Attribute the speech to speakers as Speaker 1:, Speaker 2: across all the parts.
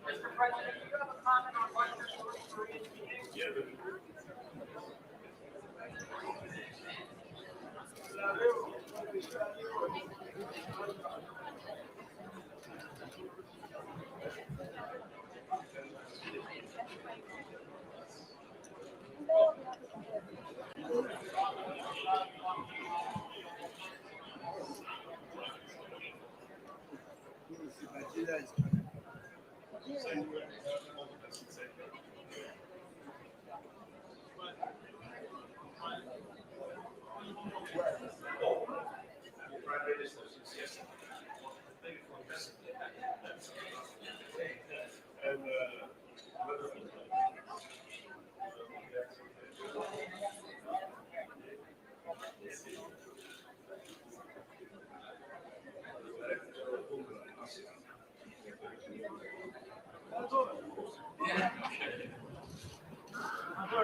Speaker 1: Mr. President, do you have a comment on what you're going through?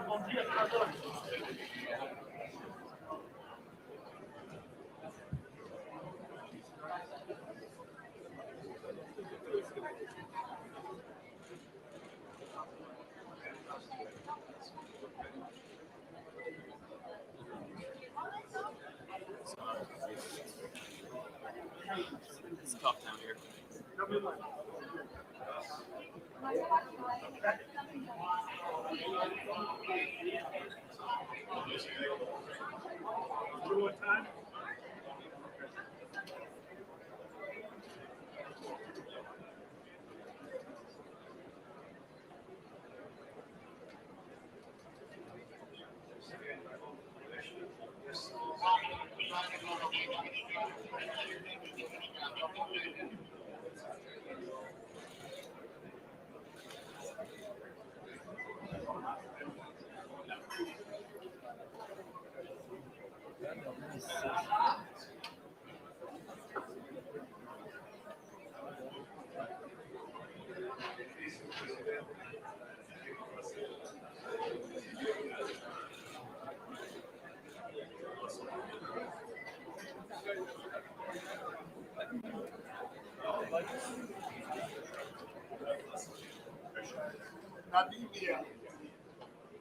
Speaker 1: Bom dia, senador.
Speaker 2: It's tough down here.
Speaker 1: What time?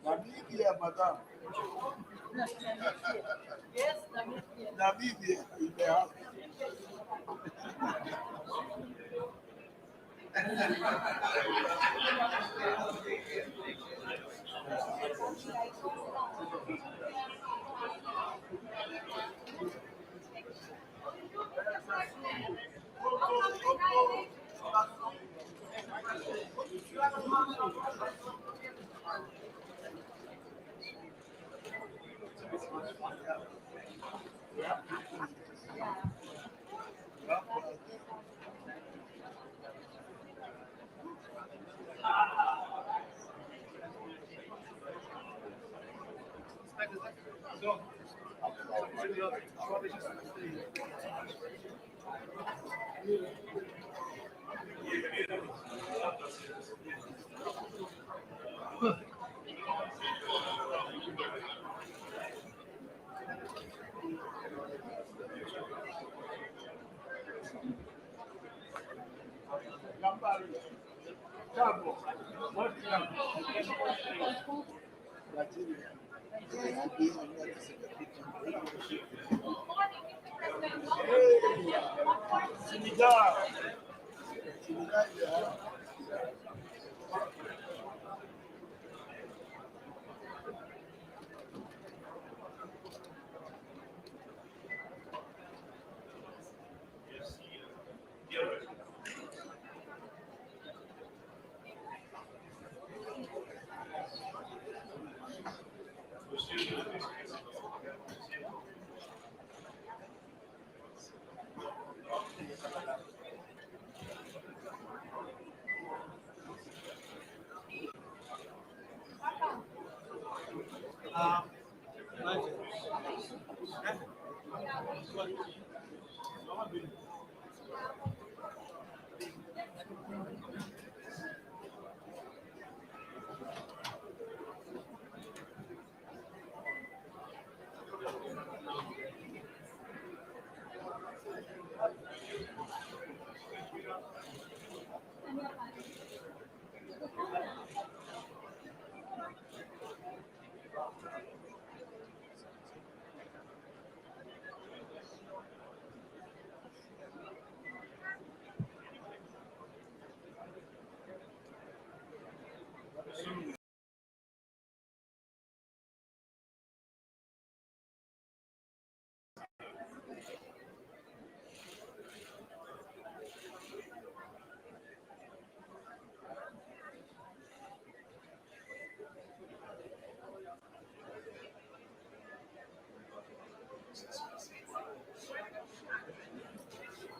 Speaker 3: Namibia, madam.
Speaker 4: Yes, Namibia.
Speaker 3: Namibia in the house.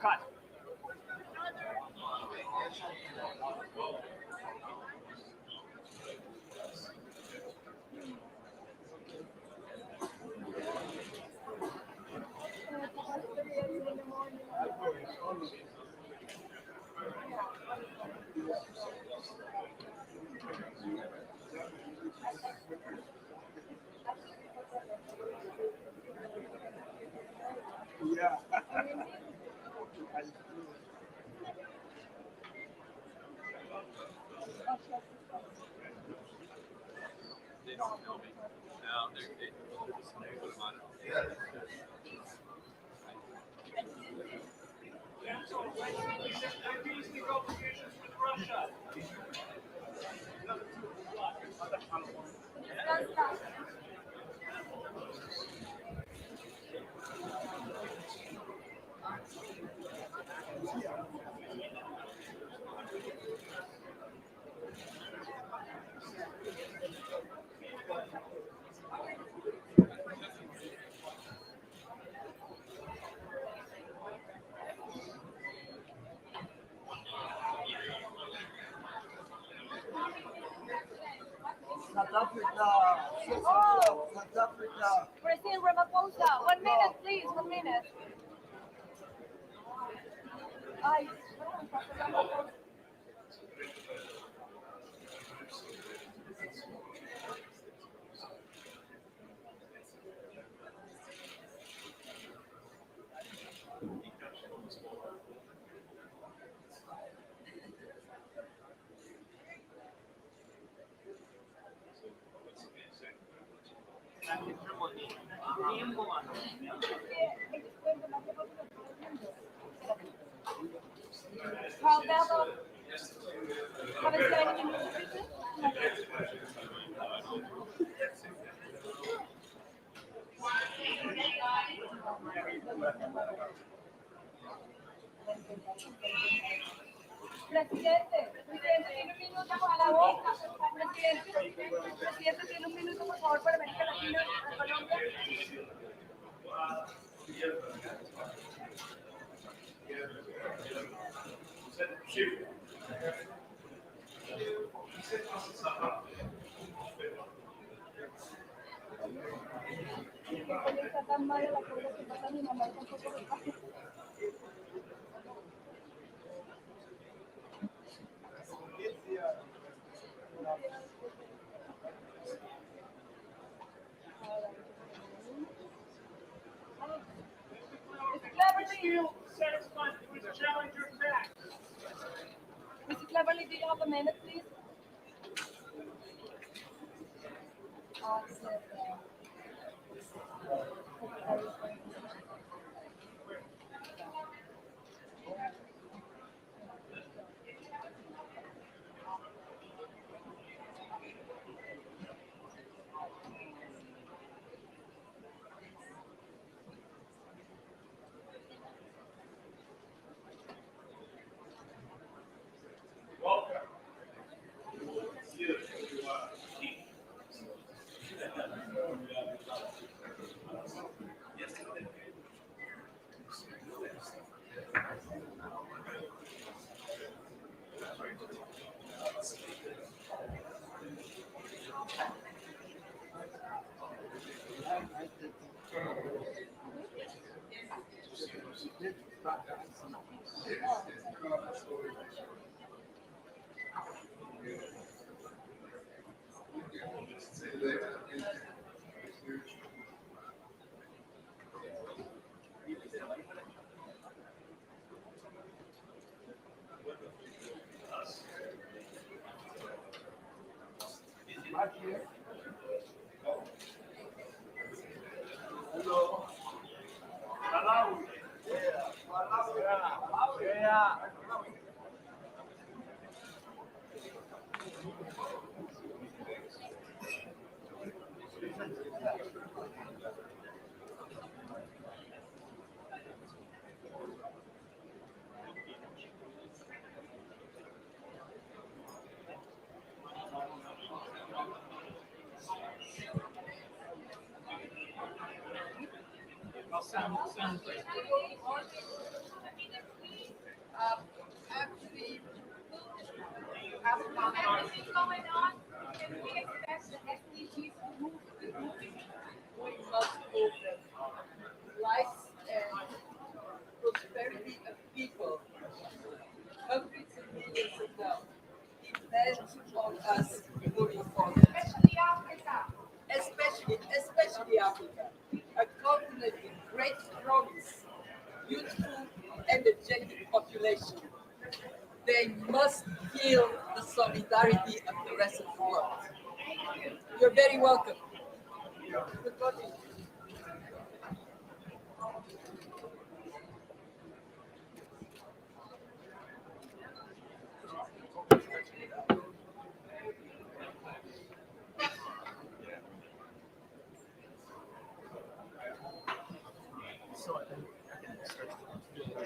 Speaker 1: Cut.
Speaker 3: Yeah.
Speaker 2: They don't know me. No, they just put them on it.
Speaker 1: Peace negotiations with Russia.
Speaker 3: South Africa. South Africa.
Speaker 4: President Ramaphosa, 1 minute, please, 1 minute. Ay, Carl Bella, haven't seen any music. Presidente, tiene un minuto a la boca. Presidente, tiene un minuto, por favor, para América Latina, a Colombia. Está tan mala la cosa que pasa mi mamá tampoco lo pasa. Mr. Cleverly, do you have a minute, please?
Speaker 1: Sound like is going on, can we expect the SDGs to move with moving?
Speaker 3: We must hope that lives and prosperity of people, hundreds of millions of them, depend on us moving forward.
Speaker 1: Especially Africa.
Speaker 3: Especially Africa, a continent with great promise, youthful, energetic population. They must feel the solidarity of the rest of the world. You're very welcome. Good morning.
Speaker 2: So I think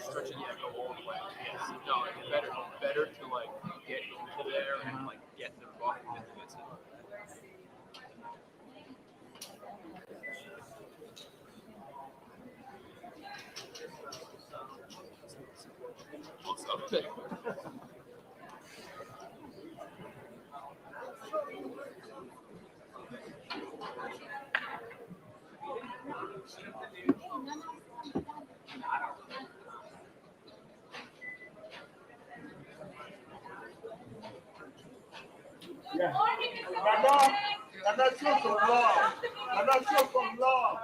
Speaker 2: stretching yeah, go all the way. Yes. No, it's better to like get into there and like get the book than to get to also.
Speaker 3: Yeah. La nation comme l'or. La nation comme l'or.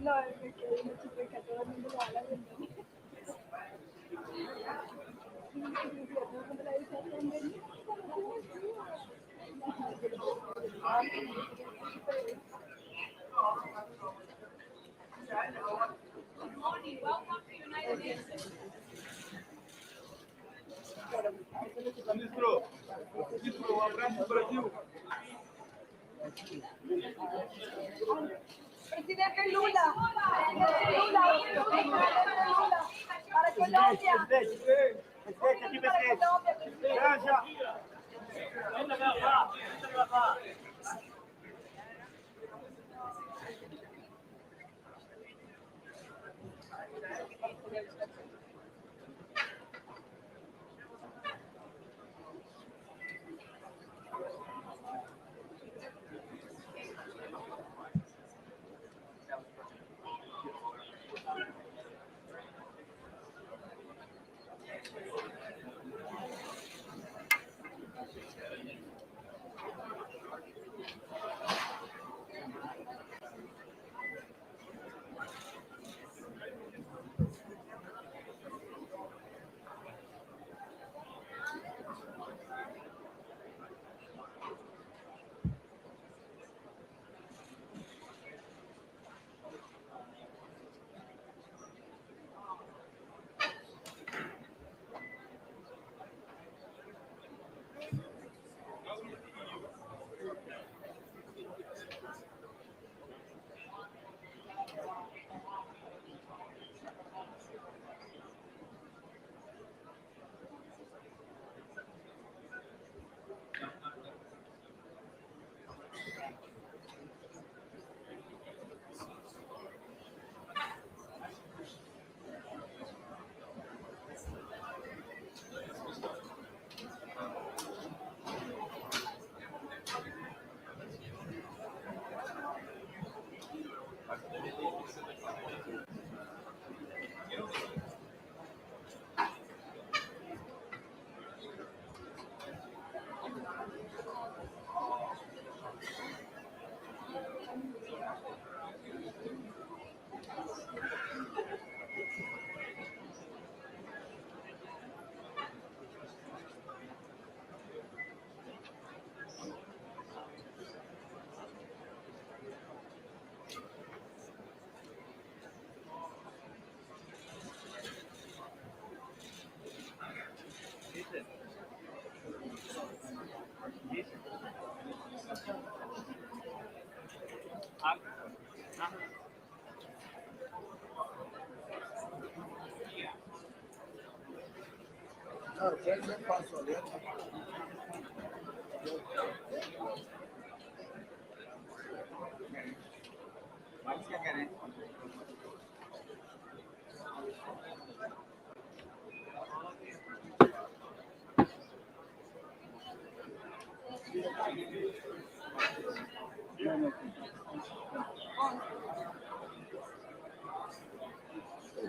Speaker 4: No, porque no supe que a todo el mundo le da la bienvenida. Todo el mundo le dice bienvenida.
Speaker 1: Good morning. Welcome to United Nations.
Speaker 3: Ministro, abraço Brasil.
Speaker 4: Presidente Lula, para Colombia.
Speaker 3: Presidente, aqui, presidente. Já, já.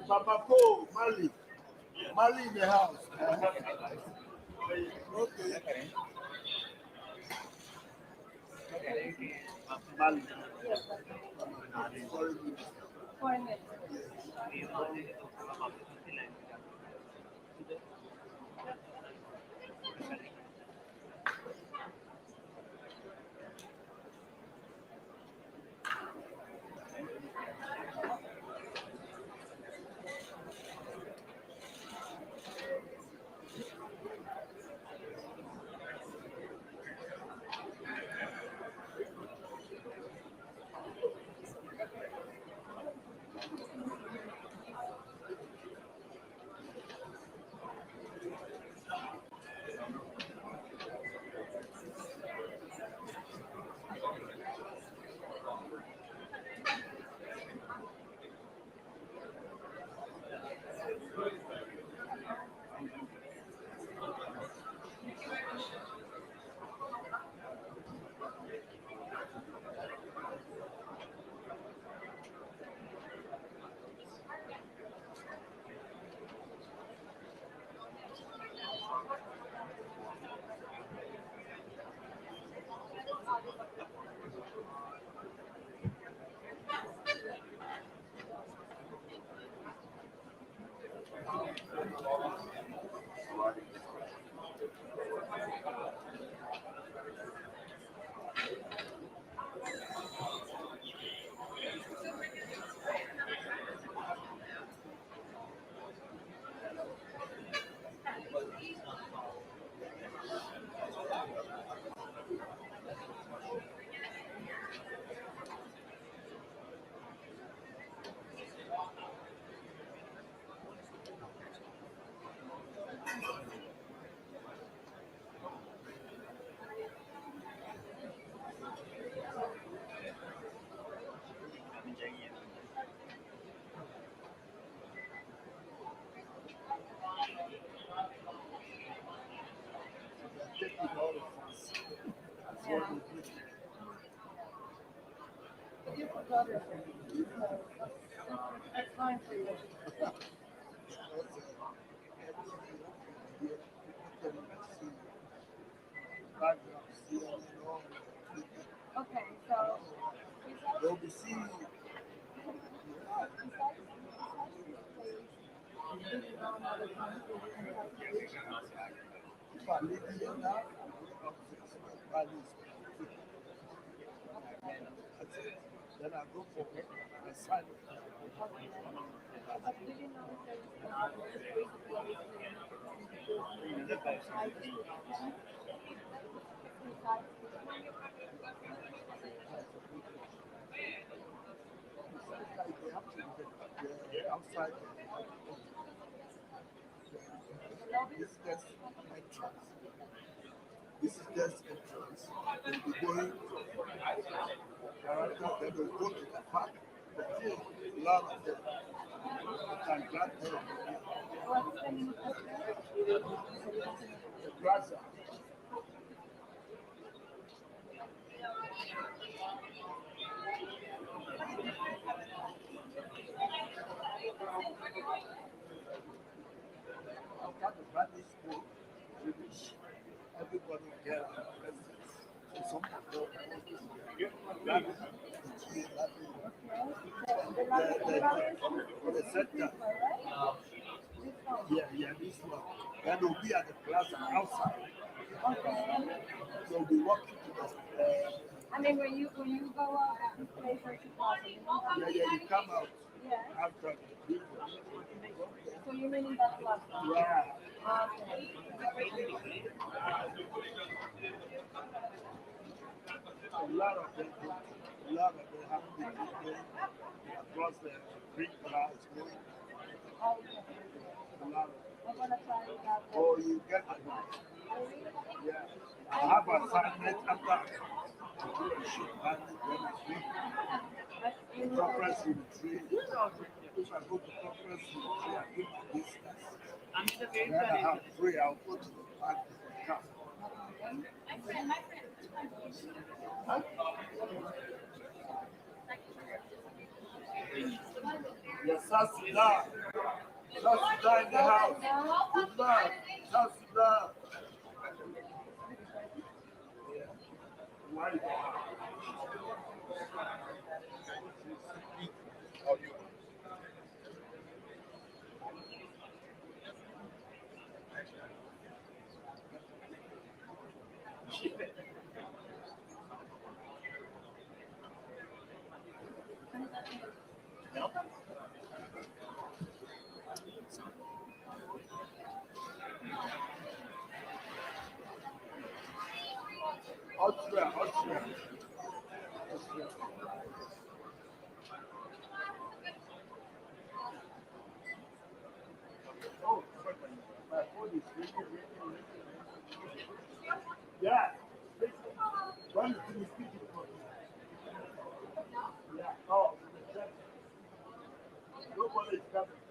Speaker 5: Papa Paul, Mali. Mali in the house. Okay. Mali.
Speaker 4: Foreign language. You forgot it. That's fine for you. Okay, so
Speaker 5: They'll be seeing you. If I live here now, then I go for assignment. Outside. This is just entrance. This is just entrance. They'll be going directly, then they'll go to the park. The field, a lot of them. And grab them.
Speaker 4: what's the name of the
Speaker 5: The plaza. After the private school, finish, everybody get a residence. So some of them the center. Yeah, this one. Then we'll be at the plaza outside. So we'll be walking to the
Speaker 4: I mean, when you go out and play for Chicago,
Speaker 5: you come out
Speaker 4: yeah.
Speaker 5: after the Vivo.
Speaker 4: So you mean in that plaza?
Speaker 5: Yeah.
Speaker 4: Okay.
Speaker 5: A lot of them do. A lot of them have been going across the green grass going Malawi.
Speaker 4: I'm gonna try it out.
Speaker 5: Oh, you get it. Yeah. I have assignment after I do a shoot and then I do conference unit 3. If I go to conference unit 3, I give my business. Then I have 3, I'll go to the park with the car. Yes, South Sudan. South Sudan in the house. Good luck. South Sudan. Why? Austria. Oh, my phone is ringing. Yeah. When did you speak it for? Yeah. Oh, nobody is coming.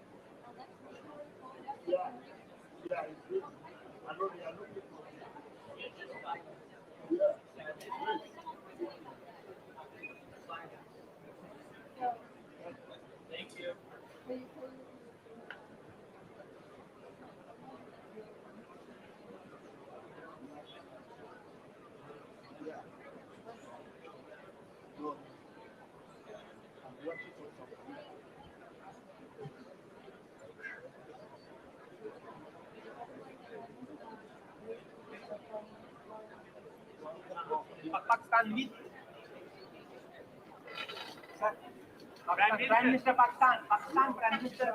Speaker 5: Yeah. Yeah, it's good. I know they are looking for me. Yeah.
Speaker 2: Thank you.
Speaker 5: Yeah. No. I'm working for something.
Speaker 2: Pakistan meet. Prime Minister Pakistan. Pakistan Prime Minister.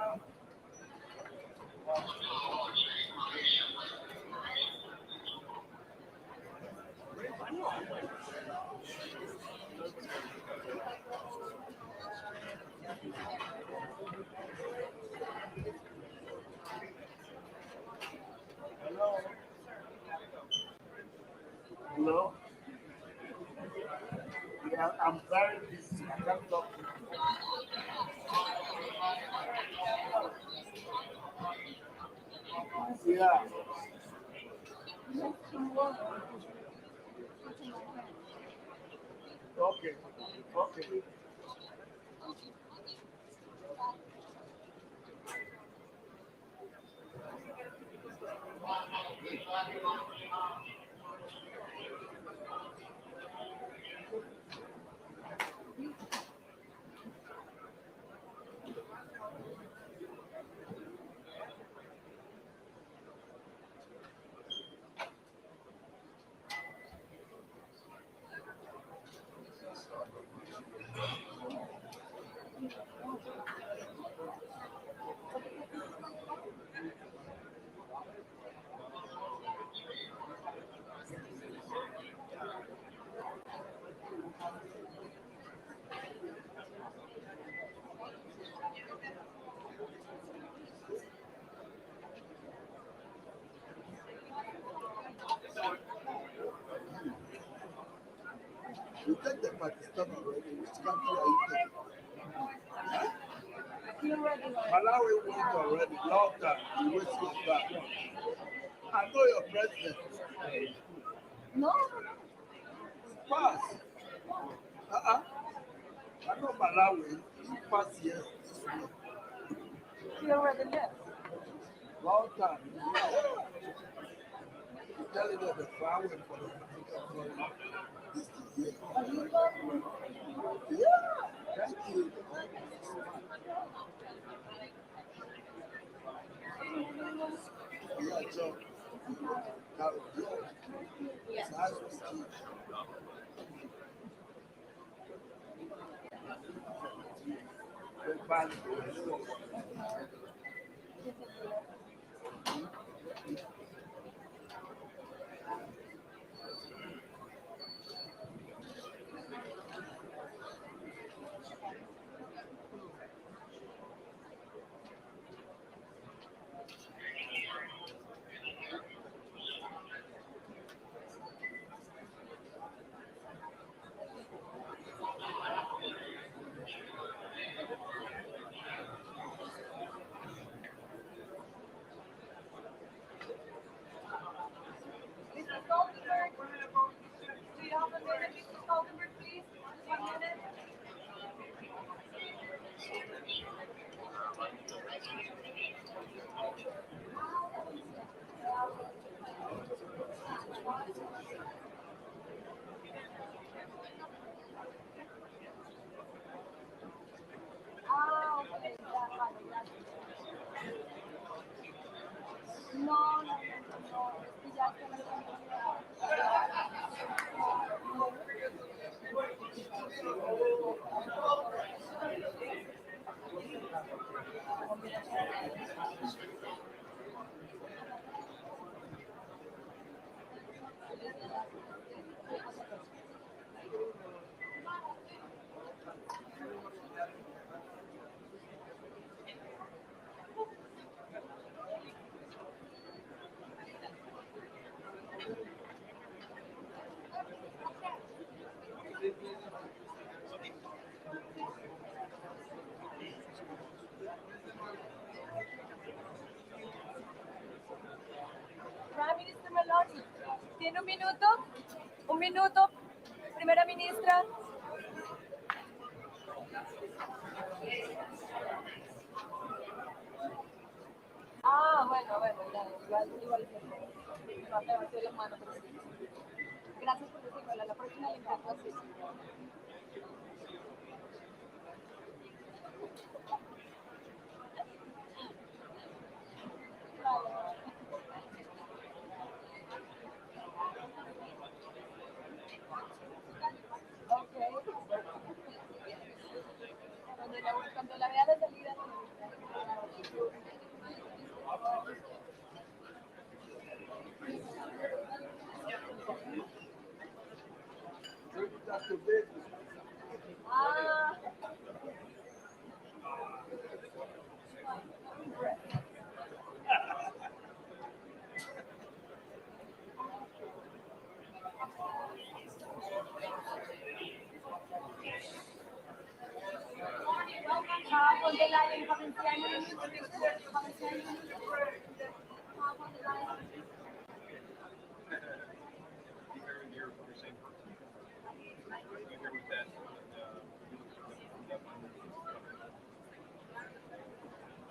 Speaker 5: Hello? Yeah, I'm very busy. I can't talk to you. Yeah. Okay. You take the Pakistan already. Which country are you taking? Malawi went already. Long time. You waste your back. I know your president.
Speaker 4: No.
Speaker 5: Pass. I know Malawi. He passed here.
Speaker 4: He already left.
Speaker 5: Long time. You telling them the far away for the this year. Yeah. Thank you. Yeah, Joe. Now, it's nice to see you. Goodbye.
Speaker 4: ya está la Prime Minister Meloni, ¿tiene un minuto? Un minuto, primera ministra. Bueno, ya, igual. No te metí las manos, pero sí. Gracias por decirlo, la próxima le intento así. Cuando la vea de salida. On the line,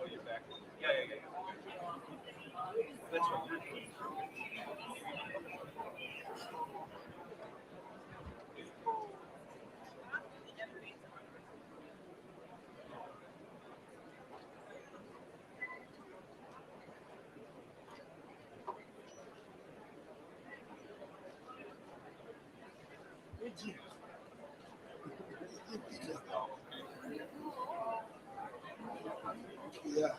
Speaker 2: Oh, you're back. Yeah. That's right.
Speaker 5: Yeah.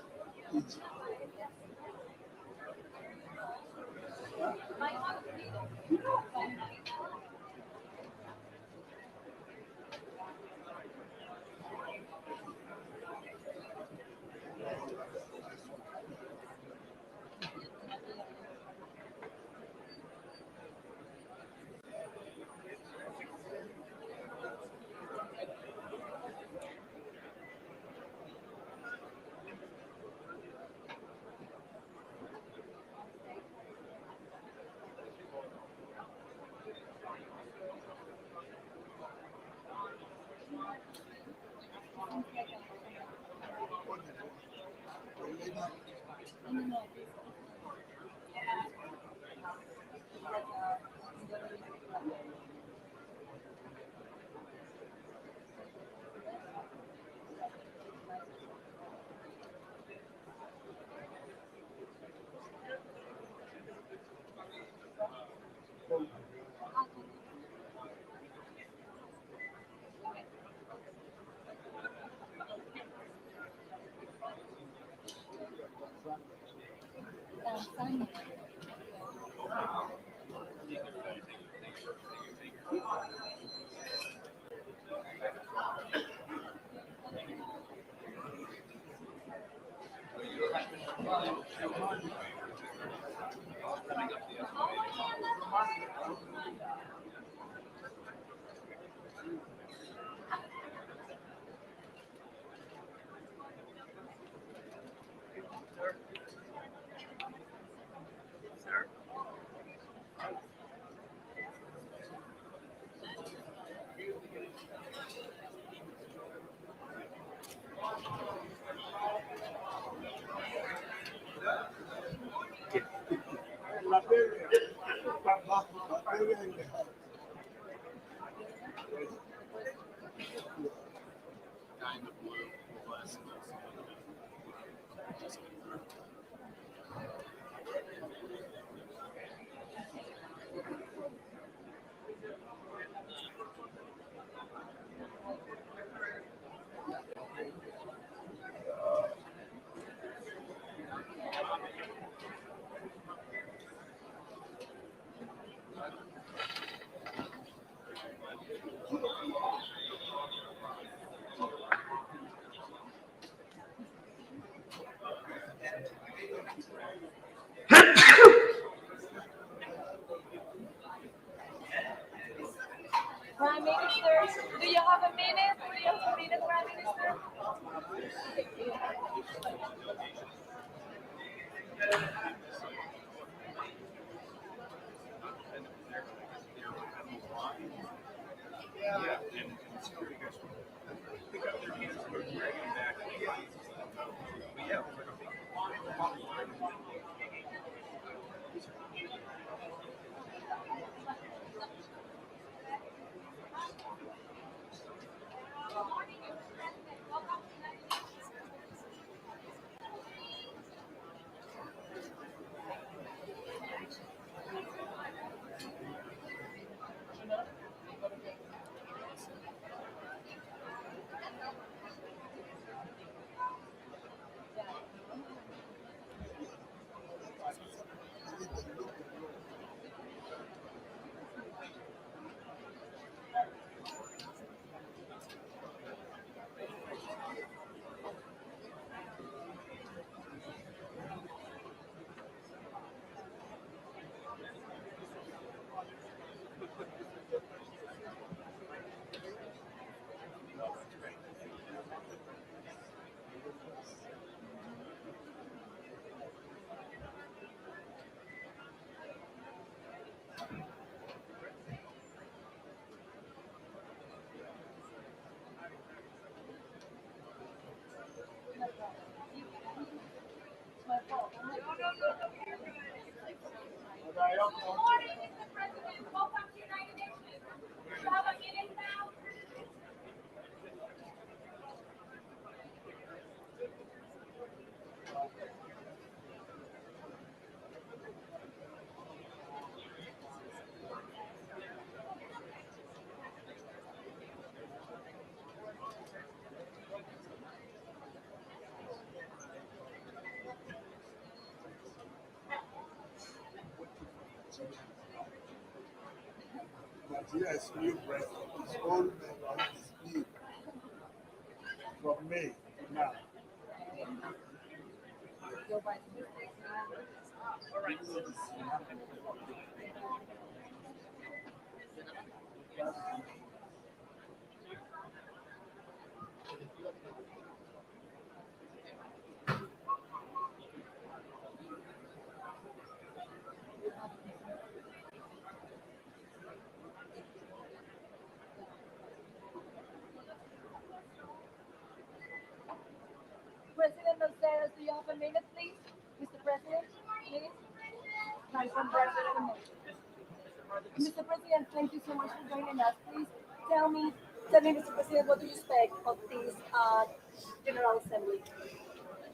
Speaker 2: Guy in the blue glasses.
Speaker 4: my fault.
Speaker 1: Good morning, Mr. President. Welcome to United Nations. You have a minute now.
Speaker 5: Nigeria's new president is old man on his leave from May to now.
Speaker 4: Joe Biden is taking President Nações, do you have a minute, please? Mr. President, please. Mr. President, thank you so much for joining us. Please tell me, Mr. President, what do you expect of this General Assembly?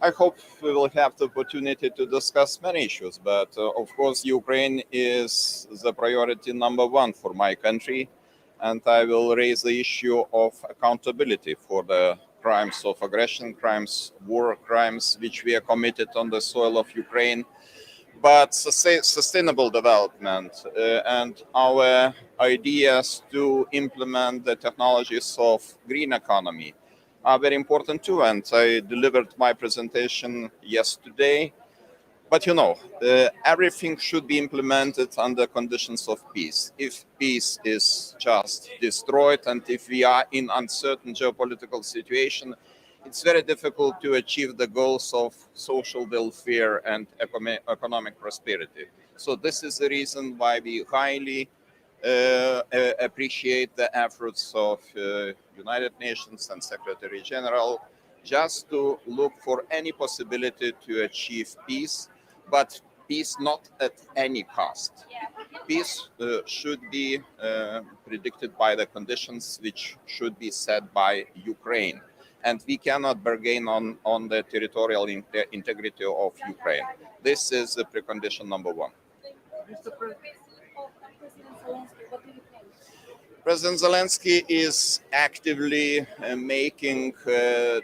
Speaker 6: I hope we will have the opportunity to discuss many issues, but of course, Ukraine is the priority number one for my country, and I will raise the issue of accountability for the crimes of aggression, war crimes, which we are committed on the soil of Ukraine, but sustainable development and our ideas to implement the technologies of green economy are very important too, and I delivered my presentation yesterday. But everything should be implemented under conditions of peace. If peace is just destroyed and if we are in uncertain geopolitical situation, it's very difficult to achieve the goals of social welfare and economic prosperity. So this is the reason why we highly appreciate the efforts of United Nations and Secretary General just to look for any possibility to achieve peace, but peace not at any cost. Peace should be predicted by the conditions which should be set by Ukraine. And we cannot bargain on the territorial integrity of Ukraine. This is the precondition number one. President Zelensky is actively making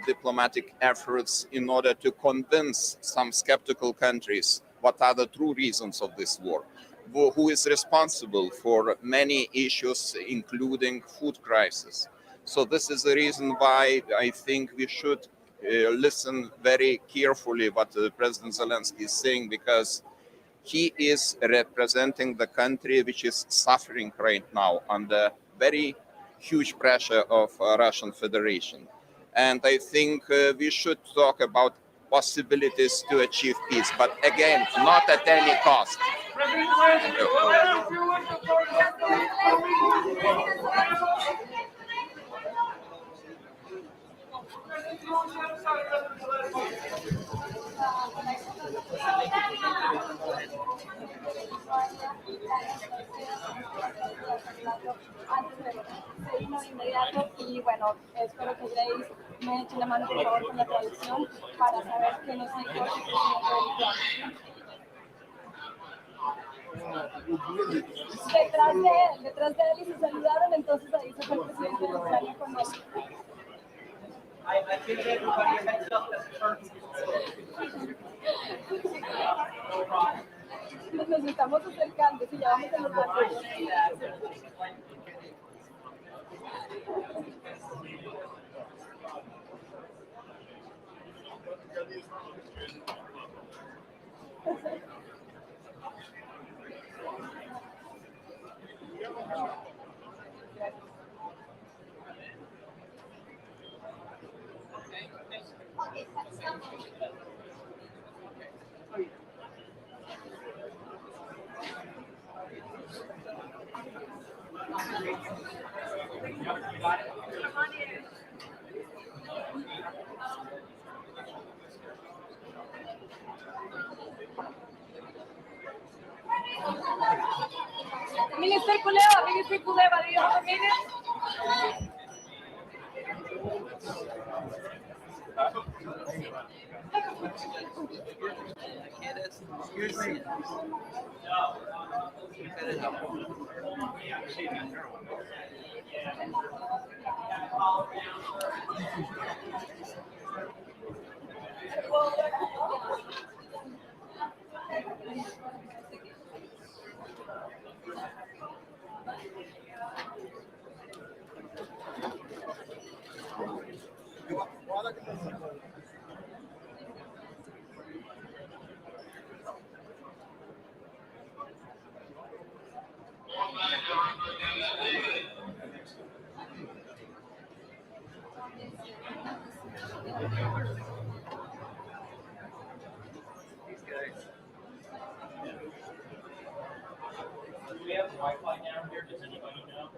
Speaker 6: diplomatic efforts in order to convince some skeptical countries what are the true reasons of this war, who is responsible for many issues, including food crisis. So this is the reason why I think we should listen very carefully what President Zelensky is saying, because he is representing the country which is suffering right now under very huge pressure of Russian Federation. And I think we should talk about possibilities to achieve peace, but again, not at any cost.
Speaker 4: Y bueno, espero que Grace me eche la mano por favor con la traducción para saber qué nos dijo el presidente. Detrás de él y se saludaron, entonces ahí se fue el presidente de Ucrania con él.
Speaker 1: I think everybody had felt that
Speaker 4: Nos estamos acercando, si ya vamos a los bancos. Minister Pula, do you have a minute?
Speaker 5: Excuse me.
Speaker 7: Do we have Wi-Fi down here? Does anybody know?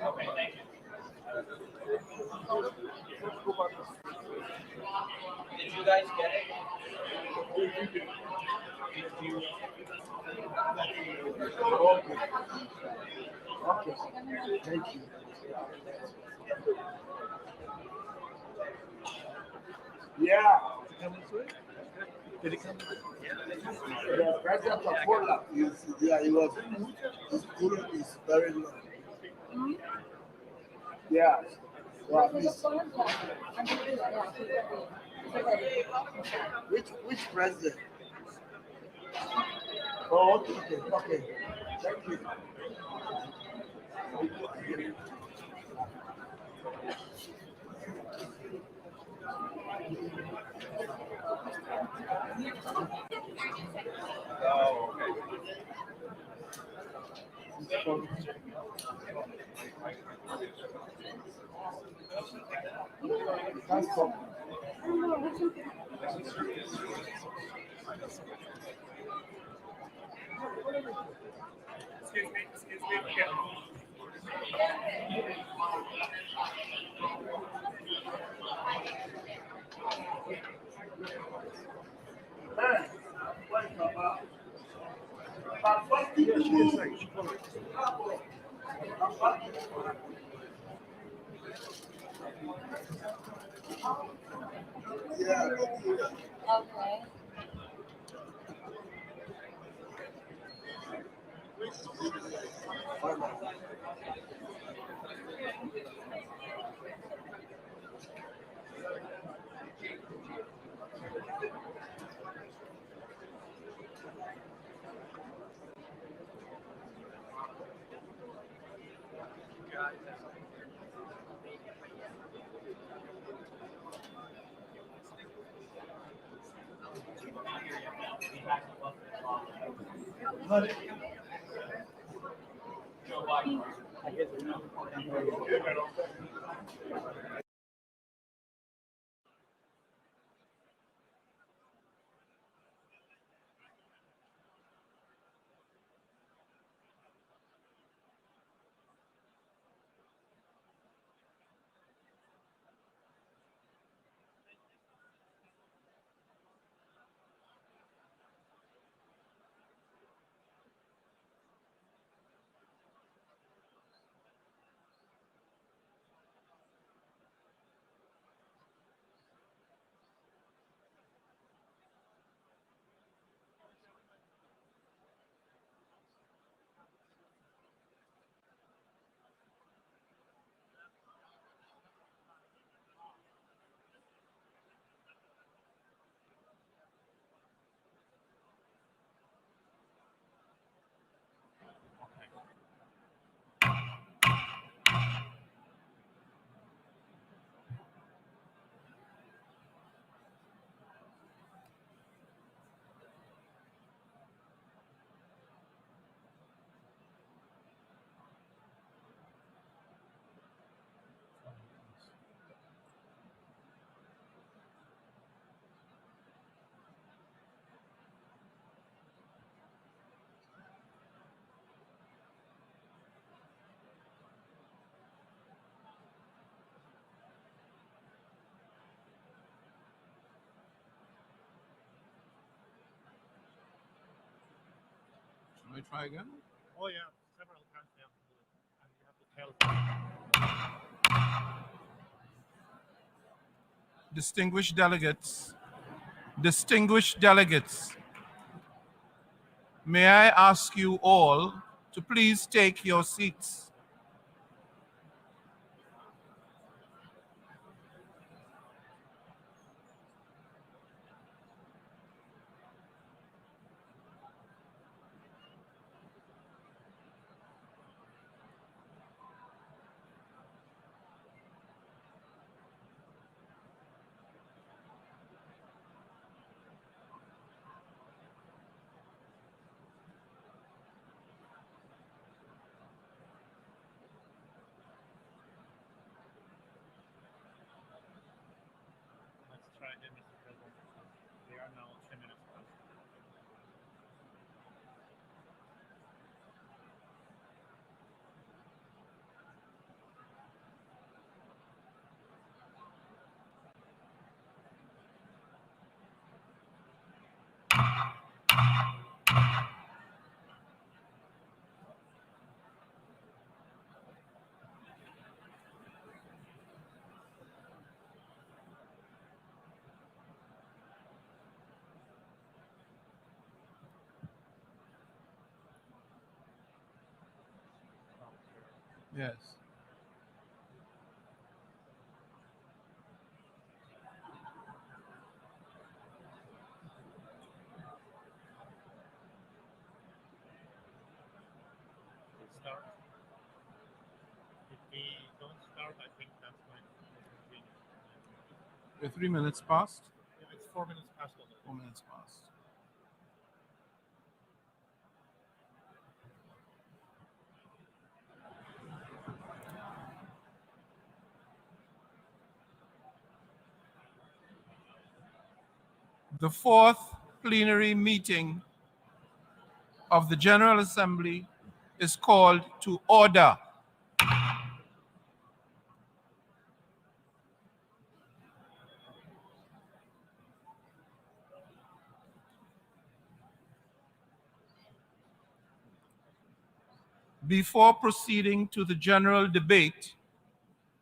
Speaker 7: Okay, thank you. Did you guys get it?
Speaker 5: Okay. Thank you. Yeah.
Speaker 2: Did it come?
Speaker 5: The president of Poland is yeah, he was his school is very long. Yeah. So at least, which president? Oh, okay, okay. Thank you.
Speaker 6: Oh, okay.
Speaker 5: Can't stop.
Speaker 2: Excuse me. Yeah.
Speaker 5: Hey, where's Papa? Papa,
Speaker 2: Yeah, she did say. She called
Speaker 5: yeah.
Speaker 4: Okay.
Speaker 5: I try again?
Speaker 7: Oh yeah, several times you have to do it, and you have to tell.
Speaker 5: Distinguished delegates, may I ask you all to please take your seats.
Speaker 7: Let's try again, Mr. President. They are now 10 minutes past.
Speaker 5: Yes.
Speaker 7: Let's start. If we don't start, I think that's going to continue.
Speaker 5: The 3 minutes past?
Speaker 7: Yeah, it's 4 minutes past already.
Speaker 5: 4 minutes past. The fourth plenary meeting of the General Assembly is called to order. Before proceeding to the general debate,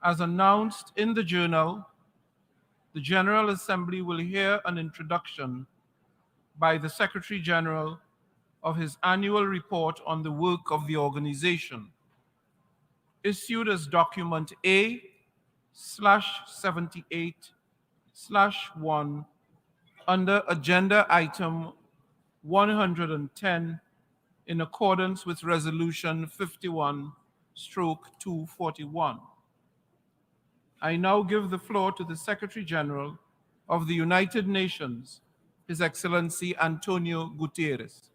Speaker 5: as announced in the journal, the General Assembly will hear an introduction by the Secretary General of his annual report on the work of the organization, issued as document A/78/1 under agenda item 110 in accordance with resolution 51/241. I now give the floor to the Secretary General of the United Nations, His Excellency Antonio Guterres.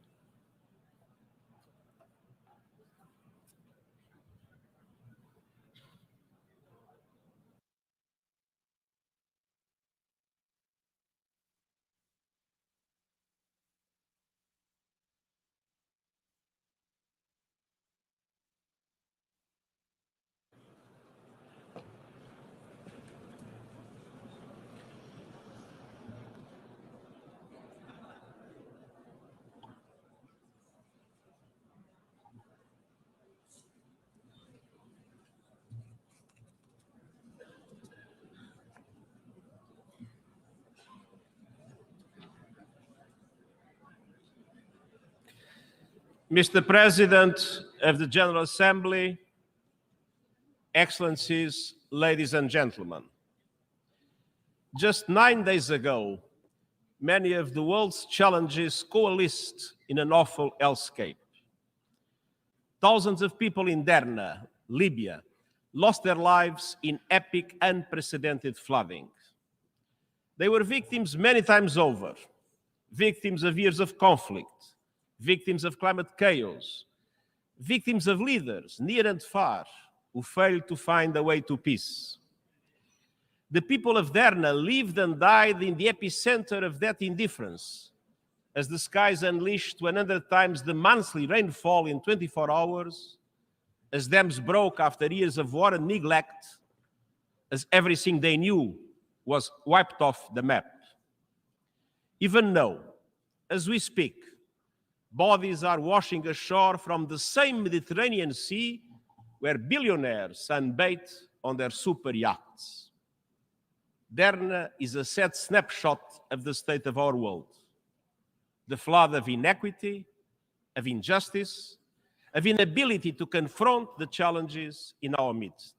Speaker 8: Mr. President of the General Assembly, Excellencies, ladies and gentlemen. Just 9 days ago, many of the world's challenges coalesced in an awful hellscape. Thousands of people in Derna, Libya, lost their lives in epic, unprecedented flooding. They were victims many times over, victims of years of conflict, victims of climate chaos, victims of leaders, near and far, who failed to find a way to peace. The people of Derna lived and died in the epicenter of that indifference, as the skies unleashed 100 times the monthly rainfall in 24 hours, as dams broke after years of war and neglect, as everything they knew was wiped off the map. Even now, as we speak, Bodies are washing ashore from the same Mediterranean Sea where billionaires sunbathe on their super yachts. Derna is a sad snapshot of the state of our world. The flood of inequity, of injustice, of inability to confront the challenges in our midst.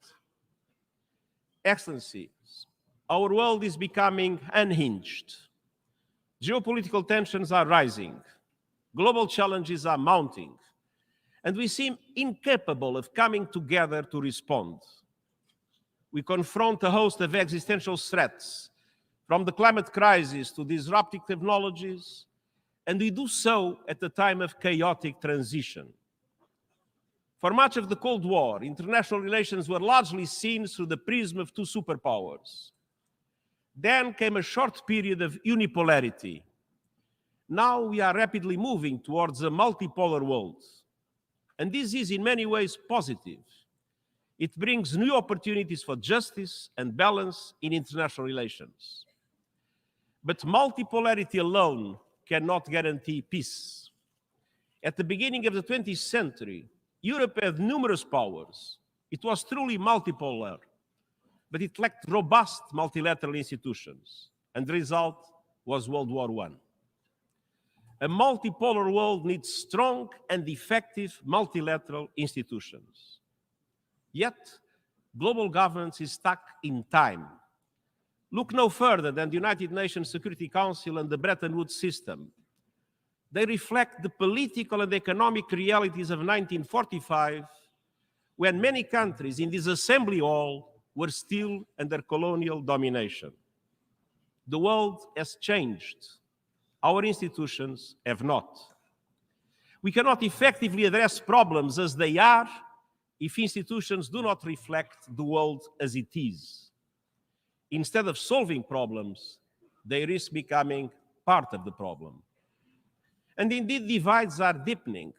Speaker 8: Excellencies, our world is becoming unhinged. Geopolitical tensions are rising. Global challenges are mounting. And we seem incapable of coming together to respond. We confront a host of existential threats, from the climate crisis to disruptive technologies, and we do so at a time of chaotic transition. For much of the Cold War, international relations were largely seen through the prism of two superpowers. Then came a short period of unipolarity. Now we are rapidly moving towards a multipolar world. And this is in many ways positive. It brings new opportunities for justice and balance in international relations. But multipolarity alone cannot guarantee peace. At the beginning of the 20th century, Europe had numerous powers. It was truly multipolar, but it lacked robust multilateral institutions, and the result was World War I. A multipolar world needs strong and effective multilateral institutions. Yet, global governance is stuck in time. Look no further than the United Nations Security Council and the Bretton Woods system. They reflect the political and economic realities of 1945, when many countries in this assembly hall were still under colonial domination. The world has changed. Our institutions have not. We cannot effectively address problems as they are if institutions do not reflect the world as it is. Instead of solving problems, they risk becoming part of the problem. And indeed, divides are deepening.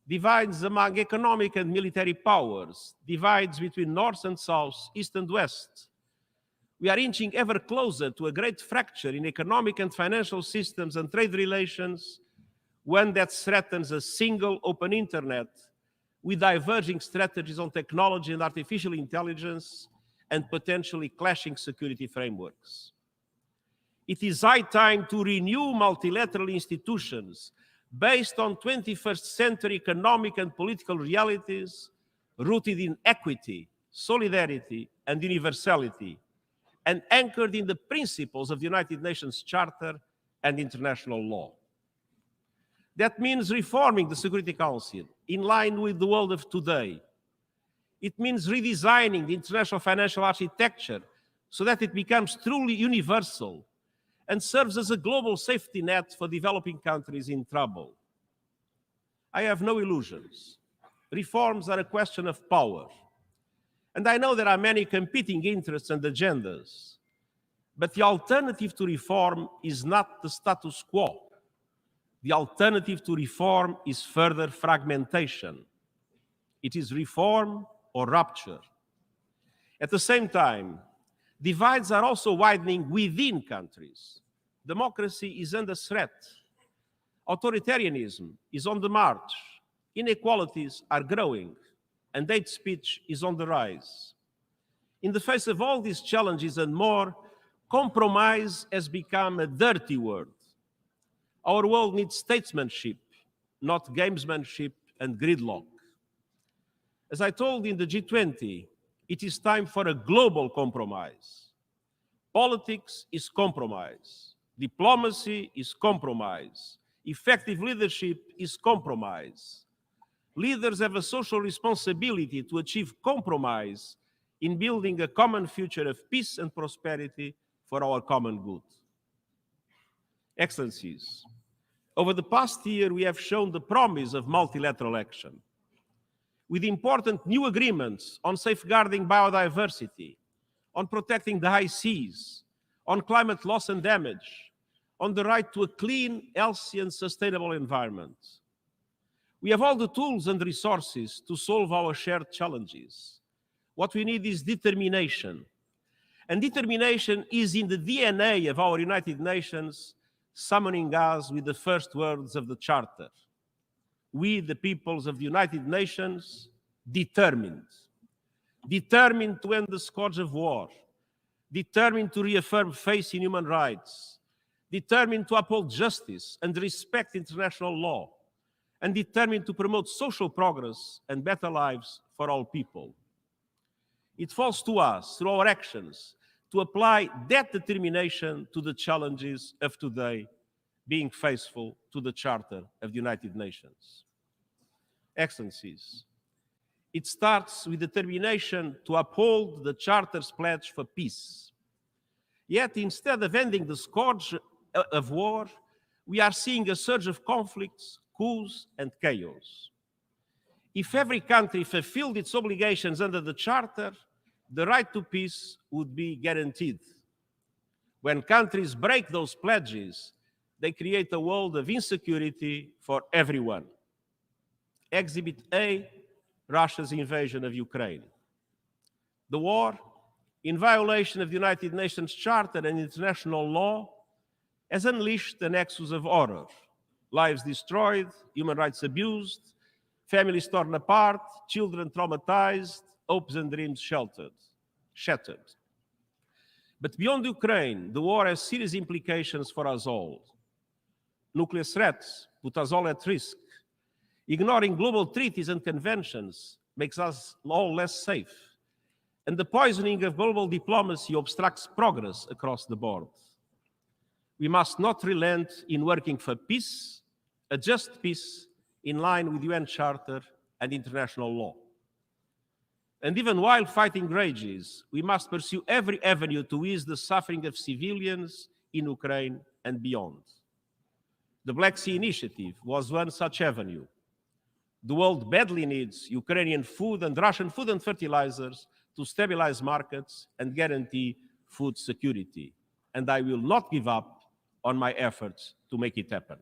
Speaker 8: Divides among economic and military powers, divides between North and South, East and West. We are inching ever closer to a great fracture in economic and financial systems and trade relations, one that threatens a single open internet with diverging strategies on technology and artificial intelligence and potentially clashing security frameworks. It is high time to renew multilateral institutions based on 21st century economic and political realities rooted in equity, solidarity, and universality, and anchored in the principles of the United Nations Charter and international law. That means reforming the Security Council in line with the world of today. It means redesigning the international financial architecture so that it becomes truly universal and serves as a global safety net for developing countries in trouble. I have no illusions. Reforms are a question of power. And I know there are many competing interests and agendas, but the alternative to reform is not the status quo. The alternative to reform is further fragmentation. It is reform or rupture. At the same time, divides are also widening within countries. Democracy is under threat. Authoritarianism is on the march. Inequalities are growing, and hate speech is on the rise. In the face of all these challenges and more, compromise has become a dirty word. Our world needs statesmanship, not gamesmanship and gridlock. As I told in the G20, it is time for a global compromise. Politics is compromise. Diplomacy is compromise. Effective leadership is compromise. Leaders have a social responsibility to achieve compromise in building a common future of peace and prosperity for our common good. Excellencies, over the past year, we have shown the promise of multilateral action. With important new agreements on safeguarding biodiversity, on protecting the high seas, on climate loss and damage, on the right to a clean, healthy, and sustainable environment. We have all the tools and resources to solve our shared challenges. What we need is determination. And determination is in the DNA of our United Nations, summoning us with the first words of the Charter. we, the peoples of the United Nations, determined to end the scourge of war, determined to reaffirm faith in human rights, determined to uphold justice and respect international law, and determined to promote social progress and better lives for all people. It falls to us, through our actions, to apply that determination to the challenges of today, being faithful to the Charter of the United Nations. Excellencies, it starts with determination to uphold the Charter's pledge for peace. Yet, instead of ending the scourge of war, we are seeing a surge of conflicts, coups, and chaos. If every country fulfilled its obligations under the Charter, the right to peace would be guaranteed. When countries break those pledges, they create a world of insecurity for everyone. Exhibit A, Russia's invasion of Ukraine. The war, in violation of the United Nations Charter and international law, has unleashed a nexus of horror. Lives destroyed, human rights abused, families torn apart, children traumatized, hopes and dreams shattered. But beyond Ukraine, the war has serious implications for us all. Nuclear threats put us all at risk. Ignoring global treaties and conventions makes us all less safe. And the poisoning of global diplomacy obstructs progress across the board. We must not relent in working for peace, a just peace in line with UN Charter and international law. And even while fighting rages, we must pursue every avenue to ease the suffering of civilians in Ukraine and beyond. The Black Sea Initiative was one such avenue. The world badly needs Ukrainian food and Russian food and fertilizers to stabilize markets and guarantee food security. And I will not give up on my efforts to make it happen.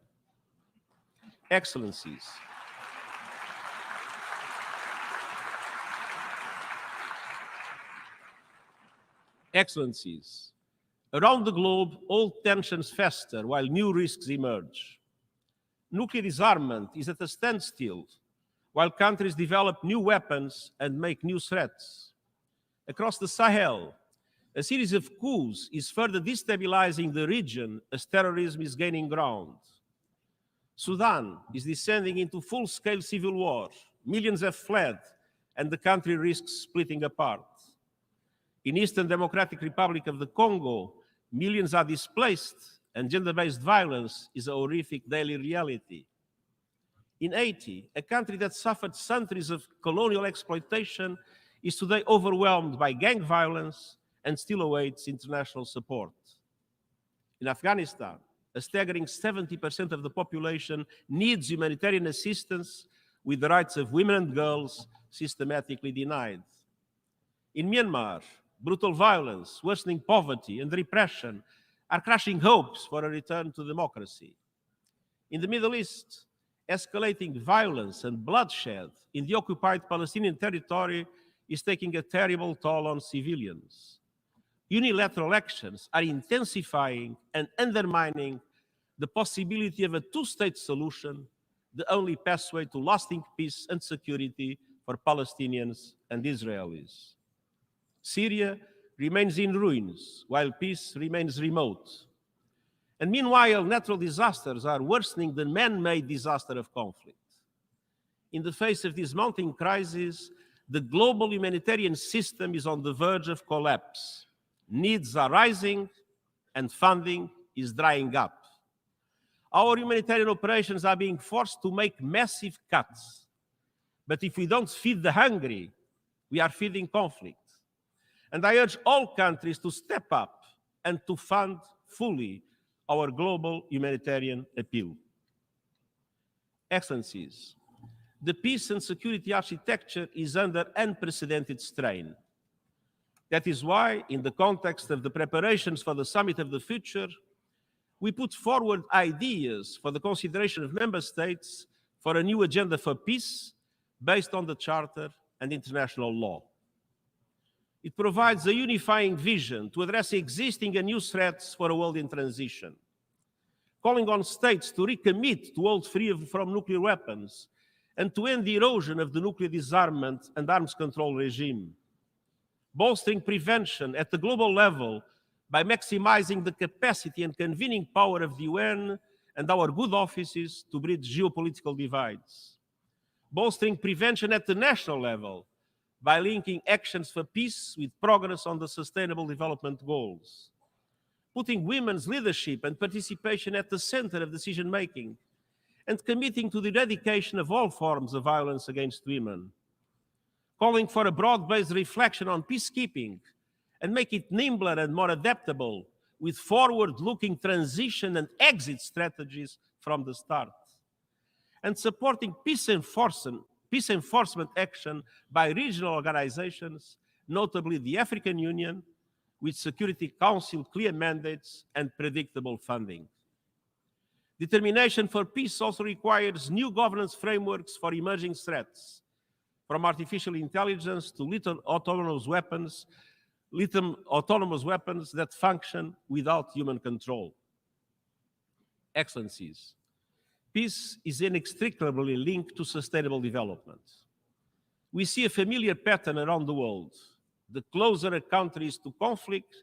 Speaker 8: Excellencies, around the globe, old tensions fester while new risks emerge. Nuclear disarmament is at a standstill while countries develop new weapons and make new threats. Across the Sahel, a series of coups is further destabilizing the region as terrorism is gaining ground. Sudan is descending into full-scale civil war. Millions have fled, and the country risks splitting apart. In Eastern Democratic Republic of the Congo, millions are displaced, and gender-based violence is a horrific daily reality. In Haiti, a country that suffered centuries of colonial exploitation is today overwhelmed by gang violence and still awaits international support. In Afghanistan, a staggering 70% of the population needs humanitarian assistance, with the rights of women and girls systematically denied. In Myanmar, brutal violence, worsening poverty, and repression are crushing hopes for a return to democracy. In the Middle East, escalating violence and bloodshed in the occupied Palestinian territory is taking a terrible toll on civilians. Unilateral actions are intensifying and undermining the possibility of a two-state solution, the only pathway to lasting peace and security for Palestinians and Israelis. Syria remains in ruins, while peace remains remote. And meanwhile, natural disasters are worsening the man-made disaster of conflict. In the face of this mounting crisis, the global humanitarian system is on the verge of collapse. Needs are rising, and funding is drying up. Our humanitarian operations are being forced to make massive cuts. But if we don't feed the hungry, we are feeding conflict. And I urge all countries to step up and to fund fully our global humanitarian appeal. Excellencies, the peace and security architecture is under unprecedented strain. That is why, in the context of the preparations for the Summit of the Future, we put forward ideas for the consideration of member states for a new agenda for peace based on the Charter and international law. It provides a unifying vision to address existing and new threats for a world in transition, calling on states to recommit to hold free from nuclear weapons and to end the erosion of the nuclear disarmament and arms control regime. Bolstering prevention at the global level by maximizing the capacity and convening power of the UN and our good offices to bridge geopolitical divides. Bolstering prevention at the national level by linking actions for peace with progress on the Sustainable Development Goals. Putting women's leadership and participation at the center of decision-making, and committing to the eradication of all forms of violence against women. Calling for a broad-based reflection on peacekeeping and make it nimbler and more adaptable with forward-looking transition and exit strategies from the start. And supporting peace enforcement action by regional organizations, notably the African Union, with Security Council clear mandates and predictable funding. Determination for peace also requires new governance frameworks for emerging threats, from artificial intelligence to little autonomous weapons that function without human control. Excellencies, peace is inextricably linked to sustainable development. We see a familiar pattern around the world. The closer a country is to conflict,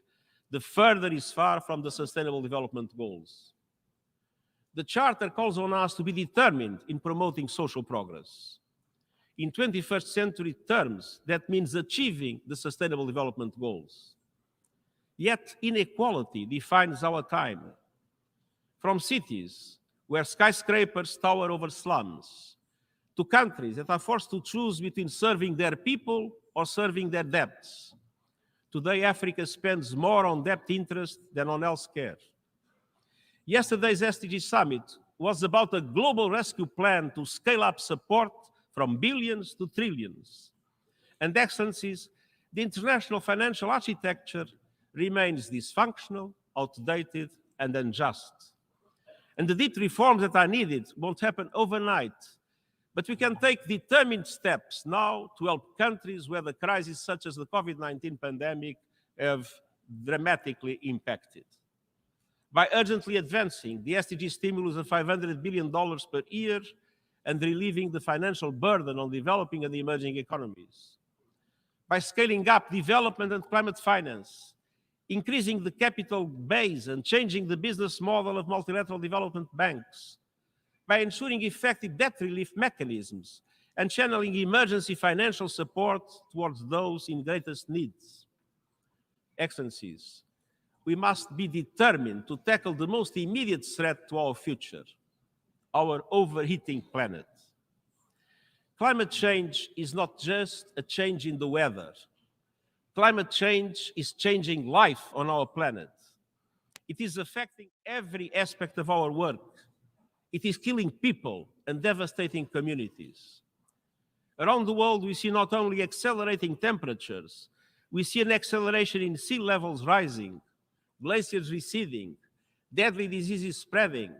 Speaker 8: the further is far from the Sustainable Development Goals. The Charter calls on us to be determined in promoting social progress. In 21st century terms, that means achieving the Sustainable Development Goals. Yet inequality defines our time. From cities where skyscrapers tower over slums, to countries that are forced to choose between serving their people or serving their debts. Today, Africa spends more on debt interest than on health care. Yesterday's SDG summit was about a global rescue plan to scale up support from billions to trillions. And excellencies, the international financial architecture remains dysfunctional, outdated, and unjust. And the deep reforms that are needed won't happen overnight, but we can take determined steps now to help countries where the crises such as the COVID-19 pandemic have dramatically impacted. By urgently advancing the SDG stimulus of $500 billion per year and relieving the financial burden on developing and emerging economies. By scaling up development and climate finance, increasing the capital base and changing the business model of multilateral development banks. By ensuring effective debt relief mechanisms and channeling emergency financial support towards those in greatest needs. Excellencies, we must be determined to tackle the most immediate threat to our future, our overheating planet. Climate change is not just a change in the weather. Climate change is changing life on our planet. It is affecting every aspect of our work. It is killing people and devastating communities. Around the world, we see not only accelerating temperatures, we see an acceleration in sea levels rising, glaciers receding, deadly diseases spreading,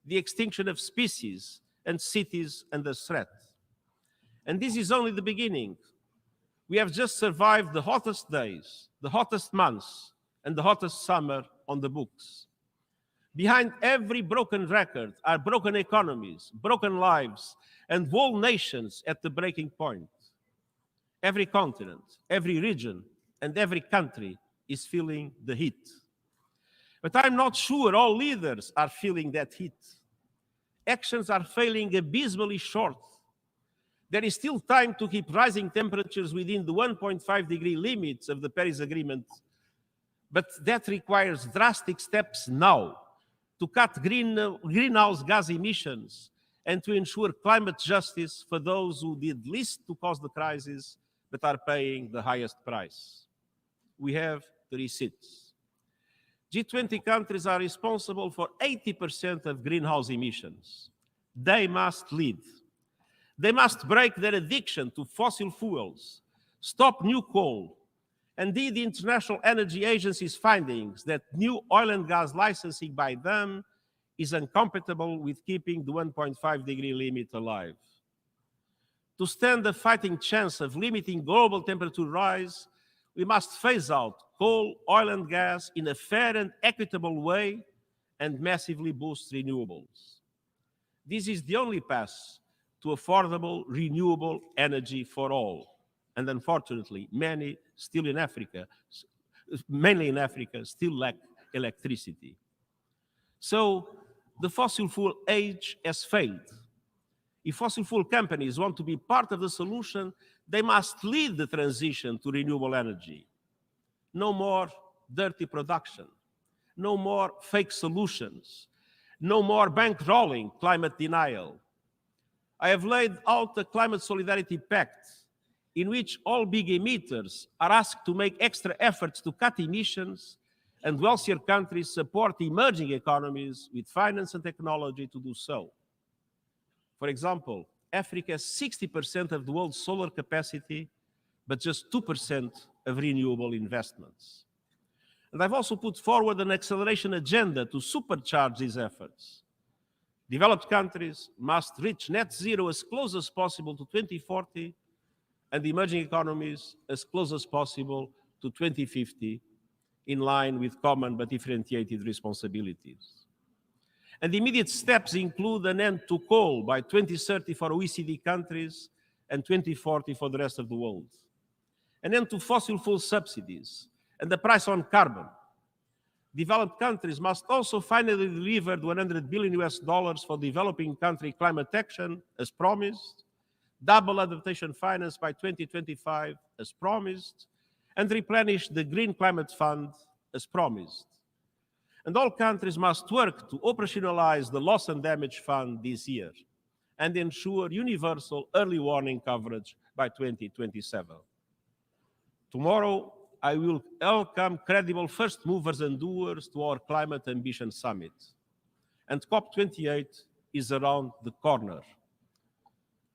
Speaker 8: the extinction of species and cities under threat. And this is only the beginning. We have just survived the hottest days, the hottest months, and the hottest summer on the books. Behind every broken record are broken economies, broken lives, and whole nations at the breaking point. Every continent, every region, and every country is feeling the heat. But I'm not sure all leaders are feeling that heat. Actions are failing abysmally short. There is still time to keep rising temperatures within the 1.5-degree limits of the Paris Agreement, but that requires drastic steps now to cut greenhouse gas emissions and to ensure climate justice for those who did least to cause the crisis but are paying the highest price. We have 3 seats. G20 countries are responsible for 80% of greenhouse emissions. They must lead. They must break their addiction to fossil fuels, stop new coal, and indeed the International Energy Agency's findings that new oil and gas licensing by them is incompatible with keeping the 1.5-degree limit alive. To stand a fighting chance of limiting global temperature rise, we must phase out coal, oil, and gas in a fair and equitable way and massively boost renewables. This is the only path to affordable, renewable energy for all. And unfortunately, many still in Africa, mainly in Africa, still lack electricity. So the fossil fuel age has failed. If fossil fuel companies want to be part of the solution, they must lead the transition to renewable energy. No more dirty production. No more fake solutions. No more bankrolling climate denial. I have laid out a climate solidarity pact in which all big emitters are asked to make extra efforts to cut emissions, and wealthier countries support emerging economies with finance and technology to do so. For example, Africa has 60% of the world's solar capacity, but just 2% of renewable investments. And I've also put forward an acceleration agenda to supercharge these efforts. Developed countries must reach net zero as close as possible to 2040, and emerging economies as close as possible to 2050, in line with common but differentiated responsibilities. And immediate steps include an end to coal by 2030 for OECD countries and 2040 for the rest of the world. An end to fossil fuel subsidies and the price on carbon. Developed countries must also finally deliver the $100 billion for developing country climate action as promised, double adaptation finance by 2025 as promised, and replenish the Green Climate Fund as promised. And all countries must work to operationalize the Loss and Damage Fund this year and ensure universal early warning coverage by 2027. Tomorrow, I will welcome credible first movers and doers to our Climate Ambition Summit. And COP28 is around the corner.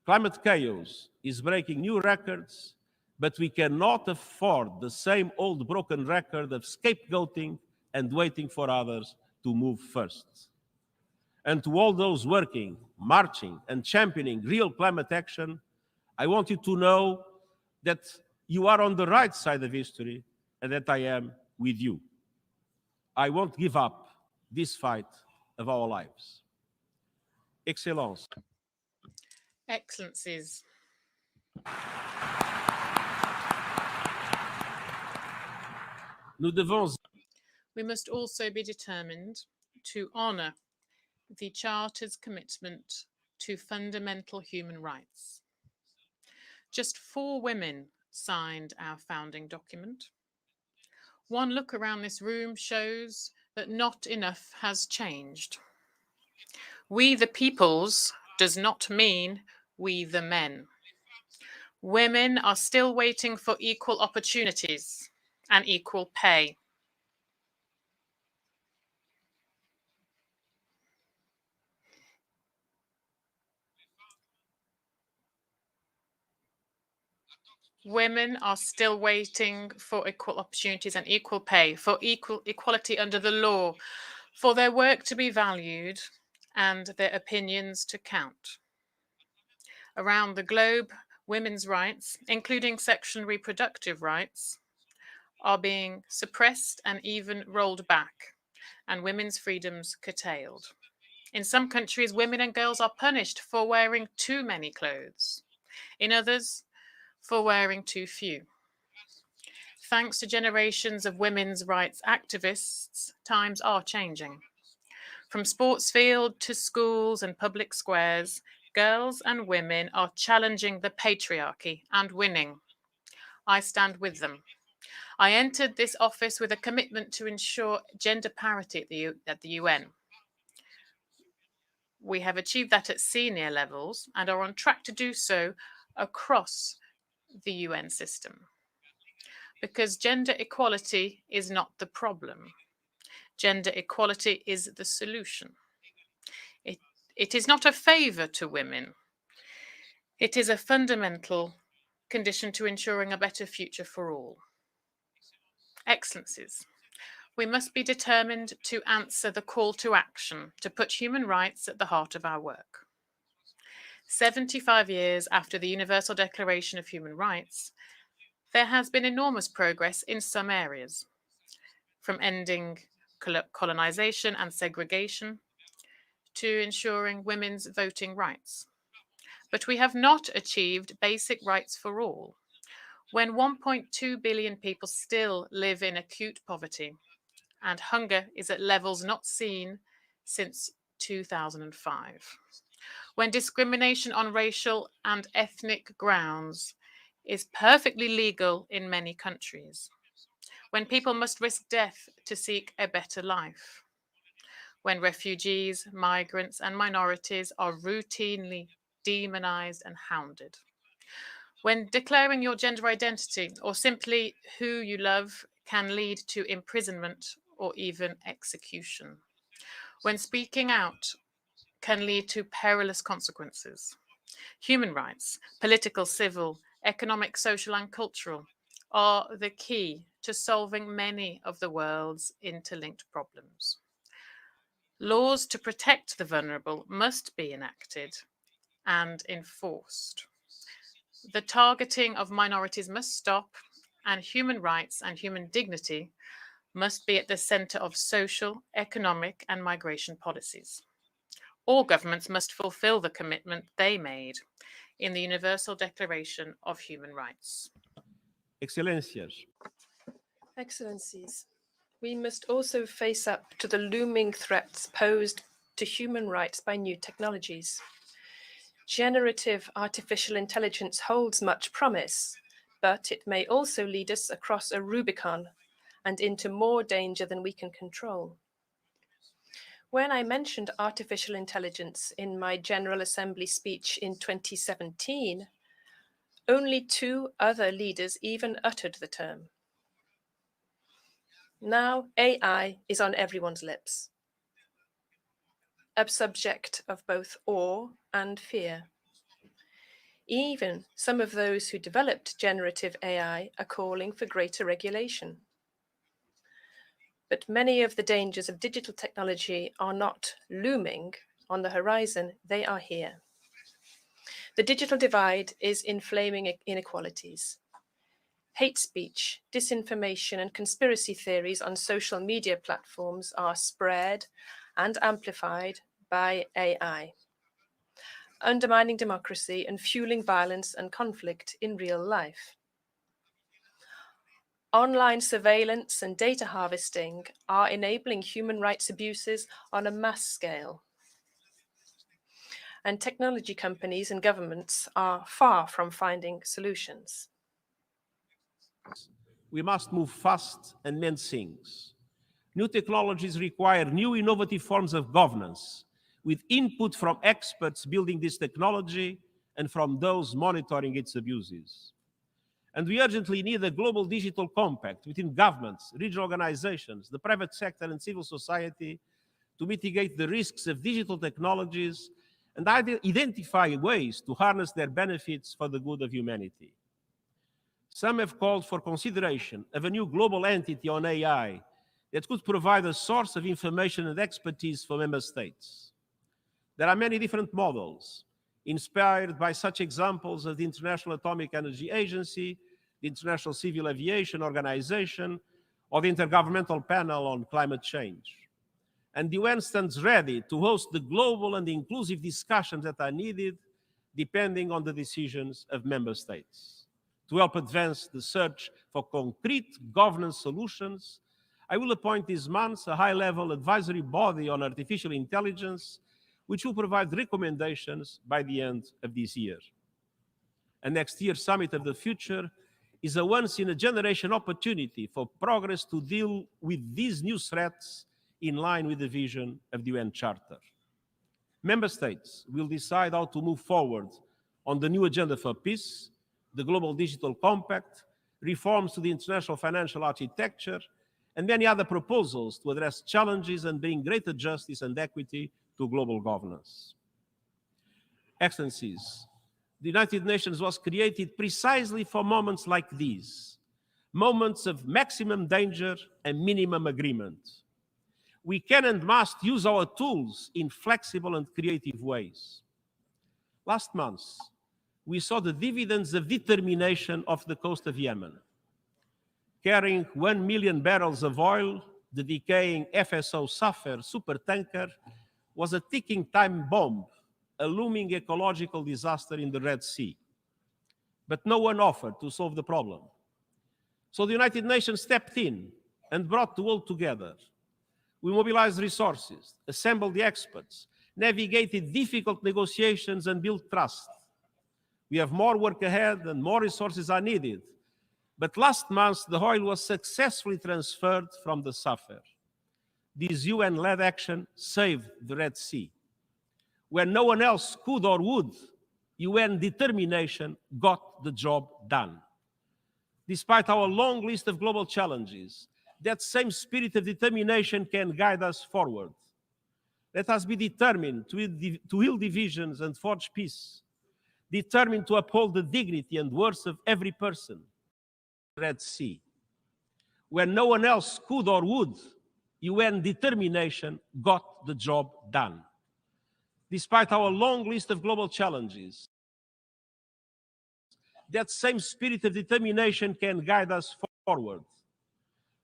Speaker 8: Climate chaos is breaking new records, but we cannot afford the same old broken record of scapegoating and waiting for others to move first. And to all those working, marching, and championing real climate action, I want you to know that you are on the right side of history and that I am with you. I won't give up this fight of our lives. Excellence.
Speaker 9: Excellencies.
Speaker 8: Nous devons...
Speaker 9: We must also be determined to honour the Charter's commitment to fundamental human rights. Just 4 women signed our founding document. One look around this room shows that not enough has changed. We the peoples does not mean we the men. Women are still waiting for equal opportunities and equal pay. Women are still waiting for equal opportunities and equal pay, for equality under the law, for their work to be valued and their opinions to count. Around the globe, women's rights, including sexual and reproductive rights, are being suppressed and even rolled back, and women's freedoms curtailed. In some countries, women and girls are punished for wearing too many clothes. In others, for wearing too few. Thanks to generations of women's rights activists, times are changing. From sports field to schools and public squares, girls and women are challenging the patriarchy and winning. I stand with them. I entered this office with a commitment to ensure gender parity at the UN. We have achieved that at senior levels and are on track to do so across the UN system. Because gender equality is not the problem. Gender equality is the solution. It is not a favor to women. It is a fundamental condition to ensuring a better future for all. Excellencies, we must be determined to answer the call to action to put human rights at the heart of our work. 75 years after the Universal Declaration of Human Rights, there has been enormous progress in some areas, from ending colonization and segregation to ensuring women's voting rights. But we have not achieved basic rights for all. When 1.2 billion people still live in acute poverty and hunger is at levels not seen since 2005. When discrimination on racial and ethnic grounds is perfectly legal in many countries. When people must risk death to seek a better life. When refugees, migrants, and minorities are routinely demonized and hounded. When declaring your gender identity or simply who you love can lead to imprisonment or even execution. When speaking out can lead to perilous consequences. Human rights, political, civil, economic, social, and cultural, are the key to solving many of the world's interlinked problems. Laws to protect the vulnerable must be enacted and enforced. The targeting of minorities must stop, and human rights and human dignity must be at the center of social, economic, and migration policies. All governments must fulfill the commitment they made in the Universal Declaration of Human Rights.
Speaker 8: Excelências,
Speaker 10: Excellencies, we must also face up to the looming threats posed to human rights by new technologies. Generative artificial intelligence holds much promise, but it may also lead us across a Rubicon and into more danger than we can control. When I mentioned artificial intelligence in my General Assembly speech in 2017, only 2 other leaders even uttered the term. Now AI is on everyone's lips, a subject of both awe and fear. Even some of those who developed generative AI are calling for greater regulation. But many of the dangers of digital technology are not looming on the horizon, they are here. The digital divide is inflaming inequalities. Hate speech, disinformation, and conspiracy theories on social media platforms are spread and amplified by AI, undermining democracy and fueling violence and conflict in real life. Online surveillance and data harvesting are enabling human rights abuses on a mass scale. And technology companies and governments are far from finding solutions.
Speaker 8: we must move fast and mend things. New technologies require new innovative forms of governance, with input from experts building this technology and from those monitoring its abuses. And we urgently need a global digital compact between governments, regional organizations, the private sector, and civil society to mitigate the risks of digital technologies and identify ways to harness their benefits for the good of humanity. Some have called for consideration of a new global entity on AI that could provide a source of information and expertise for member states. There are many different models, inspired by such examples as the International Atomic Energy Agency, the International Civil Aviation Organization, or the Intergovernmental Panel on Climate Change. And the UN stands ready to host the global and inclusive discussions that are needed, depending on the decisions of member states. To help advance the search for concrete governance solutions, I will appoint this month a high-level advisory body on artificial intelligence, which will provide recommendations by the end of this year. And next year's Summit of the Future is a once-in-a-generation opportunity for progress to deal with these new threats in line with the vision of the UN Charter. Member states will decide how to move forward on the new agenda for peace, the Global Digital Compact, reforms to the international financial architecture, and many other proposals to address challenges and bring greater justice and equity to global governance. Excellencies, the United Nations was created precisely for moments like these, moments of maximum danger and minimum agreement. We can and must use our tools in flexible and creative ways. Last month, we saw the dividends of determination off the coast of Yemen. Carrying 1 million barrels of oil, the decaying FSO Safar supertanker was a ticking time bomb a looming ecological disaster in the Red Sea. But no one offered to solve the problem. So the United Nations stepped in and brought the world together. We mobilized resources, assembled the experts, navigated difficult negotiations, and built trust. We have more work ahead and more resources are needed. But last month, the oil was successfully transferred from the Safar. This UN-led action saved the Red Sea. When no one else could or would, UN determination got the job done. Despite our long list of global challenges, that same spirit of determination can guide us forward. Let us be determined to heal divisions and forge peace, determined to uphold the dignity and worth of every person. Red Sea. When no one else could or would, UN determination got the job done. Despite our long list of global challenges, that same spirit of determination can guide us forward.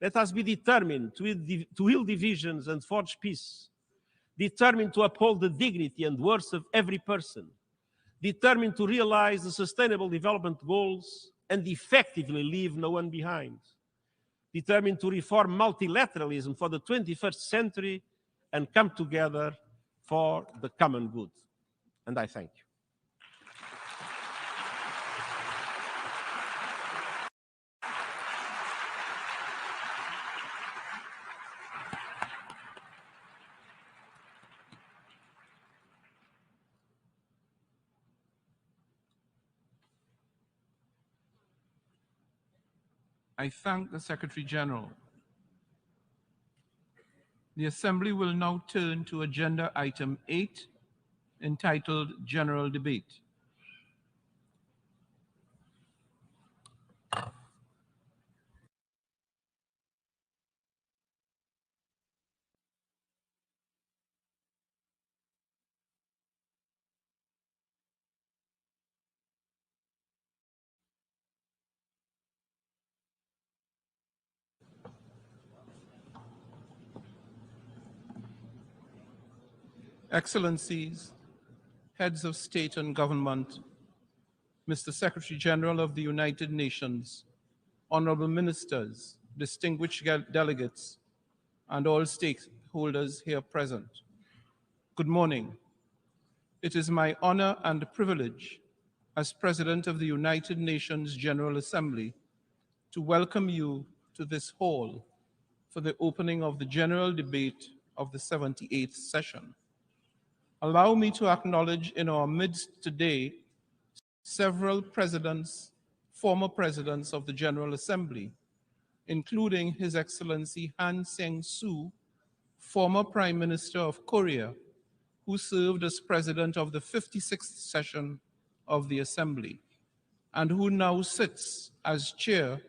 Speaker 8: Let us be determined to heal divisions and forge peace, determined to uphold the dignity and worth of every person, determined to realize the Sustainable Development Goals and effectively leave no one behind, determined to reform multilateralism for the 21st century and come together for the common good. And I thank you.
Speaker 11: I thank the Secretary General. The Assembly will now turn to Agenda Item 8, entitled General Debate. Excellencies, heads of state and government, Mr. Secretary General of the United Nations, honorable ministers, distinguished delegates, and all stakeholders here present. Good morning. It is my honor and privilege as President of the United Nations General Assembly to welcome you to this hall for the opening of the general debate of the 78th session. Allow me to acknowledge in our midst today several presidents, former presidents of the General Assembly, including His Excellency Han Sang-soo, former Prime Minister of Korea, who served as president of the 56th session of the Assembly, and who now sits as chair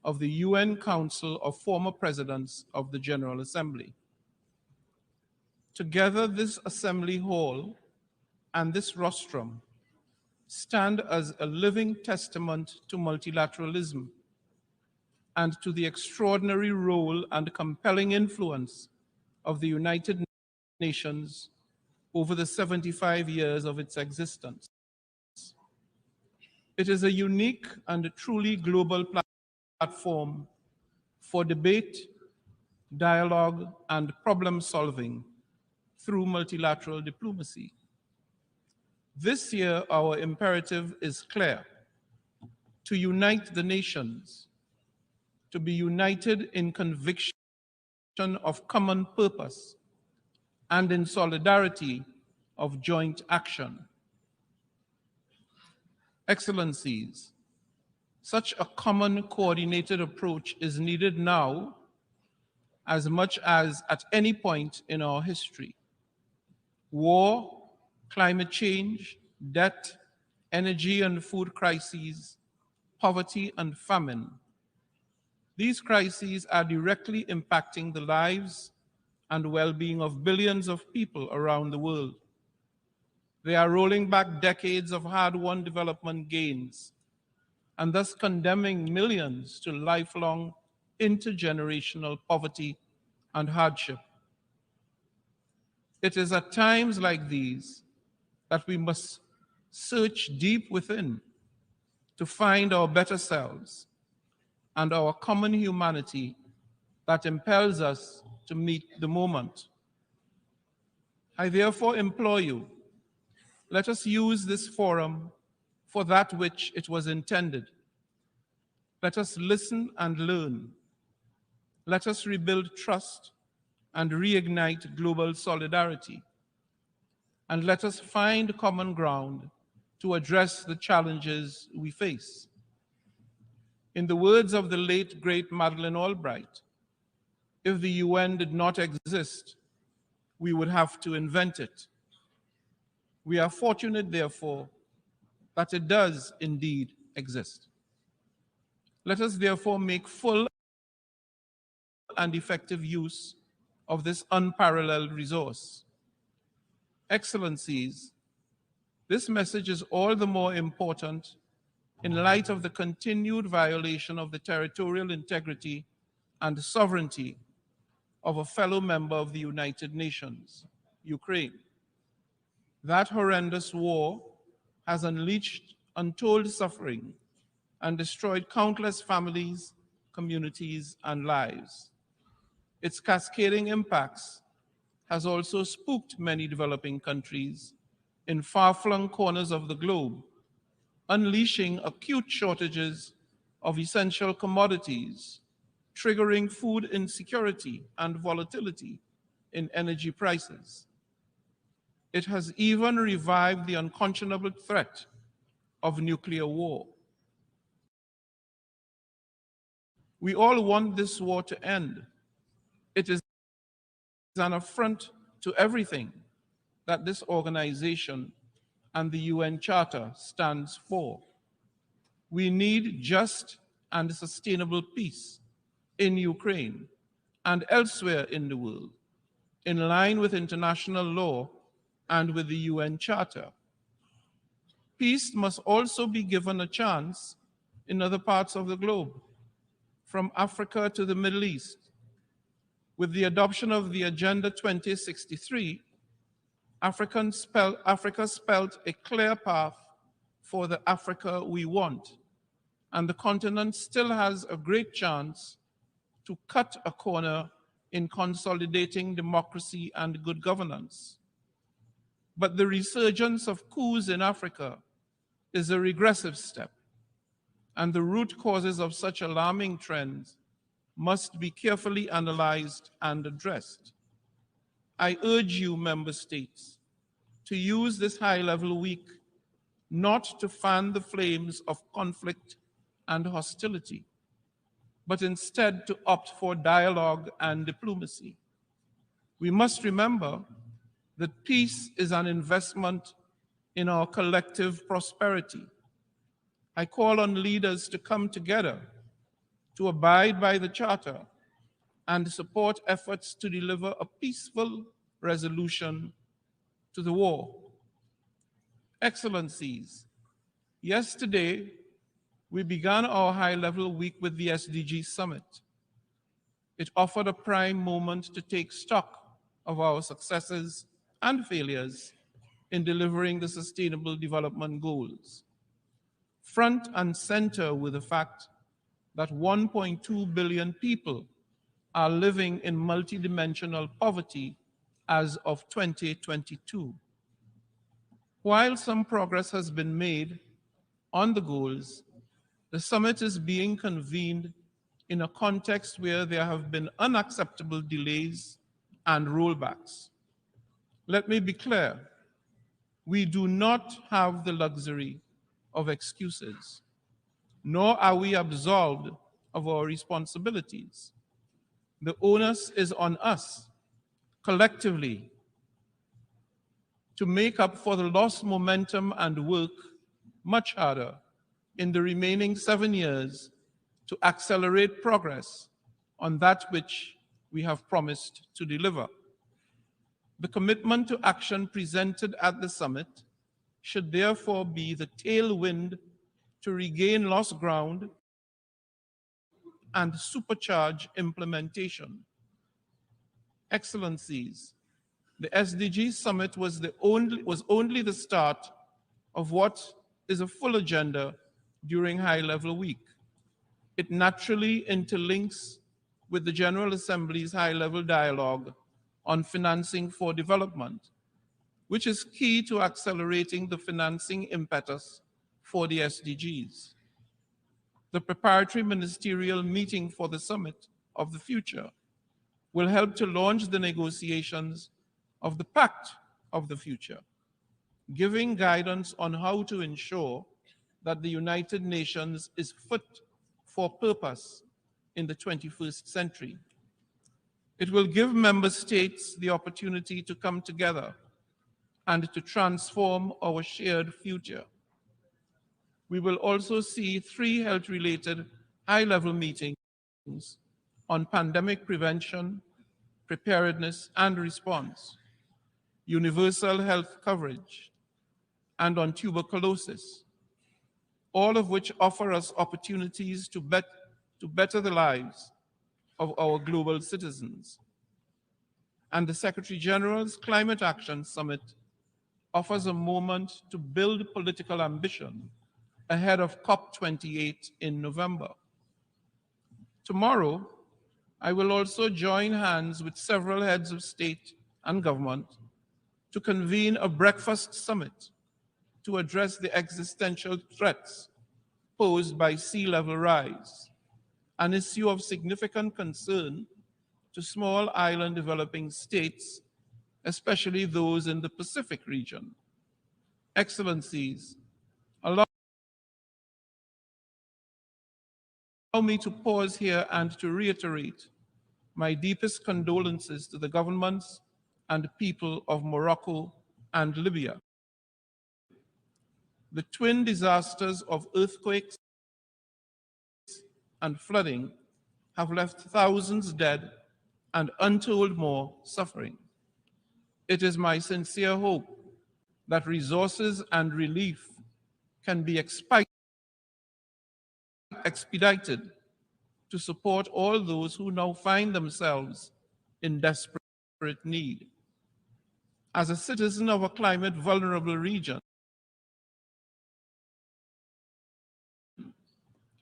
Speaker 11: of the UN Council of Former Presidents of the General Assembly. Together, this Assembly Hall and this rostrum stand as a living testament to multilateralism and to the extraordinary role and compelling influence of the United Nations over the 75 years of its existence. It is a unique and truly global platform for debate, dialogue, and problem solving through multilateral diplomacy. This year, our imperative is clear: to unite the nations, to be united in conviction of common purpose and in solidarity of joint action. Excellencies, such a common coordinated approach is needed now as much as at any point in our history. War, climate change, debt, energy and food crises, poverty and famine. These crises are directly impacting the lives and well-being of billions of people around the world. They are rolling back decades of hard-won development gains and thus condemning millions to lifelong intergenerational poverty and hardship. It is at times like these that we must search deep within to find our better selves and our common humanity that impels us to meet the moment. I therefore implore you, let us use this forum for that which it was intended. Let us listen and learn. Let us rebuild trust and reignite global solidarity. And let us find common ground to address the challenges we face. In the words of the late, great Madeleine Albright, if the UN did not exist, we would have to invent it. We are fortunate, therefore, that it does indeed exist. Let us therefore make full and effective use of this unparalleled resource. Excellencies, this message is all the more important in light of the continued violation of the territorial integrity and sovereignty of a fellow member of the United Nations, Ukraine. That horrendous war has unleashed untold suffering and destroyed countless families, communities, and lives. Its cascading impacts has also spooked many developing countries in far-flung corners of the globe, unleashing acute shortages of essential commodities, triggering food insecurity and volatility in energy prices. It has even revived the unconscionable threat of nuclear war. We all want this war to end. It is an affront to everything that this organization and the UN Charter stands for. We need just and sustainable peace in Ukraine and elsewhere in the world, in line with international law and with the UN Charter. Peace must also be given a chance in other parts of the globe, from Africa to the Middle East. With the adoption of the Agenda 2063, Africa spelled a clear path for the Africa we want, and the continent still has a great chance to cut a corner in consolidating democracy and good governance. But the resurgence of coups in Africa is a regressive step, and the root causes of such alarming trends must be carefully analyzed and addressed. I urge you, member states, to use this high-level week not to fan the flames of conflict and hostility, but instead to opt for dialogue and diplomacy. We must remember that peace is an investment in our collective prosperity. I call on leaders to come together, to abide by the Charter, and support efforts to deliver a peaceful resolution to the war. Excellencies, yesterday we began our high-level week with the SDG Summit. It offered a prime moment to take stock of our successes and failures in delivering the Sustainable Development Goals. Front and center with the fact that 1.2 billion people are living in multidimensional poverty as of 2022. While some progress has been made on the goals, the summit is being convened in a context where there have been unacceptable delays and rollbacks. Let me be clear, we do not have the luxury of excuses, nor are we absolved of our responsibilities. The onus is on us, collectively, to make up for the lost momentum and work much harder in the remaining 7 years to accelerate progress on that which we have promised to deliver. The commitment to action presented at the summit should therefore be the tailwind to regain lost ground and supercharge implementation. Excellencies, The SDG Summit was only the start of what is a full agenda during High-Level Week. It naturally interlinks with the General Assembly's high-level dialogue on financing for development, which is key to accelerating the financing impetus for the SDGs. The preparatory ministerial meeting for the Summit of the Future will help to launch the negotiations of the Pact of the Future, giving guidance on how to ensure that the United Nations is fit for purpose in the 21st century. It will give member states the opportunity to come together and to transform our shared future. We will also see 3 health-related high-level meetings on pandemic prevention, preparedness and response, universal health coverage, and on tuberculosis, all of which offer us opportunities to better the lives of our global citizens. And the Secretary General's Climate Action Summit offers a moment to build political ambition ahead of COP28 in November. Tomorrow, I will also join hands with several heads of state and government to convene a breakfast summit to address the existential threats posed by sea level rise, an issue of significant concern to small island developing states, especially those in the Pacific region. Excellencies, allow me to pause here and to reiterate my deepest condolences to the governments and people of Morocco and Libya. The twin disasters of earthquakes and flooding have left thousands dead and untold more suffering. It is my sincere hope that resources and relief can be expedited to support all those who now find themselves in desperate need. As a citizen of a climate vulnerable region,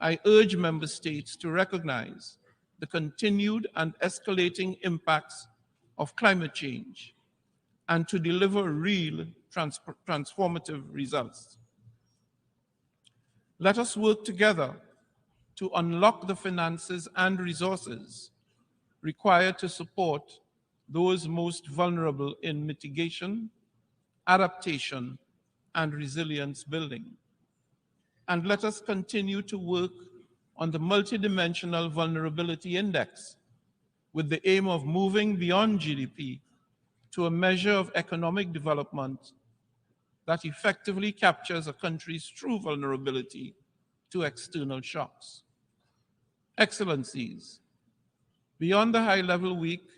Speaker 11: I urge member states to recognize the continued and escalating impacts of climate change and to deliver real transformative results. Let us work together to unlock the finances and resources required to support those most vulnerable in mitigation, adaptation, and resilience building. And let us continue to work on the multidimensional vulnerability index with the aim of moving beyond GDP to a measure of economic development that effectively captures a country's true vulnerability to external shocks. Excellencies, beyond the high-level week,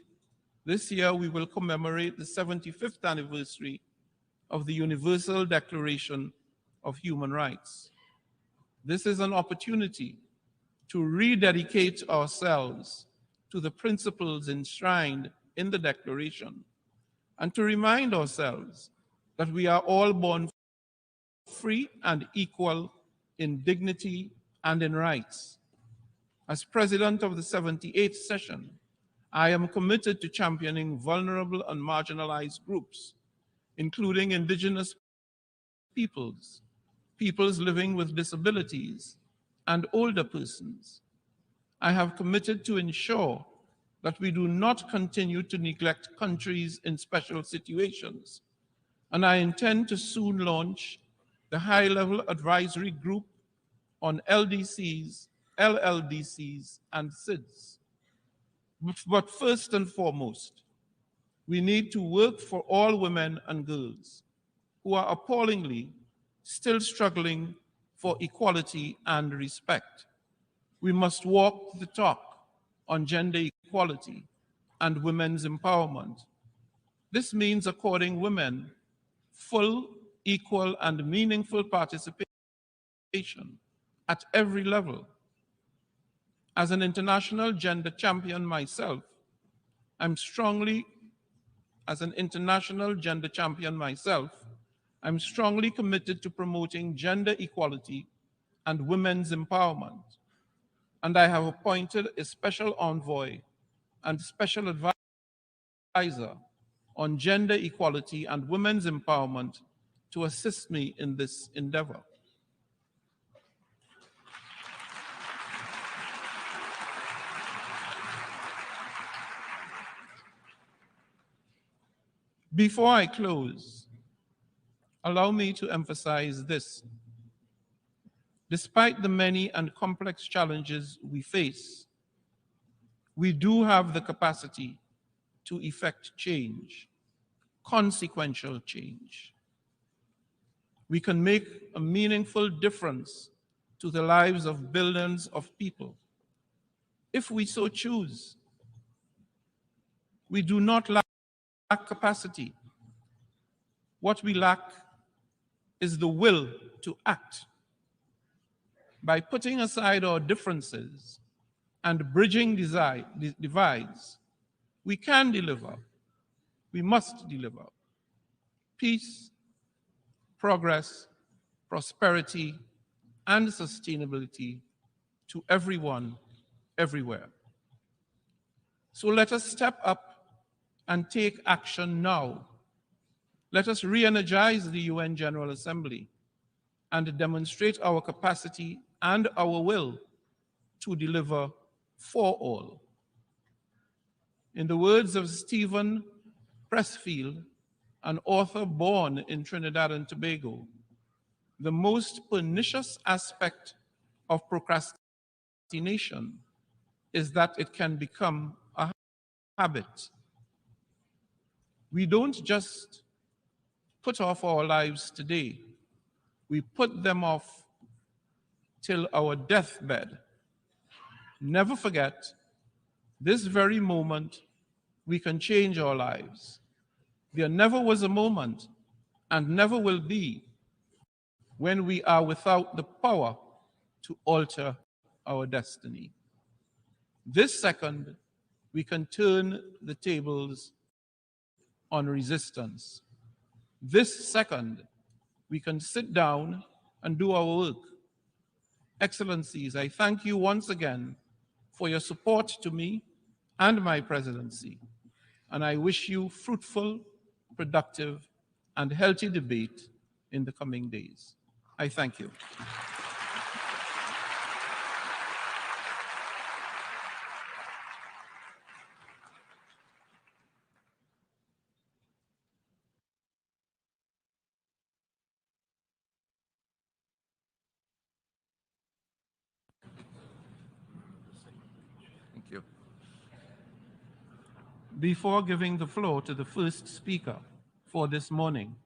Speaker 11: this year we will commemorate the 75th anniversary of the Universal Declaration of Human Rights. This is an opportunity to rededicate ourselves to the principles enshrined in the Declaration and to remind ourselves that we are all born free and equal in dignity and in rights. As President of the 78th session, I am committed to championing vulnerable and marginalized groups, including indigenous peoples, peoples living with disabilities, and older persons. I have committed to ensure that we do not continue to neglect countries in special situations, and I intend to soon launch the high-level advisory group on LDCs, LLDCs, and SIDS. But first and foremost, we need to work for all women and girls who are appallingly still struggling for equality and respect. We must walk the talk on gender equality and women's empowerment. This means according women full, equal, and meaningful participation at every level. As an international gender champion myself, I'm strongly as an international gender champion myself, I'm strongly committed to promoting gender equality and women's empowerment. And I have appointed a special envoy and special advisor on gender equality and women's empowerment to assist me in this endeavor. Before I close, allow me to emphasize this. Despite the many and complex challenges we face, we do have the capacity to effect change, consequential change. We can make a meaningful difference to the lives of billions of people, if we so choose. We do not lack capacity. What we lack is the will to act. By putting aside our differences and bridging divides, we can deliver, we must deliver peace, progress, prosperity, and sustainability to everyone, everywhere. So let us step up and take action now. Let us re-energize the UN General Assembly and demonstrate our capacity and our will to deliver for all. In the words of Stephen Pressfield, an author born in Trinidad and Tobago, the most pernicious aspect of procrastination is that it can become a habit. We don't just put off our lives today, we put them off till our deathbed. Never forget, this very moment, we can change our lives. There never was a moment, and never will be, when we are without the power to alter our destiny. This second, we can turn the tables on resistance. This second, we can sit down and do our work. Excellencies, I thank you once again for your support to me and my presidency, and I wish you fruitful, productive, and healthy debate in the coming days. I thank you. Thank you. Before giving the floor to the first speaker for this morning,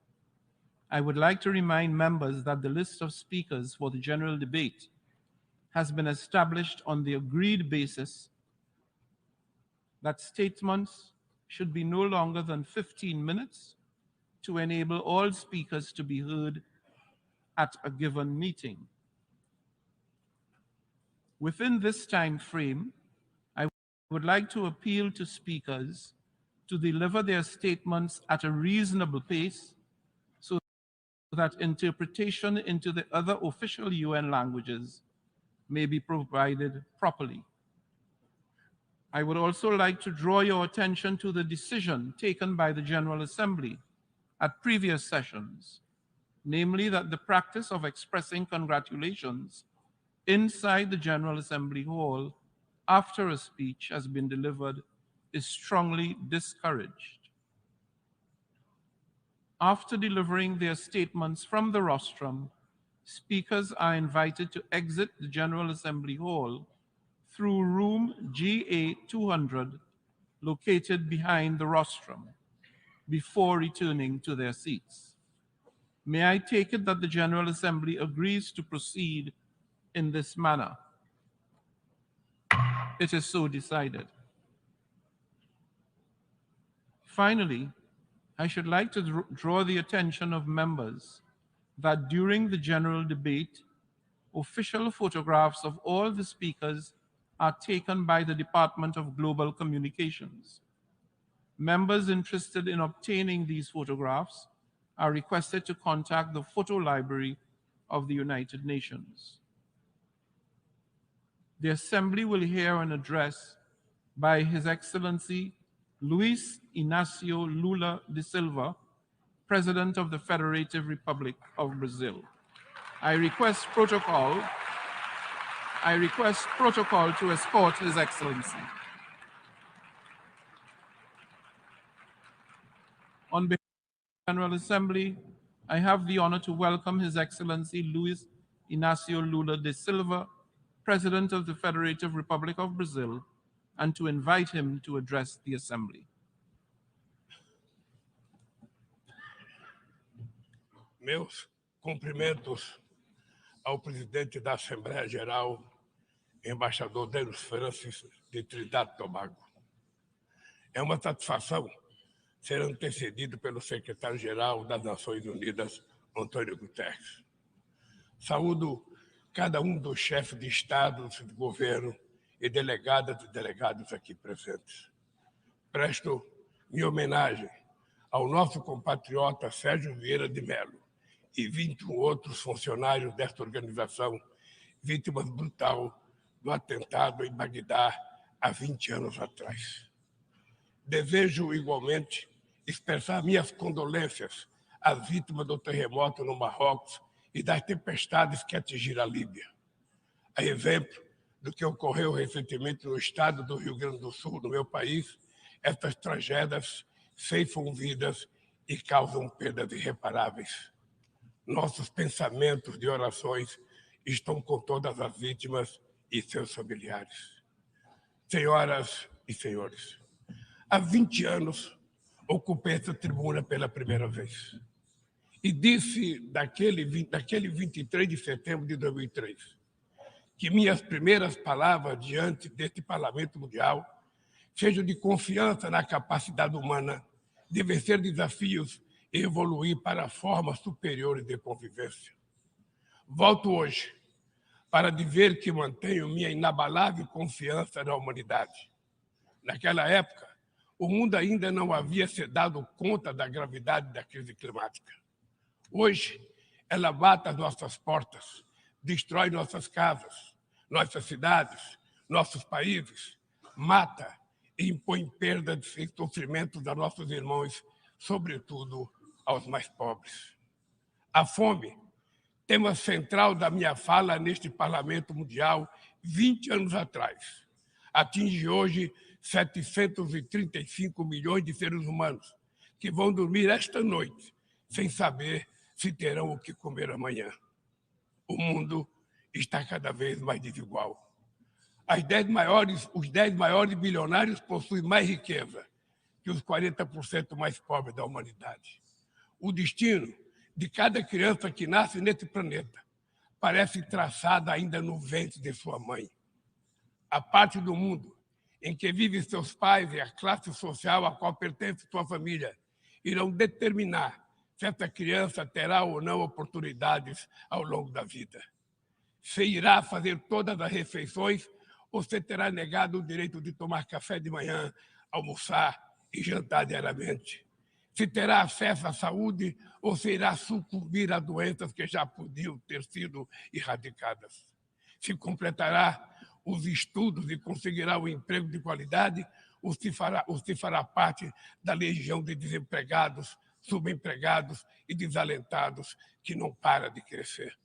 Speaker 11: I would like to remind members that the list of speakers for the general debate has been established on the agreed basis that statements should be no longer than 15 minutes to enable all speakers to be heard at a given meeting. Within this time frame, I would like to appeal to speakers to deliver their statements at a reasonable pace so that interpretation into the other official UN languages may be provided properly. I would also like to draw your attention to the decision taken by the General Assembly at previous sessions, namely that the practice of expressing congratulations inside the General Assembly Hall after a speech has been delivered is strongly discouraged. After delivering their statements from the rostrum, speakers are invited to exit the General Assembly Hall through room GA 200, located behind the rostrum, before returning to their seats. May I take it that the General Assembly agrees to proceed in this manner? It is so decided. Finally, I should like to draw the attention of members that during the general debate, official photographs of all the speakers are taken by the Department of Global Communications. Members interested in obtaining these photographs are requested to contact the Photo Library of the United Nations. The Assembly will hear an address by His Excellency Luis Inácio Lula de Silva, President of the Federative Republic of Brazil. I request protocol to escort His Excellency. On behalf of the General Assembly, I have the honor to welcome His Excellency Luis Inácio Lula de Silva, President of the Federative Republic of Brazil, and to invite him to address the Assembly.
Speaker 12: Meus cumprimentos ao presidente da Assembleia Geral, embaixador Denis Francis, de Trinidad e Tobago. É uma satisfação ser antecedido pelo secretário-geral das Nações Unidas, Antônio Guterres. Saúdo cada um dos chefes de Estado, de governo e delegadas e delegados aqui presentes. Presto minha homenagem ao nosso compatriota Sérgio Vieira de Mello e 21 outros funcionários desta organização, vítimas brutal do atentado em Bagdá há 20 anos atrás. Desejo, igualmente, expressar minhas condolências às vítimas do terremoto no Marrocos e das tempestades que atingiram a Líbia. A exemplo do que ocorreu recentemente no estado do Rio Grande do Sul, no meu país, estas tragédias ceifam vidas e causam perdas irreparáveis. Nossos pensamentos de orações estão com todas as vítimas e seus familiares. Senhoras e senhores, há 20 anos ocupei essa tribuna pela primeira vez. E disse, daquele 23 de setembro de 2003, que minhas primeiras palavras diante deste Parlamento Mundial sejam de confiança na capacidade humana de vencer desafios e evoluir para formas superiores de convivência. Volto hoje para dizer que mantenho minha inabalável confiança na humanidade. Naquela época, o mundo ainda não havia se dado conta da gravidade da crise climática. Hoje, ela bate às nossas portas, destrói nossas casas, nossas cidades, nossos países, mata e impõe perdas e sofrimentos a nossos irmãos, sobretudo aos mais pobres. A fome, tema central da minha fala neste Parlamento Mundial 20 anos atrás, atinge hoje 735 milhões de seres humanos que vão dormir esta noite sem saber se terão o que comer amanhã. O mundo está cada vez mais desigual. Os 10 maiores bilionários possuem mais riqueza que os 40% mais pobres da humanidade. O destino de cada criança que nasce nesse planeta parece traçado ainda no ventre de sua mãe. A parte do mundo em que vivem seus pais e a classe social a qual pertence sua família irão determinar se essa criança terá ou não oportunidades ao longo da vida. Se irá fazer todas as refeições ou se terá negado o direito de tomar café de manhã, almoçar e jantar diariamente. Se terá acesso à saúde ou se irá sucumbir a doenças que já podiam ter sido erradicadas. Se completará os estudos e conseguirá um emprego de qualidade ou se fará parte da legião de desempregados, subempregados e desalentados que não para de crescer.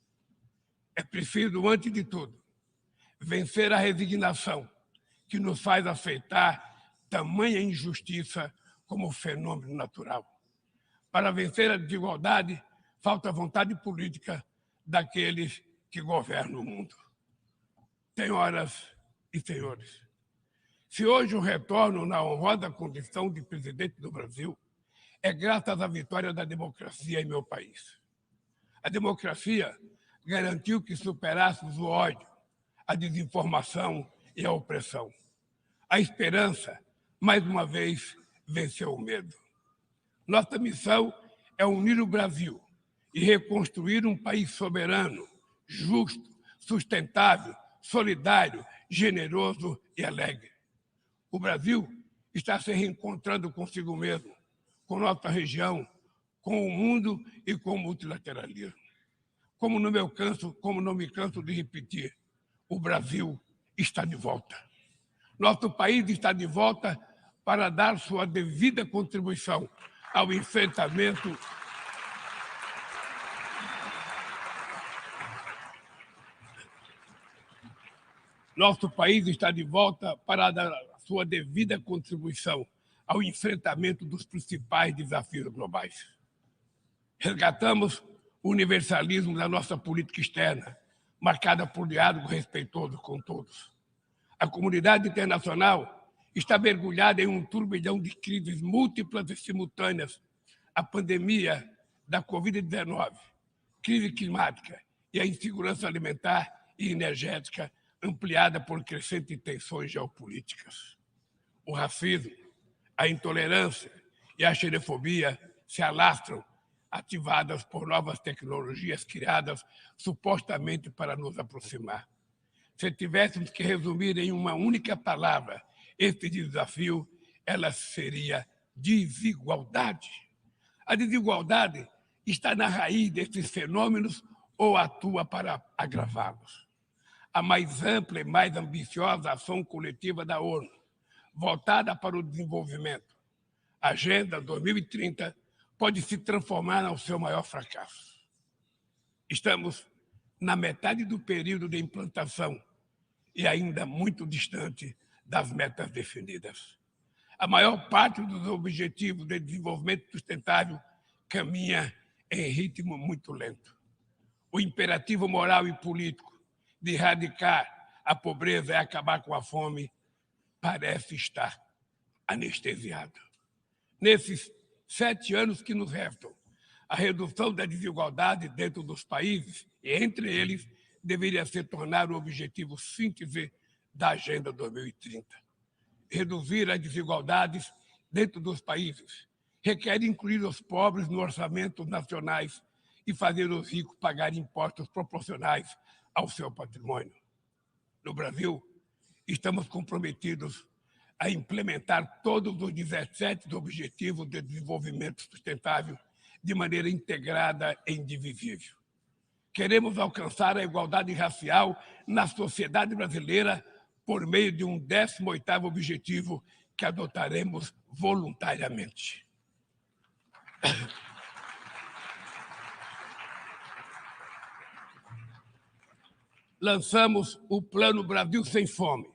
Speaker 12: É preciso, antes de tudo, vencer a resignação que nos faz aceitar tamanha injustiça como fenômeno natural. Para vencer a desigualdade, falta vontade política daqueles que governam o mundo. Senhoras e senhores, se hoje eu retorno na honrosa condição de presidente do Brasil, é graças à vitória da democracia em meu país. A democracia garantiu que superássemos o ódio, a desinformação e a opressão. A esperança, mais uma vez, venceu o medo. Nossa missão é unir o Brasil e reconstruir um país soberano, justo, sustentável, solidário, generoso e alegre. O Brasil está se reencontrando consigo mesmo, com nossa região, com o mundo e com o multilateralismo. Como não me canso de repetir, o Brasil está de volta. Nosso país está de volta para dar sua devida contribuição ao enfrentamento Nosso país está de volta para dar sua devida contribuição ao enfrentamento dos principais desafios globais. Resgatamos o universalismo da nossa política externa, marcada por diálogo respeitoso com todos. A comunidade internacional está mergulhada em um turbilhão de crises múltiplas e simultâneas. A pandemia da Covid-19, crise climática e a insegurança alimentar e energética ampliada por crescentes tensões geopolíticas. O racismo, a intolerância e a xenofobia se alastram, ativadas por novas tecnologias criadas supostamente para nos aproximar. Se tivéssemos que resumir em uma única palavra este desafio, ela seria desigualdade. A desigualdade está na raiz desses fenômenos ou atua para agravá-los. A mais ampla e mais ambiciosa ação coletiva da ONU, voltada para o desenvolvimento, a Agenda 2030, pode se transformar no seu maior fracasso. Estamos na metade do período de implantação e ainda muito distante das metas definidas. A maior parte dos objetivos de desenvolvimento sustentável caminha em ritmo muito lento. O imperativo moral e político de erradicar a pobreza e acabar com a fome parece estar anestesiado. Nesses 7 anos que nos restam, a redução da desigualdade dentro dos países e entre eles deveria se tornar o objetivo síntese da Agenda 2030. Reduzir as desigualdades dentro dos países requer incluir os pobres nos orçamentos nacionais e fazer os ricos pagar impostos proporcionais ao seu patrimônio. No Brasil, estamos comprometidos a implementar todos os 17 Objetivos de Desenvolvimento Sustentável de maneira integrada e indivisível. Queremos alcançar a igualdade racial na sociedade brasileira por meio de um 18º objetivo que adotaremos voluntariamente. Lançamos o Plano Brasil Sem Fome,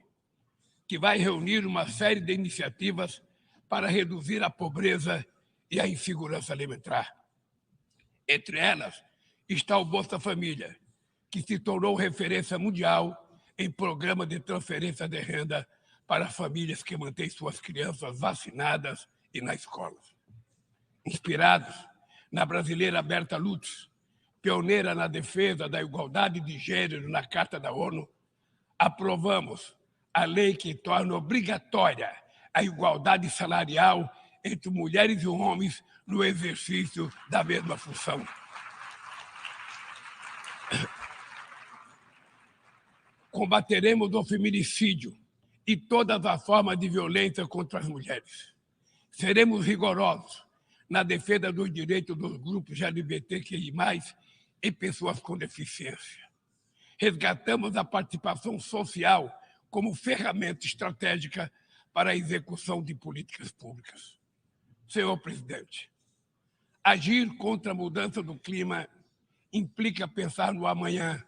Speaker 12: que vai reunir uma série de iniciativas para reduzir a pobreza e a insegurança alimentar. Entre elas está o Bolsa Família, que se tornou referência mundial em programa de transferência de renda para famílias que mantêm suas crianças vacinadas e na escola. Inspirados na brasileira Berta Lutz, pioneira na defesa da igualdade de gênero na Carta da ONU, aprovamos a lei que torna obrigatória a igualdade salarial entre mulheres e homens no exercício da mesma função. Combateremos o feminicídio e todas as formas de violência contra as mulheres. Seremos rigorosos na defesa dos direitos dos grupos LGBTQI+, e pessoas com deficiência. Resgatamos a participação social como ferramenta estratégica para a execução de políticas públicas. Senhor Presidente, agir contra a mudança do clima implica pensar no amanhã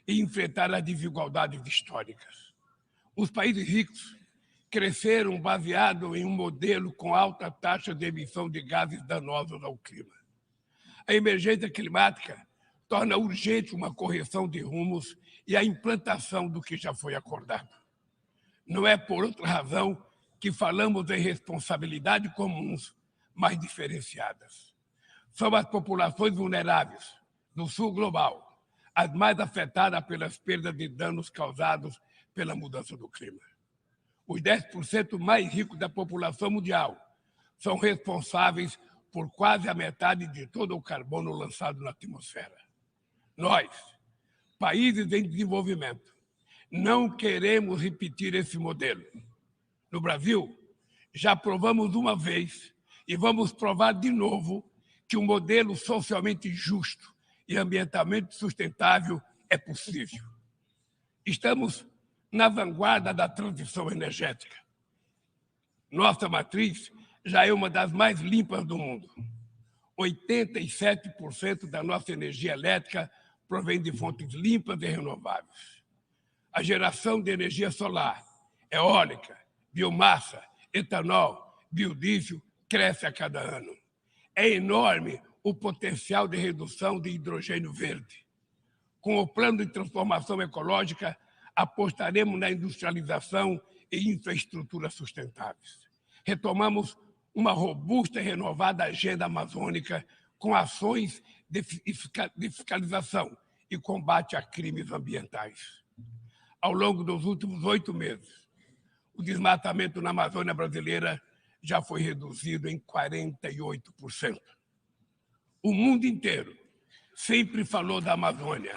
Speaker 12: e enfrentar as desigualdades históricas. Os países ricos cresceram baseado em um modelo com alta taxa de emissão de gases danosos ao clima. A emergência climática torna urgente uma correção de rumos e a implantação do que já foi acordado. Não é por outra razão que falamos em responsabilidades comuns, mas diferenciadas. São as populações vulneráveis do sul global as mais afetadas pelas perdas de danos causados pela mudança do clima. Os 10% mais ricos da população mundial são responsáveis por quase a metade de todo o carbono lançado na atmosfera. Nós, países em desenvolvimento, não queremos repetir esse modelo. No Brasil, Já provamos uma vez e vamos provar de novo que um modelo socialmente justo e ambientalmente sustentável é possível. Estamos na vanguarda da transição energética. Nossa matriz já é uma das mais limpas do mundo. 87% da nossa energia elétrica provém de fontes limpas e renováveis. A geração de energia solar, eólica, biomassa, etanol, biodiesel cresce a cada ano. É enorme o potencial de redução de hidrogênio verde. Com o plano de transformação ecológica, apostaremos na industrialização e infraestrutura sustentáveis. Retomamos uma robusta e renovada agenda amazônica com ações de fiscalização e combate a crimes ambientais. Ao longo dos últimos 8 meses, o desmatamento na Amazônia brasileira já foi reduzido em 48%. O mundo inteiro sempre falou da Amazônia.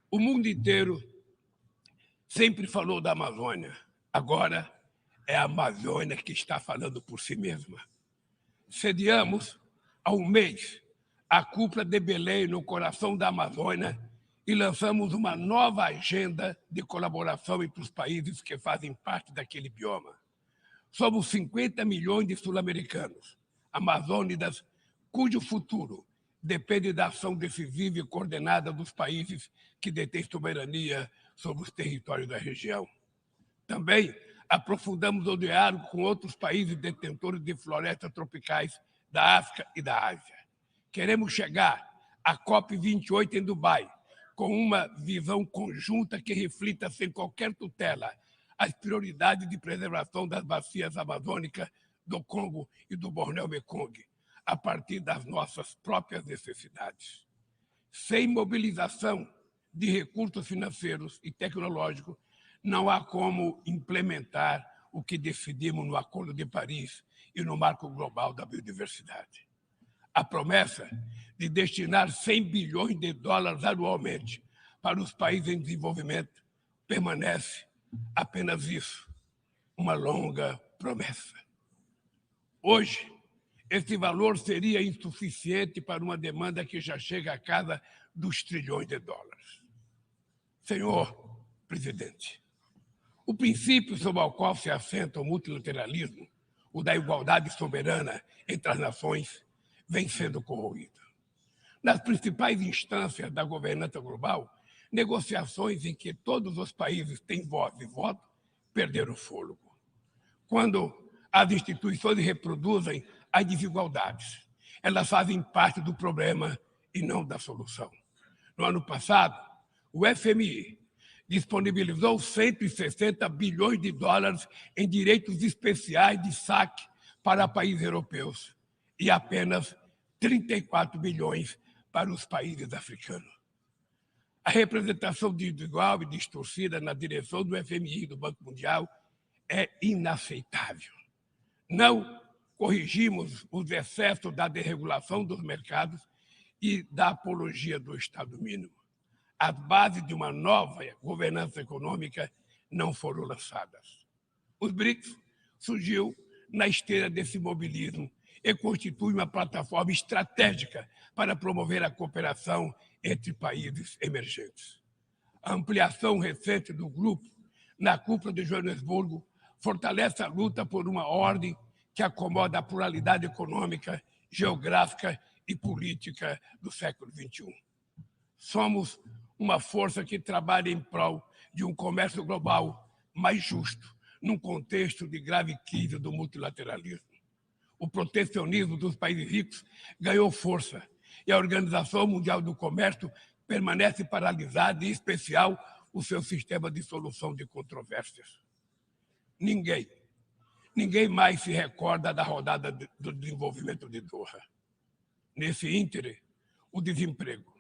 Speaker 12: O mundo inteiro sempre falou da Amazônia. Agora é a Amazônia que está falando por si mesma. Sediamos há um mês a cúpula de Belém no coração da Amazônia e lançamos uma nova agenda de colaboração entre os países que fazem parte daquele bioma. Somos 50 milhões de sul-americanos, amazônidas, cujo futuro depende da ação decisiva e coordenada dos países que detêm soberania sobre os territórios da região. Também aprofundamos o diálogo com outros países detentores de florestas tropicais da África e da Ásia. Queremos chegar à COP28 em Dubai com uma visão conjunta que reflita sem qualquer tutela as prioridades de preservação das bacias amazônicas do Congo e do Bornéu-Mekong, a partir das nossas próprias necessidades. Sem mobilização de recursos financeiros e tecnológicos, não há como implementar o que decidimos no Acordo de Paris e no Marco Global da Biodiversidade. A promessa de destinar 100 bilhões de dólares anualmente para os países em desenvolvimento permanece apenas isso, uma longa promessa. Hoje, esse valor seria insuficiente para uma demanda que já chega à casa dos trilhões de dólares. Senhor Presidente, o princípio sobre o qual se assenta o multilateralismo, o da igualdade soberana entre as nações, vem sendo corroído. Nas principais instâncias da governança global, negociações em que todos os países têm voz e voto perderam o fôlego. Quando as instituições reproduzem as desigualdades, elas fazem parte do problema e não da solução. No ano passado, o FMI disponibilizou 160 bilhões de dólares em direitos especiais de saque para países europeus e apenas 34 bilhões para os países africanos. A representação desigual e distorcida na direção do FMI e do Banco Mundial é inaceitável. Não corrigimos os excessos da desregulação dos mercados e da apologia do Estado mínimo. As bases de uma nova governança econômica não foram lançadas. Os BRICS surgiu na esteira desse mobilismo e constitui uma plataforma estratégica para promover a cooperação entre países emergentes. A ampliação recente do grupo na cúpula de Joanesburgo fortalece a luta por uma ordem que acomoda a pluralidade econômica, geográfica e política do século XXI. Somos uma força que trabalha em prol de um comércio global mais justo, num contexto de grave crise do multilateralismo. O protecionismo dos países ricos ganhou força e a Organização Mundial do Comércio permanece paralisada, em especial o seu sistema de solução de controvérsias. Ninguém mais se recorda da rodada do desenvolvimento de Doha. Nesse íntere, o desemprego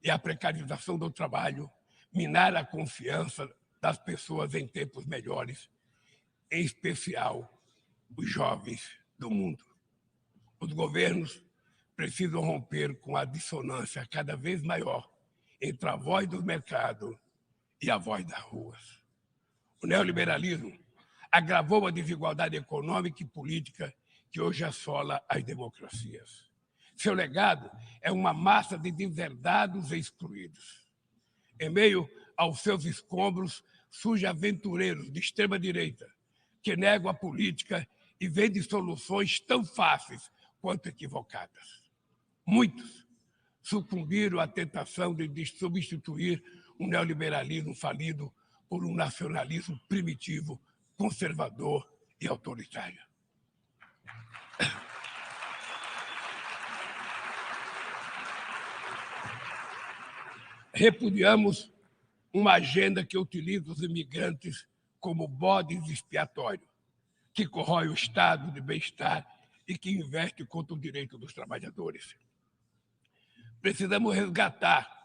Speaker 12: e a precarização do trabalho minaram a confiança das pessoas em tempos melhores, em especial os jovens do mundo. Os governos precisam romper com a dissonância cada vez maior entre a voz do mercado e a voz das ruas. O neoliberalismo agravou a desigualdade econômica e política que hoje assola as democracias. Seu legado é uma massa de deserdados e excluídos. Em meio aos seus escombros, surgem aventureiros de extrema-direita que negam a política e vendem soluções tão fáceis quanto equivocadas. Muitos sucumbiram à tentação de substituir um neoliberalismo falido por um nacionalismo primitivo, conservador e autoritário. Repudiamos uma agenda que utiliza os imigrantes como bodes expiatórios, que corrói o estado de bem-estar e que investe contra o direito dos trabalhadores. Precisamos resgatar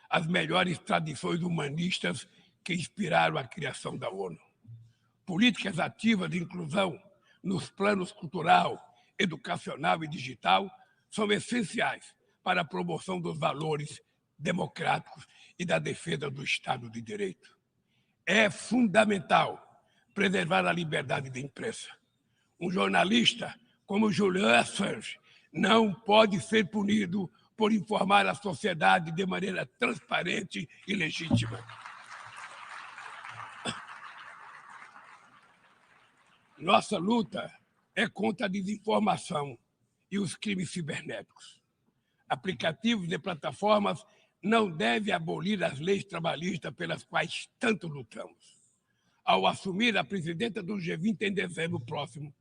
Speaker 12: as melhores tradições humanistas que inspiraram a criação da ONU. Políticas ativas de inclusão nos planos cultural, educacional e digital são essenciais para a promoção dos valores democráticos e da defesa do Estado de Direito. É fundamental preservar a liberdade de imprensa. Um jornalista como Julian Assange não pode ser punido por informar a sociedade de maneira transparente e legítima. Nossa luta é contra a desinformação e os crimes cibernéticos. Aplicativos e plataformas não devem abolir as leis trabalhistas pelas quais tanto lutamos. Ao assumir a presidência do G20 em dezembro próximo,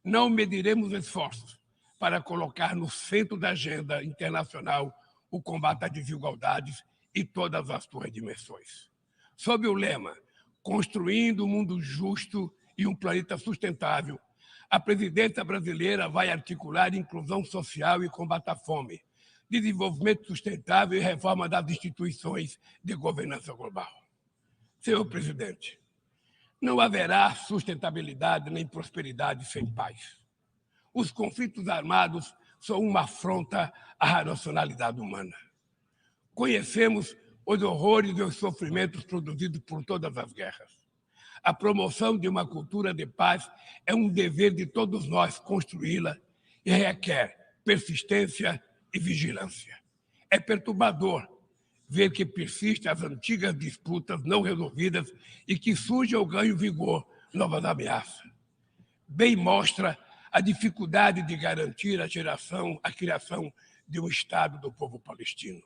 Speaker 12: não mediremos esforços para colocar no centro da agenda internacional o combate às desigualdades e todas as suas dimensões. Sob o lema Construindo um Mundo Justo e um Planeta Sustentável, a presidência brasileira vai articular inclusão social e combate à fome, desenvolvimento sustentável e reforma das instituições de governança global. Senhor presidente, não haverá sustentabilidade nem prosperidade sem paz. Os conflitos armados são uma afronta à racionalidade humana. Conhecemos os horrores e os sofrimentos produzidos por todas as guerras. A promoção de uma cultura de paz é um dever de todos nós construí-la e requer persistência e vigilância. É perturbador ver que persistem as antigas disputas não resolvidas e que surgem ou ganham vigor novas ameaças. Bem mostra a dificuldade de garantir a criação de um Estado do povo palestino.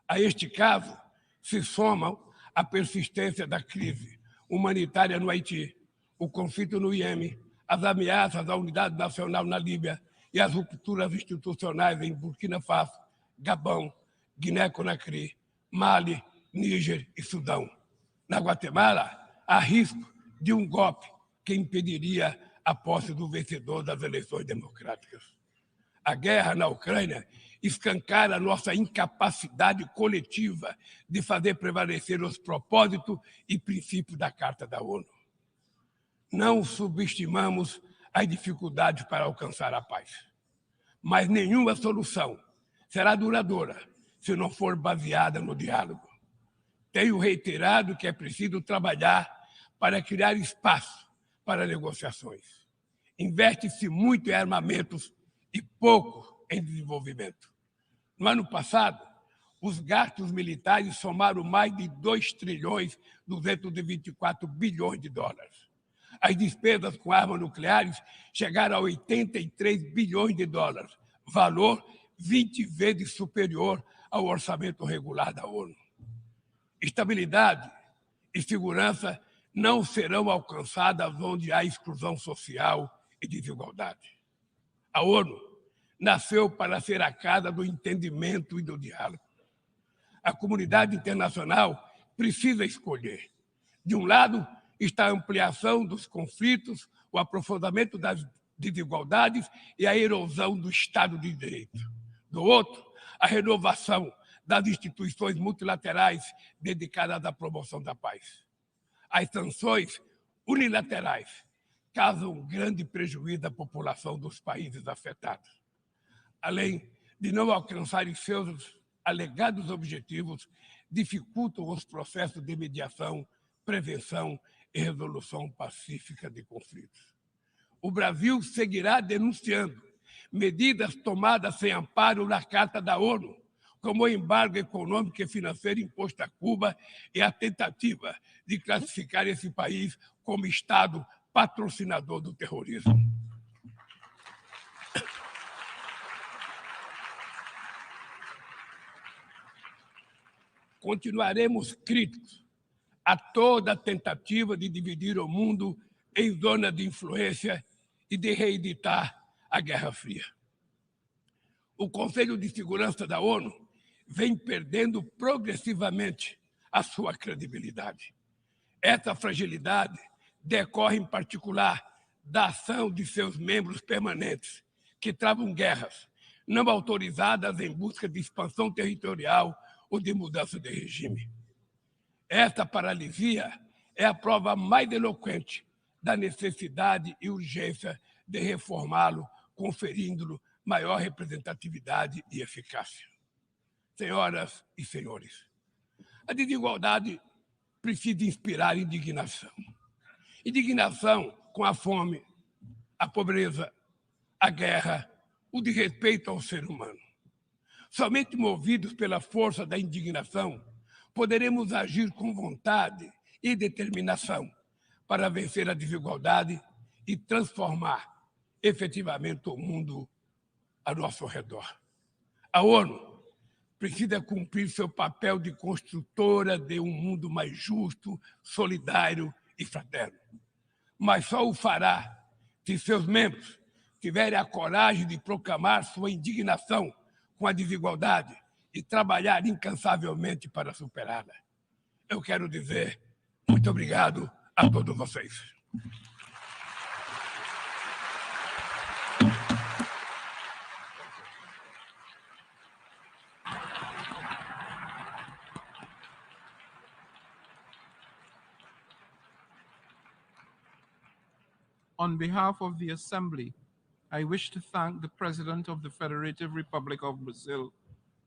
Speaker 12: A este caso se somam a persistência da crise humanitária no Haiti, o conflito no Iêmen, as ameaças à unidade nacional na Líbia e as rupturas institucionais em Burkina Faso, Gabão, Guiné-Conakry, Mali, Níger e Sudão. Na Guatemala, há risco de um golpe que impediria a posse do vencedor das eleições democráticas. A guerra na Ucrânia escancara a nossa incapacidade coletiva de fazer prevalecer os propósitos e princípios da Carta da ONU. Não subestimamos as dificuldades para alcançar a paz, mas nenhuma solução será duradoura se não for baseada no diálogo. Tenho reiterado que é preciso trabalhar para criar espaço para negociações. Investe-se muito em armamentos e pouco em desenvolvimento. No ano passado, os gastos militares somaram mais de 2,224 bilhões de dólares. As despesas com armas nucleares chegaram a 83 bilhões de dólares, valor 20 vezes superior ao orçamento regular da ONU. Estabilidade e segurança não serão alcançadas onde há exclusão social e desigualdade. A ONU nasceu para ser a casa do entendimento e do diálogo. A comunidade internacional precisa escolher. De um lado, está a ampliação dos conflitos, o aprofundamento das desigualdades e a erosão do Estado de Direito. Do outro, a renovação das instituições multilaterais dedicadas à promoção da paz. As sanções unilaterais causam grande prejuízo à população dos países afetados. Além de não alcançarem seus alegados objetivos, dificultam os processos de mediação, prevenção e resolução pacífica de conflitos. O Brasil seguirá denunciando medidas tomadas sem amparo na Carta da ONU, como o embargo econômico e financeiro imposto a Cuba e a tentativa de classificar esse país como Estado patrocinador do terrorismo. Continuaremos críticos a toda tentativa de dividir o mundo em zona de influência e de reeditar a Guerra Fria. O Conselho de Segurança da ONU vem perdendo progressivamente a sua credibilidade. Essa fragilidade decorre, em particular, da ação de seus membros permanentes, que travam guerras não autorizadas em busca de expansão territorial ou de mudança de regime. Esta paralisia é a prova mais eloquente da necessidade e urgência de reformá-lo, conferindo-lhe maior representatividade e eficácia. Senhoras e senhores, a desigualdade precisa inspirar indignação. Indignação com a fome, a pobreza, a guerra, o desrespeito ao ser humano. Somente movidos pela força da indignação, poderemos agir com vontade e determinação para vencer a desigualdade e transformar efetivamente o mundo ao nosso redor. A ONU precisa cumprir seu papel de construtora de um mundo mais justo, solidário e fraterno. Mas só o fará se seus membros tiverem a coragem de proclamar sua indignação com a desigualdade e trabalhar incansavelmente para superá-la. Eu quero dizer muito obrigado a todos vocês.
Speaker 11: On behalf of the Assembly, I wish to thank the President of the Federative Republic of Brazil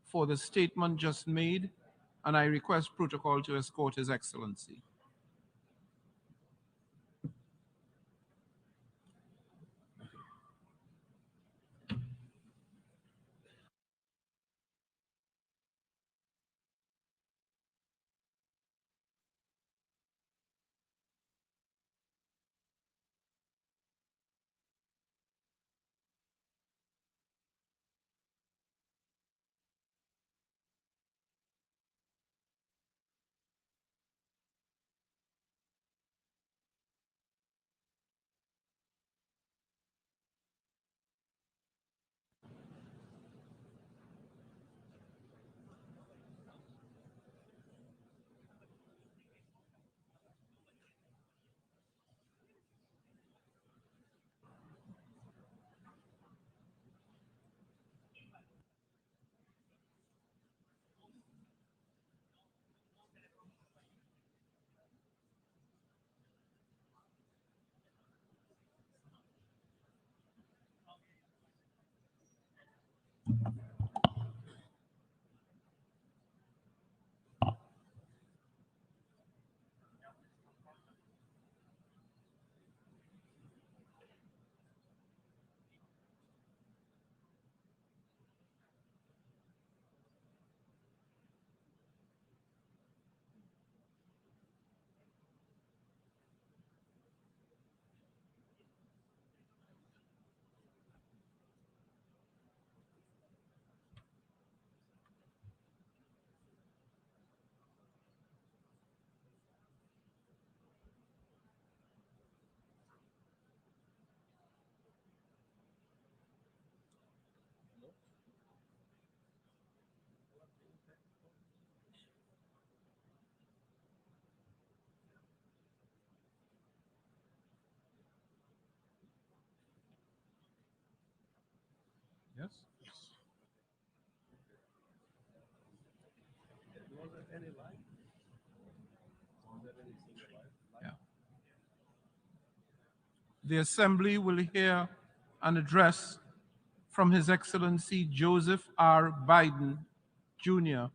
Speaker 11: for the statement just made, and I request protocol to escort His Excellency. Yes? Yeah. The Assembly will hear an address from His Excellency Joseph R. Biden, Jr.,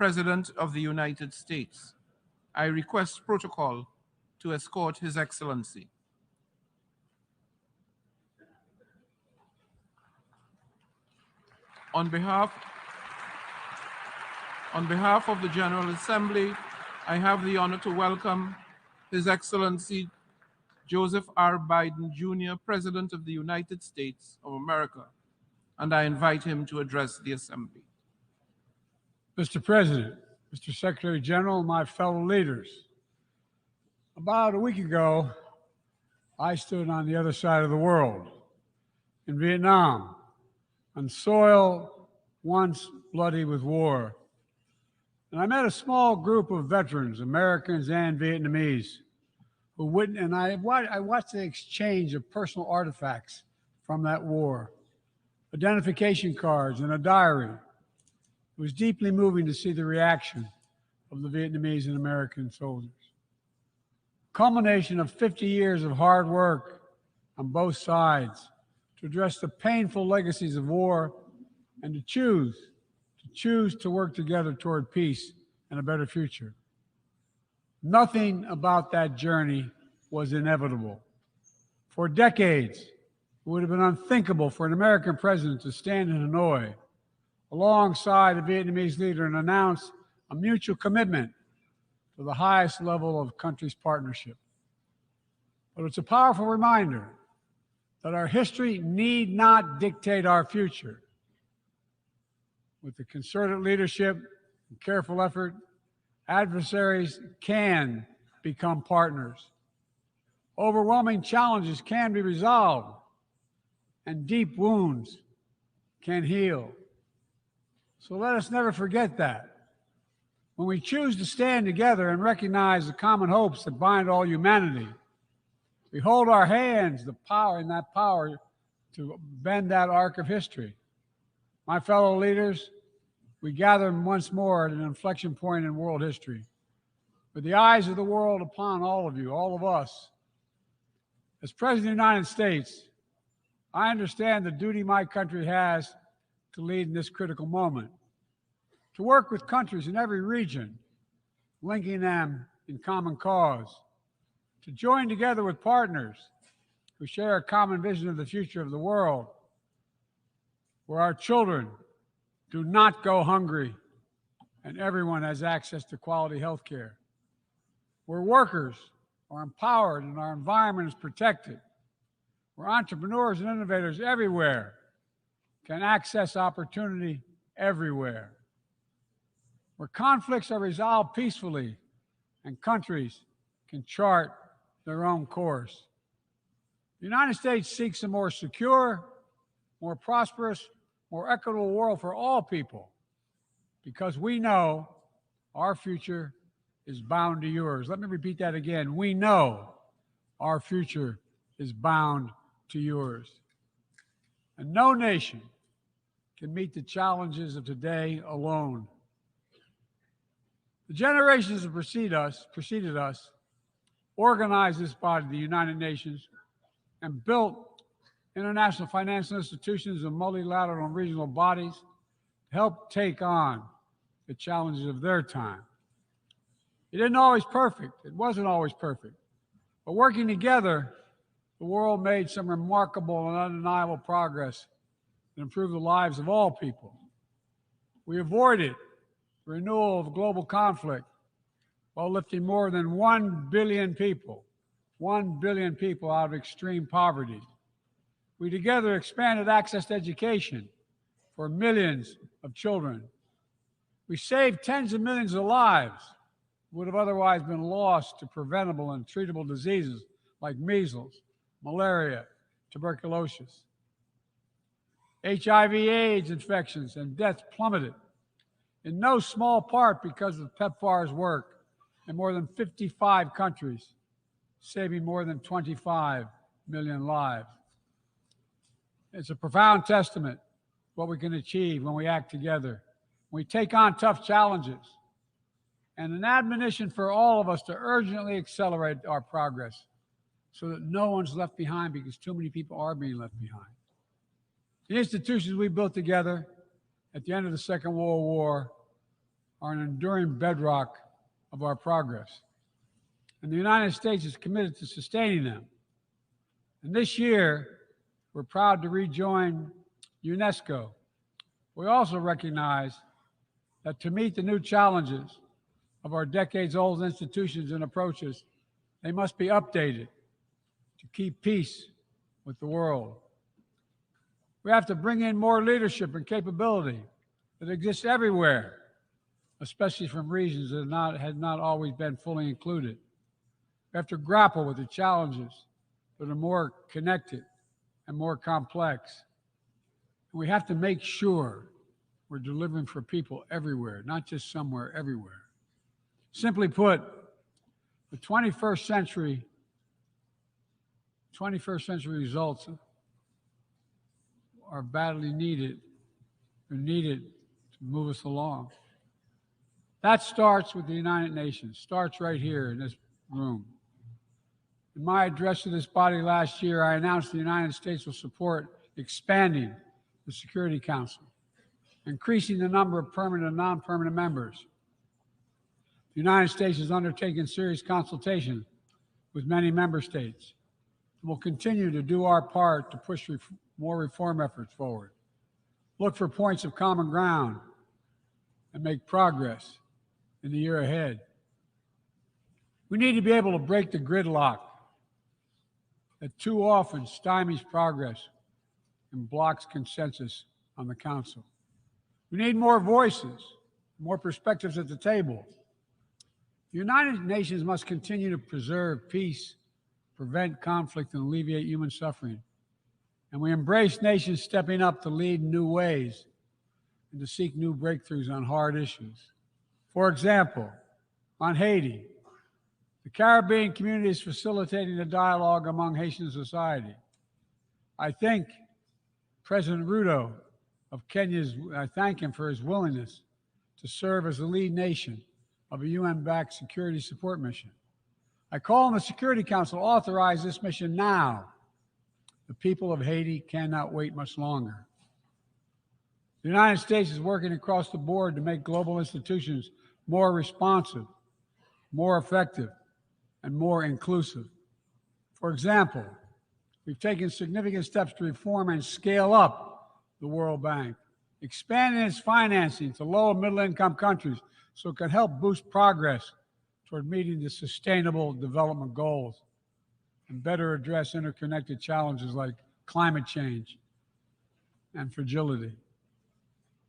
Speaker 11: President of the United States, I request protocol to escort His Excellency. On behalf of the General Assembly, I have the honor to welcome His Excellency Joseph R. Biden, Jr., President of the United States of America, and I invite him to address the Assembly.
Speaker 13: Mr. President, Mr. Secretary General, my fellow leaders, about a week ago, I stood on the other side of the world in Vietnam, on soil once bloody with war. And I met a small group of veterans, Americans and Vietnamese, who witnessed, and I watched the exchange of personal artifacts from that war, identification cards and a diary. It was deeply moving to see the reaction of the Vietnamese and American soldiers. Culmination of 50 years of hard work on both sides to address the painful legacies of war and to choose to work together toward peace and a better future. Nothing about that journey was inevitable. For decades, it would have been unthinkable for an American president to stand in Hanoi alongside a Vietnamese leader and announce a mutual commitment to the highest level of country's partnership. But it's a powerful reminder that our history need not dictate our future. With the concerted leadership and careful effort, adversaries can become partners. Overwhelming challenges can be resolved, and deep wounds can heal. So let us never forget that. When we choose to stand together and recognize the common hopes that bind all humanity, we hold our hands the power to bend that arc of history. My fellow leaders, we gather once more at an inflection point in world history, with the eyes of the world upon all of you, all of us. As President of the United States, I understand the duty my country has to lead in this critical moment, to work with countries in every region, linking them in common cause, to join together with partners who share a common vision of the future of the world, where our children do not go hungry and everyone has access to quality health care, where workers are empowered and our environment is protected, where entrepreneurs and innovators everywhere can access opportunity everywhere, where conflicts are resolved peacefully and countries can chart their own course. The United States seeks a more secure, more prosperous, more equitable world for all people, because we know our future is bound to yours. Let me repeat that again. We know our future is bound to yours. And no nation can meet the challenges of today alone. The generations that preceded us organized this body, the United Nations, and built international financial institutions and multilateral and regional bodies to help take on the challenges of their time. It wasn't always perfect, but working together, the world made some remarkable and undeniable progress that improved the lives of all people. We avoided the renewal of global conflict while lifting more than 1 billion people out of extreme poverty. We together expanded access to education for millions of children. We saved tens of millions of lives who would have otherwise been lost to preventable and treatable diseases like measles, malaria, tuberculosis. HIV/AIDS infections and deaths plummeted, in no small part because of PEPFAR's work in more than 55 countries, saving more than 25 million lives. It's a profound testament to what we can achieve when we act together, when we take on tough challenges, and an admonition for all of us to urgently accelerate our progress so that no one's left behind, because too many people are being left behind. The institutions we built together at the end of the Second World War are an enduring bedrock of our progress. And the United States is committed to sustaining them. And this year, we're proud to rejoin UNESCO. We also recognize that to meet the new challenges of our decades-old institutions and approaches, they must be updated to keep peace with the world. We have to bring in more leadership and capability that exists everywhere, especially from regions that had not always been fully included. We have to grapple with the challenges that are more connected and more complex. And we have to make sure we're delivering for people everywhere, not just somewhere, everywhere. Simply put, the 21st century results are badly needed. They're needed to move us along. That starts with the United Nations, starts right here in this room. In my address to this body last year, I announced the United States will support expanding the Security Council, increasing the number of permanent and non-permanent members. The United States has undertaken serious consultation with many member states and will continue to do our part to push more reform efforts forward, look for points of common ground, and make progress in the year ahead. We need to be able to break the gridlock that too often stymies progress and blocks consensus on the Council. We need more voices, more perspectives at the table. The United Nations must continue to preserve peace, prevent conflict, and alleviate human suffering. And we embrace nations stepping up to lead in new ways and to seek new breakthroughs on hard issues. For example, on Haiti, the Caribbean community is facilitating a dialogue among Haitian society. I thank President Ruto of Kenya, I thank him for his willingness to serve as the lead nation of a UN-backed security support mission. I call on the Security Council to authorize this mission now. The people of Haiti cannot wait much longer. The United States is working across the board to make global institutions more responsive, more effective, and more inclusive. For example, we've taken significant steps to reform and scale up the World Bank, expanding its financing to low and middle-income countries so it can help boost progress toward meeting the Sustainable Development Goals and better address interconnected challenges like climate change and fragility.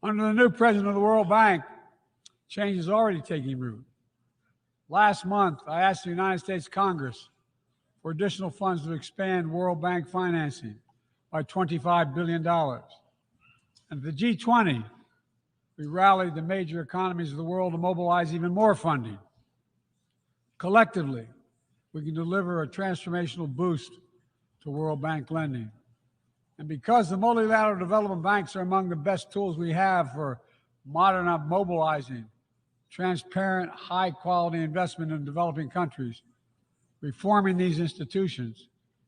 Speaker 13: Under the new president of the World Bank, change is already taking root. Last month, I asked the United States Congress for additional funds to expand World Bank financing by $25 billion. And at the G20, we rallied the major economies of the world to mobilize even more funding. Collectively, we can deliver a transformational boost to World Bank lending. And because the multilateral development banks are among the best tools we have for mobilizing transparent, high-quality investment in developing countries, reforming these institutions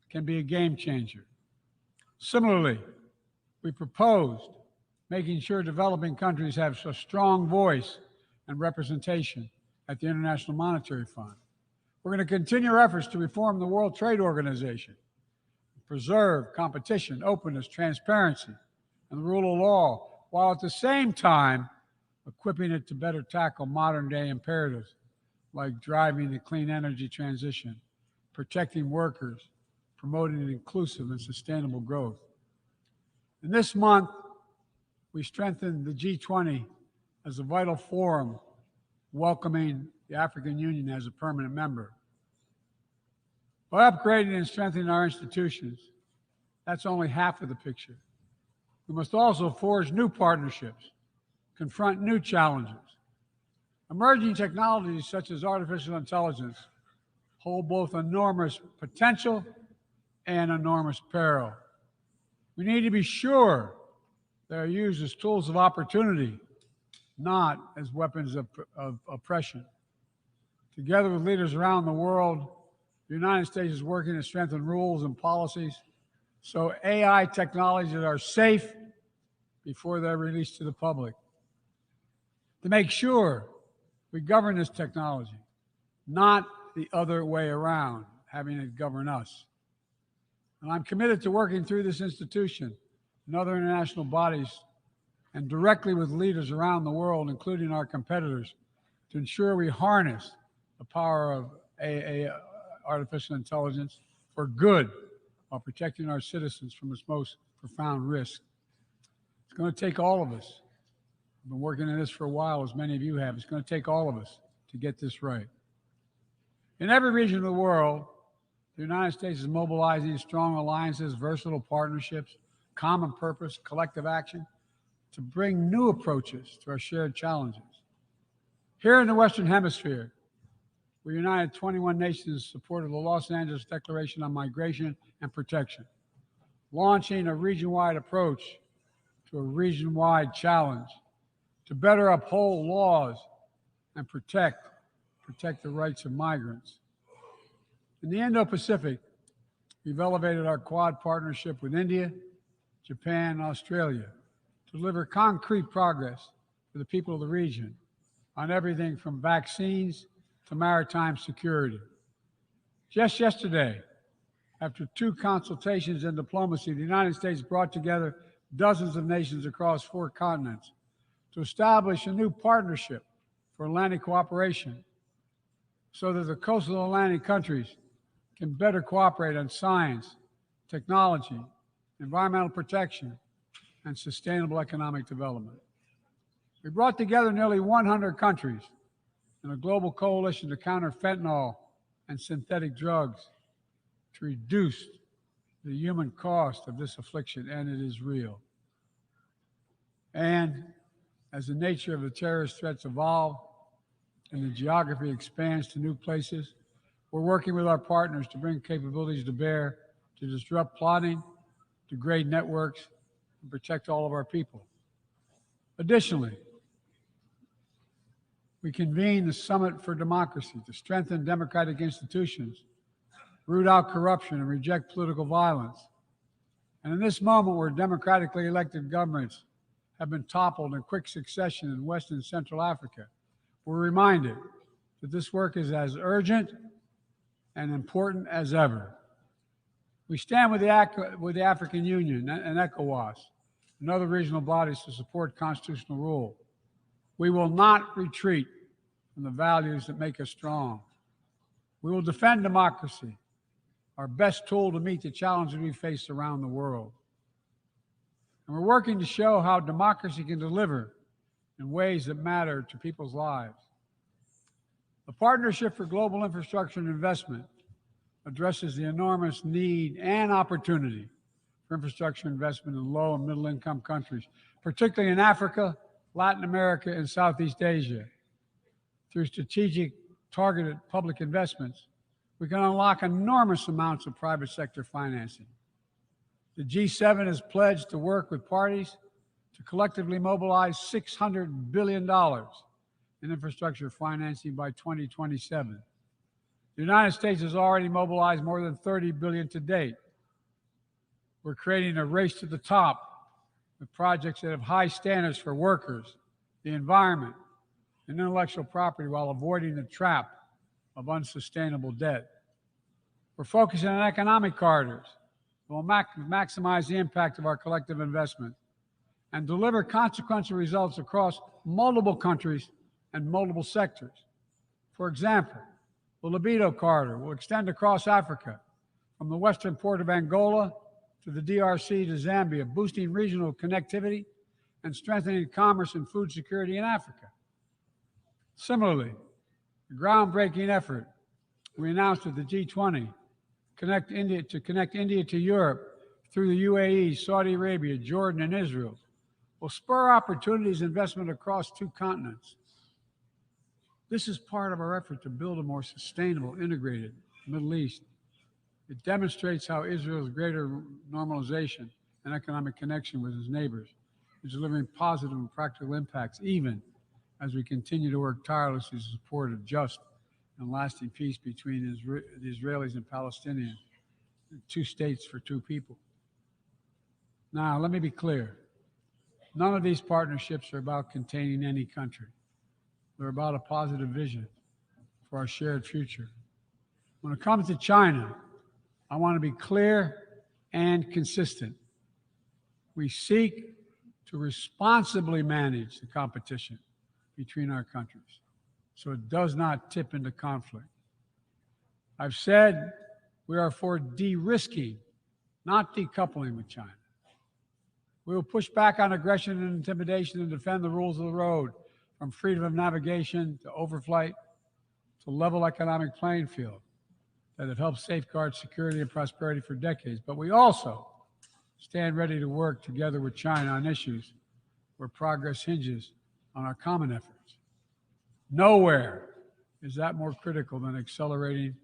Speaker 13: can be a game changer. Similarly, we proposed making sure developing countries have a strong voice and representation at the International Monetary Fund. We're going to continue our efforts to reform the World Trade Organization, preserve competition, openness, transparency, and the rule of law, while at the same time equipping it to better tackle modern-day imperatives like driving the clean energy transition, protecting workers, promoting inclusive and sustainable growth. And this month, we strengthened the G20 as a vital forum, welcoming the African Union as a permanent member. By upgrading and strengthening our institutions, that's only half of the picture. We must also forge new partnerships, confront new challenges. Emerging technologies such as artificial intelligence hold both enormous potential and enormous peril. We need to be sure they are used as tools of opportunity, not as weapons of oppression. Together with leaders around the world, the United States is working to strengthen rules and policies so AI technologies are safe before they're released to the public. To make sure We govern this technology, not the other way around, having it govern us. And I'm committed to working through this institution and other international bodies and directly with leaders around the world, including our competitors, to ensure we harness the power of artificial intelligence for good while protecting our citizens from its most profound risk. It's going to take all of us. I've been working on this for a while, as many of you have. It's going to take all of us to get this right. In every region of the world, the United States is mobilizing strong alliances, versatile partnerships, common purpose, collective action to bring new approaches to our shared challenges. Here in the Western Hemisphere, we united 21 nations in support of the Los Angeles Declaration on Migration and Protection, launching a region-wide approach to a region-wide challenge to better uphold laws and protect the rights of migrants. In the Indo-Pacific, we've elevated our Quad partnership with India, Japan, and Australia to deliver concrete progress for the people of the region on everything from vaccines to maritime security. Just yesterday, after 2 consultations in diplomacy, the United States brought together dozens of nations across 4 continents to establish a new partnership for Atlantic cooperation so that the coastal Atlantic countries can better cooperate on science, technology, environmental protection, and sustainable economic development. We brought together nearly 100 countries in a global coalition to counter fentanyl and synthetic drugs to reduce the human cost of this affliction, and it is real. And as the nature of the terrorist threats evolve and the geography expands to new places, we're working with our partners to bring capabilities to bear to disrupt plotting, degrade networks, and protect all of our people. Additionally, we convened the Summit for Democracy to strengthen democratic institutions, root out corruption, and reject political violence. And in this moment where democratically elected governments have been toppled in quick succession in West and Central Africa, we're reminded that this work is as urgent and important as ever. We stand with the African Union and ECOWAS and other regional bodies to support constitutional rule. We will not retreat from the values that make us strong. We will defend democracy, our best tool to meet the challenges we face around the world. And we're working to show how democracy can deliver in ways that matter to people's lives. The Partnership for Global Infrastructure and Investment addresses the enormous need and opportunity for infrastructure investment in low and middle income countries, particularly in Africa, Latin America, and Southeast Asia. Through strategic, targeted public investments, we can unlock enormous amounts of private sector financing. The G7 has pledged to work with parties to collectively mobilize $600 billion in infrastructure financing by 2027. The United States has already mobilized more than $30 billion to date. We're creating a race to the top with projects that have high standards for workers, the environment, and intellectual property while avoiding the trap of unsustainable debt. We're focusing on economic corridors that will maximize the impact of our collective investment and deliver consequential results across multiple countries and multiple sectors. For example, the Libido Corridor will extend across Africa from the western port of Angola to the DRC to Zambia, boosting regional connectivity and strengthening commerce and food security in Africa. Similarly, the groundbreaking effort we announced at the G20 to connect India to Europe through the UAE, Saudi Arabia, Jordan, and Israel will spur opportunities and investment across 2 continents. This is part of our effort to build a more sustainable, integrated Middle East. It demonstrates how Israel's greater normalization and economic connection with its neighbors is delivering positive and practical impacts, even as we continue to work tirelessly to support a just and lasting peace between the Israelis and Palestinians, 2 states for 2 people. Now, let me be clear. None of these partnerships are about containing any country. They're about a positive vision for our shared future. When it comes to China, I want to be clear and consistent. We seek to responsibly manage the competition between our countries so it does not tip into conflict. I've said we are for de-risking, not decoupling with China. We will push back on aggression and intimidation and defend the rules of the road, from freedom of navigation to overflight to level economic playing field that have helped safeguard security and prosperity for decades. But we also stand ready to work together with China on issues where progress hinges on our common efforts. Nowhere is that more critical than accelerating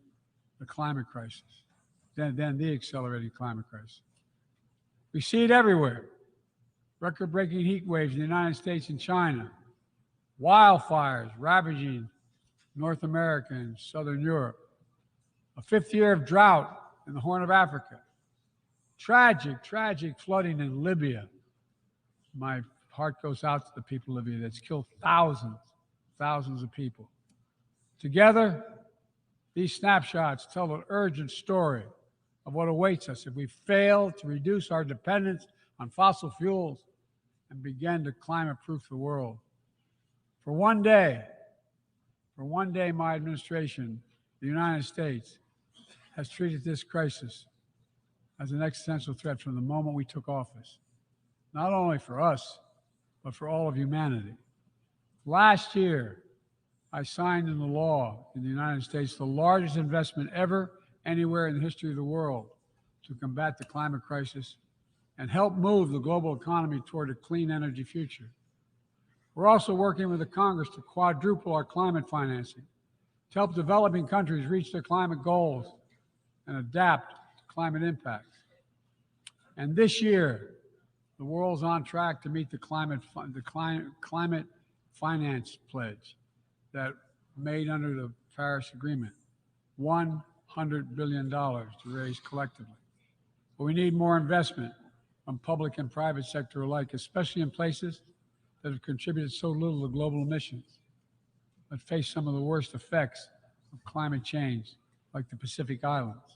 Speaker 13: the climate crisis, than the accelerating climate crisis. We see it everywhere. Record-breaking heat waves in the United States and China, wildfires ravaging North America and Southern Europe, a fifth year of drought in the Horn of Africa, tragic flooding in Libya. My heart goes out to the people of Libya. That's killed thousands of people. Together, these snapshots tell an urgent story of what awaits us if we fail to reduce our dependence on fossil fuels and begin to climate-proof the world. For one day, my administration, the United States, has treated this crisis as an existential threat from the moment we took office, not only for us, but for all of humanity. Last year, I signed into law in the United States the largest investment ever anywhere in the history of the world to combat the climate crisis and help move the global economy toward a clean energy future. We're also working with the Congress to quadruple our climate financing to help developing countries reach their climate goals and adapt to climate impacts. And this year, the world's on track to meet the climate finance pledge that made under the Paris Agreement, $100 billion to raise collectively. But we need more investment from public and private sector alike, especially in places that have contributed so little to global emissions, but face some of the worst effects of climate change, like the Pacific Islands.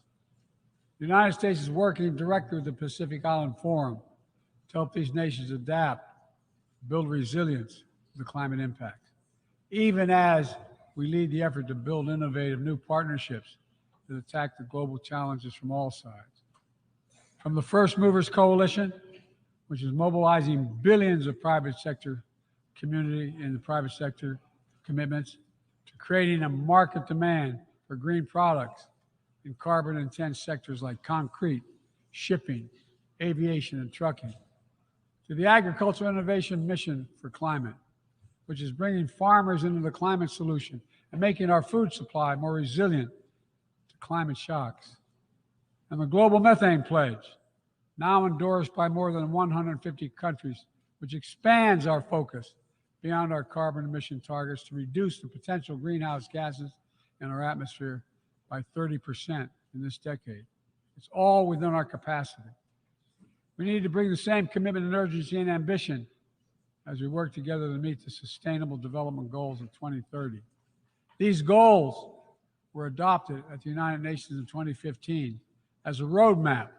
Speaker 13: The United States is working directly with the Pacific Island Forum to help these nations adapt, build resilience to the climate impacts, even as we lead the effort to build innovative new partnerships that attack the global challenges from all sides. From the First Movers Coalition, which is mobilizing billions of private sector community and the private sector commitments, to creating a market demand for green products in carbon-intense sectors like concrete, shipping, aviation, and trucking, to the Agricultural Innovation Mission for Climate, which is bringing farmers into the climate solution and making our food supply more resilient to climate shocks, and the Global Methane Pledge, now endorsed by more than 150 countries, which expands our focus beyond our carbon emission targets to reduce the potential greenhouse gases in our atmosphere by 30% in this decade. It's all within our capacity. We need to bring the same commitment and urgency and ambition as we work together to meet the Sustainable Development Goals of 2030. These goals were adopted at the United Nations in 2015 as a roadmap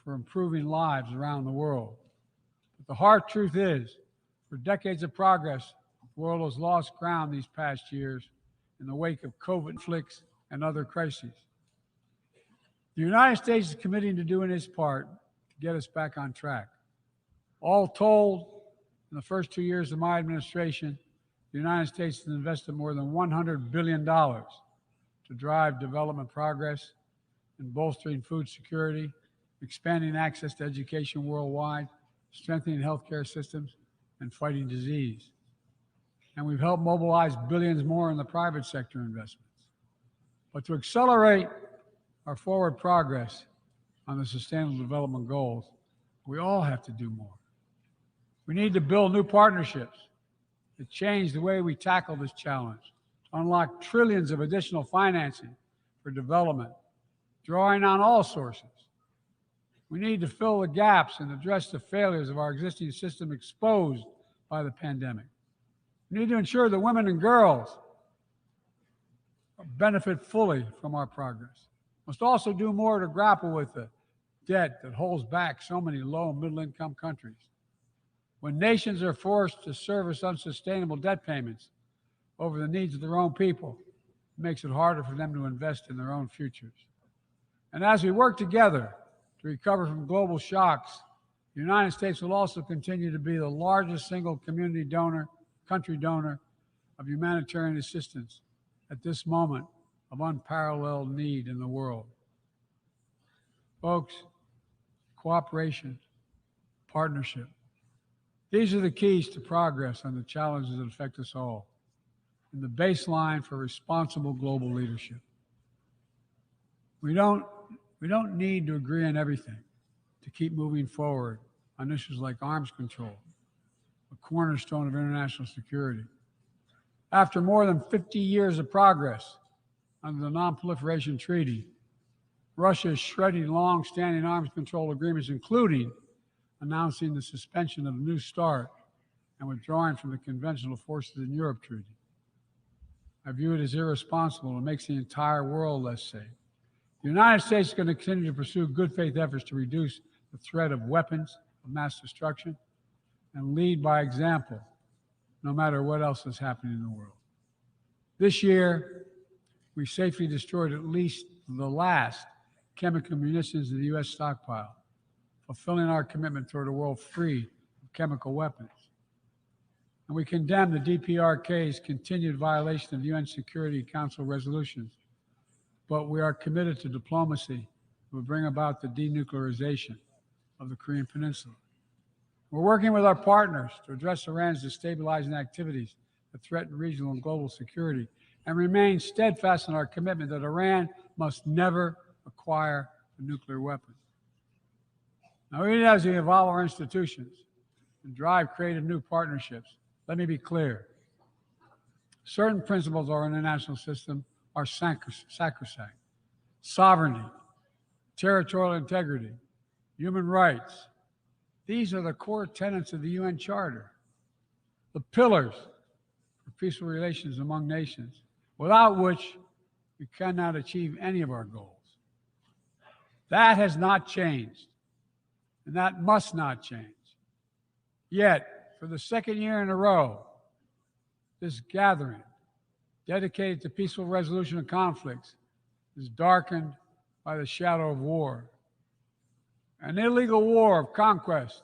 Speaker 13: for improving lives around the world. But the hard truth is, for decades of progress, the world has lost ground these past years in the wake of COVID conflicts and other crises. The United States is committing to doing its part to get us back on track. All told, in the first 2 years of my administration, the United States has invested more than $100 billion to drive development progress in bolstering food security, expanding access to education worldwide, strengthening healthcare systems, and fighting disease. And we've helped mobilize billions more in the private sector investments. But to accelerate our forward progress on the Sustainable Development Goals, we all have to do more. We need to build new partnerships that change the way we tackle this challenge, to unlock trillions of additional financing for development, drawing on all sources. We need to fill the gaps and address the failures of our existing system exposed by the pandemic. We need to ensure that women and girls benefit fully from our progress. We must also do more to grapple with the debt that holds back so many low and middle-income countries. When nations are forced to service unsustainable debt payments over the needs of their own people, it makes it harder for them to invest in their own futures. And as we work together to recover from global shocks, the United States will also continue to be the largest single country donor of humanitarian assistance at this moment of unparalleled need in the world. Folks, cooperation, partnership, these are the keys to progress on the challenges that affect us all, and the baseline for responsible global leadership. We don't need to agree on everything to keep moving forward on issues like arms control, a cornerstone of international security. After more than 50 years of progress under the Non-Proliferation Treaty, Russia is shredding long-standing arms control agreements, including announcing the suspension of the New START and withdrawing from the Conventional Forces in Europe Treaty. I view it as irresponsible and makes the entire world less safe. The United States is going to continue to pursue good faith efforts to reduce the threat of weapons of mass destruction and lead by example, no matter what else is happening in the world. This year, we safely destroyed at least the last chemical munitions in the U.S. stockpile, fulfilling our commitment toward a world free of chemical weapons. And we condemn the DPRK's continued violation of UN Security Council resolutions, but we are committed to diplomacy that will bring about the denuclearization of the Korean Peninsula. We're working with our partners to address Iran's destabilizing activities that threaten regional and global security, and remain steadfast in our commitment that Iran must never acquire a nuclear weapon. Now, even as we evolve our institutions and drive creative new partnerships, let me be clear. Certain principles of our international system are sacrosanct. Sovereignty, territorial integrity, human rights. These are the core tenets of the UN Charter, the pillars for peaceful relations among nations, without which we cannot achieve any of our goals. That has not changed, and that must not change. Yet, for the second year in a row, this gathering, dedicated to peaceful resolution of conflicts, is darkened by the shadow of war. An illegal war of conquest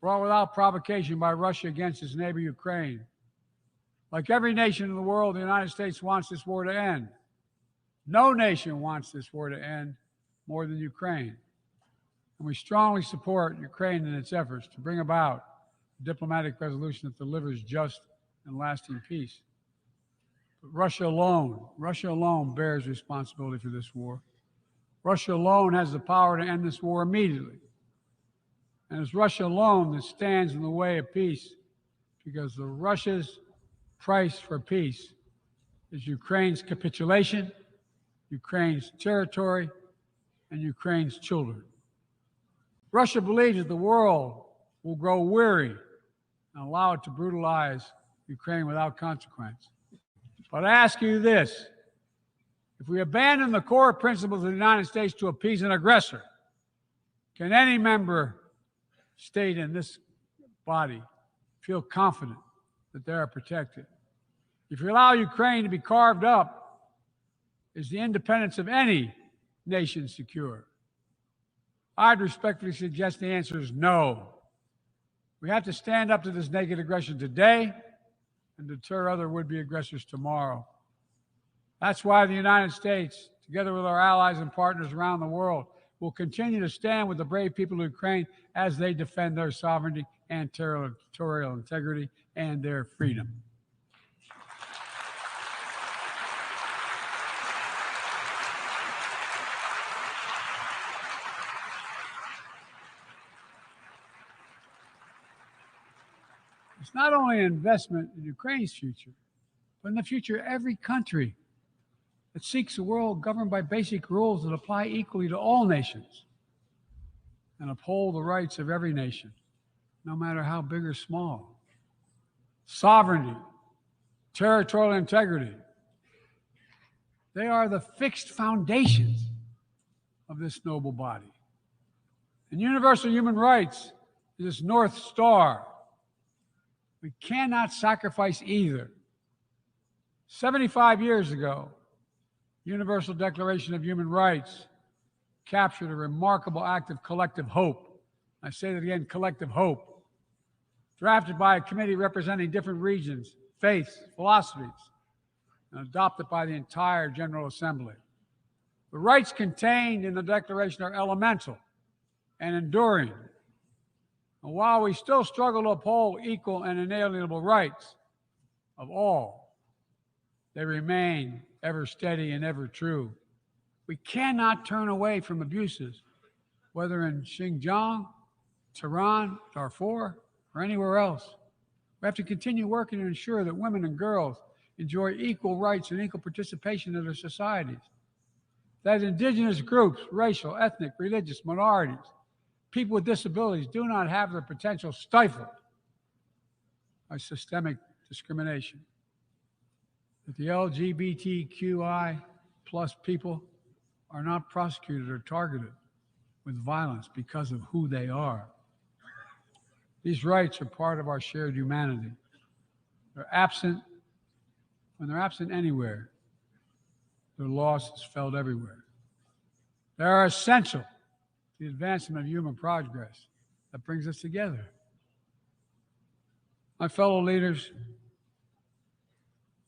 Speaker 13: brought without provocation by Russia against its neighbor Ukraine. Like every nation in the world, the United States wants this war to end. No nation wants this war to end more than Ukraine. And we strongly support Ukraine in its efforts to bring about a diplomatic resolution that delivers just and lasting peace. But Russia alone bears responsibility for this war. Russia alone has the power to end this war immediately. And it's Russia alone that stands in the way of peace, because Russia's price for peace is Ukraine's capitulation, Ukraine's territory, and Ukraine's children. Russia believes that the world will grow weary and allow it to brutalize Ukraine without consequence. But I ask you this: if we abandon the core principles of the United States to appease an aggressor, can any member state in this body feel confident that they are protected? If we allow Ukraine to be carved up, is the independence of any nation secure? I'd respectfully suggest the answer is no. We have to stand up to this naked aggression today and deter other would-be aggressors tomorrow. That's why the United States, together with our allies and partners around the world, will continue to stand with the brave people of Ukraine as they defend their sovereignty and territorial integrity and their freedom. It's not only an investment in Ukraine's future, but in the future of every country that seeks a world governed by basic rules that apply equally to all nations and uphold the rights of every nation, no matter how big or small. Sovereignty, territorial integrity. They are the fixed foundations of this noble body. And universal human rights is its North Star. We cannot sacrifice either. 75 years ago, Universal Declaration of Human Rights captured a remarkable act of collective hope. I say that again, collective hope. Drafted by a committee representing different regions, faiths, philosophies, and adopted by the entire General Assembly. The rights contained in the Declaration are elemental and enduring. And while we still struggle to uphold equal and inalienable rights of all, they remain ever steady and ever true. We cannot turn away from abuses, whether in Xinjiang, Tehran, Darfur, or anywhere else. We have to continue working to ensure that women and girls enjoy equal rights and equal participation in their societies. That indigenous groups, racial, ethnic, religious minorities, people with disabilities do not have their potential stifled by systemic discrimination. That the LGBTQI plus people are not prosecuted or targeted with violence because of who they are. These rights are part of our shared humanity. They're absent. When they're absent anywhere, their loss is felt everywhere. They are essential to the advancement of human progress that brings us together. My fellow leaders,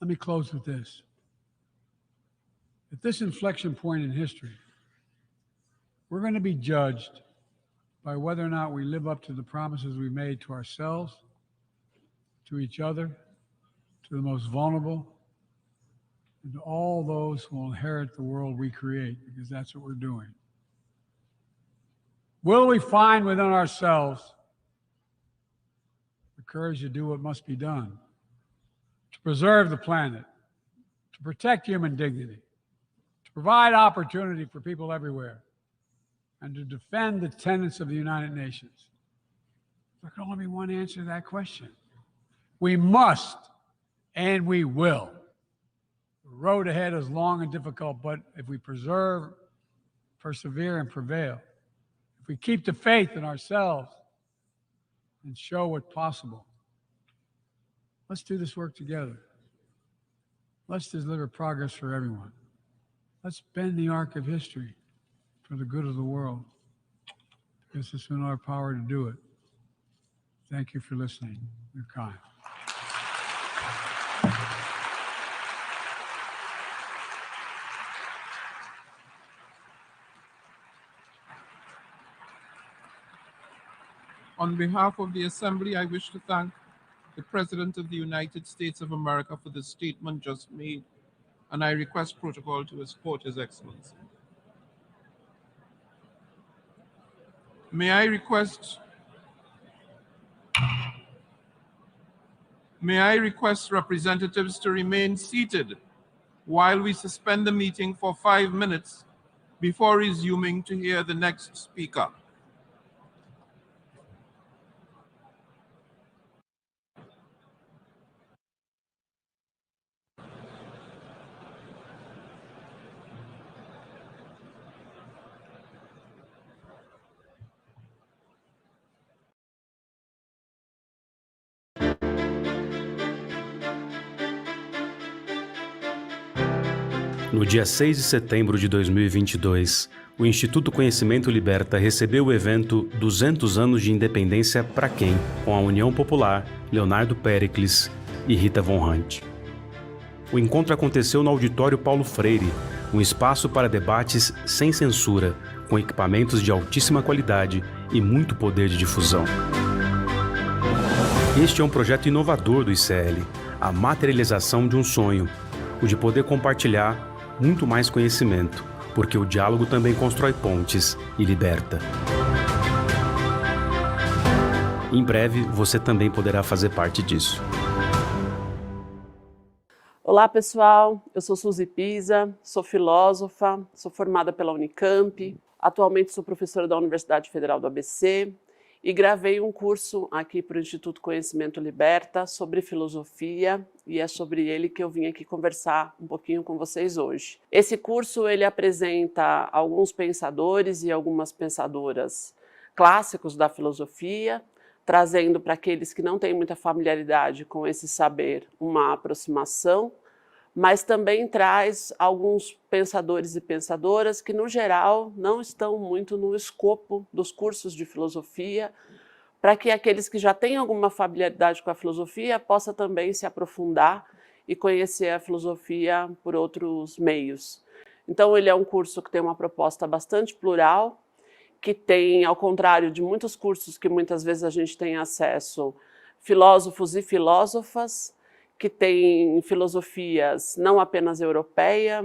Speaker 13: let me close with this. At this inflection point in history, we're going to be judged by whether or not we live up to the promises we made to ourselves, to each other, to the most vulnerable, and to all those who will inherit the world we create, because that's what we're doing. Will we find within ourselves the courage to do what must be done, to preserve the planet, to protect human dignity, to provide opportunity for people everywhere, and to defend the tenets of the United Nations? There can only be one answer to that question. We must, and we will. The road ahead is long and difficult, but if we persevere and prevail, if we keep the faith in ourselves and show what's possible, let's do this work together. Let's deliver progress for everyone. Let's bend the arc of history for the good of the world, because it's in our power to do it. Thank you for listening. You're kind.
Speaker 11: On behalf of the Assembly, I wish to thank the President of the United States of America for the statement just made, and I request protocol to escort His Excellency. May I request representatives to remain seated while we suspend the meeting for 5 minutes before resuming to hear the next speaker.
Speaker 14: No dia 6 de setembro de 2022, o Instituto Conhecimento Liberta recebeu o evento 200 anos de independência para quem? Com a União Popular, Leonardo Pericles e Rita Von Hunt. O encontro aconteceu no Auditório Paulo Freire, um espaço para debates sem censura, com equipamentos de altíssima qualidade e muito poder de difusão. Este é um projeto inovador do ICL, a materialização de um sonho, o de poder compartilhar muito mais conhecimento, porque o diálogo também constrói pontes e liberta. Em breve, você também poderá fazer parte disso.
Speaker 15: Olá, pessoal. Eu sou Suzy Pisa, sou filósofa, sou formada pela Unicamp, atualmente sou professora da Universidade Federal do ABC e gravei um curso aqui para o Instituto Conhecimento Liberta sobre filosofia, e é sobre ele que eu vim aqui conversar um pouquinho com vocês hoje. Esse curso ele apresenta alguns pensadores e algumas pensadoras clássicos da filosofia, trazendo para aqueles que não têm muita familiaridade com esse saber uma aproximação, mas também traz alguns pensadores e pensadoras que, no geral, não estão muito no escopo dos cursos de filosofia, para que aqueles que já têm alguma familiaridade com a filosofia possam também se aprofundar e conhecer a filosofia por outros meios. Então, ele é um curso que tem uma proposta bastante plural, que tem, ao contrário de muitos cursos que muitas vezes a gente tem acesso, filósofos e filósofas, que têm filosofias não apenas europeias,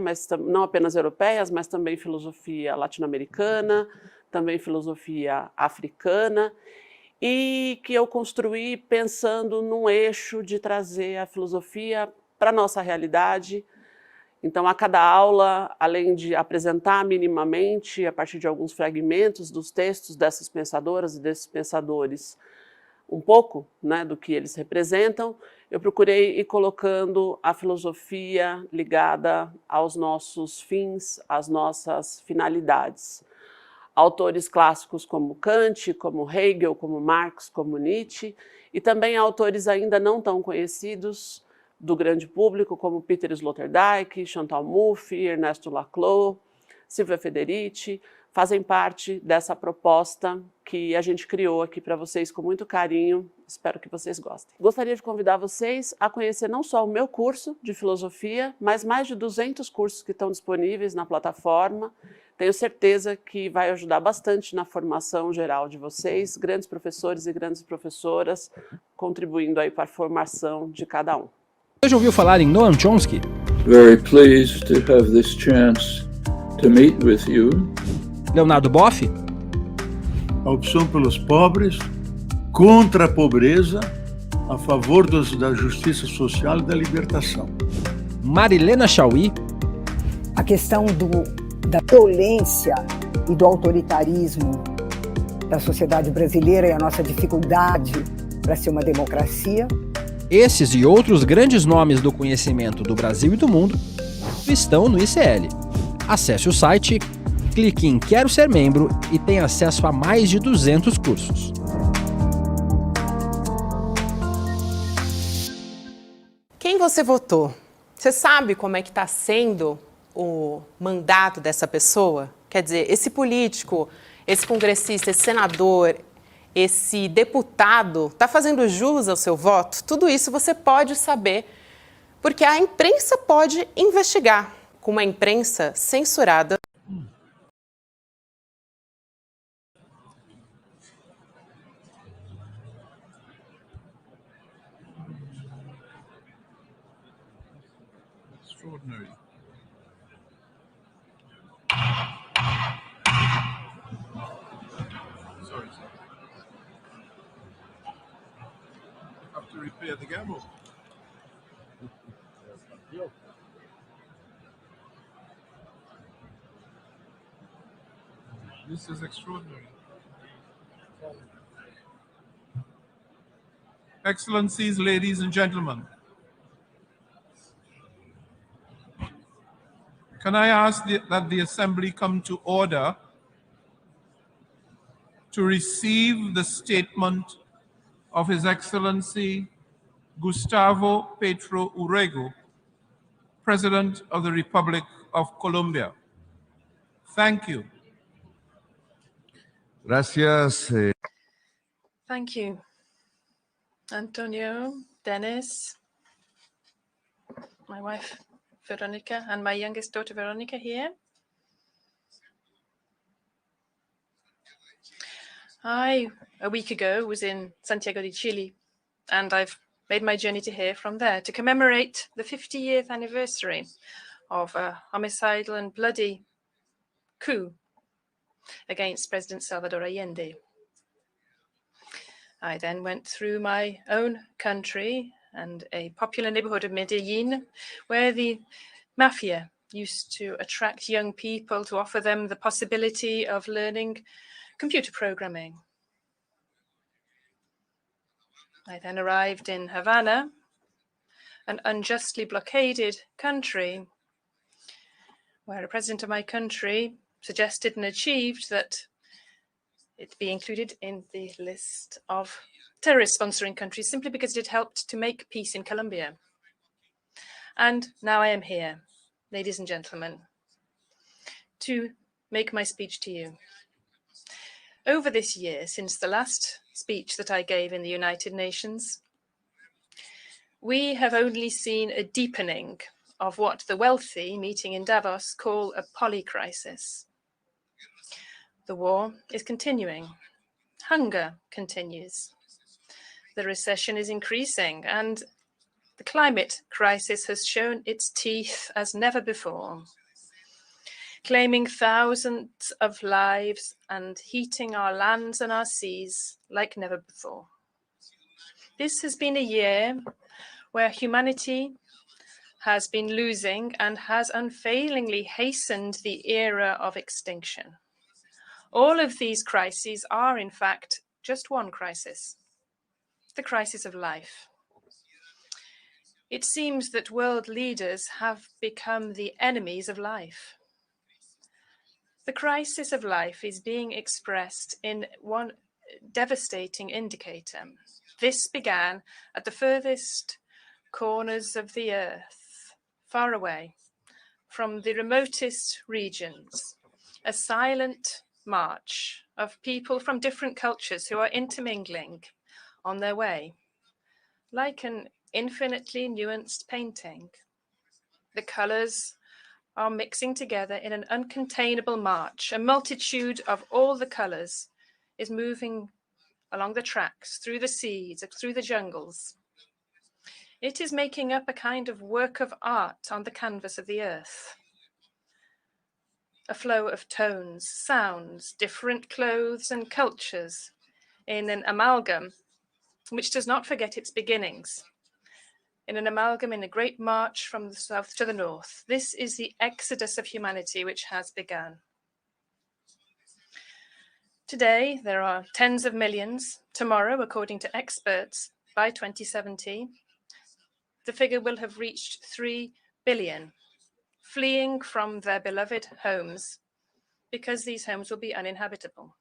Speaker 15: mas também filosofia latino-americana, também filosofia africana, e que eu construí pensando num eixo de trazer a filosofia para a nossa realidade. Então, a cada aula, além de apresentar minimamente, a partir de alguns fragmentos dos textos dessas pensadoras e desses pensadores, um pouco, né, do que eles representam, eu procurei ir colocando a filosofia ligada aos nossos fins, às nossas finalidades. Autores clássicos como Kant, como Hegel, como Marx, como Nietzsche, e também autores ainda não tão conhecidos do grande público, como Peter Sloterdijk, Chantal Mouffe, Ernesto Laclau, Silvia Federici, fazem parte dessa proposta que a gente criou aqui para vocês com muito carinho. Espero que vocês gostem. Gostaria de convidar vocês a conhecer não só o meu curso de filosofia, mas mais de 200 cursos que estão disponíveis na plataforma. Tenho certeza que vai ajudar bastante na formação geral de vocês, grandes professores e grandes professoras, contribuindo aí para a formação de cada um.
Speaker 16: Você já ouviu falar em Noam Chomsky?
Speaker 17: Very pleased to have this chance to meet with you.
Speaker 16: Leonardo Boff?
Speaker 5: A opção pelos pobres, contra a pobreza, a favor da justiça social e da libertação.
Speaker 16: Marilena Chauí?
Speaker 18: A questão da violência e do autoritarismo da sociedade brasileira e a nossa dificuldade para ser uma democracia.
Speaker 16: Esses e outros grandes nomes do conhecimento do Brasil e do mundo estão no ICL. Acesse o site, clique em Quero Ser Membro e tenha acesso a mais de 200 cursos.
Speaker 19: Quem você votou? Você sabe como é que está sendo o mandato dessa pessoa? Quer dizer, esse político, esse congressista, esse senador, esse deputado está fazendo jus ao seu voto? Tudo isso você pode saber, porque a imprensa pode investigar. Com uma imprensa censurada.
Speaker 11: Extraordinary. Sorry, sir. Have to repair the gamble. This is extraordinary. Excellencies, ladies and gentlemen, can I ask that the Assembly come to order to receive the statement of His Excellency Gustavo Petro Urrego, President of the Republic of Colombia. Thank you.
Speaker 20: Gracias.
Speaker 10: Thank you, Antonio, Dennis, my wife Veronica, and my youngest daughter Veronica here. I, a week ago, was in Santiago de Chile, and I've made my journey to here from there to commemorate the 50th anniversary of a homicidal and bloody coup against President Salvador Allende. I then went through my own country and a popular neighborhood of Medellin, where the mafia used to attract young people to offer them the possibility of learning computer programming. I then arrived in Havana, an unjustly blockaded country, where a president of my country suggested and achieved that it be included in the list of terrorist sponsoring countries simply because it helped to make peace in Colombia. And now I am here, ladies and gentlemen, to make my speech to you. Over this year, since the last speech that I gave in the United Nations, we have only seen a deepening of what the wealthy, meeting in Davos, call a polycrisis. The war is continuing. Hunger continues. The recession is increasing, and the climate crisis has shown its teeth as never before, claiming thousands of lives and heating our lands and our seas like never before. This has been a year where humanity has been losing and has unfailingly hastened the era of extinction. All of these crises are, in fact, just one crisis, the crisis of life. It seems that world leaders have become the enemies of life. The crisis of life is being expressed in one devastating indicator. This began at the furthest corners of the earth, far away from the remotest regions, a silent march of people from different cultures who are intermingling on their way, like an infinitely nuanced painting. The colors are mixing together in an uncontainable march. A multitude of all the colors is moving along the tracks, through the seas, through the jungles. It is making up a kind of work of art on the canvas of the earth. A flow of tones, sounds, different clothes and cultures in an amalgam which does not forget its beginnings, in an amalgam in a great march from the south to the north. This is the exodus of humanity which has begun. Today, there are tens of millions. Tomorrow, according to experts, by 2070, the figure will have reached 3 billion, fleeing from their beloved homes because these homes will be uninhabitable.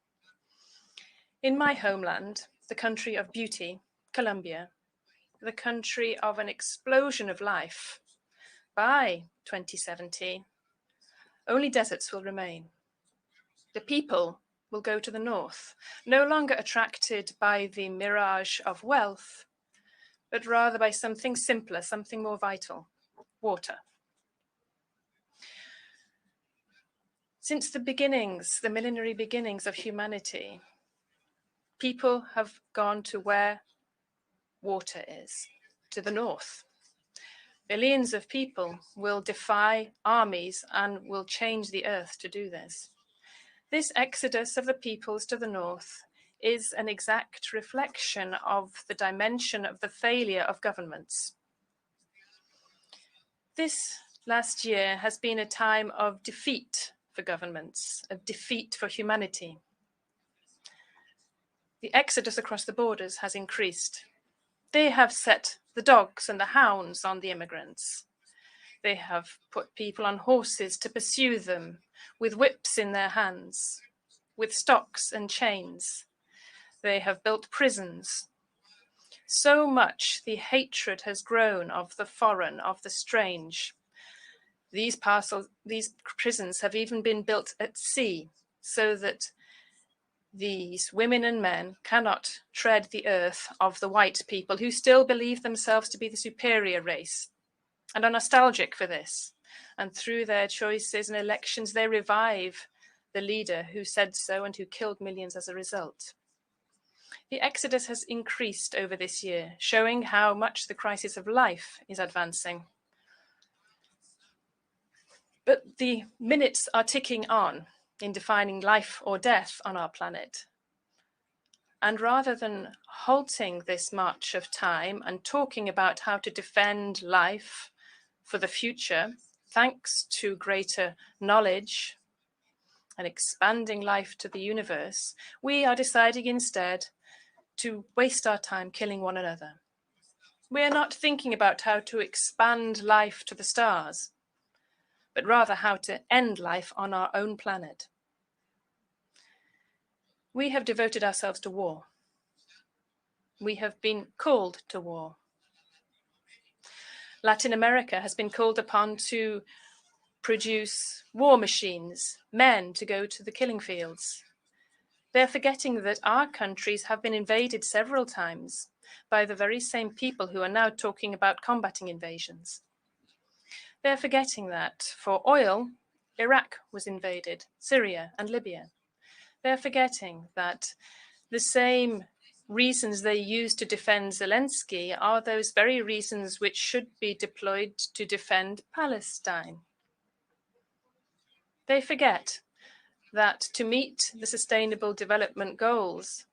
Speaker 10: In my homeland, the country of beauty, Colombia, the country of an explosion of life, by 2070, only deserts will remain. The people will go to the north, no longer attracted by the mirage of wealth, but rather by something simpler, something more vital, water. Since the beginnings, the millenary beginnings of humanity, people have gone to where water is, to the north. Billions of people will defy armies and will change the earth to do this. This exodus of the peoples to the north is an exact reflection of the dimension of the failure of governments. This last year has been a time of defeat for governments, of defeat for humanity. The exodus across the borders has increased. They have set the dogs and the hounds on the immigrants. They have put people on horses to pursue them, with whips in their hands, with stocks and chains. They have built prisons. So much the hatred has grown of the foreign, of the strange. These prisons have even been built at sea, so that these women and men cannot tread the earth of the white people who still believe themselves to be the superior race and are nostalgic for this. And through their choices and elections, they revive the leader who said so and who killed millions as a result. The exodus has increased over this year, showing how much the crisis of life is advancing. But the minutes are ticking on in defining life or death on our planet. And rather than halting this march of time and talking about how to defend life for the future, thanks to greater knowledge and expanding life to the universe, we are deciding instead to waste our time killing one another. We are not thinking about how to expand life to the stars, but rather how to end life on our own planet. We have devoted ourselves to war. We have been called to war. Latin America has been called upon to produce war machines, men to go to the killing fields. They're forgetting that our countries have been invaded several times by the very same people who are now talking about combating invasions. They're forgetting that for oil, Iraq was invaded, Syria and Libya. They're forgetting that the same reasons they use to defend Zelensky are those very reasons which should be deployed to defend Palestine. They forget that to meet the Sustainable Development Goals,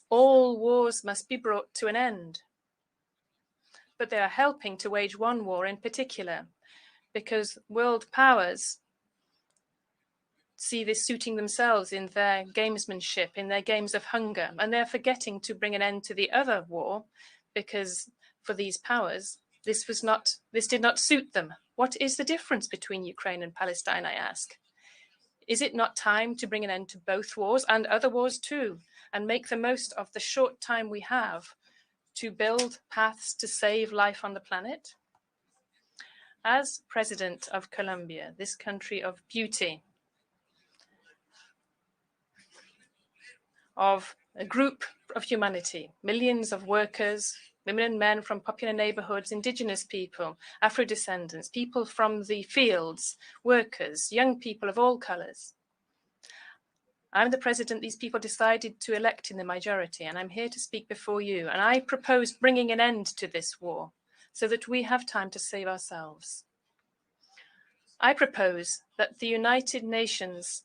Speaker 10: all wars must be brought to an end. But they are helping to wage one war in particular, because world powers see this suiting themselves in their gamesmanship, in their games of hunger, and they're forgetting to bring an end to the other war, because for these powers, this did not suit them. What is the difference between Ukraine and Palestine, I ask? Is it not time to bring an end to both wars and other wars too, and make the most of the short time we have to build paths to save life on the planet? As President of Colombia, this country of beauty, of a group of humanity, millions of workers, women and men from popular neighborhoods, indigenous people, Afro-descendants, people from the fields, workers, young people of all colors. I'm the president these people decided to elect in the majority, and I'm here to speak before you. And I propose bringing an end to this war so that we have time to save ourselves. I propose that the United Nations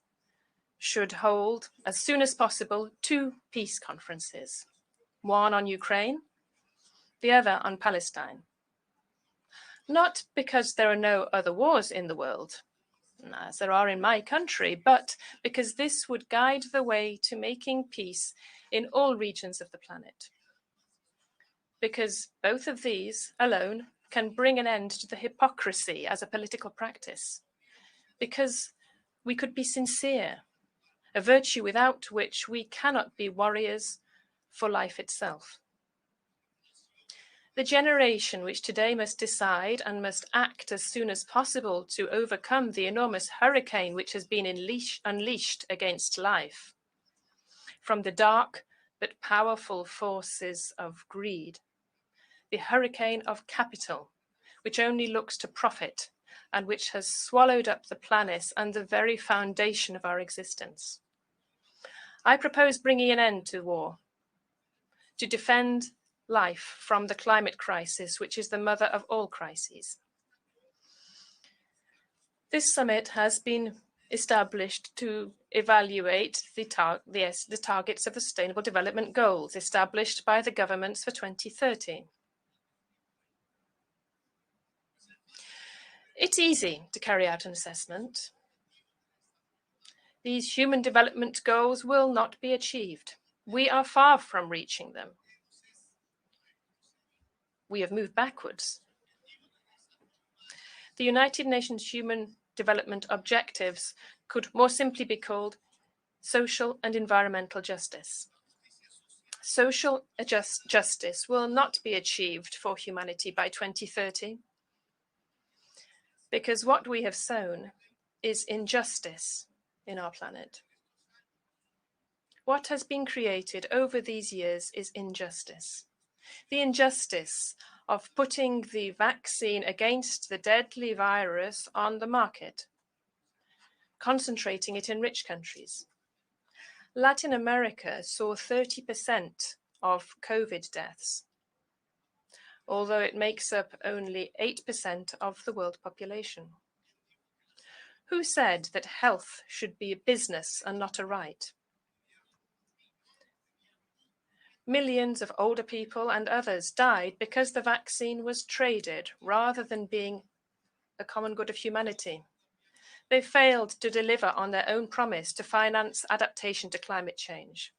Speaker 10: should hold, as soon as possible, 2 peace conferences, one on Ukraine, the other on Palestine. Not because there are no other wars in the world, as there are in my country, but because this would guide the way to making peace in all regions of the planet. Because both of these alone can bring an end to the hypocrisy as a political practice. Because we could be sincere, a virtue without which we cannot be warriors for life itself. The generation which today must decide and must act as soon as possible to overcome the enormous hurricane which has been unleashed against life from the dark but powerful forces of greed, the hurricane of capital, which only looks to profit and which has swallowed up the planet and the very foundation of our existence. I propose bringing an end to war, to defend life from the climate crisis, which is the mother of all crises. This summit has been established to evaluate the targets of the Sustainable Development Goals established by the governments for 2030. It's easy to carry out an assessment. These human development goals will not be achieved. We are far from reaching them. We have moved backwards. The United Nations Human Development Objectives could more simply be called social and environmental justice. Social justice will not be achieved for humanity by 2030, because what we have sown is injustice in our planet. What has been created over these years is injustice. The injustice of putting the vaccine against the deadly virus on the market, concentrating it in rich countries. Latin America saw 30% of COVID deaths, although it makes up only 8% of the world population. Who said that health should be a business and not a right? Millions of older people and others died because the vaccine was traded rather than being a common good of humanity. They failed to deliver on their own promise to finance adaptation to climate change.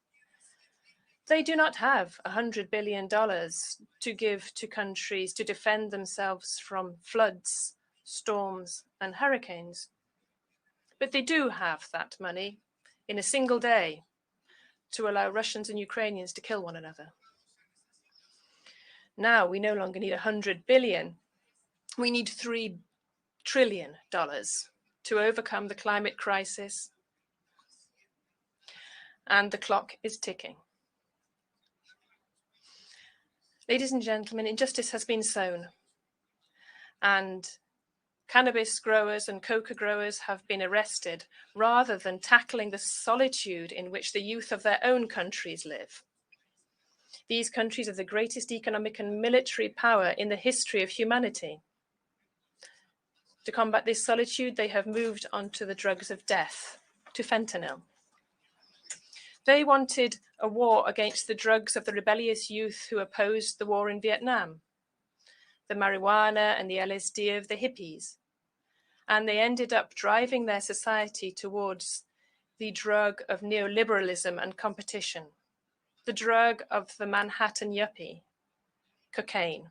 Speaker 10: They do not have $100 billion to give to countries to defend themselves from floods, storms, and hurricanes. But they do have that money in a single day to allow Russians and Ukrainians to kill one another. Now we no longer need $100 billion. We need $3 trillion to overcome the climate crisis. And the clock is ticking. Ladies and gentlemen, injustice has been sown, and cannabis growers and coca growers have been arrested rather than tackling the solitude in which the youth of their own countries live. These countries are the greatest economic and military power in the history of humanity. To combat this solitude, they have moved on to the drugs of death, to fentanyl. They wanted a war against the drugs of the rebellious youth who opposed the war in Vietnam, the marijuana and the LSD of the hippies. And they ended up driving their society towards the drug of neoliberalism and competition, the drug of the Manhattan yuppie, cocaine.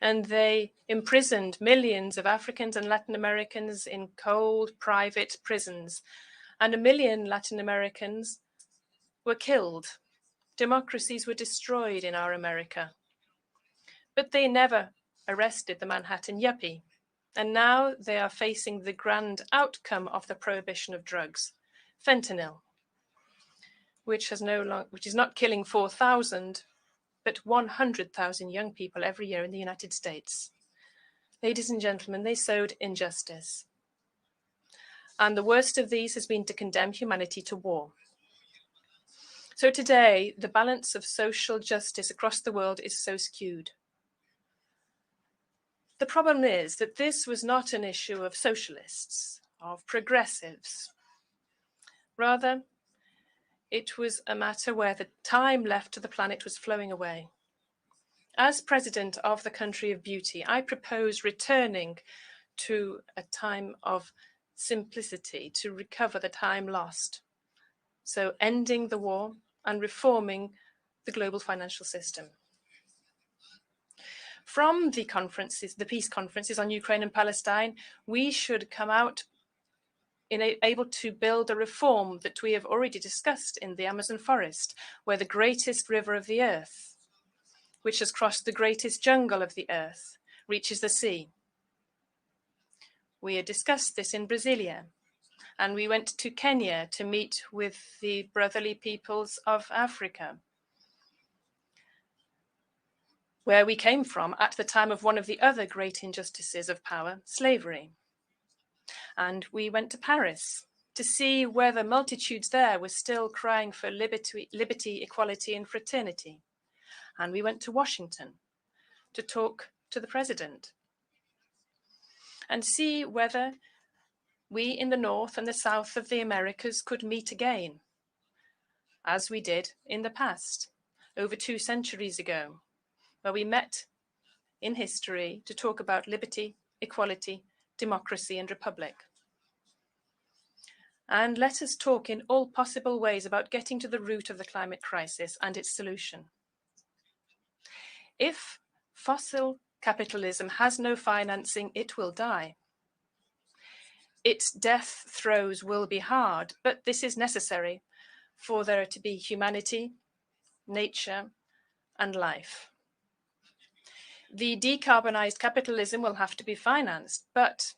Speaker 10: And they imprisoned millions of Africans and Latin Americans in cold, private prisons. And 1 million Latin Americans were killed. Democracies were destroyed in our America. But they never arrested the Manhattan yuppie. And now they are facing the grand outcome of the prohibition of drugs, fentanyl, which is not killing 4,000, but 100,000 young people every year in the United States. Ladies and gentlemen, they sowed injustice. And the worst of these has been to condemn humanity to war. So today, the balance of social justice across the world is so skewed. The problem is that this was not an issue of socialists, of progressives. Rather, it was a matter where the time left to the planet was flowing away. As president of the country of beauty, I propose returning to a time of simplicity to recover the time lost. So ending the war and reforming the global financial system. From the conferences, the peace conferences on Ukraine and Palestine, we should come out able to build a reform that we have already discussed in the Amazon forest, where the greatest river of the earth, which has crossed the greatest jungle of the earth, reaches the sea. We had discussed this in Brasilia, and we went to Kenya to meet with the brotherly peoples of Africa, where we came from at the time of one of the other great injustices of power, slavery. And we went to Paris to see whether multitudes there were still crying for liberty, equality, and fraternity. And we went to Washington to talk to the president and see whether we in the North and the South of the Americas could meet again, as we did in the past, over 2 centuries ago, where we met in history to talk about liberty, equality, democracy, and republic. And let us talk in all possible ways about getting to the root of the climate crisis and its solution. If fossil capitalism has no financing, it will die. Its death throes will be hard, but this is necessary for there to be humanity, nature, and life. The decarbonized capitalism will have to be financed, but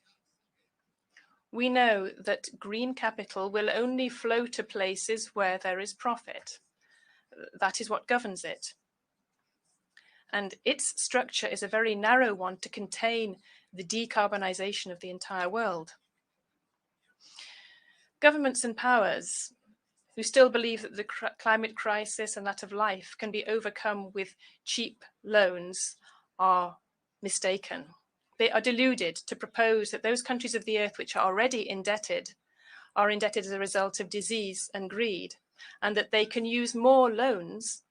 Speaker 10: we know that green capital will only flow to places where there is profit. That is what governs it. And its structure is a very narrow one to contain the decarbonization of the entire world. Governments and powers who still believe that the climate crisis and that of life can be overcome with cheap loans are mistaken. They are deluded to propose that those countries of the earth which are already indebted are indebted as a result of disease and greed, and that they can use more loans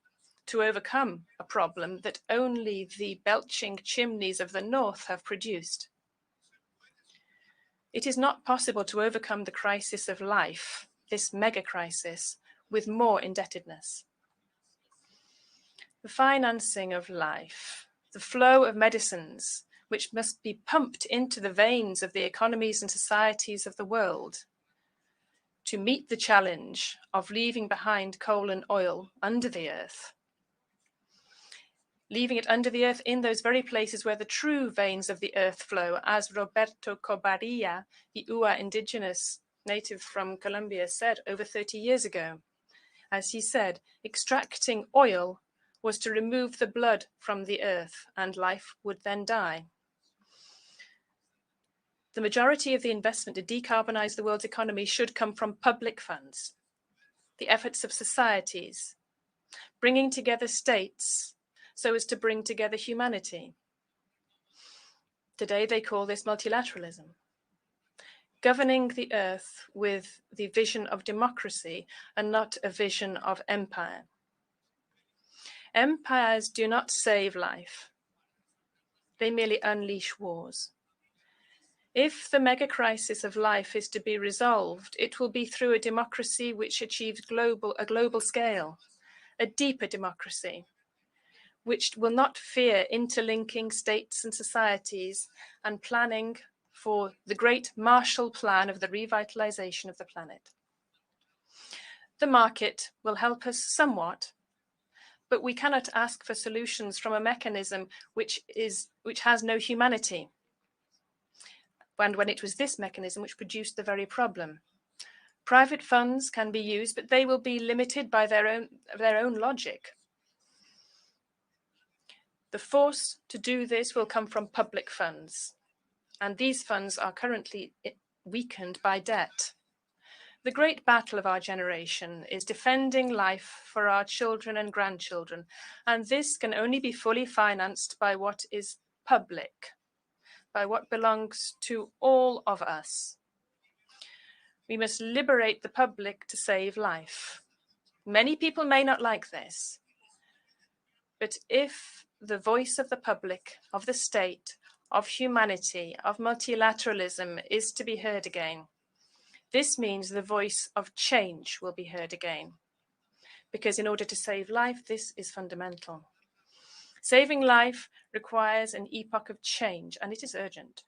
Speaker 10: to overcome a problem that only the belching chimneys of the north have produced. It is not possible to overcome the crisis of life, this mega crisis, with more indebtedness. the financing of life, the flow of medicines, which must be pumped into the veins of the economies and societies of the world to meet the challenge of leaving behind coal and oil under the earth, leaving it under the earth in those very places where the true veins of the earth flow, as Roberto Cobarilla, the Ua indigenous native from Colombia, said over 30 years ago. As he said, extracting oil was to remove the blood from the earth, and life would then die. The majority of the investment to decarbonize the world's economy should come from public funds, the efforts of societies, bringing together states so as to bring together humanity. Today they call this multilateralism. Governing the earth with the vision of democracy and not a vision of empire. Empires do not save life. They merely unleash wars. If the mega crisis of life is to be resolved, it will be through a democracy which achieves a global scale, a deeper democracy, which will not fear interlinking states and societies and planning for the great Marshall Plan of the revitalization of the planet. The market will help us somewhat, but we cannot ask for solutions from a mechanism which has no humanity. And when it was this mechanism which produced the very problem. Private funds can be used, but they will be limited by their own logic. The force to do this will come from public funds, and these funds are currently weakened by debt. The great battle of our generation is defending life for our children and grandchildren, and this can only be fully financed by what is public, by what belongs to all of us. We must liberate the public to save life. Many people may not like this, but if the voice of the public, of the state, of humanity, of multilateralism is to be heard again, this means the voice of change will be heard again. Because in order to save life, this is fundamental. Saving life requires an epoch of change, and it is urgent.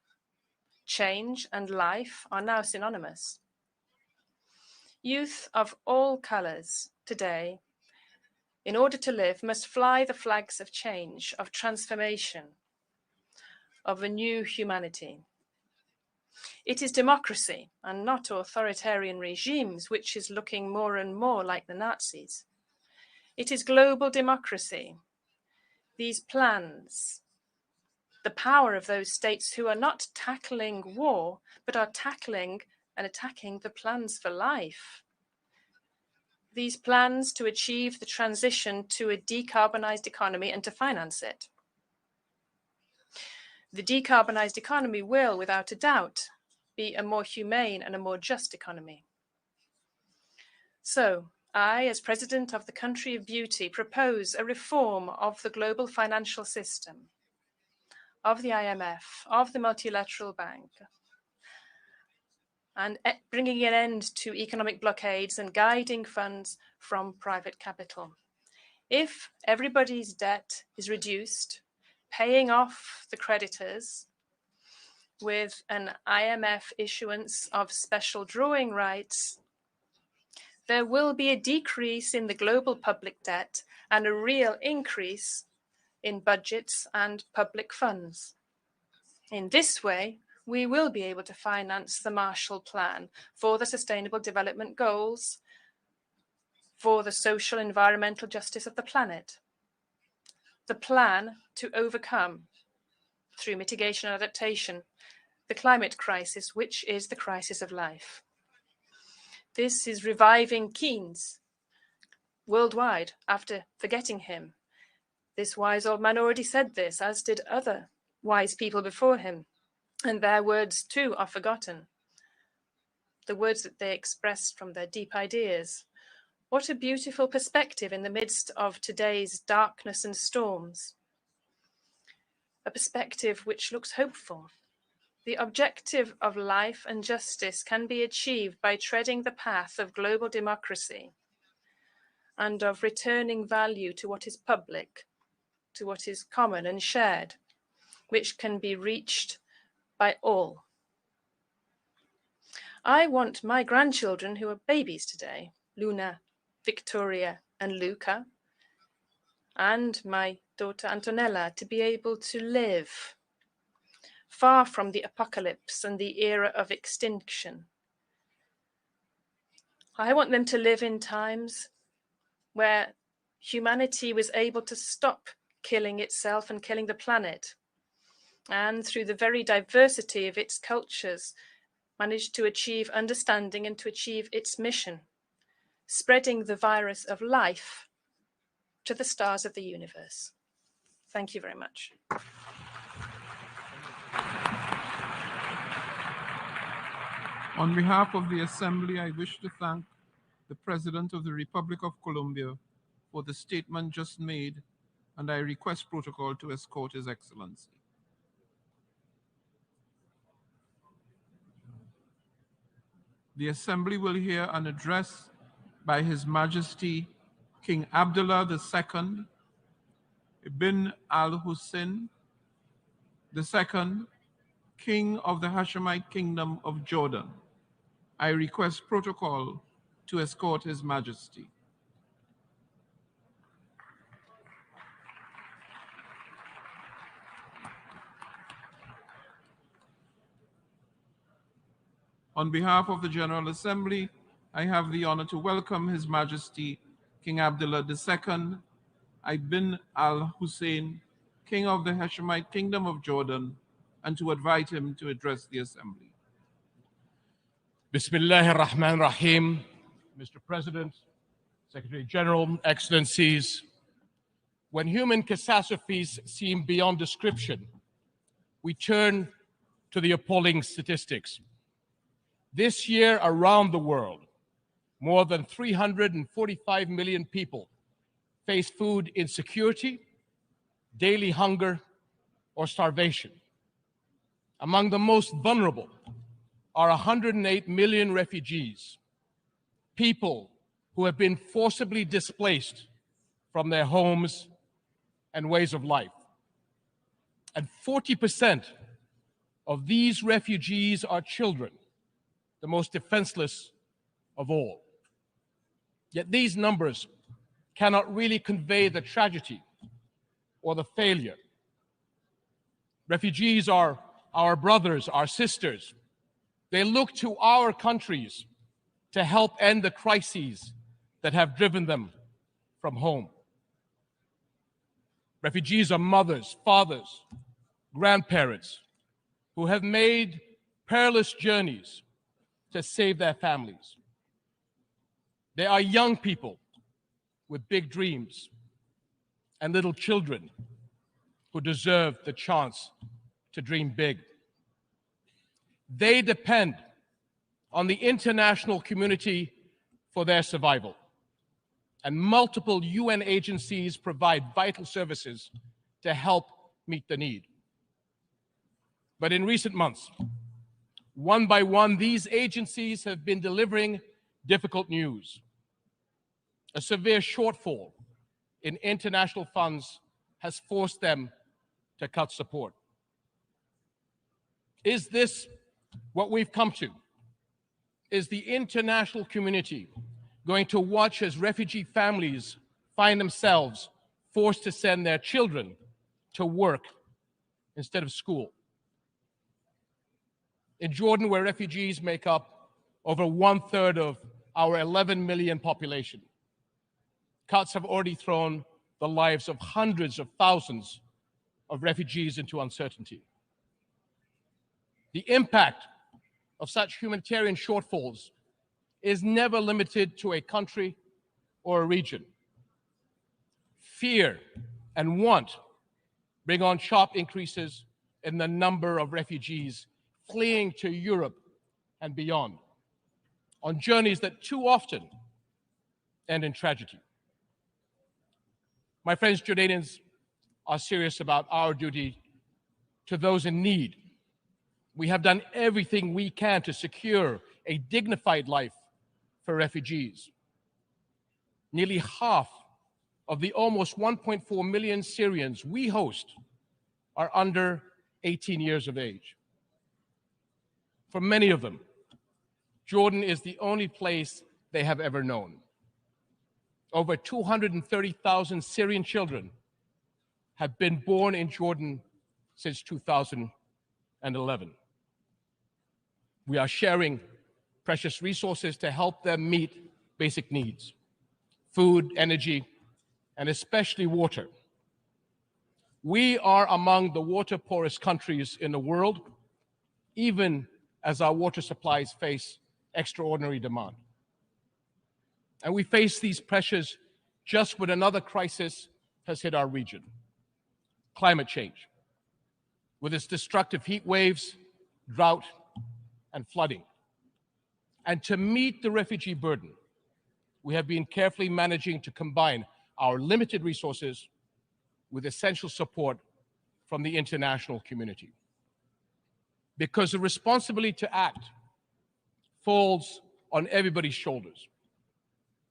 Speaker 10: Change and life are now synonymous. Youth of all colors today, in order to live, must fly the flags of change, of transformation, of a new humanity. It is democracy and not authoritarian regimes which is looking more and more like the Nazis. It is global democracy. These plans, the power of those states who are not tackling war, but are tackling and attacking the plans for life. These plans to achieve the transition to a decarbonized economy and to finance it. The decarbonized economy will, without a doubt, be a more humane and a more just economy. So, I, as President of the Country of Beauty, propose a reform of the global financial system, of the IMF, of the Multilateral Bank, and bringing an end to economic blockades and guiding funds from private capital. If everybody's debt is reduced, paying off the creditors with an IMF issuance of special drawing rights, there will be a decrease in the global public debt and a real increase in budgets and public funds. In this way, we will be able to finance the Marshall Plan for the Sustainable Development Goals, for the social and environmental justice of the planet. The plan to overcome, through mitigation and adaptation, the climate crisis, which is the crisis of life. This is reviving Keynes worldwide after forgetting him. This wise old man already said this, as did other wise people before him, and their words too are forgotten. The words that they expressed from their deep ideas. What a beautiful perspective in the midst of today's darkness and storms. A perspective which looks hopeful. The objective of life and justice can be achieved by treading the path of global democracy. and of returning value to what is public, to what is common and shared, which can be reached by all. I want my grandchildren, who are babies today, Luna, Victoria, and Luca, and my daughter Antonella, to be able to live far from the apocalypse and the era of extinction. I want them to live in times where humanity was able to stop killing itself and killing the planet, and through the very diversity of its cultures, managed to achieve understanding and to achieve its mission, spreading the virus of life to the stars of the universe. Thank you very much.
Speaker 11: On behalf of the Assembly, I wish to thank the President of the Republic of Colombia for the statement just made, and I request protocol to escort His Excellency. The Assembly will hear an address by His Majesty King Abdullah II ibn al-Hussein II, King of the Hashemite Kingdom of Jordan. I request protocol to escort His Majesty. On behalf of the General Assembly, I have the honor to welcome His Majesty King Abdullah II ibn al-Hussein, King of the Hashemite Kingdom of Jordan, and to invite him to address the Assembly.
Speaker 20: Bismillah ar-Rahman ar-Rahim. Mr. President, Secretary General, Excellencies, when human catastrophes seem beyond description, we turn to the appalling statistics. This year around the world, more than 345 million people face food insecurity, daily hunger, or starvation. Among the most vulnerable are 108 million refugees, people who have been forcibly displaced from their homes and ways of life. And 40% of these refugees are children, the most defenseless of all. Yet these numbers cannot really convey the tragedy or the failure. Refugees are our brothers, our sisters. They look to our countries to help end the crises that have driven them from home. Refugees are mothers, fathers, grandparents who have made perilous journeys to save their families. They are young people with big dreams and little children who deserve the chance to dream big. They depend on the international community for their survival, and multiple UN agencies provide vital services to help meet the need. But in recent months, one by one, these agencies have been delivering difficult news. A severe shortfall in international funds has forced them to cut support. Is this what we've come to? Is the international community going to watch as refugee families find themselves forced to send their children to work instead of school? In Jordan, where refugees make up over 1/3 of our 11 million population, cuts have already thrown the lives of hundreds of thousands of refugees into uncertainty. The impact of such humanitarian shortfalls is never limited to a country or a region. Fear and want bring on sharp increases in the number of refugees fleeing to Europe and beyond, on journeys that too often end in tragedy. My friends, Jordanians are serious about our duty to those in need. We have done everything we can to secure a dignified life for refugees. nearly half of the almost 1.4 million Syrians we host are under 18 years of age. For many of them, Jordan is the only place they have ever known. Over 230,000 Syrian children have been born in Jordan since 2011. We are sharing precious resources to help them meet basic needs: food, energy, and especially water. We are among the water poorest countries in the world, even as our water supplies face extraordinary demand. And we face these pressures just when another crisis has hit our region: climate change, with its destructive heat waves, drought, and flooding. And to meet the refugee burden, we have been carefully managing to combine our limited resources with essential support from the international community. Because the responsibility to act falls on everybody's shoulders.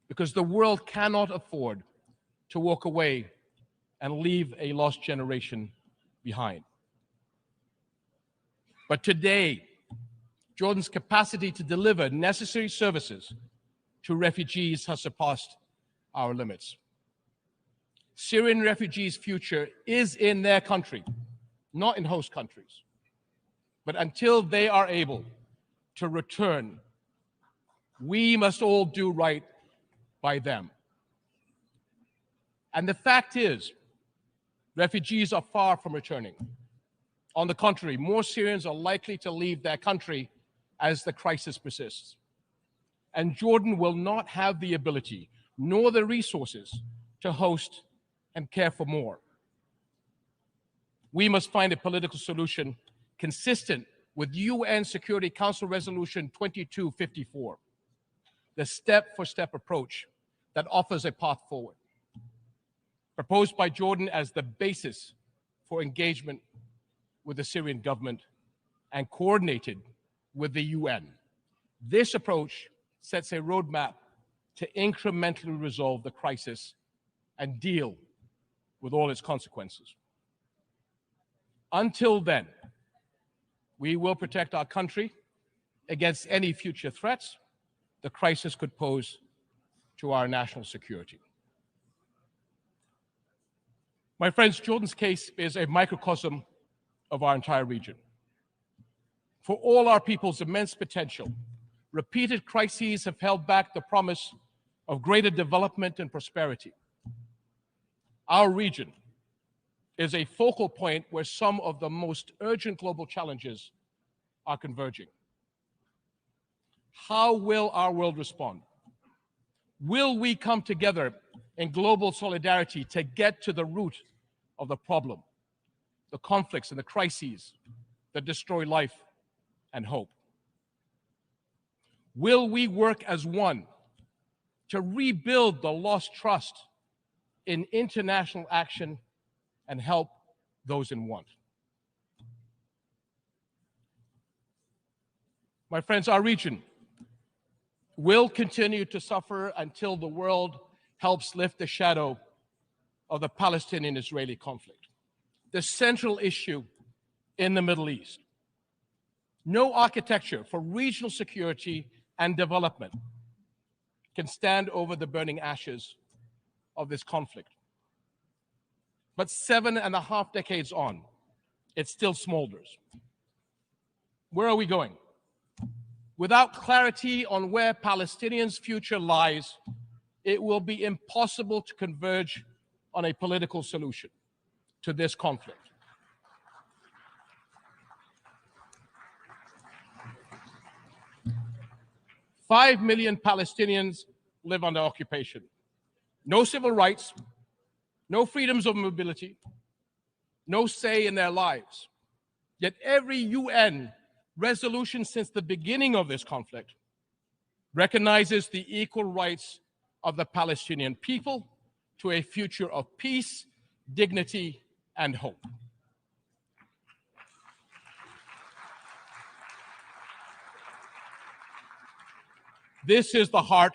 Speaker 20: Because the world cannot afford to walk away and leave a lost generation behind. But today, Jordan's capacity to deliver necessary services to refugees has surpassed our limits. Syrian refugees' future is in their country, not in host countries. But until they are able to return, we must all do right by them. And the fact is, refugees are far from returning. On the contrary, more Syrians are likely to leave their country as the crisis persists. And Jordan will not have the ability nor the resources to host and care for more. We must find a political solution consistent with UN Security Council Resolution 2254, the step-for-step approach that offers a path forward, proposed by Jordan as the basis for engagement with the Syrian government and coordinated with the UN. This approach sets a roadmap to incrementally resolve the crisis and deal with all its consequences. Until then, we will protect our country against any future threats the crisis could pose to our national security. My friends, Jordan's case is a microcosm of our entire region. For all our people's immense potential, repeated crises have held back the promise of greater development and prosperity. Our region is a focal point where some of the most urgent global challenges are converging. How will our world respond? Will we come together in global solidarity to get to the root of the problem, the conflicts and the crises that destroy life and hope? Will we work as one to rebuild the lost trust in international action and help those in want? My friends, our region will continue to suffer until the world helps lift the shadow of the Palestinian-Israeli conflict, the central issue in the Middle East. No architecture for regional security and development can stand over the burning ashes of this conflict. But 7.5 decades on, it still smolders. Where are we going? Without clarity on where Palestinians' future lies, it will be impossible to converge on a political solution to this conflict. Five million Palestinians live under occupation. No civil rights, no freedoms of mobility, no say in their lives. Yet every UN resolution since the beginning of this conflict recognizes the equal rights of the Palestinian people to a future of peace, dignity, and hope. This is the heart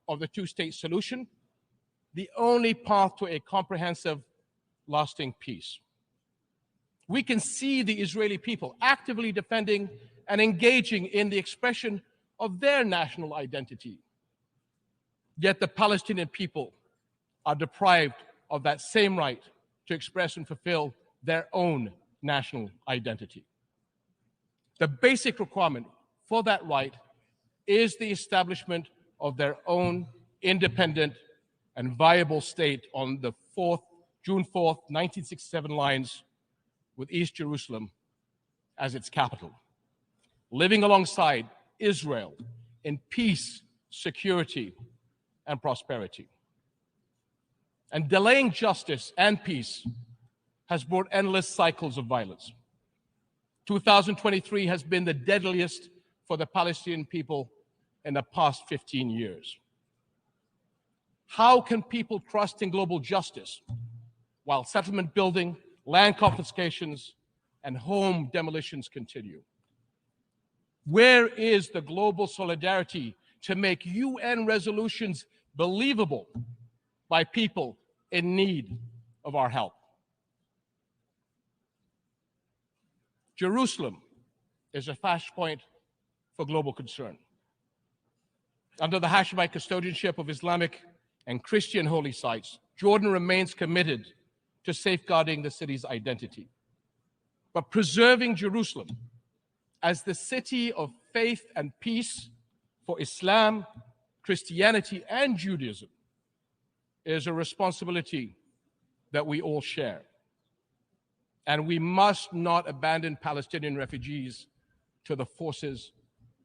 Speaker 20: of the two-state solution the only path to a comprehensive, lasting peace. We can see the Israeli people actively defending and engaging in the expression of their national identity. Yet the Palestinian people are deprived of that same right to express and fulfill their own national identity. The basic requirement for that right is the establishment of their own independent and viable state on the June 4th, 1967 lines, with East Jerusalem as its capital, living alongside Israel in peace, security, and prosperity. And delaying justice and peace has brought endless cycles of violence. 2023 has been the deadliest for the Palestinian people in the past 15 years. How can people trust in global justice while settlement building, land confiscations, and home demolitions continue? Where is the global solidarity to make UN resolutions believable by people in need of our help? Jerusalem is a flashpoint for global concern. Under the Hashemite custodianship of Islamic and Christian holy sites, Jordan remains committed to safeguarding the city's identity. But preserving Jerusalem as the city of faith and peace for Islam, Christianity, and Judaism is a responsibility that we all share. And we must not abandon Palestinian refugees to the forces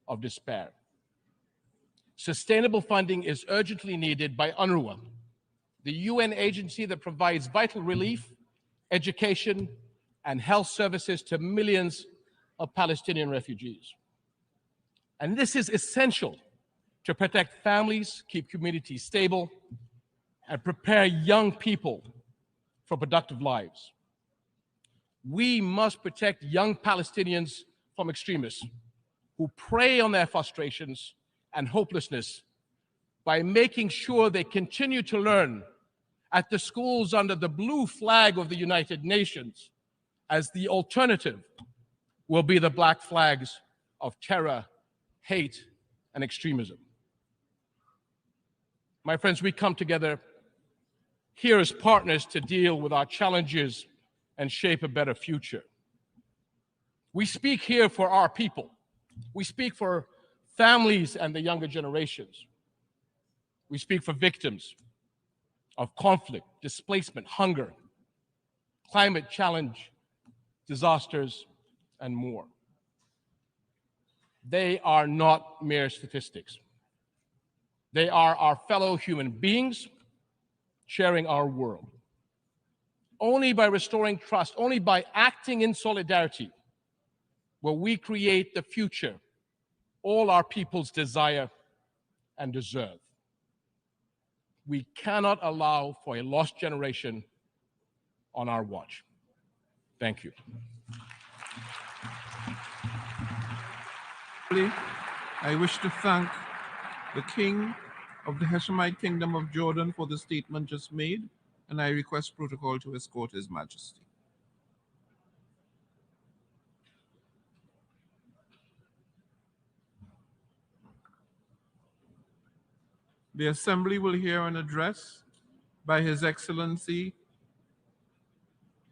Speaker 20: of despair. Sustainable funding is urgently needed by UNRWA, the UN agency that provides vital relief, education, and health services to millions of Palestinian refugees. And this is essential to protect families, keep communities stable, and prepare young people for productive lives. We must protect young Palestinians from extremists who prey on their frustrations and hopelessness by making sure they continue to learn at the schools under the blue flag of the United Nations, as the alternative will be the black flags of terror, hate, and extremism. My friends, we come together here as partners to deal with our challenges and shape a better future. We speak here for our people. We speak for families and the younger generations. We speak for victims of conflict, displacement, hunger, climate challenge, disasters, and more. They are not mere statistics. They are our fellow human beings sharing our world. Only by restoring trust, only by acting in solidarity, will we create the future all our peoples desire and deserve. We cannot allow for a lost generation on our watch. Thank you.
Speaker 11: I wish to thank the King of the Hashemite Kingdom of Jordan for the statement just made, and I request protocol to escort His Majesty. The Assembly will hear an address by His Excellency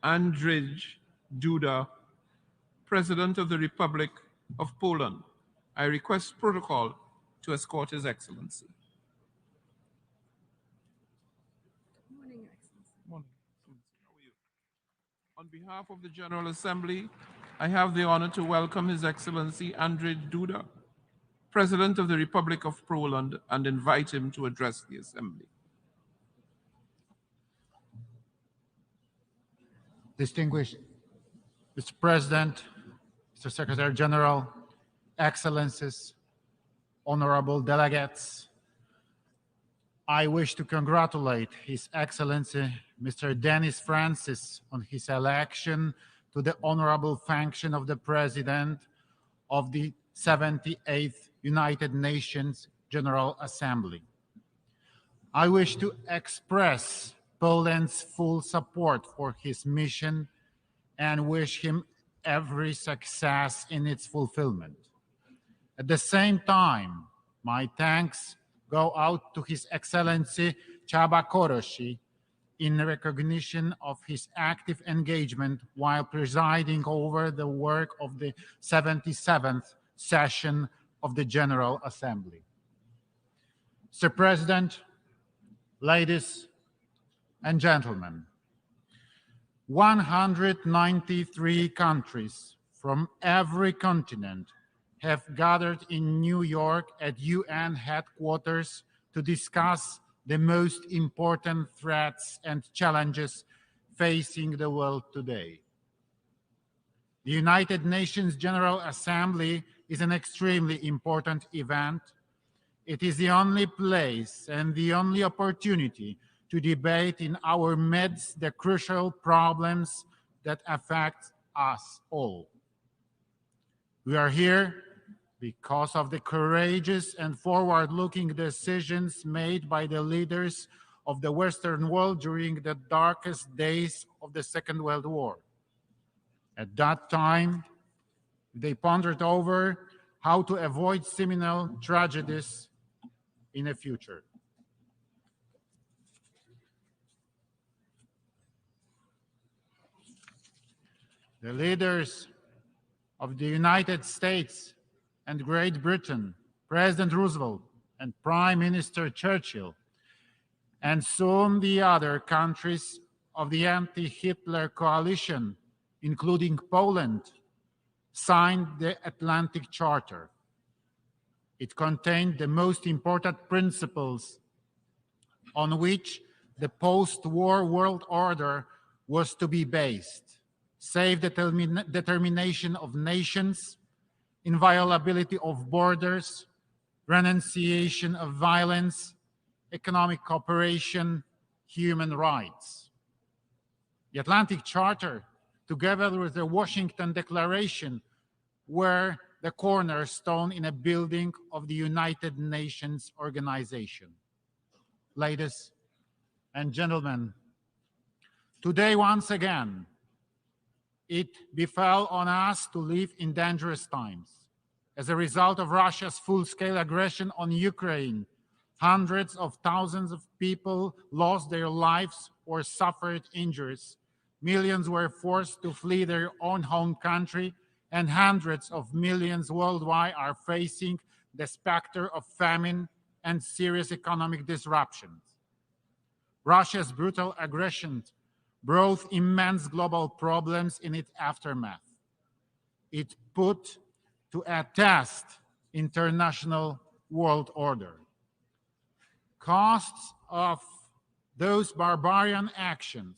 Speaker 11: Andrzej Duda, President of the Republic of Poland. I request protocol to escort His Excellency.
Speaker 21: Good morning, Your Excellency.
Speaker 11: Morning. How are you? On behalf of the General Assembly, I have the honor to welcome His Excellency Andrzej Duda, President of the Republic of Poland, and invite him to address the Assembly.
Speaker 22: Distinguished Mr. President, Mr. Secretary General, Excellencies, honorable delegates, I wish to congratulate His Excellency Mr. Denis Francis on his election to the honorable function of the President of the 78th United Nations General Assembly. I wish to express Poland's full support for his mission and wish him every success in its fulfillment. At the same time, my thanks go out to His Excellency Csaba Kőrösi in recognition of his active engagement while presiding over the work of the 77th session of the General Assembly. Mr. President, ladies and gentlemen, 193 countries from every continent have gathered in New York at UN headquarters to discuss the most important threats and challenges facing the world today. The United Nations General Assembly is an extremely important event. It is the only place and the only opportunity to debate in our midst the crucial problems that affect us all. We are here because of the courageous and forward-looking decisions made by the leaders of the Western world during the darkest days of the Second World War. At that time, they pondered over how to avoid similar tragedies in the future. The leaders of the United States and Great Britain, President Roosevelt and Prime Minister Churchill, and soon the other countries of the anti-Hitler coalition, including Poland, signed the Atlantic Charter. It contained the most important principles on which the post-war world order was to be based: self-determination of nations, inviolability of borders, renunciation of violence, economic cooperation, human rights. The Atlantic Charter, together with the Washington Declaration, were the cornerstone in a building of the United Nations organization. Ladies and gentlemen, today once again, it befell on us to live in dangerous times. As a result of Russia's full-scale aggression on Ukraine, hundreds of thousands of people lost their lives or suffered injuries. Millions were forced to flee their own home country, and hundreds of millions worldwide are facing the specter of famine and serious economic disruptions. Russia's brutal aggression brought immense global problems in its aftermath. It put to a test international world order. Costs of those barbarian actions,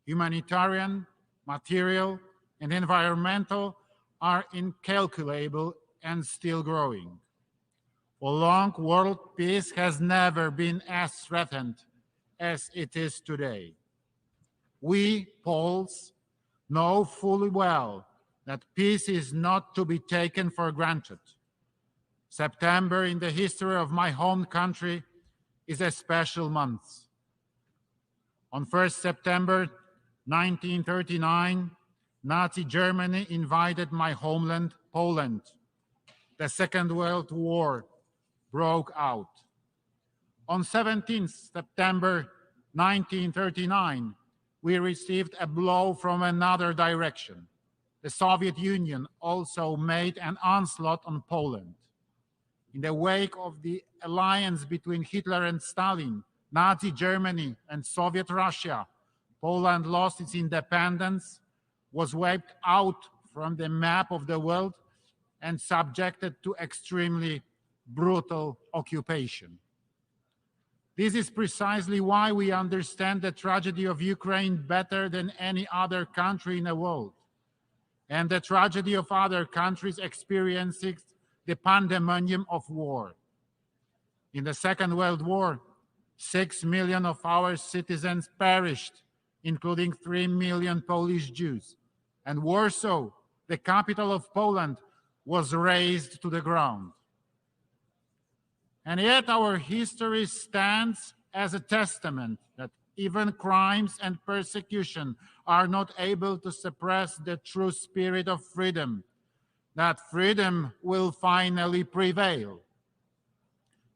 Speaker 22: humanitarian, material, and environmental, are incalculable and still growing. For long, world peace has never been as threatened as it is today. We, Poles, know fully well that peace is not to be taken for granted. September in the history of my home country is a special month. On 1st September 1939, Nazi Germany invaded my homeland, Poland. The Second World War broke out. On 17th September 1939, we received a blow from another direction. The Soviet Union also made an onslaught on Poland. In the wake of the alliance between Hitler and Stalin, Nazi Germany and Soviet Russia, Poland lost its independence, was wiped out from the map of the world, and subjected to extremely brutal occupation. This is precisely why we understand the tragedy of Ukraine better than any other country in the world, and the tragedy of other countries experiencing the pandemonium of war. In the Second World War, 6 million of our citizens perished, including 3 million Polish Jews, and Warsaw, the capital of Poland, was razed to the ground. And yet our history stands as a testament that even crimes and persecution are not able to suppress the true spirit of freedom, that freedom will finally prevail.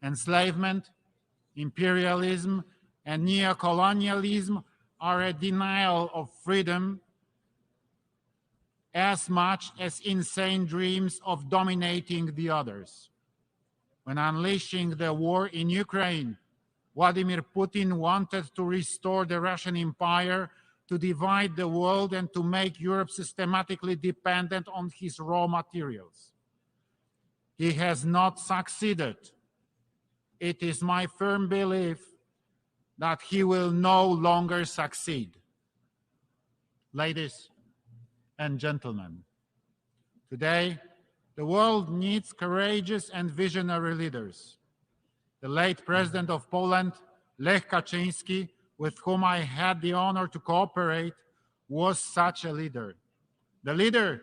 Speaker 22: Enslavement, imperialism, and neocolonialism are a denial of freedom as much as insane dreams of dominating the others. When unleashing the war in Ukraine, Vladimir Putin wanted to restore the Russian Empire, to divide the world, and to make Europe systematically dependent on his raw materials. He has not succeeded. It is my firm belief that he will no longer succeed. Ladies and gentlemen, today the world needs courageous and visionary leaders. The late President of Poland, Lech Kaczyński, with whom I had the honor to cooperate, was such a leader. The leader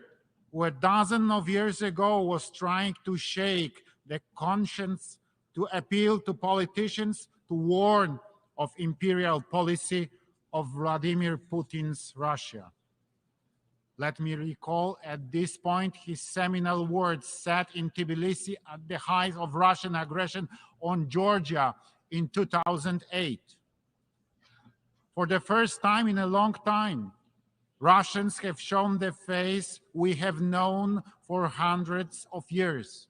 Speaker 22: who a dozen of years ago was trying to shake the conscience, to appeal to politicians, to warn of imperial policy of Vladimir Putin's Russia. Let me recall at this point his seminal words said in Tbilisi at the height of Russian aggression on Georgia in 2008. For the first time in a long time, Russians have shown the face we have known for hundreds of years.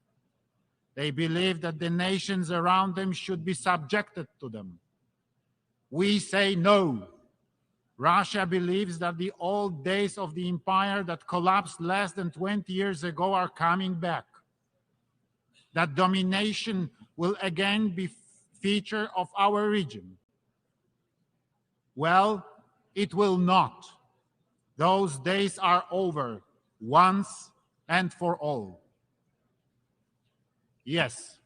Speaker 22: They believe that the nations around them should be subjected to them. We say no. Russia believes that the old days of the empire that collapsed less than 20 years ago are coming back. That domination will again be feature of our region. Well, it will not. Those days are over once and for all. Yes,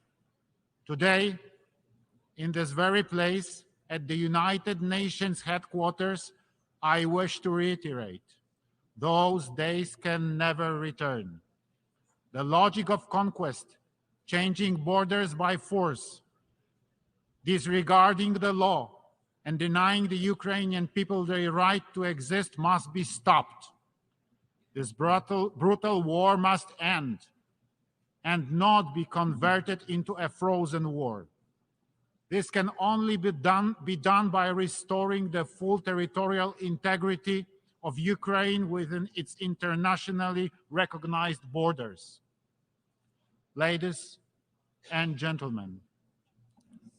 Speaker 22: today, in this very place, at the United Nations headquarters, I wish to reiterate, those days can never return. The logic of conquest, changing borders by force, disregarding the law, and denying the Ukrainian people their right to exist must be stopped. This brutal war must end and not be converted into a frozen war. This can only be done by restoring the full territorial integrity of Ukraine within its internationally recognized borders. Ladies and gentlemen,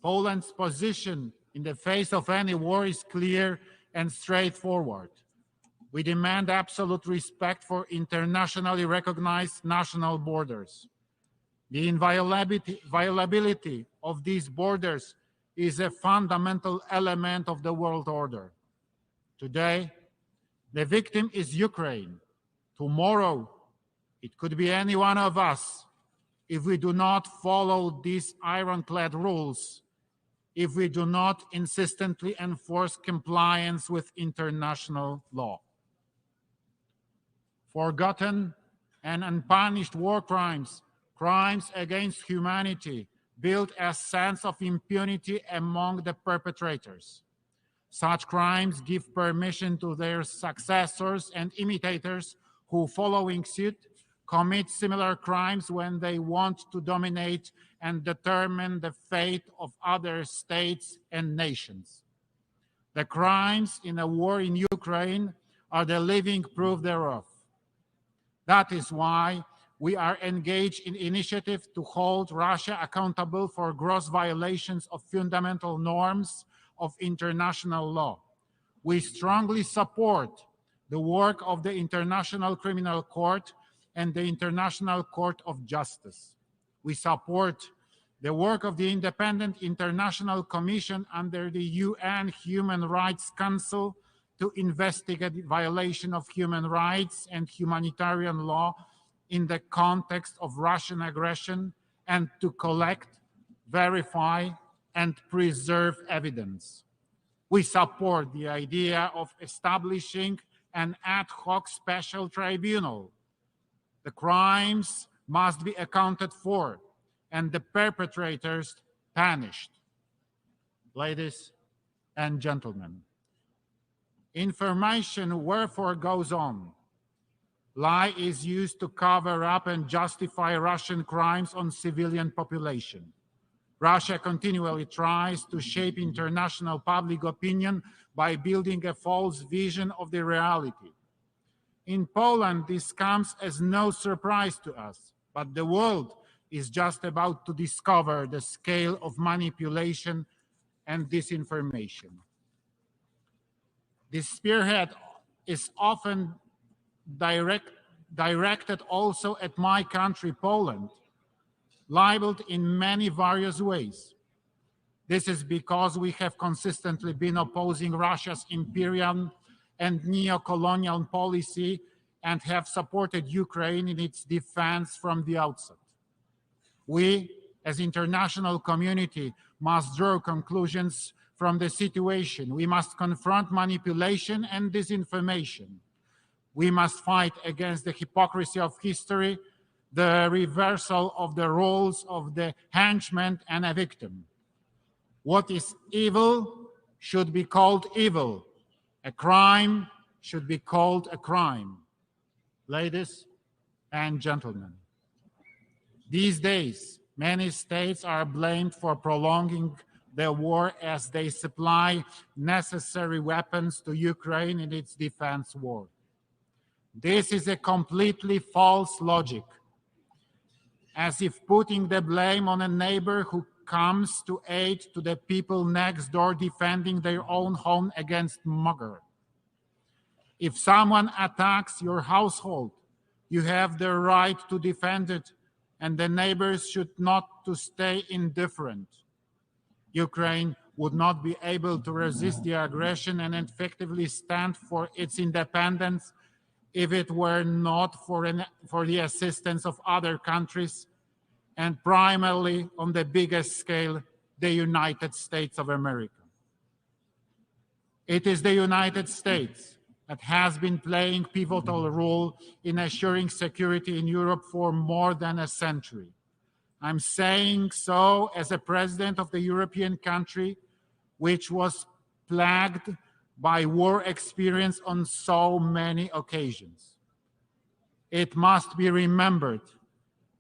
Speaker 22: Poland's position in the face of any war is clear and straightforward. We demand absolute respect for internationally recognized national borders. The inviolability of these borders is a fundamental element of the world order. Today, the victim is Ukraine. Tomorrow, it could be any one of us if we do not follow these ironclad rules, if we do not insistently enforce compliance with international law. Forgotten and unpunished war crimes, crimes against humanity, build a sense of impunity among the perpetrators. Such crimes give permission to their successors and imitators who, following suit, commit similar crimes when they want to dominate and determine the fate of other states and nations. The crimes in a war in Ukraine are the living proof thereof. That is why we are engaged in initiatives to hold Russia accountable for gross violations of fundamental norms of international law. We strongly support the work of the International Criminal Court and the International Court of Justice. We support the work of the Independent International Commission under the UN Human Rights Council to investigate violation of human rights and humanitarian law in the context of Russian aggression, and to collect, verify, and preserve evidence. We support the idea of establishing an ad hoc special tribunal. The crimes must be accounted for and the perpetrators punished. Ladies and gentlemen, information wherefore goes on. Lie is used to cover up and justify Russian crimes on civilian population. Russia continually tries to shape international public opinion by building a false vision of the reality. In Poland, this comes as no surprise to us, but the world is just about to discover the scale of manipulation and disinformation. This spearhead is often directed also at my country, Poland, labeled in many various ways. This is because we have consistently been opposing Russia's imperial and neo-colonial policy and have supported Ukraine in its defense from the outset. We, as international community, must draw conclusions from the situation. We must confront manipulation and disinformation. We must fight against the hypocrisy of history, the reversal of the roles of the henchman and a victim. What is evil should be called evil. A crime should be called a crime. Ladies and gentlemen, these days, many states are blamed for prolonging the war as they supply necessary weapons to Ukraine in its defense war. This is a completely false logic, as if putting the blame on a neighbor who comes to aid to the people next door defending their own home against mugger. If someone attacks your household, you have the right to defend it, and the neighbors should not to stay indifferent. Ukraine would not be able to resist the aggression and effectively stand for its independence if it were not for the assistance of other countries, and primarily on the biggest scale, the United States of America. It is the United States that has been playing a pivotal role in assuring security in Europe for more than a century. I'm saying so as a president of the European country, which was plagued by war experience on so many occasions. It must be remembered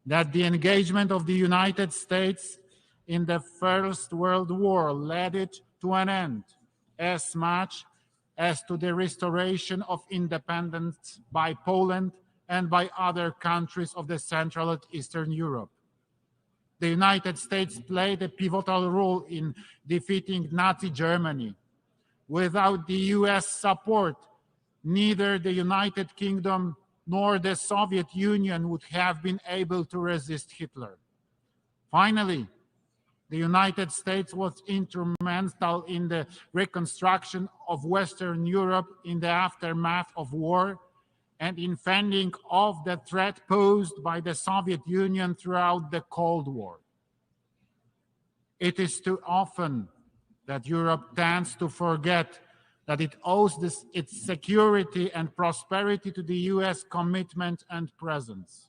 Speaker 22: that the engagement of the United States in the First World War led it to an end, as much as to the restoration of independence by Poland and by other countries of the Central and Eastern Europe. The United States played a pivotal role in defeating Nazi Germany. Without the US support, neither the United Kingdom nor the Soviet Union would have been able to resist Hitler. Finally, the United States was instrumental in the reconstruction of Western Europe in the aftermath of war and in fending off the threat posed by the Soviet Union throughout the Cold War. It is too often that Europe tends to forget that it owes its security and prosperity to the US commitment and presence.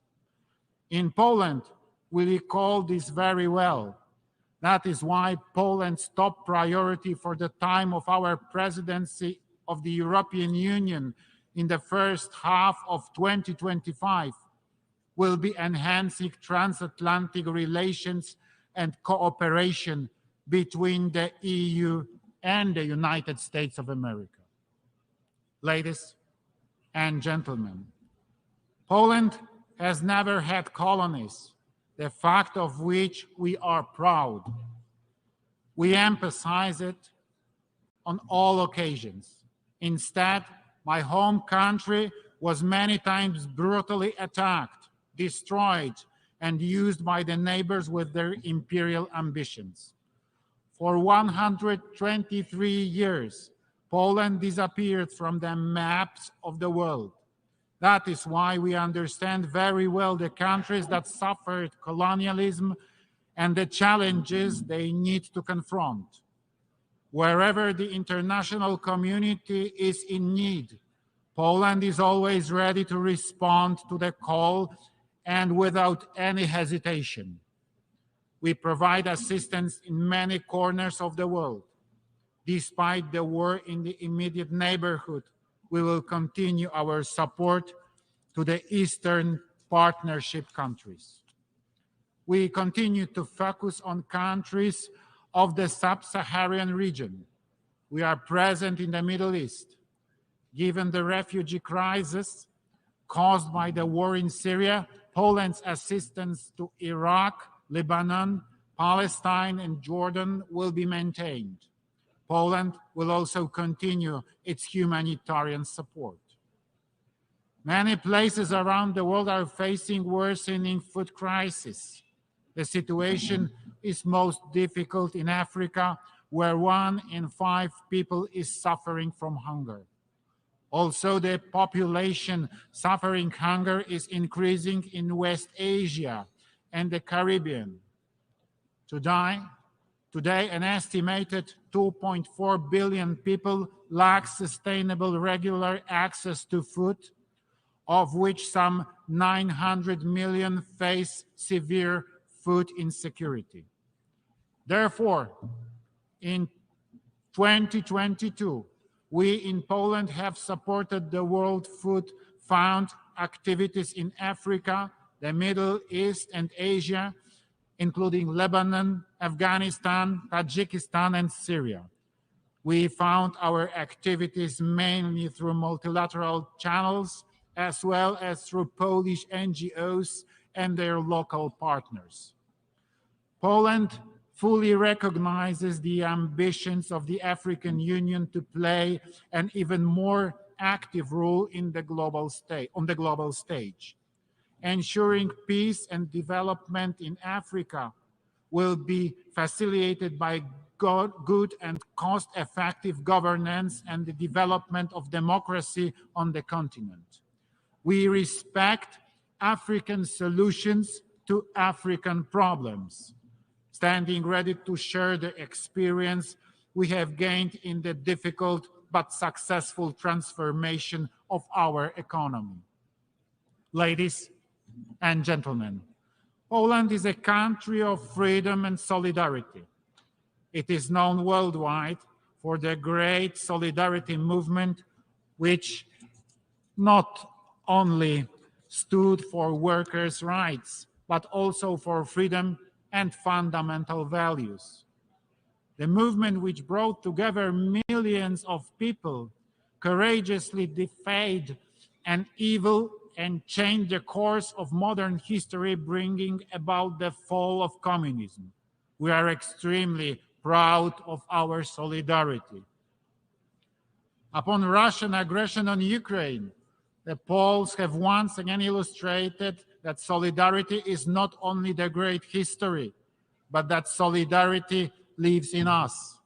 Speaker 22: In Poland, we recall this very well. That is why Poland's top priority for the time of our presidency of the European Union in the first half of 2025 will be enhancing transatlantic relations and cooperation between the EU and the United States of America. Ladies and gentlemen, Poland has never had colonies, the fact of which we are proud. We emphasize it on all occasions. Instead, my home country was many times brutally attacked, destroyed, and used by the neighbors with their imperial ambitions. For 123 years, Poland disappeared from the maps of the world. That is why we understand very well the countries that suffered colonialism and the challenges they need to confront. Wherever the international community is in need, Poland is always ready to respond to the call and without any hesitation. We provide assistance in many corners of the world. Despite the war in the immediate neighborhood, we will continue our support to the Eastern Partnership countries. We continue to focus on countries of the sub-Saharan region. We are present in the Middle East. Given the refugee crisis caused by the war in Syria, Poland's assistance to Iraq, Lebanon, Palestine, and Jordan will be maintained. Poland will also continue its humanitarian support. Many places around the world are facing worsening food crisis. The situation is most difficult in Africa, where 1 in 5 people is suffering from hunger. Also, the population suffering hunger is increasing in West Asia and the Caribbean. Today, an estimated 2.4 billion people lack sustainable regular access to food, of which some 900 million face severe food insecurity. Therefore, in 2022, we in Poland have supported the World Food Fund activities in Africa, the Middle East, and Asia, including Lebanon, Afghanistan, Tajikistan, and Syria. We found our activities mainly through multilateral channels, as well as through Polish NGOs and their local partners. Poland fully recognizes the ambitions of the African Union to play an even more active role in the global stage. Ensuring peace and development in Africa will be facilitated by good and cost-effective governance and the development of democracy on the continent. We respect African solutions to African problems, standing ready to share the experience we have gained in the difficult but successful transformation of our economy. Ladies and gentlemen, Poland is a country of freedom and solidarity. It is known worldwide for the great solidarity movement, which not only stood for workers' rights, but also for freedom and fundamental values. The movement which brought together millions of people courageously defied an evil and changed the course of modern history, bringing about the fall of communism. We are extremely proud of our solidarity. Upon Russian aggression on Ukraine, the Poles have once again illustrated that solidarity is not only the great history, but that solidarity lives in us.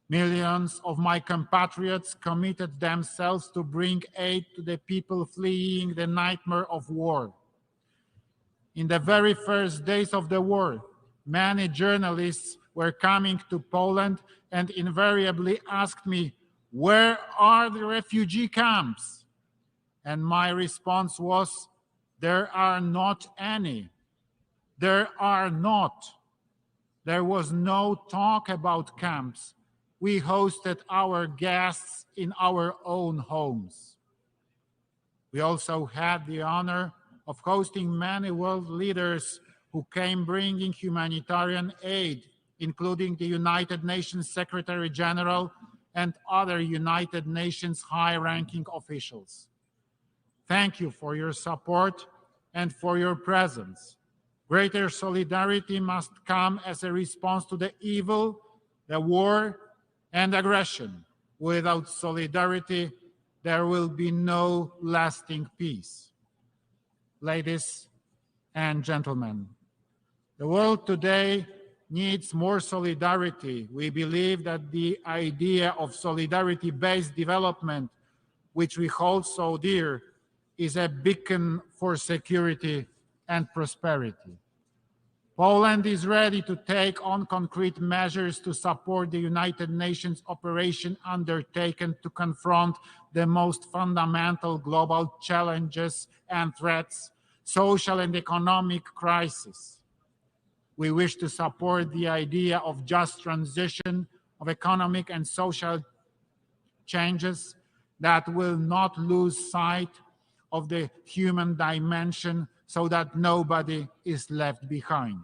Speaker 22: Millions of my compatriots committed themselves to bring aid to the people fleeing the nightmare of war. In the very first days of the war, many journalists were coming to Poland and invariably asked me, "Where are the refugee camps?" And my response was, "There are not any. There are not." There was no talk about camps. We hosted our guests in our own homes. We also had the honor of hosting many world leaders who came bringing humanitarian aid, including the United Nations Secretary General and other United Nations high-ranking officials. Thank you for your support and for your presence. Greater solidarity must come as a response to the evil, the war, and aggression. Without solidarity, there will be no lasting peace. Ladies and gentlemen, the world today needs more solidarity. We believe that the idea of solidarity-based development, which we hold so dear, is a beacon for security and prosperity. Poland is ready to take on concrete measures to support the United Nations operation undertaken to confront the most fundamental global challenges and threats, social and economic crisis. We wish to support the idea of just transition of economic and social changes that will not lose sight of the human dimension so that nobody is left behind.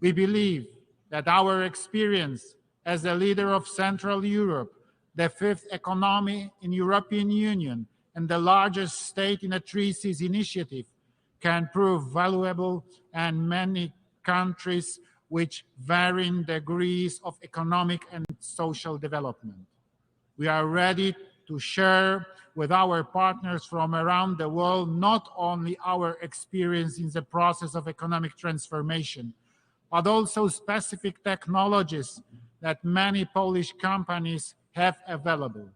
Speaker 22: We believe that our experience as a leader of Central Europe, the fifth economy in European Union, and the largest state in a Three Seas initiative can prove valuable, and many countries which varying degrees of economic and social development. We are ready to share with our partners from around the world not only our experience in the process of economic transformation, but also specific technologies that many Polish companies have available.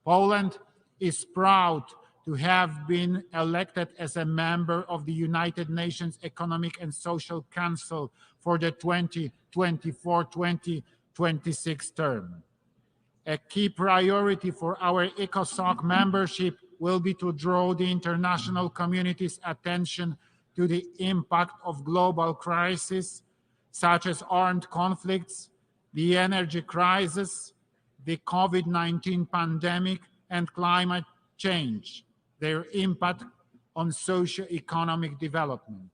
Speaker 22: Poland is proud to have been elected as a member of the United Nations Economic and Social Council for the 2024-2026 term. A key priority for our ECOSOC membership will be to draw the international community's attention to the impact of global crises such as armed conflicts, the energy crisis, the COVID-19 pandemic, and climate change, their impact on socio-economic development.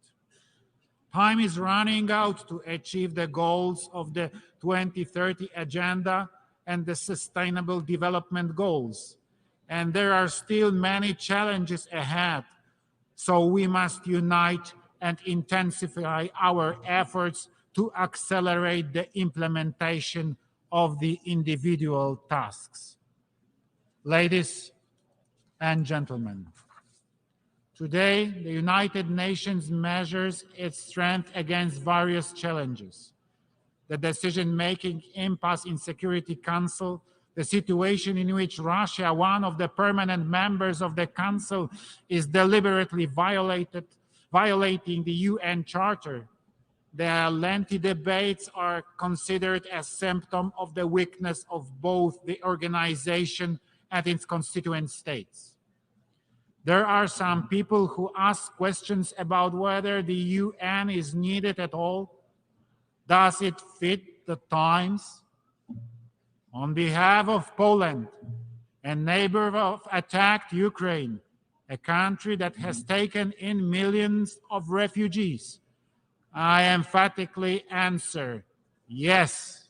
Speaker 22: Time is running out to achieve the goals of the 2030 Agenda and the Sustainable Development Goals, and there are still many challenges ahead, so we must unite and intensify our efforts to accelerate the implementation of the individual tasks. Ladies and gentlemen, today the United Nations measures its strength against various challenges. The decision-making impasse in Security Council, the situation in which Russia, one of the permanent members of the Council, is deliberately violating the UN Charter. The lengthy debates are considered a symptom of the weakness of both the organization and its constituent states. There are some people who ask questions about whether the UN is needed at all. Does it fit the times? On behalf of Poland, a neighbor of attacked Ukraine, a country that has taken in millions of refugees, I emphatically answer, yes,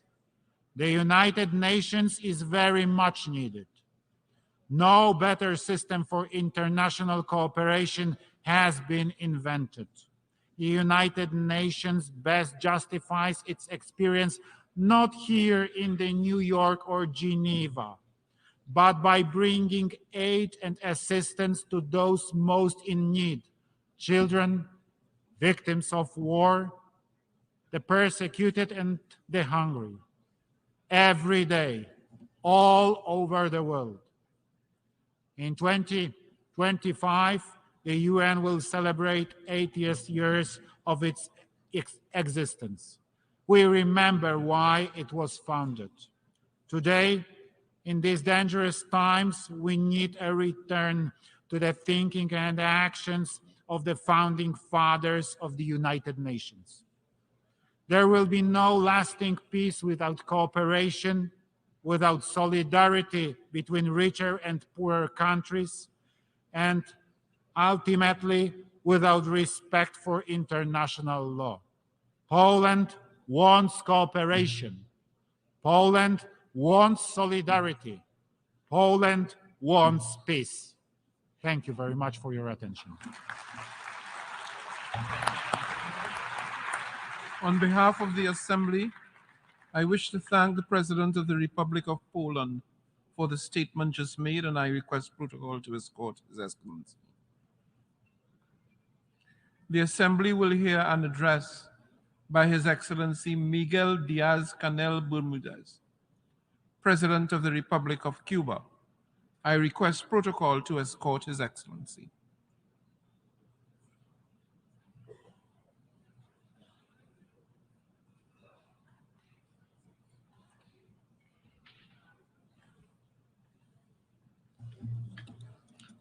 Speaker 22: the United Nations is very much needed. No better system for international cooperation has been invented. The United Nations best justifies its experience not here in the New York or Geneva, but by bringing aid and assistance to those most in need, children, victims of war, the persecuted and the hungry, every day, all over the world. In 2025, the UN will celebrate 80th years of its existence. We remember why it was founded. Today, in these dangerous times, we need a return to the thinking and actions of the founding fathers of the United Nations. There will be no lasting peace without cooperation, without solidarity between richer and poorer countries, and ultimately without respect for international law. Poland wants cooperation. Poland wants solidarity. Poland wants peace. Thank you very much for your attention.
Speaker 11: On behalf of the Assembly, I wish to thank the President of the Republic of Poland for the statement just made, and I request protocol to escort His Excellency. The Assembly will hear an address by His Excellency Miguel Diaz-Canel Bermudez, President of the Republic of Cuba. I request protocol to escort His Excellency.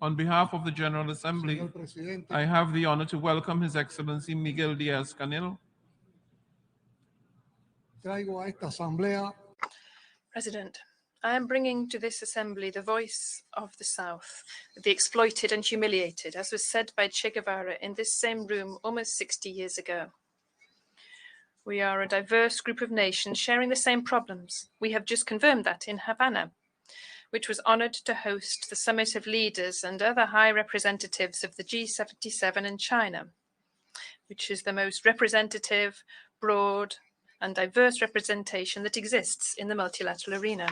Speaker 11: On behalf of the General Assembly, I have the honor to welcome His Excellency Miguel Diaz-Canel.
Speaker 13: traigo a esta asamblea
Speaker 10: President, I am bringing to this assembly the voice of the South, the exploited and humiliated, as was said by Che Guevara in this same room almost 60 years ago. We are a diverse group of nations sharing the same problems. We have just confirmed that in Havana, which was honored to host the Summit of Leaders and other high representatives of the G77 in China, which is the most representative, broad, and diverse representation that exists in the multilateral arena.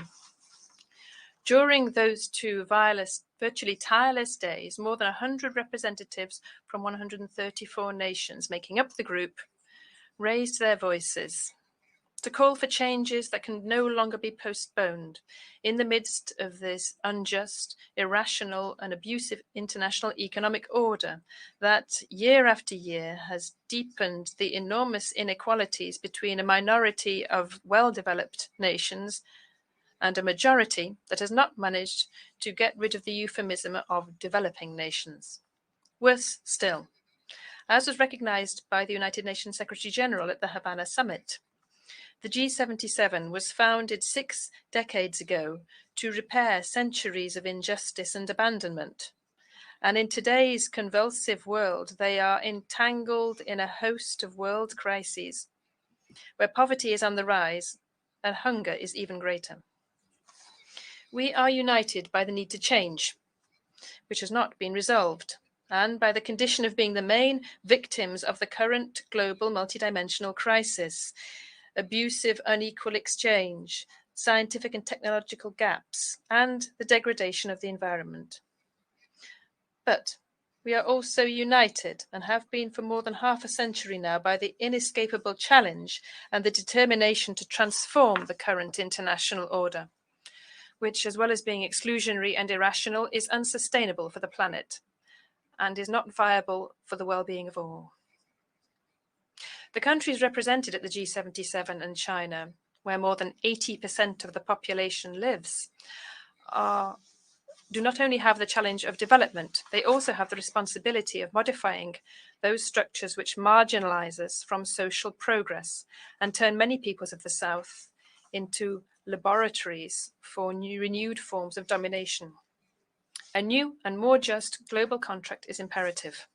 Speaker 10: During those two virtually tireless days, more than 100 representatives from 134 nations making up the group raised their voices to call for changes that can no longer be postponed in the midst of this unjust, irrational, and abusive international economic order that year after year has deepened the enormous inequalities between a minority of well-developed nations and a majority that has not managed to get rid of the euphemism of developing nations. Worse still, as was recognized by the United Nations Secretary General at the Havana Summit, the G77 was founded 6 decades ago to repair centuries of injustice and abandonment. And in today's convulsive world, they are entangled in a host of world crises, where poverty is on the rise and hunger is even greater. We are united by the need to change, which has not been resolved, and by the condition of being the main victims of the current global multidimensional crisis, abusive, unequal exchange, scientific and technological gaps, and the degradation of the environment. But we are also united, and have been for more than half a century now, by the inescapable challenge and the determination to transform the current international order, which, as well as being exclusionary and irrational, is unsustainable for the planet and is not viable for the well-being of all. The countries represented at the G77 and China, where more than 80% of the population lives, do not only have the challenge of development, they also have the responsibility of modifying those structures which marginalize us from social progress and turn many peoples of the South into laboratories for renewed forms of domination. A new and more just global contract is imperative.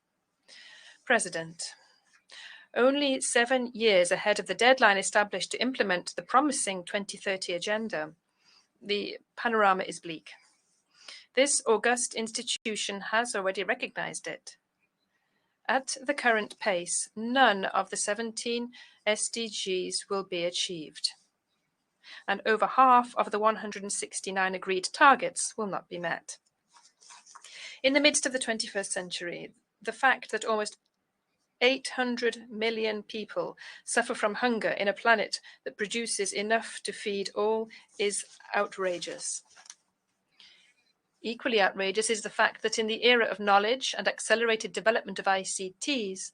Speaker 10: President, only 7 years ahead of the deadline established to implement the promising 2030 agenda, the panorama is bleak. This august institution has already recognized it. At the current pace, none of the 17 SDGs will be achieved, and over half of the 169 agreed targets will not be met. In the midst of the 21st century, the fact that almost 800 million people suffer from hunger in a planet that produces enough to feed all is outrageous. Equally outrageous is the fact that in the era of knowledge and accelerated development of ICTs,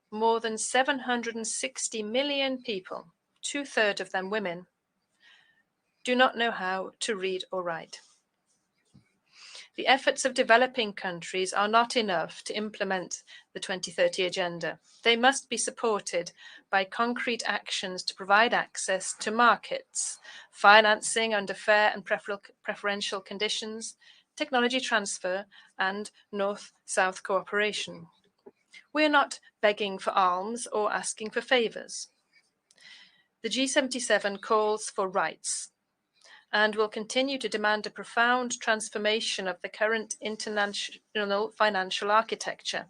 Speaker 10: more than 760 million people, 2/3 of them women, do not know how to read or write. The efforts of developing countries are not enough to implement the 2030 agenda. They must be supported by concrete actions to provide access to markets, financing under fair and preferential conditions, technology transfer, and North-South cooperation. We are not begging for alms or asking for favors. The G77 calls for rights and will continue to demand a profound transformation of the current international financial architecture,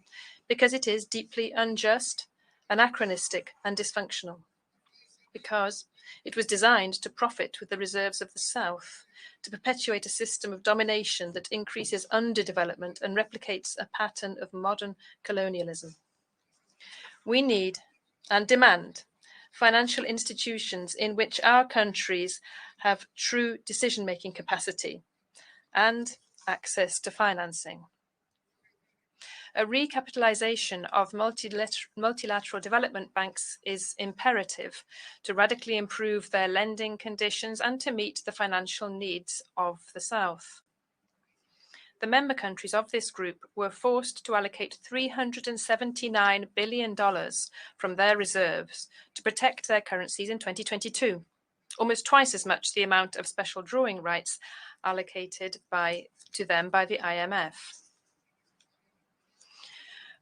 Speaker 10: because it is deeply unjust, anachronistic, and dysfunctional, because it was designed to profit with the reserves of the South, to perpetuate a system of domination that increases underdevelopment and replicates a pattern of modern colonialism. We need and demand financial institutions in which our countries have true decision-making capacity and access to financing. A recapitalization of multilateral development banks is imperative to radically improve their lending conditions and to meet the financial needs of the South. the member countries of this group were forced to allocate $379 billion from their reserves to protect their currencies in 2022, almost twice as much the amount of special drawing rights allocated to them by the IMF.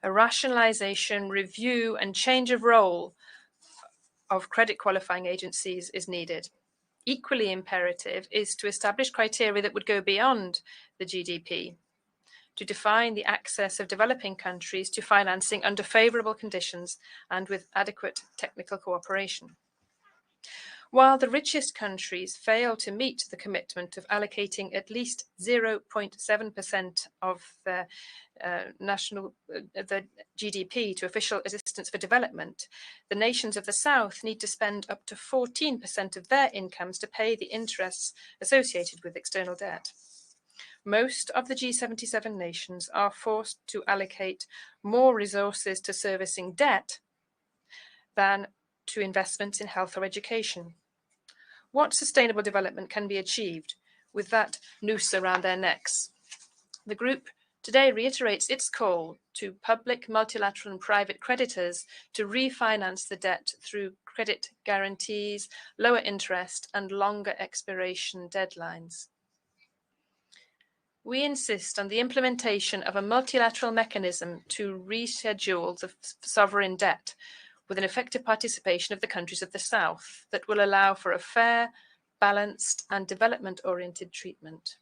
Speaker 10: A rationalization, review, and change of role of credit qualifying agencies is needed. Equally imperative is to establish criteria that would go beyond the GDP, to define the access of developing countries to financing under favorable conditions and with adequate technical cooperation. While the richest countries fail to meet the commitment of allocating at least 0.7% of their the GDP to official assistance for development, the nations of the South need to spend up to 14% of their incomes to pay the interests associated with external debt. Most of the G77 nations are forced to allocate more resources to servicing debt than to investments in health or education. What sustainable development can be achieved with that noose around their necks? The group today reiterates its call to public, multilateral and private creditors to refinance the debt through credit guarantees, lower interest and longer expiration deadlines. We insist on the implementation of a multilateral mechanism to reschedule the sovereign debt with an effective participation of the countries of the South that will allow for a fair, balanced and development-oriented treatment.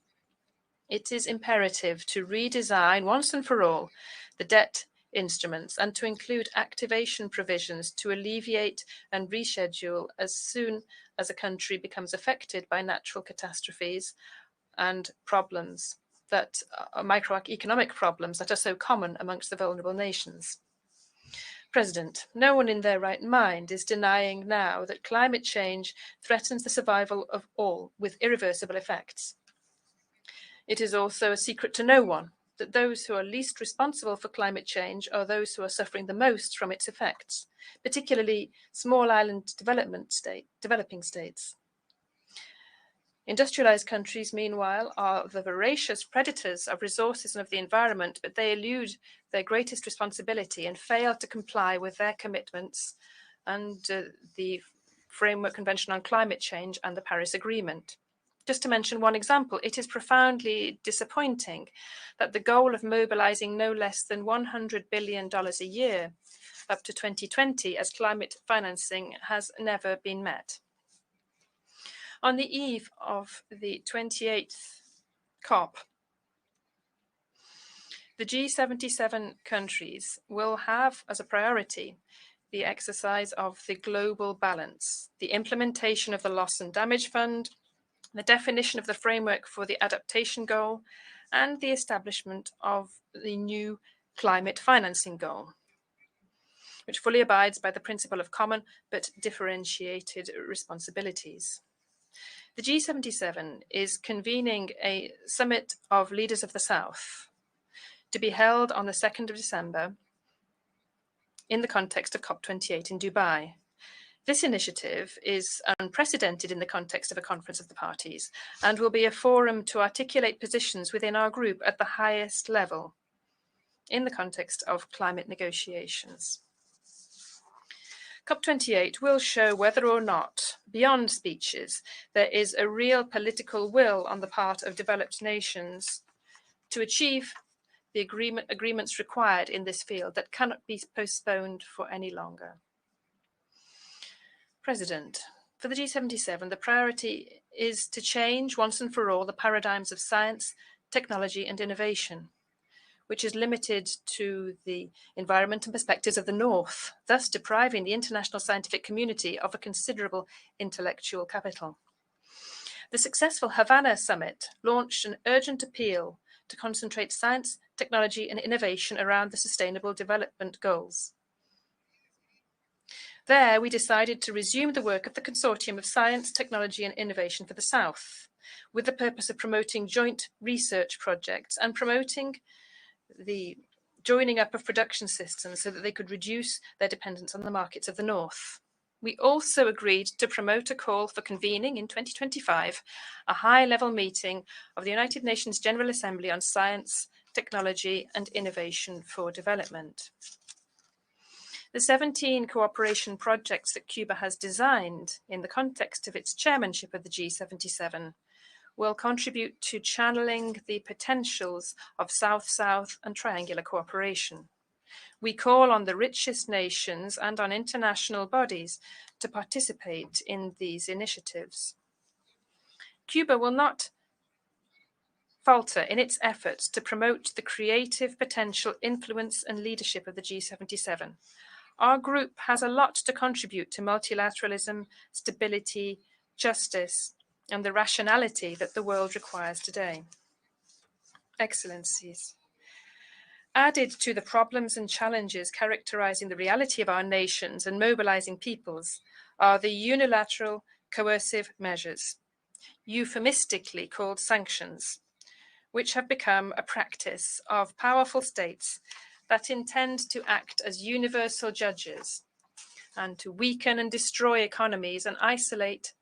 Speaker 10: It is imperative to redesign once and for all the debt instruments and to include activation provisions to alleviate and reschedule as soon as a country becomes affected by natural catastrophes and problems that are microeconomic problems that are so common amongst the vulnerable nations. President, no one in their right mind is denying now that climate change threatens the survival of all with irreversible effects. It is also a secret to no one that those who are least responsible for climate change are those who are suffering the most from its effects, particularly small island developing states. Industrialized countries, meanwhile, are the voracious predators of resources and of the environment, but they elude their greatest responsibility and fail to comply with their commitments under the Framework Convention on Climate Change and the Paris Agreement. Just to mention one example, it is profoundly disappointing that the goal of mobilizing no less than $100 billion a year up to 2020 as climate financing has never been met. On the eve of the 28th COP, the G77 countries will have as a priority the exercise of the global balance, the implementation of the Loss and Damage Fund, the definition of the framework for the adaptation goal, and the establishment of the new climate financing goal, which fully abides by the principle of common but differentiated responsibilities. The G77 is convening a summit of leaders of the South to be held on the 2nd of December in the context of COP28 in Dubai. This initiative is unprecedented in the context of a conference of the parties and will be a forum to articulate positions within our group at the highest level in the context of climate negotiations. COP28 will show whether or not, beyond speeches, there is a real political will on the part of developed nations to achieve the agreements required in this field that cannot be postponed for any longer. President, for the G77, the priority is to change once and for all the paradigms of science, technology and innovation, which is limited to the environment and perspectives of the North, thus depriving the international scientific community of a considerable intellectual capital. The successful Havana summit launched an urgent appeal to concentrate science, technology and innovation around the Sustainable Development Goals. There, we decided to resume the work of the Consortium of Science, Technology and Innovation for the South, with the purpose of promoting joint research projects and promoting the joining up of production systems so that they could reduce their dependence on the markets of the North. We also agreed to promote a call for convening in 2025 a high-level meeting of the United Nations General Assembly on Science, Technology and Innovation for Development. The 17 cooperation projects that Cuba has designed in the context of its chairmanship of the G77 will contribute to channeling the potentials of South-South and triangular cooperation. We call on the richest nations and on international bodies to participate in these initiatives. Cuba will not falter in its efforts to promote the creative potential, influence and leadership of the G77. Our group has a lot to contribute to multilateralism, stability, justice, and the rationality that the world requires today. Excellencies, added to the problems and challenges characterizing the reality of our nations and mobilizing peoples are the unilateral coercive measures, euphemistically called sanctions, which have become a practice of powerful states that intend to act as universal judges and to weaken and destroy economies and isolate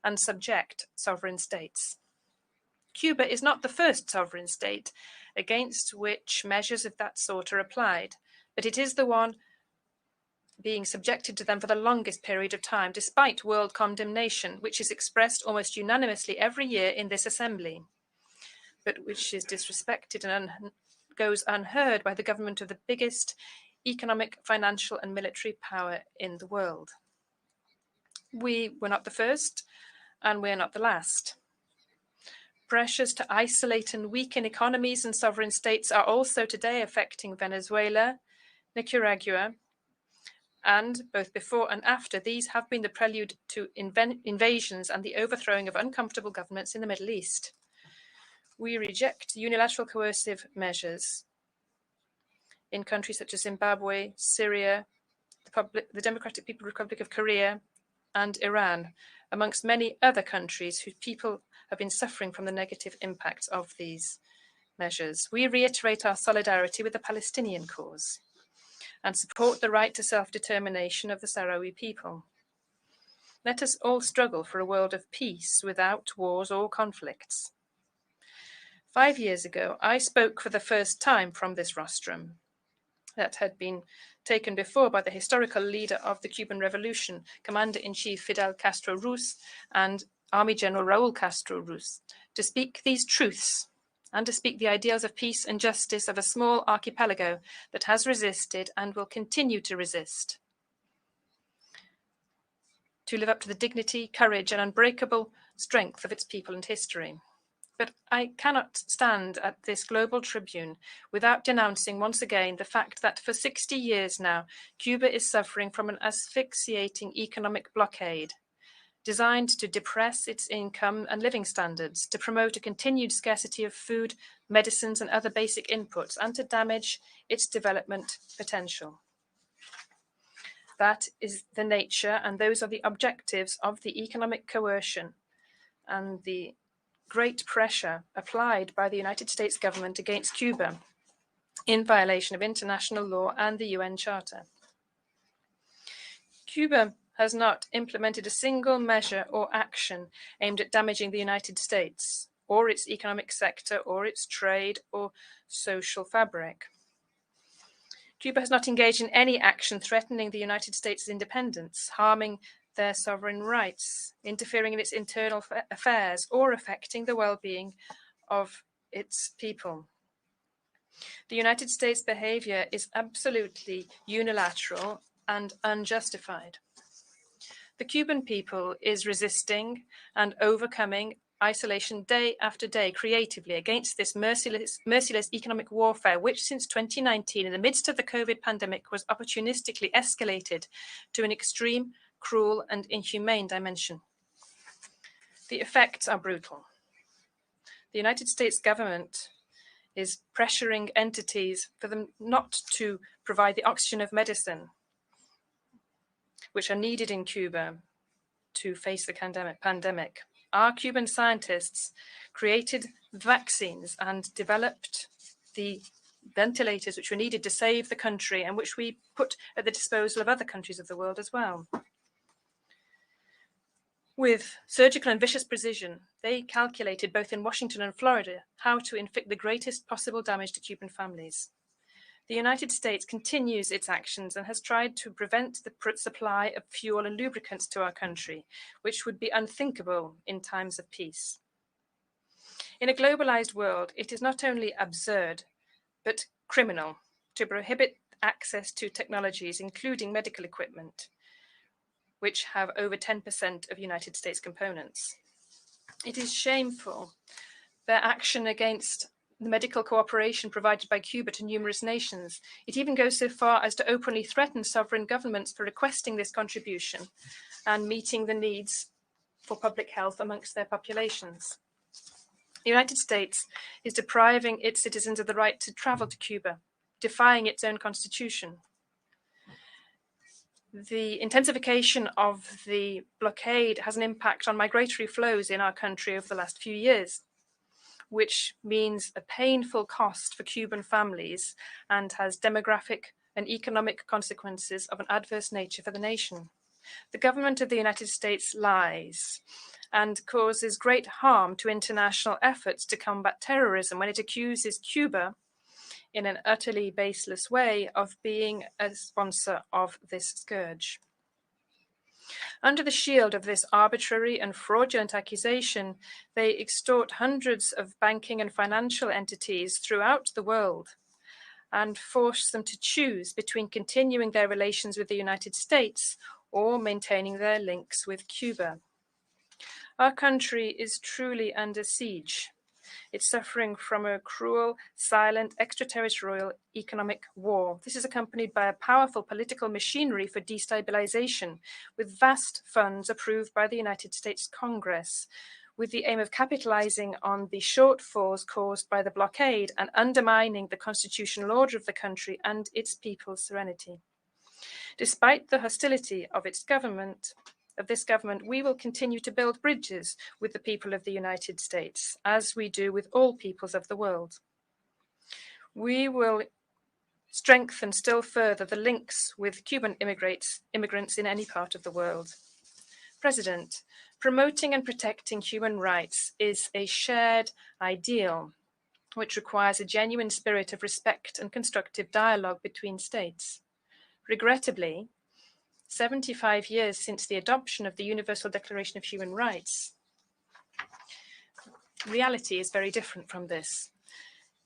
Speaker 10: and subject sovereign states. Cuba is not the first sovereign state against which measures of that sort are applied, but it is the one being subjected to them for the longest period of time, despite world condemnation, which is expressed almost unanimously every year in this assembly, but which is disrespected and goes unheard by the government of the biggest economic, financial, and military power in the world. We were not the first, and we're not the last. Pressures to isolate and weaken economies and sovereign states are also today affecting Venezuela, Nicaragua, and both before and after, these have been the prelude to invasions and the overthrowing of uncomfortable governments in the Middle East. We reject unilateral coercive measures in countries such as Zimbabwe, Syria, the Democratic People's Republic of Korea, and Iran, amongst many other countries whose people have been suffering from the negative impacts of these measures. We reiterate our solidarity with the Palestinian cause and support the right to self-determination of the Sahrawi people. Let us all struggle for a world of peace without wars or conflicts. 5 years ago, I spoke for the first time from this rostrum that had been taken before by the historical leader of the Cuban Revolution, Commander-in-Chief Fidel Castro Ruz and Army General Raúl Castro Ruz, to speak these truths and to speak the ideals of peace and justice of a small archipelago that has resisted and will continue to resist, to live up to the dignity, courage, and unbreakable strength of its people and history. But I cannot stand at this global tribune without denouncing once again the fact that for 60 years now, Cuba is suffering from an asphyxiating economic blockade designed to depress its income and living standards, to promote a continued scarcity of food, medicines, and other basic inputs, and to damage its development potential. That is the nature, and those are the objectives of the economic coercion and the great pressure applied by the United States government against Cuba in violation of international law and the UN Charter. Cuba has not implemented a single measure or action aimed at damaging the United States or its economic sector or its trade or social fabric. Cuba has not engaged in any action threatening the United States' independence, harming their sovereign rights, interfering in its internal affairs, or affecting the well-being of its people. The United States' behavior is absolutely unilateral and unjustified. The Cuban people is resisting and overcoming isolation day after day creatively against this merciless economic warfare, which since 2019, in the midst of the COVID pandemic, was opportunistically escalated to an extreme, cruel, and inhumane dimension. The effects are brutal. The United States government is pressuring entities for them not to provide the oxygen of medicine, which are needed in Cuba to face the pandemic. Our Cuban scientists created vaccines and developed the ventilators which were needed to save the country and which we put at the disposal of other countries of the world as well. With surgical and vicious precision, they calculated both in Washington and Florida how to inflict the greatest possible damage to Cuban families. The United States continues its actions and has tried to prevent the supply of fuel and lubricants to our country, which would be unthinkable in times of peace. In a globalized world, it is not only absurd, but criminal to prohibit access to technologies, including medical equipment, which have over 10% of United States components. It is shameful their action against the medical cooperation provided by Cuba to numerous nations. It even goes so far as to openly threaten sovereign governments for requesting this contribution and meeting the needs for public health amongst their populations. The United States is depriving its citizens of the right to travel to Cuba, defying its own constitution. The intensification of the blockade has an impact on migratory flows in our country over the last few years, which means a painful cost for Cuban families and has demographic and economic consequences of an adverse nature for the nation. The government of the United States lies and causes great harm to international efforts to combat terrorism when it accuses Cuba, in an utterly baseless way, of being a sponsor of this scourge. Under the shield of this arbitrary and fraudulent accusation, they extort hundreds of banking and financial entities throughout the world and force them to choose between continuing their relations with the United States or maintaining their links with Cuba. Our country is truly under siege. It's suffering from a cruel, silent, extraterritorial economic war. This is accompanied by a powerful political machinery for destabilization, with vast funds approved by the United States Congress, with the aim of capitalizing on the shortfalls caused by the blockade and undermining the constitutional order of the country and its people's serenity. Despite the hostility of this government, we will continue to build bridges with the people of the United States, as we do with all peoples of the world. We will strengthen still further the links with Cuban immigrants in any part of the world. President, promoting and protecting human rights is a shared ideal, which requires a genuine spirit of respect and constructive dialogue between states. Regrettably, 75 years since the adoption of the Universal Declaration of Human Rights, reality is very different from this.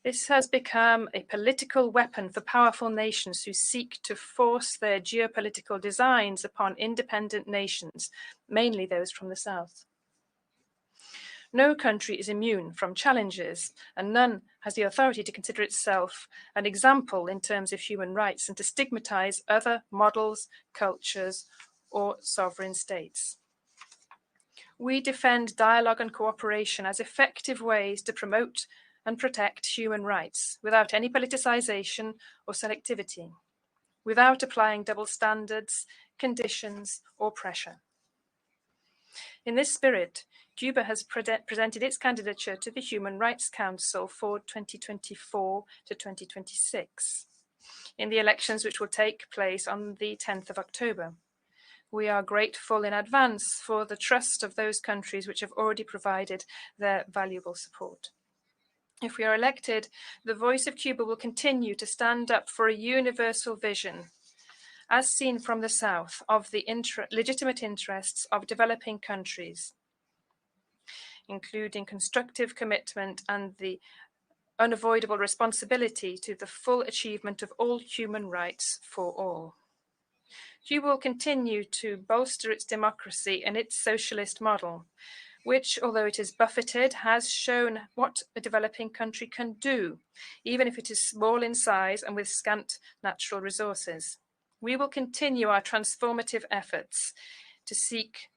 Speaker 10: This has become a political weapon for powerful nations who seek to force their geopolitical designs upon independent nations, mainly those from the South. No country is immune from challenges, and none has the authority to consider itself an example in terms of human rights and to stigmatize other models, cultures, or sovereign states. We defend dialogue and cooperation as effective ways to promote and protect human rights without any politicization or selectivity, without applying double standards, conditions, or pressure. In this spirit, Cuba has presented its candidature to the Human Rights Council for 2024 to 2026 in the elections which will take place on the 10th of October. We are grateful in advance for the trust of those countries which have already provided their valuable support. If we are elected, the voice of Cuba will continue to stand up for a universal vision, as seen from the South, of the legitimate interests of developing countries, including constructive commitment and the unavoidable responsibility to the full achievement of all human rights for all. Cuba will continue to bolster its democracy and its socialist model, which, although it is buffeted, has shown what a developing country can do, even if it is small in size and with scant natural resources. We will continue our transformative efforts to seek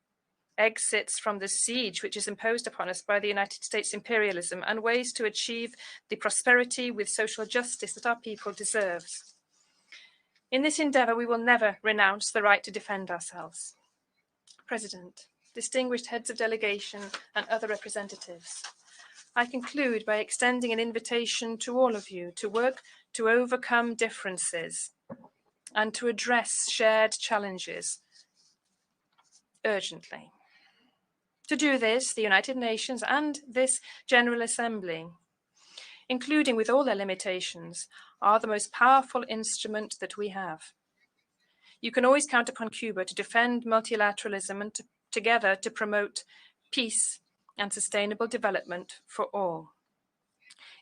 Speaker 10: exits from the siege which is imposed upon us by the United States imperialism and ways to achieve the prosperity with social justice that our people deserves. In this endeavor, we will never renounce the right to defend ourselves. President, distinguished heads of delegation and other representatives, I conclude by extending an invitation to all of you to work to overcome differences and to address shared challenges urgently. To do this, the United Nations and this General Assembly, including with all their limitations, are the most powerful instrument that we have. You can always count upon Cuba to defend multilateralism and together to promote peace and sustainable development for all.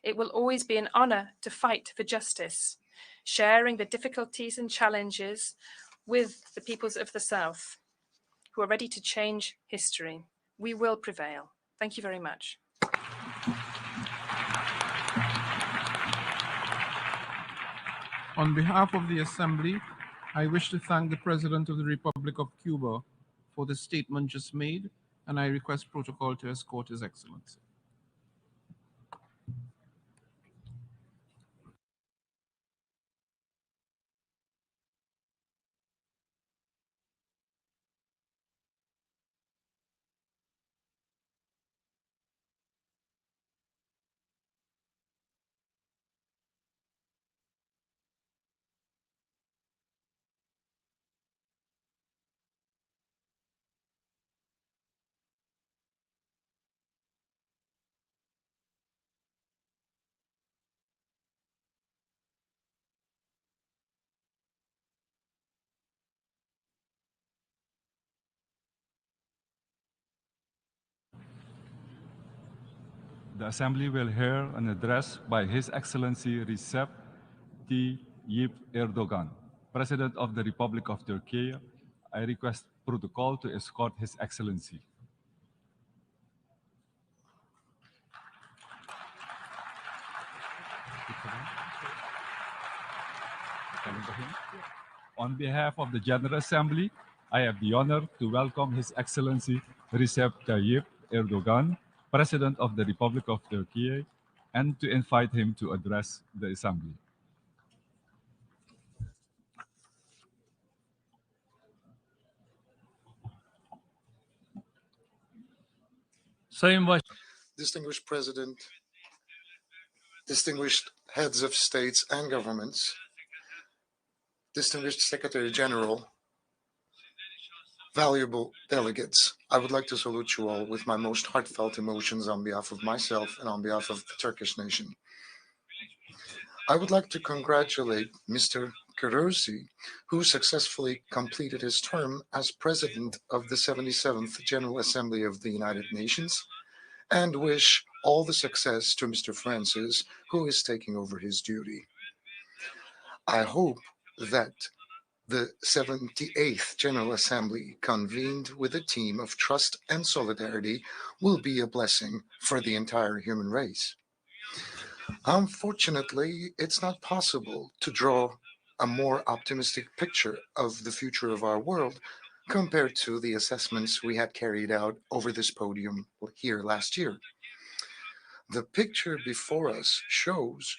Speaker 10: It will always be an honor to fight for justice, sharing the difficulties and challenges with the peoples of the South, who are ready to change history. We will prevail. Thank you very much.
Speaker 11: On behalf of the Assembly, I wish to thank the President of the Republic of Cuba for the statement just made, and I request protocol to escort His Excellency.
Speaker 1: The Assembly will hear an address by His Excellency Recep Tayyip Erdogan, President of the Republic of Turkey. I request protocol to escort His Excellency. On behalf of the General Assembly, I have the honor to welcome His Excellency Recep Tayyip Erdogan, President of the Republic of Turkey, and to invite him to address the Assembly.
Speaker 3: Distinguished President, distinguished heads of states and governments, distinguished Secretary General, valuable delegates, I would like to salute you all with my most heartfelt emotions on behalf of myself and on behalf of the Turkish nation. I would like to congratulate Mr. Kurusi, who successfully completed his term as President of the 77th General Assembly of the United Nations, and wish all the success to Mr. Francis, who is taking over his duty. I hope that the 78th General Assembly, convened with a team of trust and solidarity, will be a blessing for the entire human race. Unfortunately, it's not possible to draw a more optimistic picture of the future of our world compared to the assessments we had carried out over this podium here last year. The picture before us shows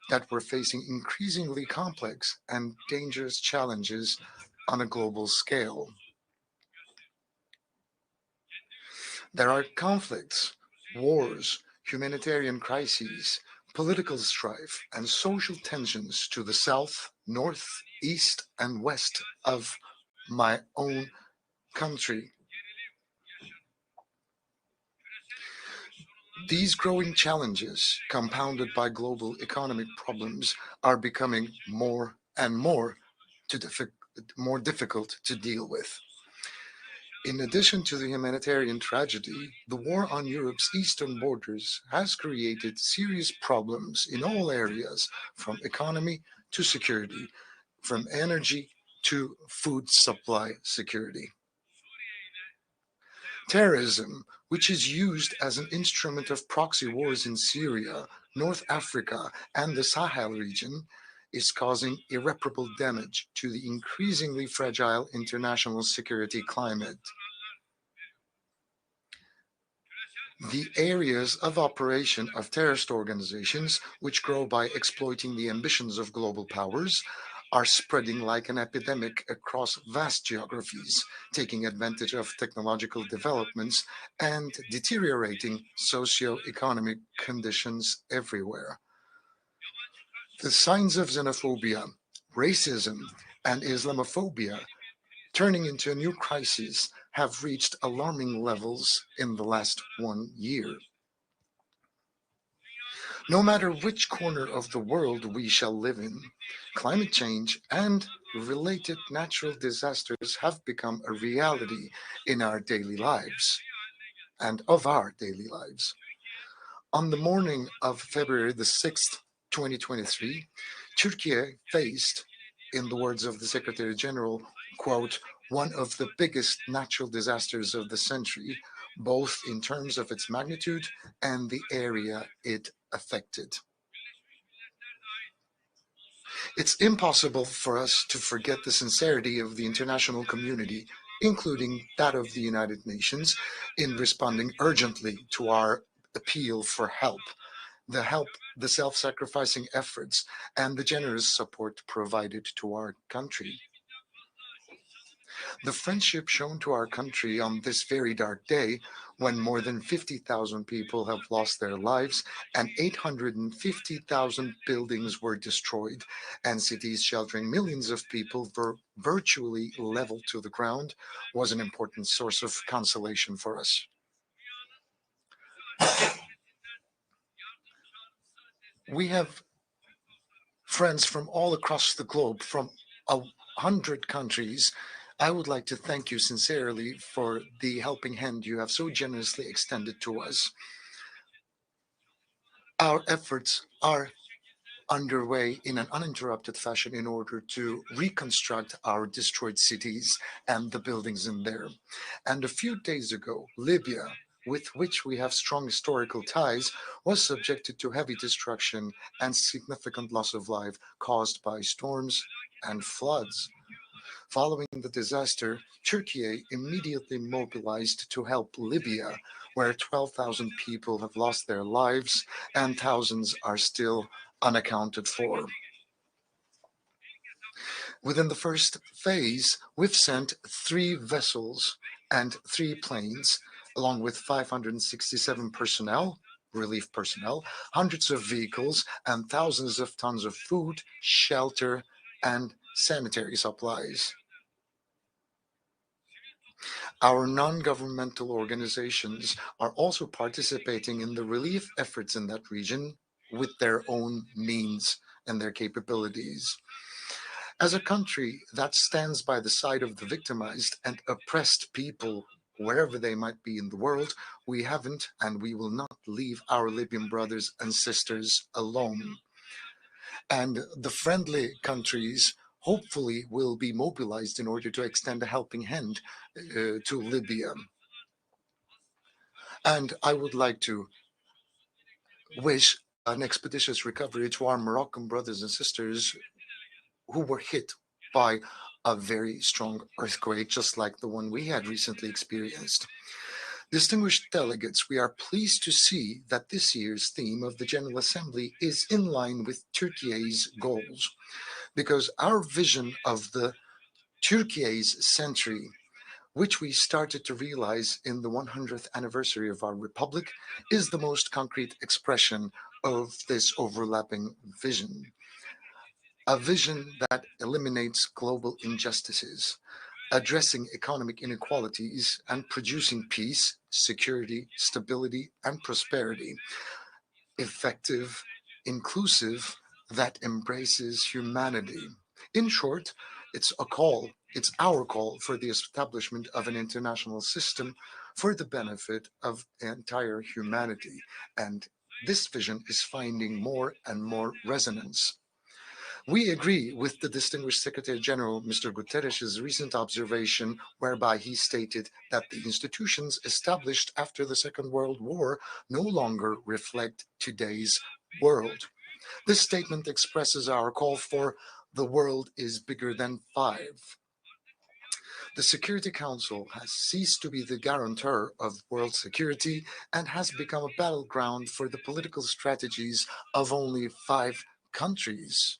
Speaker 3: that we're facing increasingly complex and dangerous challenges on a global scale. There are conflicts, wars, humanitarian crises, political strife, and social tensions to the south, north, east, and west of my own country. These growing challenges, compounded by global economic problems, are becoming more and more difficult to deal with. In addition to the humanitarian tragedy, the war on Europe's eastern borders has created serious problems in all areas, from economy to security, from energy to food supply security. Terrorism, which is used as an instrument of proxy wars in Syria, North Africa, and the Sahel region, is causing irreparable damage to the increasingly fragile international security climate. The areas of operation of terrorist organizations, which grow by exploiting the ambitions of global powers, are spreading like an epidemic across vast geographies, taking advantage of technological developments and deteriorating socio-economic conditions everywhere. The signs of xenophobia, racism, and Islamophobia, turning into a new crisis, have reached alarming levels in the last 1 year. No matter which corner of the world we shall live in, climate change and related natural disasters have become a reality in our daily lives and of our daily lives. On the morning of February the 6th, 2023, Turkey faced, in the words of the Secretary General, quote, one of the biggest natural disasters of the century, both in terms of its magnitude and the area it affected. It's impossible for us to forget the sincerity of the international community, including that of the United Nations, in responding urgently to our appeal for help, the self-sacrificing efforts, and the generous support provided to our country. The friendship shown to our country on this very dark day, when more than 50,000 people have lost their lives and 850,000 buildings were destroyed, and cities sheltering millions of people were virtually leveled to the ground, was an important source of consolation for us. We have friends from all across the globe, from 100 countries. I would like to thank you sincerely for the helping hand you have so generously extended to us. Our efforts are underway in an uninterrupted fashion in order to reconstruct our destroyed cities and the buildings in there. And a few days ago, Libya, with which we have strong historical ties, was subjected to heavy destruction and significant loss of life caused by storms and floods. Following the disaster, Turkey immediately mobilized to help Libya, where 12,000 people have lost their lives and thousands are still unaccounted for. Within the first phase, we've sent 3 vessels and 3 planes, along with 567 personnel, relief personnel, hundreds of vehicles, and thousands of tons of food, shelter, and sanitary supplies. Our non-governmental organizations are also participating in the relief efforts in that region with their own means and their capabilities. As a country that stands by the side of the victimized and oppressed people, wherever they might be in the world, we haven't and we will not leave our Libyan brothers and sisters alone. And the friendly countries hopefully will be mobilized in order to extend a helping hand to Libya. And I would like to wish an expeditious recovery to our Moroccan brothers and sisters who were hit by a very strong earthquake, just like the one we had recently experienced. Distinguished delegates, we are pleased to see that this year's theme of the General Assembly is in line with Turkey's goals, because our vision of the Turkey's century, which we started to realize in the 100th anniversary of our republic, is the most concrete expression of this overlapping vision. A vision that eliminates global injustices, addressing economic inequalities, and producing peace, security, stability, and prosperity. Effective, inclusive, that embraces humanity. In short, it's our call for the establishment of an international system for the benefit of the entire humanity. And this vision is finding more and more resonance. We agree with the distinguished Secretary General, Mr. Guterres' recent observation, whereby he stated that the institutions established after the Second World War no longer reflect today's world. This statement expresses our call for the world is bigger than 5. The Security Council has ceased to be the guarantor of world security and has become a battleground for the political strategies of only 5 countries.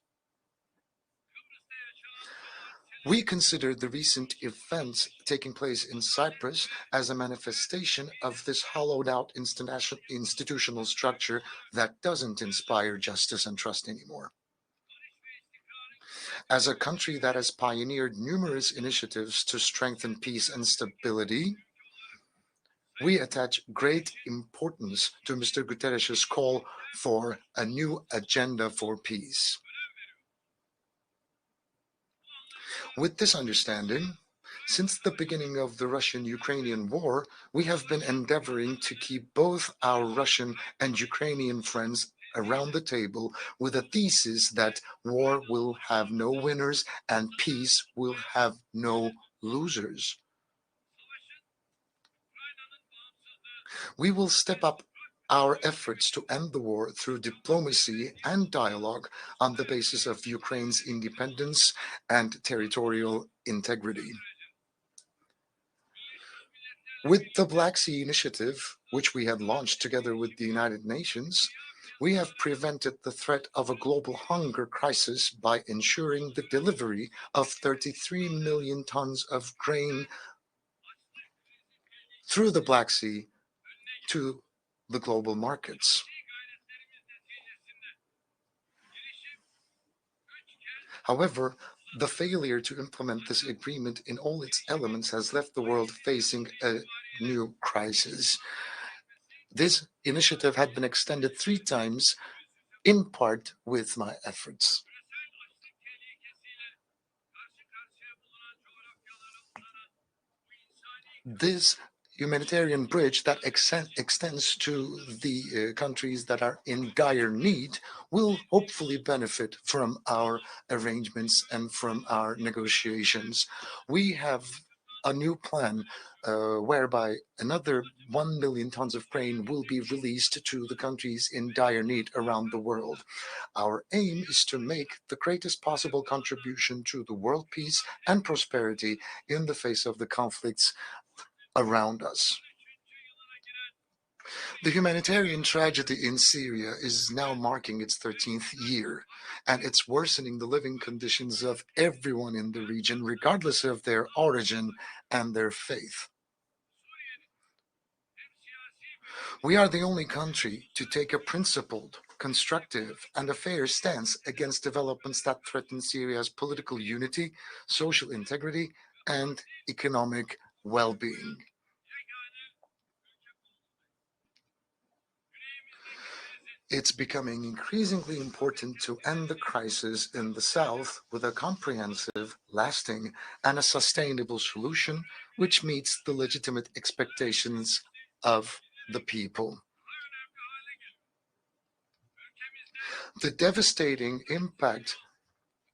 Speaker 3: We consider the recent events taking place in Cyprus as a manifestation of this hollowed-out institutional structure that doesn't inspire justice and trust anymore. As a country that has pioneered numerous initiatives to strengthen peace and stability, we attach great importance to Mr. Guterres' call for a new agenda for peace. With this understanding, since the beginning of the Russian-Ukrainian war, we have been endeavoring to keep both our Russian and Ukrainian friends around the table with a thesis that war will have no winners and peace will have no losers. We will step up our efforts to end the war through diplomacy and dialogue on the basis of Ukraine's independence and territorial integrity. With the Black Sea Initiative, which we had launched together with the United Nations, we have prevented the threat of a global hunger crisis by ensuring the delivery of 33 million tons of grain through the Black Sea to the global markets. However, the failure to implement this agreement in all its elements has left the world facing a new crisis. This initiative had been extended 3 times, in part with my efforts. This humanitarian bridge that extends to the countries that are in dire need will hopefully benefit from our arrangements and from our negotiations. We have a new plan whereby another 1 million tons of grain will be released to the countries in dire need around the world. Our aim is to make the greatest possible contribution to the world peace and prosperity in the face of the conflicts around us. The humanitarian tragedy in Syria is now marking its 13th year, and it's worsening the living conditions of everyone in the region, regardless of their origin and their faith. We are the only country to take a principled, constructive, and a fair stance against developments that threaten Syria's political unity, social integrity, and economic well-being. It's becoming increasingly important to end the crisis in the south with a comprehensive, lasting, and a sustainable solution which meets the legitimate expectations of the people. The devastating impact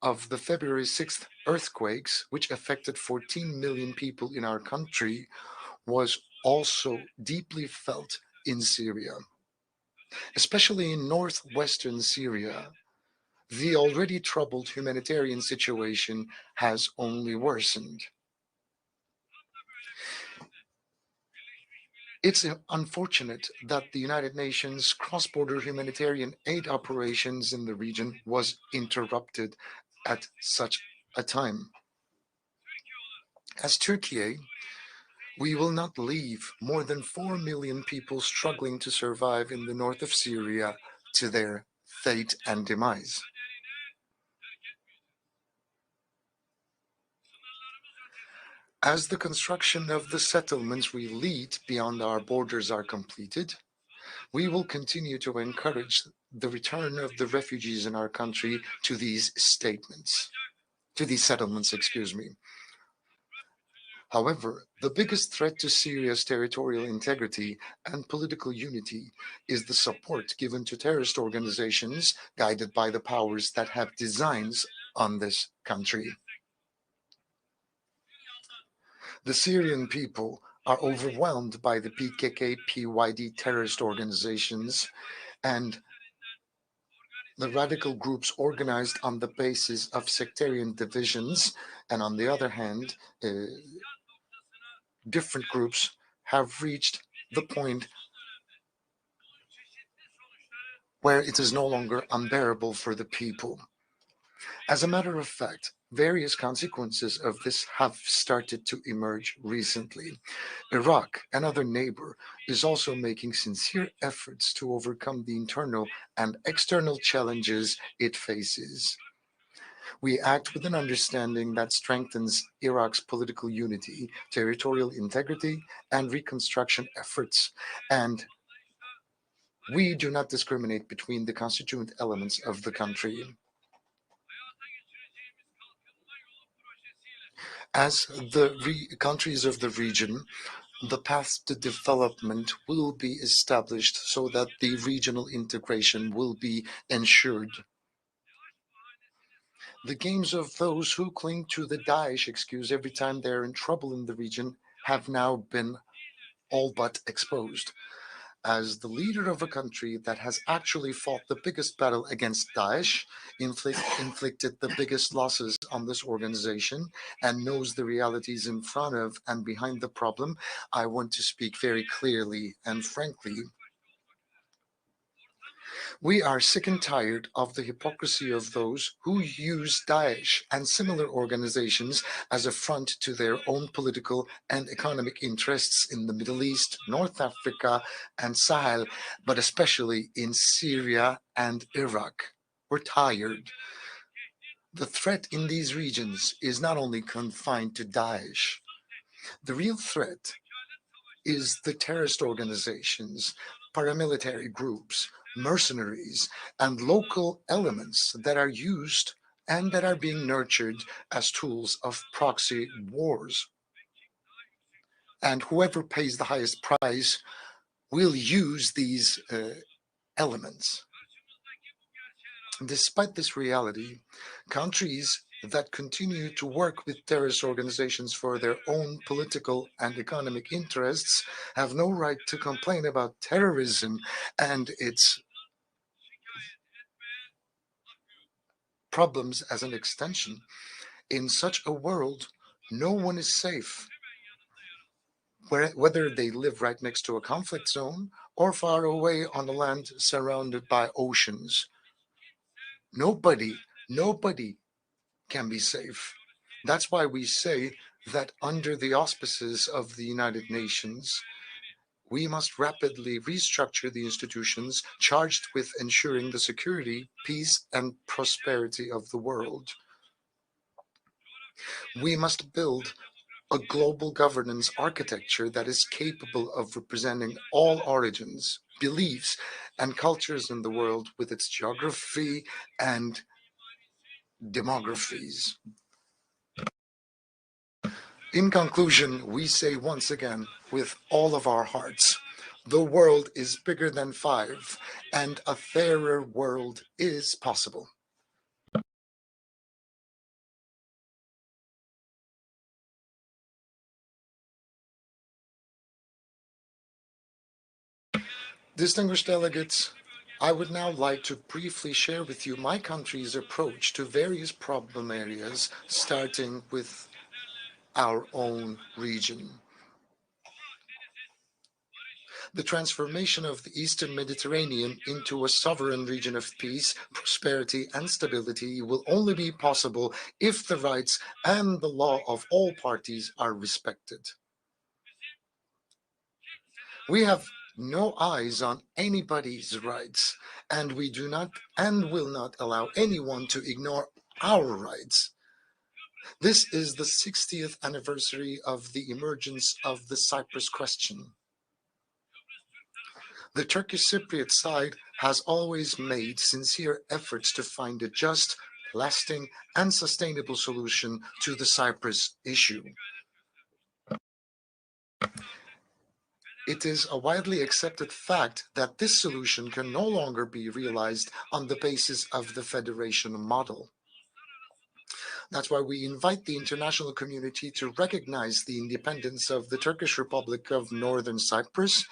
Speaker 3: of the February 6th earthquakes, which affected 14 million people in our country, was also deeply felt in Syria. Especially in northwestern Syria, the already troubled humanitarian situation has only worsened. It's unfortunate that the United Nations cross-border humanitarian aid operations in the region was interrupted at such a time. As Turkey, we will not leave more than 4 million people struggling to survive in the north of Syria to their fate and demise. As the construction of the settlements we lead beyond our borders are completed, we will continue to encourage the return of the refugees in our country to these settlements. However, the biggest threat to Syria's territorial integrity and political unity is the support given to terrorist organizations guided by the powers that have designs on this country. The Syrian people are overwhelmed by the PKK-PYD terrorist organizations and the radical groups organized on the basis of sectarian divisions, and on the other hand, different groups have reached the point where it is no longer unbearable for the people. As a matter of fact, various consequences of this have started to emerge recently. Iraq, another neighbor, is also making sincere efforts to overcome the internal and external challenges it faces. We act with an understanding that strengthens Iraq's political unity, territorial integrity, and reconstruction efforts, and we do not discriminate between the constituent elements of the country. As the countries of the region, the path to development will be established so that the regional integration will be ensured. The games of those who cling to the Daesh excuse every time they're in trouble in the region have now been all but exposed. As the leader of a country that has actually fought the biggest battle against Daesh, inflicted the biggest losses on this organization, and knows the realities in front of and behind the problem, I want to speak very clearly and frankly. We are sick and tired of the hypocrisy of those who use Daesh and similar organizations as a front to their own political and economic interests in the Middle East, North Africa, and Sahel, but especially in Syria and Iraq. We're tired. The threat in these regions is not only confined to Daesh. The real threat is the terrorist organizations, paramilitary groups, mercenaries, and local elements that are used and that are being nurtured as tools of proxy wars. And whoever pays the highest price will use these elements. Despite this reality, countries that continue to work with terrorist organizations for their own political and economic interests have no right to complain about terrorism and its problems as an extension. In such a world, no one is safe, whether they live right next to a conflict zone or far away on a land surrounded by oceans. Nobody can be safe. That's why we say that under the auspices of the United Nations, we must rapidly restructure the institutions charged with ensuring the security, peace, and prosperity of the world. We must build a global governance architecture that is capable of representing all origins, beliefs, and cultures in the world with its geography and demographies. In conclusion, we say once again, with all of our hearts, the world is bigger than 5, and a fairer world is possible. Distinguished delegates, I would now like to briefly share with you my country's approach to various problem areas, starting with our own region. The transformation of the Eastern Mediterranean into a sovereign region of peace, prosperity, and stability will only be possible if the rights and the law of all parties are respected. We have no eyes on anybody's rights, and we do not and will not allow anyone to ignore our rights. This is the 60th anniversary of the emergence of the Cyprus question. The Turkish Cypriot side has always made sincere efforts to find a just, lasting, and sustainable solution to the Cyprus issue. It is a widely accepted fact that this solution can no longer be realized on the basis of the federation model. That's why we invite the international community to recognize the independence of the Turkish Republic of Northern Cyprus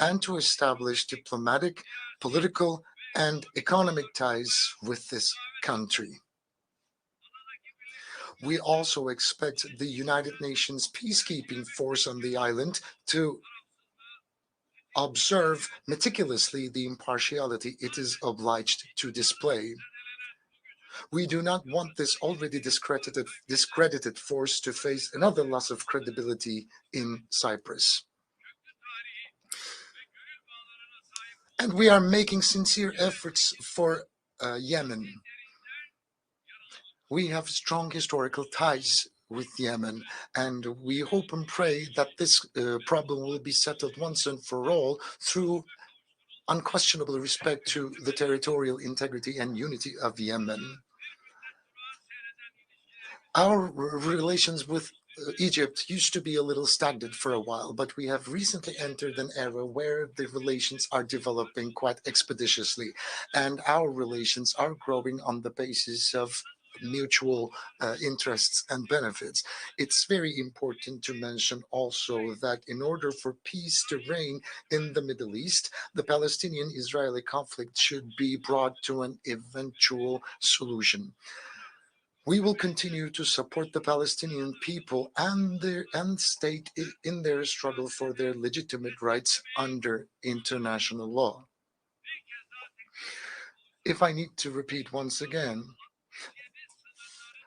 Speaker 3: and to establish diplomatic, political, and economic ties with this country. We also expect the United Nations peacekeeping force on the island to observe meticulously the impartiality it is obliged to display. We do not want this already discredited force to face another loss of credibility in Cyprus. And we are making sincere efforts for Yemen. We have strong historical ties with Yemen, and we hope and pray that this problem will be settled once and for all through unquestionable respect to the territorial integrity and unity of Yemen. Our relations with Egypt used to be a little stagnant for a while, but we have recently entered an era where the relations are developing quite expeditiously, and our relations are growing on the basis of mutual interests and benefits. It's very important to mention also that in order for peace to reign in the Middle East, the Palestinian-Israeli conflict should be brought to an eventual solution. We will continue to support the Palestinian people and state in their struggle for their legitimate rights under international law. If I need to repeat once again,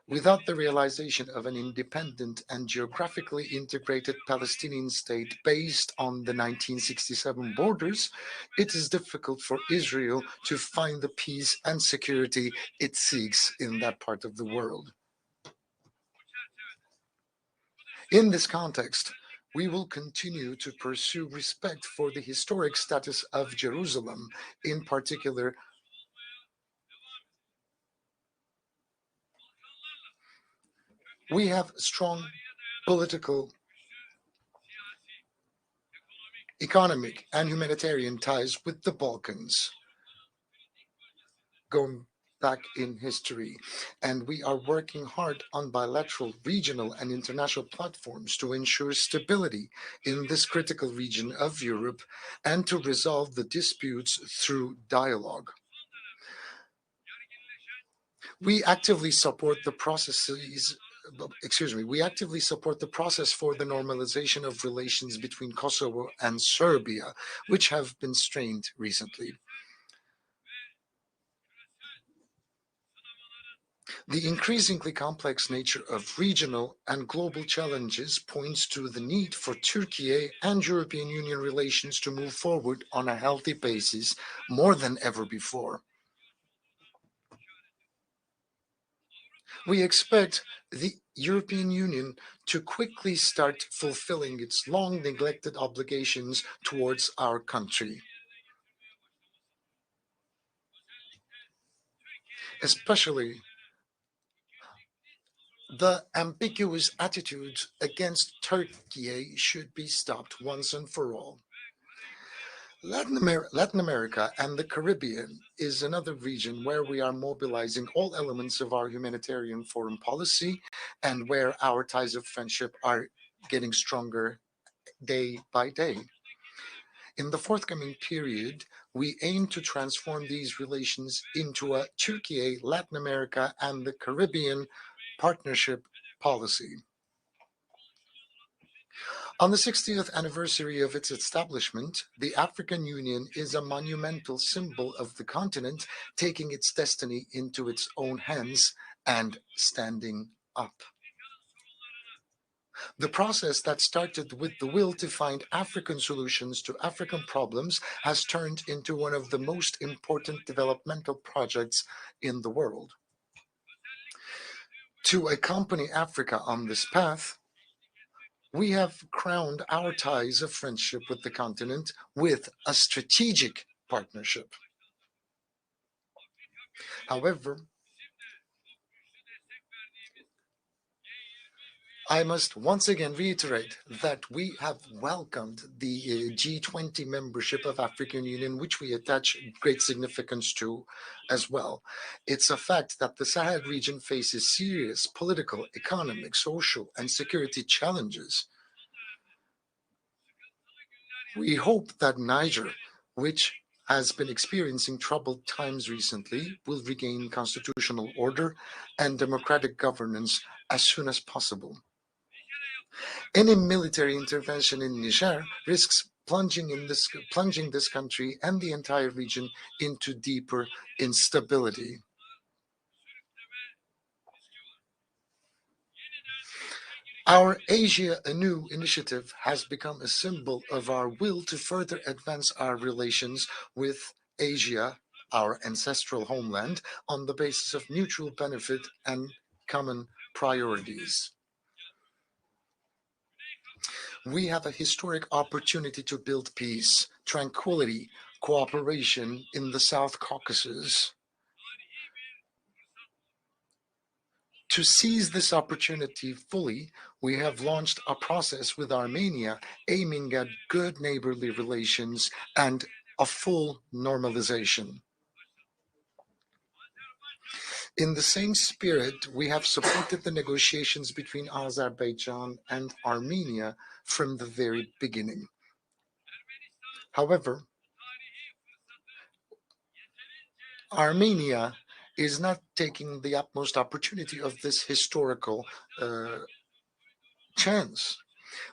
Speaker 3: without the realization of an independent and geographically integrated Palestinian state based on the 1967 borders, it is difficult for Israel to find the peace and security it seeks in that part of the world. In this context, we will continue to pursue respect for the historic status of Jerusalem, in particular, we have strong political, economic, and humanitarian ties with the Balkans, going back in history, and we are working hard on bilateral, regional, and international platforms to ensure stability in this critical region of Europe and to resolve the disputes through dialogue. We actively support the we actively support the process for the normalization of relations between Kosovo and Serbia, which have been strained recently. The increasingly complex nature of regional and global challenges points to the need for Turkey and European Union relations to move forward on a healthy basis more than ever before. We expect the European Union to quickly start fulfilling its long neglected obligations towards our country, especially the ambiguous attitude against Turkey should be stopped once and for all. Latin America and the Caribbean is another region where we are mobilizing all elements of our humanitarian foreign policy and where our ties of friendship are getting stronger day by day. In the forthcoming period, we aim to transform these relations into a Turkey, Latin America, and the Caribbean partnership policy. On the 60th anniversary of its establishment, the African Union is a monumental symbol of the continent taking its destiny into its own hands and standing up. The process that started with the will to find African solutions to African problems has turned into one of the most important developmental projects in the world. To accompany Africa on this path, we have crowned our ties of friendship with the continent with a strategic partnership. However, I must once again reiterate that we have welcomed the G20 membership of African Union, which we attach great significance to as well. It's a fact that the Sahel region faces serious political, economic, social, and security challenges. We hope that Niger, which has been experiencing troubled times recently, will regain constitutional order and democratic governance as soon as possible. Any military intervention in Niger risks plunging this country and the entire region into deeper instability. Our Asia Anew initiative has become a symbol of our will to further advance our relations with Asia, our ancestral homeland, on the basis of mutual benefit and common priorities. We have a historic opportunity to build peace, tranquility, cooperation in the South Caucasus. To seize this opportunity fully, we have launched a process with Armenia aiming at good neighborly relations and a full normalization. In the same spirit, we have supported the negotiations between Azerbaijan and Armenia from the very beginning. However, Armenia is not taking the utmost opportunity of this historical chance.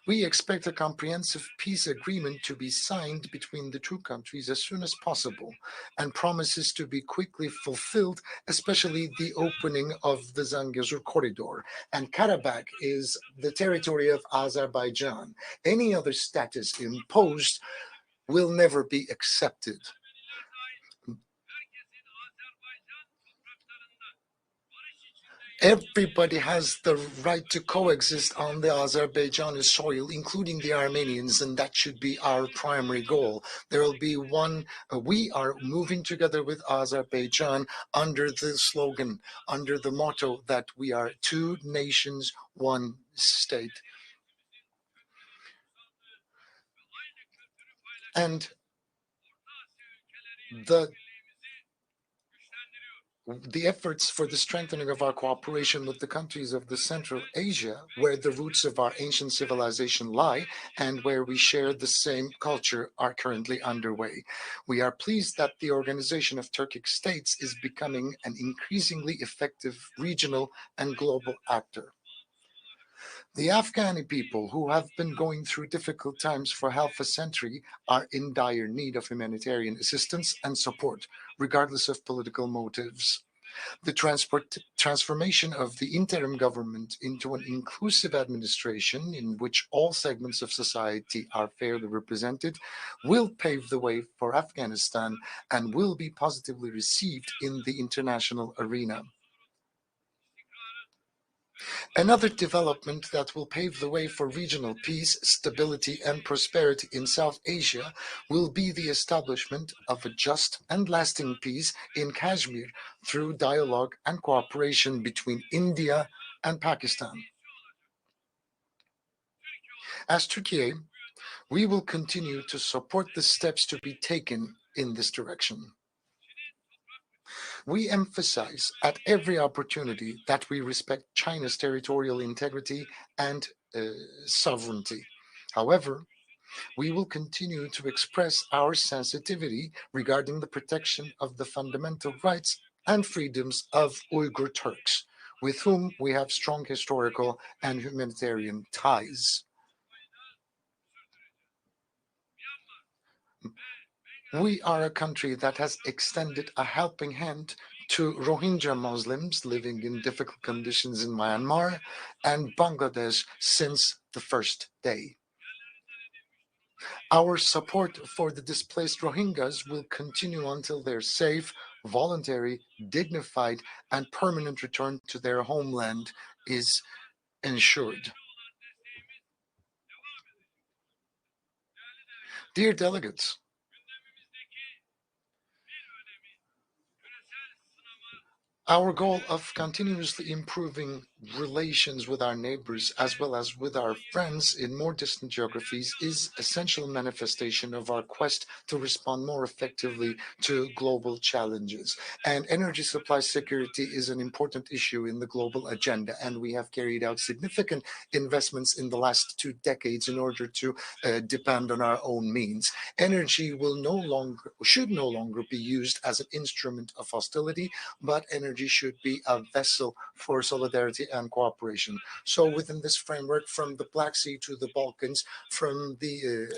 Speaker 3: We expect a comprehensive peace agreement to be signed between the two countries as soon as possible, and promises to be quickly fulfilled, especially the opening of the Zangezur corridor. And Karabakh is the territory of Azerbaijan. Any other status imposed will never be accepted. Everybody has the right to coexist on the Azerbaijani soil, including the Armenians, and that should be our primary goal. There will be one, we are moving together with Azerbaijan under the slogan, under the motto that we are two nations, one state. And the efforts for the strengthening of our cooperation with the countries of the Central Asia, where the roots of our ancient civilization lie and where we share the same culture, are currently underway. We are pleased that the Organization of Turkic States is becoming an increasingly effective regional and global actor. The Afghani people, who have been going through difficult times for half a century, are in dire need of humanitarian assistance and support, regardless of political motives. The transformation of the interim government into an inclusive administration in which all segments of society are fairly represented will pave the way for Afghanistan and will be positively received in the international arena. Another development that will pave the way for regional peace, stability, and prosperity in South Asia will be the establishment of a just and lasting peace in Kashmir through dialogue and cooperation between India and Pakistan. As Turkey, we will continue to support the steps to be taken in this direction. We emphasize at every opportunity that we respect China's territorial integrity and sovereignty. However, we will continue to express our sensitivity regarding the protection of the fundamental rights and freedoms of Uyghur Turks, with whom we have strong historical and humanitarian ties. We are a country that has extended a helping hand to Rohingya Muslims living in difficult conditions in Myanmar and Bangladesh since the first day. Our support for the displaced Rohingyas will continue until their safe, voluntary, dignified, and permanent return to their homeland is ensured. Dear delegates, our goal of continuously improving relations with our neighbors as well as with our friends in more distant geographies is an essential manifestation of our quest to respond more effectively to global challenges. And energy supply security is an important issue in the global agenda, and we have carried out significant investments in the last 2 decades in order to depend on our own means. Energy should no longer be used as an instrument of hostility, but energy should be a vessel for solidarity and cooperation. So within this framework, from the Black Sea to the Balkans, from the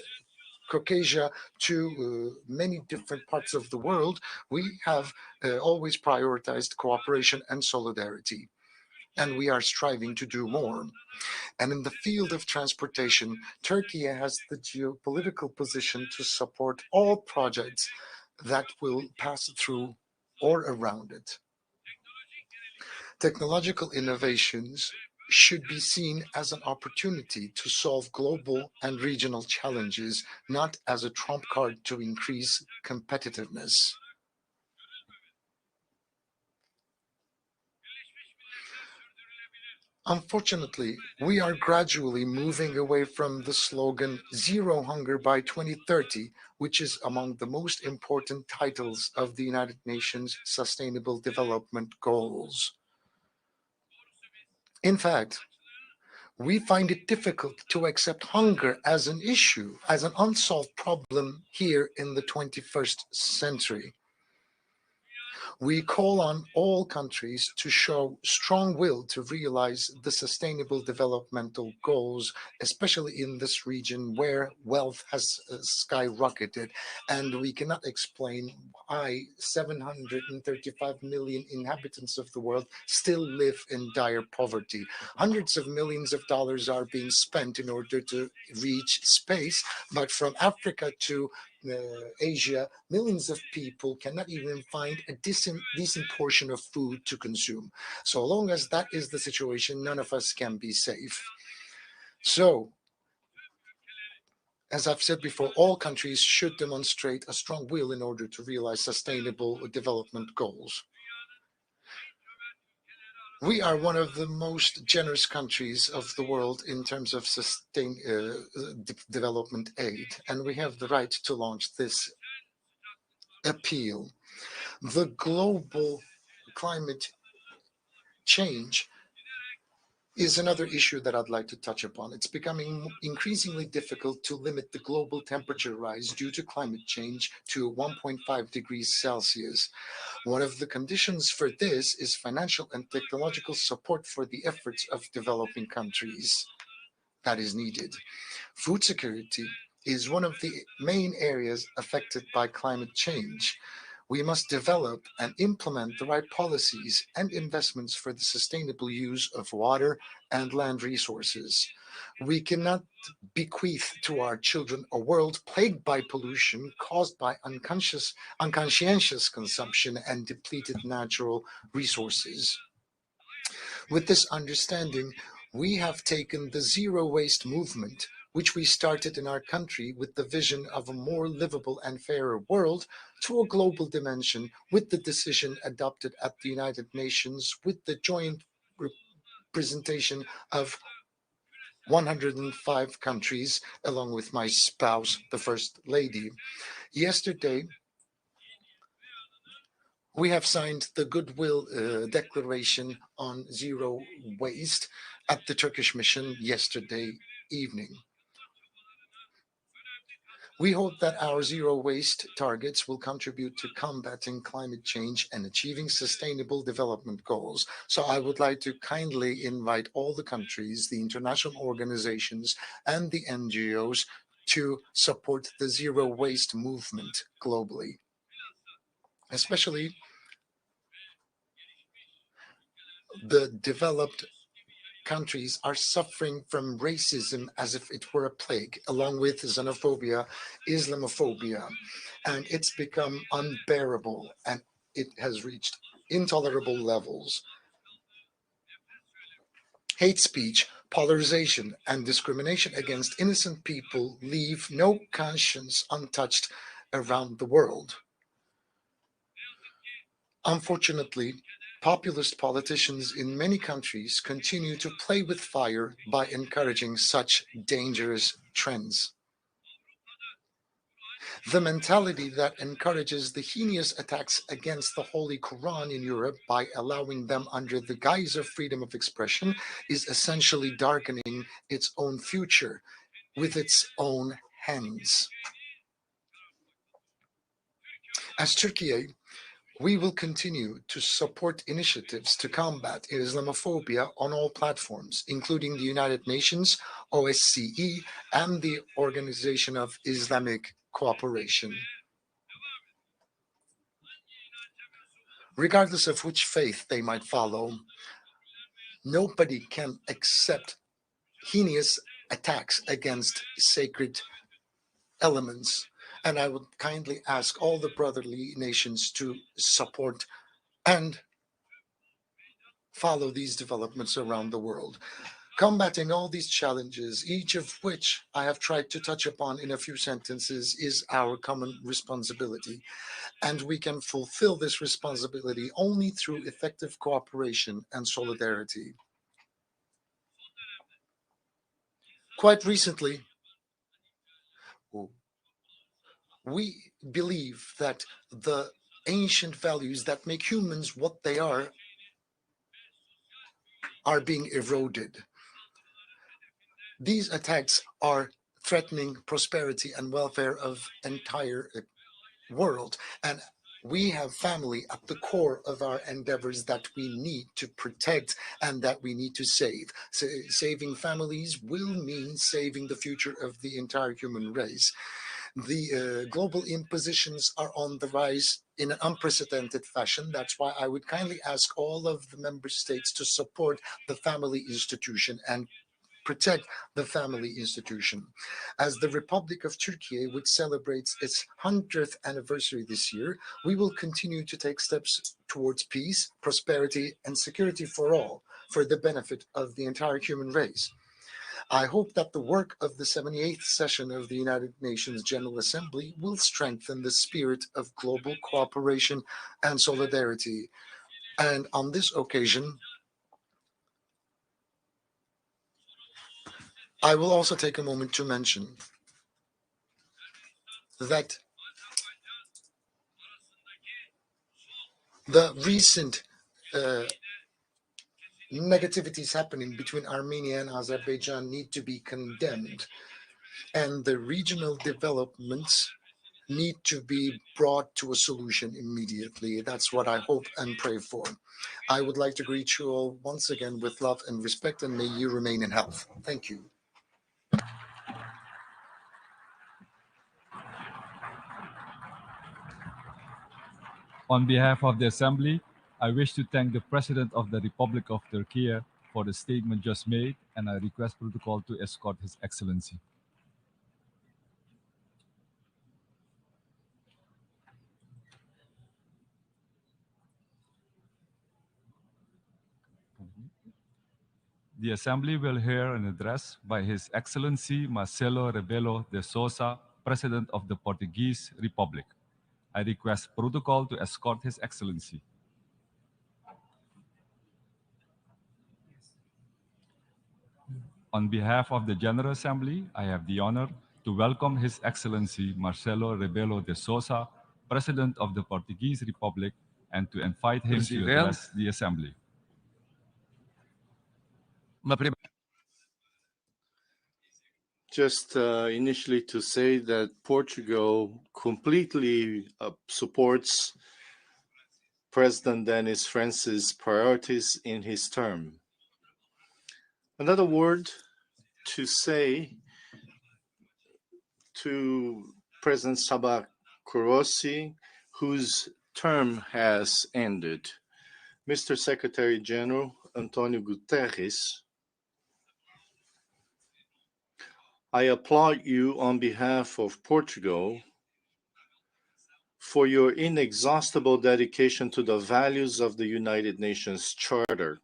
Speaker 3: Caucasia to many different parts of the world, we have always prioritized cooperation and solidarity. And we are striving to do more. And in the field of transportation, Turkey has the geopolitical position to support all projects that will pass through or around it. Technological innovations should be seen as an opportunity to solve global and regional challenges, not as a trump card to increase competitiveness. Unfortunately, we are gradually moving away from the slogan Zero Hunger by 2030, which is among the most important titles of the United Nations Sustainable Development Goals. In fact, we find it difficult to accept hunger as an issue, as an unsolved problem here in the 21st century. We call on all countries to show strong will to realize the sustainable developmental goals, especially in this region where wealth has skyrocketed, and we cannot explain why 735 million inhabitants of the world still live in dire poverty. Hundreds of millions of dollars are being spent in order to reach space, but from Africa to Asia, millions of people cannot even find a decent portion of food to consume. So long as that is the situation, none of us can be safe. So, as I've said before, all countries should demonstrate a strong will in order to realize sustainable development goals. We are one of the most generous countries of the world in terms of development aid, and we have the right to launch this appeal. The global climate change is another issue that I'd like to touch upon. It's becoming increasingly difficult to limit the global temperature rise due to climate change to 1.5 degrees Celsius. One of the conditions for this is financial and technological support for the efforts of developing countries that is needed. Food security is one of the main areas affected by climate change. We must develop and implement the right policies and investments for the sustainable use of water and land resources. We cannot bequeath to our children a world plagued by pollution caused by unconscientious consumption and depleted natural resources. With this understanding, we have taken the zero waste movement, which we started in our country with the vision of a more livable and fairer world, to a global dimension with the decision adopted at the United Nations with the joint representation of 105 countries, along with my spouse, the First Lady. Yesterday, we have signed the Goodwill Declaration on Zero Waste at the Turkish mission yesterday evening. We hope that our zero waste targets will contribute to combating climate change and achieving sustainable development goals. So I would like to kindly invite all the countries, the international organizations, and the NGOs to support the zero waste movement globally, especially the developed countries are suffering from racism as if it were a plague, along with xenophobia, Islamophobia, and it's become unbearable and it has reached intolerable levels. Hate speech, polarization, and discrimination against innocent people leave no conscience untouched around the world. Unfortunately, populist politicians in many countries continue to play with fire by encouraging such dangerous trends. The mentality that encourages the heinous attacks against the Holy Quran in Europe by allowing them under the guise of freedom of expression is essentially darkening its own future with its own hands. As Turkey, we will continue to support initiatives to combat Islamophobia on all platforms, including the United Nations, OSCE, and the Organization of Islamic Cooperation. Regardless of which faith they might follow, nobody can accept heinous attacks against sacred elements. And I would kindly ask all the brotherly nations to support and follow these developments around the world. Combating all these challenges, each of which I have tried to touch upon in a few sentences, is our common responsibility. And we can fulfill this responsibility only through effective cooperation and solidarity. Quite recently, we believe that the ancient values that make humans what they are being eroded. These attacks are threatening prosperity and welfare of entire world, and we have family at the core of our endeavors that we need to protect and that we need to save. So saving families will mean saving the future of the entire human race. The global impositions are on the rise in an unprecedented fashion. That's why I would kindly ask all of the member states to support the family institution and protect the family institution. As the Republic of Turkey, which celebrates its 100th anniversary this year, we will continue to take steps towards peace, prosperity, and security for all, for the benefit of the entire human race. I hope that the work of the 78th session of the United Nations General Assembly will strengthen the spirit of global cooperation and solidarity. And on this occasion, I will also take a moment to mention that the recent negativities happening between Armenia and Azerbaijan need to be condemned, and the regional developments need to be brought to a solution immediately. That's what I hope and pray for. I would like to greet you all once again with love and respect, and may you remain in health. Thank you.
Speaker 1: On behalf of the Assembly, I wish to thank the President of the Republic of Turkey for the statement just made, and I request protocol to escort His Excellency. The Assembly will hear an address by His Excellency Marcelo Rebelo de Sousa, President of the Portuguese Republic. I request protocol to escort His Excellency. On behalf of the General Assembly, I have the honor to welcome His Excellency Marcelo Rebelo de Sousa, President of the Portuguese Republic, and to invite him to address the Assembly.
Speaker 2: Just initially to say that Portugal completely supports President Denis France's priorities in his term. Another word to say to President Sabah Kurossi, whose term has ended. Mr. Secretary General Antonio Guterres, I applaud you on behalf of Portugal for your inexhaustible dedication to the values of the United Nations Charter,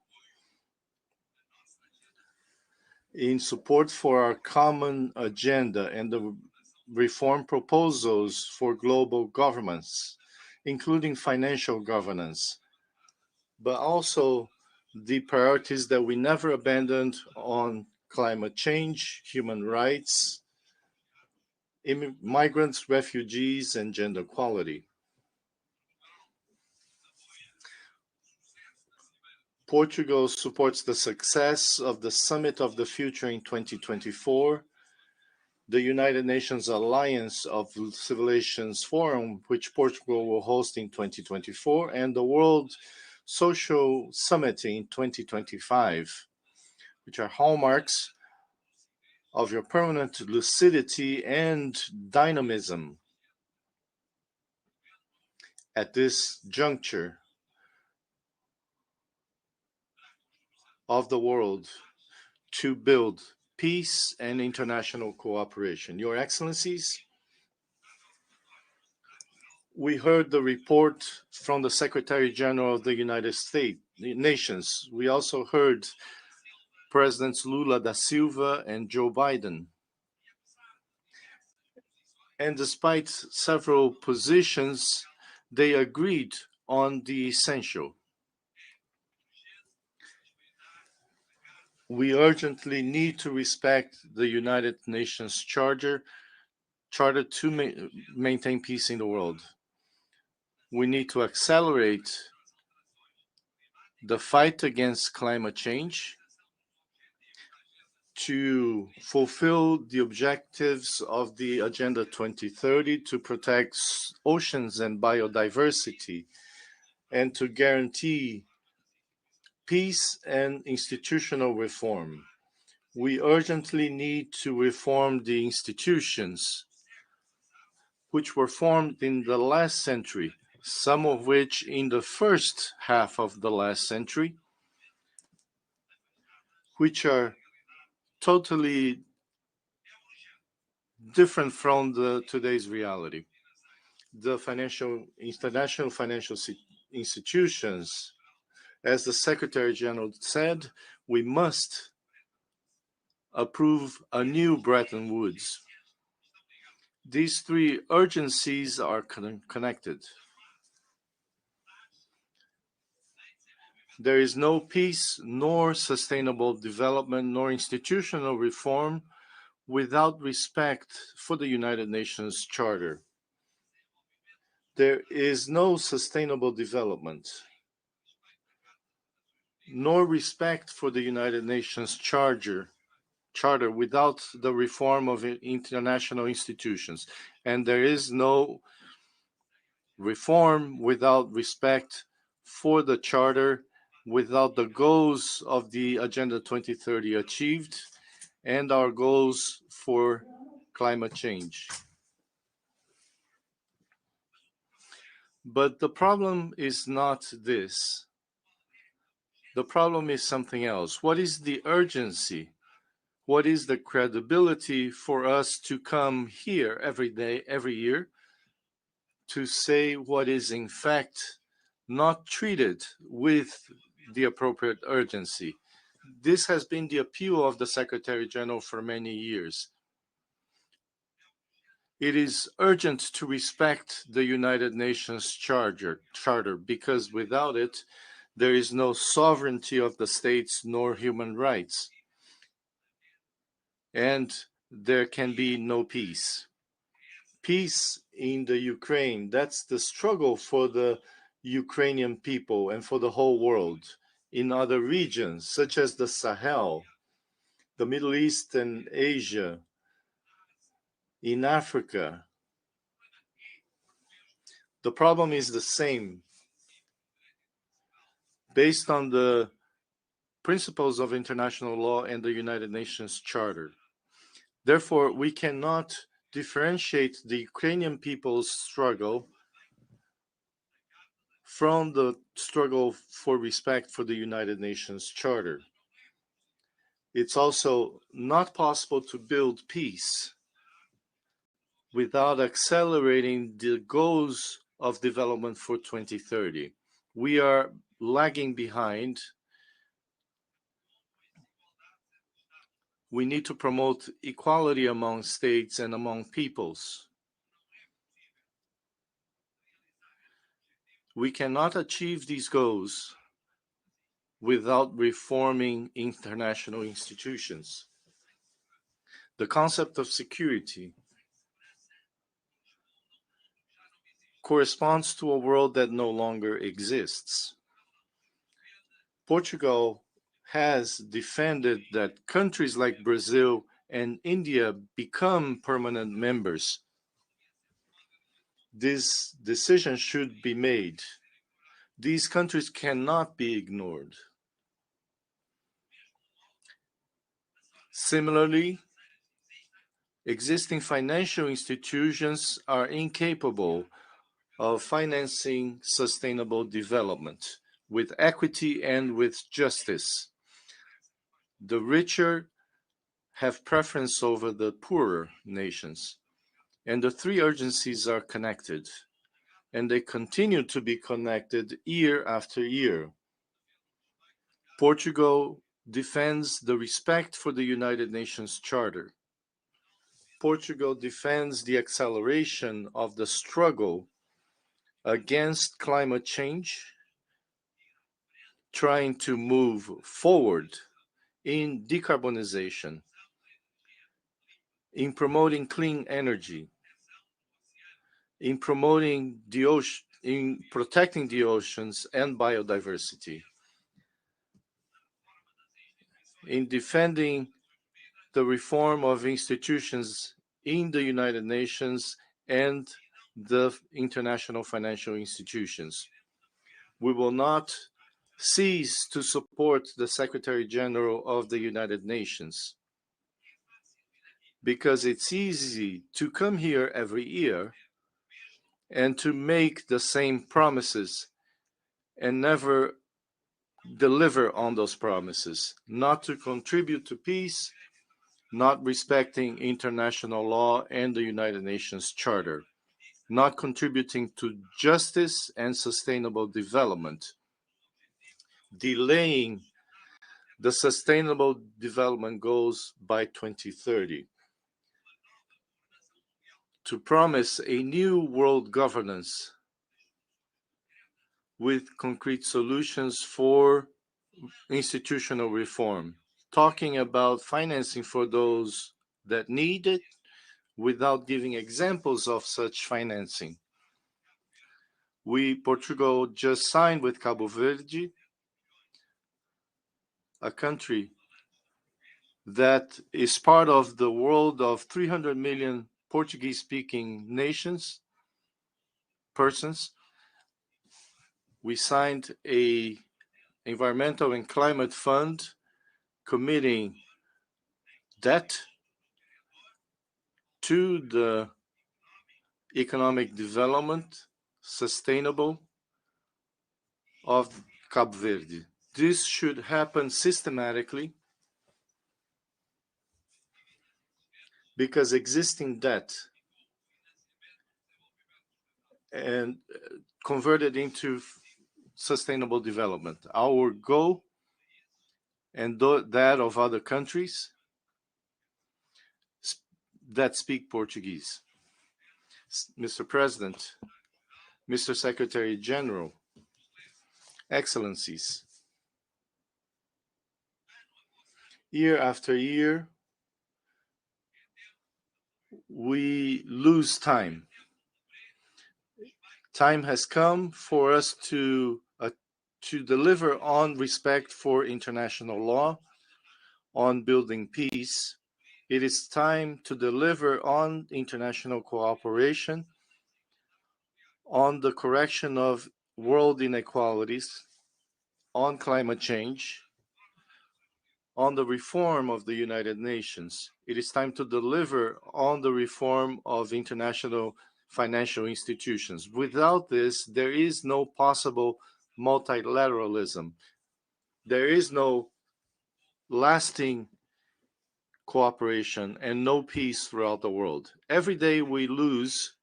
Speaker 2: in support for our common agenda and the reform proposals for global governance, including financial governance, but also the priorities that we never abandoned on climate change, human rights, migrants, refugees, and gender equality. Portugal supports the success of the Summit of the Future in 2024, the United Nations Alliance of Civilizations Forum, which Portugal will host in 2024, and the World Social Summit in 2025, which are hallmarks of your permanent lucidity and dynamism at this juncture of the world to build peace and international cooperation. Your Excellencies, we heard the report from the Secretary General of the United States Nations. We also heard Presidents Lula da Silva and Joe Biden. And despite several positions, they agreed on the essential. We urgently need to respect the United Nations Charter to maintain peace in the world. We need to accelerate the fight against climate change to fulfill the objectives of the Agenda 2030 to protect oceans and biodiversity and to guarantee peace and institutional reform. We urgently need to reform the institutions which were formed in the last century, some of which in the first half of the last century, which are totally different from today's reality. The international financial institutions, as the Secretary General said, we must approve a new Bretton Woods. These three urgencies are connected. There is no peace, nor sustainable development, nor institutional reform without respect for the United Nations Charter. There is no sustainable development, nor respect for the United Nations Charter without the reform of international institutions. And there is no reform without respect for the Charter, without the goals of the Agenda 2030 achieved, and our goals for climate change. But the problem is not this. The problem is something else. What is the urgency? What is the credibility for us to come here every day, every year, to say what is in fact not treated with the appropriate urgency? This has been the appeal of the Secretary General for many years. It is urgent to respect the United Nations Charter because without it, there is no sovereignty of the states nor human rights. And there can be no peace. Peace in the Ukraine, that's the struggle for the Ukrainian people and for the whole world. In other regions, such as the Sahel, the Middle East and Asia, in Africa, the problem is the same. Based on the principles of international law and the United Nations Charter. Therefore, we cannot differentiate the Ukrainian people's struggle from the struggle for respect for the United Nations Charter. It's also not possible to build peace without accelerating the goals of development for 2030. We are lagging behind. We need to promote equality among states and among peoples. We cannot achieve these goals without reforming international institutions. The concept of security corresponds to a world that no longer exists. Portugal has defended that countries like Brazil and India become permanent members. This decision should be made. These countries cannot be ignored. Similarly, existing financial institutions are incapable of financing sustainable development with equity and with justice. The richer have preference over the poorer nations. And the three urgencies are connected, and they continue to be connected year after year. Portugal defends the respect for the United Nations Charter. Portugal defends the acceleration of the struggle against climate change, trying to move forward in decarbonization, in promoting clean energy, in promoting the ocean, in protecting the oceans and biodiversity, in defending the reform of institutions in the United Nations and the international financial institutions. We will not cease to support the Secretary General of the United Nations, because it's easy to come here every year and to make the same promises and never deliver on those promises, not to contribute to peace, not respecting international law and the United Nations Charter, not contributing to justice and sustainable development, delaying the Sustainable Development Goals by 2030, to promise a new world governance with concrete solutions for institutional reform, talking about financing for those that need it without giving examples of such financing. Portugal just signed with Cabo Verde, a country that is part of the world of 300 million Portuguese-speaking persons. We signed a environmental and climate fund committing debt to the economic development, sustainable of Cabo Verde. This should happen systematically because existing debt and converted into sustainable development. Our goal and that of other countries that speak Portuguese. Mr. President, Mr. Secretary General, Excellencies, year after year, we lose time. Time has come for us to deliver on respect for international law, on building peace. It is time to deliver on international cooperation, on the correction of world inequalities, on climate change, on the reform of the United Nations. It is time to deliver on the reform of international financial institutions. Without this, there is no possible multilateralism. There is no lasting cooperation and no peace throughout the world. Every day we lose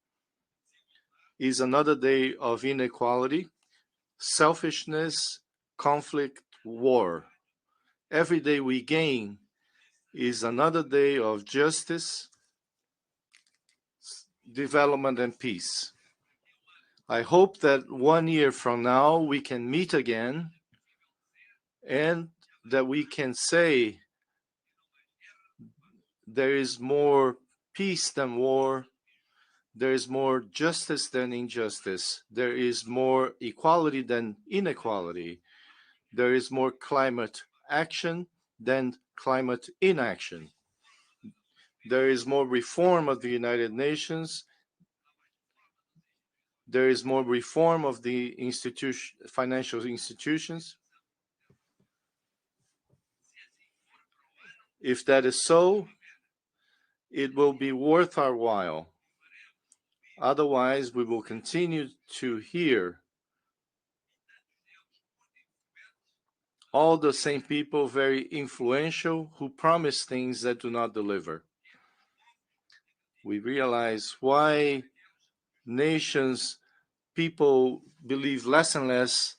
Speaker 2: is another day of inequality, selfishness, conflict, war. Every day we gain is another day of justice, development, and peace. I hope that 1 year from now we can meet again and that we can say there is more peace than war, there is more justice than injustice, there is more equality than inequality, there is more climate action than climate inaction. There is more reform of the United Nations. There is more reform of the financial institutions. If that is so, it will be worth our while. Otherwise, we will continue to hear all the same people, very influential, who promise things that do not deliver. We realize why nations, people believe less and less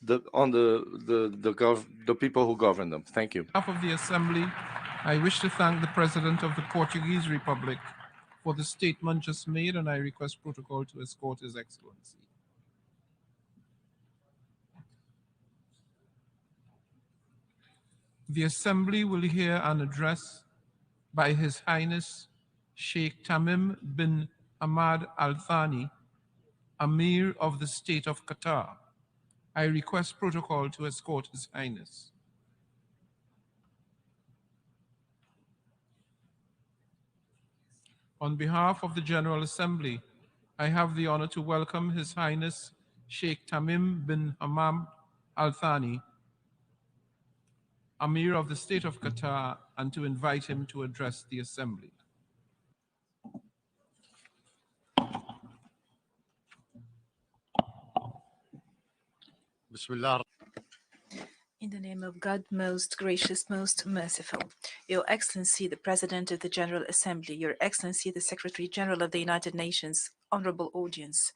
Speaker 2: the people who govern them. Thank you.
Speaker 11: On behalf of the Assembly, I wish to thank the President of the Portuguese Republic for the statement just made, and I request protocol to escort His Excellency. The Assembly will hear an address by His Highness Sheikh Tamim bin Hamad Al Thani, Amir of the State of Qatar. I request protocol to escort His Highness. On behalf of the General Assembly, I have the honor to welcome His Highness Sheikh Tamim bin Hamad Al Thani, Amir of the State of Qatar, and to invite him to address the Assembly.
Speaker 4: Bismillah. In the name of God, most gracious, most merciful, Your Excellency, the President of the General Assembly, Your Excellency, the Secretary General of the United Nations, honorable audience,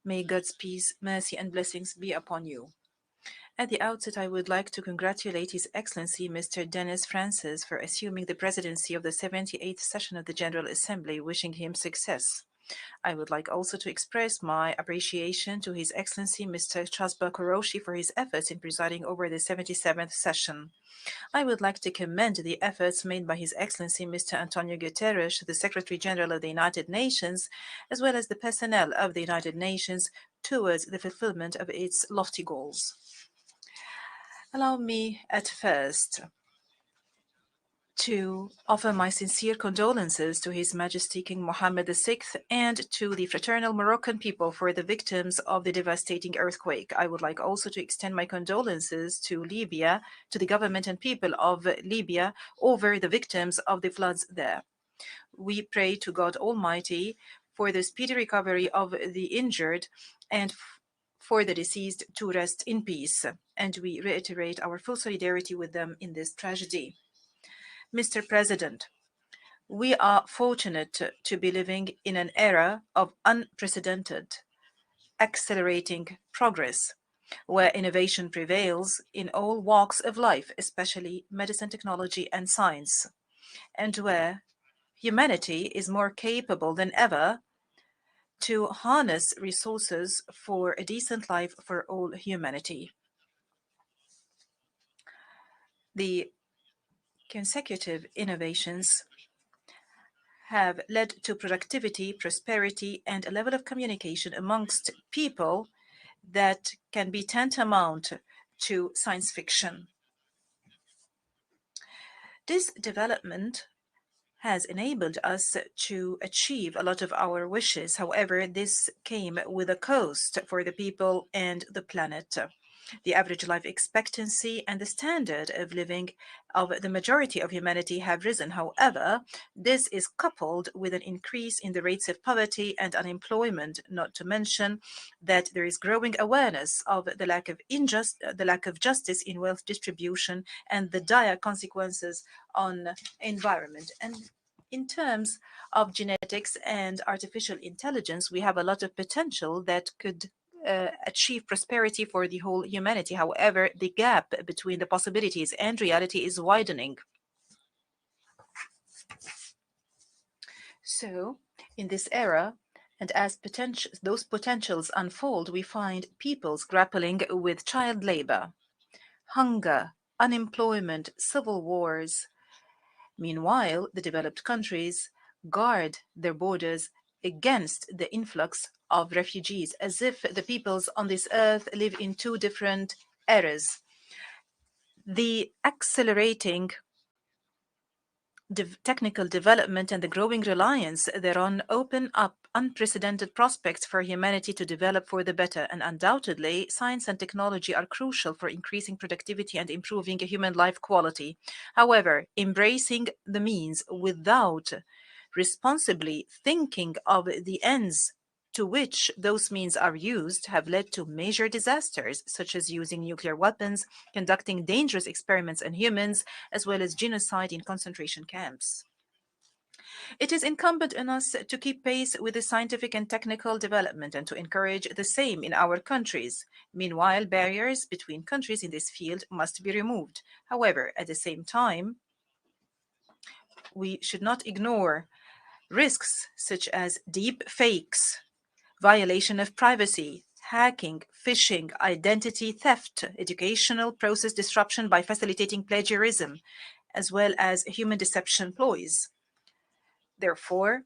Speaker 4: may God's peace, mercy, and blessings be upon you. At the outset, I would like to congratulate His Excellency Mr. Dennis Francis for assuming the presidency of the 78th session of the General Assembly, wishing him success. I would like also to express my appreciation to His Excellency Mr. Chasba Koroshi for his efforts in presiding over the 77th session. I would like to commend the efforts made by His Excellency Mr. Antonio Guterres, the Secretary General of the United Nations, as well as the personnel of the United Nations towards the fulfillment of its lofty goals. Allow me at first to offer my sincere condolences to His Majesty King Mohammed VI and to the fraternal Moroccan people for the victims of the devastating earthquake. I would like also to extend my condolences to Libya, to the government and people of Libya over the victims of the floods there. We pray to God Almighty for the speedy recovery of the injured and for the deceased to rest in peace, and we reiterate our full solidarity with them in this tragedy. Mr. President, we are fortunate to be living in an era of unprecedented, accelerating progress, where innovation prevails in all walks of life, especially medicine, technology, and science, and where humanity is more capable than ever to harness resources for a decent life for all humanity. The consecutive innovations have led to productivity, prosperity, and a level of communication amongst people that can be tantamount to science fiction. This development has enabled us to achieve a lot of our wishes. However, this came with a cost for the people and the planet. The average life expectancy and the standard of living of the majority of humanity have risen. However, this is coupled with an increase in the rates of poverty and unemployment, not to mention that there is growing awareness of the lack of justice in wealth distribution and the dire consequences on environment. And in terms of genetics and artificial intelligence, we have a lot of potential that could achieve prosperity for the whole humanity. However, the gap between the possibilities and reality is widening. So, in this era, and as those potentials unfold, we find peoples grappling with child labor, hunger, unemployment, civil wars. Meanwhile, the developed countries guard their borders against the influx of refugees, as if the peoples on this earth live in two different eras. The accelerating technical development and the growing reliance thereon open up unprecedented prospects for humanity to develop for the better, and undoubtedly, science and technology are crucial for increasing productivity and improving human life quality. However, embracing the means without responsibly thinking of the ends to which those means are used have led to major disasters, such as using nuclear weapons, conducting dangerous experiments on humans, as well as genocide in concentration camps. It is incumbent on us to keep pace with the scientific and technical development and to encourage the same in our countries. Meanwhile, barriers between countries in this field must be removed. However, at the same time, we should not ignore risks such as deep fakes, violation of privacy, hacking, phishing, identity theft, educational process disruption by facilitating plagiarism, as well as human deception ploys. Therefore,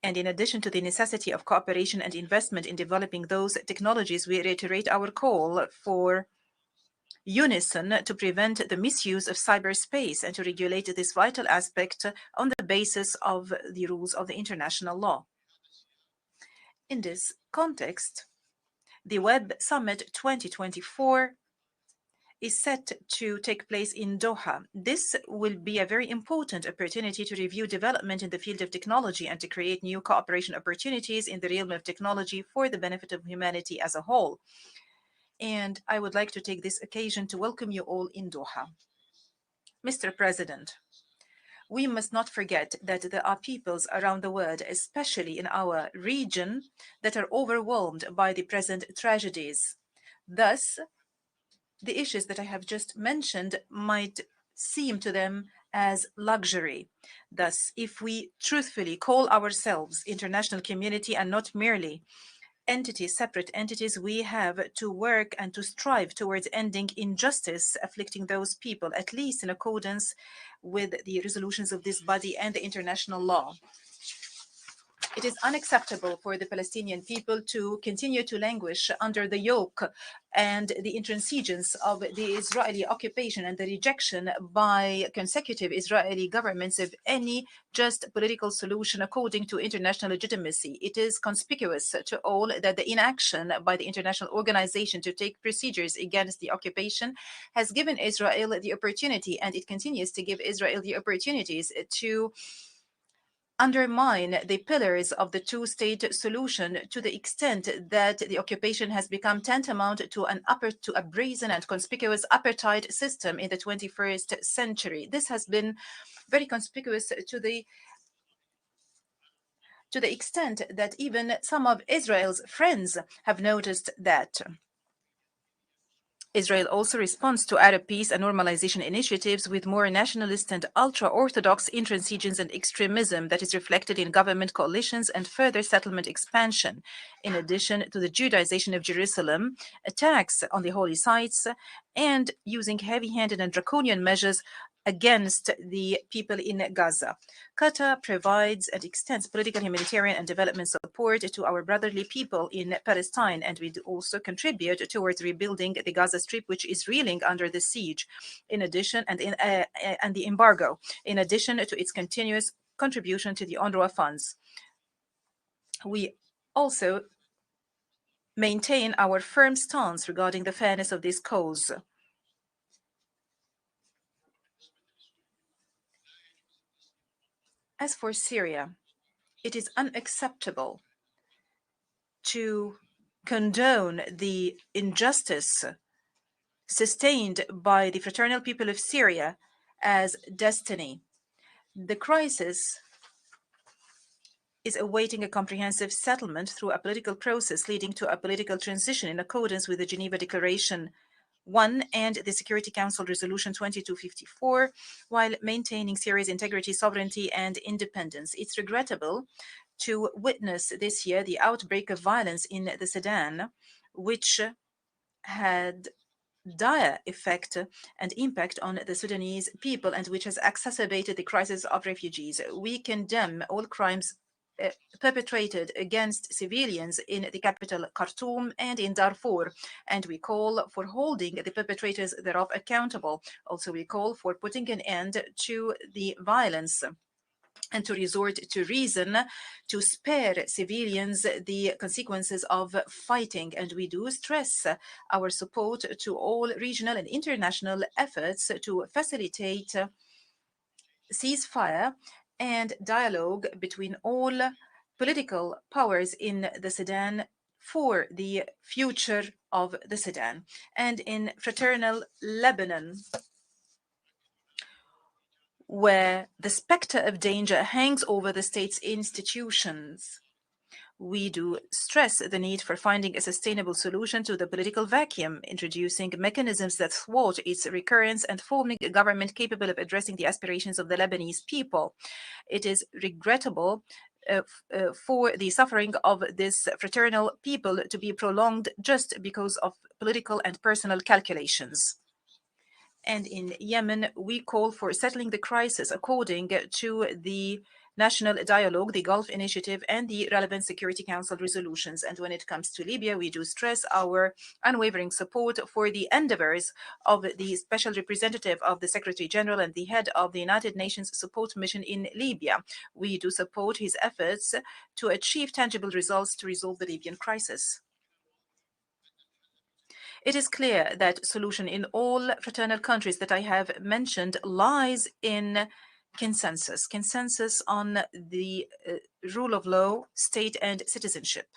Speaker 4: and in addition to the necessity of cooperation and investment in developing those technologies, we reiterate our call for unison to prevent the misuse of cyberspace and to regulate this vital aspect on the basis of the rules of the international law. In this context, the Web Summit 2024 is set to take place in Doha. This will be a very important opportunity to review development in the field of technology and to create new cooperation opportunities in the realm of technology for the benefit of humanity as a whole. And I would like to take this occasion to welcome you all in Doha. Mr. President, we must not forget that there are peoples around the world, especially in our region, that are overwhelmed by the present tragedies. Thus, the issues that I have just mentioned might seem to them as luxury. Thus, if we truthfully call ourselves international community and not merely entities, separate entities, we have to work and to strive towards ending injustice afflicting those people, at least in accordance with the resolutions of this body and the international law. It is unacceptable for the Palestinian people to continue to languish under the yoke and the intransigence of the Israeli occupation and the rejection by consecutive Israeli governments of any just political solution according to international legitimacy. It is conspicuous to all that the inaction by the international organization to take procedures against the occupation has given Israel the opportunity, and it continues to give Israel the opportunities to undermine the pillars of the two-state solution to the extent that the occupation has become tantamount to a brazen and conspicuous apartheid system in the 21st century. This has been very conspicuous to the extent that even some of Israel's friends have noticed that. Israel also responds to Arab peace and normalization initiatives with more nationalist and ultra-Orthodox intransigence and extremism that is reflected in government coalitions and further settlement expansion. In addition to the Judaization of Jerusalem, attacks on the holy sites, and using heavy-handed and draconian measures against the people in Gaza. Qatar provides and extends political, humanitarian, and development support to our brotherly people in Palestine, and we also contribute towards rebuilding the Gaza Strip, which is reeling under the siege, in addition, and the embargo, in addition to its continuous contribution to the UNRWA funds. We also maintain our firm stance regarding the fairness of this cause. As for Syria, it is unacceptable to condone the injustice sustained by the fraternal people of Syria as destiny. The crisis is awaiting a comprehensive settlement through a political process leading to a political transition in accordance with the Geneva Declaration 1 and the Security Council Resolution 2254, while maintaining Syria's integrity, sovereignty, and independence. It's regrettable to witness this year the outbreak of violence in the Sudan, which had dire effect and impact on the Sudanese people and which has exacerbated the crisis of refugees. We condemn all crimes perpetrated against civilians in the capital Khartoum and in Darfur, and we call for holding the perpetrators thereof accountable. Also, we call for putting an end to the violence and to resort to reason to spare civilians the consequences of fighting. And we do stress our support to all regional and international efforts to facilitate ceasefire and dialogue between all political powers in the Sudan for the future of the Sudan. And in fraternal Lebanon, where the specter of danger hangs over the state's institutions. We do stress the need for finding a sustainable solution to the political vacuum, introducing mechanisms that thwart its recurrence and forming a government capable of addressing the aspirations of the Lebanese people. It is regrettable for the suffering of this fraternal people to be prolonged just because of political and personal calculations. And in Yemen, we call for settling the crisis according to the National Dialogue, the Gulf Initiative, and the relevant Security Council resolutions. And when it comes to Libya, we do stress our unwavering support for the endeavors of the Special Representative of the Secretary General and the head of the United Nations Support Mission in Libya. We do support his efforts to achieve tangible results to resolve the Libyan crisis. It is clear that solution in all fraternal countries that I have mentioned lies in consensus on the rule of law, state, and citizenship.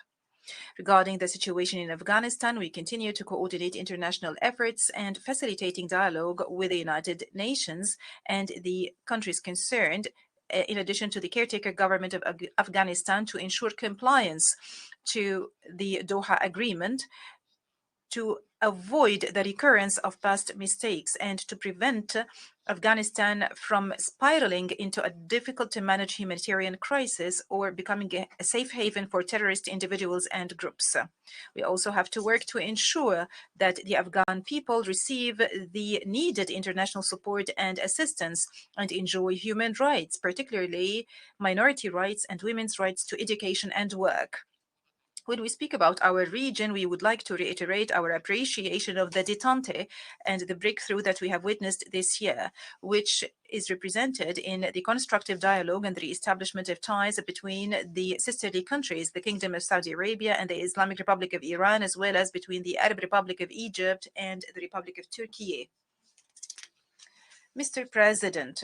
Speaker 4: Regarding the situation in Afghanistan, we continue to coordinate international efforts and facilitating dialogue with the United Nations and the countries concerned, in addition to the caretaker government of Afghanistan, to ensure compliance to the Doha Agreement, to avoid the recurrence of past mistakes and to prevent Afghanistan from spiraling into a difficult to manage humanitarian crisis or becoming a safe haven for terrorist individuals and groups. We also have to work to ensure that the Afghan people receive the needed international support and assistance and enjoy human rights, particularly minority rights and women's rights to education and work. When we speak about our region, we would like to reiterate our appreciation of the détente and the breakthrough that we have witnessed this year, which is represented in the constructive dialogue and the re-establishment of ties between the sisterly countries, the Kingdom of Saudi Arabia and the Islamic Republic of Iran, as well as between the Arab Republic of Egypt and the Republic of Turkey. Mr. President,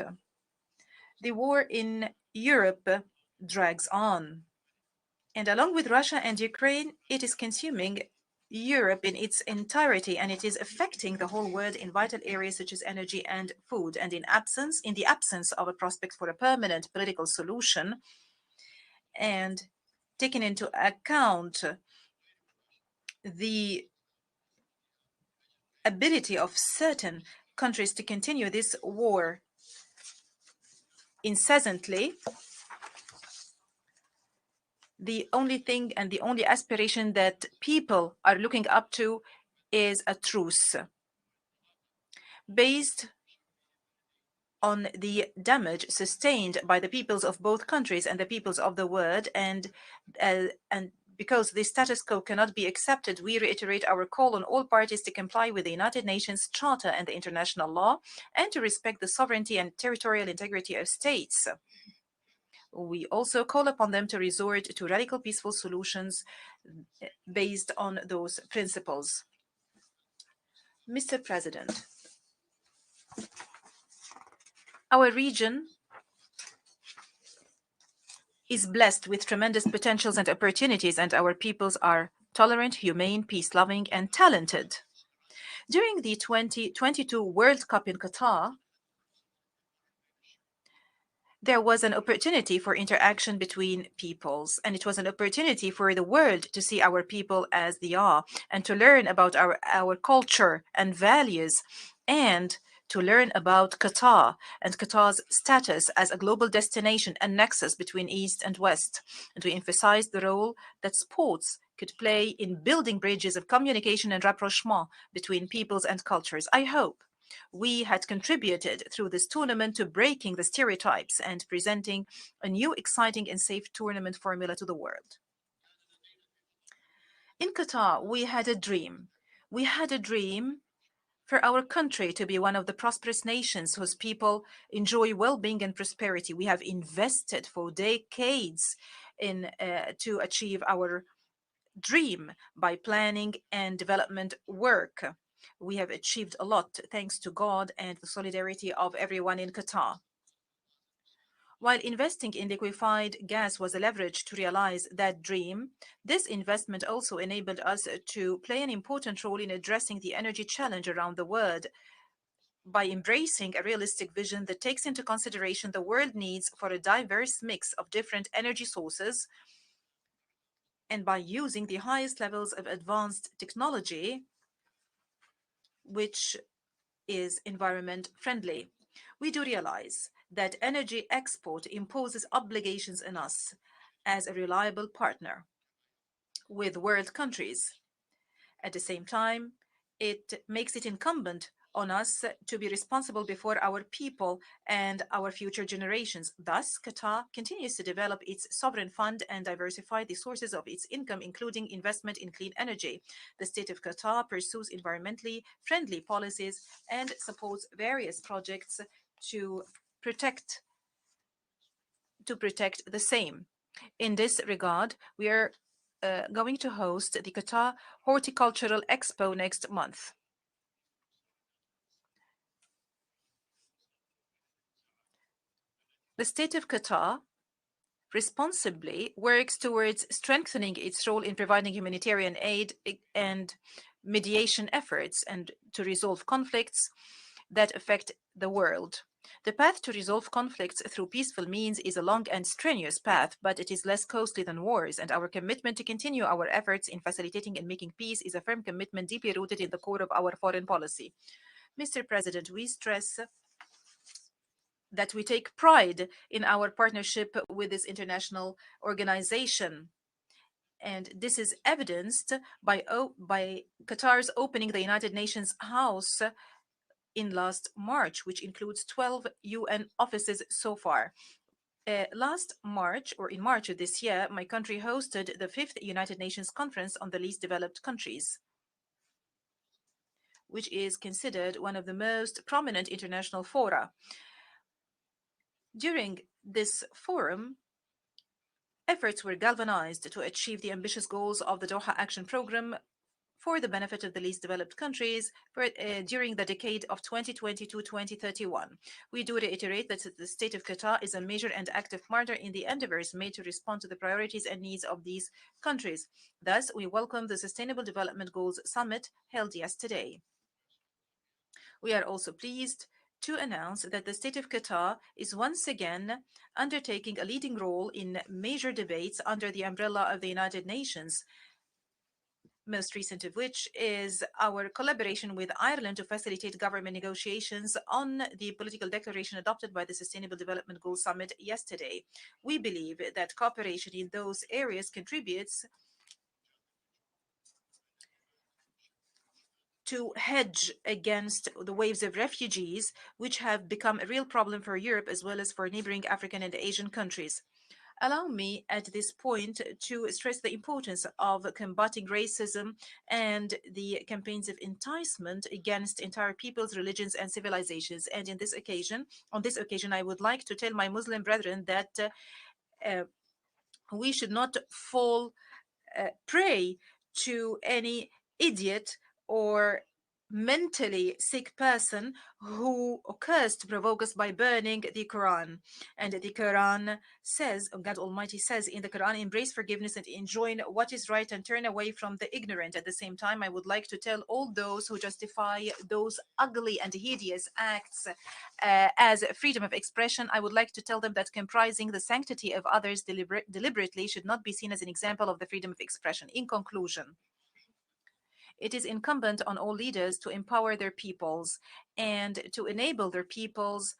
Speaker 4: the war in Europe drags on. And along with Russia and Ukraine, it is consuming Europe in its entirety, and it is affecting the whole world in vital areas such as energy and food. And in the absence of a prospect for a permanent political solution, and taking into account the ability of certain countries to continue this war incessantly, the only thing and the only aspiration that people are looking up to is a truce based on the damage sustained by the peoples of both countries and the peoples of the world. And because the status quo cannot be accepted, we reiterate our call on all parties to comply with the United Nations Charter and the international law and to respect the sovereignty and territorial integrity of states. We also call upon them to resort to radical peaceful solutions based on those principles. Mr. President, our region is blessed with tremendous potentials and opportunities, and our peoples are tolerant, humane, peace-loving, and talented. During the 2022 World Cup in Qatar, there was an opportunity for interaction between peoples, and it was an opportunity for the world to see our people as they are and to learn about our culture and values, and to learn about Qatar and Qatar's status as a global destination and nexus between East and West. And we emphasized the role that sports could play in building bridges of communication and rapprochement between peoples and cultures. I hope we had contributed through this tournament to breaking the stereotypes and presenting a new, exciting, and safe tournament formula to the world. In Qatar, we had a dream. We had a dream for our country to be one of the prosperous nations whose people enjoy well-being and prosperity. We have invested for decades to achieve our dream by planning and development work. We have achieved a lot thanks to God and the solidarity of everyone in Qatar. While investing in liquefied gas was a leverage to realize that dream, this investment also enabled us to play an important role in addressing the energy challenge around the world. by embracing a realistic vision that takes into consideration the world needs for a diverse mix of different energy sources, and by using the highest levels of advanced technology, which is environment friendly. We do realize that energy export imposes obligations on us as a reliable partner with world countries. At the same time, it makes it incumbent on us to be responsible before our people and our future generations. Thus, Qatar continues to develop its sovereign fund and diversify the sources of its income, including investment in clean energy. The state of Qatar pursues environmentally friendly policies and supports various projects to protect the same. In this regard, we are going to host the Qatar Horticultural Expo next month. The state of Qatar responsibly works towards strengthening its role in providing humanitarian aid and mediation efforts and to resolve conflicts that affect the world. The path to resolve conflicts through peaceful means is a long and strenuous path, but it is less costly than wars, and our commitment to continue our efforts in facilitating and making peace is a firm commitment deeply rooted in the core of our foreign policy. Mr. President, we stress that we take pride in our partnership with this international organization. And this is evidenced by Qatar's opening the United Nations House in last March, which includes 12 UN offices so far. Last March, or in March of this year, my country hosted the 5th United Nations Conference on the Least Developed Countries, which is considered one of the most prominent international fora. During this forum, efforts were galvanized to achieve the ambitious goals of the Doha Action Program for the benefit of the least developed countries during the decade of 2020-2031. We do reiterate that the state of Qatar is a major and active partner in the endeavors made to respond to the priorities and needs of these countries. Thus, we welcome the Sustainable Development Goals Summit held yesterday. We are also pleased to announce that the state of Qatar is once again undertaking a leading role in major debates under the umbrella of the United Nations, most recent of which is our collaboration with Ireland to facilitate government negotiations on the political declaration adopted by the Sustainable Development Goals Summit yesterday. We believe that cooperation in those areas contributes to hedge against the waves of refugees, which have become a real problem for Europe as well as for neighboring African and Asian countries. Allow me at this point to stress the importance of combating racism and the campaigns of enticement against entire peoples, religions, and civilizations. And on this occasion, I would like to tell my Muslim brethren that we should not fall prey to any idiot or mentally sick person who occurs to provoke us by burning the Quran. And the Quran says, God Almighty says in the Quran, embrace forgiveness and enjoin what is right and turn away from the ignorant. At the same time, I would like to tell all those who justify those ugly and hideous acts as freedom of expression, I would like to tell them that comprising the sanctity of others deliberately should not be seen as an example of the freedom of expression. In conclusion, it is incumbent on all leaders to empower their peoples and to enable their peoples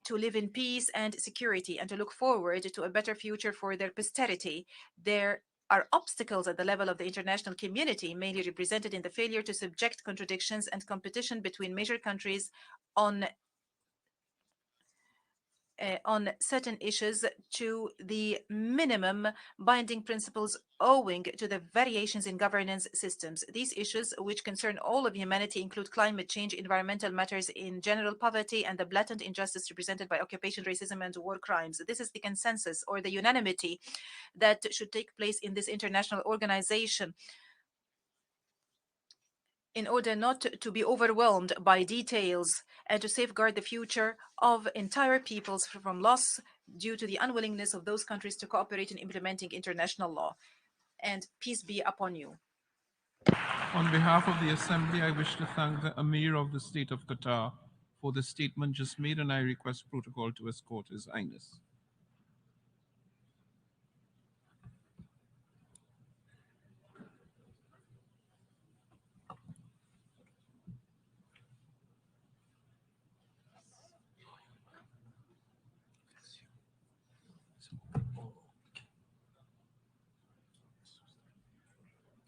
Speaker 4: to live in peace and security and to look forward to a better future for their posterity. There are obstacles at the level of the international community, mainly represented in the failure to subject contradictions and competition between major countries on certain issues to the minimum binding principles owing to the variations in governance systems. These issues, which concern all of humanity, include climate change, environmental matters in general, poverty, and the blatant injustice represented by occupation, racism, and war crimes. This is the consensus or the unanimity that should take place in this international organization, in order not to be overwhelmed by details and to safeguard the future of entire peoples from loss due to the unwillingness of those countries to cooperate in implementing international law. And peace be upon you.
Speaker 11: On behalf of the Assembly, I wish to thank the Emir of the State of Qatar for the statement just made, and I request protocol to escort His Highness.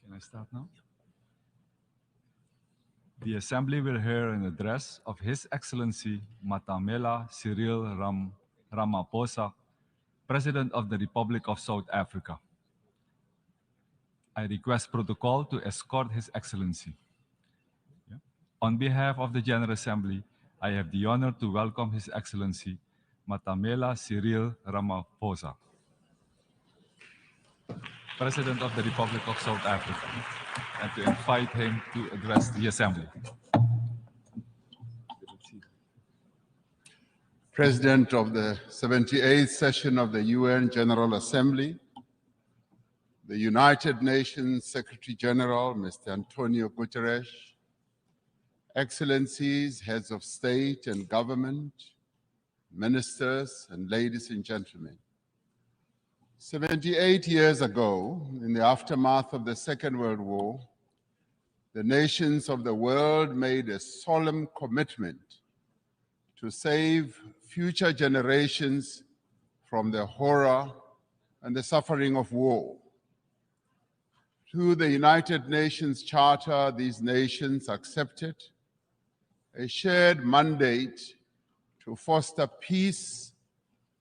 Speaker 1: Can I start now? The Assembly will hear an address of His Excellency Matamela Cyril Ramaphosa, President of the Republic of South Africa. I request protocol to escort His Excellency. Yeah. On behalf of the General Assembly, I have the honor to welcome His Excellency Matamela Cyril Ramaphosa, President of the Republic of South Africa, and to invite him to address the Assembly.
Speaker 6: President of the 78th session of the UN General Assembly, the United Nations Secretary General, Mr. Antonio Guterres, Excellencies, heads of state and government, ministers, and ladies and gentlemen. 78 years ago, in the aftermath of the Second World War, the nations of the world made a solemn commitment to save future generations from the horror and the suffering of war. Through the United Nations Charter, these nations accepted a shared mandate to foster peace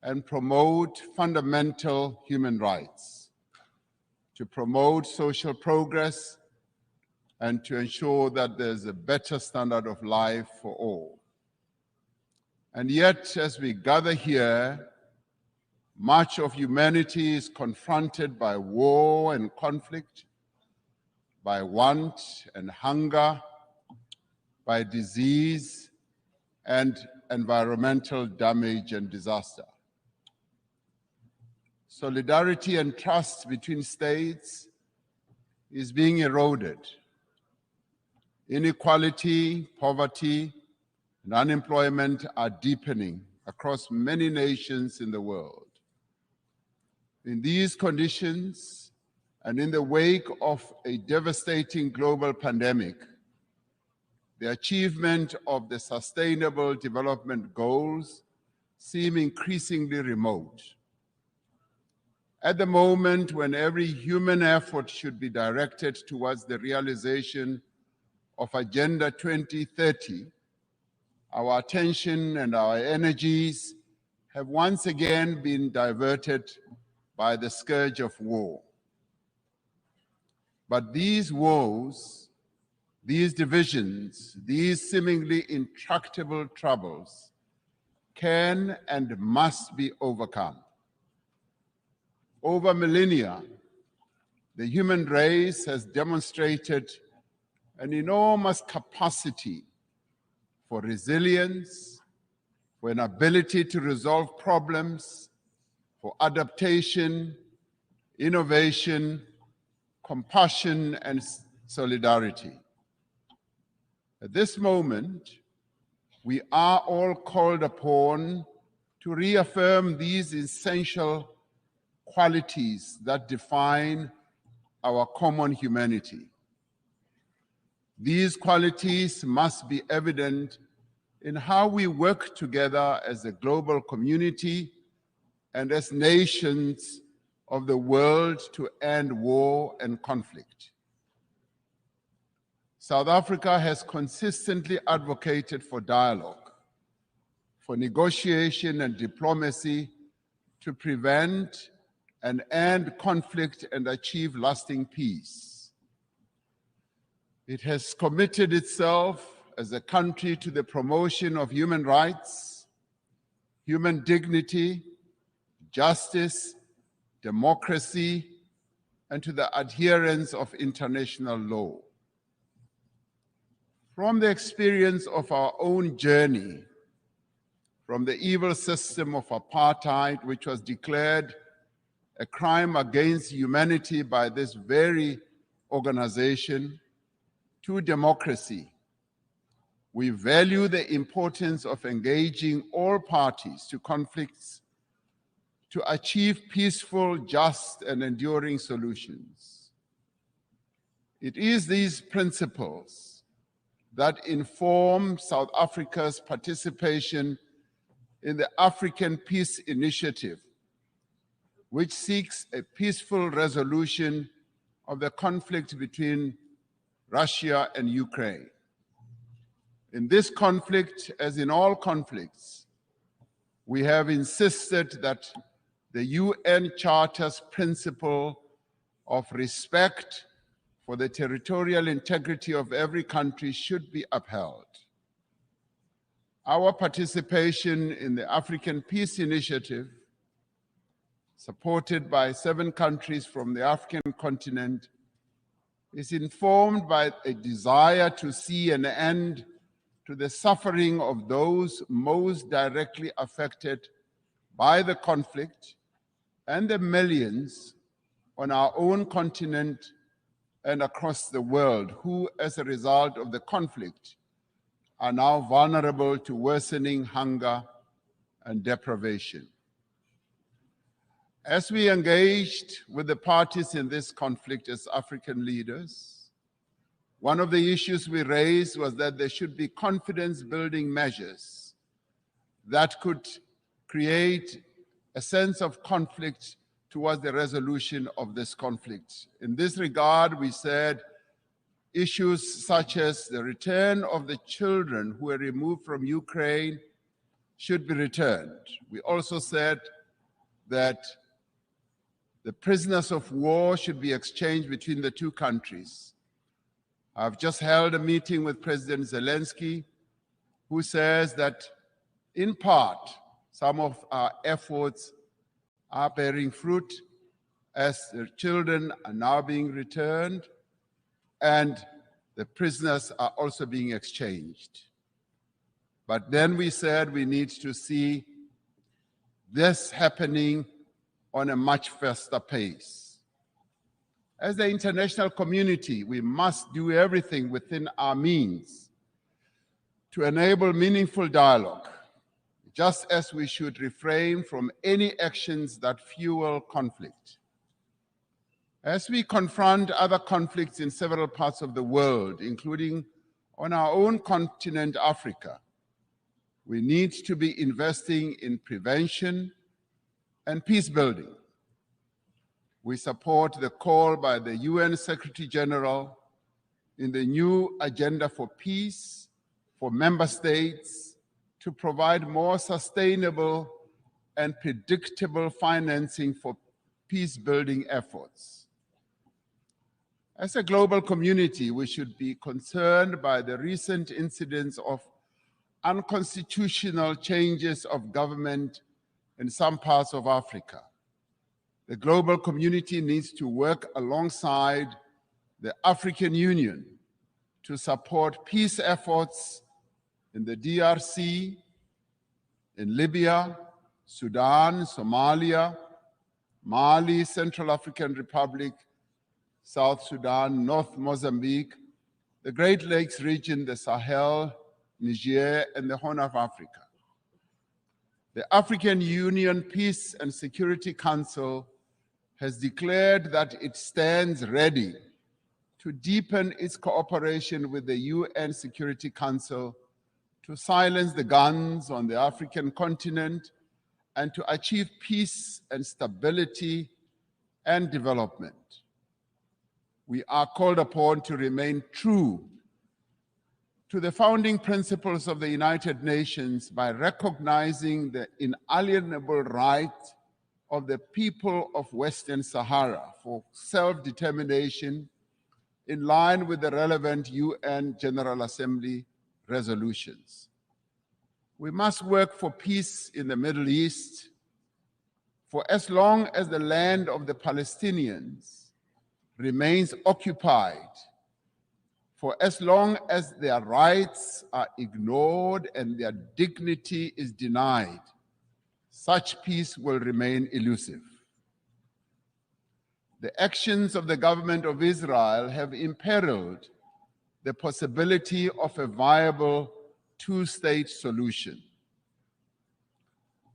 Speaker 6: and promote fundamental human rights, to promote social progress, and to ensure that there's a better standard of life for all. And yet, as we gather here, much of humanity is confronted by war and conflict, by want and hunger, by disease and environmental damage and disaster. Solidarity and trust between states is being eroded. Inequality, poverty, and unemployment are deepening across many nations in the world. In these conditions, and in the wake of a devastating global pandemic, the achievement of the Sustainable Development Goals seem increasingly remote. At the moment when every human effort should be directed towards the realization of Agenda 2030, our attention and our energies have once again been diverted by the scourge of war. But these woes, these divisions, these seemingly intractable troubles can and must be overcome. Over millennia, the human race has demonstrated an enormous capacity for resilience, for an ability to resolve problems, for adaptation, innovation, compassion, and solidarity. At this moment, we are all called upon to reaffirm these essential qualities that define our common humanity. These qualities must be evident in how we work together as a global community and as nations of the world to end war and conflict. South Africa has consistently advocated for dialogue, for negotiation and diplomacy to prevent and end conflict and achieve lasting peace. It has committed itself as a country to the promotion of human rights, human dignity, justice, democracy, and to the adherence of international law. From the experience of our own journey, from the evil system of apartheid, which was declared a crime against humanity by this very organization, to democracy, we value the importance of engaging all parties to conflicts to achieve peaceful, just, and enduring solutions. It is these principles that inform South Africa's participation in the African Peace Initiative, which seeks a peaceful resolution of the conflict between Russia and Ukraine. In this conflict, as in all conflicts, we have insisted that the UN Charter's principle of respect for the territorial integrity of every country should be upheld. Our participation in the African Peace Initiative, supported by 7 countries from the African continent, is informed by a desire to see an end to the suffering of those most directly affected by the conflict and the millions on our own continent and across the world who, as a result of the conflict, are now vulnerable to worsening hunger and deprivation. As we engaged with the parties in this conflict as African leaders, one of the issues we raised was that there should be confidence-building measures that could create a sense of conflict towards the resolution of this conflict. In this regard, we said issues such as the return of the children who were removed from Ukraine should be returned. We also said that the prisoners of war should be exchanged between the 2 countries. I've just held a meeting with President Zelensky, who says that, in part, some of our efforts are bearing fruit as the children are now being returned and the prisoners are also being exchanged. But then we said we need to see this happening on a much faster pace. As the international community, we must do everything within our means to enable meaningful dialogue, just as we should refrain from any actions that fuel conflict. As we confront other conflicts in several parts of the world, including on our own continent, Africa, we need to be investing in prevention and peace building. We support the call by the UN Secretary General in the new Agenda for Peace for member states to provide more sustainable and predictable financing for peace-building efforts. As a global community, we should be concerned by the recent incidents of unconstitutional changes of government in some parts of Africa. The global community needs to work alongside the African Union to support peace efforts in the DRC, in Libya, Sudan, Somalia, Mali, Central African Republic, South Sudan, North Mozambique, the Great Lakes region, the Sahel, Niger, and the Horn of Africa. The African Union Peace and Security Council has declared that it stands ready to deepen its cooperation with the UN Security Council to silence the guns on the African continent and to achieve peace and stability and development. We are called upon to remain true to the founding principles of the United Nations by recognizing the inalienable right of the people of Western Sahara for self-determination in line with the relevant UN General Assembly resolutions. We must work for peace in the Middle East for as long as the land of the Palestinians remains occupied, for as long as their rights are ignored and their dignity is denied, such peace will remain elusive. The actions of the government of Israel have imperiled the possibility of a viable two-state solution.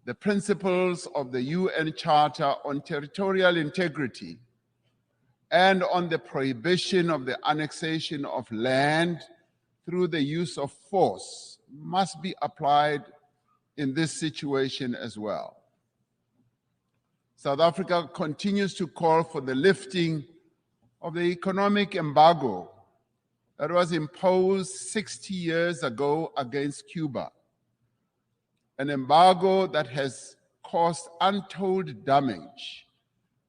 Speaker 6: The principles of the UN Charter on Territorial Integrity and on the prohibition of the annexation of land through the use of force must be applied in this situation as well. South Africa continues to call for the lifting of the economic embargo that was imposed 60 years ago against Cuba, an embargo that has caused untold damage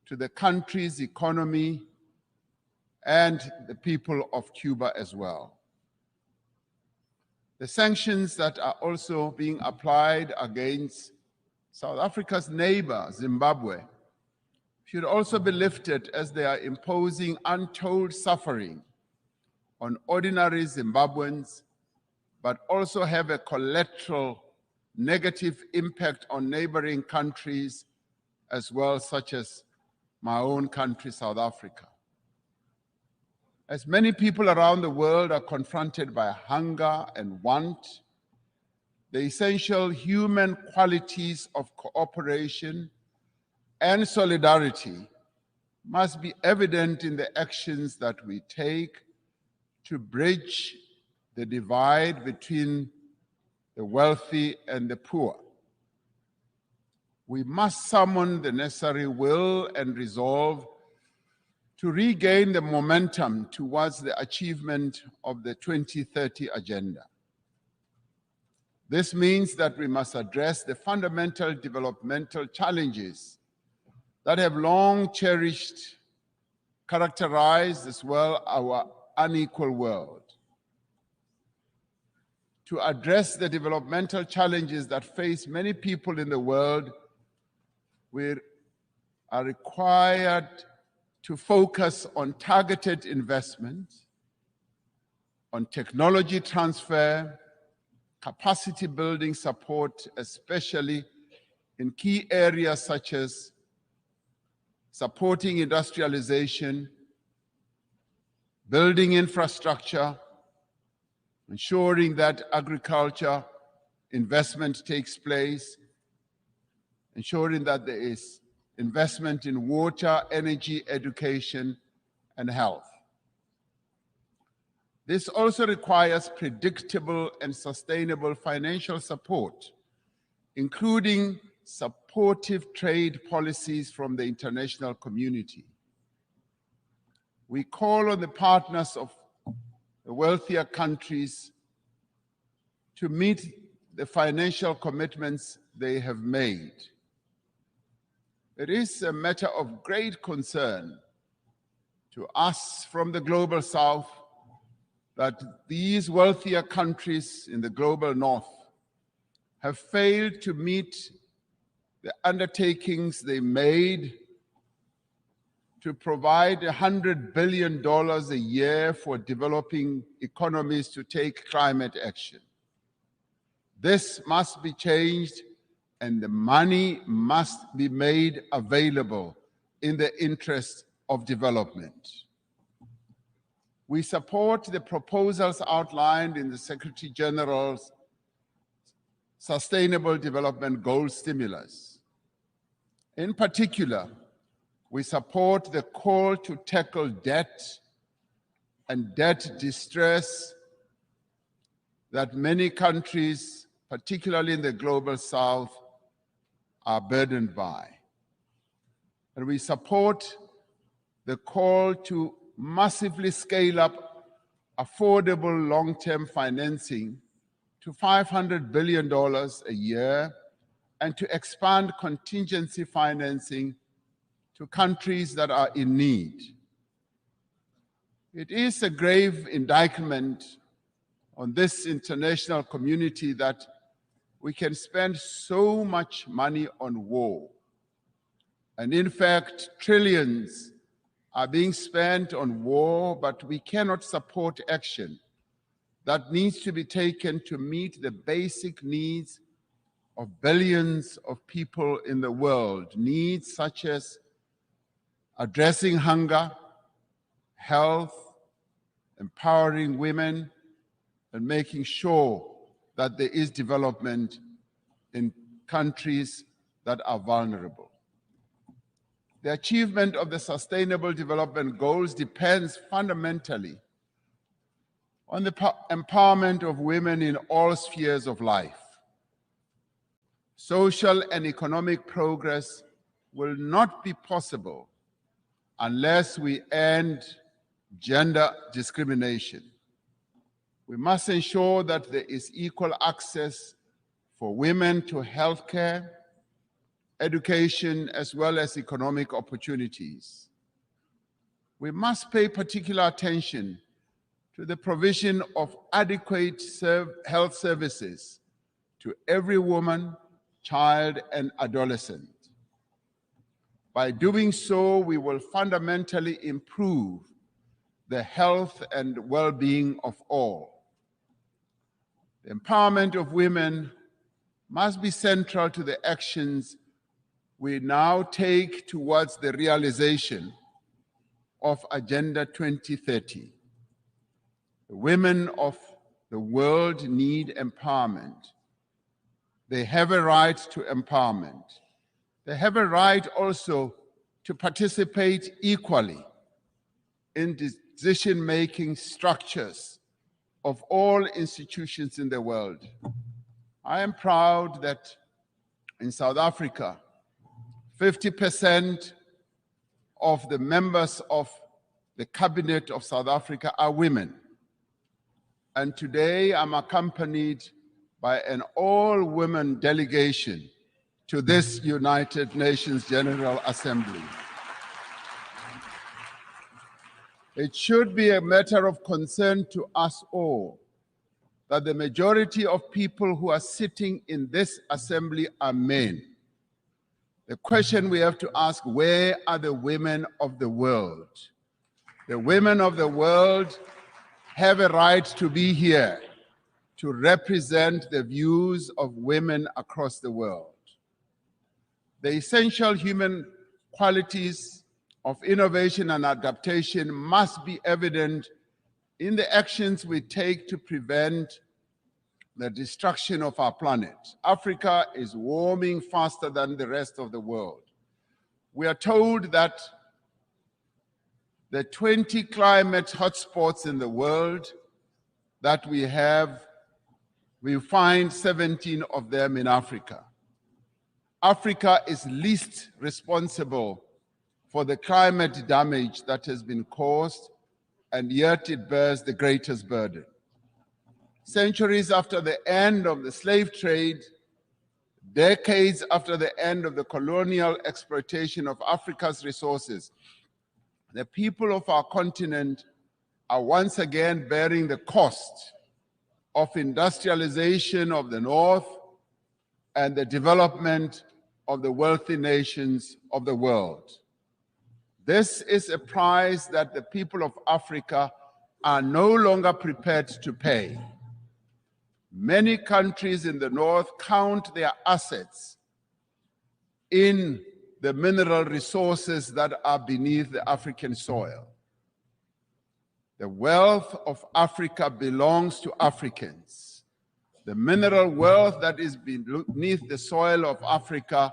Speaker 6: to the country's economy and the people of Cuba as well. The sanctions that are also being applied against South Africa's neighbor, Zimbabwe, should also be lifted as they are imposing untold suffering on ordinary Zimbabweans, but also have a collateral negative impact on neighboring countries as well, such as my own country, South Africa. As many people around the world are confronted by hunger and want, the essential human qualities of cooperation and solidarity must be evident in the actions that we take to bridge the divide between the wealthy and the poor. We must summon the necessary will and resolve to regain the momentum towards the achievement of the 2030 agenda. This means that we must address the fundamental developmental challenges that have long characterized as well our unequal world. To address the developmental challenges that face many people in the world, we are required to focus on targeted investment, on technology transfer, capacity building support, especially in key areas such as supporting industrialization, building infrastructure, ensuring that agriculture investment takes place, ensuring that there is investment in water, energy, education, and health. This also requires predictable and sustainable financial support, including supportive trade policies from the international community. We call on the partners of the wealthier countries to meet the financial commitments they have made. It is a matter of great concern to us from the global south that these wealthier countries in the global north have failed to meet the undertakings they made to provide $100 billion a year for developing economies to take climate action. This must be changed, and the money must be made available in the interest of development. We support the proposals outlined in the Secretary General's Sustainable Development Goal Stimulus. In particular, we support the call to tackle debt and debt distress that many countries, particularly in the global south, are burdened by. And we support the call to massively scale up affordable long-term financing to $500 billion a year and to expand contingency financing to countries that are in need. It is a grave indictment on this international community that we can spend so much money on war. And in fact, trillions are being spent on war, but we cannot support action that needs to be taken to meet the basic needs of billions of people in the world, needs such as addressing hunger, health, empowering women, and making sure that there is development in countries that are vulnerable. The achievement of the Sustainable Development Goals depends fundamentally on the empowerment of women in all spheres of life. Social and economic progress will not be possible unless we end gender discrimination. We must ensure that there is equal access for women to healthcare, education, as well as economic opportunities. We must pay particular attention to the provision of adequate health services to every woman, child, and adolescent. By doing so, we will fundamentally improve the health and well-being of all. The empowerment of women must be central to the actions we now take towards the realization of Agenda 2030. The women of the world need empowerment. They have a right to empowerment. They have a right also to participate equally in decision-making structures of all institutions in the world. I am proud that in South Africa, 50% of the members of the cabinet of South Africa are women. And today I'm accompanied by an all-women delegation to this United Nations General Assembly. It should be a matter of concern to us all that the majority of people who are sitting in this assembly are men. The question we have to ask, where are the women of the world? The women of the world have a right to be here to represent the views of women across the world. The essential human qualities of innovation and adaptation must be evident in the actions we take to prevent the destruction of our planet. Africa is warming faster than the rest of the world. We are told that the 20 climate hotspots in the world that we have, we find 17 of them in Africa. Africa is least responsible for the climate damage that has been caused, and yet it bears the greatest burden. Centuries after the end of the slave trade, decades after the end of the colonial exploitation of Africa's resources, the people of our continent are once again bearing the cost of industrialization of the North and the development of the wealthy nations of the world. This is a price that the people of Africa are no longer prepared to pay. Many countries in the North count their assets in the mineral resources that are beneath the African soil. The wealth of Africa belongs to Africans. The mineral wealth that is beneath the soil of Africa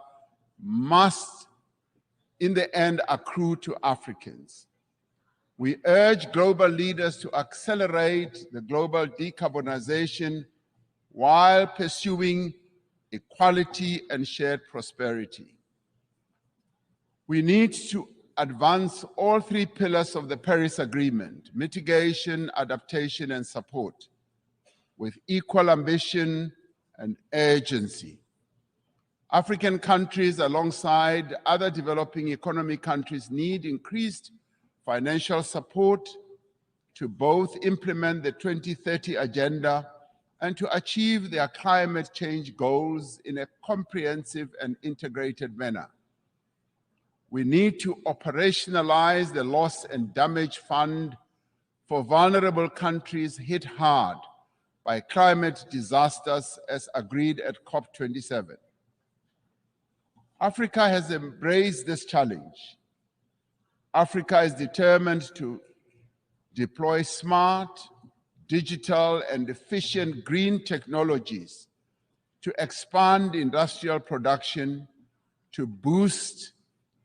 Speaker 6: must, in the end, accrue to Africans. We urge global leaders to accelerate the global decarbonization while pursuing equality and shared prosperity. We need to advance all three pillars of the Paris Agreement: mitigation, adaptation, and support, with equal ambition and urgency. African countries, alongside other developing economic countries, need increased financial support to both implement the 2030 Agenda and to achieve their climate change goals in a comprehensive and integrated manner. We need to operationalize the Loss and Damage Fund for vulnerable countries hit hard by climate disasters, as agreed at COP27. Africa has embraced this challenge. Africa is determined to deploy smart, digital, and efficient green technologies to expand industrial production, to boost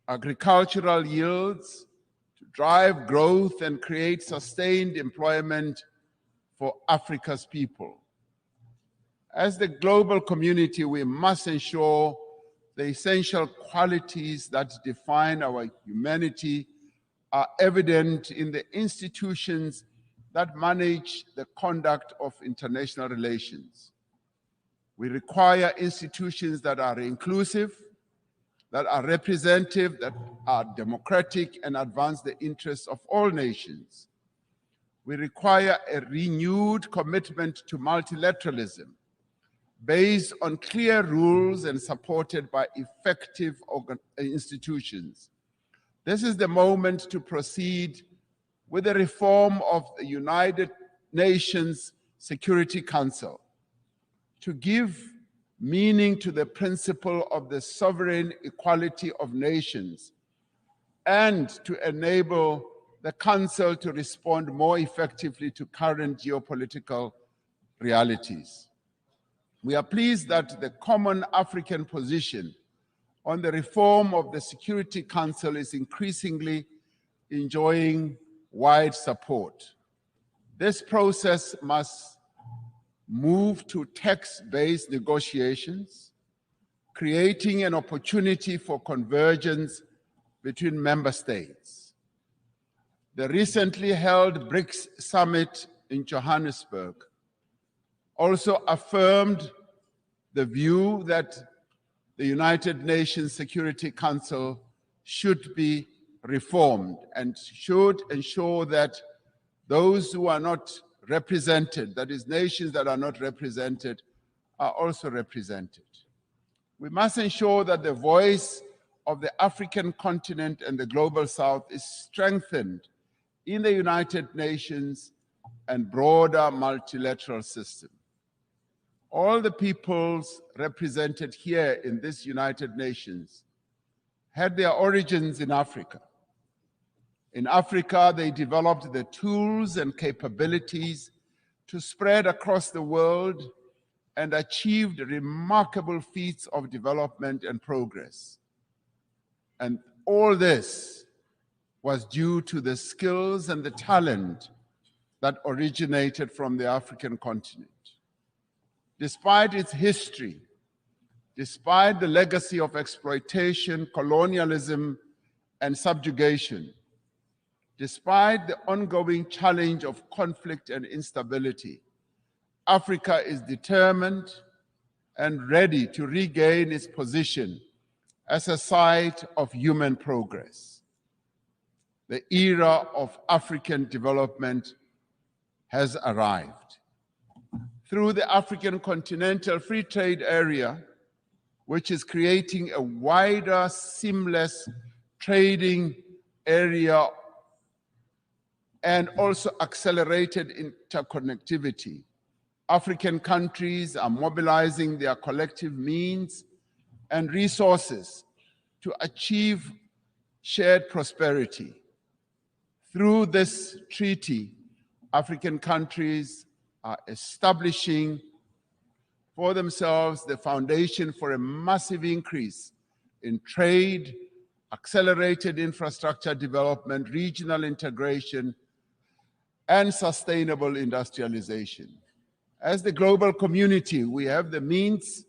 Speaker 6: agricultural yields, to drive growth and create sustained employment for Africa's people. As the global community, we must ensure the essential qualities that define our humanity are evident in the institutions that manage the conduct of international relations. We require institutions that are inclusive, that are representative, that are democratic, and advance the interests of all nations. We require a renewed commitment to multilateralism based on clear rules and supported by effective institutions. This is the moment to proceed with the reform of the United Nations Security Council, to give meaning to the principle of the sovereign equality of nations, and to enable the Council to respond more effectively to current geopolitical realities. We are pleased that the common African position on the reform of the Security Council is increasingly enjoying wide support. This process must move to text-based negotiations, creating an opportunity for convergence between member states. The recently held BRICS summit in Johannesburg also affirmed the view that the United Nations Security Council should be reformed and should ensure that those who are not represented, that is, nations that are not represented, are also represented. We must ensure that the voice of the African continent and the global south is strengthened in the United Nations and broader multilateral system. All the peoples represented here in this United Nations had their origins in Africa. In Africa, they developed the tools and capabilities to spread across the world and achieved remarkable feats of development and progress. And all this was due to the skills and the talent that originated from the African continent. Despite its history, despite the legacy of exploitation, colonialism, and subjugation, despite the ongoing challenge of conflict and instability, Africa is determined and ready to regain its position as a site of human progress. The era of African development has arrived. Through the African Continental Free Trade Area, which is creating a wider, seamless trading area and also accelerated interconnectivity, African countries are mobilizing their collective means and resources to achieve shared prosperity. Through this treaty, African countries are establishing for themselves the foundation for a massive increase in trade, accelerated infrastructure development, regional integration, and sustainable industrialization. As the global community, we have the means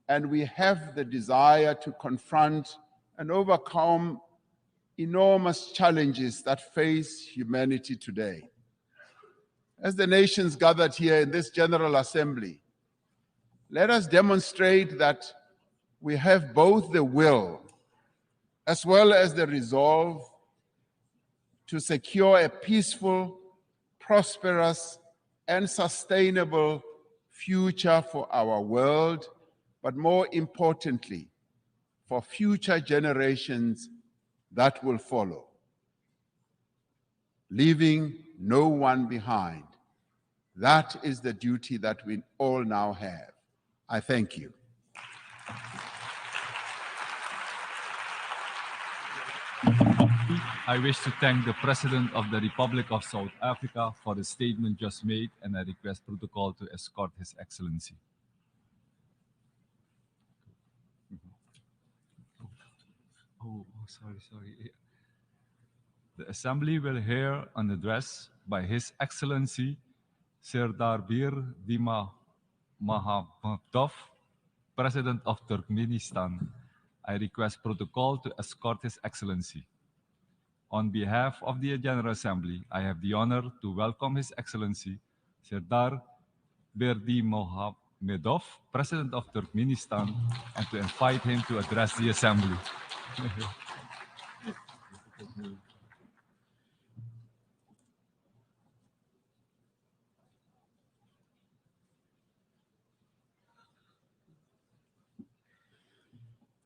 Speaker 6: and we have the desire to confront and overcome enormous challenges that face humanity today. As the nations gathered here in this General Assembly, let us demonstrate that we have both the will as well as the resolve to secure a peaceful, prosperous, and sustainable future for our world, but more importantly, for future generations that will follow, leaving no one behind. That is the duty that we all now have. I thank you.
Speaker 1: I wish to thank the President of the Republic of South Africa for the statement just made, and I request protocol to escort His Excellency. Sorry. The Assembly will hear an address by His Excellency Serdar Bir Dima Mahamadov, President of Turkmenistan. I request protocol to escort His Excellency. On behalf of the General Assembly, I have the honor to welcome His Excellency Serdar Berdi Mohamedov, President of Turkmenistan, and to invite him to address the Assembly.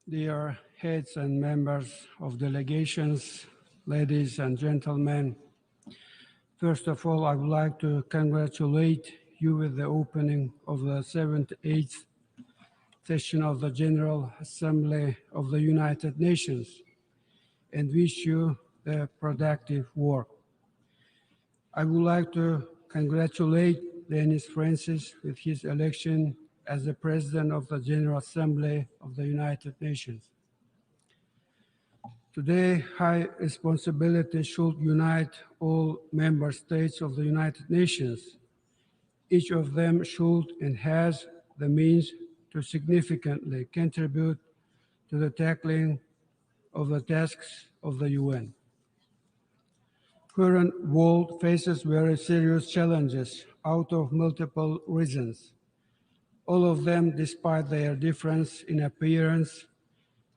Speaker 13: Dear heads and members of delegations, ladies and gentlemen, first of all, I would like to congratulate you with the opening of the 78th session of the General Assembly of the United Nations and wish you the productive work. I would like to congratulate Dennis Francis with his election as the President of the General Assembly of the United Nations. Today, high responsibility should unite all member states of the United Nations. Each of them should and has the means to significantly contribute to the tackling of the tasks of the UN. Current world faces very serious challenges out of multiple reasons. All of them, despite their difference in appearance,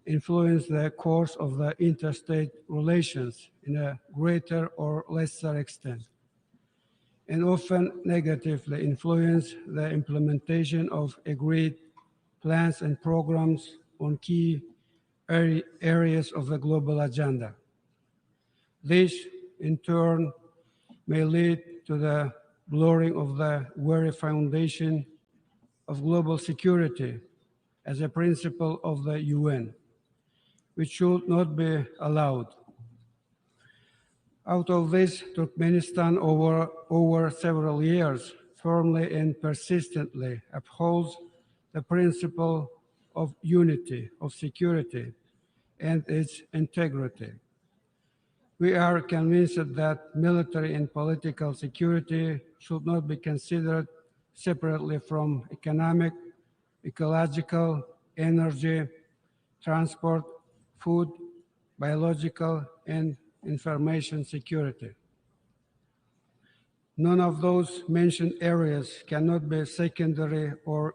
Speaker 13: influence the course of the interstate relations in a greater or lesser extent, and often negatively influence the implementation of agreed plans and programs on key areas of the global agenda. This, in turn, may lead to the blurring of the very foundation of global security as a principle of the UN, which should not be allowed. Out of this, Turkmenistan over several years firmly and persistently upholds the principle of unity, of security, and its integrity. We are convinced that military and political security should not be considered separately from economic, ecological, energy, transport, food, biological, and information security. None of those mentioned areas cannot be secondary or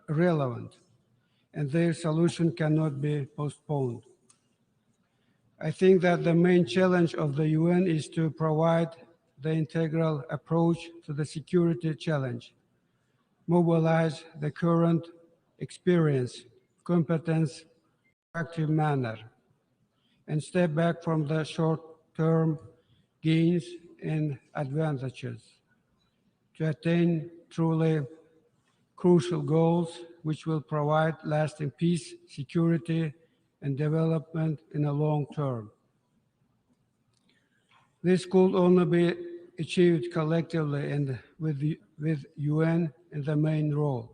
Speaker 13: irrelevant, and their solution cannot be postponed. I think that the main challenge of the UN is to provide the integral approach to the security challenge, mobilize the current experience, competence, active manner, and step back from the short-term gains and advantages to attain truly crucial goals which will provide lasting peace, security, and development in a long term. This could only be achieved collectively and with UN in the main role.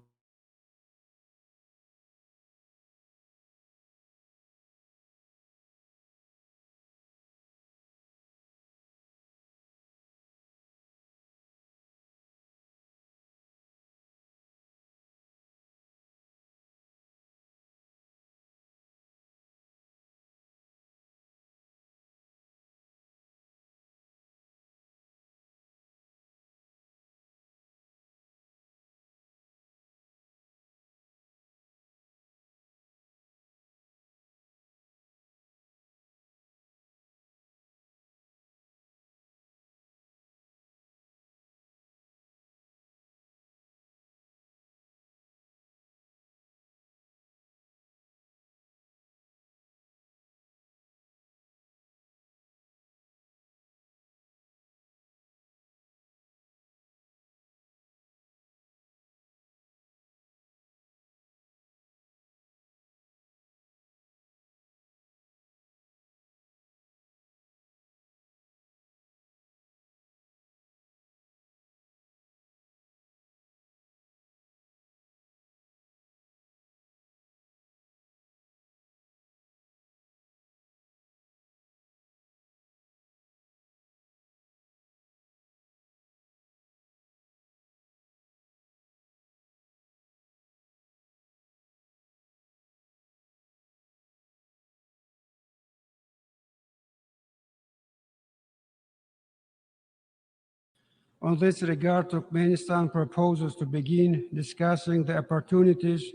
Speaker 13: On this regard, Turkmenistan proposes to begin discussing the opportunities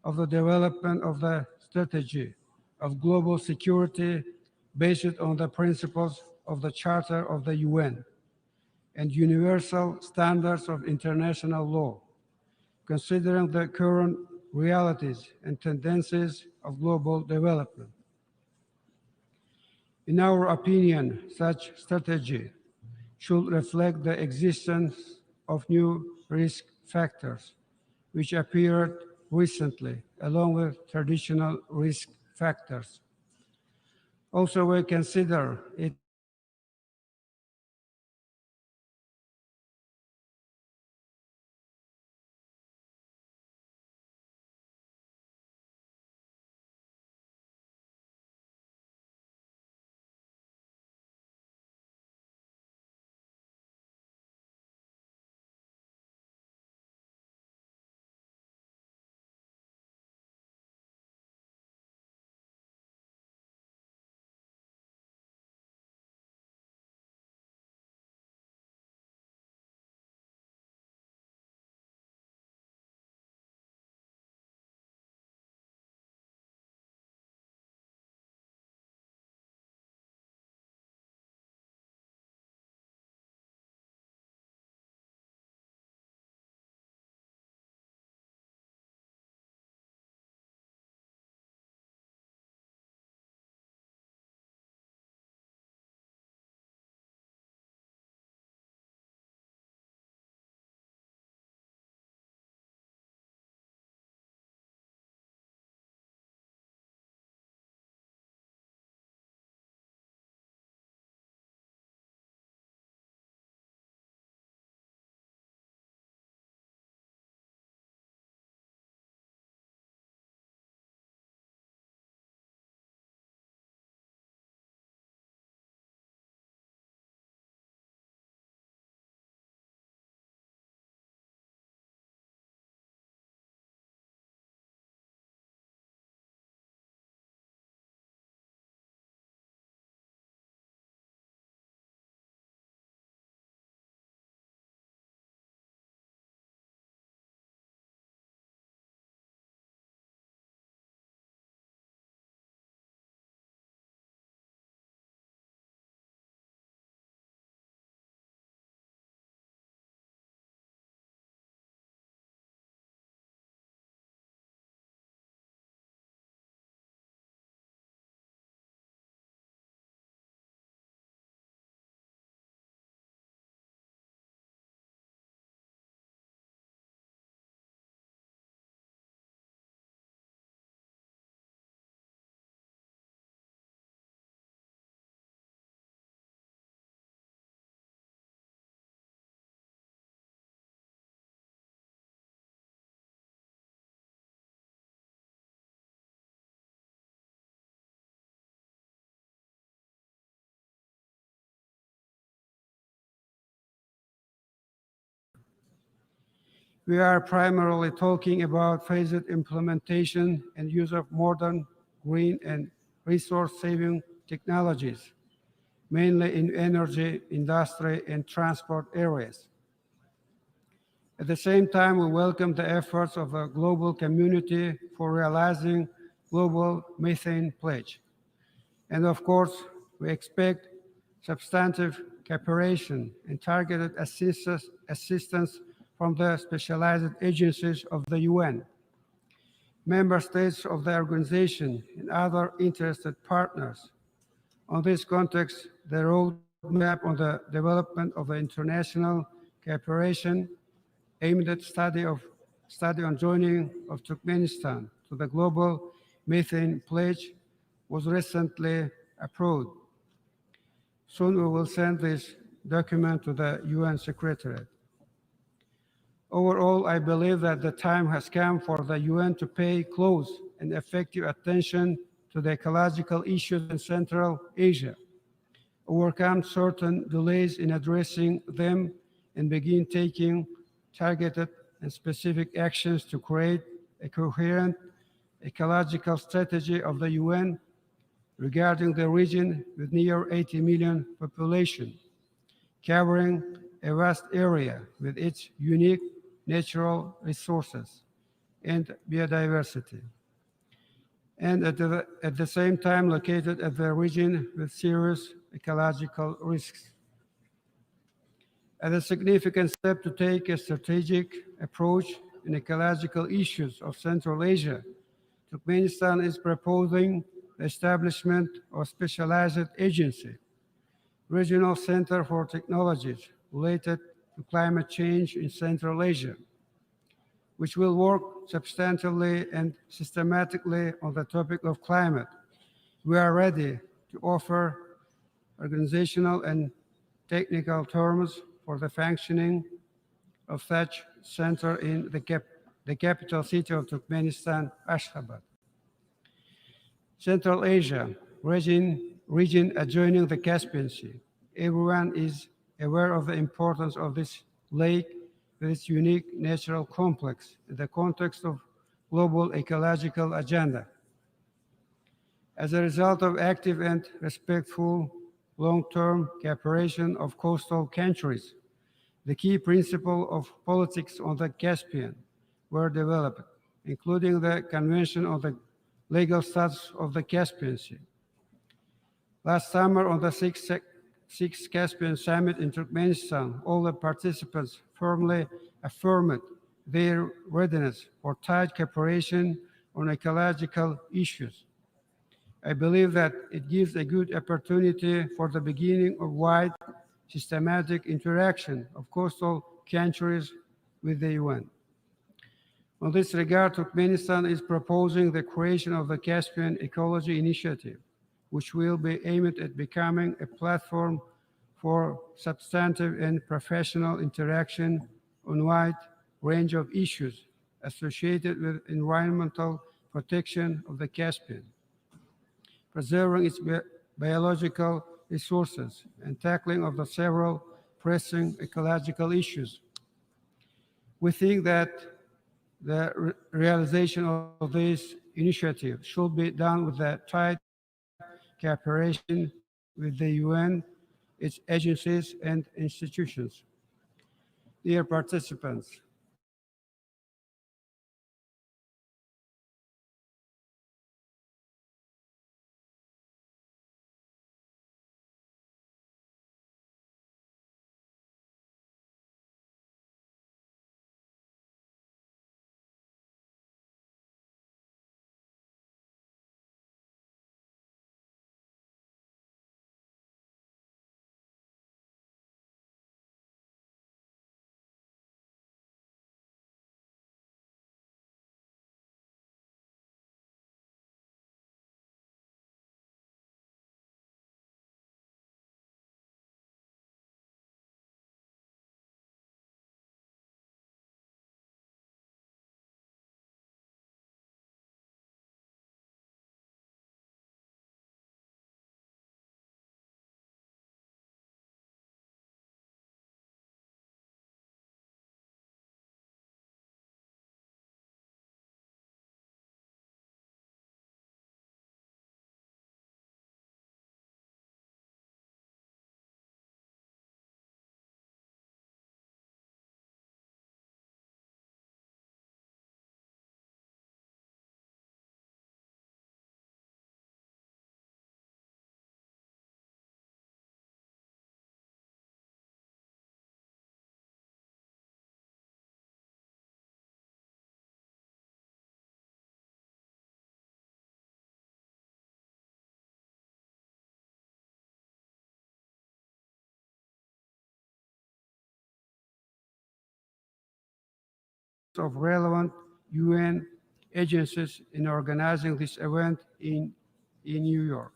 Speaker 13: of the development of the strategy of global security based on the principles of the Charter of the UN and universal standards of international law, considering the current realities and tendencies of global development. In our opinion, such strategy should reflect the existence of new risk factors, which appeared recently, along with traditional risk factors. Also, we consider it we are primarily talking about phased implementation and use of modern, green, and resource-saving technologies, mainly in energy, industry, and transport areas. At the same time, we welcome the efforts of the global community for realizing global methane pledge. And of course, we expect substantive cooperation and targeted assistance from the specialized agencies of the UN, member states of the organization, and other interested partners. On this context, the roadmap on the development of the international cooperation aimed at study on joining of Turkmenistan to the global methane pledge was recently approved. Soon we will send this document to the UN Secretariat. Overall, I believe that the time has come for the UN to pay close and effective attention to the ecological issues in Central Asia, overcome certain delays in addressing them, and begin taking targeted and specific actions to create a coherent ecological strategy of the UN regarding the region with near 80 million population, covering
Speaker 7: a vast area with its unique natural resources and biodiversity, and at the same time located at the region with serious ecological risks. As a significant step to take a strategic approach in ecological issues of Central Asia, Turkmenistan is proposing the establishment of a specialized agency, Regional Center for Technologies related to climate change in Central Asia, which will work substantially and systematically on the topic of climate. We are ready to offer organizational and technical terms for the functioning of such center in the capital city of Turkmenistan, Ashgabat. Central Asia, region adjoining the Caspian Sea. Everyone is aware of the importance of this lake with its unique natural complex in the context of global ecological agenda. As a result of active and respectful long-term cooperation of coastal countries, the key principles of politics on the Caspian were developed, including the Convention on the Legal Status of the Caspian Sea. Last summer, on the Sixth Caspian Summit in Turkmenistan, all the participants firmly affirmed their readiness for tight cooperation on ecological issues. I believe that it gives a good opportunity for the beginning of wide, systematic interaction of coastal countries with the UN. On this regard, Turkmenistan is proposing the creation of the Caspian Ecology Initiative, which will be aimed at becoming a platform for substantive and professional interaction on a wide range of issues associated with environmental protection of the Caspian, preserving its biological resources, and tackling of the several pressing ecological issues. We think that the realization of this initiative should be done with a tight cooperation with the UN, its agencies and institutions. Dear participants, of relevant UN agencies in organizing this event in New York.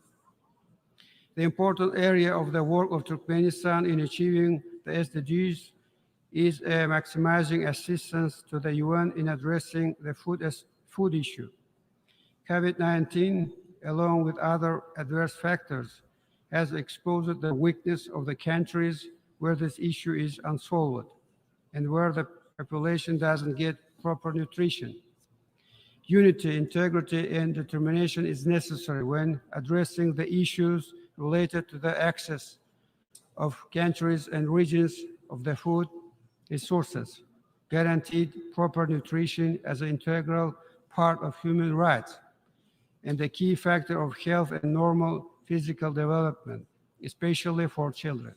Speaker 7: The important area of the work of Turkmenistan in achieving the SDGs is maximizing assistance to the UN in addressing the food issue. COVID-19, along with other adverse factors, has exposed the weakness of the countries where this issue is unsolved and where the population doesn't get proper nutrition. Unity, integrity, and determination is necessary when addressing the issues related to the access of countries and regions of the food resources, guaranteed proper nutrition as an integral part of human rights, and a key factor of health and normal physical development, especially for children.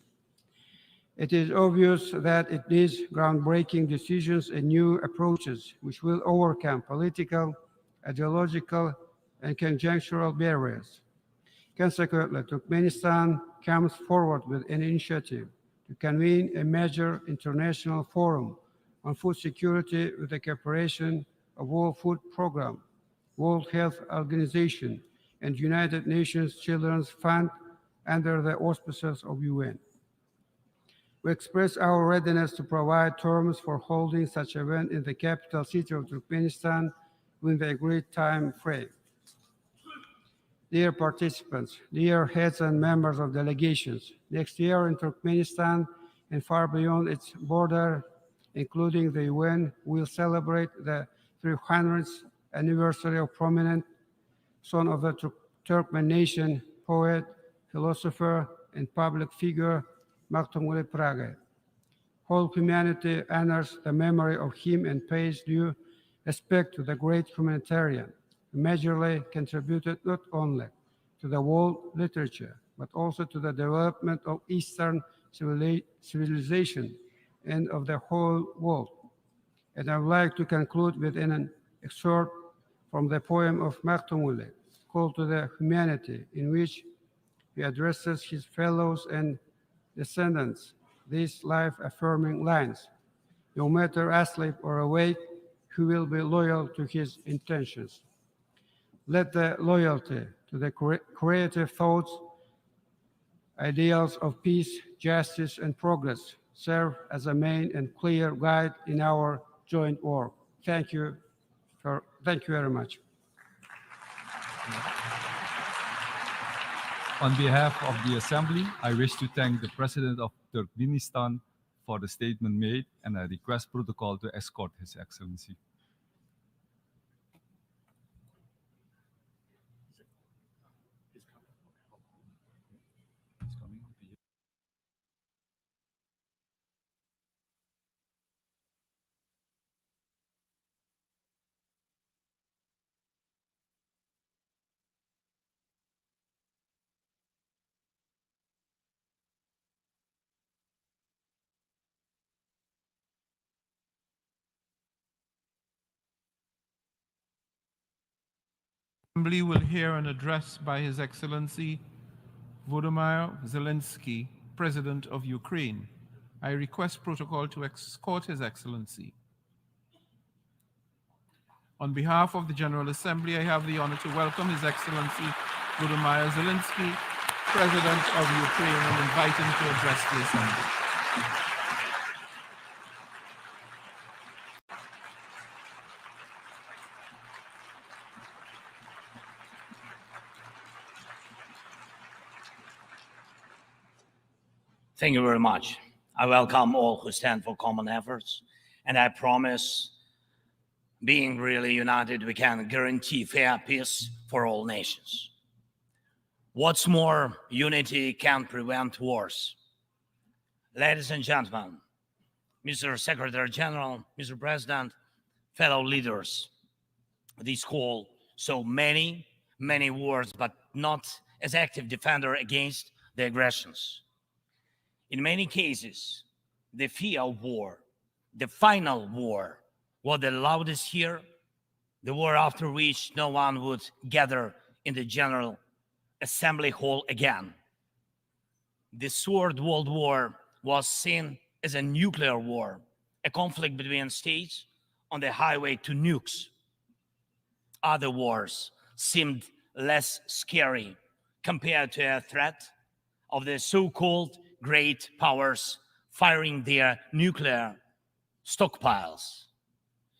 Speaker 7: It is obvious that it needs groundbreaking decisions and new approaches which will overcome political, ideological, and conjunctural barriers. Consequently, Turkmenistan comes forward with an initiative to convene a major international forum on food security with the cooperation of World Food Programme, World Health Organization, and United Nations Children's Fund under the auspices of UN. We express our readiness to provide terms for holding such an event in the capital city of Turkmenistan within the agreed time frame. Dear participants, dear heads and members of delegations, next year in Turkmenistan and far beyond its border, including the UN, will celebrate the 300th anniversary of prominent son of the Turkmen nation, poet, philosopher, and public figure, Maktumuli Praga. Whole humanity honors the memory of him and pays due respect to the great humanitarian who majorly contributed not only to the world literature, but also to the development of Eastern civilization and of the whole world. And I would like to conclude with an excerpt from the poem of Maktumuli, Call to the Humanity, in which he addresses his fellows and descendants these life-affirming lines: no matter asleep or awake, he will be loyal to his intentions. Let the loyalty to the creative thoughts, ideals of peace, justice, and progress serve as a main and clear guide in our joint work. Thank you very much.
Speaker 1: On behalf of the Assembly, I wish to thank the President of Turkmenistan for the statement made, and I request protocol to escort His Excellency.
Speaker 11: Assembly will hear an address by His Excellency Volodymyr Zelensky, President of Ukraine. I request protocol to escort His Excellency. On behalf of the General Assembly, I have the honor to welcome His Excellency Volodymyr Zelensky, President of Ukraine, and invite him to address the Assembly.
Speaker 8: Thank you very much. I welcome all who stand for common efforts, and I promise, being really united, we can guarantee fair peace for all nations. What's more, unity can prevent wars. Ladies and gentlemen, Mr. Secretary General, Mr. President, fellow leaders, this call so many wars, but not as active defender against the aggressions. In many cases, the fear of war, the final war, was the loudest here, the war after which no one would gather in the General Assembly Hall again. The Third World War was seen as a nuclear war, a conflict between states on the highway to nukes. Other wars seemed less scary compared to a threat of the so-called great powers firing their nuclear stockpiles.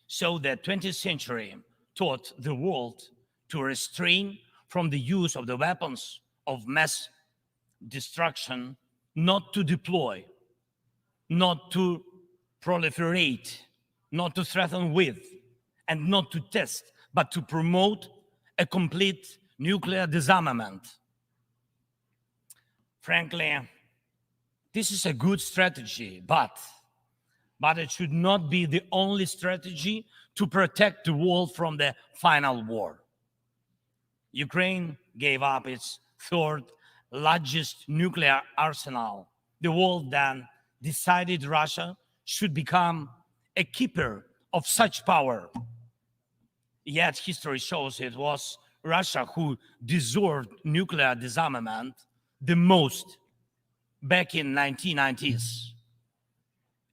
Speaker 8: So the 20th century taught the world to restrain from the use of the weapons of mass destruction, not to deploy, not to proliferate, not to threaten with, and not to test, but to promote a complete nuclear disarmament. Frankly, This is a good strategy, but it should not be the only strategy to protect the world from the final war. Ukraine gave up its third largest nuclear arsenal. The world then decided Russia should become a keeper of such power. Yet history shows it was Russia who deserved nuclear disarmament the most back in 1990s.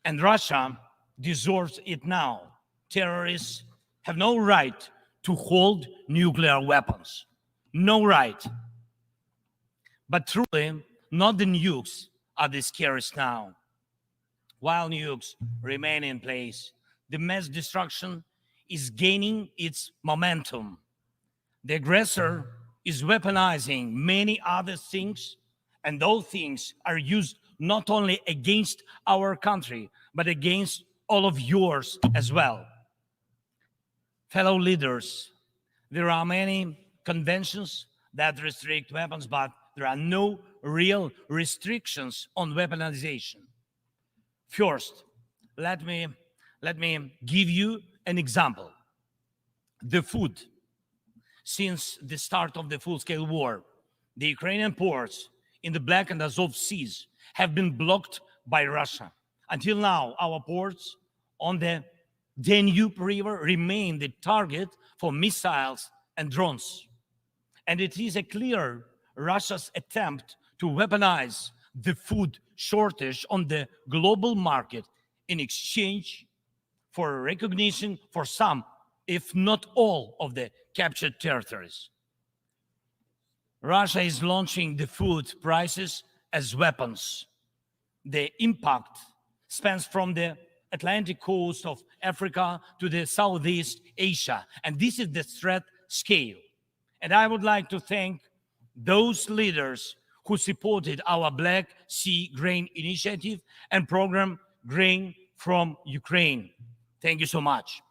Speaker 8: And Russia deserves it now. Terrorists have no right to hold nuclear weapons. No right. But truly, not the nukes are the scariest now. While nukes remain in place, the mass destruction is gaining its momentum. The aggressor is weaponizing many other things, and those things are used not only against our country, but against all of yours as well. Fellow leaders, there are many conventions that restrict weapons, but there are no real restrictions on weaponization. First, let me give you an example. The food. Since the start of the full-scale war, the Ukrainian ports in the Black and Azov seas have been blocked by Russia. Until now, our ports on the Danube River remain the target for missiles and drones. And it is a clear Russia's attempt to weaponize the food shortage on the global market in exchange for recognition for some, if not all, of the captured territories. Russia is launching the food prices as weapons. The impact spans from the Atlantic coast of Africa to the Southeast Asia, and this is the threat scale. And I would like to thank those leaders who supported our Black Sea Grain Initiative and program Grain from Ukraine. Thank you so much.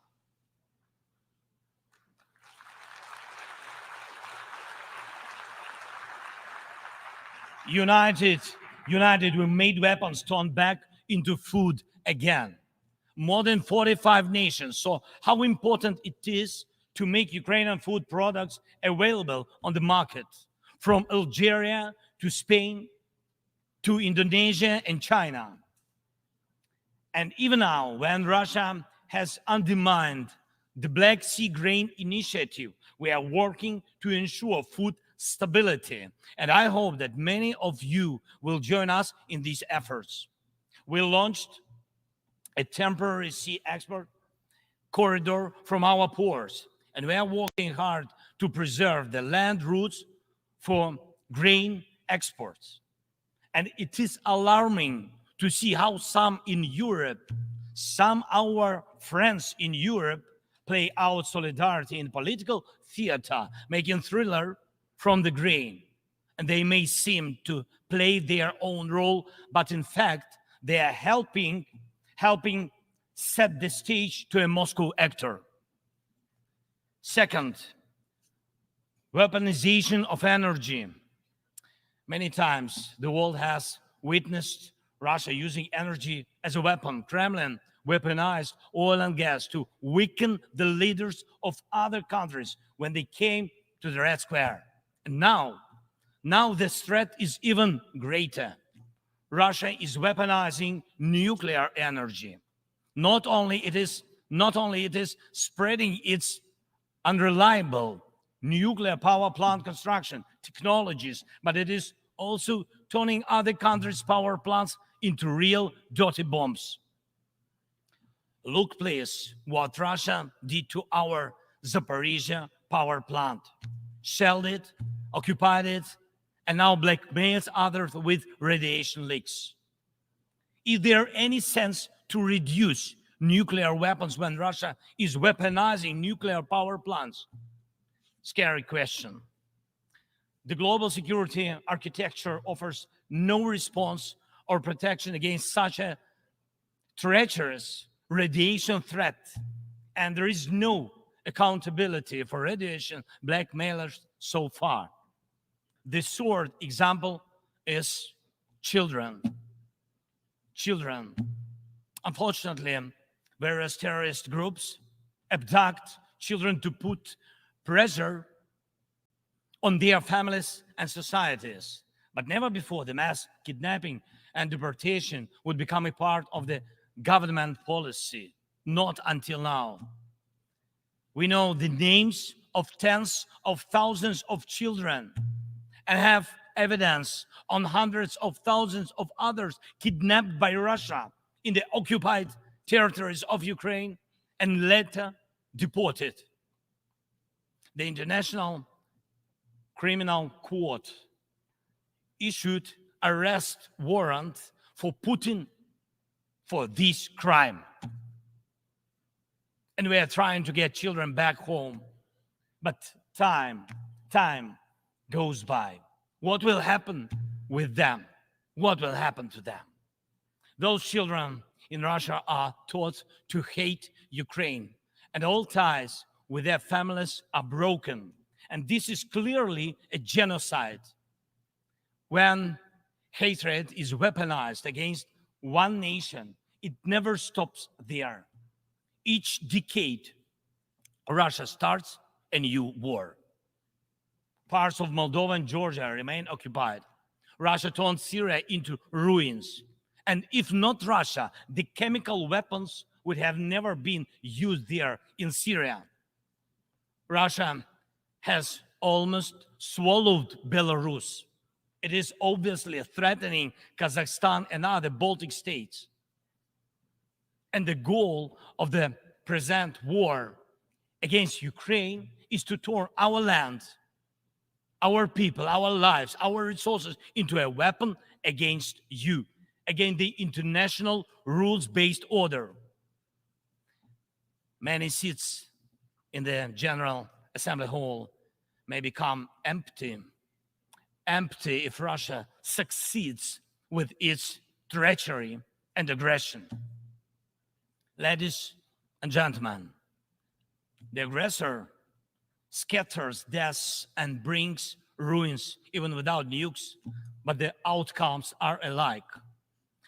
Speaker 8: United, we made weapons turn back into food again. More than 45 nations saw how important it is to make Ukrainian food products available on the market, from Algeria to Spain to Indonesia and China. And even now, when Russia has undermined the Black Sea Grain Initiative, we are working to ensure food stability. And I hope that many of you will join us in these efforts. We launched a temporary sea export corridor from our ports, and we are working hard to preserve the land routes for grain exports. And it is alarming to see how some in Europe, some our friends in Europe, play out solidarity in political theater, making thriller from the grain. And they may seem to play their own role, but in fact, they are helping set the stage to a Moscow actor. Second, weaponization of energy. Many times the world has witnessed Russia using energy as a weapon. Kremlin weaponized oil and gas to weaken the leaders of other countries when they came to the Red Square. And now this threat is even greater. Russia is weaponizing nuclear energy. Not only it is spreading its unreliable nuclear power plant construction technologies, but it is also turning other countries' power plants into real dirty bombs. Look, please, what Russia did to our Zaporizhia power plant. Shelled it, occupied it, and now blackmails others with radiation leaks. Is there any sense to reduce nuclear weapons when Russia is weaponizing nuclear power plants? Scary question. The global security architecture offers no response or protection against such a treacherous radiation threat, and there is no accountability for radiation blackmailers so far. The third example is children. children. Unfortunately, various terrorist groups abduct children to put pressure on their families and societies. But never before the mass kidnapping and deportation would become a part of the government policy. Not until now. We know the names of tens of thousands of children and have evidence on hundreds of thousands of others kidnapped by Russia in the occupied territories of Ukraine and later deported. The International Criminal Court issued arrest warrant for Putin for this crime. And we are trying to get children back home. But time goes by. What will happen with them? What will happen to them? Those children in Russia are taught to hate Ukraine, and all ties with their families are broken. And this is clearly a genocide. When hatred is weaponized against one nation, it never stops there. Each decade, Russia starts a new war. Parts of Moldova and Georgia remain occupied. Russia turned Syria into ruins. And if not Russia, the chemical weapons would have never been used there in Syria. Russia has almost swallowed Belarus. It is obviously threatening Kazakhstan and other Baltic states. And the goal of the present war against Ukraine is to turn our land, our people, our lives, our resources into a weapon against you, against the international rules-based order. Many seats in the General Assembly Hall may become empty if Russia succeeds with its treachery and aggression. Ladies and gentlemen, the aggressor scatters deaths and brings ruins even without nukes, but the outcomes are alike.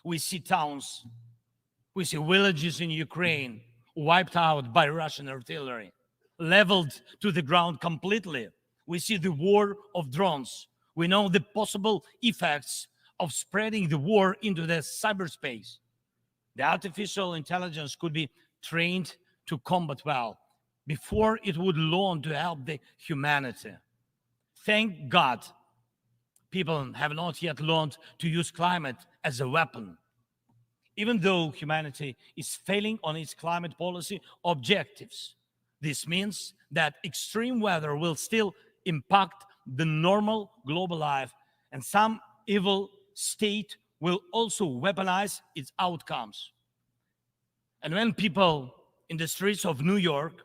Speaker 8: We see towns, we see villages in Ukraine wiped out by Russian artillery, leveled to the ground completely. We see the war of drones. We know the possible effects of spreading the war into the cyberspace. The artificial intelligence could be trained to combat well before it would learn to help the humanity. Thank God, people have not yet learned to use climate as a weapon. Even though humanity is failing on its climate policy objectives, this means that extreme weather will still impact the normal global life, and some evil state will also weaponize its outcomes. And when people in the streets of New York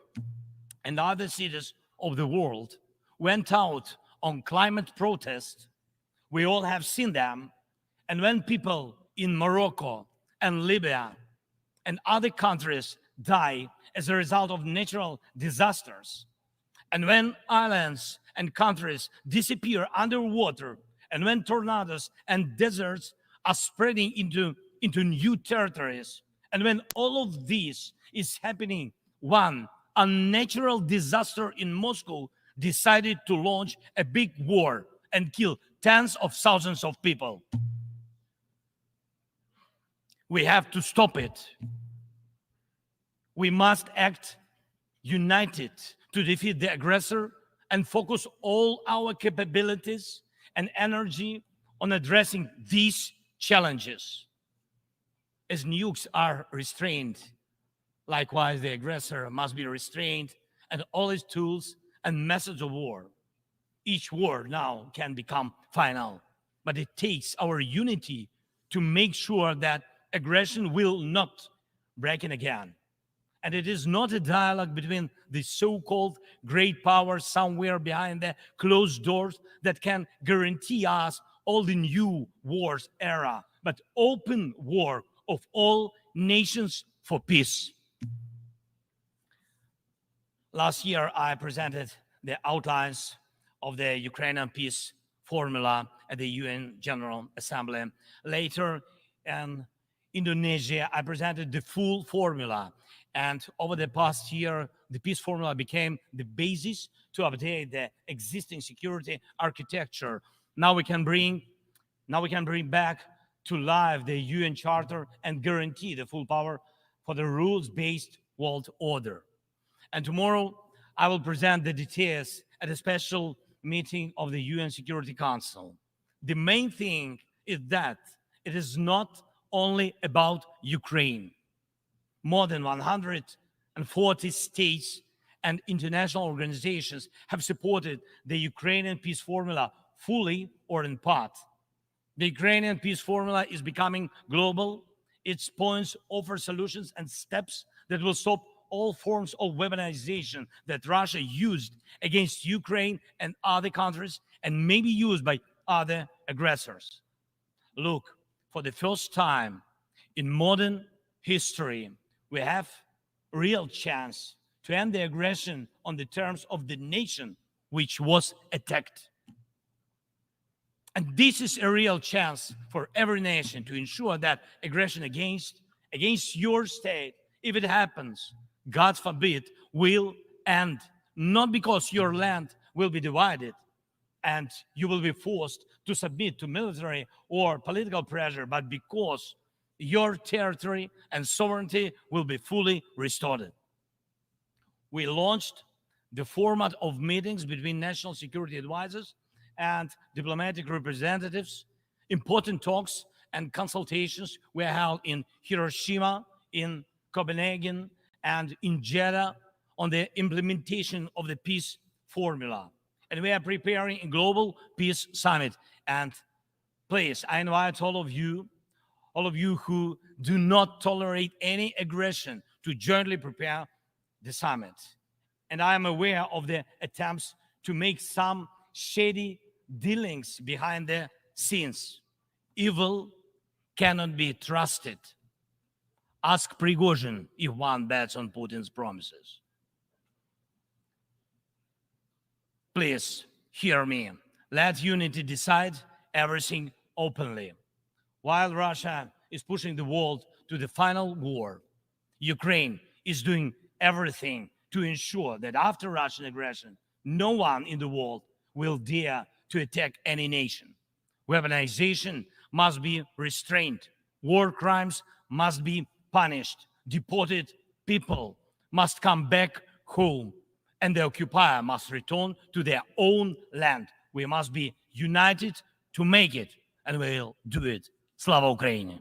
Speaker 8: and other cities of the world went out on climate protest, we all have seen them. And when people in Morocco and Libya and other countries die as a result of natural disasters, and when islands and countries disappear underwater, and when tornadoes and deserts are spreading into new territories, and when all of this is happening, one unnatural disaster in Moscow decided to launch a big war and kill tens of thousands of people. We have to stop it. We must act united to defeat the aggressor and focus all our capabilities and energy on addressing these challenges. As nukes are restrained, likewise the aggressor must be restrained, and all its tools and methods of war. Each war now can become final, but it takes our unity to make sure that aggression will not break in again. And it is not a dialogue between the so-called great powers somewhere behind the closed doors that can guarantee us all the new wars era, but open war of all nations for peace. Last year, I presented the outlines of the Ukrainian peace formula at the UN General Assembly. Later, an Indonesia, I presented the full formula. And over the past year, the peace formula became the basis to update the existing security architecture. Now we can bring back to life the UN Charter and guarantee the full power for the rules-based world order. And tomorrow, I will present the details at a special meeting of the UN Security Council. The main thing is that it is not only about Ukraine. More than 140 states and international organizations have supported the Ukrainian peace formula fully or in part. The Ukrainian peace formula is becoming global. Its points offer solutions and steps that will stop all forms of weaponization that Russia used against Ukraine and other countries and may be used by other aggressors. Look, for the first time in modern history, we have a real chance to end the aggression on the terms of the nation which was attacked. And this is a real chance for every nation to ensure that aggression against your state, if it happens, God forbid, will end, not because your land will be divided and you will be forced to submit to military or political pressure, but because your territory and sovereignty will be fully restored. We launched the format of meetings between national security advisors and diplomatic representatives. Important talks and consultations were held in Hiroshima, in Copenhagen, and in Jeddah on the implementation of the peace formula. And we are preparing a global peace summit. And please, I invite all of you who do not tolerate any aggression to jointly prepare the summit. And I am aware of the attempts to make some shady dealings behind the scenes. Evil cannot be trusted. Ask Prigozhin if one bets on Putin's promises. Please hear me. Let unity decide everything openly. While Russia is pushing the world to the final war, Ukraine is doing everything to ensure that after Russian aggression, no one in the world will dare to attack any nation. Weaponization must be restrained. War crimes must be punished. Deported people must come back home, and the occupier must return to their own land. We must be united to make it, and we'll do it. Slava Ukraini!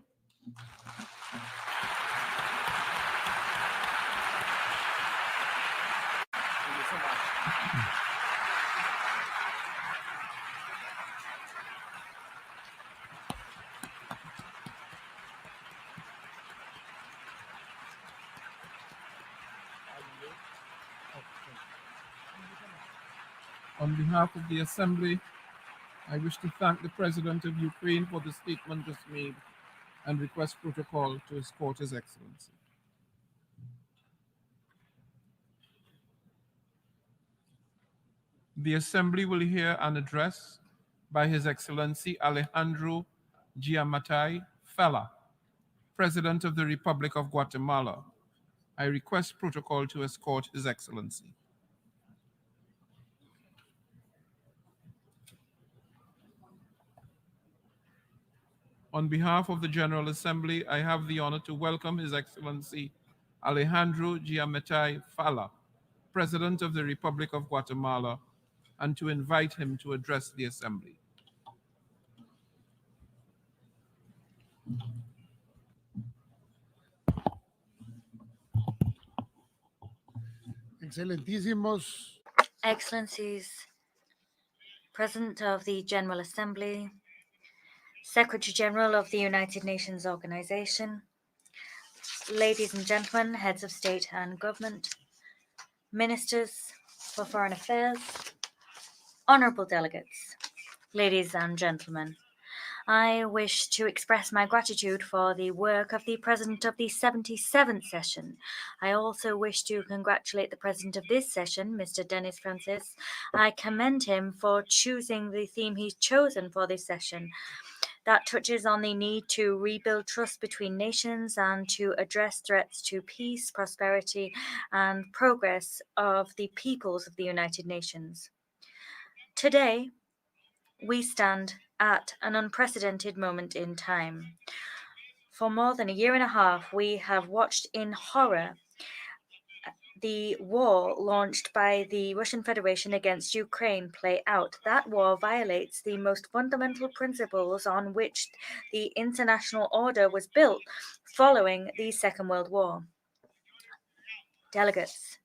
Speaker 11: On behalf of the Assembly, I wish to thank the President of Ukraine for the statement just made and request protocol to escort His Excellency. The Assembly will hear an address by His Excellency Alejandro Giammattei Pela, President of the Republic of Guatemala. I request protocol to escort His Excellency. On behalf of the General Assembly, I have the honor to welcome His Excellency Alejandro Giammattei Pela, President of the Republic of Guatemala, and to invite him to address the Assembly.
Speaker 9: Excelentísimos,
Speaker 12: Excellencies, President of the General Assembly, Secretary General of the United Nations Organization, ladies and gentlemen, heads of state and government, ministers for foreign affairs, honorable delegates, ladies and gentlemen, I wish to express my gratitude for the work of the President of the 77th session. I also wish to congratulate the President of this session, Mr. Denis Francis. I commend him for choosing the theme he's chosen for this session. that touches on the need to rebuild trust between nations and to address threats to peace, prosperity, and progress of the peoples of the United Nations. Today, we stand at an unprecedented moment in time. For more than a year and a half, we have watched in horror the war launched by the Russian Federation against Ukraine play out. That war violates the most fundamental principles on which the international order was built following the Second World War. Delegates.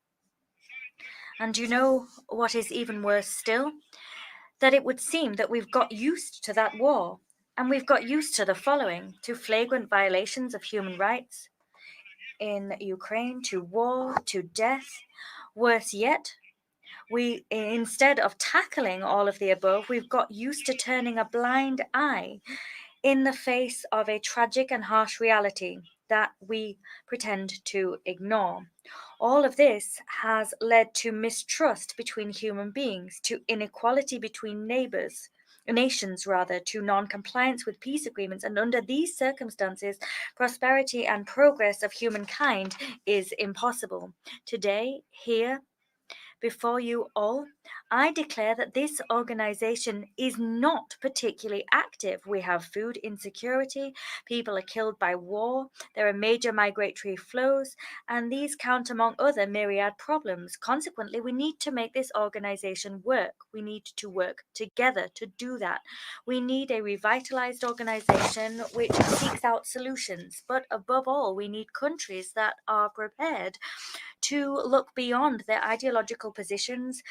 Speaker 12: And you know what is even worse still? That it would seem that we've got used to that war, and we've got used to the following: to flagrant violations of human rights in Ukraine, to war, to death. Worse yet, we, instead of tackling all of the above, we've got used to turning a blind eye in the face of a tragic and harsh reality that we pretend to ignore. All of this has led to mistrust between human beings, to inequality between nations, to non-compliance with peace agreements, and under these circumstances, prosperity and progress of humankind is impossible. Today, here, before you all, I declare that this organization is not particularly active. We have food insecurity, people are killed by war, there are major migratory flows, and these count among other myriad problems. Consequently, we need to make this organization work. We need to work together to do that. We need a revitalized organization which seeks out solutions, but above all, we need countries that are prepared to look beyond their ideological positions,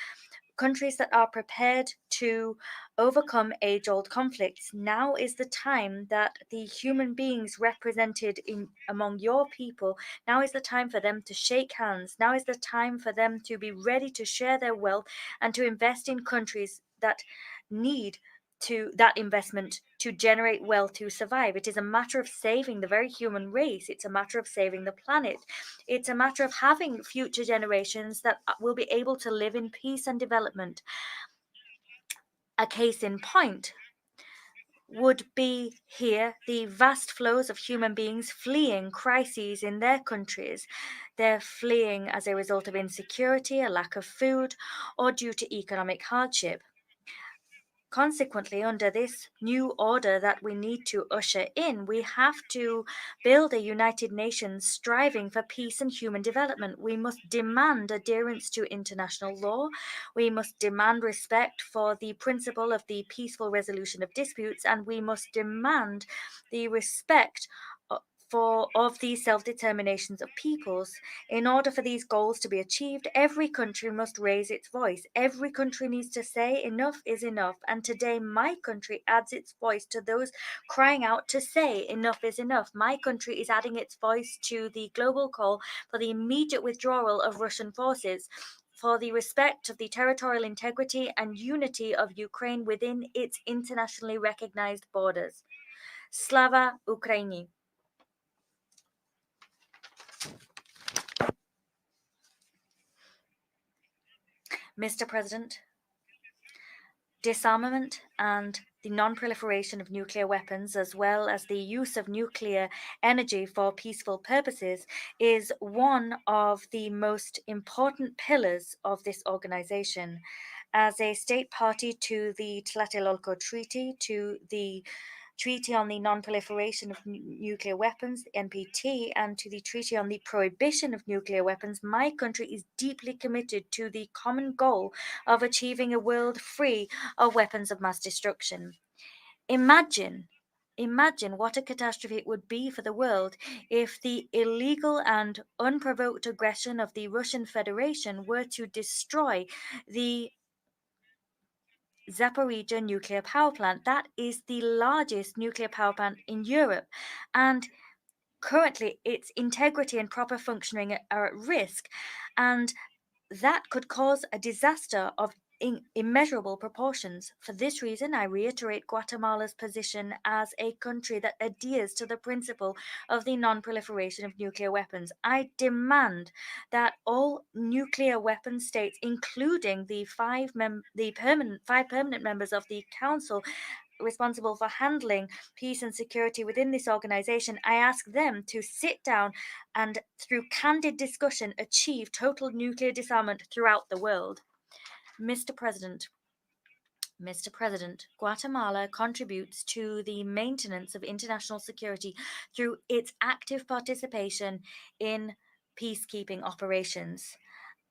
Speaker 12: countries that are prepared to overcome age-old conflicts. Now is the time that the human beings represented among your people, now is the time for them to shake hands. Now is the time for them to be ready to share their wealth and to invest in countries that need that investment to generate wealth to survive. It is a matter of saving the very human race. It's a matter of saving the planet. It's a matter of having future generations that will be able to live in peace and development. A case in point would be here the vast flows of human beings fleeing crises in their countries. They're fleeing as a result of insecurity, a lack of food, or due to economic hardship. Consequently, under this new order that we need to usher in, we have to build a United Nations striving for peace and human development. We must demand adherence to international law. We must demand respect for the principle of the peaceful resolution of disputes, and we must demand the respect of these self-determinations of peoples. In order for these goals to be achieved, every country must raise its voice. Every country needs to say enough is enough. And today, my country adds its voice to those crying out to say enough is enough. My country is adding its voice to the global call for the immediate withdrawal of Russian forces, for the respect of the territorial integrity and unity of Ukraine within its internationally recognized borders. Slava Ukraini. Mr. President, disarmament and the non-proliferation of nuclear weapons, as well as the use of nuclear energy for peaceful purposes, is one of the most important pillars of this organization. As a state party to the Tlatelolco Treaty, to the Treaty on the Non-Proliferation of Nuclear Weapons, the NPT, and to the Treaty on the Prohibition of Nuclear Weapons, my country is deeply committed to the common goal of achieving a world free of weapons of mass destruction. Imagine what a catastrophe it would be for the world if the illegal and unprovoked aggression of the Russian Federation were to destroy the Zaporizhzhia nuclear power plant. That is the largest nuclear power plant in Europe, and currently its integrity and proper functioning are at risk, and that could cause a disaster of immeasurable proportions. For this reason, I reiterate Guatemala's position as a country that adheres to the principle of the non-proliferation of nuclear weapons. I demand that all nuclear weapon states, including the five permanent members of the Council, responsible for handling peace and security within this organization, I ask them to sit down and, through candid discussion, achieve total nuclear disarmament throughout the world. Mr. President, Guatemala contributes to the maintenance of international security through its active participation in peacekeeping operations.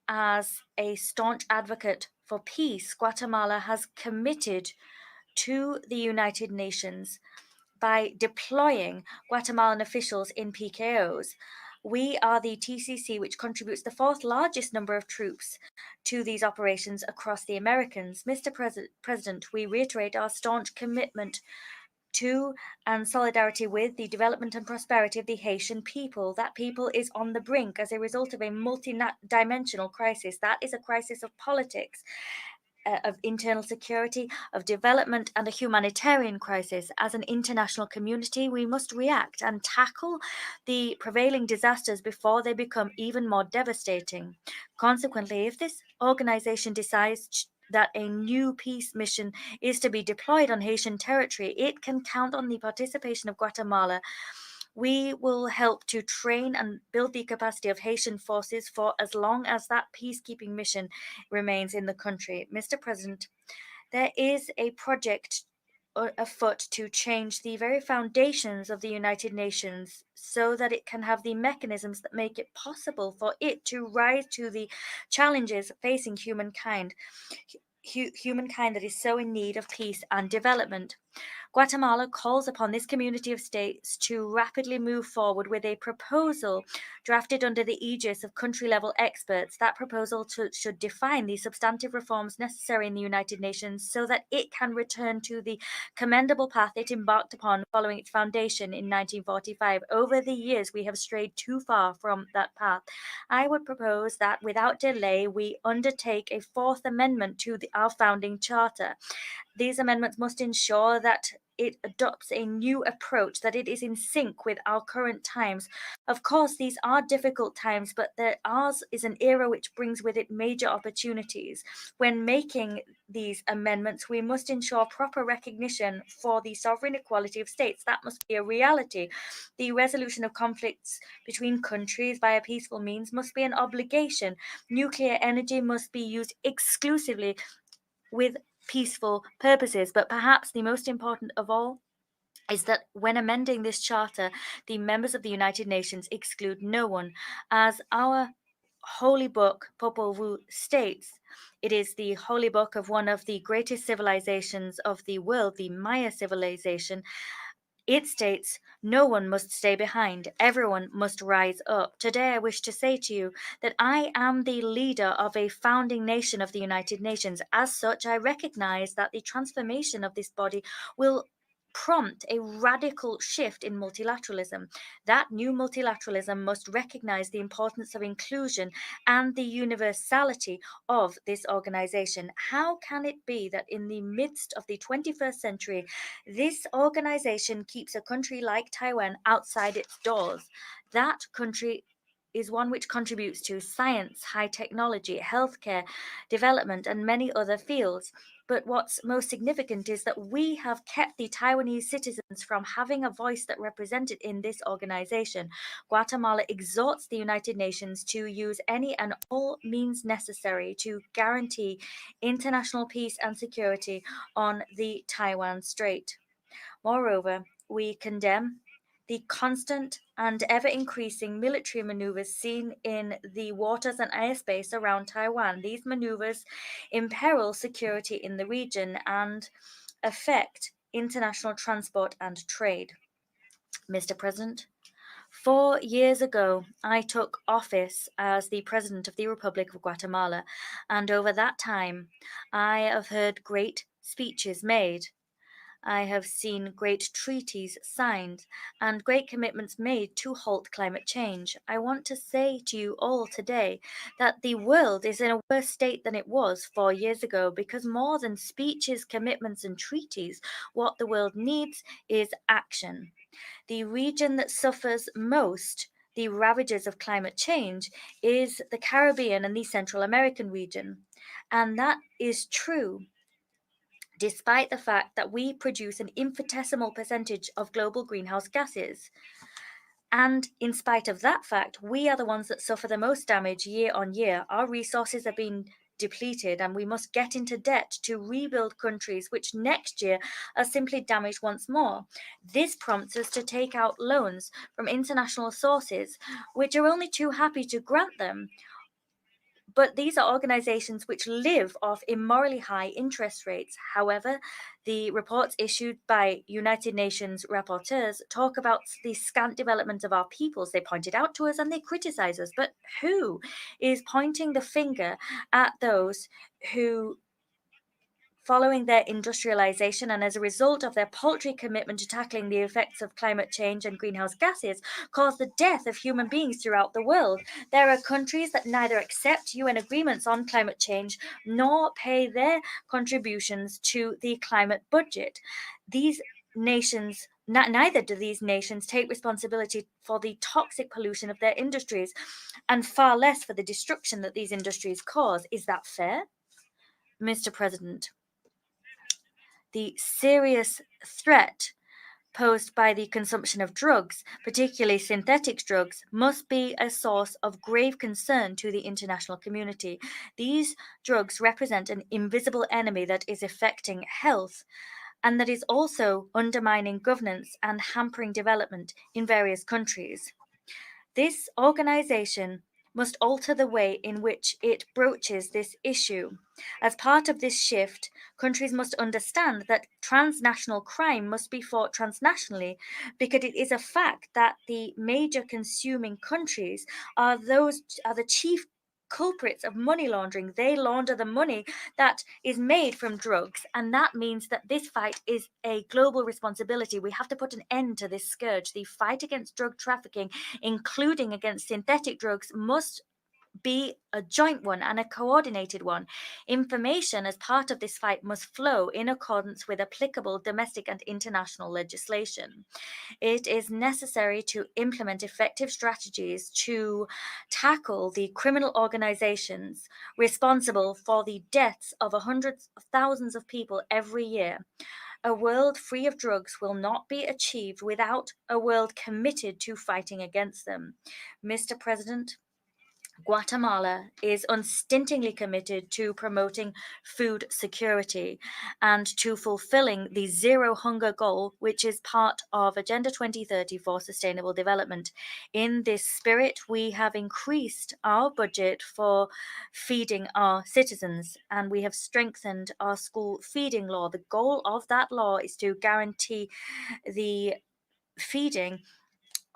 Speaker 12: As a staunch advocate for peace, Guatemala has committed to the United Nations by deploying Guatemalan officials in PKOs. We are the TCC, which contributes the fourth largest number of troops to these operations across the Americas. Mr. President, we reiterate our staunch commitment to and solidarity with the development and prosperity of the Haitian people. That people is on the brink as a result of a multi-dimensional crisis. That is a crisis of politics, of internal security, of development, and a humanitarian crisis. As an international community, we must react and tackle the prevailing disasters before they become even more devastating. Consequently, if this organization decides that a new peace mission is to be deployed on Haitian territory, it can count on the participation of Guatemala. We will help to train and build the capacity of Haitian forces for as long as that peacekeeping mission remains in the country. Mr. President, there is a project afoot to change the very foundations of the United Nations so that it can have the mechanisms that make it possible for it to rise to the challenges facing humankind that is so in need of peace and development. Guatemala calls upon this community of states to rapidly move forward with a proposal drafted under the aegis of country-level experts. That proposal should define the substantive reforms necessary in the United Nations so that it can return to the commendable path it embarked upon following its foundation in 1945. Over the years, we have strayed too far from that path. I would propose that without delay, we undertake a fourth amendment to our founding charter. These amendments must ensure that it adopts a new approach, that it is in sync with our current times. Of course, these are difficult times, but ours is an era which brings with it major opportunities. When making these amendments, we must ensure proper recognition for the sovereign equality of states. That must be a reality. The resolution of conflicts between countries via peaceful means must be an obligation. Nuclear energy must be used exclusively with peaceful purposes. But perhaps the most important of all is that when amending this charter, the members of the United Nations exclude no one. As our holy book, Popol Vuh, states, it is the holy book of one of the greatest civilizations of the world, the Maya civilization. It states, no one must stay behind, everyone must rise up. Today I wish to say to you that I am the leader of a founding nation of the United Nations. As such, I recognize that the transformation of this body will prompt a radical shift in multilateralism. That new multilateralism must recognize the importance of inclusion and the universality of this organization. How can it be that in the midst of the 21st century, this organization keeps a country like Taiwan outside its doors? That country is one which contributes to science, high technology, healthcare, development, and many other fields. But what's most significant is that we have kept the Taiwanese citizens from having a voice that represented in this organization. Guatemala exhorts the United Nations to use any and all means necessary to guarantee international peace and security on the Taiwan Strait. Moreover, we condemn the constant and ever-increasing military maneuvers seen in the waters and airspace around Taiwan. These maneuvers imperil security in the region and affect international transport and trade. Mr. President, 4 years ago, I took office as the President of the Republic of Guatemala, and over that time, I have heard great speeches made. I have seen great treaties signed and great commitments made to halt climate change. I want to say to you all today that the world is in a worse state than it was 4 years ago, because more than speeches, commitments, and treaties, what the world needs is action. The region that suffers most the ravages of climate change is the Caribbean and the Central American region. And that is true despite the fact that we produce an infinitesimal percentage of global greenhouse gases. And in spite of that fact, we are the ones that suffer the most damage year on year. Our resources are being depleted, and we must get into debt to rebuild countries which next year are simply damaged once more. This prompts us to take out loans from international sources, which are only too happy to grant them. But these are organizations which live off immorally high interest rates. However, the reports issued by United Nations rapporteurs talk about the scant development of our peoples. They point it out to us and they criticize us. But who is pointing the finger at those who, following their industrialization and as a result of their paltry commitment to tackling the effects of climate change and greenhouse gases, cause the death of human beings throughout the world? There are countries that neither accept UN agreements on climate change nor pay their contributions to the climate budget. These nations Neither do these nations take responsibility for the toxic pollution of their industries, and far less for the destruction that these industries cause. Is that fair? Mr. President, the serious threat posed by the consumption of drugs, particularly synthetic drugs, must be a source of grave concern to the international community. These drugs represent an invisible enemy that is affecting health and that is also undermining governance and hampering development in various countries. This organization must alter the way in which it broaches this issue. As part of this shift, countries must understand that transnational crime must be fought transnationally, because it is a fact that the major consuming countries are the chief culprits of money laundering. They launder the money that is made from drugs, and that means that this fight is a global responsibility. We have to put an end to this scourge. The fight against drug trafficking, including against synthetic drugs, must be a joint one and a coordinated one. Information as part of this fight must flow in accordance with applicable domestic and international legislation. It is necessary to implement effective strategies to tackle the criminal organizations responsible for the deaths of hundreds of thousands of people every year. A world free of drugs will not be achieved without a world committed to fighting against them. Mr. President, Guatemala is unstintingly committed to promoting food security and to fulfilling the zero hunger goal, which is part of Agenda 2030 for Sustainable Development. In this spirit, we have increased our budget for feeding our citizens, and we have strengthened our school feeding law. The goal of that law is to guarantee the feeding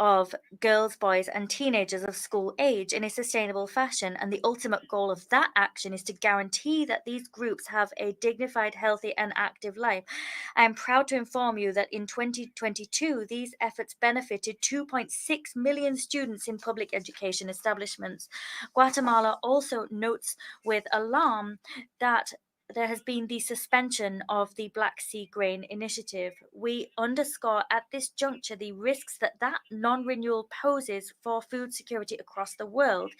Speaker 12: of girls, boys, and teenagers of school age in a sustainable fashion. And the ultimate goal of that action is to guarantee that these groups have a dignified, healthy, and active life. I am proud to inform you that in 2022, these efforts benefited 2.6 million students in public education establishments. Guatemala also notes with alarm that there has been the suspension of the Black Sea Grain Initiative. We underscore at this juncture the risks that non-renewal poses for food security across the world.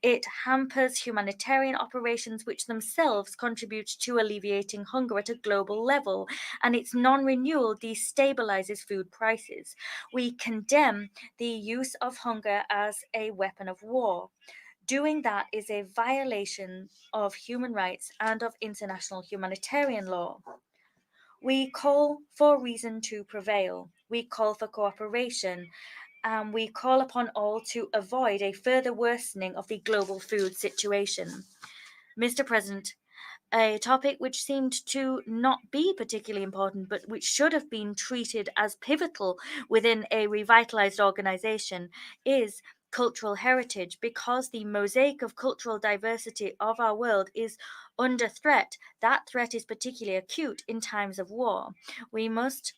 Speaker 12: It hampers humanitarian operations which themselves contribute to alleviating hunger at a global level, and its non-renewal destabilizes food prices. We condemn the use of hunger as a weapon of war. Doing that is a violation of human rights and of international humanitarian law. We call for reason to prevail. We call for cooperation. And we call upon all to avoid a further worsening of the global food situation. Mr. President, a topic which seemed to not be particularly important, but which should have been treated as pivotal within a revitalized organization, is cultural heritage, because the mosaic of cultural diversity of our world is under threat. That threat is particularly acute in times of war. We must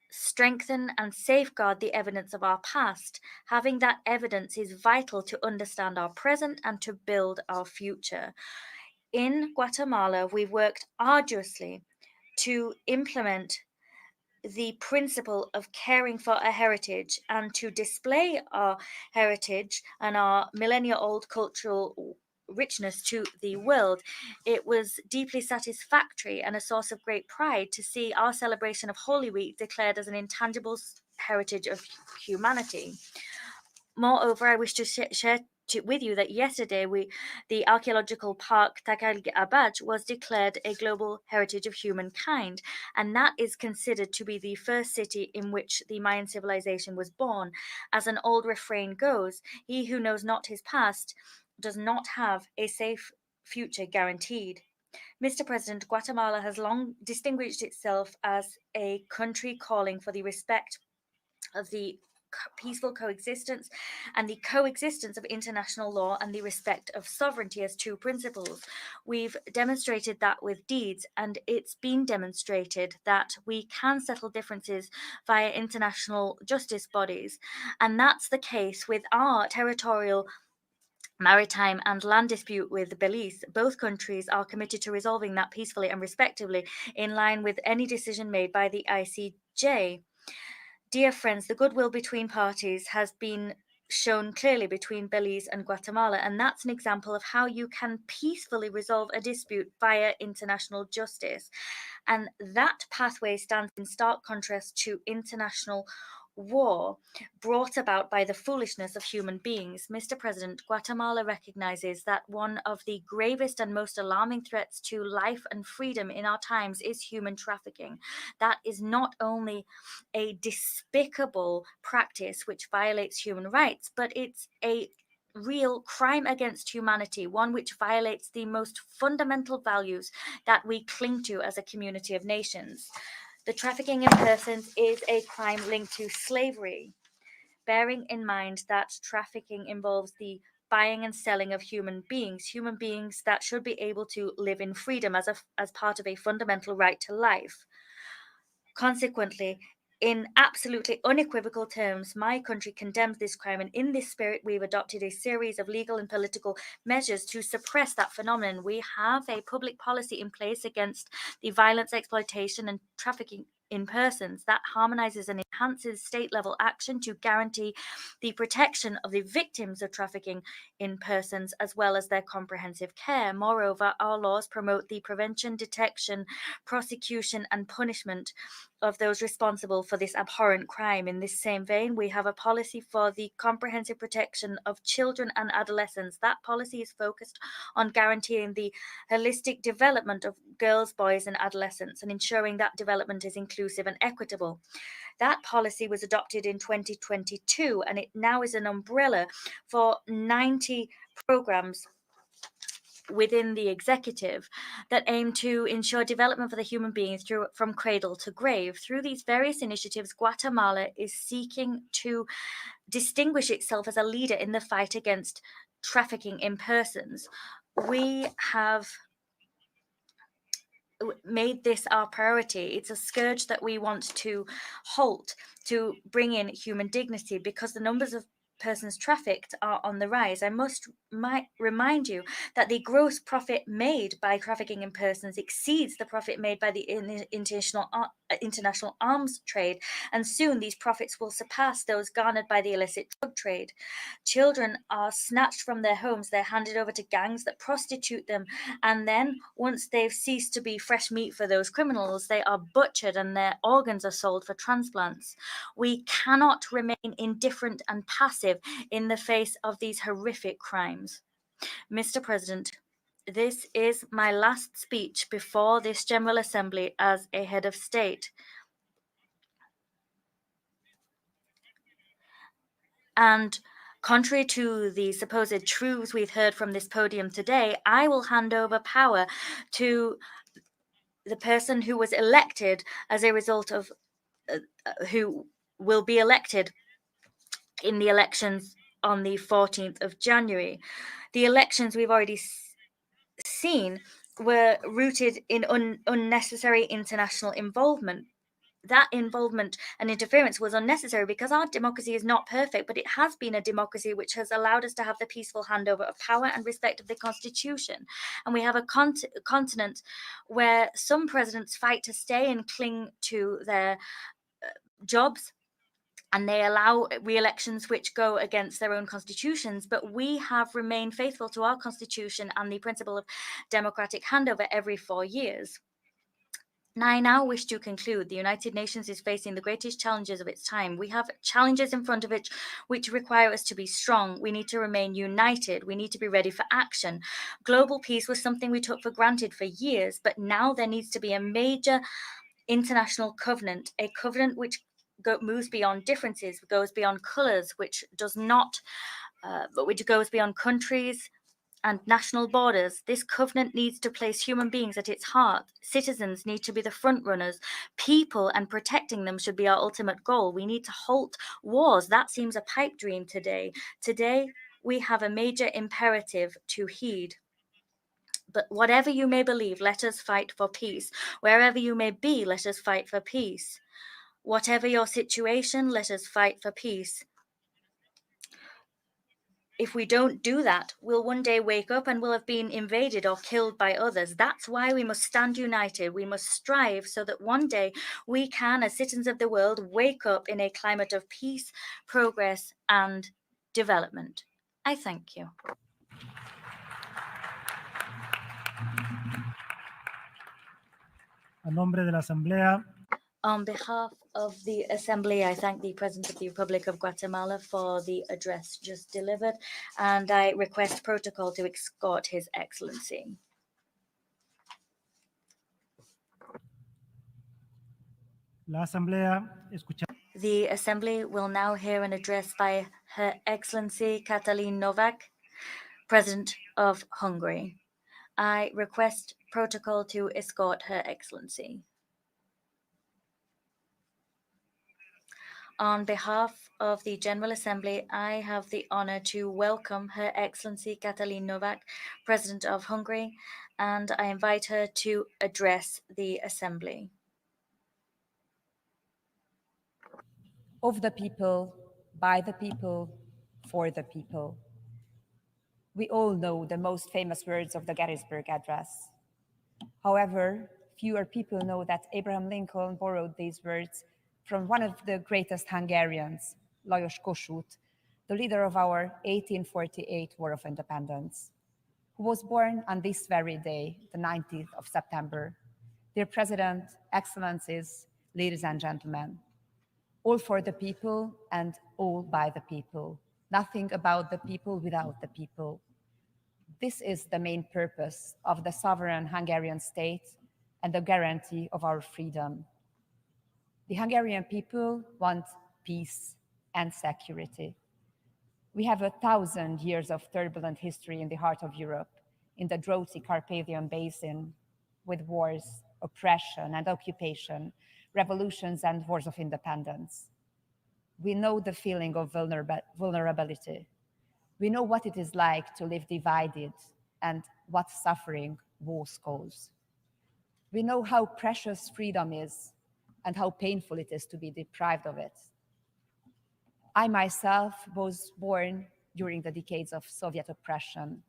Speaker 12: strengthen and safeguard the evidence of our past. Having that evidence is vital to understand our present and to build our future. In Guatemala, we've worked arduously to implement the principle of caring for our heritage and to display our heritage and our millennia-old cultural richness to the world. It was deeply satisfactory and a source of great pride to see our celebration of Holy Week declared as an intangible heritage of humanity. Moreover, I wish to share with you that yesterday the archaeological park Takal-Abaj was declared a global heritage of humankind, and that is considered to be the first city in which the Mayan civilization was born. As an old refrain goes, he who knows not his past does not have a safe future guaranteed. Mr. President, Guatemala has long distinguished itself as a country calling for the respect of the peaceful coexistence and the coexistence of international law and the respect of sovereignty as two principles. We've demonstrated that with deeds, and it's been demonstrated that we can settle differences via international justice bodies. And that's the case with our territorial, maritime and land dispute with Belize. Both countries are committed to resolving that peacefully and respectively in line with any decision made by the ICJ. Dear friends, the goodwill between parties has been shown clearly between Belize and Guatemala, and that's an example of how you can peacefully resolve a dispute via international justice. And that pathway stands in stark contrast to international war brought about by the foolishness of human beings. Mr. President, Guatemala recognizes that one of the gravest and most alarming threats to life and freedom in our times is human trafficking. That is not only a despicable practice which violates human rights, but it's a real crime against humanity, one which violates the most fundamental values that we cling to as a community of nations. The trafficking in persons is a crime linked to slavery, bearing in mind that trafficking involves the buying and selling of human beings that should be able to live in freedom as part of a fundamental right to life. Consequently, in absolutely unequivocal terms, my country condemns this crime, and in this spirit, we've adopted a series of legal and political measures to suppress that phenomenon. We have a public policy in place against the violence, exploitation, and trafficking in persons that harmonizes and enhances state-level action to guarantee the protection of the victims of trafficking in persons as well as their comprehensive care. Moreover, our laws promote the prevention, detection, prosecution, and punishment of those responsible for this abhorrent crime. In this same vein, we have a policy for the comprehensive protection of children and adolescents. That policy is focused on guaranteeing the holistic development of girls, boys, and adolescents and ensuring that development is inclusive and equitable. That policy was adopted in 2022, and it now is an umbrella for 90 programs within the executive that aim to ensure development for the human beings from cradle to grave. Through these various initiatives, Guatemala is seeking to distinguish itself as a leader in the fight against trafficking in persons. We have made this our priority. It's a scourge that we want to halt, to bring in human dignity, because the numbers of persons trafficked are on the rise. I must remind you that the gross profit made by trafficking in persons exceeds the profit made by the international arms trade, and soon these profits will surpass those garnered by the illicit drug trade. Children are snatched from their homes, they're handed over to gangs that prostitute them, and then once they've ceased to be fresh meat for those criminals, they are butchered and their organs are sold for transplants. We cannot remain indifferent and passive in the face of these horrific crimes. Mr. President, this is my last speech before this General Assembly as a head of state. And contrary to the supposed truths we've heard from this podium today, I will hand over power to the person who was elected as a result of who will be elected in the elections on the 14th of January. The elections we've already seen were rooted in unnecessary international involvement. That involvement and interference was unnecessary because our democracy is not perfect, but it has been a democracy which has allowed us to have the peaceful handover of power and respect of the Constitution. And we have a continent where some presidents fight to stay and cling to their jobs and they allow re-elections which go against their own constitutions, but we have remained faithful to our constitution and the principle of democratic handover every 4 years. And I now wish to conclude. The United Nations is facing the greatest challenges of its time. We have challenges in front of it which require us to be strong. We need to remain united. We need to be ready for action. Global peace was something we took for granted for years, but now there needs to be a major international covenant, a covenant which moves beyond differences, goes beyond colors, which does not, which goes beyond countries and national borders. This covenant needs to place human beings at its heart. Citizens need to be the front runners. People and protecting them should be our ultimate goal. We need to halt wars. That seems a pipe dream today. Today, we have a major imperative to heed. But whatever you may believe, let us fight for peace. Wherever you may be, let us fight for peace. Whatever your situation, let us fight for peace. If we don't do that, we'll one day wake up and we'll have been invaded or killed by others. That's why we must stand united. We must strive so that one day we can, as citizens of the world, wake up in a climate of peace, progress, and development. I thank you.
Speaker 9: A nombre de la Asamblea,
Speaker 12: On behalf of the Assembly, I thank the President of the Republic of Guatemala for the address just delivered, and I request protocol to escort His Excellency.
Speaker 9: la Asamblea escucha.
Speaker 12: The Assembly will now hear an address by Her Excellency Katalin Novak, President of Hungary. I request protocol to escort Her Excellency. On behalf of the General Assembly, I have the honor to welcome Her Excellency Katalin Novak, President of Hungary, and I invite her to address the Assembly.
Speaker 14: Of the people, by the people, for the people. We all know the most famous words of the Gettysburg Address. However, fewer people know that Abraham Lincoln borrowed these words from one of the greatest Hungarians, Lajos Kossuth, the leader of our 1848 War of Independence, who was born on this very day, the 19th of September. Dear President, Excellencies, ladies and gentlemen, all for the people and all by the people. Nothing about the people without the people. This is the main purpose of the sovereign Hungarian state and the guarantee of our freedom. The Hungarian people want peace and security. We have 1,000 years of turbulent history in the heart of Europe, in the droughty Carpathian Basin, with wars, oppression and occupation, revolutions and wars of independence. We know the feeling of vulnerability. We know what it is like to live divided and what suffering wars cause. We know how precious freedom is and how painful it is to be deprived of it. I myself was born during the decades of Soviet oppression,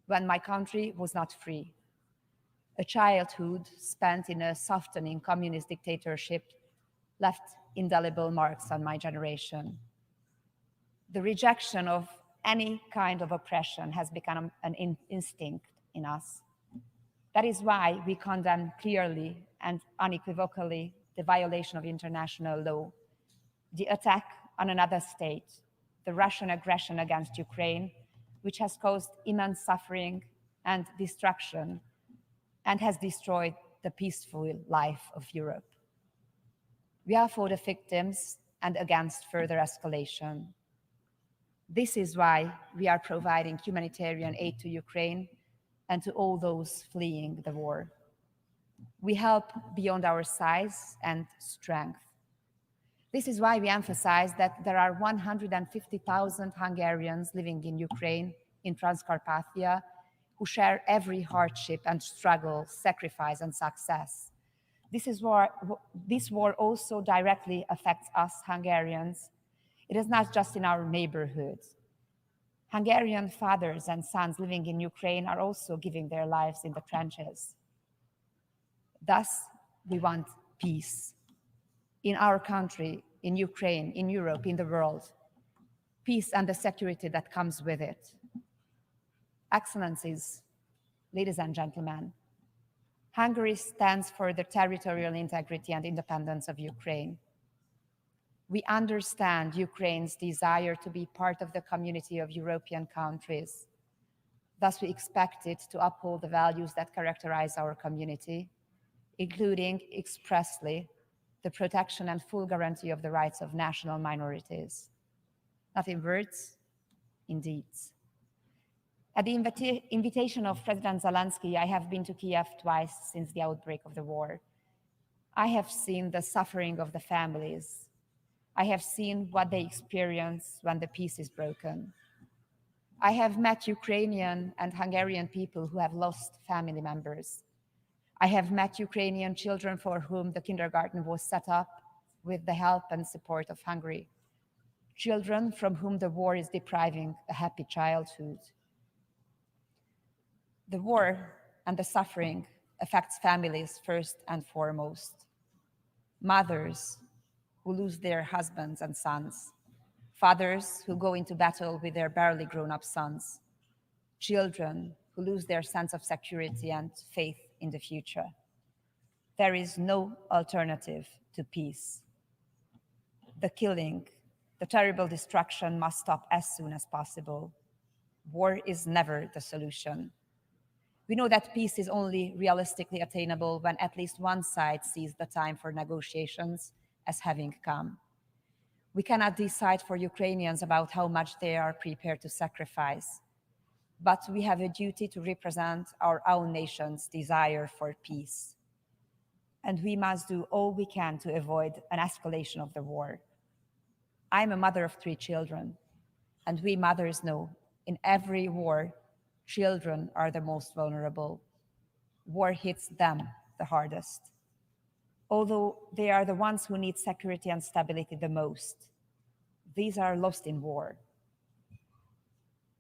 Speaker 14: when my country was not free. A childhood spent in a softening communist dictatorship left indelible marks on my generation. The rejection of any kind of oppression has become an instinct in us. That is why we condemn clearly and unequivocally the violation of international law, the attack on another state, the Russian aggression against Ukraine, which has caused immense suffering and destruction and has destroyed the peaceful life of Europe. We are for the victims and against further escalation. This is why we are providing humanitarian aid to Ukraine and to all those fleeing the war. We help beyond our size and strength. This is why we emphasize that there are 150,000 Hungarians living in Ukraine, in Transcarpathia, who share every hardship and struggle, sacrifice and success. This war also directly affects us Hungarians. It is not just in our neighborhood. Hungarian fathers and sons living in Ukraine are also giving their lives in the trenches. Thus, we want peace. In our country, in Ukraine, in Europe, in the world, peace and the security that comes with it. Excellencies, ladies and gentlemen, Hungary stands for the territorial integrity and independence of Ukraine. We understand Ukraine's desire to be part of the community of European countries. Thus, we expect it to uphold the values that characterize our community, including expressly the protection and full guarantee of the rights of national minorities. Not in words, in deeds. At the invitation of President Zelensky, I have been to Kiev twice since the outbreak of the war. I have seen the suffering of the families. I have seen what they experience when the peace is broken. I have met Ukrainian and Hungarian people who have lost family members. I have met Ukrainian children for whom the kindergarten was set up with the help and support of Hungary. Children from whom the war is depriving a happy childhood. The war and the suffering affects families first and foremost. Mothers who lose their husbands and sons. Fathers who go into battle with their barely grown-up sons. Children who lose their sense of security and faith in the future. There is no alternative to peace. The killing, the terrible destruction must stop as soon as possible. War is never the solution. We know that peace is only realistically attainable when at least one side sees the time for negotiations as having come. We cannot decide for Ukrainians about how much they are prepared to sacrifice, but we have a duty to represent our own nation's desire for peace. And we must do all we can to avoid an escalation of the war. I'm a mother of 3 children, and we mothers know in every war, children are the most vulnerable. War hits them the hardest, although they are the ones who need security and stability the most. These are lost in war.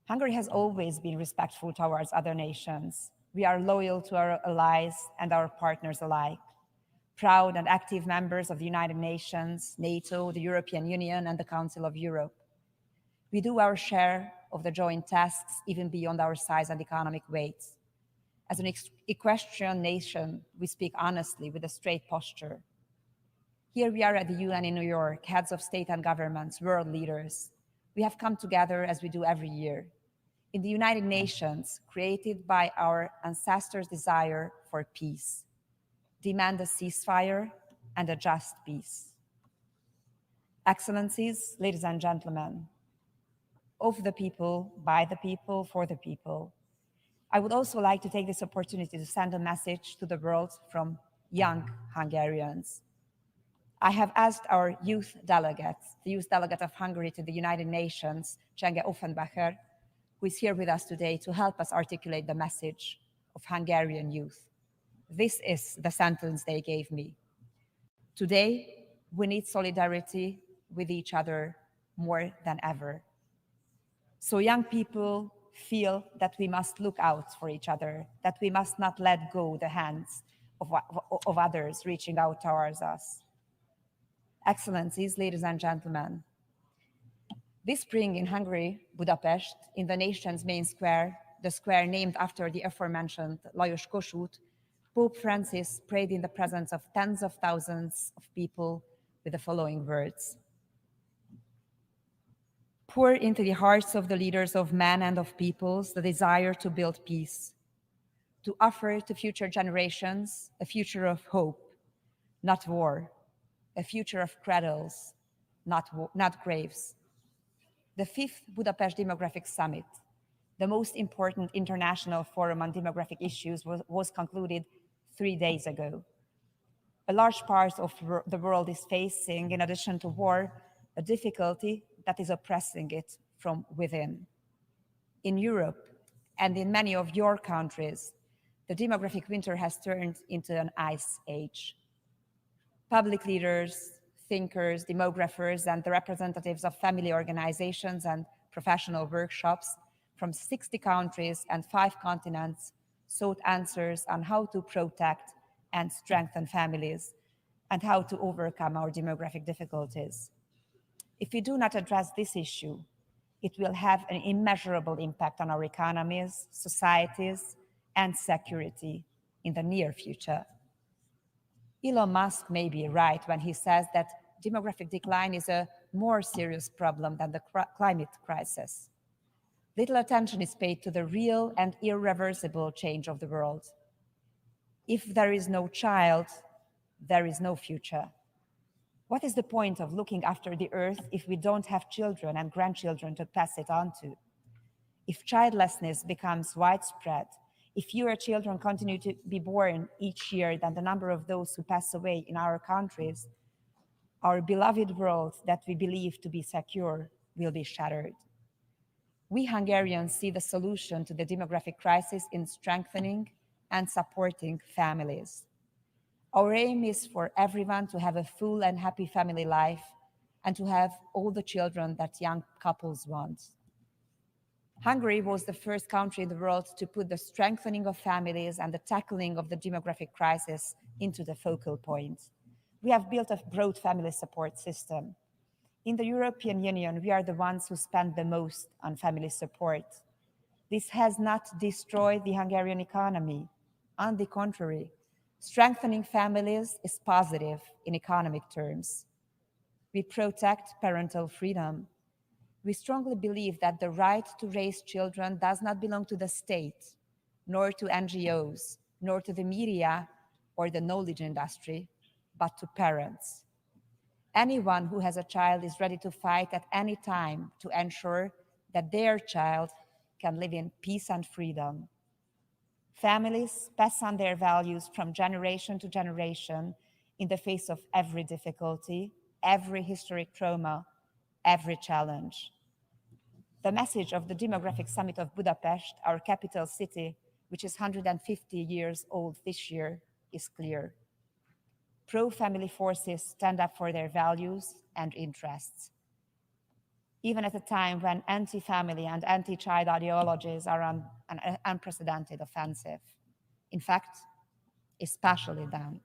Speaker 14: Hungary has always been respectful towards other nations. We are loyal to our allies and our partners alike, proud and active members of the United Nations, NATO, the European Union, and the Council of Europe. We do our share of the joint tasks, even beyond our size and economic weight. As an equestrian nation, we speak honestly with a straight posture. Here we are at the UN in New York, heads of state and governments, world leaders. We have come together as we do every year. In the United Nations, created by our ancestors' desire for peace, demand a ceasefire and a just peace. Excellencies, ladies and gentlemen, of the people, by the people, for the people. I would also like to take this opportunity to send a message to the world from young Hungarians. I have asked our youth delegate, the youth delegate of Hungary to the United Nations, Csenge Offenbacher, who is here with us today, to help us articulate the message of Hungarian youth. This is the sentence they gave me. Today, we need solidarity with each other more than ever. So young people feel that we must look out for each other, that we must not let go the hands of others reaching out towards us. Excellencies, ladies and gentlemen, this spring in Hungary, Budapest, in the nation's main square, the square named after the aforementioned Lajos Kossuth, Pope Francis prayed in the presence of tens of thousands of people with the following words: pour into the hearts of the leaders of men and of peoples the desire to build peace, to offer to future generations a future of hope, not war, a future of cradles, not graves. The 5th Budapest Demographic Summit, the most important international forum on demographic issues, was concluded 3 days ago. A large part of the world is facing, in addition to war, a difficulty that is oppressing it from within. In Europe and in many of your countries, the demographic winter has turned into an ice age. Public leaders, thinkers, demographers, and the representatives of family organizations and professional workshops from 60 countries and 5 continents sought answers on how to protect and strengthen families and how to overcome our demographic difficulties. If we do not address this issue, it will have an immeasurable impact on our economies, societies, and security in the near future. Elon Musk may be right when he says that demographic decline is a more serious problem than the climate crisis. Little attention is paid to the real and irreversible change of the world. If there is no child, there is no future. What is the point of looking after the earth if we don't have children and grandchildren to pass it on to? If childlessness becomes widespread, if fewer children continue to be born each year than the number of those who pass away in our countries, our beloved world that we believe to be secure will be shattered. We Hungarians see the solution to the demographic crisis in strengthening and supporting families. Our aim is for everyone to have a full and happy family life and to have all the children that young couples want. Hungary was the first country in the world to put the strengthening of families and the tackling of the demographic crisis into the focal point. We have built a broad family support system. In the European Union, we are the ones who spend the most on family support. This has not destroyed the Hungarian economy. On the contrary, strengthening families is positive in economic terms. We protect parental freedom. We strongly believe that the right to raise children does not belong to the state, nor to NGOs, nor to the media or the knowledge industry, but to parents. Anyone who has a child is ready to fight at any time to ensure that their child can live in peace and freedom. Families pass on their values from generation to generation in the face of every difficulty, every historic trauma, every challenge. The message of the Demographic Summit of Budapest, our capital city, which is 150 years old this year, is clear. Pro-family forces stand up for their values and interests. Even at a time when anti-family and anti-child ideologies are on an unprecedented offensive. In fact, especially then.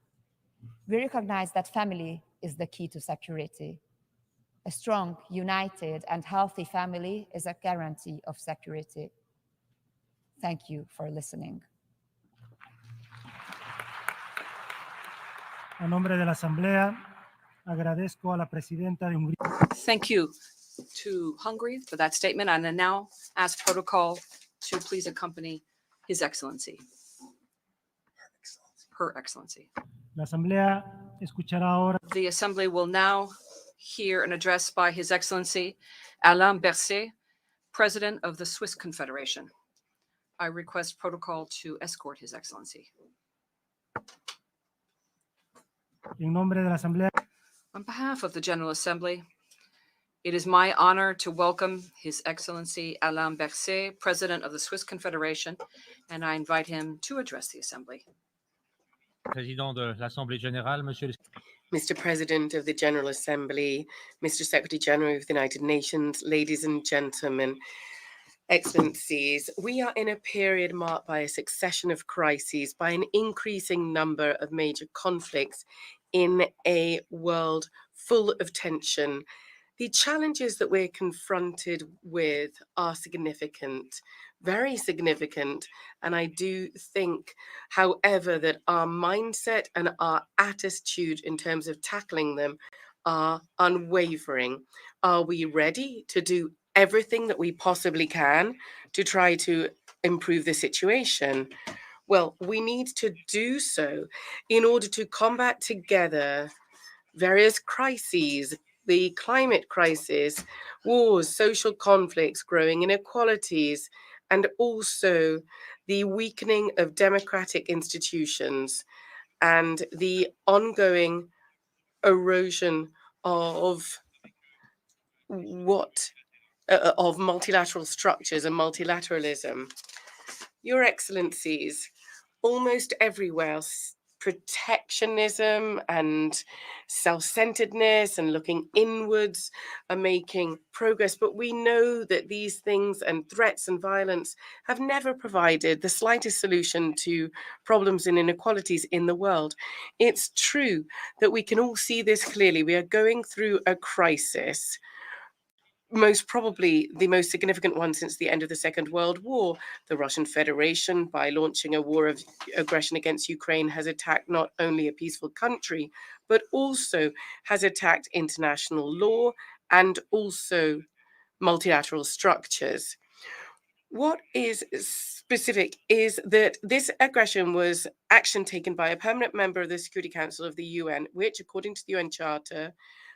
Speaker 14: We recognize that family is the key to security. A strong, united, and healthy family is a guarantee of security. Thank you for listening.
Speaker 9: A nombre de la Asamblea, agradezco a la Presidenta de Hungría.
Speaker 15: Thank you to Hungary for that statement. And I now ask protocol to please accompany His Excellency. Her Excellency.
Speaker 9: La Asamblea escuchará ahora.
Speaker 15: The Assembly will now hear an address by His Excellency Alain Berset, President of the Swiss Confederation. I request protocol to escort His Excellency.
Speaker 9: En nombre de la Asamblea.
Speaker 15: On behalf of the General Assembly, it is my honor to welcome His Excellency Alain Berset, President of the Swiss Confederation, and I invite him to address the Assembly.
Speaker 17: Président de l'Assemblée générale, Monsieur le
Speaker 23: Mr. President of the General Assembly, Mr. Secretary General of the United Nations, ladies and gentlemen, Excellencies, we are in a period marked by a succession of crises, by an increasing number of major conflicts in a world full of tension. The challenges that we're confronted with are significant, very significant, and I do think, however, that our mindset and our attitude in terms of tackling them are unwavering. Are we ready to do everything that we possibly can to try to improve the situation? Well, we need to do so in order to combat together various crises, the climate crisis, wars, social conflicts, growing inequalities, and also the weakening of democratic institutions and the ongoing erosion of multilateral structures and multilateralism. Your Excellencies, almost everywhere, protectionism and self-centeredness and looking inwards are making progress. But we know that these things and threats and violence have never provided the slightest solution to problems and inequalities in the world. It's true that we can all see this clearly. We are going through a crisis, most probably the most significant one since the end of the Second World War. The Russian Federation, by launching a war of aggression against Ukraine, has attacked not only a peaceful country, but also has attacked international law and also multilateral structures. What is specific is that this aggression was action taken by a permanent member of the Security Council of the UN, which, according to the UN Charter,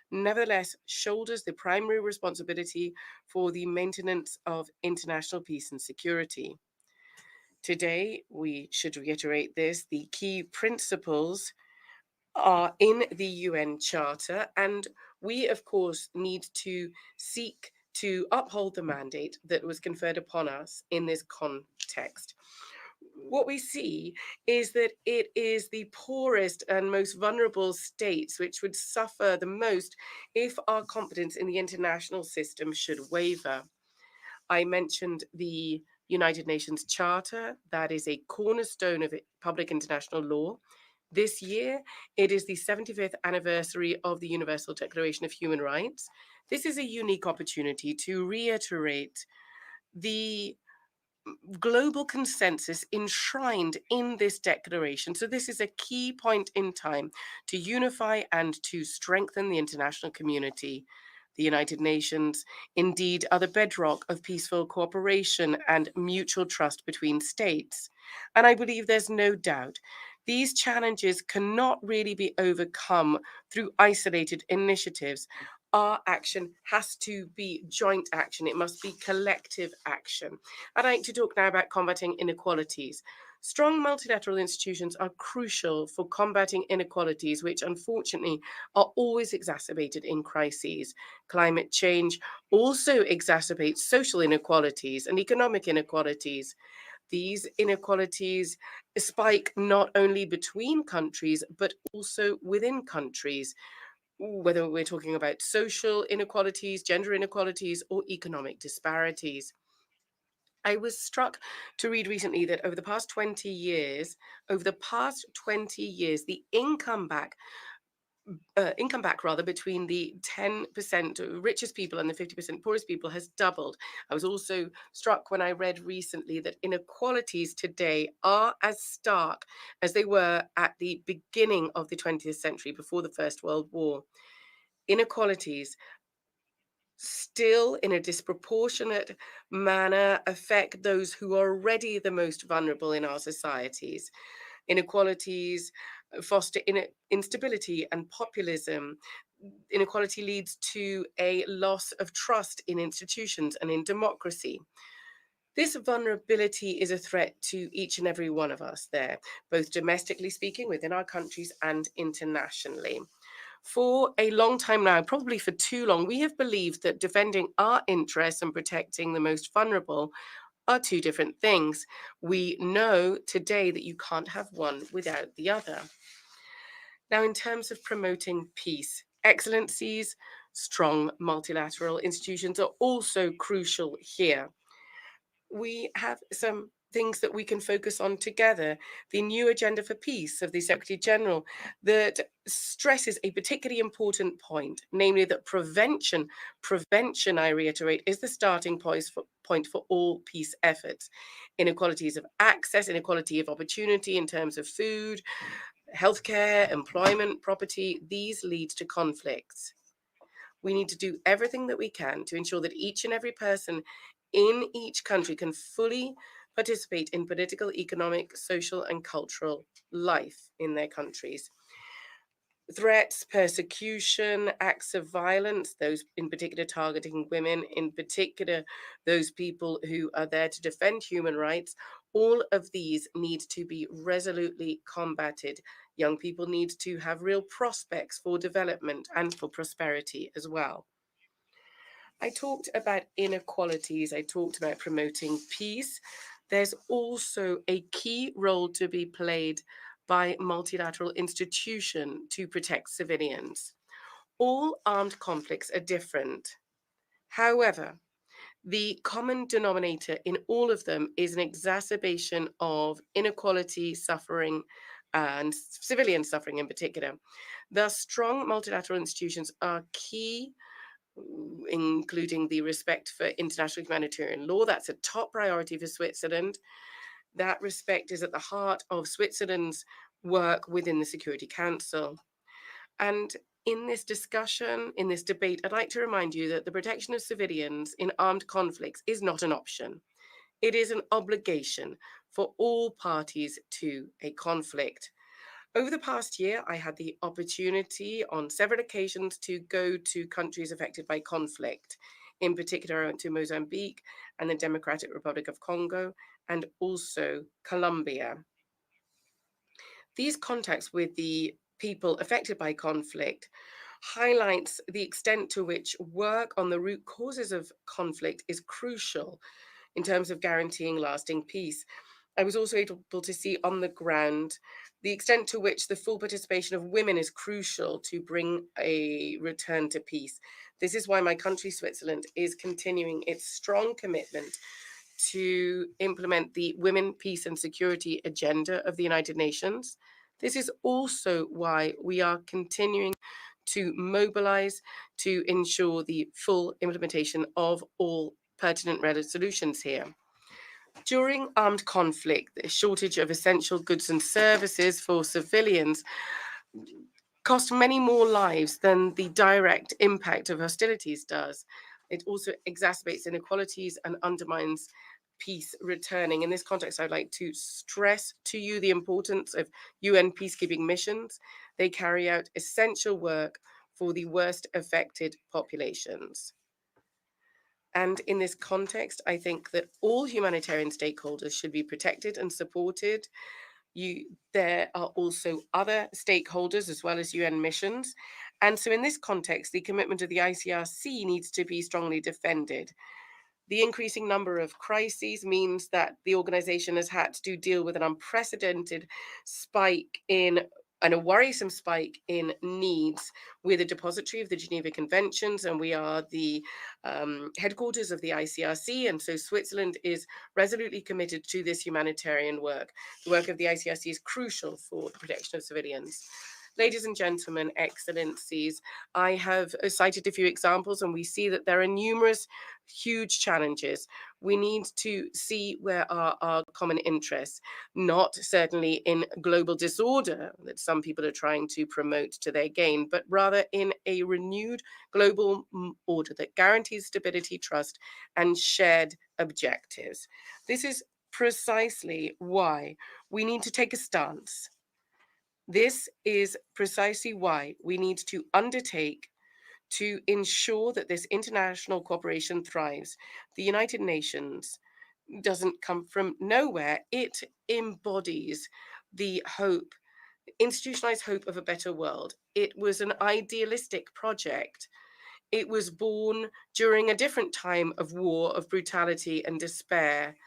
Speaker 23: nevertheless shoulders the primary responsibility for the maintenance of international peace and security. Today, we should reiterate this. The key principles are in the UN Charter, and we, of course, need to seek to uphold the mandate that was conferred upon us in this context. What we see is that it is the poorest and most vulnerable states which would suffer the most if our confidence in the international system should waver. I mentioned the United Nations Charter. That is a cornerstone of public international law. This year, it is the 75th anniversary of the Universal Declaration of Human Rights. This is a unique opportunity to reiterate the global consensus enshrined in this declaration. So this is a key point in time to unify and to strengthen the international community. The United Nations, indeed, are the bedrock of peaceful cooperation and mutual trust between states. And I believe there's no doubt these challenges cannot really be overcome through isolated initiatives. Our action has to be joint action. It must be collective action. I'd like to talk now about combating inequalities. Strong multilateral institutions are crucial for combating inequalities, which unfortunately are always exacerbated in crises. Climate change also exacerbates social inequalities and economic inequalities. These inequalities spike not only between countries, but also within countries, whether we're talking about social inequalities, gender inequalities, or economic disparities. I was struck to read recently that over the past 20 years, the income back between the 10% richest people and the 50% poorest people has doubled. I was also struck when I read recently that inequalities today are as stark as they were at the beginning of the 20th century, before the First World War. Inequalities still in a disproportionate manner affect those who are already the most vulnerable in our societies. Inequalities foster instability and populism. Inequality leads to a loss of trust in institutions and in democracy. This vulnerability is a threat to each and every one of us there, both domestically speaking within our countries and internationally. For a long time now, probably for too long, we have believed that defending our interests and protecting the most vulnerable are two different things. We know today that you can't have one without the other. Now, in terms of promoting peace, excellencies, strong multilateral institutions are also crucial here. We have some things that we can focus on together. The new agenda for peace of the Secretary General that stresses a particularly important point, namely that prevention, I reiterate, is the starting point for all peace efforts. Inequalities of access, inequality of opportunity in terms of food, healthcare, employment, property, these lead to conflicts. We need to do everything that we can to ensure that each and every person in each country can fully participate in political, economic, social, and cultural life in their countries. Threats, persecution, acts of violence, those in particular targeting women, in particular those people who are there to defend human rights, all of these need to be resolutely combated. Young people need to have real prospects for development and for prosperity as well. I talked about inequalities. I talked about promoting peace. There's also a key role to be played by multilateral institution to protect civilians. All armed conflicts are different. However, the common denominator in all of them is an exacerbation of inequality, suffering, and civilian suffering in particular. Thus, strong multilateral institutions are key, including the respect for international humanitarian law. That's a top priority for Switzerland. That respect is at the heart of Switzerland's work within the Security Council. And in this discussion, in this debate, I'd like to remind you that the protection of civilians in armed conflicts is not an option. It is an obligation for all parties to a conflict. Over the past year, I had the opportunity on several occasions to go to countries affected by conflict. In particular, I went to Mozambique and the Democratic Republic of Congo, and also Colombia. These contacts with the people affected by conflict highlights the extent to which work on the root causes of conflict is crucial in terms of guaranteeing lasting peace. I was also able to see on the ground the extent to which the full participation of women is crucial to bring a return to peace. This is why my country, Switzerland, is continuing its strong commitment to implement the Women, Peace and Security agenda of the United Nations. This is also why we are continuing to mobilize to ensure the full implementation of all pertinent resolutions here. During armed conflict, the shortage of essential goods and services for civilians cost many more lives than the direct impact of hostilities does. It also exacerbates inequalities and undermines peace returning. In this context, I'd like to stress to you the importance of UN peacekeeping missions. They carry out essential work for the worst affected populations. And in this context, I think that all humanitarian stakeholders should be protected and supported. There are also other stakeholders as well as UN missions. And so in this context, the commitment of the ICRC needs to be strongly defended. The increasing number of crises means that the organization has had to deal with an unprecedented spike in and a worrisome spike in needs. We're the depository of the Geneva Conventions, and we are the headquarters of the ICRC. And so Switzerland is resolutely committed to this humanitarian work. The work of the ICRC is crucial for the protection of civilians. Ladies and gentlemen, excellencies, I have cited a few examples, and we see that there are numerous huge challenges. We need to see where are our common interests, not certainly in global disorder that some people are trying to promote to their gain, but rather in a renewed global order that guarantees stability, trust, and shared objectives. This is precisely why we need to take a stance. This is precisely why we need to undertake to ensure that this international cooperation thrives. The United Nations doesn't come from nowhere. It embodies the hope, institutionalized hope of a better world. It was an idealistic project. It was born during a different time of war, of brutality and despair.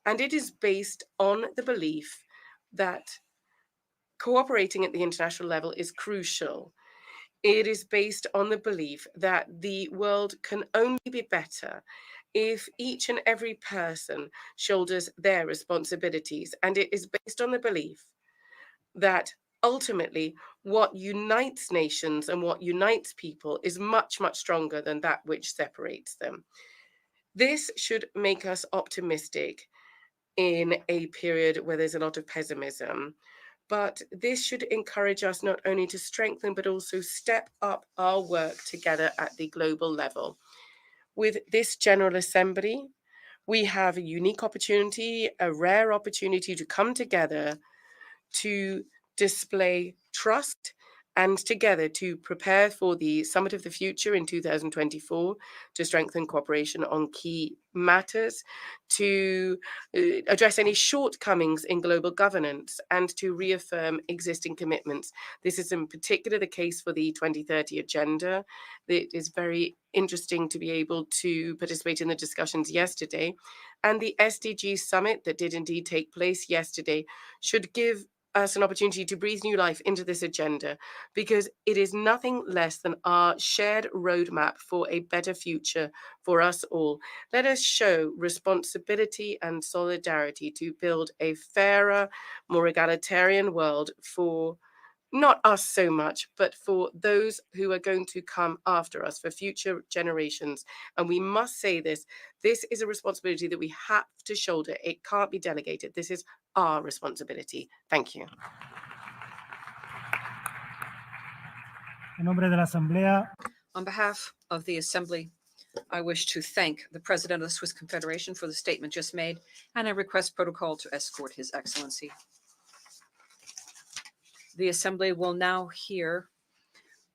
Speaker 23: And it is based on the belief that cooperating at the international level is crucial. It is based on the belief that the world can only be better if each and every person shoulders their responsibilities. And it is based on the belief that ultimately what unites nations and what unites people is much, much stronger than that which separates them. This should make us optimistic in a period where there's a lot of pessimism. But this should encourage us not only to strengthen, but also step up our work together at the global level. With this General Assembly, we have a unique opportunity, a rare opportunity to come together to display trust and together to prepare for the Summit of the Future in 2024, to strengthen cooperation on key matters, to address any shortcomings in global governance, and to reaffirm existing commitments. This is in particular the case for the 2030 agenda. It is very interesting to be able to participate in the discussions yesterday. And the SDG Summit that did indeed take place yesterday should give us an opportunity to breathe new life into this agenda, because it is nothing less than our shared roadmap for a better future for us all. Let us show responsibility and solidarity to build a fairer, more egalitarian world for not us so much, but for those who are going to come after us, for future generations. And we must say this is a responsibility that we have to shoulder. It can't be delegated. This is our responsibility. Thank you.
Speaker 9: En nombre de la Asamblea,
Speaker 15: On behalf of the Assembly, I wish to thank the President of the Swiss Confederation for the statement just made, and I request protocol to escort His Excellency. The Assembly will now hear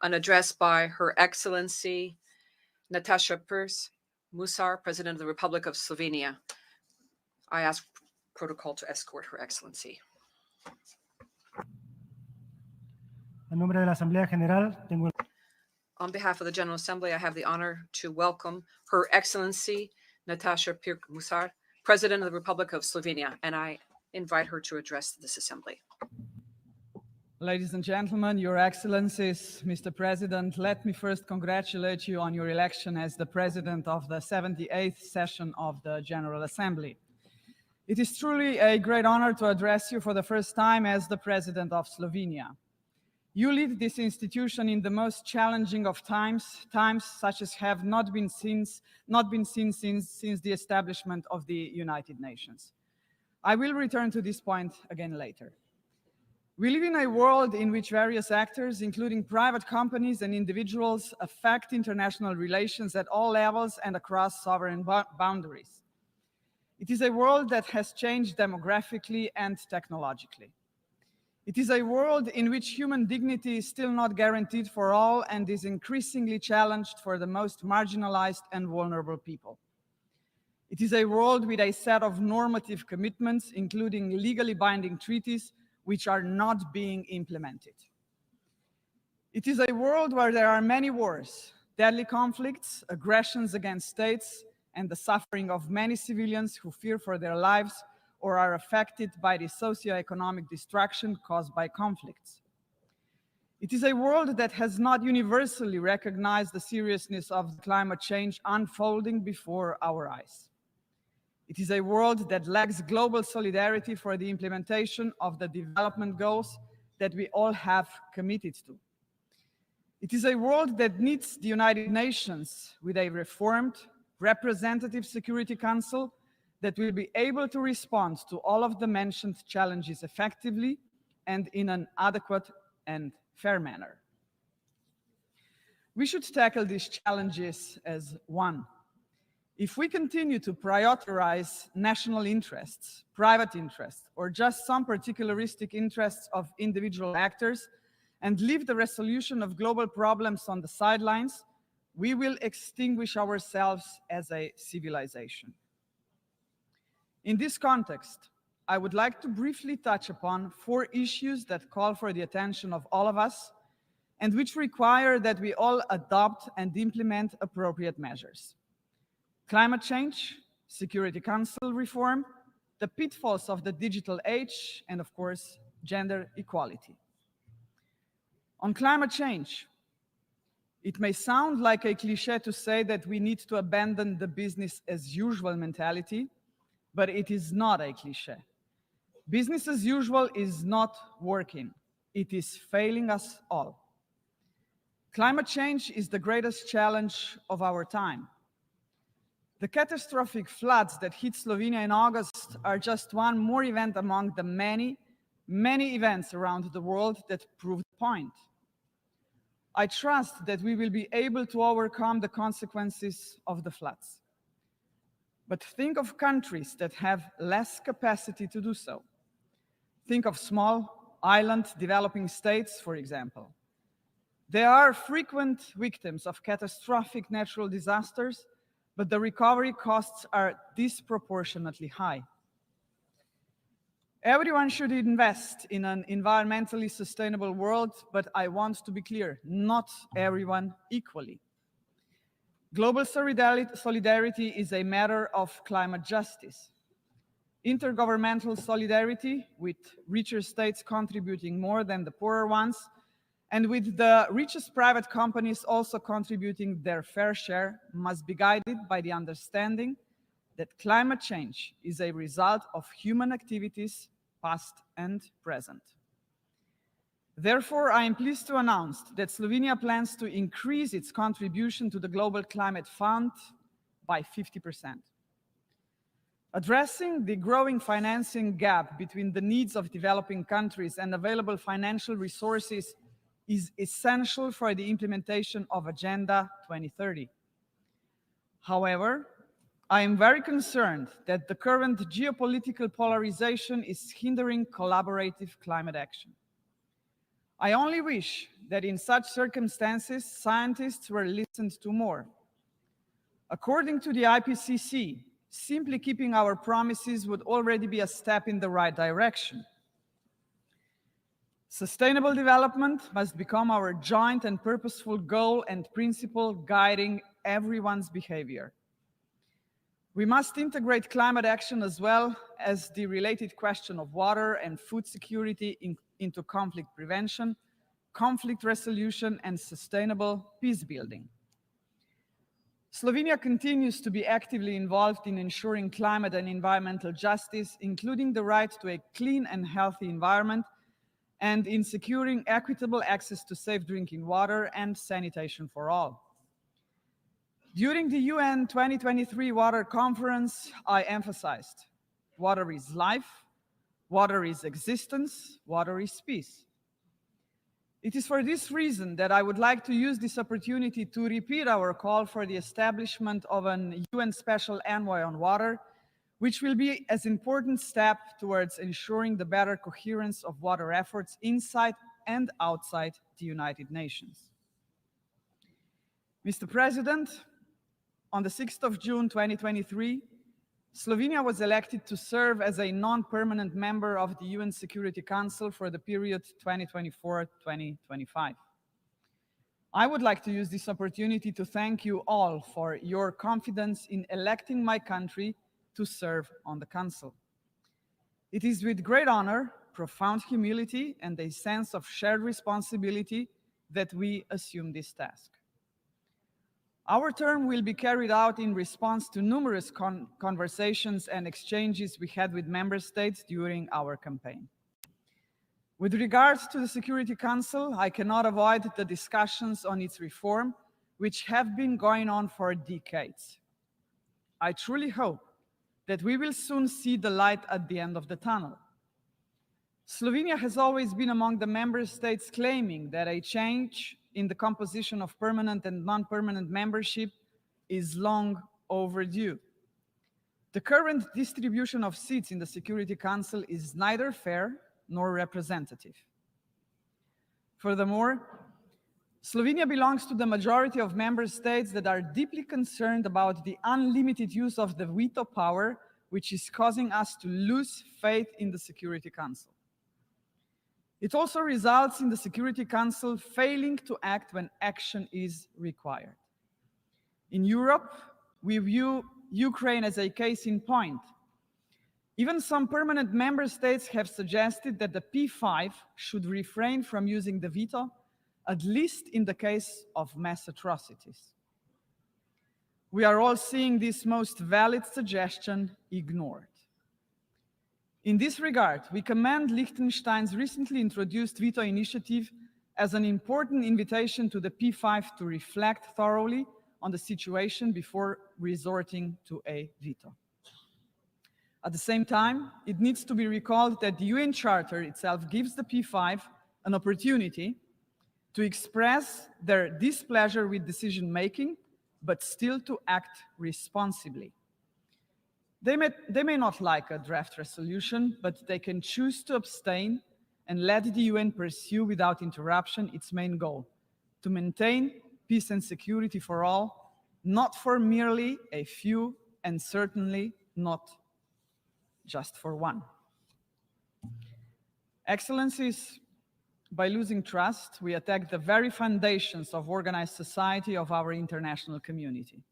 Speaker 15: an address by Her Excellency Natasha Musar, President of the Republic of Slovenia. I ask protocol to escort Her Excellency.
Speaker 9: en nombre de la Asamblea General, tengo
Speaker 15: On behalf of the General Assembly, I have the honor to welcome Her Excellency Natasha Musar, President of the Republic of Slovenia, and I invite her to address this Assembly.
Speaker 5: Ladies and gentlemen, Your Excellencies, Mr. President, let me first congratulate you on your election as the President of the 78th session of the General Assembly. It is truly a great honor to address you for the first time as the President of Slovenia. You lead this institution in the most challenging of times such as have not been seen since the establishment of the United Nations. I will return to this point again later. We live in a world in which various actors, including private companies and individuals, affect international relations at all levels and across sovereign boundaries. It is a world that has changed demographically and technologically. It is a world in which human dignity is still not guaranteed for all and is increasingly challenged for the most marginalized and vulnerable people. It is a world with a set of normative commitments, including legally binding treaties, which are not being implemented. It is a world where there are many wars, deadly conflicts, aggressions against states, and the suffering of many civilians who fear for their lives or are affected by the socioeconomic destruction caused by conflicts. It is a world that has not universally recognized the seriousness of climate change unfolding before our eyes. It is a world that lacks global solidarity for the implementation of the development goals that we all have committed to. It is a world that needs the United Nations with a reformed, representative Security Council that will be able to respond to all of the mentioned challenges effectively and in an adequate and fair manner. We should tackle these challenges as one. If we continue to prioritize national interests, private interests, or just some particularistic interests of individual actors and leave the resolution of global problems on the sidelines, we will extinguish ourselves as a civilization. In this context, I would like to briefly touch upon 4 issues that call for the attention of all of us and which require that we all adopt and implement appropriate measures. Climate change, Security Council reform, the pitfalls of the digital age, and of course, gender equality. On climate change, it may sound like a cliché to say that we need to abandon the business as usual mentality, but it is not a cliché. Business as usual is not working. It is failing us all. Climate change is the greatest challenge of our time. The catastrophic floods that hit Slovenia in August are just one more event among the many, many events around the world that prove the point. I trust that we will be able to overcome the consequences of the floods. But think of countries that have less capacity to do so. Think of small island developing states, for example. They are frequent victims of catastrophic natural disasters, but the recovery costs are disproportionately high. Everyone should invest in an environmentally sustainable world, but I want to be clear, not everyone equally. Global solidarity is a matter of climate justice. intergovernmental solidarity, with richer states contributing more than the poorer ones, and with the richest private companies also contributing their fair share, must be guided by the understanding that climate change is a result of human activities, past and present. Therefore, I am pleased to announce that Slovenia plans to increase its contribution to the Global Climate Fund by 50%. Addressing the growing financing gap between the needs of developing countries and available financial resources is essential for the implementation of Agenda 2030. However, I am very concerned that the current geopolitical polarization is hindering collaborative climate action. I only wish that in such circumstances, scientists were listened to more. According to the IPCC, simply keeping our promises would already be a step in the right direction. Sustainable development must become our joint and purposeful goal and principle guiding everyone's behavior. We must integrate climate action as well as the related question of water and food security into conflict prevention, conflict resolution, and sustainable peace building. Slovenia continues to be actively involved in ensuring climate and environmental justice, including the right to a clean and healthy environment, and in securing equitable access to safe drinking water and sanitation for all. During the UN 2023 Water Conference, I emphasized, water is life, water is existence, water is peace. It is for this reason that I would like to use this opportunity to repeat our call for the establishment of an UN Special Envoy on Water, which will be an important step towards ensuring the better coherence of water efforts inside and outside the United Nations. Mr. President, on the 6th of June 2023, Slovenia was elected to serve as a non-permanent member of the UN Security Council for the period 2024-2025. I would like to use this opportunity to thank you all for your confidence in electing my country to serve on the Council. It is with great honor, profound humility, and a sense of shared responsibility that we assume this task. Our term will be carried out in response to numerous conversations and exchanges we had with member states during our campaign. With regards to the Security Council, I cannot avoid the discussions on its reform, which have been going on for decades. I truly hope that we will soon see the light at the end of the tunnel. Slovenia has always been among the member states claiming that a change in the composition of permanent and non-permanent membership is long overdue. The current distribution of seats in the Security Council is neither fair nor representative. Furthermore, Slovenia belongs to the majority of member states that are deeply concerned about the unlimited use of the veto power, which is causing us to lose faith in the Security Council. It also results in the Security Council failing to act when action is required. In Europe, we view Ukraine as a case in point. Even some permanent member states have suggested that the P5 should refrain from using the veto, at least in the case of mass atrocities. We are all seeing this most valid suggestion ignored. In this regard, we commend Liechtenstein's recently introduced veto initiative as an important invitation to the P5 to reflect thoroughly on the situation before resorting to a veto. At the same time, it needs to be recalled that the UN Charter itself gives the P5 an opportunity to express their displeasure with decision-making, but still to act responsibly. They may not like a draft resolution, but they can choose to abstain and let the UN pursue without interruption its main goal, to maintain peace and security for all, not for merely a few, and certainly not just for one. Excellencies, by losing trust, we attack the very foundations of organized society of our international community.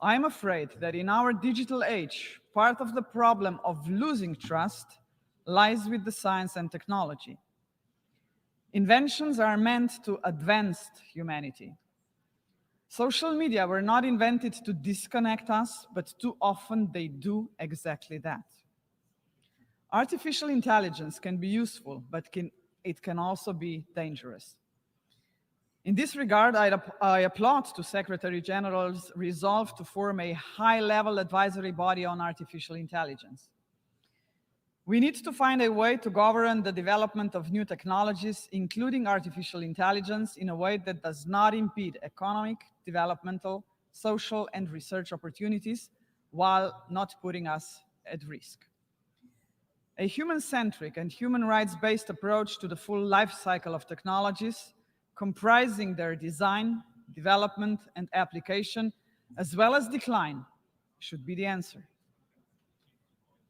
Speaker 5: I am afraid that in our digital age, part of the problem of losing trust lies with the science and technology. Inventions are meant to advance humanity. Social media were not invented to disconnect us, but too often they do exactly that. Artificial intelligence can be useful, but it can also be dangerous. In this regard, I applaud to Secretary General's resolve to form a high-level advisory body on artificial intelligence. We need to find a way to govern the development of new technologies, including artificial intelligence, in a way that does not impede economic, developmental, social, and research opportunities, while not putting us at risk. A human-centric and human rights-based approach to the full life cycle of technologies, comprising their design, development, and application, as well as decline, should be the answer.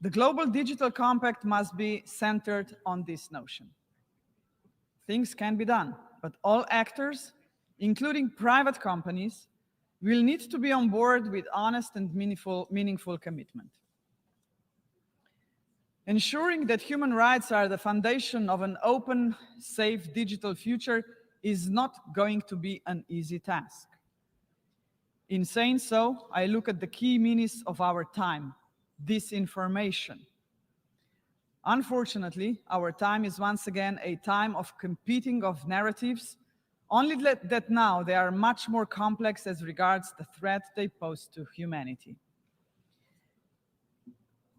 Speaker 5: The Global Digital Compact must be centered on this notion. Things can be done, but all actors, including private companies, will need to be on board with honest and meaningful commitment. Ensuring that human rights are the foundation of an open, safe digital future is not going to be an easy task. In saying so, I look at the key menace of our time: disinformation. Unfortunately, our time is once again a time of competing of narratives, only that now they are much more complex as regards the threat they pose to humanity.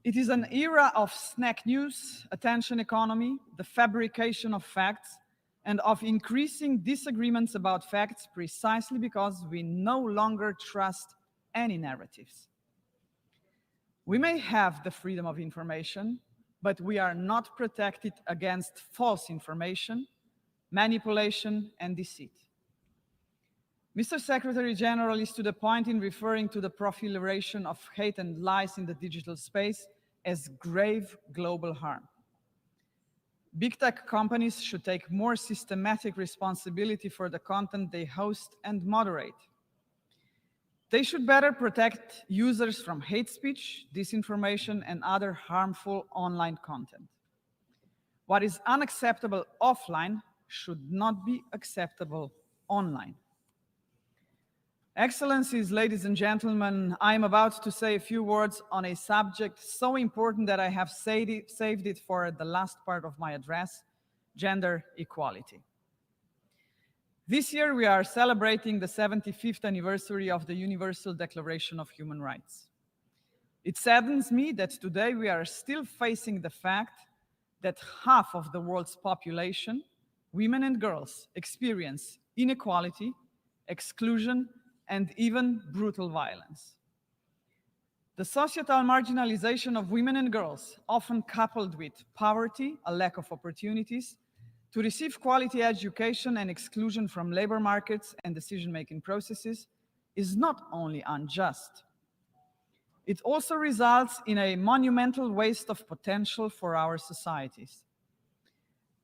Speaker 5: It is an era of snack news, attention economy, the fabrication of facts, and of increasing disagreements about facts precisely because we no longer trust any narratives. We may have the freedom of information, but we are not protected against false information, manipulation, and deceit. Mr. Secretary General is to the point in referring to the proliferation of hate and lies in the digital space as grave global harm. Big tech companies should take more systematic responsibility for the content they host and moderate. They should better protect users from hate speech, disinformation, and other harmful online content. What is unacceptable offline should not be acceptable online. Excellencies, ladies and gentlemen, I am about to say a few words on a subject so important that I have saved it for the last part of my address: gender equality. This year we are celebrating the 75th anniversary of the Universal Declaration of Human Rights. It saddens me that today we are still facing the fact that half of the world's population, women and girls, experience inequality, exclusion, and even brutal violence. The societal marginalization of women and girls, often coupled with poverty, a lack of opportunities to receive quality education, and exclusion from labor markets and decision-making processes, is not only unjust. It also results in a monumental waste of potential for our societies.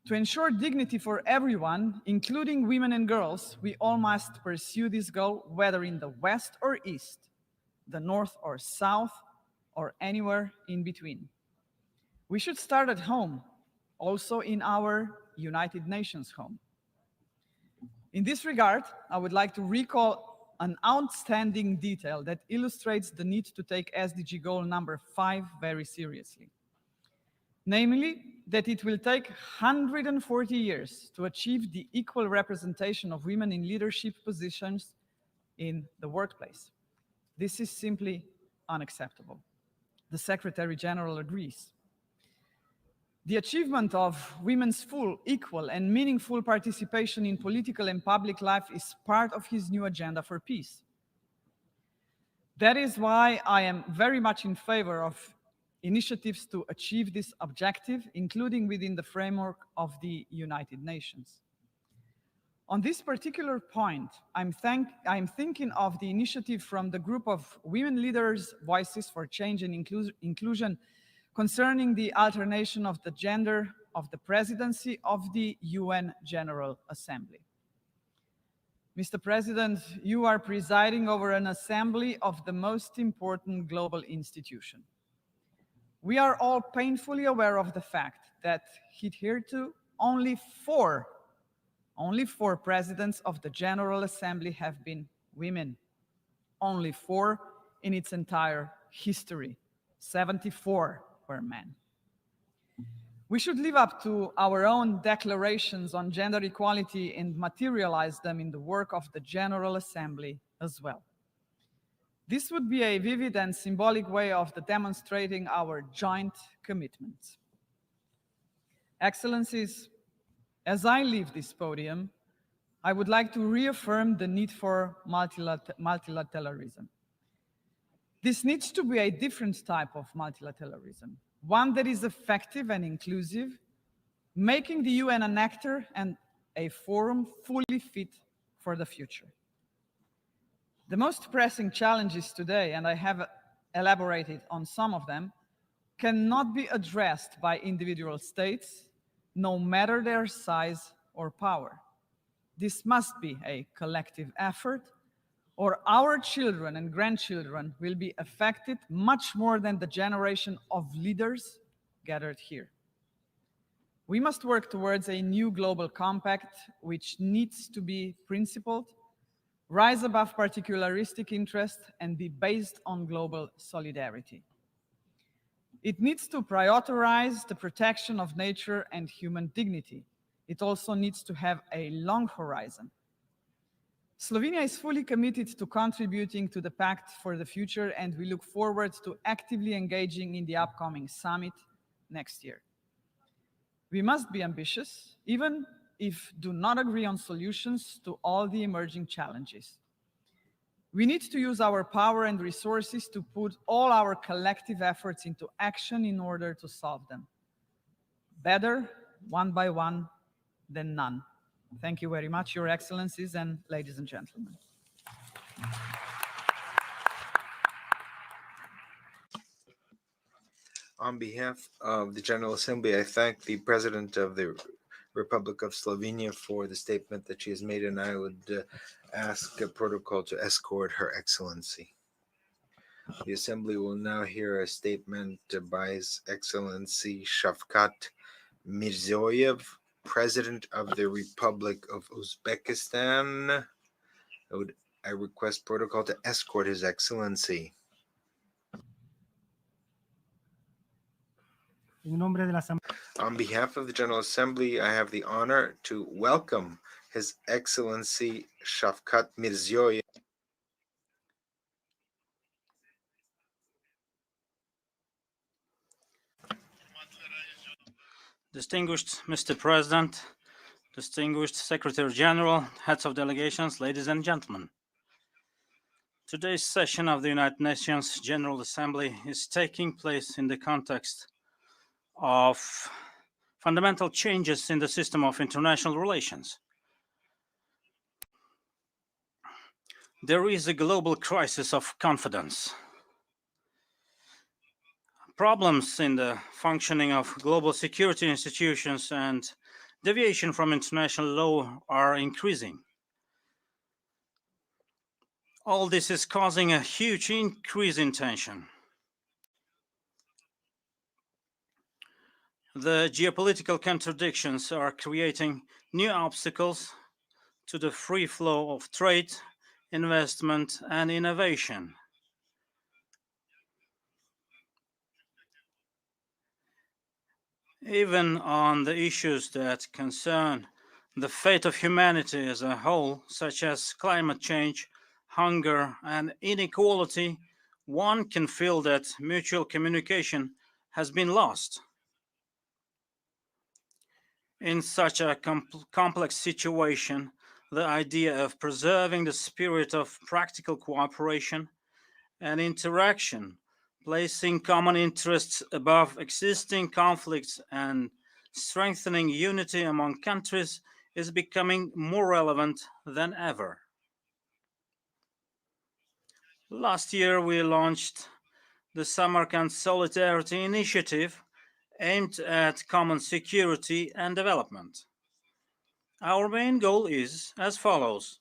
Speaker 5: To ensure dignity for everyone, including women and girls, we all must pursue this goal, whether in the West or East, the North or South, or anywhere in between. We should start at home, also in our United Nations home. In this regard, I would like to recall an outstanding detail that illustrates the need to take SDG goal number 5 very seriously. Namely, that it will take 140 years to achieve the equal representation of women in leadership positions in the workplace. This is simply unacceptable. The Secretary General agrees. The achievement of women's full, equal, and meaningful participation in political and public life is part of his new agenda for peace. That is why I am very much in favor of initiatives to achieve this objective, including within the framework of the United Nations. On this particular point, I'm thinking of the initiative from the group of women leaders' Voices for Change and Inclusion concerning the alternation of the gender of the presidency of the UN General Assembly. Mr. President, you are presiding over an assembly of the most important global institution. We are all painfully aware of the fact that hitherto only four presidents of the General Assembly have been women. Only 4 in its entire history. 74 were men. We should live up to our own declarations on gender equality and materialize them in the work of the General Assembly as well. This would be a vivid and symbolic way of demonstrating our joint commitment. Excellencies, as I leave this podium, I would like to reaffirm the need for multilateralism. This needs to be a different type of multilateralism, one that is effective and inclusive, making the UN an actor and a forum fully fit for the future. The most pressing challenges today, and I have elaborated on some of them, cannot be addressed by individual states, no matter their size or power. This must be a collective effort, or our children and grandchildren will be affected much more than the generation of leaders gathered here. We must work towards a new global compact which needs to be principled, rise above particularistic interest, and be based on global solidarity. It needs to prioritize the protection of nature and human dignity. It also needs to have a long horizon. Slovenia is fully committed to contributing to the Pact for the Future, and we look forward to actively engaging in the upcoming summit next year. We must be ambitious, even if do not agree on solutions to all the emerging challenges. We need to use our power and resources to put all our collective efforts into action in order to solve them. Better one by one than none. Thank you very much, Your Excellencies and ladies and gentlemen.
Speaker 16: On behalf of the General Assembly, I thank the President of the Republic of Slovenia for the statement that she has made, and I would ask a protocol to escort Her Excellency. The Assembly will now hear a statement by His Excellency Shavkat Mirziyoyev, President of the Republic of Uzbekistan. I request protocol to escort His Excellency. On behalf of the General Assembly, I have the honor to welcome His Excellency Shavkat Mirziyoyev.
Speaker 18: Distinguished Mr. President, distinguished Secretary General, heads of delegations, ladies and gentlemen. Today's session of the United Nations General Assembly is taking place in the context of fundamental changes in the system of international relations. There is a global crisis of confidence. Problems in the functioning of global security institutions and deviation from international law are increasing. All this is causing a huge increase in tension. The geopolitical contradictions are creating new obstacles to the free flow of trade, investment, and innovation. Even on the issues that concern the fate of humanity as a whole, such as climate change, hunger, and inequality, one can feel that mutual communication has been lost. In such a complex situation, the idea of preserving the spirit of practical cooperation and interaction, placing common interests above existing conflicts and strengthening unity among countries is becoming more relevant than ever. Last year, we launched the Samarkand Solidarity Initiative aimed at common security and development. Our main goal is as follows: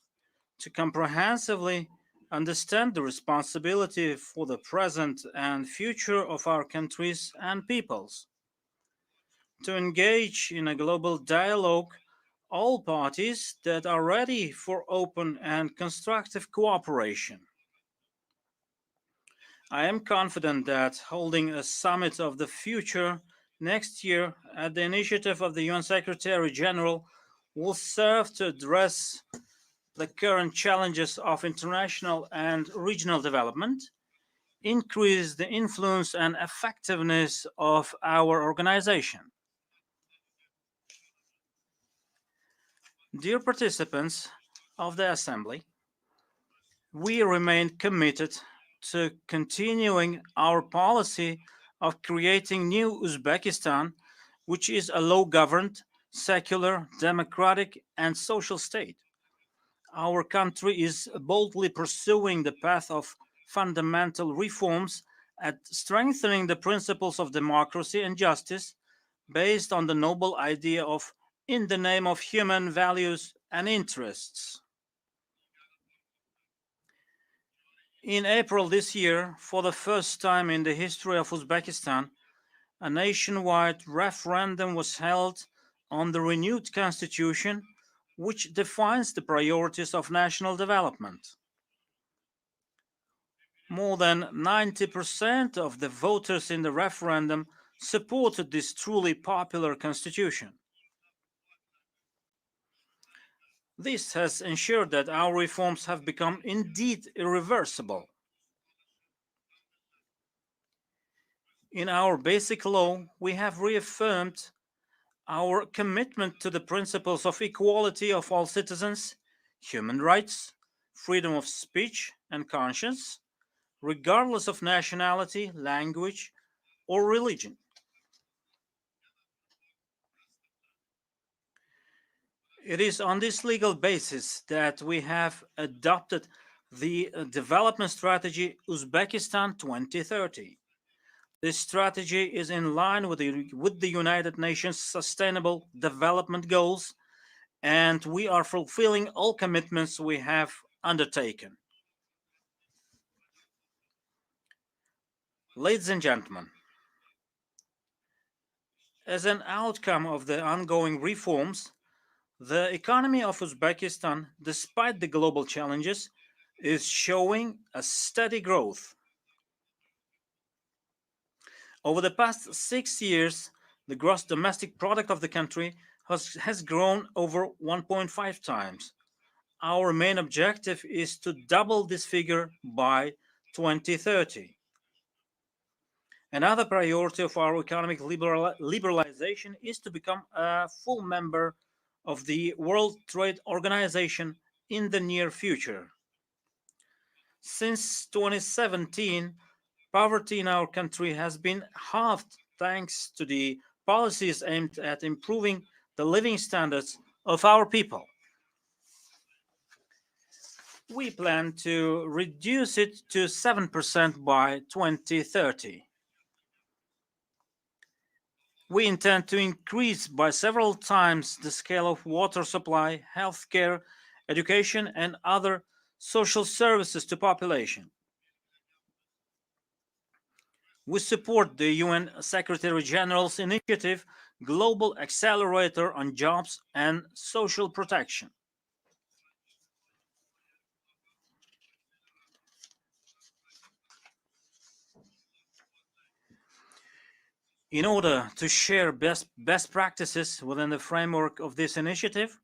Speaker 18: to comprehensively understand the responsibility for the present and future of our countries and peoples, to engage in a global dialogue all parties that are ready for open and constructive cooperation. I am confident that holding a summit of the future next year at the initiative of the UN Secretary General will serve to address the current challenges of international and regional development, increase the influence and effectiveness of our organization. Dear participants of the Assembly, we remain committed to continuing our policy of creating new Uzbekistan, which is a law-governed, secular, democratic, and social state. Our country is boldly pursuing the path of fundamental reforms at strengthening the principles of democracy and justice based on the noble idea of in the name of human values and interests. In April this year, for the first time in the history of Uzbekistan, a nationwide referendum was held on the renewed constitution, which defines the priorities of national development. More than 90% of the voters in the referendum supported this truly popular constitution. This has ensured that our reforms have become indeed irreversible. In our basic law, we have reaffirmed our commitment to the principles of equality of all citizens, human rights, freedom of speech and conscience, regardless of nationality, language, or religion. It is on this legal basis that we have adopted the development strategy Uzbekistan 2030. This strategy is in line with the United Nations Sustainable Development Goals, and we are fulfilling all commitments we have undertaken. Ladies and gentlemen, as an outcome of the ongoing reforms, the economy of Uzbekistan, despite the global challenges, is showing a steady growth. Over the past 6 years, the gross domestic product of the country has grown over 1.5 times. Our main objective is to double this figure by 2030. Another priority of our economic liberalization is to become a full member of the World Trade Organization in the near future. Since 2017, poverty in our country has been halved thanks to the policies aimed at improving the living standards of our people. We plan to reduce it to 7% by 2030. We intend to increase by several times the scale of water supply, healthcare, education, and other social services to population. We support the UN Secretary General's initiative, Global Accelerator on Jobs and Social Protection. In order to share best practices within the framework of this initiative,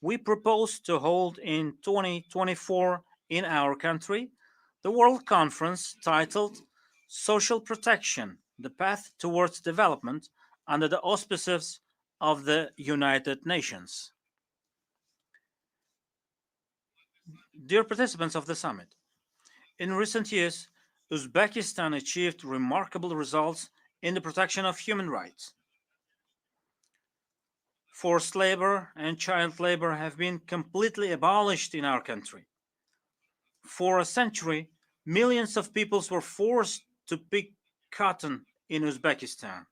Speaker 18: we propose to hold in 2024 in our country the World Conference titled Social Protection, the Path Towards Development under the auspices of the United Nations. Dear participants of the summit, in recent years, Uzbekistan achieved remarkable results in the protection of human rights. Forced labor and child labor have been completely abolished in our country. For a century, millions of people were forced to pick cotton in Uzbekistan.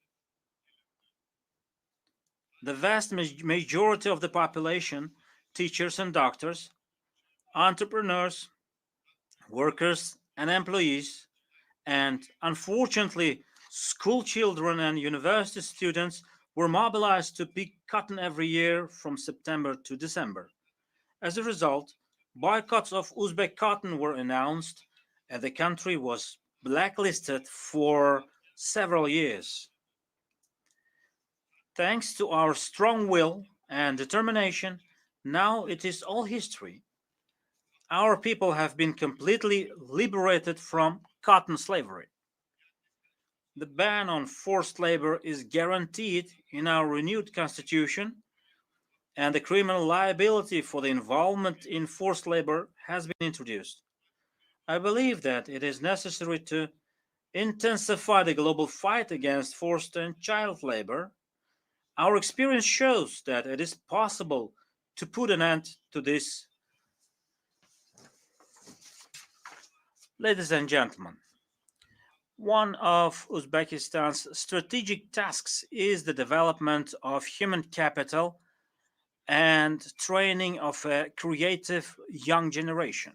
Speaker 18: The vast majority of the population, teachers and doctors, entrepreneurs, workers and employees, and unfortunately, school children and university students were mobilized to pick cotton every year from September to December. As a result, boycotts of Uzbek cotton were announced, and the country was blacklisted for several years. Thanks to our strong will and determination, now it is all history. Our people have been completely liberated from cotton slavery. The ban on forced labor is guaranteed in our renewed constitution, and the criminal liability for the involvement in forced labor has been introduced. I believe that it is necessary to intensify the global fight against forced and child labor. Our experience shows that it is possible to put an end to this. Ladies and gentlemen, one of Uzbekistan's strategic tasks is the development of human capital and training of a creative young generation.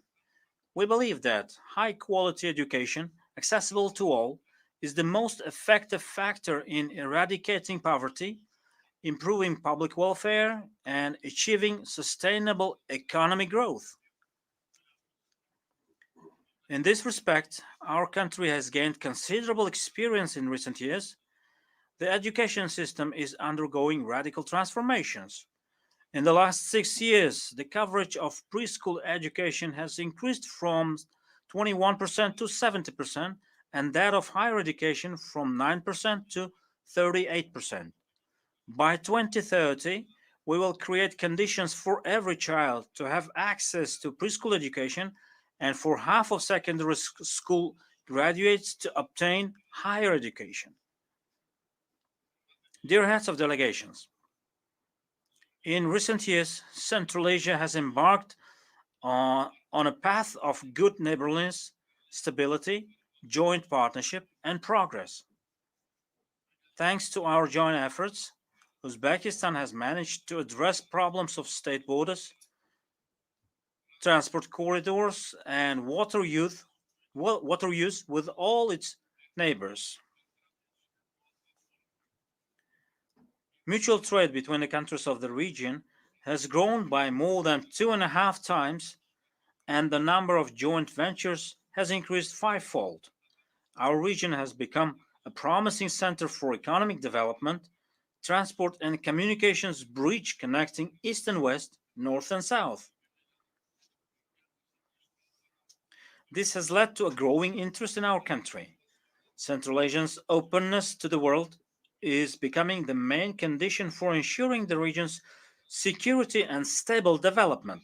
Speaker 18: We believe that high quality education, accessible to all, is the most effective factor in eradicating poverty, improving public welfare, and achieving sustainable economic growth. In this respect, our country has gained considerable experience in recent years. The education system is undergoing radical transformations. In the last 6 years, the coverage of preschool education has increased from 21% to 70%, and that of higher education from 9% to 38%. By 2030, we will create conditions for every child to have access to preschool education and for half of secondary school graduates to obtain higher education. Dear heads of delegations, in recent years, Central Asia has embarked on a path of good neighborliness, stability, joint partnership, and progress. Thanks to our joint efforts, Uzbekistan has managed to address problems of state borders, transport corridors, and water use with all its neighbors. Mutual trade between the countries of the region has grown by more than 2.5 times, and the number of joint ventures has increased fivefold. Our region has become a promising center for economic development, transport and communications bridge connecting east and west, north and south. This has led to a growing interest in our country. Central Asia's openness to the world is becoming the main condition for ensuring the region's security and stable development.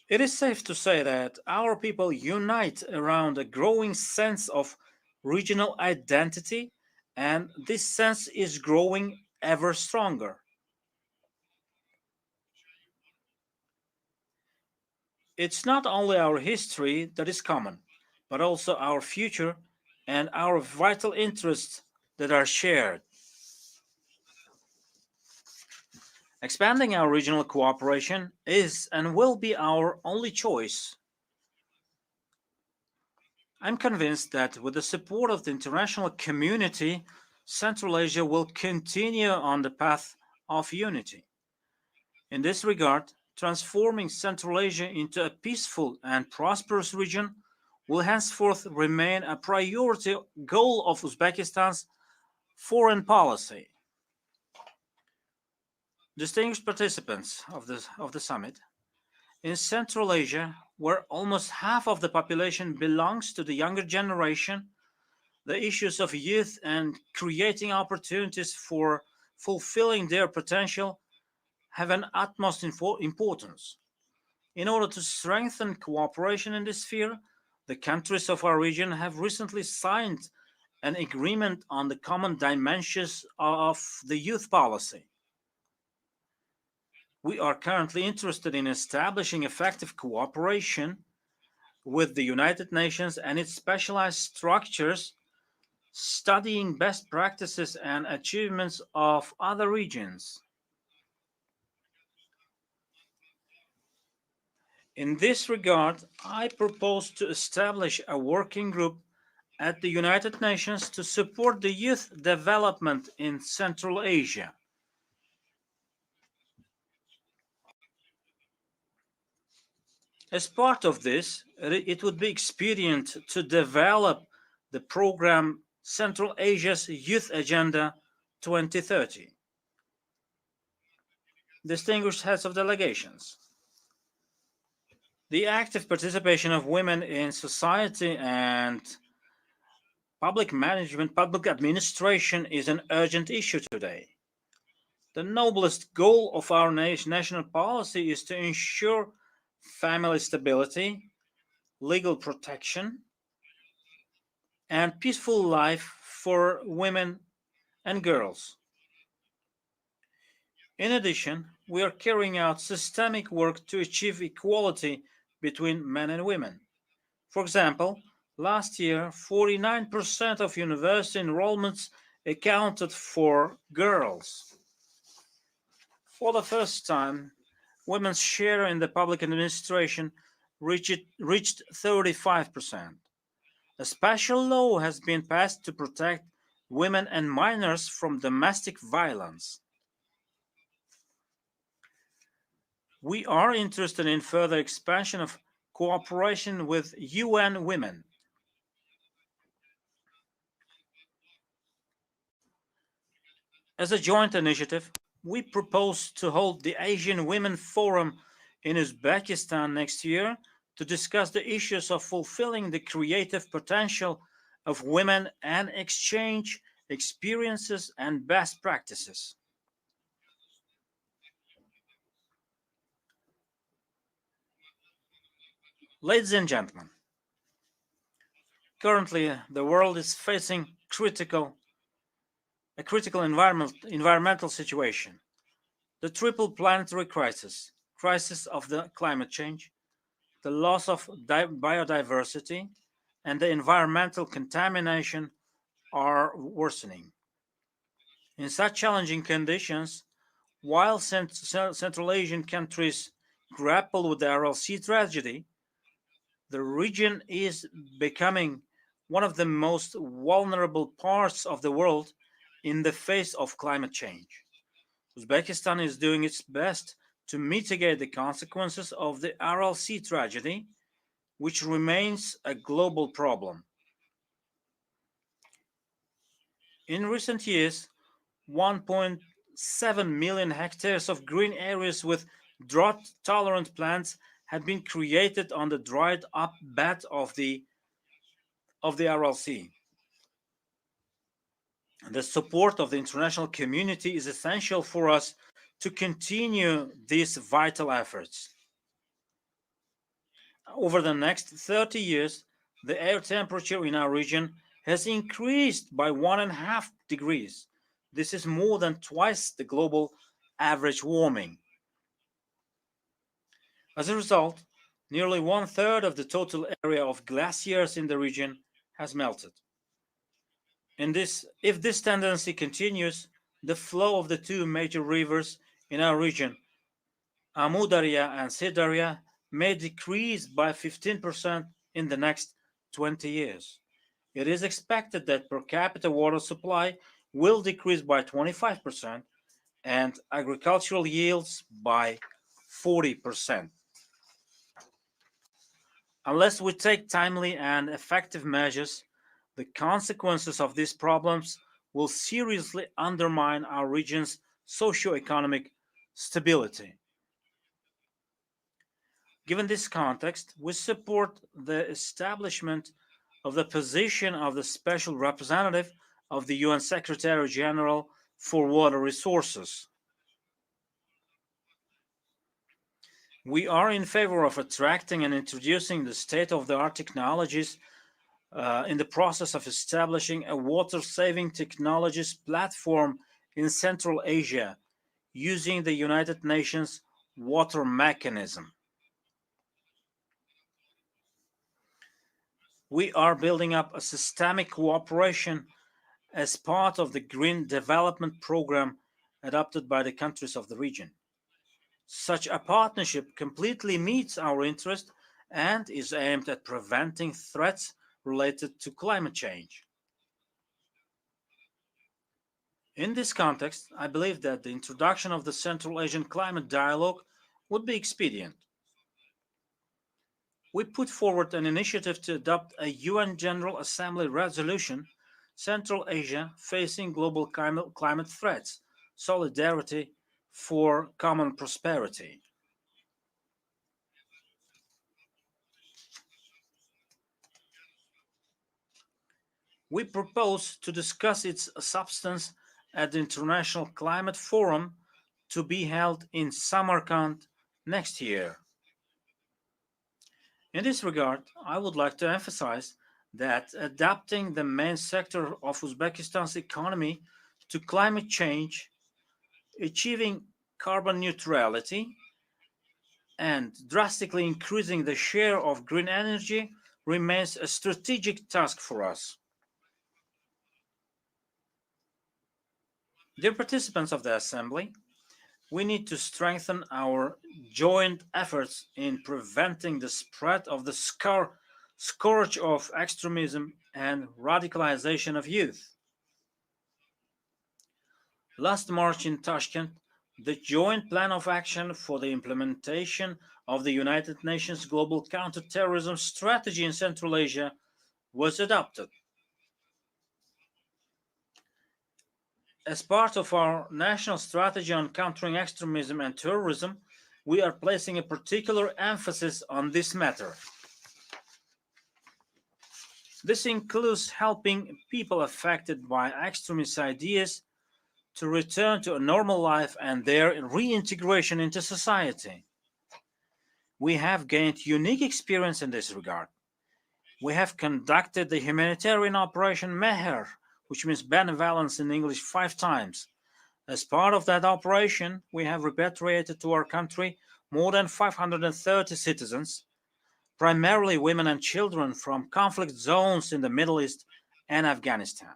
Speaker 18: It is safe to say that our people unite around a growing sense of regional identity, and this sense is growing ever stronger. It's not only our history that is common, but also our future and our vital interests that are shared. Expanding our regional cooperation is and will be our only choice. I'm convinced that with the support of the international community, Central Asia will continue on the path of unity. In this regard, transforming Central Asia into a peaceful and prosperous region will henceforth remain a priority goal of Uzbekistan's foreign policy. Distinguished participants of the summit, in Central Asia, where almost half of the population belongs to the younger generation, the issues of youth and creating opportunities for fulfilling their potential have an utmost importance. In order to strengthen cooperation in this sphere, the countries of our region have recently signed an agreement on the common dimensions of the youth policy. We are currently interested in establishing effective cooperation with the United Nations and its specialized structures, studying best practices and achievements of other regions. In this regard, I propose to establish a working group at the United Nations to support the youth development in Central Asia. As part of this, it would be expedient to develop the program Central Asia's Youth Agenda 2030. Distinguished heads of delegations, the active participation of women in society and public management, public administration is an urgent issue today. The noblest goal of our national policy is to ensure family stability, legal protection, and peaceful life for women and girls. In addition, we are carrying out systemic work to achieve equality between men and women. For example, last year, 49% of university enrollments accounted for girls. For the first time, women's share in the public administration reached 35%. A special law has been passed to protect women and minors from domestic violence. We are interested in further expansion of cooperation with UN Women. As a joint initiative, we propose to hold the Asian Women Forum in Uzbekistan next year to discuss the issues of fulfilling the creative potential of women and exchange experiences and best practices. Ladies and gentlemen, currently the world is facing a critical environmental situation. The triple planetary crisis of the climate change, the loss of biodiversity, and the environmental contamination are worsening. In such challenging conditions, while Central Asian countries grapple with the RLC tragedy, the region is becoming one of the most vulnerable parts of the world in the face of climate change. Uzbekistan is doing its best to mitigate the consequences of the RLC tragedy, which remains a global problem. In recent years, 1.7 million hectares of green areas with drought-tolerant plants had been created on the dried-up bed of the RLC. The support of the international community is essential for us to continue these vital efforts. Over the next 30 years, the air temperature in our region has increased by 1.5 degrees. This is more than twice the global average warming. As a result, nearly 1/3 of the total area of glaciers in the region has melted. If this tendency continues, the flow of the two major rivers in our region, Amudarya and Sidarya, may decrease by 15% in the next 20 years. It is expected that per capita water supply will decrease by 25% and agricultural yields by 40%. Unless we take timely and effective measures, the consequences of these problems will seriously undermine our region's socio-economic stability. Given this context, we support the establishment of the position of the Special Representative of the UN Secretary General for Water Resources. We are in favor of attracting and introducing the state-of-the-art technologies in the process of establishing a water-saving technologies platform in Central Asia using the United Nations water mechanism. We are building up a systemic cooperation as part of the Green Development Program adopted by the countries of the region. Such a partnership completely meets our interest and is aimed at preventing threats related to climate change. In this context, I believe that the introduction of the Central Asian Climate Dialogue would be expedient. We put forward an initiative to adopt a UN General Assembly resolution, Central Asia facing global climate threats, solidarity for common prosperity. We propose to discuss its substance at the International Climate Forum to be held in Samarkand next year. In this regard, I would like to emphasize that adapting the main sector of Uzbekistan's economy to climate change, achieving carbon neutrality, and drastically increasing the share of green energy remains a strategic task for us. Dear participants of the Assembly, we need to strengthen our joint efforts in preventing the spread of the scourge of extremism and radicalization of youth. Last March in Tashkent, the Joint Plan of Action for the implementation of the United Nations Global Counterterrorism Strategy in Central Asia was adopted. As part of our national strategy on countering extremism and terrorism, we are placing a particular emphasis on this matter. This includes helping people affected by extremist ideas to return to a normal life and their reintegration into society. We have gained unique experience in this regard. We have conducted the humanitarian Operation Meher, which means benevolence in English, 5 times. As part of that operation, we have repatriated to our country more than 530 citizens, primarily women and children from conflict zones in the Middle East and Afghanistan.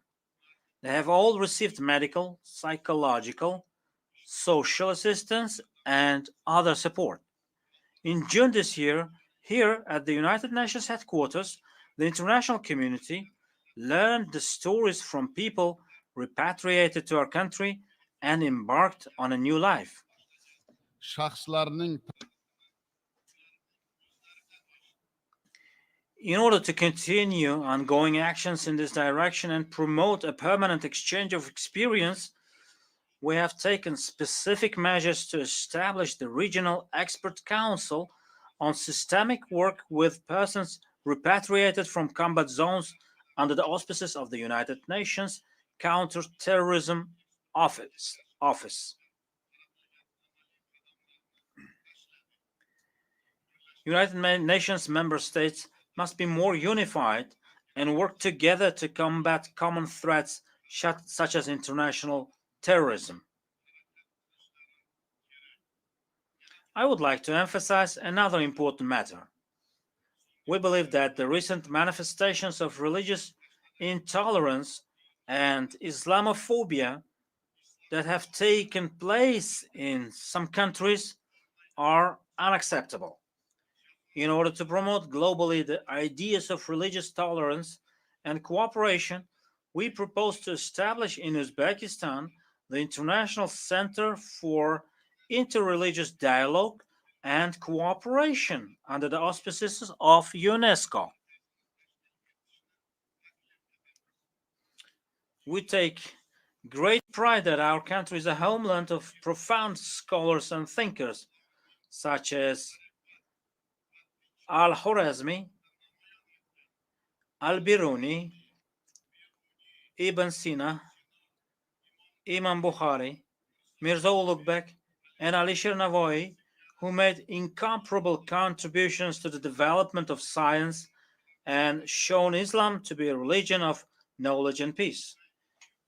Speaker 18: They have all received medical, psychological, social assistance, and other support. In June this year, here at the United Nations headquarters, the international community learned the stories from people repatriated to our country and embarked on a new life. In order to continue ongoing actions in this direction and promote a permanent exchange of experience, we have taken specific measures to establish the Regional Expert Council on systemic work with persons repatriated from combat zones under the auspices of the United Nations Counterterrorism Office. United Nations member states must be more unified and work together to combat common threats such as international terrorism. I would like to emphasize another important matter. We believe that the recent manifestations of religious intolerance and Islamophobia that have taken place in some countries are unacceptable. In order to promote globally the ideas of religious tolerance and cooperation, we propose to establish in Uzbekistan the International Center for Interreligious Dialogue and Cooperation under the auspices of UNESCO. We take great pride that our country is a homeland of profound scholars and thinkers, such as Al-Khwarizmi, Al-Biruni, Ibn Sina, Imam Bukhari, Mirza Ulugh and Ali Shirnavoy, who made incomparable contributions to the development of science and shown Islam to be a religion of knowledge and peace.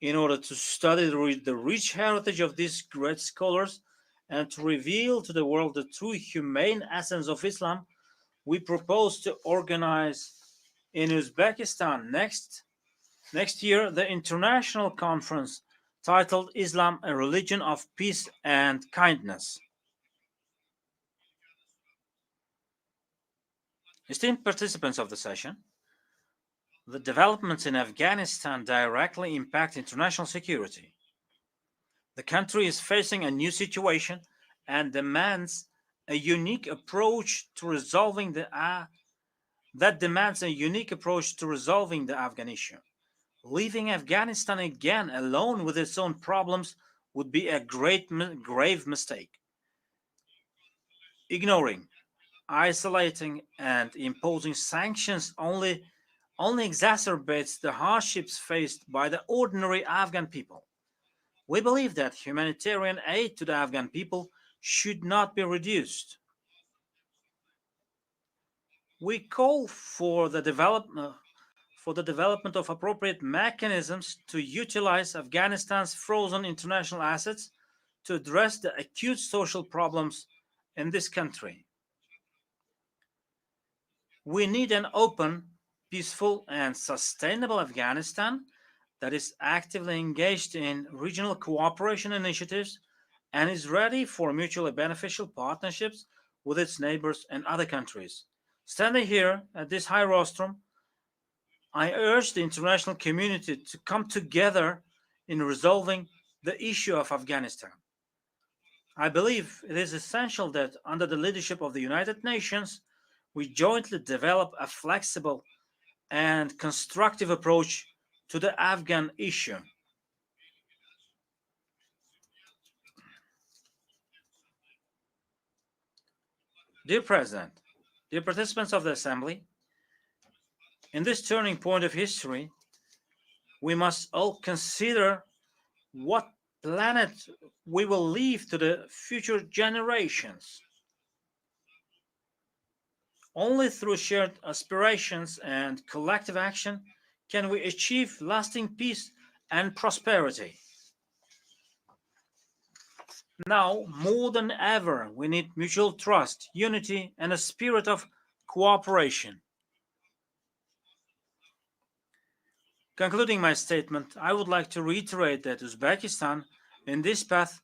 Speaker 18: In order to study the rich heritage of these great scholars and to reveal to the world the true humane essence of Islam, we propose to organize in Uzbekistan next year the international conference titled Islam, a Religion of Peace and Kindness. Esteemed participants of the session, the developments in Afghanistan directly impact international security. The country is facing a new situation and demands a unique approach to resolving the Afghan issue. Leaving Afghanistan again alone with its own problems would be a grave mistake. Ignoring, isolating, and imposing sanctions only exacerbates the hardships faced by the ordinary Afghan people. We believe that humanitarian aid to the Afghan people should not be reduced. We call for the development of appropriate mechanisms to utilize Afghanistan's frozen international assets to address the acute social problems in this country. We need an open, peaceful, and sustainable Afghanistan that is actively engaged in regional cooperation initiatives and is ready for mutually beneficial partnerships with its neighbors and other countries. Standing here at this high rostrum, I urge the international community to come together in resolving the issue of Afghanistan. I believe it is essential that under the leadership of the United Nations, we jointly develop a flexible and constructive approach to the Afghan issue. Dear President, dear participants of the Assembly, in this turning point of history, we must all consider what planet we will leave to the future generations. Only through shared aspirations and collective action can we achieve lasting peace and prosperity. Now, more than ever, we need mutual trust, unity, and a spirit of cooperation. Concluding my statement, I would like to reiterate that Uzbekistan, in this path,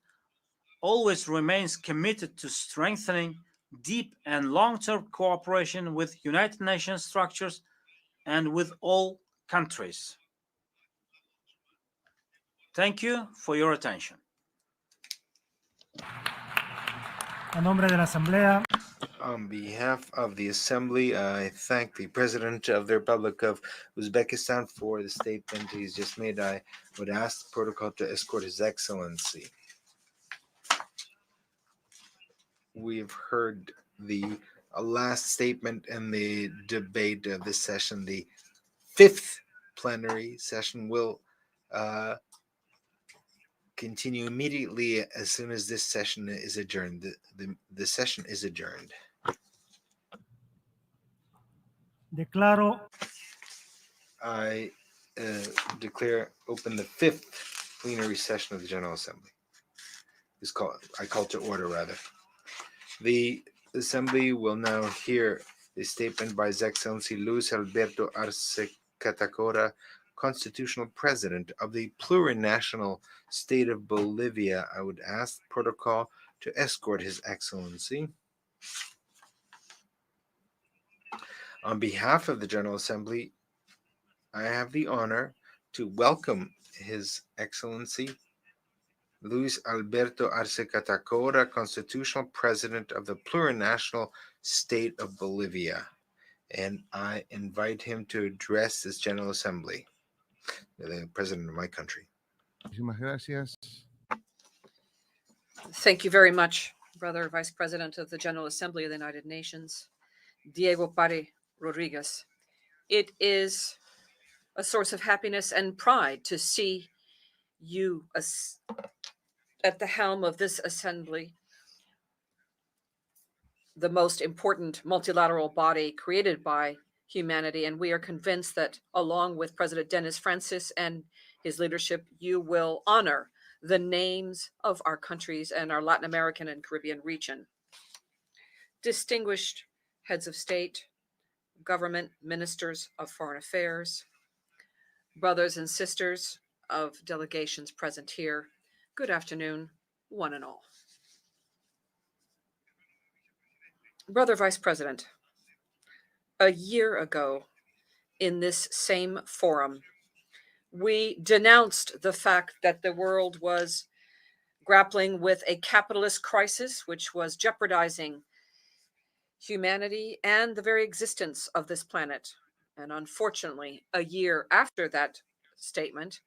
Speaker 18: always remains committed to strengthening deep and long-term cooperation with United Nations structures and with all countries. Thank you for your attention.
Speaker 9: A nombre de la Asamblea.
Speaker 16: On behalf of the Assembly, I thank the President of the Republic of Uzbekistan for the statement he's just made. I would ask the protocol to escort His Excellency. We've heard the last statement in the debate of this session. The fifth plenary session will continue immediately as soon as this session is adjourned. The session is adjourned.
Speaker 9: Declaro.
Speaker 16: I declare open the fifth plenary session of the General Assembly. I call to order, rather. The Assembly will now hear the statement by His Excellency Luis Alberto Arce Catacora, Constitutional President of the plurinational state of Bolivia. I would ask the protocol to escort His Excellency. On behalf of the General Assembly, I have the honor to welcome His Excellency Luis Alberto Arce Catacora, Constitutional President of the plurinational state of Bolivia, and I invite him to address this General Assembly, the President of my country.
Speaker 15: Thank you very much, Brother Vice President of the General Assembly of the United Nations, Diego Pare Rodriguez. It is a source of happiness and pride to see you at the helm of this assembly, the most important multilateral body created by humanity. And we are convinced that along with President Dennis Francis and his leadership, you will honor the names of our countries and our Latin American and Caribbean region. Distinguished heads of state, government, ministers of foreign affairs, brothers and sisters of delegations present here, good afternoon, one and all. Brother Vice President, A year ago, in this same forum, we denounced the fact that the world was grappling with a capitalist crisis, which was jeopardizing humanity and the very existence of this planet. And unfortunately, a year after that statement,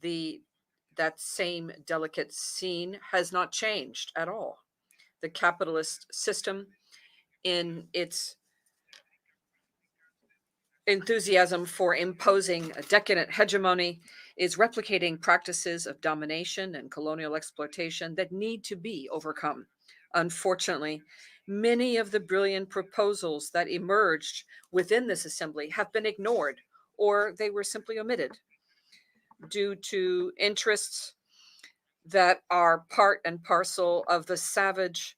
Speaker 15: that same delicate scene has not changed at all. The capitalist system, in its enthusiasm for imposing a decadent hegemony, is replicating practices of domination and colonial exploitation that need to be overcome. Unfortunately, many of the brilliant proposals that emerged within this assembly have been ignored, or they were simply omitted due to interests that are part and parcel of the savage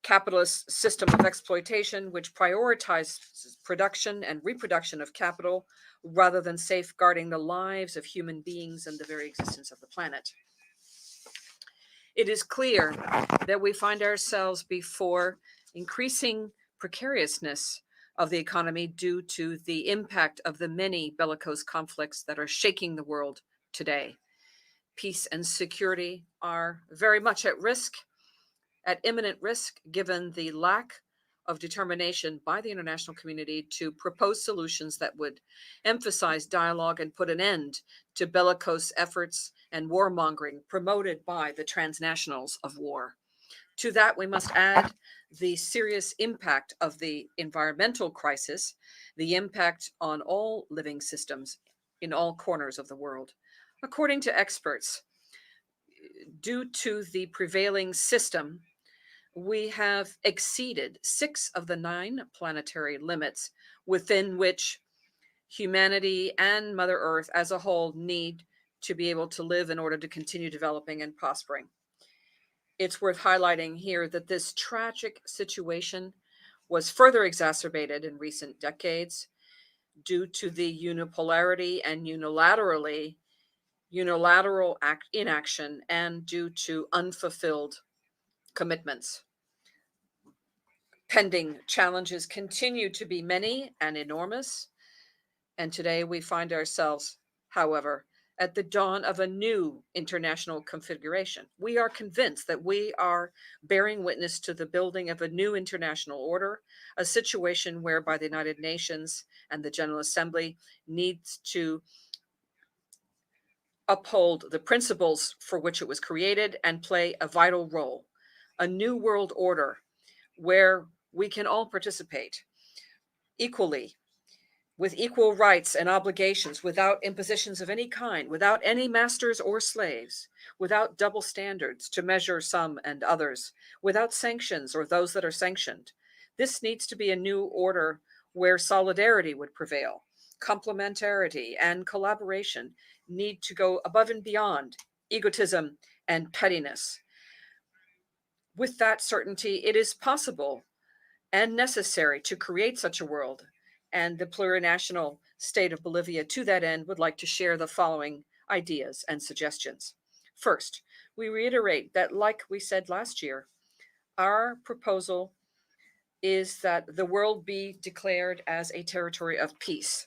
Speaker 15: capitalist system of exploitation, which prioritizes production and reproduction of capital rather than safeguarding the lives of human beings and the very existence of the planet. It is clear that we find ourselves before increasing precariousness of the economy due to the impact of the many bellicose conflicts that are shaking the world today. Peace and security are very much at imminent risk, given the lack of determination by the international community to propose solutions that would emphasize dialogue and put an end to bellicose efforts and warmongering promoted by the transnationals of war. To that, we must add the serious impact of the environmental crisis, the impact on all living systems in all corners of the world. According to experts, due to the prevailing system, we have exceeded 6 of the 9 planetary limits within which humanity and Mother Earth as a whole need to be able to live in order to continue developing and prospering. It's worth highlighting here that this tragic situation was further exacerbated in recent decades due to the unipolarity and unilateral inaction and due to unfulfilled commitments. Pending challenges continue to be many and enormous, and today we find ourselves, however, at the dawn of a new international configuration. We are convinced that we are bearing witness to the building of a new international order, a situation whereby the United Nations and the General Assembly needs to uphold the principles for which it was created and play a vital role. A new world order where we can all participate equally, with equal rights and obligations, without impositions of any kind, without any masters or slaves, without double standards to measure some and others, without sanctions or those that are sanctioned. This needs to be a new order where solidarity would prevail. Complementarity and collaboration need to go above and beyond egotism and pettiness. With that certainty, it is possible and necessary to create such a world, and the plurinational state of Bolivia to that end would like to share the following ideas and suggestions. First, we reiterate that, like we said last year, our proposal is that the world be declared as a territory of peace.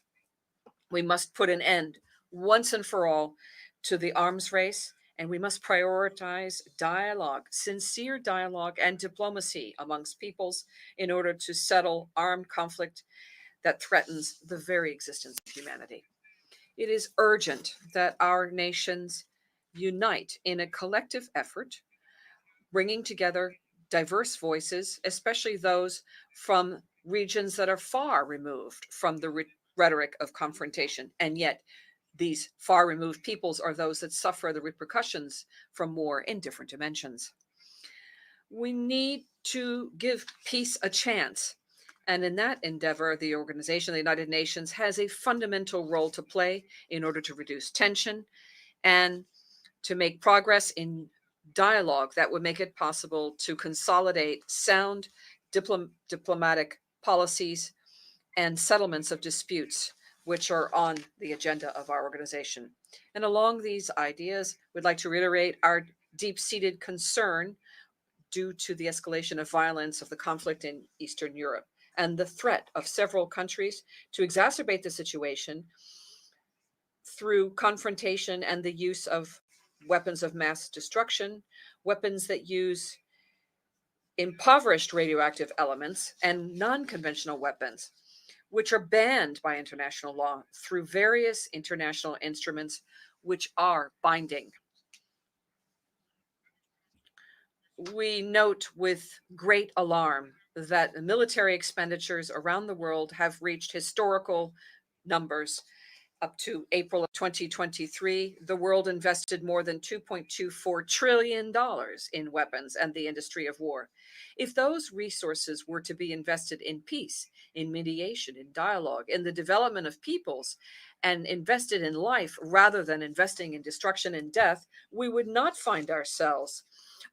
Speaker 15: We must put an end once and for all to the arms race, and we must prioritize dialogue, sincere dialogue and diplomacy amongst peoples in order to settle armed conflict that threatens the very existence of humanity. It is urgent that our nations unite in a collective effort, bringing together diverse voices, especially those from regions that are far removed from the rhetoric of confrontation, and yet these far removed peoples are those that suffer the repercussions from war in different dimensions. We need to give peace a chance. And in that endeavor, the Organization of the United Nations has a fundamental role to play in order to reduce tension and to make progress in dialogue that would make it possible to consolidate sound diplomatic policies and settlements of disputes which are on the agenda of our organization. And along these ideas, we'd like to reiterate our deep-seated concern due to the escalation of violence of the conflict in Eastern Europe. and the threat of several countries to exacerbate the situation through confrontation and the use of weapons of mass destruction, weapons that use impoverished radioactive elements, and non-conventional weapons, which are banned by international law through various international instruments which are binding. We note with great alarm that military expenditures around the world have reached historical numbers. Up to April of 2023, the world invested more than $2.24 trillion in weapons and the industry of war. If those resources were to be invested in peace, in mediation, in dialogue, in the development of peoples, and invested in life rather than investing in destruction and death, we would not find ourselves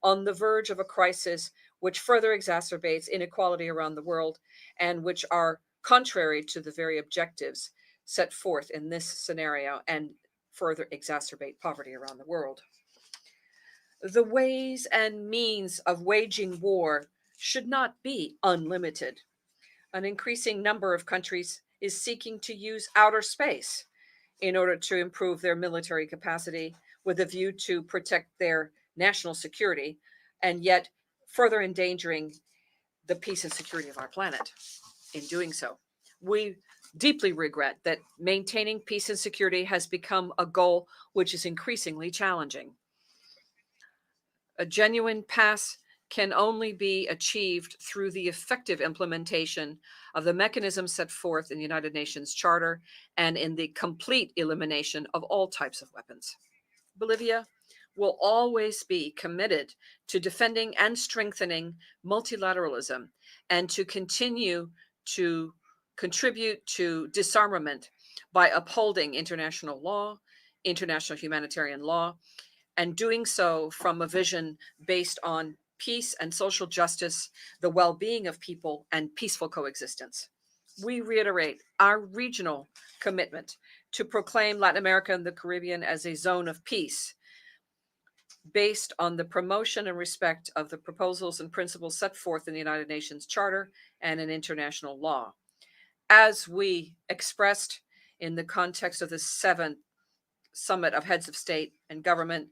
Speaker 15: on the verge of a crisis which further exacerbates inequality around the world and which are contrary to the very objectives set forth in this scenario and further exacerbate poverty around the world. The ways and means of waging war should not be unlimited. An increasing number of countries is seeking to use outer space in order to improve their military capacity with a view to protect their national security, and yet further endangering the peace and security of our planet in doing so. We deeply regret that maintaining peace and security has become a goal which is increasingly challenging. A genuine peace can only be achieved through the effective implementation of the mechanisms set forth in the United Nations Charter and in the complete elimination of all types of weapons. Bolivia will always be committed to defending and strengthening multilateralism and to continue to contribute to disarmament by upholding international law, international humanitarian law, and doing so from a vision based on peace and social justice, the well-being of people, and peaceful coexistence. We reiterate our regional commitment to proclaim Latin America and the Caribbean as a zone of peace, based on the promotion and respect of the proposals and principles set forth in the United Nations Charter and in international law. As we expressed in the context of the 7th Summit of Heads of State and Government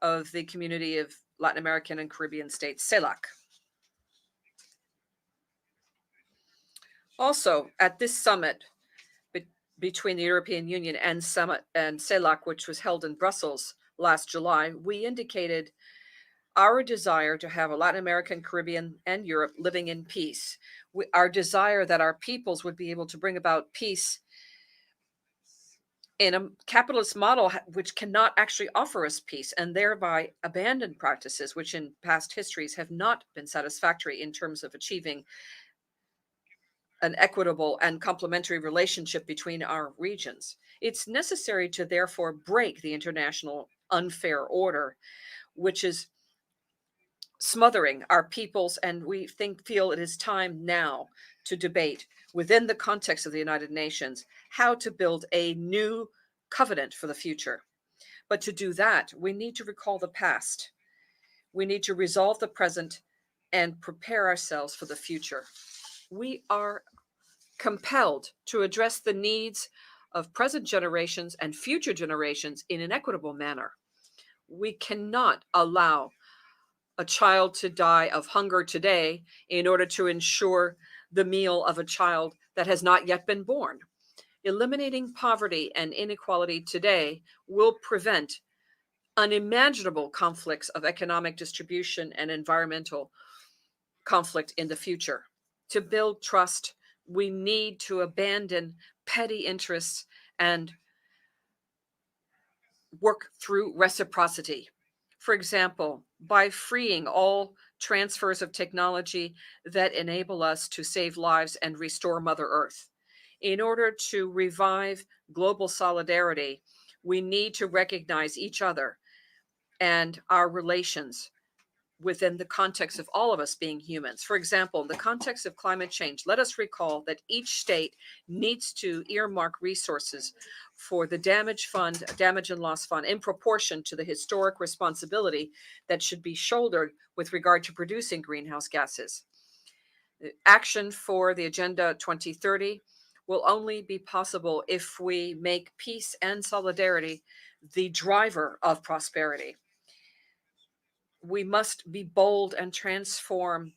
Speaker 15: of the Community of Latin American and Caribbean States, CELAC. Also, at this summit between the European Union and CELAC, which was held in Brussels last July, we indicated our desire to have a Latin American, Caribbean, and Europe living in peace. Our desire that our peoples would be able to bring about peace in a capitalist model which cannot actually offer us peace, and thereby abandon practices which in past histories have not been satisfactory in terms of achieving an equitable and complementary relationship between our regions. It's necessary to therefore break the international unfair order, which is smothering our peoples, and we feel it is time now to debate within the context of the United Nations how to build a new covenant for the future. But to do that, we need to recall the past. We need to resolve the present and prepare ourselves for the future. We are compelled to address the needs of present generations and future generations in an equitable manner. We cannot allow a child to die of hunger today in order to ensure the meal of a child that has not yet been born. Eliminating poverty and inequality today will prevent unimaginable conflicts of economic distribution and environmental conflict in the future. To build trust, we need to abandon petty interests and work through reciprocity. For example, by freeing all transfers of technology that enable us to save lives and restore Mother Earth. In order to revive global solidarity, we need to recognize each other and our relations within the context of all of us being humans. For example, in the context of climate change, let us recall that each state needs to earmark resources for the damage and loss fund in proportion to the historic responsibility that should be shouldered with regard to producing greenhouse gases. Action for the Agenda 2030 will only be possible if we make peace and solidarity the driver of prosperity. We must be bold and transform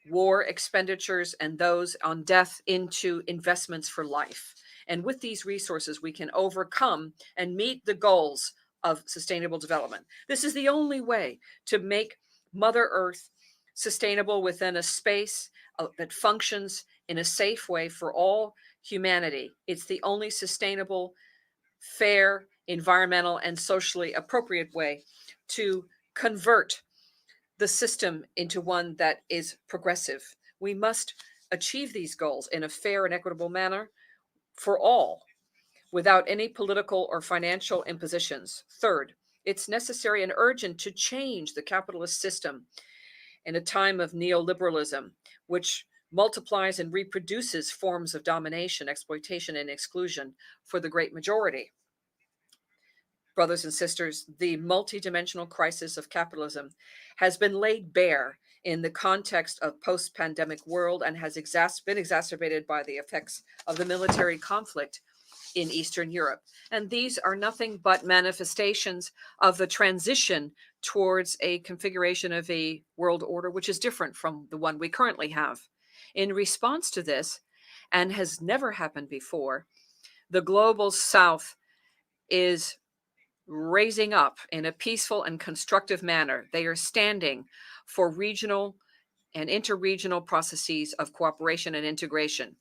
Speaker 15: war expenditures and those on death into investments for life. And with these resources, we can overcome and meet the goals of sustainable development. This is the only way to make Mother Earth sustainable within a space that functions in a safe way for all humanity. It's the only sustainable, fair, environmental, and socially appropriate way to convert the system into one that is progressive. We must achieve these goals in a fair and equitable manner for all, without any political or financial impositions. Third, it's necessary and urgent to change the capitalist system in a time of neoliberalism, which multiplies and reproduces forms of domination, exploitation, and exclusion for the great majority. Brothers and sisters, the multidimensional crisis of capitalism has been laid bare in the context of post-pandemic world and has been exacerbated by the effects of the military conflict in Eastern Europe. And these are nothing but manifestations of the transition towards a configuration of a world order which is different from the one we currently have. In response to this, and has never happened before, the global South is raising up in a peaceful and constructive manner. They are standing for regional and interregional processes of cooperation and integration.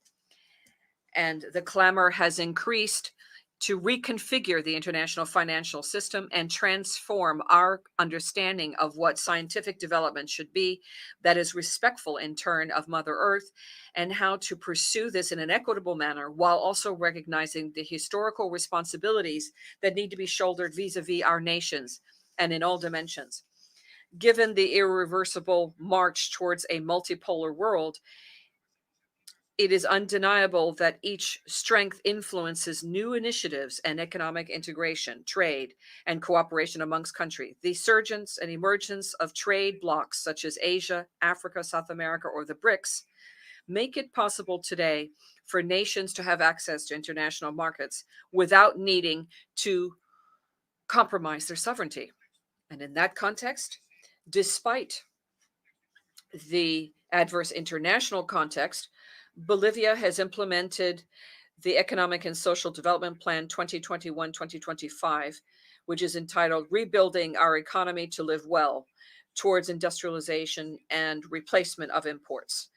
Speaker 15: And the clamor has increased to reconfigure the international financial system and transform our understanding of what scientific development should be, that is respectful in turn of Mother Earth, and how to pursue this in an equitable manner while also recognizing the historical responsibilities that need to be shouldered vis-a-vis our nations and in all dimensions. Given the irreversible march towards a multipolar world, it is undeniable that each strength influences new initiatives and economic integration, trade, and cooperation amongst countries. The surgence and emergence of trade blocs such as Asia, Africa, South America, or the BRICS make it possible today for nations to have access to international markets without needing to compromise their sovereignty. And in that context, despite the adverse international context, Bolivia has implemented the Economic and Social Development Plan 2021-2025, which is entitled Rebuilding Our Economy to Live Well Towards Industrialization and Replacement of Imports.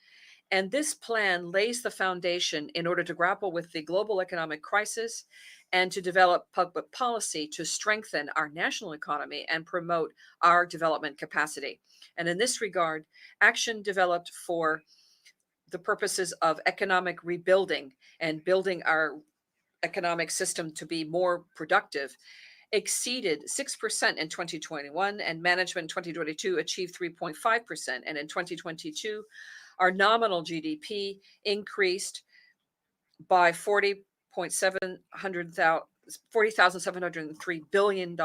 Speaker 15: And this plan lays the foundation in order to grapple with the global economic crisis and to develop public policy to strengthen our national economy and promote our development capacity. And in this regard, action developed for the purposes of economic rebuilding and building our economic system to be more productive exceeded 6% in 2021, and management in 2022 achieved 3.5%. And in 2022, our nominal GDP increased by $40,703 billion in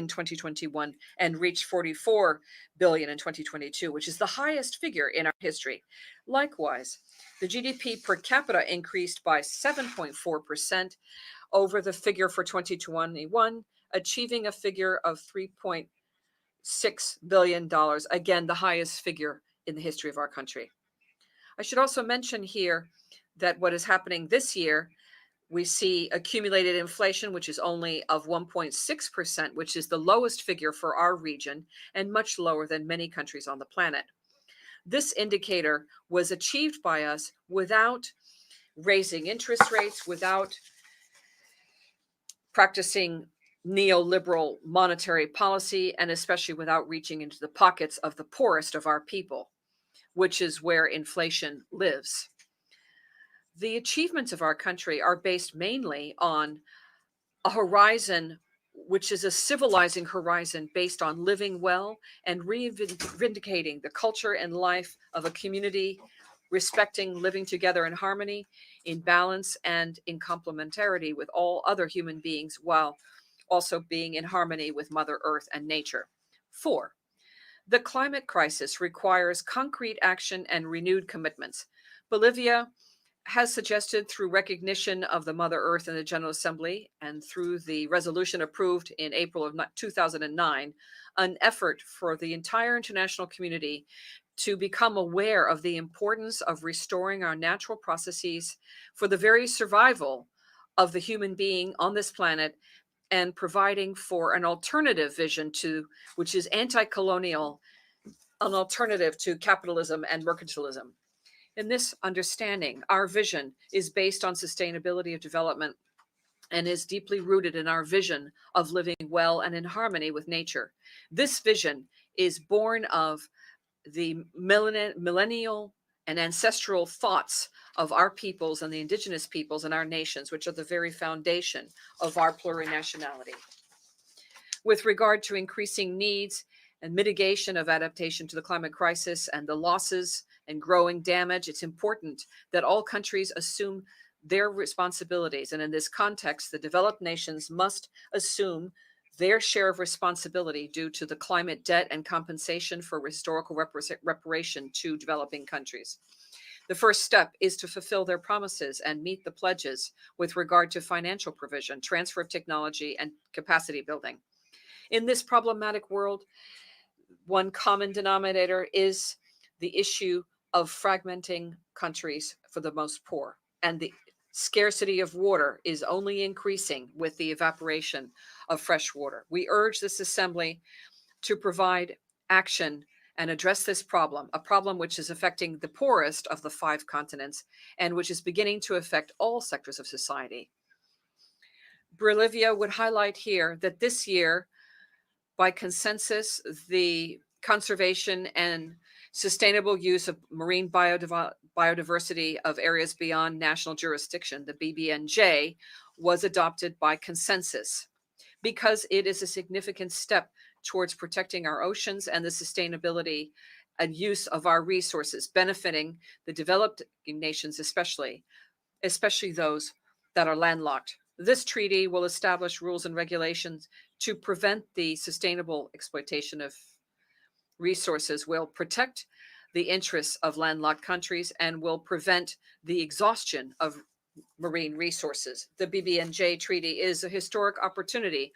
Speaker 15: 2021 and reached $44 billion in 2022, which is the highest figure in our history. Likewise, the GDP per capita increased by 7.4% over the figure for 2021, achieving a figure of $3.6 billion, again, the highest figure in the history of our country. I should also mention here that what is happening this year, we see accumulated inflation, which is only of 1.6%, which is the lowest figure for our region and much lower than many countries on the planet. This indicator was achieved by us without raising interest rates, without practicing neoliberal monetary policy, and especially without reaching into the pockets of the poorest of our people, which is where inflation lives. The achievements of our country are based mainly on a horizon, which is a civilizing horizon based on living well and reivindicating the culture and life of a community, respecting living together in harmony, in balance, and in complementarity with all other human beings, while also being in harmony with Mother Earth and nature. 4, The climate crisis requires concrete action and renewed commitments. Bolivia has suggested, through recognition of the Mother Earth in the General Assembly and through the resolution approved in April of 2009, an effort for the entire international community to become aware of the importance of restoring our natural processes for the very survival of the human being on this planet, and providing for an alternative vision to, which is anti-colonial, an alternative to capitalism and mercantilism. In this understanding, our vision is based on sustainability of development and is deeply rooted in our vision of living well and in harmony with nature. This vision is born of the millennial and ancestral thoughts of our peoples and the indigenous peoples in our nations, which are the very foundation of our plurinationality. With regard to increasing needs and mitigation of adaptation to the climate crisis and the losses and growing damage, it's important that all countries assume their responsibilities. And in this context, the developed nations must assume their share of responsibility due to the climate debt and compensation for historical reparation to developing countries. The first step is to fulfill their promises and meet the pledges with regard to financial provision, transfer of technology, and capacity building. In this problematic world, one common denominator is the issue of fragmenting countries for the most poor, and the scarcity of water is only increasing with the evaporation of fresh water. We urge this assembly to provide action and address this problem, a problem which is affecting the poorest of the 5 continents and which is beginning to affect all sectors of society. Bolivia would highlight here that this year, by consensus, the conservation and sustainable use of marine biodiversity of areas beyond national jurisdiction, the BBNJ, was adopted by consensus because it is a significant step towards protecting our oceans and the sustainability and use of our resources, benefiting the developed nations, especially those that are landlocked. This treaty will establish rules and regulations to prevent the sustainable exploitation of resources, will protect the interests of landlocked countries, and will prevent the exhaustion of marine resources. The BBNJ Treaty is a historic opportunity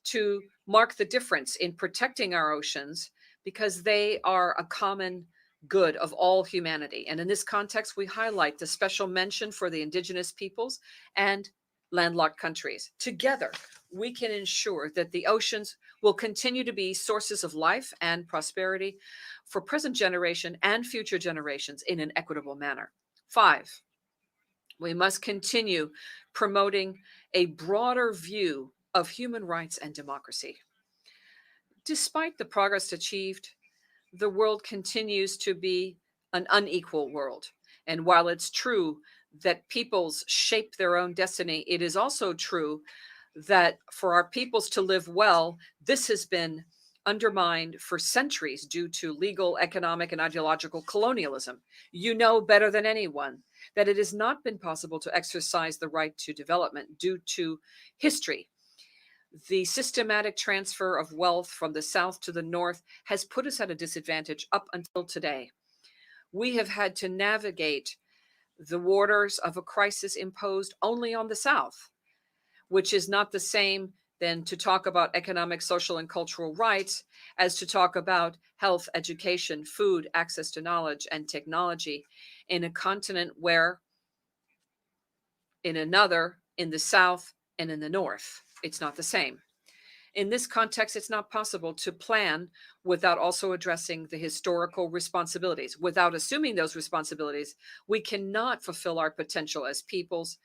Speaker 15: to mark the difference in protecting our oceans because they are a common good of all humanity. And in this context, we highlight the special mention for the indigenous peoples and landlocked countries. Together, we can ensure that the oceans will continue to be sources of life and prosperity for present generation and future generations in an equitable manner. 5, we must continue promoting a broader view of human rights and democracy. Despite the progress achieved, the world continues to be an unequal world. And while it's true that peoples shape their own destiny, it is also true that for our peoples to live well, this has been undermined for centuries due to legal, economic, and ideological colonialism. You know better than anyone that it has not been possible to exercise the right to development due to history. The systematic transfer of wealth from the south to the north has put us at a disadvantage up until today. We have had to navigate the waters of a crisis imposed only on the south, which is not the same than to talk about economic, social, and cultural rights as to talk about health, education, food, access to knowledge, and technology in a continent where in another, in the south and in the north, it's not the same. In this context, it's not possible to plan without also addressing the historical responsibilities. Without assuming those responsibilities, we cannot fulfill our potential as peoples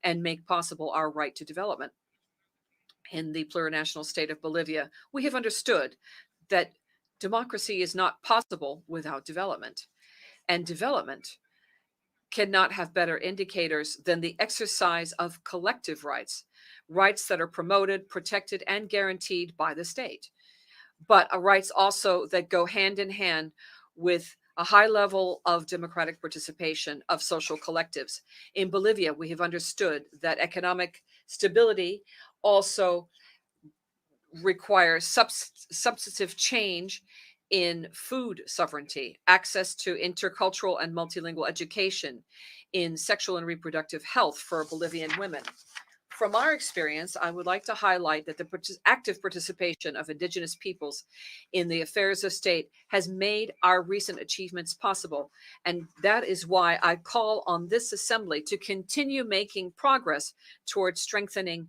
Speaker 15: and make possible our right to development. In the plurinational state of Bolivia, we have understood that democracy is not possible without development, and development cannot have better indicators than the exercise of collective rights, rights that are promoted, protected, and guaranteed by the state, but rights also that go hand in hand with a high level of democratic participation of social collectives. In Bolivia, we have understood that economic stability also requires substantive change in food sovereignty, access to intercultural and multilingual education, in sexual and reproductive health for Bolivian women. From our experience, I would like to highlight that the active participation of Indigenous peoples in the affairs of state has made our recent achievements possible. And that is why I call on this assembly to continue making progress towards strengthening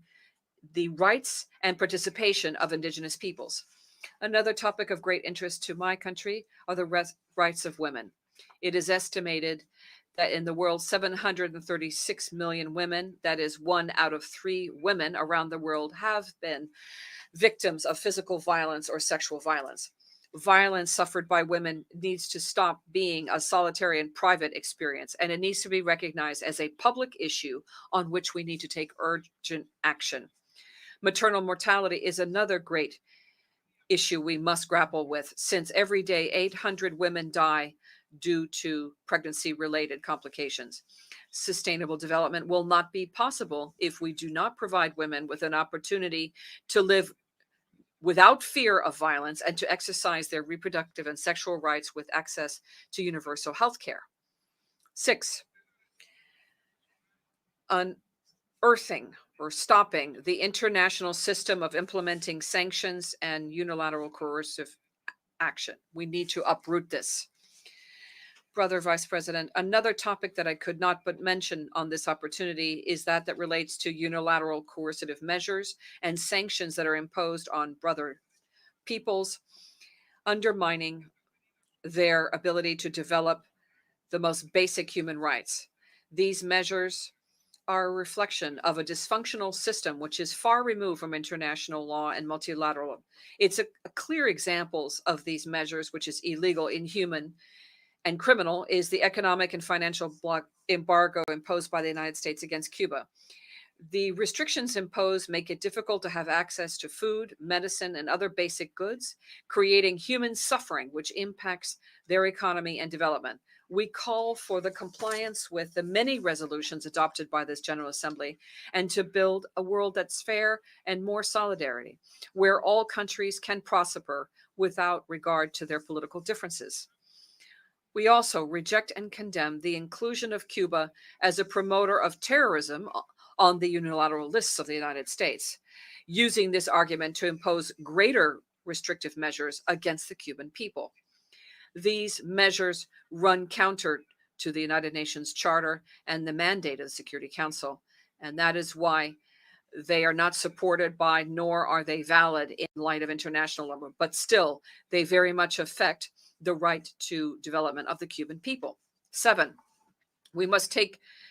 Speaker 15: the rights and participation of Indigenous peoples. Another topic of great interest to my country are the rights of women. It is estimated that in the world, 736 million women, that is 1 out of 3 women around the world, have been victims of physical violence or sexual violence. Violence suffered by women needs to stop being a solitary and private experience, and it needs to be recognized as a public issue on which we need to take urgent action. Maternal mortality is another great issue we must grapple with, since every day 800 women die due to pregnancy-related complications. Sustainable development will not be possible if we do not provide women with an opportunity to live without fear of violence and to exercise their reproductive and sexual rights with access to universal health care. 6, unearthing or stopping the international system of implementing sanctions and unilateral coercive action. We need to uproot this. Brother Vice President, another topic that I could not but mention on this opportunity is that relates to unilateral coercive measures and sanctions that are imposed on brother peoples, undermining their ability to develop the most basic human rights. These measures are a reflection of a dysfunctional system which is far removed from international law and multilateral. It's a clear examples of these measures, which is illegal, inhuman, and criminal, is the economic and financial embargo imposed by the United States against Cuba. The restrictions imposed make it difficult to have access to food, medicine, and other basic goods, creating human suffering, which impacts their economy and development. We call for the compliance with the many resolutions adopted by this General Assembly and to build a world that's fair and more solidarity, where all countries can prosper without regard to their political differences. We also reject and condemn the inclusion of Cuba as a promoter of terrorism on the unilateral lists of the United States, using this argument to impose greater restrictive measures against the Cuban people. These measures run counter to the United Nations Charter and the mandate of the Security Council, and that is why they are not supported by, nor are they valid in light of international law, but still, they very much affect the right to development of the Cuban people. 7, we must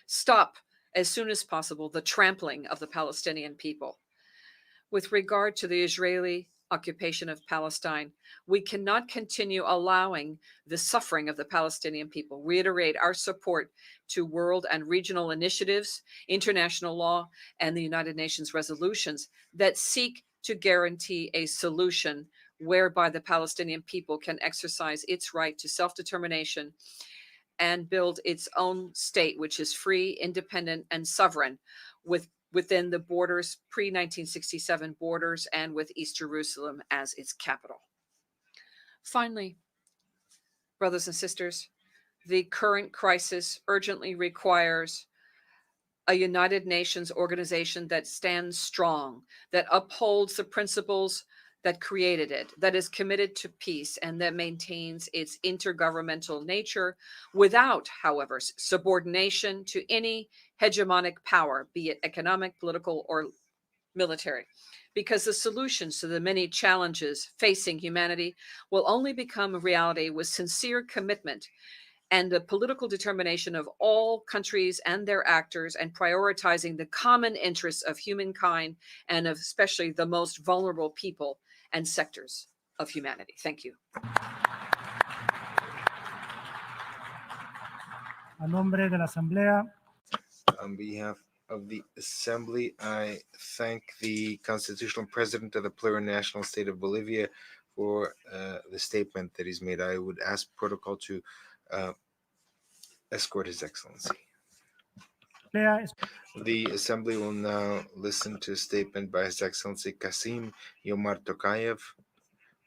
Speaker 15: stop as soon as possible the trampling of the Palestinian people. With regard to the Israeli occupation of Palestine, we cannot continue allowing the suffering of the Palestinian people. Reiterate our support to world and regional initiatives, international law, and the United Nations resolutions that seek to guarantee a solution whereby the Palestinian people can exercise its right to self-determination and build its own state, which is free, independent, and sovereign within the borders, pre-1967 borders, and with East Jerusalem as its capital. Finally, brothers and sisters, the current crisis urgently requires a United Nations organization that stands strong, that upholds the principles that created it, that is committed to peace, and that maintains its intergovernmental nature without, however, subordination to any hegemonic power, be it economic, political, or military. Because the solutions to the many challenges facing humanity will only become a reality with sincere commitment and the political determination of all countries and their actors, and prioritizing the common interests of humankind and of especially the most vulnerable people and sectors of humanity. Thank you.
Speaker 9: A nombre de la Asamblea.
Speaker 16: On behalf of the Assembly, I thank the Constitutional President of the Plurinational State of Bolivia for the statement that he's made. I would ask protocol to escort His Excellency. The Assembly will now listen to a statement by His Excellency Kasim Yomar Tokayev,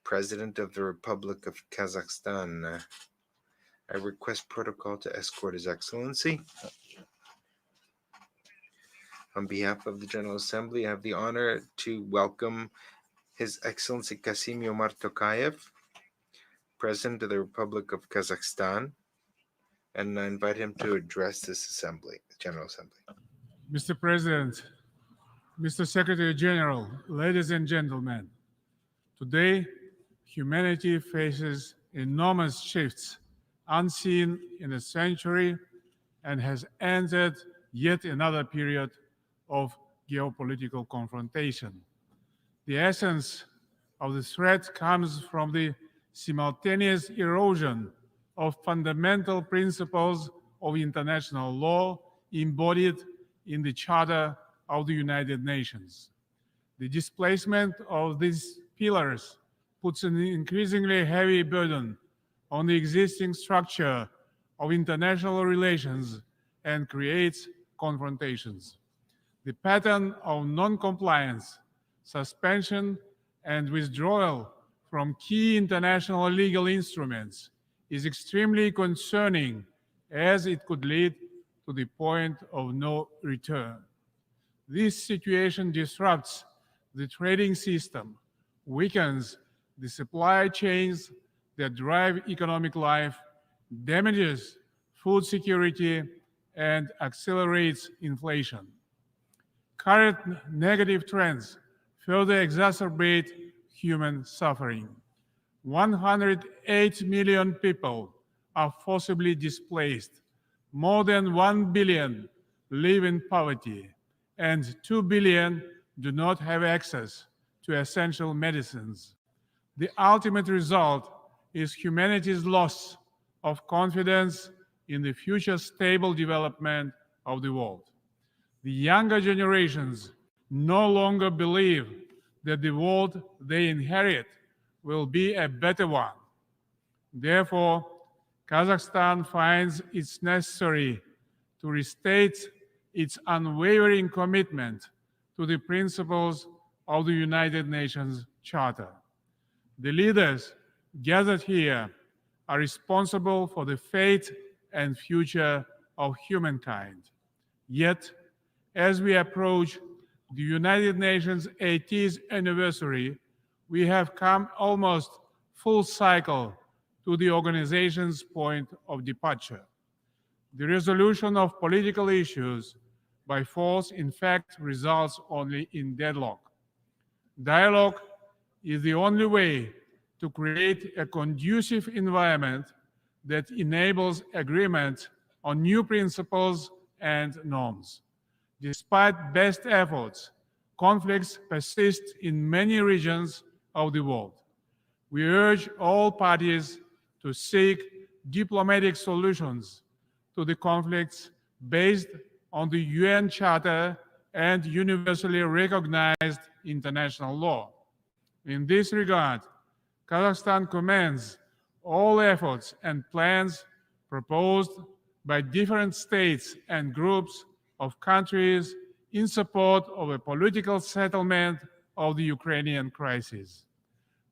Speaker 16: President of the Republic of Kazakhstan. I request protocol to escort His Excellency. On behalf of the General Assembly, I have the honor to welcome His Excellency Kasim-Jomart Tokayev, President of the Republic of Kazakhstan, and I invite him to address this assembly, General Assembly.
Speaker 19: Mr. President, Mr. Secretary General, ladies and gentlemen, today humanity faces enormous shifts unseen in a century and has entered yet another period of geopolitical confrontation. The essence of the threat comes from the simultaneous erosion of fundamental principles of international law embodied in the Charter of the United Nations. The displacement of these pillars puts an increasingly heavy burden on the existing structure of international relations and creates confrontations. The pattern of non-compliance, suspension, and withdrawal from key international legal instruments is extremely concerning, as it could lead to the point of no return. This situation disrupts the trading system, weakens the supply chains that drive economic life, damages food security, and accelerates inflation. Current negative trends further exacerbate human suffering. 108 million people are forcibly displaced. More than 1 billion live in poverty, and 2 billion do not have access to essential medicines. The ultimate result is humanity's loss of confidence in the future stable development of the world. The younger generations no longer believe that the world they inherit will be a better one. Therefore, Kazakhstan finds it necessary to restate its unwavering commitment to the principles of the United Nations Charter. The leaders gathered here are responsible for the fate and future of humankind. Yet, as we approach the United Nations 80th anniversary, we have come almost full cycle to the organization's point of departure. The resolution of political issues by force, in fact, results only in deadlock. Dialogue is the only way to create a conducive environment that enables agreement on new principles and norms. Despite best efforts, conflicts persist in many regions of the world. We urge all parties to seek diplomatic solutions to the conflicts based on the UN Charter and universally recognized international law. In this regard, Kazakhstan commends all efforts and plans proposed by different states and groups of countries in support of a political settlement of the Ukrainian crisis.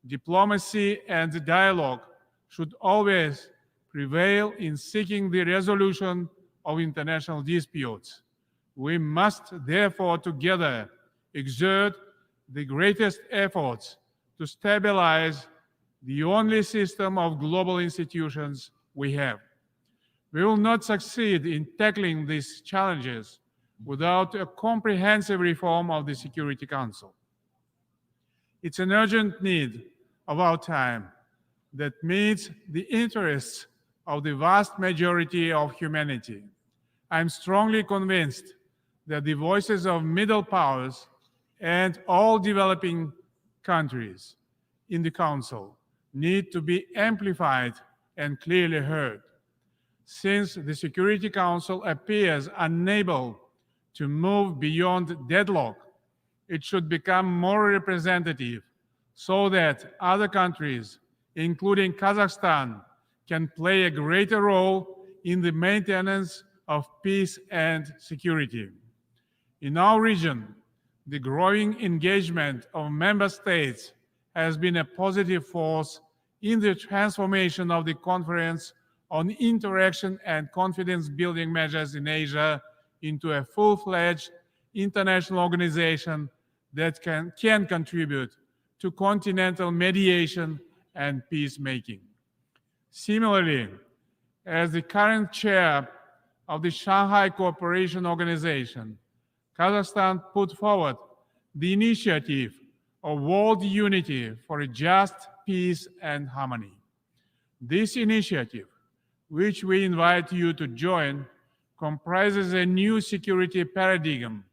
Speaker 19: Diplomacy and dialogue should always prevail in seeking the resolution of international disputes. We must therefore together exert the greatest efforts to stabilize the only system of global institutions we have. We will not succeed in tackling these challenges without a comprehensive reform of the Security Council. It's an urgent need of our time that meets the interests of the vast majority of humanity. I'm strongly convinced that the voices of middle powers and all developing countries in the Council need to be amplified and clearly heard. Since the Security Council appears unable to move beyond deadlock, it should become more representative so that other countries, including Kazakhstan, can play a greater role in the maintenance of peace and security. In our region, the growing engagement of member states has been a positive force in the transformation of the Conference on Interaction and Confidence Building Measures in Asia into a full-fledged international organization that can contribute to continental mediation and peacemaking. Similarly, as the current chair of the Shanghai Cooperation Organization, Kazakhstan put forward the initiative of World Unity for a Just Peace and Harmony. This initiative, which we invite you to join, comprises a new security paradigm,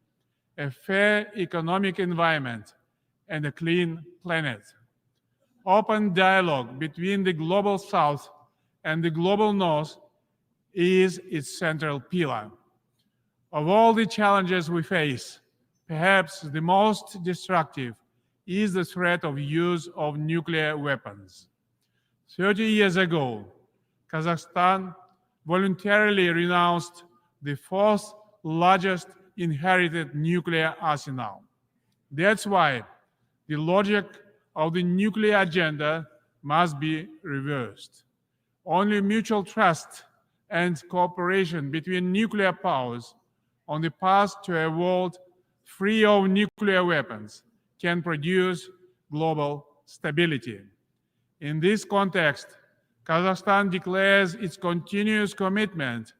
Speaker 19: a fair economic environment, and a clean planet. Open dialogue between the Global South and the Global North is its central pillar. Of all the challenges we face, perhaps the most destructive is the threat of use of nuclear weapons. 30 years ago, Kazakhstan voluntarily renounced the fourth largest inherited nuclear arsenal. That's why the logic of the nuclear agenda must be reversed. Only mutual trust and cooperation between nuclear powers on the path to a world free of nuclear weapons can produce global stability. In this context, Kazakhstan declares its continuous commitment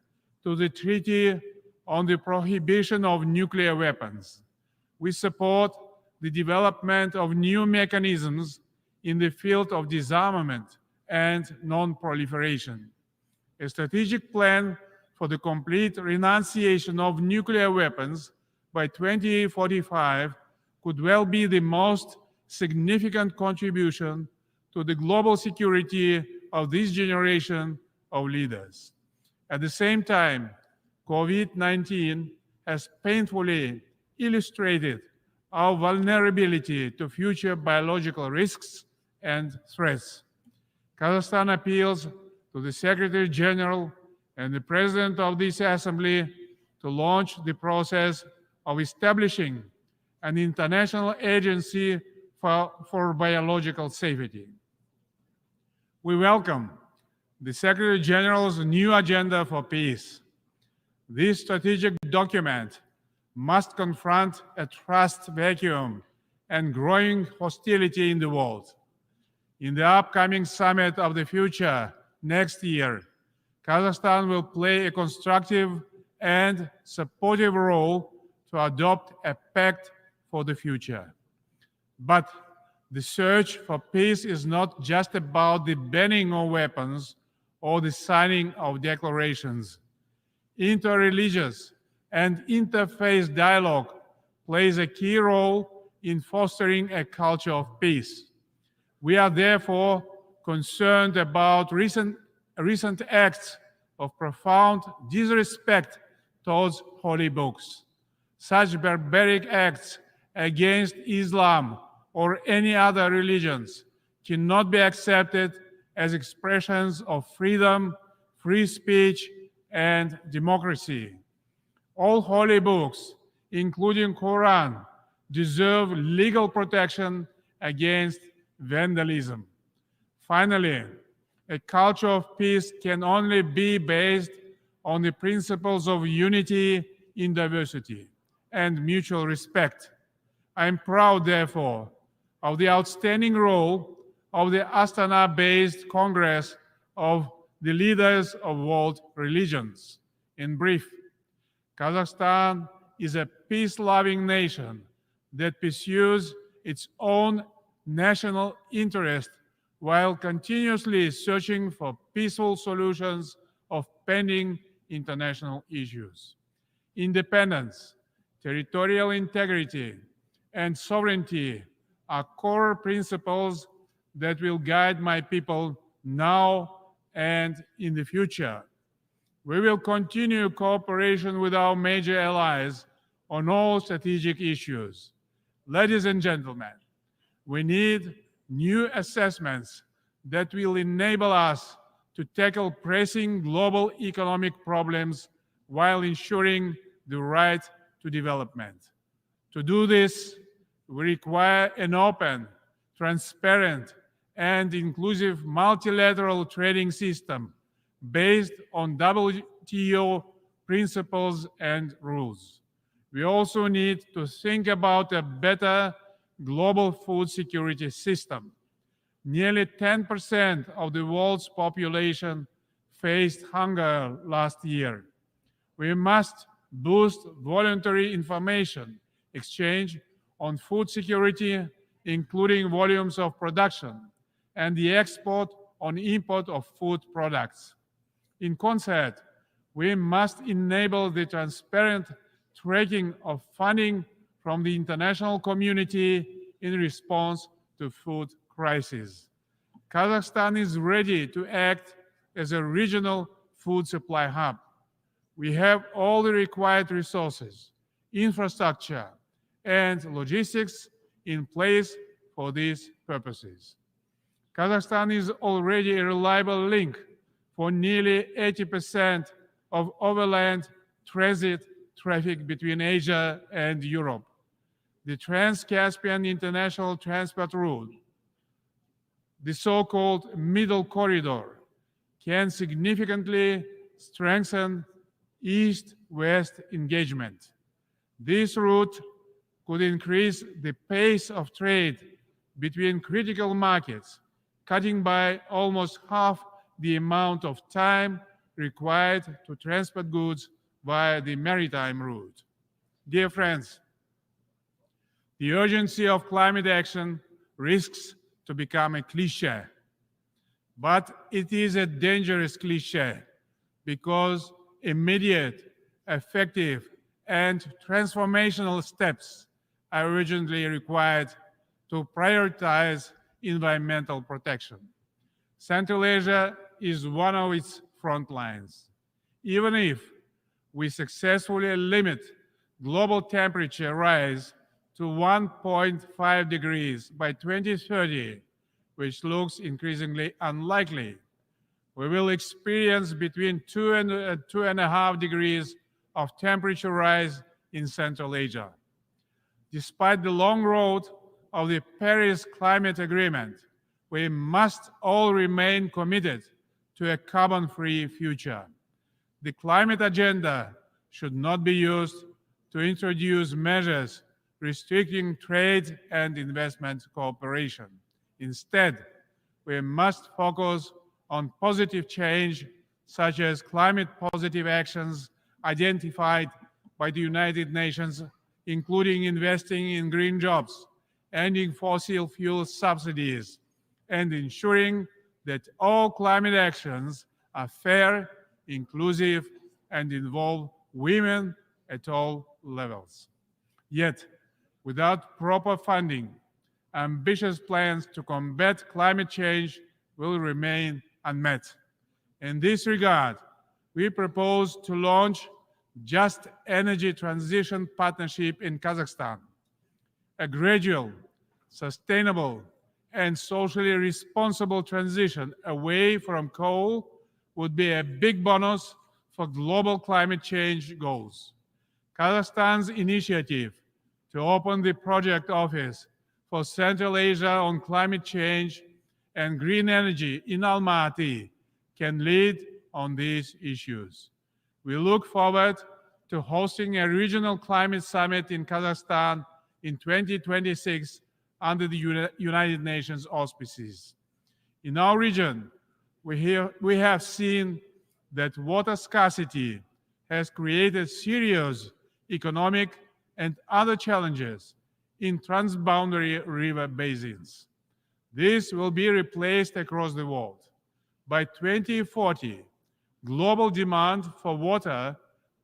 Speaker 19: to the Treaty on the Prohibition of Nuclear Weapons. We support the development of new mechanisms in the field of disarmament and non-proliferation. A strategic plan for the complete renunciation of nuclear weapons by 2045 could well be the most significant contribution to the global security of this generation of leaders. At the same time, COVID-19 has painfully illustrated our vulnerability to future biological risks and threats. Kazakhstan appeals to the Secretary General and the President of this Assembly to launch the process of establishing an international agency for biological safety. We welcome the Secretary General's new agenda for peace. This strategic document must confront a trust vacuum and growing hostility in the world. In the upcoming Summit of the Future next year, Kazakhstan will play a constructive and supportive role to adopt a pact for the future. But the search for peace is not just about the banning of weapons or the signing of declarations. Interreligious and interfaith dialogue plays a key role in fostering a culture of peace. We are therefore concerned about recent acts of profound disrespect towards holy books. Such barbaric acts against Islam or any other religions cannot be accepted as expressions of freedom, free speech, and democracy. All holy books, including Quran, deserve legal protection against vandalism. Finally, a culture of peace can only be based on the principles of unity in diversity and mutual respect. I am proud, therefore, of the outstanding role of the Astana-based Congress of the Leaders of World Religions. In brief, Kazakhstan is a peace-loving nation that pursues its own national interest while continuously searching for peaceful solutions of pending international issues. Independence, territorial integrity, and sovereignty are core principles that will guide my people now and in the future. We will continue cooperation with our major allies on all strategic issues. Ladies and gentlemen, we need new assessments that will enable us to tackle pressing global economic problems while ensuring the right to development. To do this, we require an open, transparent, and inclusive multilateral trading system based on WTO principles and rules. We also need to think about a better global food security system. Nearly 10% of the world's population faced hunger last year. We must boost voluntary information exchange on food security, including volumes of production, and the export or import of food products. In concert, we must enable the transparent tracking of funding from the international community in response to food crisis. Kazakhstan is ready to act as a regional food supply hub. We have all the required resources, infrastructure, and logistics in place for these purposes. Kazakhstan is already a reliable link for nearly 80% of overland transit traffic between Asia and Europe. The Trans-Caspian International Transport Route, the so-called Middle Corridor, can significantly strengthen East-West engagement. This route could increase the pace of trade between critical markets, cutting by almost half the amount of time required to transport goods via the maritime route. Dear friends, the urgency of climate action risks to become a cliché. But it is a dangerous cliché because immediate, effective, and transformational steps are urgently required to prioritize environmental protection. Central Asia is one of its front lines. Even if we successfully limit global temperature rise to 1.5 degrees by 2030, which looks increasingly unlikely, we will experience between 2 and 2.5 degrees of temperature rise in Central Asia. Despite the long road of the Paris Climate Agreement, we must all remain committed to a carbon-free future. The climate agenda should not be used to introduce measures restricting trade and investment cooperation. Instead, we must focus on positive change, such as climate-positive actions identified by the United Nations, including investing in green jobs, ending fossil fuel subsidies, and ensuring that all climate actions are fair, inclusive, and involve women at all levels. Yet, without proper funding, ambitious plans to combat climate change will remain unmet. In this regard, we propose to launch Just Energy Transition Partnership in Kazakhstan, a gradual, sustainable, and socially responsible transition away from coal would be a big bonus for global climate change goals. Kazakhstan's initiative to open the project office for Central Asia on climate change and green energy in Almaty can lead on these issues. We look forward to hosting a regional climate summit in Kazakhstan in 2026 under the United Nations auspices. In our region, we have seen that water scarcity has created serious economic and other challenges in transboundary river basins. This will be replaced across the world. By 2040, global demand for water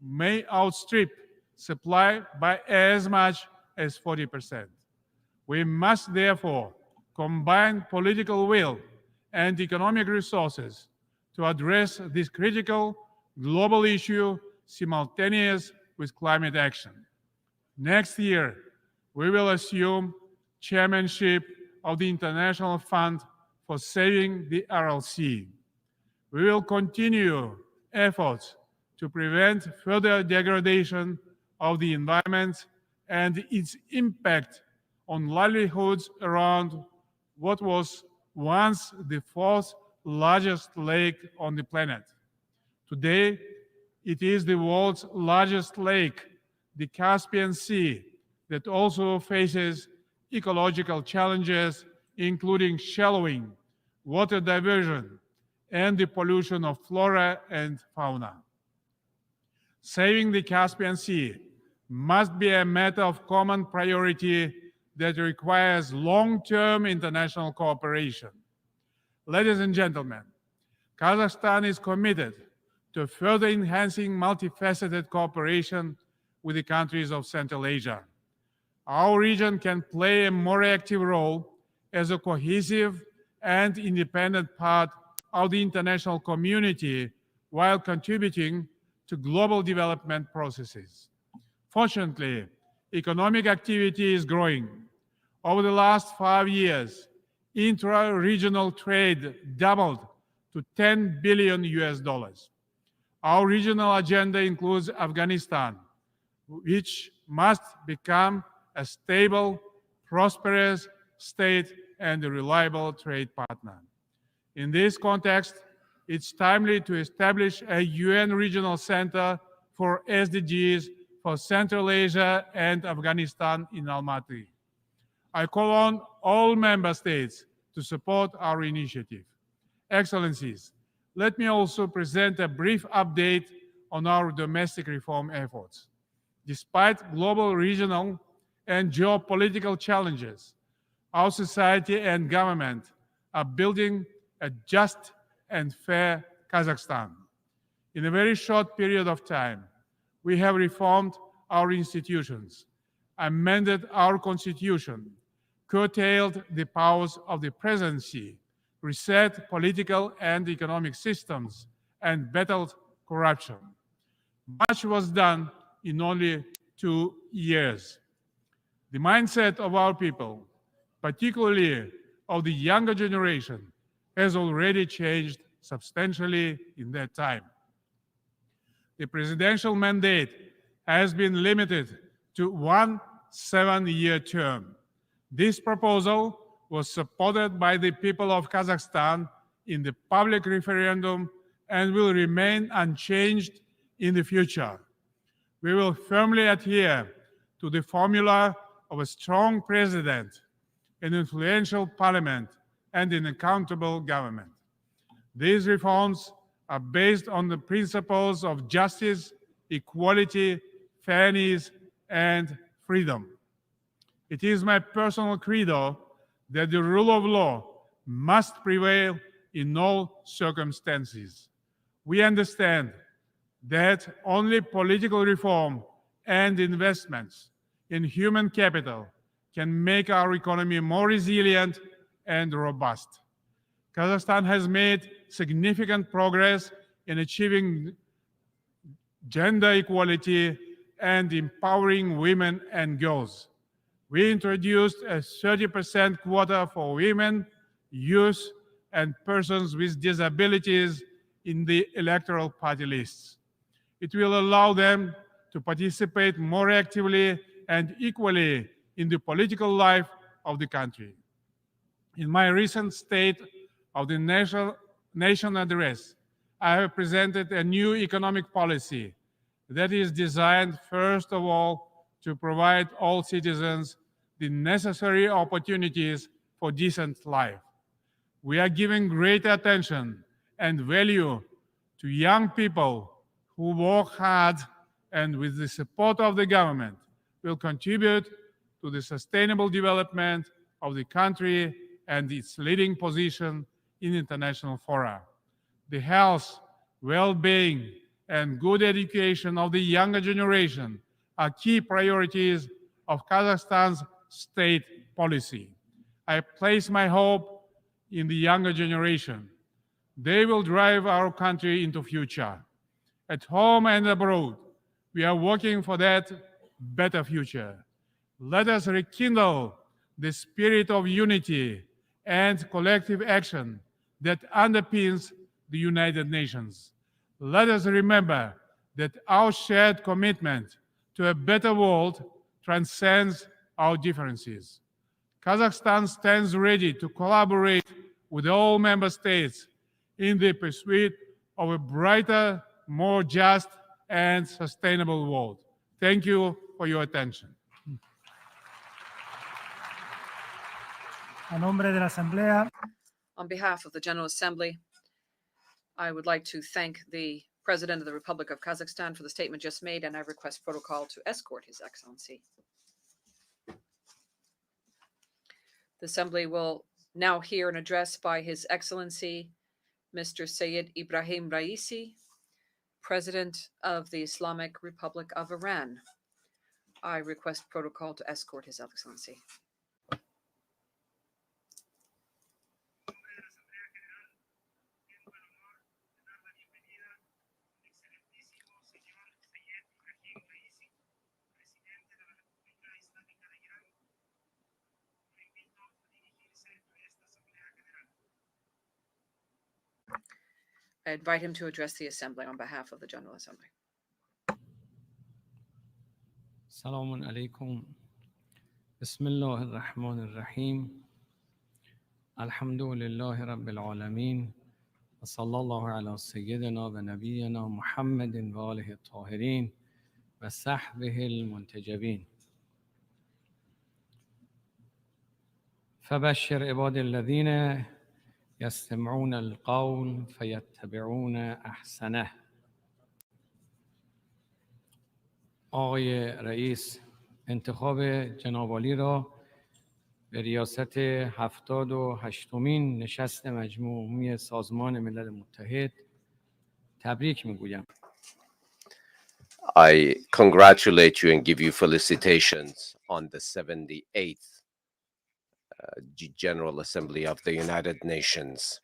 Speaker 19: may outstrip supply by as much as 40%. We must therefore combine political will and economic resources to address this critical global issue simultaneous with climate action. Next year, we will assume chairmanship of the International Fund for Saving the Aral Sea. We will continue efforts to prevent further degradation of the environment and its impact on livelihoods around what was once the fourth largest lake on the planet. Today, it is the world's largest lake, the Caspian Sea, that also faces ecological challenges, including shallowing, water diversion, and the pollution of flora and fauna. Saving the Caspian Sea must be a matter of common priority that requires long-term international cooperation. Ladies and gentlemen, Kazakhstan is committed to further enhancing multifaceted cooperation with the countries of Central Asia. Our region can play a more active role as a cohesive and independent part of the international community while contributing to global development processes. Fortunately, economic activity is growing. Over the last 5 years, intra-regional trade doubled to $10 billion US. Our regional agenda includes Afghanistan, which must become a stable, prosperous state and a reliable trade partner. In this context, it's timely to establish a UN Regional Center for SDGs for Central Asia and Afghanistan in Almaty. I call on all member states to support our initiative. Excellencies, let me also present a brief update on our domestic reform efforts. Despite global, regional, and geopolitical challenges, our society and government are building a just and fair Kazakhstan. In a very short period of time, we have reformed our institutions, amended our constitution, curtailed the powers of the presidency, reset political and economic systems, and battled corruption. Much was done in only 2 years. The mindset of our people, particularly of the younger generation, has already changed substantially in that time. The presidential mandate has been limited to 1 7-year term. This proposal was supported by the people of Kazakhstan in the public referendum and will remain unchanged in the future. We will firmly adhere to the formula of a strong president, an influential parliament, and an accountable government. These reforms are based on the principles of justice, equality, fairness, and freedom. It is my personal credo that the rule of law must prevail in all circumstances. We understand that only political reform and investments in human capital can make our economy more resilient and robust. Kazakhstan has made significant progress in achieving gender equality and empowering women and girls. We introduced a 30% quota for women, youth, and persons with disabilities in the electoral party lists. It will allow them to participate more actively and equally in the political life of the country. In my recent State of the Nation address, I have presented a new economic policy that is designed, first of all, to provide all citizens the necessary opportunities for decent life. We are giving great attention and value to young people who work hard and, with the support of the government, will contribute to the sustainable development of the country and its leading position in international fora. The health, well-being, and good education of the younger generation are key priorities of Kazakhstan's state policy. I place my hope in the younger generation. They will drive our country into the future. At home and abroad, we are working for that better future. Let us rekindle the spirit of unity and collective action that underpins the United Nations. Let us remember that our shared commitment to a better world transcends our differences. Kazakhstan stands ready to collaborate with all member states in the pursuit of a brighter, more just, and sustainable world. Thank you for your attention.
Speaker 9: A nombre de la Asamblea,
Speaker 15: On behalf of the General Assembly, I would like to thank the President of the Republic of Kazakhstan for the statement just made, and I request protocol to escort His Excellency. The Assembly will now hear an address by His Excellency, Mr. Sayyid Ibrahim Raisi, President of the Islamic Republic of Iran. I request protocol to escort His Excellency. I invite him to address the Assembly on behalf of the General Assembly.
Speaker 20: Assalamu alaikum. Bismillah ar-Rahman ar-Rahim. Alhamdulillahi Rabbil Alameen. Wa sallallahu ala Sayyidina wa Nabiyyina Muhammadin wa alihi at-tahirin wa sahbihi al-muntajabin. فبشر عباد الذين يستمعون القول فيتبعون احسنه. آقای رئیس، انتخاب جناب عالی را به ریاست 78مین نشست مجمع عمومی سازمان ملل متحد تبریک میگویم.
Speaker 21: I congratulate you and give you felicitations on the 78th General Assembly of the United Nations.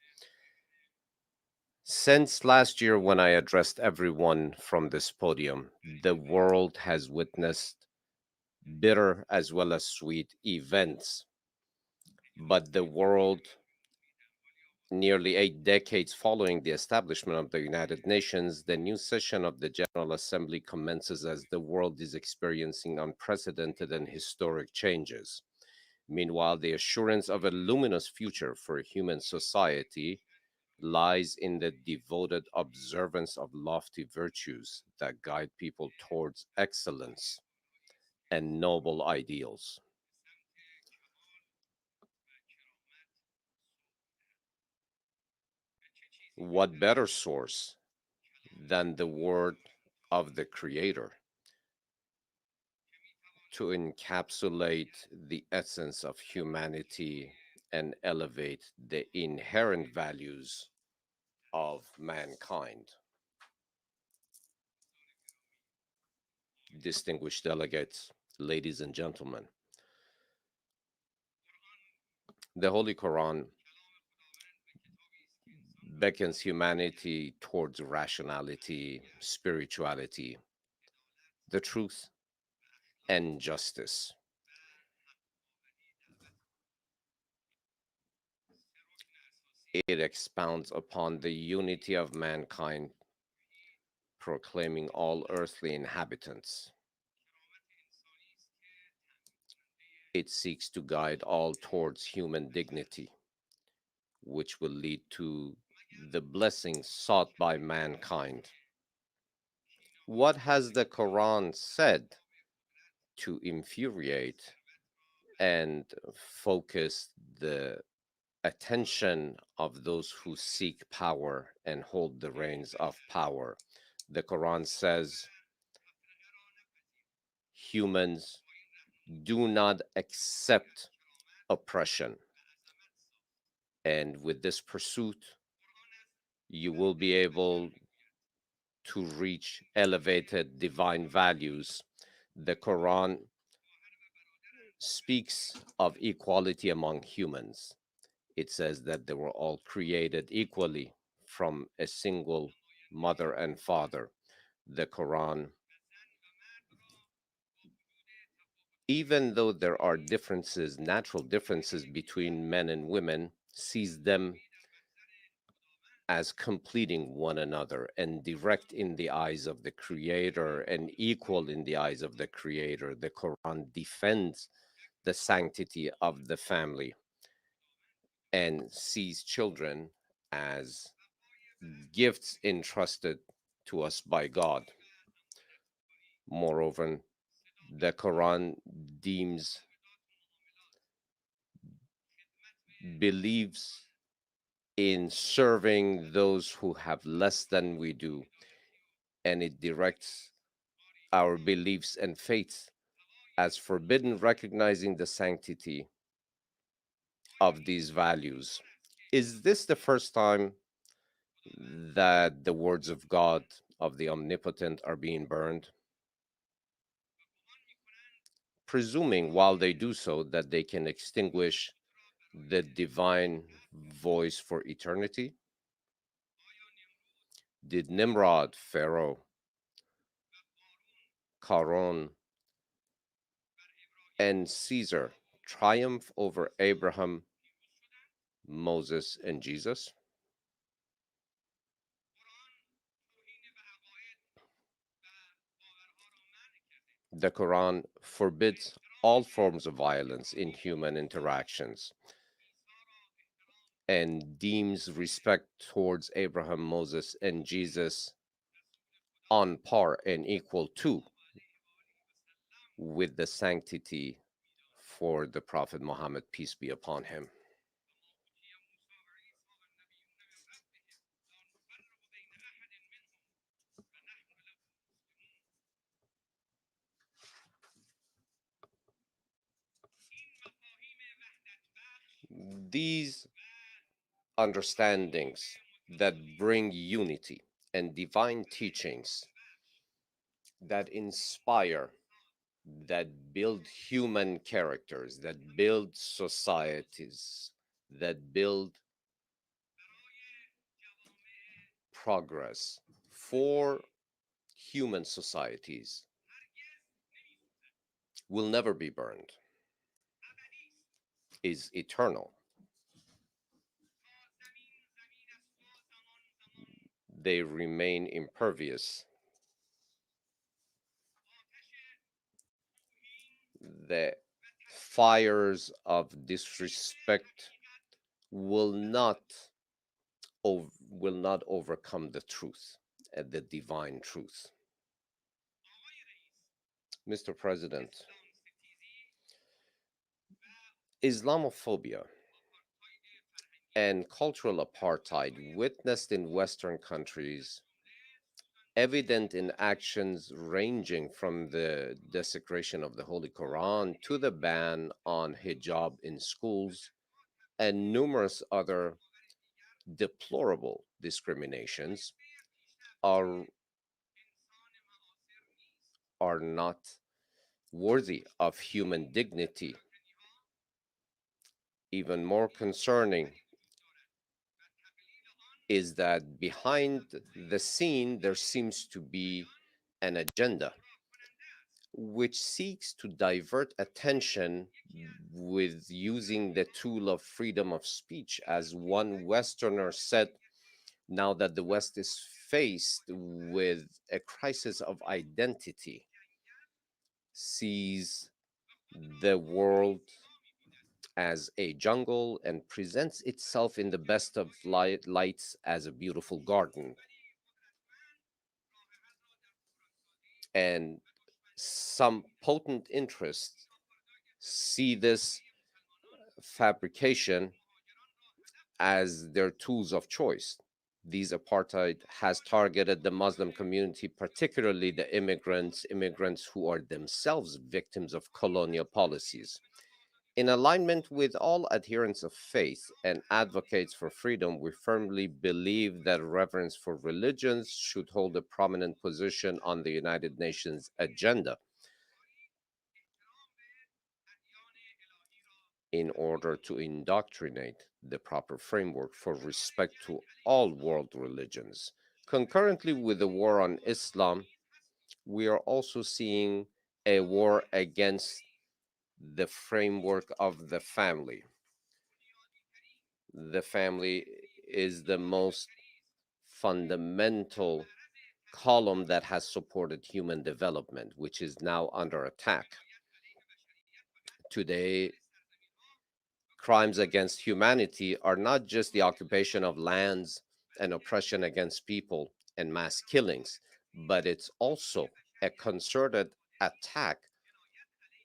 Speaker 21: Since last year, when I addressed everyone from this podium, the world has witnessed bitter as well as sweet events. But the world, nearly 8 decades following the establishment of the United Nations, the new session of the General Assembly commences as the world is experiencing unprecedented and historic changes. Meanwhile, the assurance of a luminous future for human society lies in the devoted observance of lofty virtues that guide people towards excellence and noble ideals. What better source than the word of the Creator to encapsulate the essence of humanity and elevate the inherent values of mankind? Distinguished delegates, ladies and gentlemen, the Holy Quran beckons humanity towards rationality, spirituality, the truth, and justice. It expounds upon the unity of mankind, proclaiming all earthly inhabitants. It seeks to guide all towards human dignity, which will lead to the blessings sought by mankind. What has the Quran said to infuriate and focus the attention of those who seek power and hold the reins of power? The Quran says, humans do not accept oppression. And with this pursuit, you will be able to reach elevated divine values. The Quran speaks of equality among humans. It says that they were all created equally from a single mother and father. The Quran, even though there are differences, natural differences between men and women, sees them as completing one another and direct in the eyes of the Creator and equal in the eyes of the Creator. The Quran defends the sanctity of the family and sees children as gifts entrusted to us by God. Moreover, the Quran believes in serving those who have less than we do, and it directs our beliefs and faiths as forbidden, recognizing the sanctity of these values. Is this the first time that the words of God, of the Omnipotent, are being burned? Presuming while they do so that they can extinguish the divine voice for eternity? Did Nimrod, Pharaoh, Caron, and Caesar triumph over Abraham, Moses, and Jesus? The Quran forbids all forms of violence in human interactions and deems respect towards Abraham, Moses, and Jesus on par and equal to with the sanctity for the Prophet Muhammad, peace be upon him. These understandings that bring unity and divine teachings that inspire, that build human characters, that build societies, that build progress for human societies will never be burned, is eternal. They remain impervious. The fires of disrespect will not overcome the truth, the divine truth. Mr. President, Islamophobia and cultural apartheid witnessed in Western countries, evident in actions ranging from the desecration of the Holy Quran to the ban on hijab in schools and numerous other deplorable discriminations, are not worthy of human dignity. Even more concerning is that behind the scene there seems to be an agenda which seeks to divert attention with using the tool of freedom of speech. As one Westerner said, now that the West is faced with a crisis of identity, sees the world as a jungle and presents itself in the best of lights as a beautiful garden. And some potent interests see this fabrication as their tools of choice. These apartheid has targeted the Muslim community, particularly the immigrants who are themselves victims of colonial policies. In alignment with all adherents of faith and advocates for freedom, we firmly believe that reverence for religions should hold a prominent position on the United Nations agenda in order to indoctrinate the proper framework for respect to all world religions. Concurrently with the war on Islam, we are also seeing a war against the framework of the family. The family is the most fundamental column that has supported human development, which is now under attack. today, crimes against humanity are not just the occupation of lands and oppression against people and mass killings, but it's also a concerted attack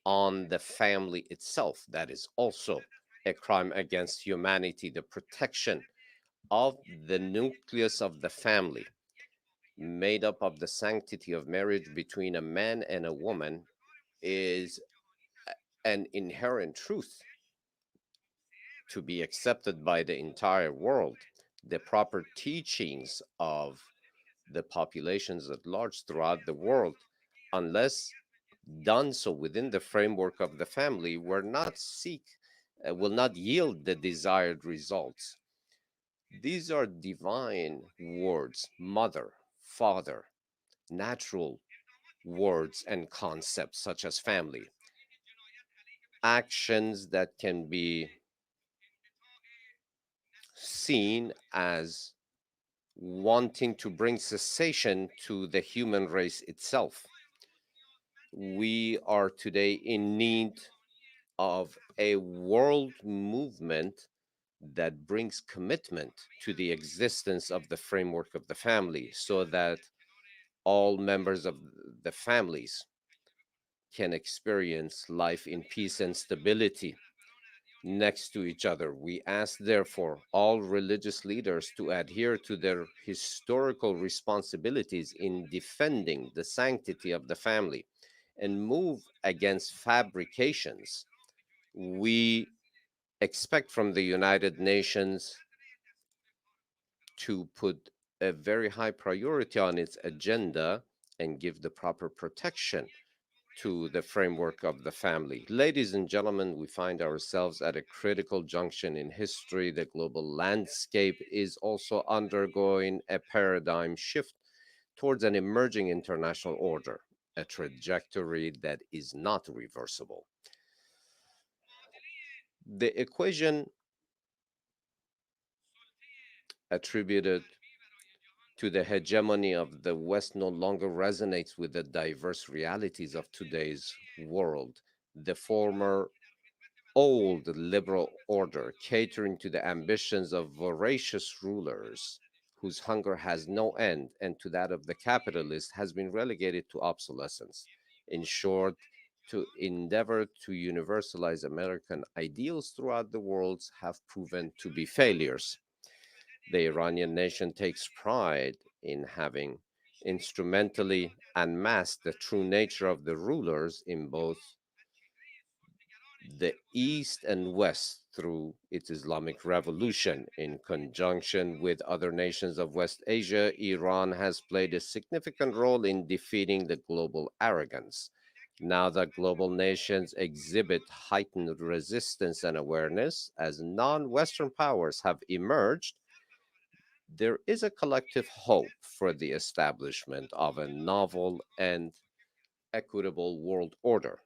Speaker 21: on the family itself. That is also a crime against humanity. The protection of the nucleus of the family, made up of the sanctity of marriage between a man and a woman, is an inherent truth to be accepted by the entire world. The proper teachings of the populations at large throughout the world, unless done so within the framework of the family, will not yield the desired results. These are divine words: mother, father, natural words and concepts such as family, actions that can be seen as wanting to bring cessation to the human race itself. We are today in need of a world movement that brings commitment to the existence of the framework of the family, so that all members of the families can experience life in peace and stability next to each other. We ask, therefore, all religious leaders to adhere to their historical responsibilities in defending the sanctity of the family and move against fabrications. We expect from the United Nations to put a very high priority on its agenda and give the proper protection to the framework of the family. Ladies and gentlemen, we find ourselves at a critical junction in history. The global landscape is also undergoing a paradigm shift towards an emerging international order, a trajectory that is not reversible. The equation attributed to the hegemony of the West no longer resonates with the diverse realities of today's world. The former old liberal order, catering to the ambitions of voracious rulers whose hunger has no end, and to that of the capitalist, has been relegated to obsolescence. In short, to endeavor to universalize American ideals throughout the world have proven to be failures. The Iranian nation takes pride in having instrumentally unmasked the true nature of the rulers in both the East and West through its Islamic Revolution. In conjunction with other nations of West Asia, Iran has played a significant role in defeating the global arrogance. Now that global nations exhibit heightened resistance and awareness as non-Western powers have emerged, there is a collective hope for the establishment of a novel and equitable world order.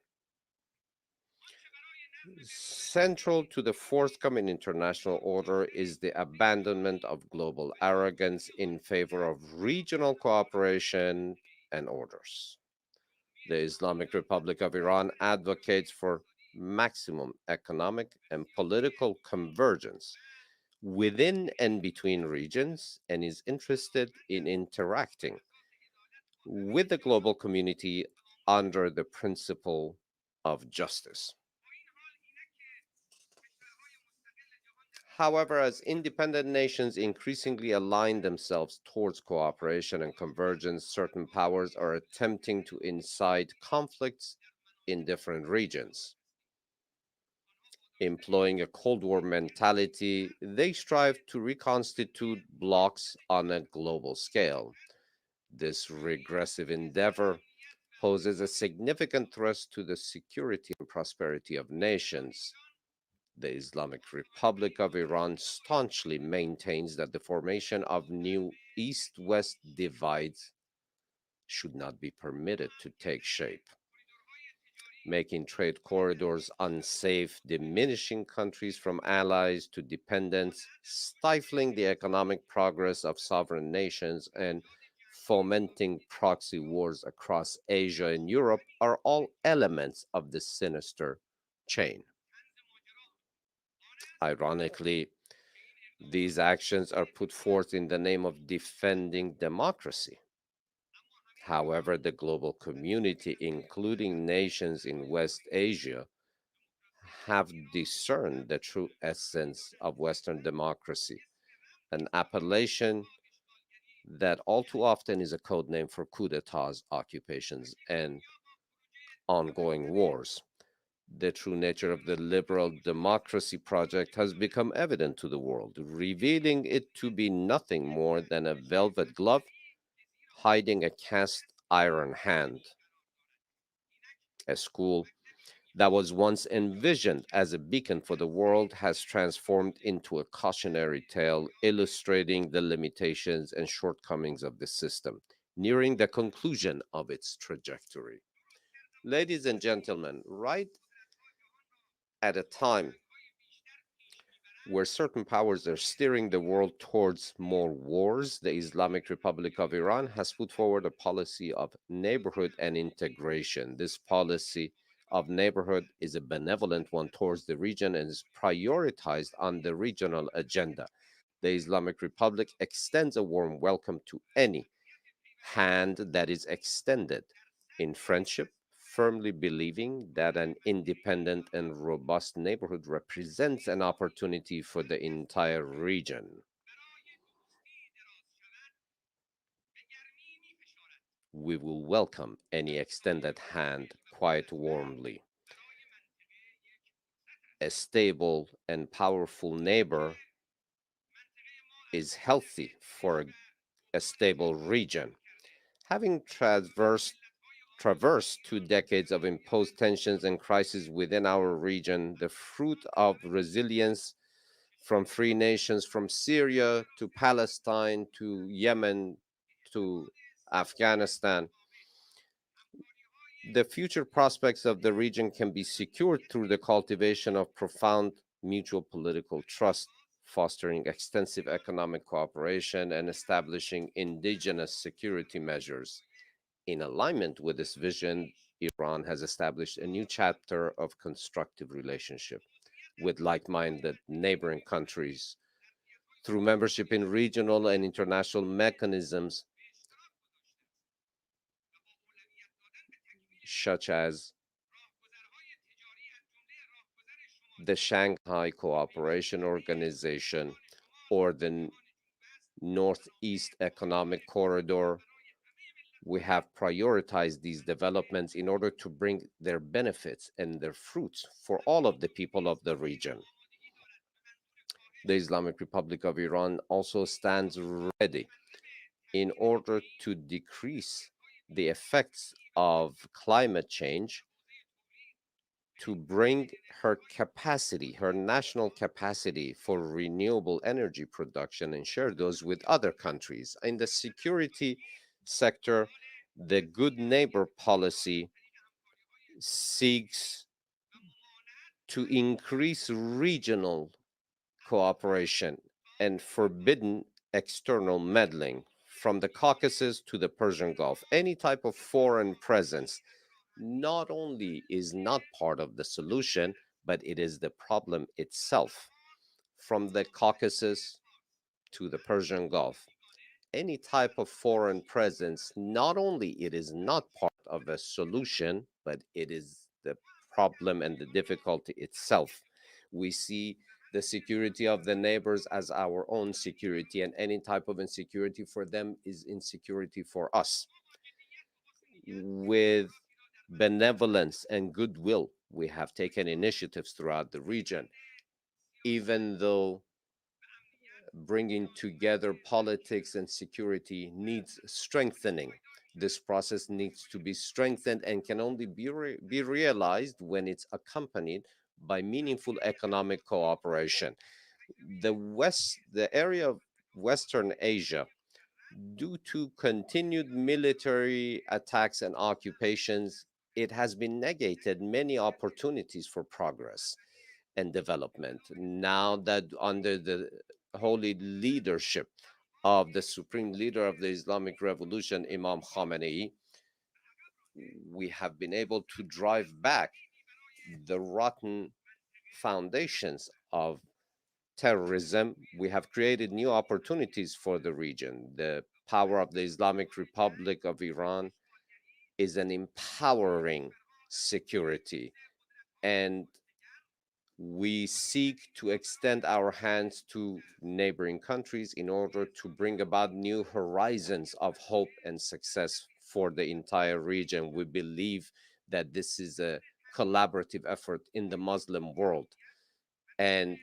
Speaker 21: Central to the forthcoming international order is the abandonment of global arrogance in favor of regional cooperation and orders. The Islamic Republic of Iran advocates for maximum economic and political convergence within and between regions, and is interested in interacting with the global community under the principle of justice. However, as independent nations increasingly align themselves towards cooperation and convergence, certain powers are attempting to incite conflicts in different regions. Employing a Cold War mentality, they strive to reconstitute blocs on a global scale. This regressive endeavor poses a significant threat to the security and prosperity of nations. The Islamic Republic of Iran staunchly maintains that the formation of new East-West divides should not be permitted to take shape, making trade corridors unsafe, diminishing countries from allies to dependents, stifling the economic progress of sovereign nations, and fomenting proxy wars across Asia and Europe are all elements of this sinister chain. Ironically, these actions are put forth in the name of defending democracy. However, the global community, including nations in West Asia, have discerned the true essence of Western democracy, an appellation that all too often is a code name for coup d'etats, occupations, and ongoing wars. The true nature of the liberal democracy project has become evident to the world, revealing it to be nothing more than a velvet glove hiding a cast iron hand. A school that was once envisioned as a beacon for the world has transformed into a cautionary tale illustrating the limitations and shortcomings of the system, nearing the conclusion of its trajectory. Ladies and gentlemen, right at a time where certain powers are steering the world towards more wars, the Islamic Republic of Iran has put forward a policy of neighborhood and integration. This policy of neighborhood is a benevolent one towards the region and is prioritized on the regional agenda. The Islamic Republic extends a warm welcome to any hand that is extended in friendship, firmly believing that an independent and robust neighborhood represents an opportunity for the entire region. We will welcome any extended hand quite warmly. A stable and powerful neighbor is healthy for a stable region. Having traversed 2 decades of imposed tensions and crises within our region, the fruit of resilience from free nations from Syria to Palestine to Yemen to Afghanistan, the future prospects of the region can be secured through the cultivation of profound mutual political trust, fostering extensive economic cooperation, and establishing indigenous security measures. In alignment with this vision, Iran has established a new chapter of constructive relationship with like-minded neighboring countries through membership in regional and international mechanisms such as the Shanghai Cooperation Organization or the Northeast Economic Corridor. We have prioritized these developments in order to bring their benefits and their fruits for all of the people of the region. The Islamic Republic of Iran also stands ready in order to decrease the effects of climate change, to bring her capacity, her national capacity for renewable energy production and share those with other countries. In the security sector, the good neighbor policy seeks to increase regional cooperation and forbidden external meddling from the Caucasus to the Persian Gulf. Any type of foreign presence not only is not part of the solution, but it is the problem itself. From the Caucasus to the Persian Gulf, any type of foreign presence, not only it is not part of a solution, but it is the problem and the difficulty itself. We see the security of the neighbors as our own security, and any type of insecurity for them is insecurity for us. With benevolence and goodwill, we have taken initiatives throughout the region, even though bringing together politics and security needs strengthening. This process needs to be strengthened and can only be realized when it's accompanied by meaningful economic cooperation. The area of Western Asia, due to continued military attacks and occupations, it has been negated many opportunities for progress and development. Now that under the holy leadership of the supreme leader of the Islamic Revolution, Imam Khamenei, we have been able to drive back the rotten foundations of terrorism, we have created new opportunities for the region. The power of the Islamic Republic of Iran is an empowering security, and we seek to extend our hands to neighboring countries in order to bring about new horizons of hope and success for the entire region. We believe that this is a collaborative effort in the Muslim world, and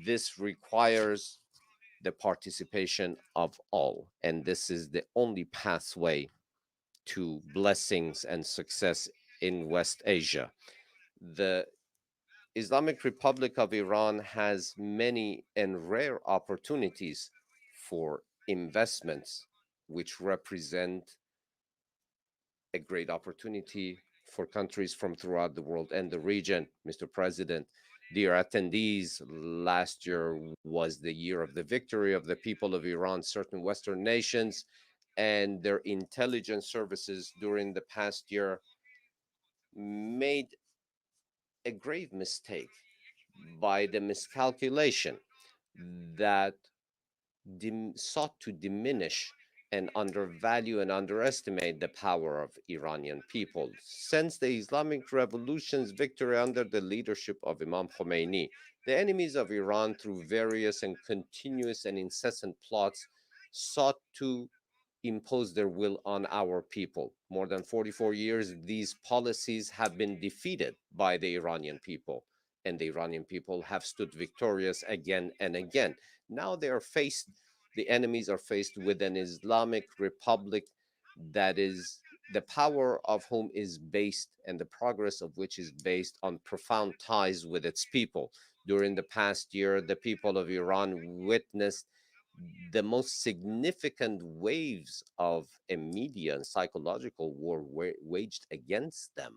Speaker 21: this requires the participation of all, and this is the only pathway to blessings and success in West Asia. The Islamic Republic of Iran has many and rare opportunities for investments, which represent a great opportunity for countries from throughout the world and the region. Mr. President, dear attendees, last year was the year of the victory of the people of Iran. Certain Western nations and their intelligence services during the past year made a grave mistake by the miscalculation that sought to diminish and undervalue and underestimate the power of Iranian people. Since the Islamic Revolution's victory under the leadership of Imam Khomeini, the enemies of Iran, through various and continuous and incessant plots, sought to impose their will on our people. More than 44 years, these policies have been defeated by the Iranian people, and the Iranian people have stood victorious again and again. Now they are faced, the enemies are faced with an Islamic Republic that is the power of whom is based and the progress of which is based on profound ties with its people. During the past year, the people of Iran witnessed the most significant waves of a media and psychological war waged against them.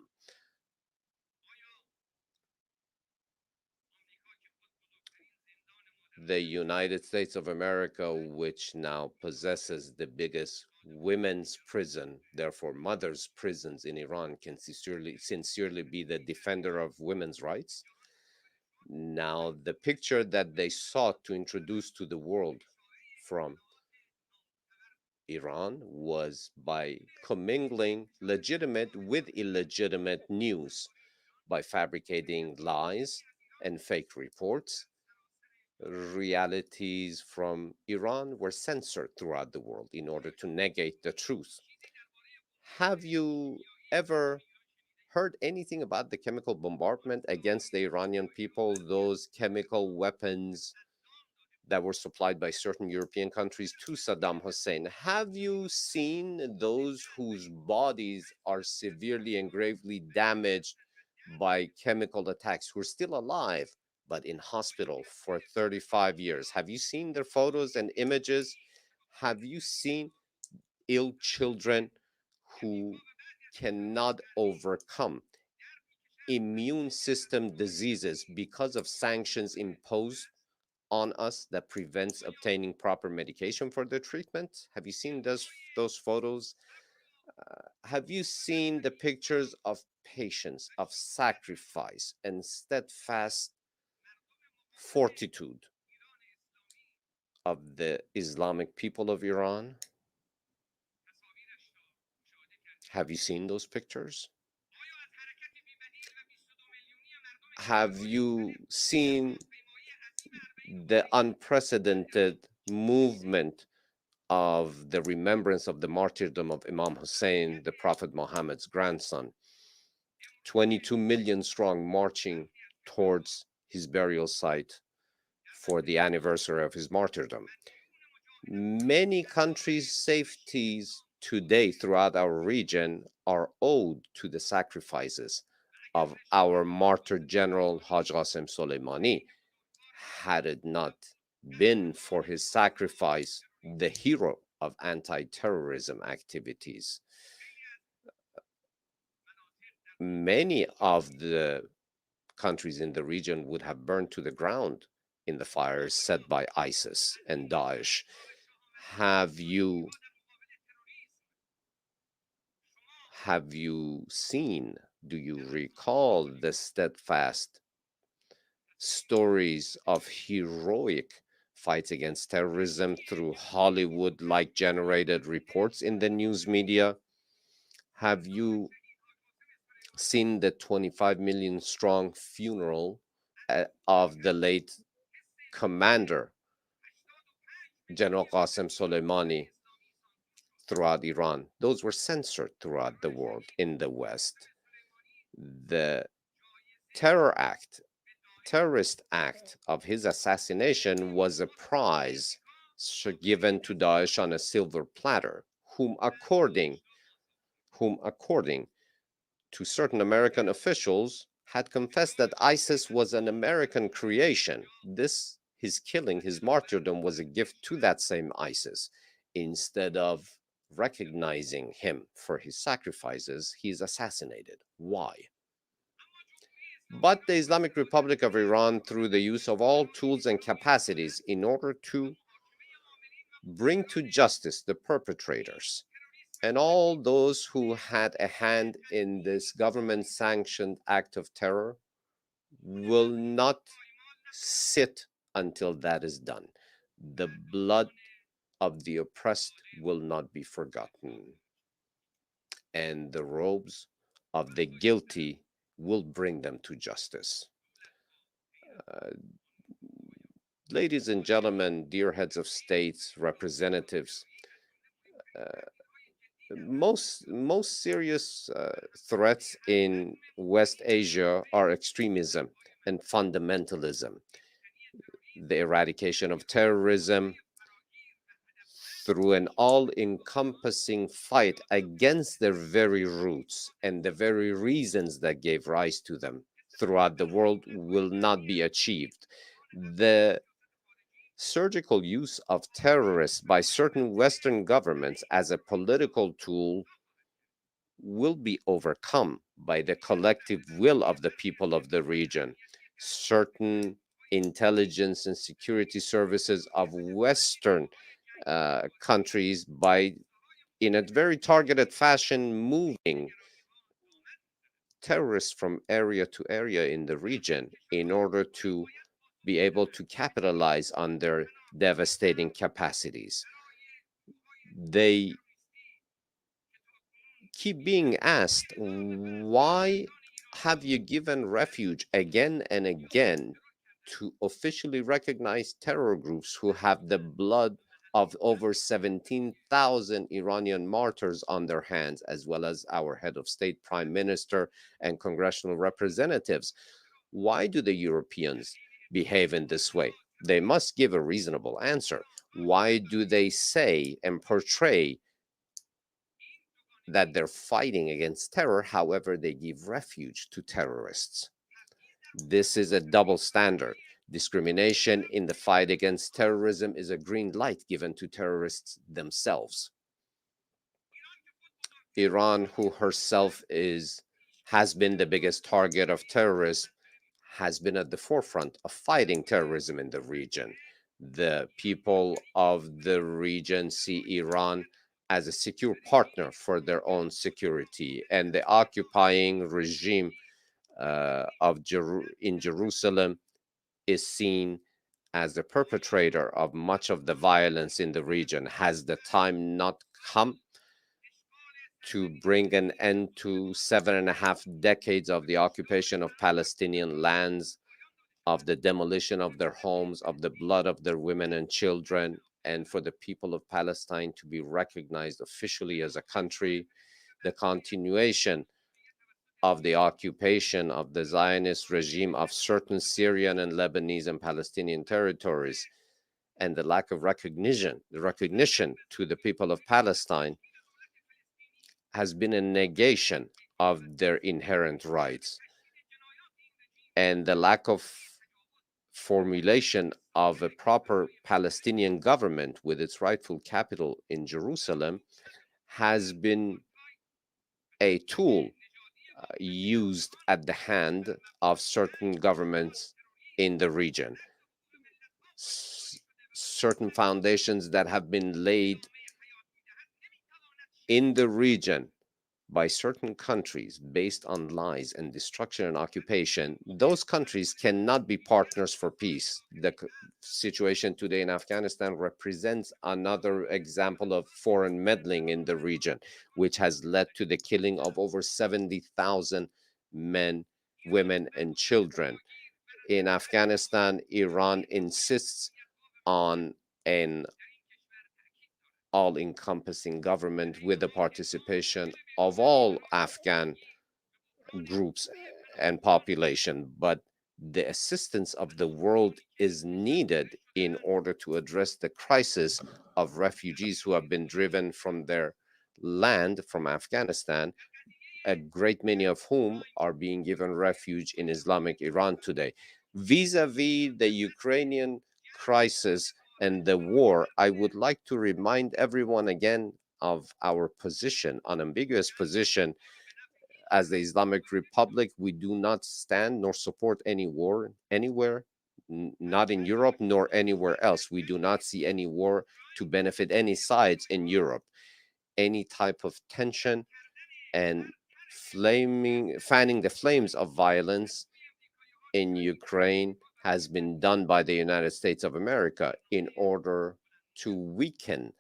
Speaker 21: The United States of America, which now possesses the biggest women's prison, therefore mothers' prisons in Iran, can sincerely be the defender of women's rights. Now, the picture that they sought to introduce to the world from Iran was by commingling legitimate with illegitimate news, by fabricating lies and fake reports. Realities from Iran were censored throughout the world in order to negate the truth. Have you ever heard anything about the chemical bombardment against the Iranian people, those chemical weapons that were supplied by certain European countries to Saddam Hussein? Have you seen those whose bodies are severely and gravely damaged by chemical attacks who are still alive but in hospital for 35 years? Have you seen their photos and images? Have you seen ill children who cannot overcome immune system diseases because of sanctions imposed on us that prevents obtaining proper medication for their treatment? Have you seen those photos? Have you seen the pictures of patience, of sacrifice, and steadfast fortitude of the Islamic people of Iran? Have you seen those pictures? Have you seen the unprecedented movement of the remembrance of the martyrdom of Imam Hussein, the Prophet Muhammad's grandson? 22 million strong marching towards his burial site for the anniversary of his martyrdom. Many countries' safeties today throughout our region are owed to the sacrifices of our martyr general Haj Qasem Soleimani. Had it not been for his sacrifice, the hero of anti-terrorism activities, many of the countries in the region would have burned to the ground in the fires set by ISIS and Daesh. Have you seen Do you recall the steadfast stories of heroic fights against terrorism through Hollywood-like generated reports in the news media? Have you seen the 25 million strong funeral of the late commander, General Qasem Soleimani, throughout Iran? Those were censored throughout the world in the West. The terrorist act of his assassination was a prize given to Daesh on a silver platter, whom according to certain American officials had confessed that ISIS was an American creation. His killing, his martyrdom, was a gift to that same ISIS. Instead of recognizing him for his sacrifices, he's assassinated. Why? But the Islamic Republic of Iran, through the use of all tools and capacities in order to bring to justice the perpetrators and all those who had a hand in this government-sanctioned act of terror, will not sit until that is done. The blood of the oppressed will not be forgotten, and the robes of the guilty will bring them to justice. Ladies and gentlemen, dear heads of states, representatives, most serious threats in West Asia are extremism and fundamentalism. The eradication of terrorism through an all-encompassing fight against their very roots and the very reasons that gave rise to them throughout the world will not be achieved. The surgical use of terrorists by certain Western governments as a political tool will be overcome by the collective will of the people of the region. Certain intelligence and security services of Western countries, in a very targeted fashion, moving terrorists from area to area in the region in order to be able to capitalize on their devastating capacities. They keep being asked, why have you given refuge again and again to officially recognize terror groups who have the blood of over 17,000 Iranian martyrs on their hands, as well as our head of state, prime minister, and congressional representatives? Why do the Europeans behave in this way? They must give a reasonable answer. Why do they say and portray that they're fighting against terror, however, they give refuge to terrorists? This is a double standard. Discrimination in the fight against terrorism is a green light given to terrorists themselves. Iran, who herself has been the biggest target of terrorism, has been at the forefront of fighting terrorism in the region. The people of the region see Iran as a secure partner for their own security, and the occupying regime in Jerusalem is seen as the perpetrator of much of the violence in the region. Has the time not come to bring an end to 7.5 decades of the occupation of Palestinian lands, of the demolition of their homes, of the blood of their women and children, and for the people of Palestine to be recognized officially as a country? The continuation of the occupation of the Zionist regime of certain Syrian and Lebanese and Palestinian territories, and the lack of recognition to the people of Palestine has been a negation of their inherent rights. And the lack of formulation of a proper Palestinian government with its rightful capital in Jerusalem has been a tool used at the hand of certain governments in the region. Certain foundations that have been laid in the region by certain countries based on lies and destruction and occupation, those countries cannot be partners for peace. The situation today in Afghanistan represents another example of foreign meddling in the region, which has led to the killing of over 70,000 men, women, and children. In Afghanistan, Iran insists on an all-encompassing government with the participation of all Afghan groups and population, but the assistance of the world is needed in order to address the crisis of refugees who have been driven from their land, from Afghanistan, a great many of whom are being given refuge in Islamic Iran today. Vis-a-vis the Ukrainian crisis and the war, I would like to remind everyone again of our position, unambiguous position. As the Islamic Republic, we do not stand nor support any war anywhere, not in Europe nor anywhere else. We do not see any war to benefit any sides in Europe. Any type of tension and fanning the flames of violence in Ukraine has been done by the United States of America in order to weaken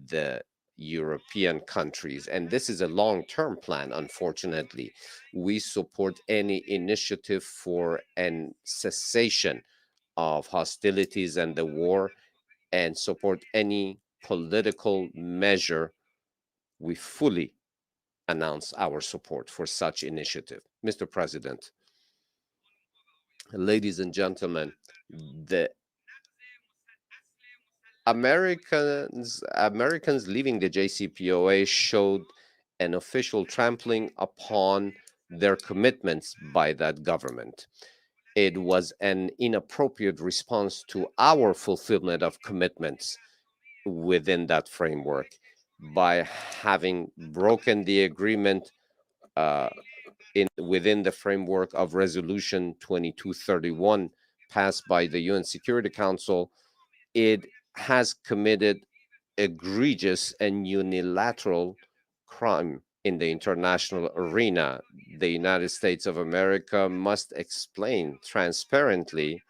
Speaker 21: the European countries. And this is a long-term plan, unfortunately. We support any initiative for an cessation of hostilities and the war, and support any political measure. We fully announce our support for such initiative. Mr. President, ladies and gentlemen, the Americans leaving the JCPOA showed an official trampling upon their commitments by that government. It was an inappropriate response to our fulfillment of commitments within that framework by having broken the agreement within the framework of Resolution 2231 passed by the UN Security Council. It has committed egregious and unilateral crime in the international arena. The United States of America must explain transparently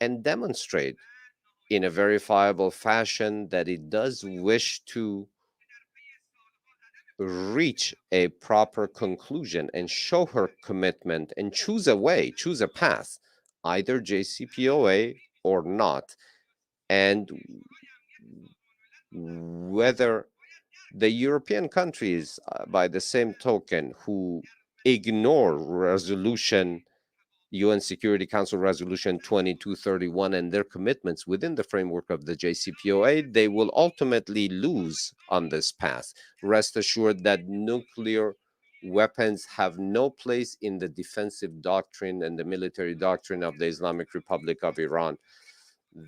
Speaker 21: and demonstrate in a verifiable fashion that it does wish to reach a proper conclusion and show her commitment and choose a way, choose a path, either JCPOA or not. And whether the European countries, by the same token, who ignore UN Security Council Resolution 2231 and their commitments within the framework of the JCPOA, they will ultimately lose on this path. Rest assured that nuclear weapons have no place in the defensive doctrine and the military doctrine of the Islamic Republic of Iran.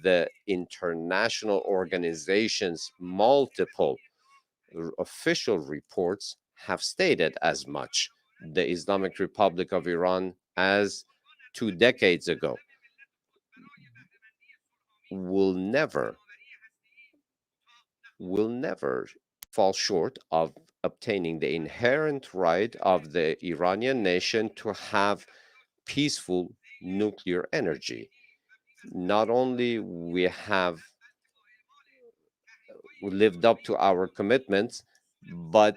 Speaker 21: The international organizations, multiple official reports have stated as much. The Islamic Republic of Iran, as 2 decades ago, will never fall short of obtaining the inherent right of the Iranian nation to have peaceful nuclear energy. Not only we have lived up to our commitments, but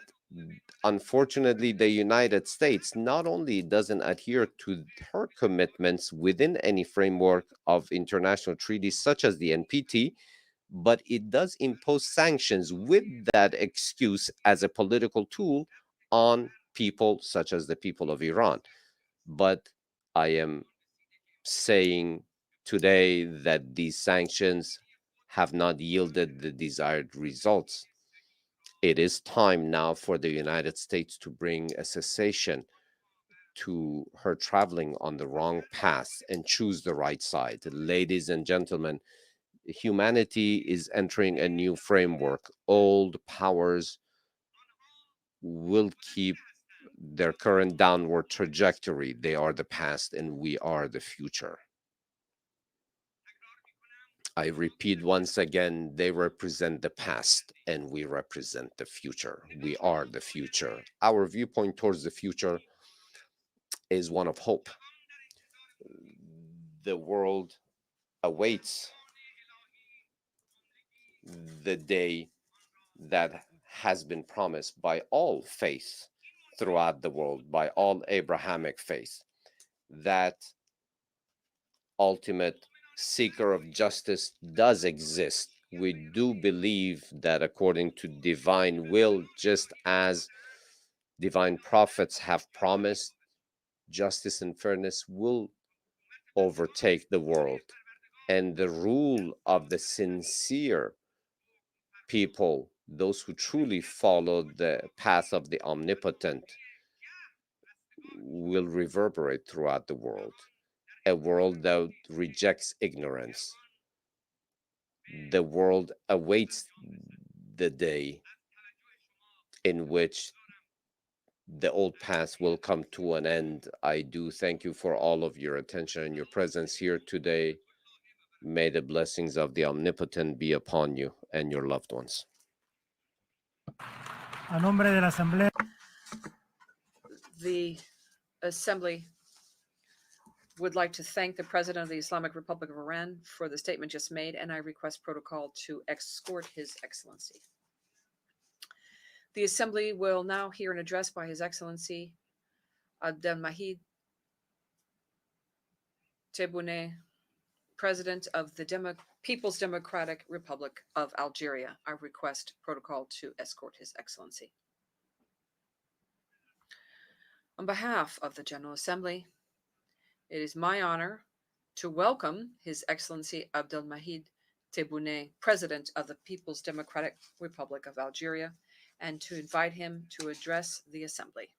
Speaker 21: unfortunately, the United States not only doesn't adhere to her commitments within any framework of international treaties such as the NPT, but it does impose sanctions with that excuse as a political tool on people such as the people of Iran. But I am saying today that these sanctions have not yielded the desired results. It is time now for the United States to bring a cessation to her traveling on the wrong path and choose the right side. Ladies and gentlemen, humanity is entering a new framework. Old powers will keep their current downward trajectory. They are the past and we are the future. I repeat once again, they represent the past and we represent the future. We are the future. Our viewpoint towards the future is one of hope. The world awaits the day that has been promised by all faiths throughout the world, by all Abrahamic faiths, that ultimate seeker of justice does exist. We do believe that according to divine will, just as divine prophets have promised, justice and fairness will overtake the world. And the rule of the sincere people, those who truly follow the path of the omnipotent, will reverberate throughout the world. A world that rejects ignorance. The world awaits the day in which the old path will come to an end. I do thank you for all of your attention and your presence here today. May the blessings of the Omnipotent be upon you and your loved ones.
Speaker 9: A nombre de la Asamblea.
Speaker 15: The Assembly would like to thank the President of the Islamic Republic of Iran for the statement just made, and I request protocol to escort His Excellency. The Assembly will now hear an address by His Excellency Abdelmajid Tebboune, President of the People's Democratic Republic of Algeria. I request protocol to escort His Excellency. On behalf of the General Assembly, it is my honor to welcome His Excellency Abdelmajid Tebboune, President of the People's Democratic Republic of Algeria, and to invite him to address the Assembly.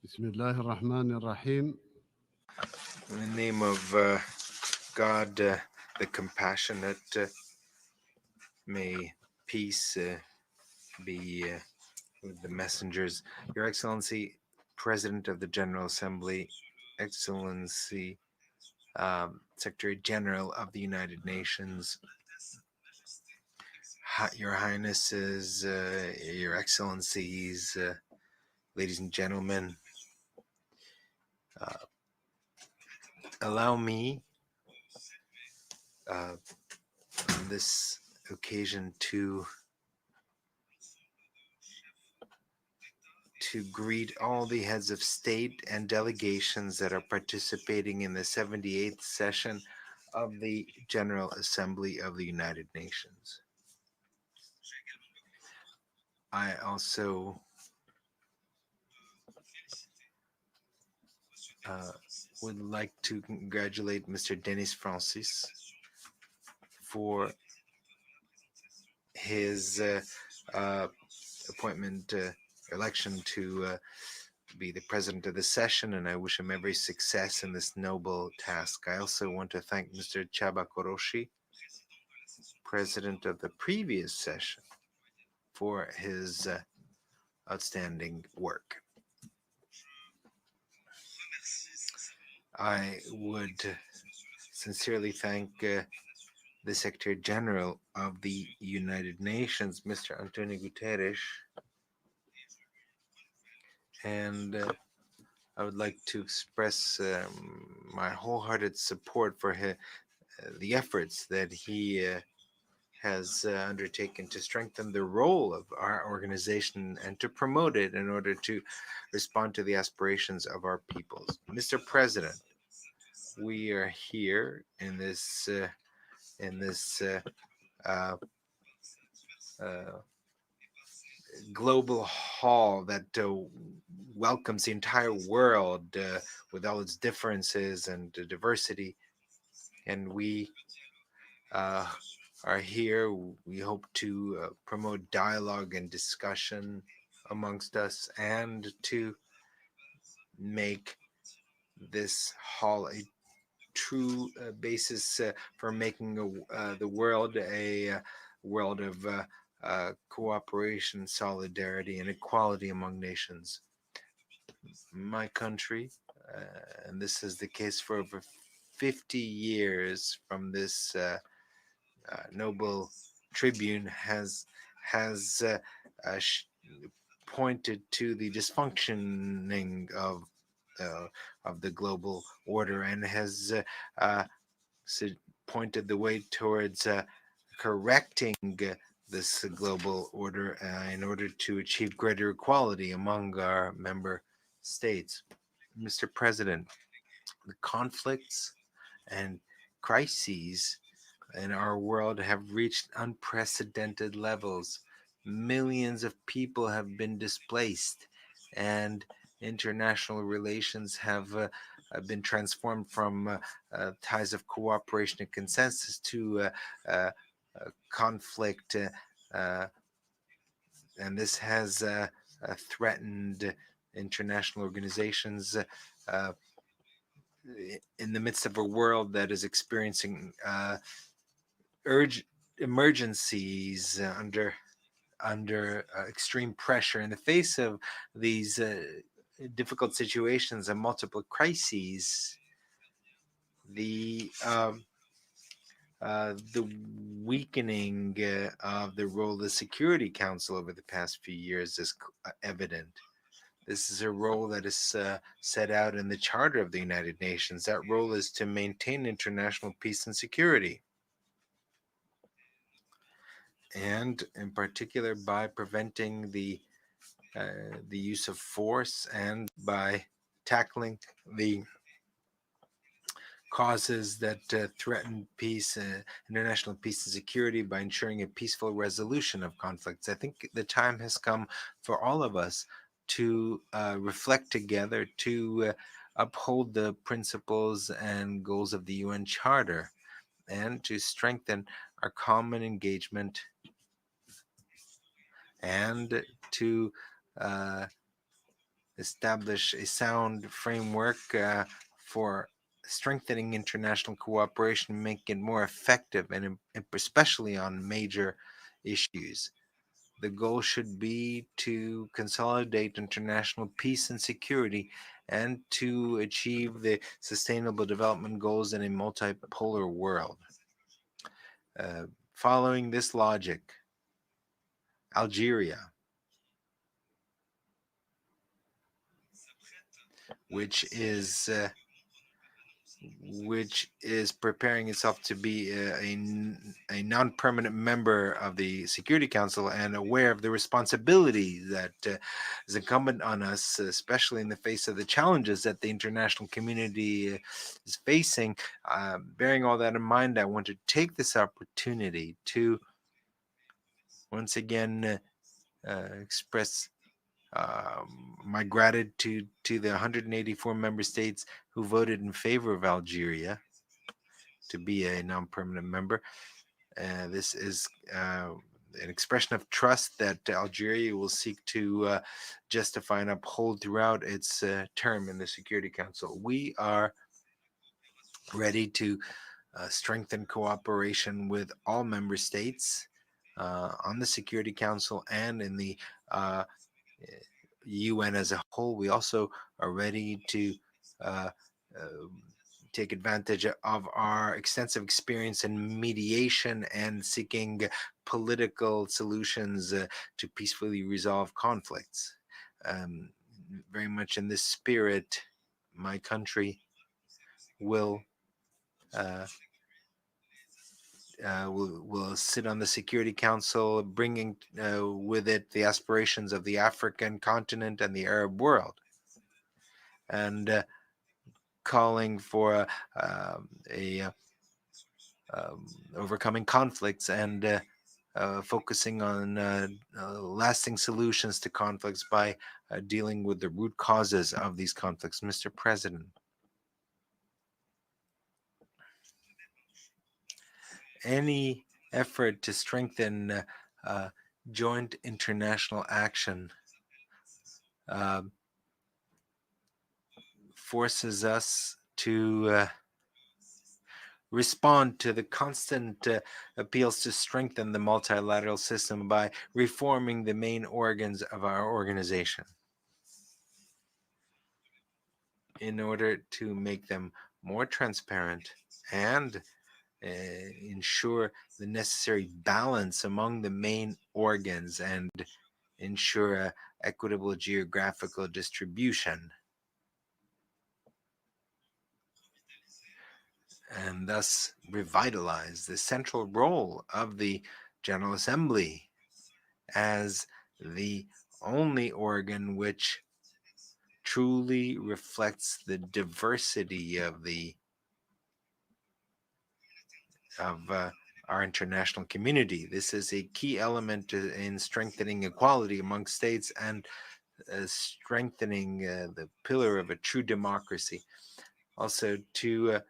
Speaker 3: Bismillah ar-Rahman ar-Rahim.
Speaker 16: In the name of God, the compassionate, may peace be with the messengers. Your Excellency, President of the General Assembly, Excellency, Secretary General of the United Nations, Your Highnesses, Your Excellencies, ladies and gentlemen, allow me on this occasion to greet all the heads of state and delegations that are participating in the 78th session of the General Assembly of the United Nations. I also would like to congratulate Mr. Denis Francis for his appointment, election to be the president of the session, and I wish him every success in this noble task. I also want to thank Mr. Chaba Koroshi, president of the previous session, for his outstanding work. I would sincerely thank the Secretary General of the United Nations, Mr. Antonio Guterres, and I would like to express my wholehearted support for the efforts that he has undertaken to strengthen the role of our organization and to promote it in order to respond to the aspirations of our peoples. Mr. President, we are here in this global hall that welcomes the entire world with all its differences and diversity, and we are here. We hope to promote dialogue and discussion amongst us and to make this hall a true basis for making the world a world of cooperation, solidarity, and equality among nations. My country, and this is the case for over 50 years from this noble tribune, has pointed to the dysfunctioning of the global order, and has pointed the way towards correcting this global order in order to achieve greater equality among our member states. Mr. President, the conflicts and crises in our world have reached unprecedented levels. Millions of people have been displaced, and international relations have been transformed from ties of cooperation and consensus to conflict, and this has threatened international organizations in the midst of a world that is experiencing emergencies under extreme pressure. In the face of these difficult situations and multiple crises, the weakening of the role of the Security Council over the past few years is evident. This is a role that is set out in the Charter of the United Nations. That role is to maintain international peace and security, and in particular by preventing the use of force and by tackling the causes that threaten peace, international peace and security, by ensuring a peaceful resolution of conflicts. I think the time has come for all of us to reflect together, to uphold the principles and goals of the UN Charter, and to strengthen our common engagement, and to establish a sound framework for strengthening international cooperation, make it more effective, and especially on major issues. The goal should be to consolidate international peace and security, and to achieve the sustainable development goals in a multipolar world. Following this logic, Algeria, which is preparing itself to be a non-permanent member of the Security Council, and aware of the responsibility that is incumbent on us, especially in the face of the challenges that the international community is facing. Bearing all that in mind, I want to take this opportunity to once again express my gratitude to the 184 member states who voted in favor of Algeria to be a non-permanent member. This is an expression of trust that Algeria will seek to justify and uphold throughout its term in the Security Council. We are ready to strengthen cooperation with all member states on the Security Council and in the UN as a whole. We also are ready to take advantage of our extensive experience in mediation and seeking political solutions to peacefully resolve conflicts. Very much in this spirit, my country will sit on the Security Council, bringing with it the aspirations of the African continent and the Arab world, and calling for overcoming conflicts and focusing on lasting solutions to conflicts by dealing with the root causes of these conflicts. Mr. President, any effort to strengthen joint international action forces us to respond to the constant appeals to strengthen the multilateral system by reforming the main organs of our organization. in order to make them more transparent and ensure the necessary balance among the main organs and ensure an equitable geographical distribution, and thus revitalize the central role of the General Assembly as the only organ which truly reflects the diversity of our international community. This is a key element in strengthening equality among states and strengthening the pillar of a true democracy. Also, to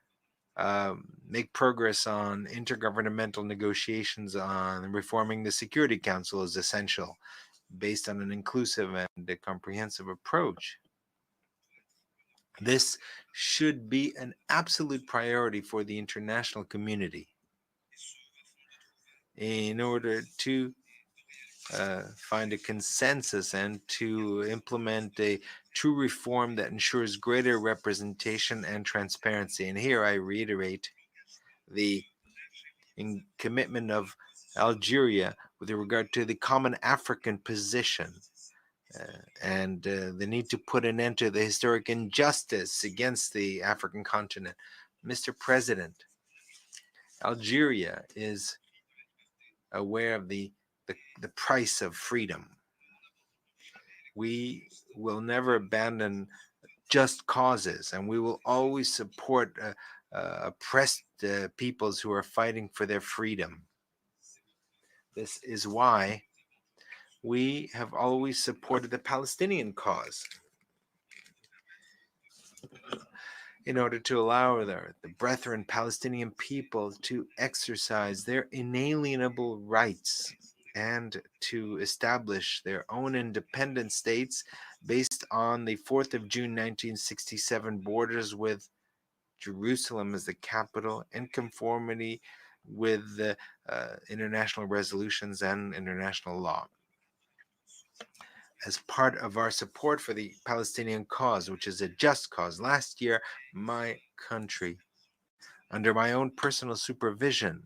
Speaker 16: make progress on intergovernmental negotiations on reforming the Security Council is essential, based on an inclusive and a comprehensive approach. This should be an absolute priority for the international community in order to find a consensus and to implement a true reform that ensures greater representation and transparency. And here I reiterate the commitment of Algeria with regard to the common African position and the need to put an end to the historic injustice against the African continent. Mr. President, Algeria is aware of the price of freedom. We will never abandon just causes, and we will always support oppressed peoples who are fighting for their freedom. This is why we have always supported the Palestinian cause in order to allow the brethren Palestinian people to exercise their inalienable rights and to establish their own independent states based on the 4th of June 1967 borders with Jerusalem as the capital in conformity with the international resolutions and international law. As part of our support for the Palestinian cause, which is a just cause, last year, my country, under my own personal supervision,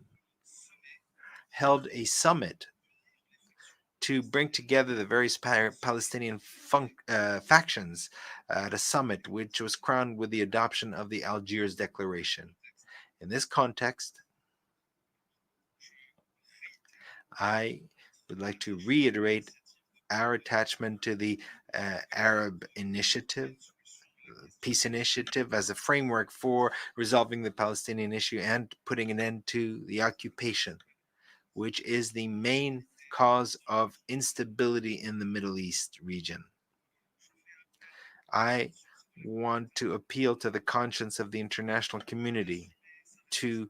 Speaker 16: held a summit to bring together the various Palestinian factions at a summit which was crowned with the adoption of the Algiers Declaration. In this context, I would like to reiterate our attachment to the Arab Initiative, Peace Initiative, as a framework for resolving the Palestinian issue and putting an end to the occupation, which is the main cause of instability in the Middle East region. I want to appeal to the conscience of the international community to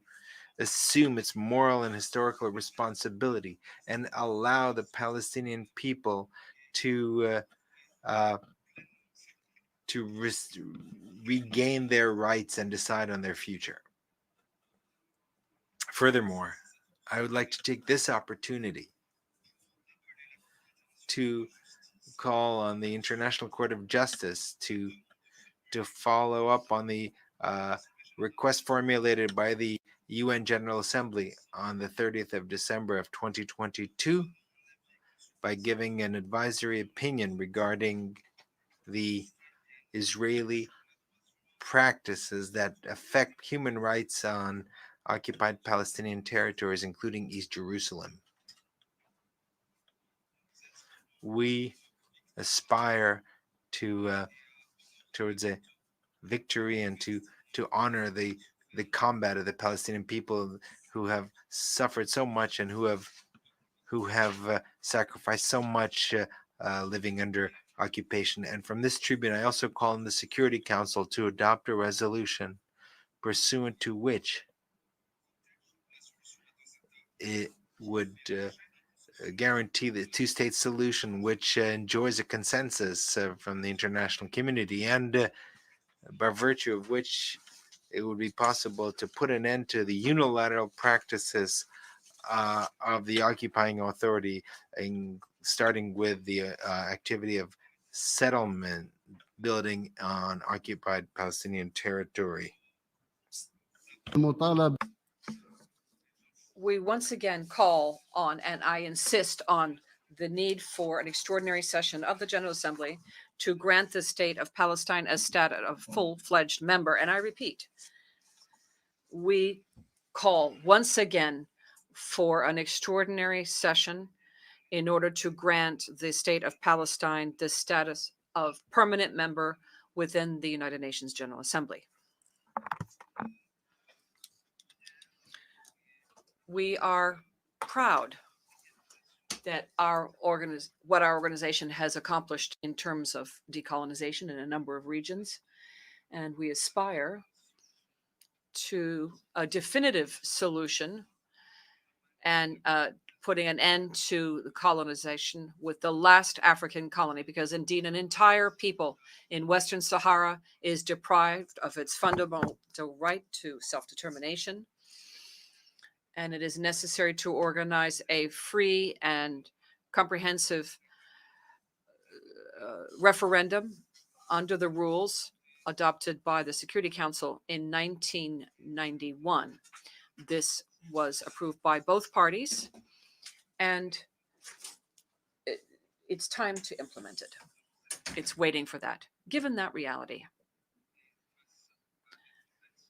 Speaker 16: assume its moral and historical responsibility and allow the Palestinian people to regain their rights and decide on their future. Furthermore, I would like to take this opportunity to call on the International Court of Justice to follow up on the request formulated by the UN General Assembly on the 30th of December of 2022 by giving an advisory opinion regarding the Israeli practices that affect human rights on occupied Palestinian territories, including East Jerusalem. We aspire to towards a victory and to honor the combat of the Palestinian people who have suffered so much and who have sacrificed so much living under occupation. And from this tribune, I also call on the Security Council to adopt a resolution pursuant to which it would guarantee the two-state solution, which enjoys a consensus from the international community, and by virtue of which it would be possible to put an end to the unilateral practices of the occupying authority, starting with the activity of settlement building on occupied Palestinian territory.
Speaker 15: We once again call on, and I insist on, the need for an extraordinary session of the General Assembly to grant the state of Palestine as status of full-fledged member. And I repeat, we call once again for an extraordinary session in order to grant the state of Palestine the status of permanent member within the United Nations General Assembly. We are proud that what our organization has accomplished in terms of decolonization in a number of regions, and we aspire to a definitive solution and putting an end to the colonization with the last African colony, because indeed an entire people in Western Sahara is deprived of its fundamental right to self-determination. And it is necessary to organize a free and comprehensive referendum under the rules adopted by the Security Council in 1991. This was approved by both parties, and it's time to implement it. It's waiting for that. Given that reality,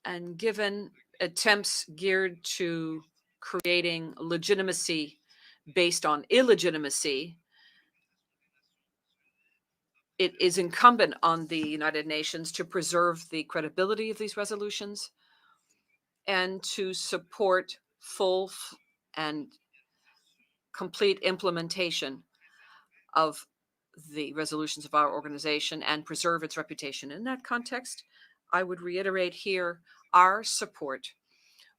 Speaker 15: and given attempts geared to creating legitimacy based on illegitimacy, it is incumbent on the United Nations to preserve the credibility of these resolutions and to support full and complete implementation of the resolutions of our organization and preserve its reputation. In that context, I would reiterate here our support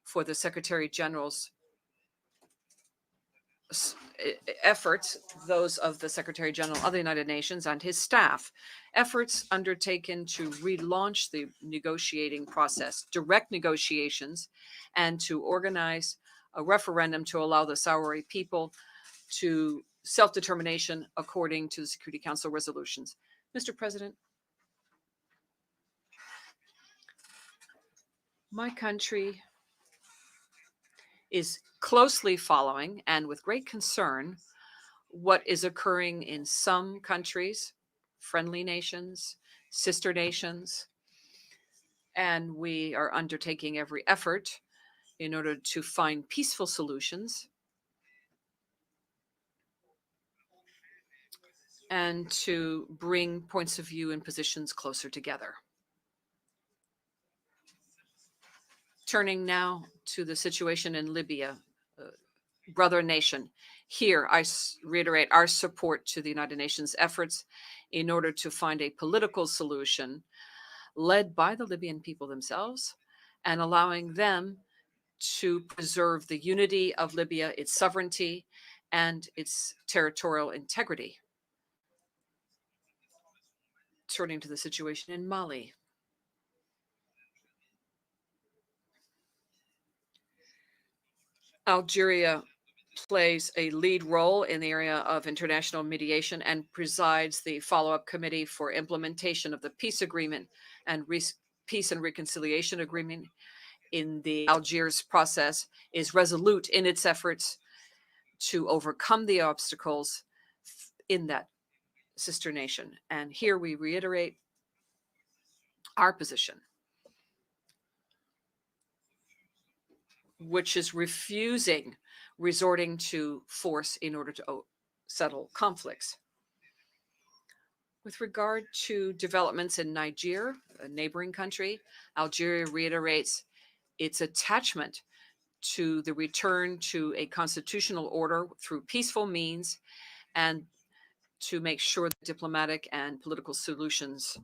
Speaker 15: for the Secretary General's efforts, those of the Secretary General of the United Nations and his staff, efforts undertaken to relaunch the negotiating process, direct negotiations, and to organize a referendum to allow the Sahrawi people to self-determination according to the Security Council resolutions. Mr. President, my country is closely following and with great concern what is occurring in some countries, friendly nations, sister nations, and we are undertaking every effort in order to find peaceful solutions and to bring points of view and positions closer together. Turning now to the situation in Libya, brother nation. Here, I reiterate our support to the United Nations efforts in order to find a political solution led by the Libyan people themselves and allowing them to preserve the unity of Libya, its sovereignty, and its territorial integrity. Turning to the situation in Mali. Algeria plays a lead role in the area of international mediation and presides the follow-up committee for implementation of the peace agreement and peace and reconciliation agreement in the Algiers process, is resolute in its efforts to overcome the obstacles in that sister nation. And here we reiterate our position, which is refusing resorting to force in order to settle conflicts. With regard to developments in Niger, a neighboring country, Algeria reiterates its attachment to the return to a constitutional order through peaceful means and to make sure that diplomatic and political solutions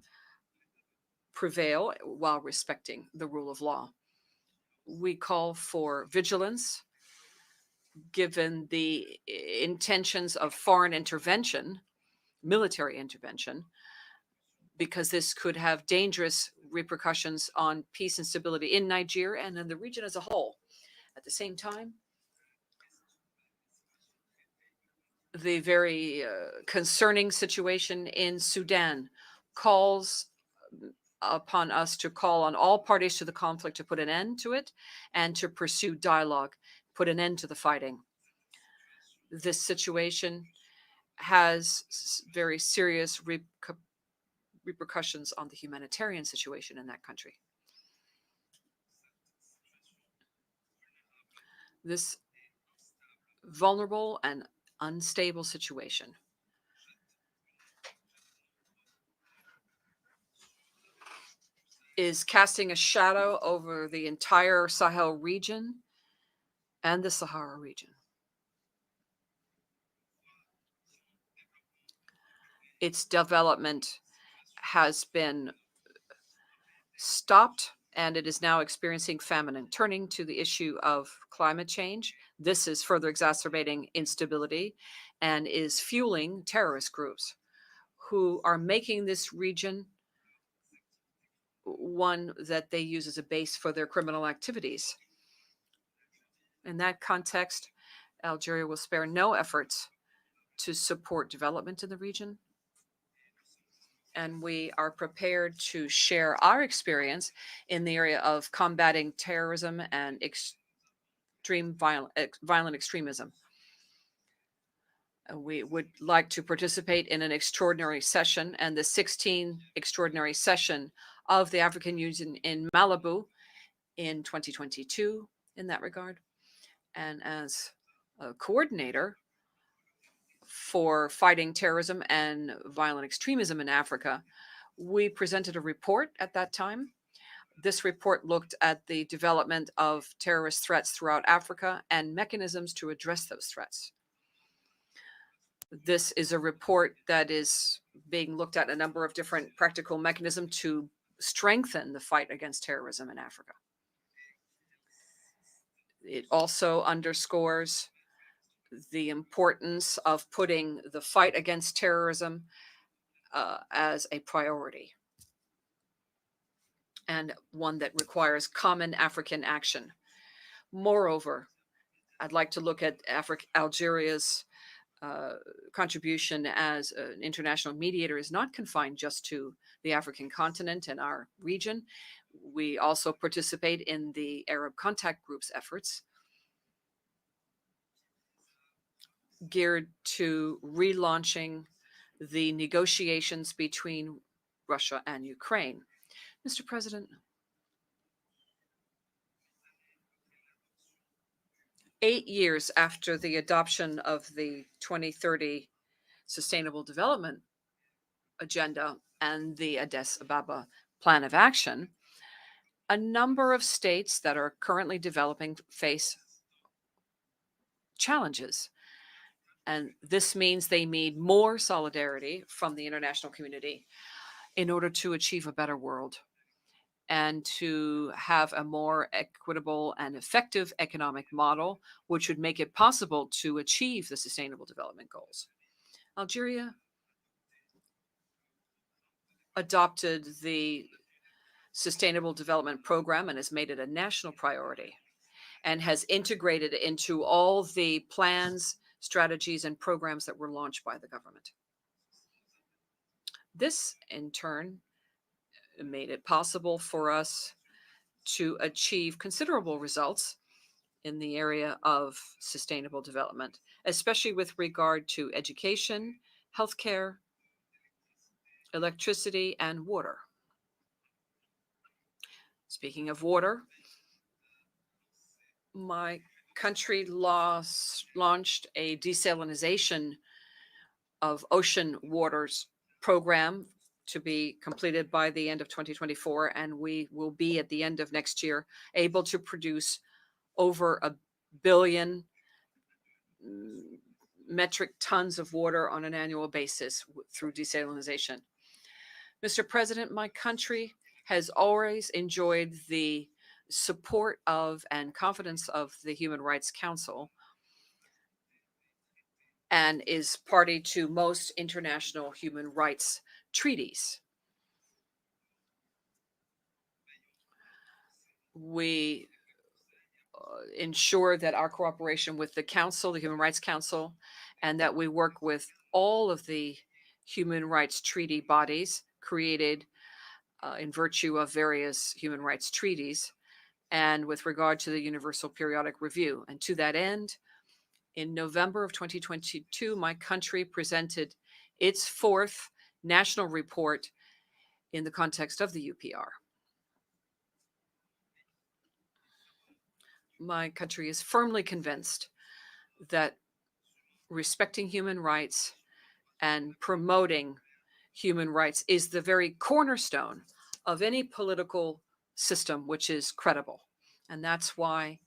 Speaker 15: prevail while respecting the rule of law. We call for vigilance given the intentions of foreign intervention, military intervention, because this could have dangerous repercussions on peace and stability in Niger and in the region as a whole. At the same time, the very concerning situation in Sudan calls upon us to call on all parties to the conflict to put an end to it and to pursue dialogue, put an end to the fighting. This situation has very serious repercussions on the humanitarian situation in that country. This vulnerable and unstable situation is casting a shadow over the entire Sahel region and the Sahara region. Its development has been stopped and it is now experiencing famine. And turning to the issue of climate change, this is further exacerbating instability and is fueling terrorist groups who are making this region one that they use as a base for their criminal activities. In that context, Algeria will spare no efforts to support development in the region. And we are prepared to share our experience in the area of combating terrorism and extreme violent extremism. We would like to participate in an extraordinary session and the 16th extraordinary session of the African Union in Malibu in 2022 in that regard. And as a coordinator for fighting terrorism and violent extremism in Africa, we presented a report at that time. This report looked at the development of terrorist threats throughout Africa and mechanisms to address those threats. This is a report that is being looked at a number of different practical mechanisms to strengthen the fight against terrorism in Africa. It also underscores the importance of putting the fight against terrorism as a priority and one that requires common African action. Moreover, I'd like to look at Algeria's contribution as an international mediator is not confined just to the African continent and our region. We also participate in the Arab Contact Group's efforts geared to relaunching the negotiations between Russia and Ukraine. Mr. President, 8 years after the adoption of the 2030 Sustainable Development Agenda and the Addis Ababa Plan of Action, a number of states that are currently developing face challenges. And this means they need more solidarity from the international community in order to achieve a better world and to have a more equitable and effective economic model, which would make it possible to achieve the Sustainable Development Goals. Algeria adopted the Sustainable Development Program and has made it a national priority and has integrated it into all the plans, strategies, and programs that were launched by the government. This, in turn, made it possible for us to achieve considerable results in the area of sustainable development, especially with regard to education, healthcare, electricity, and water. Speaking of water, my country launched a desalination of ocean waters program to be completed by the end of 2024, and we will be at the end of next year able to produce over 1 billion metric tons of water on an annual basis through desalination. Mr. President, my country has always enjoyed the support of and confidence of the Human Rights Council and is party to most international human rights treaties. We ensure that our cooperation with the Council, the Human Rights Council, and that we work with all of the human rights treaty bodies created in virtue of various human rights treaties and with regard to the Universal Periodic Review. And to that end, in November of 2022, my country presented its fourth national report in the context of the UPR. My country is firmly convinced that respecting human rights and promoting human rights is the very cornerstone of any political system which is credible. And that's why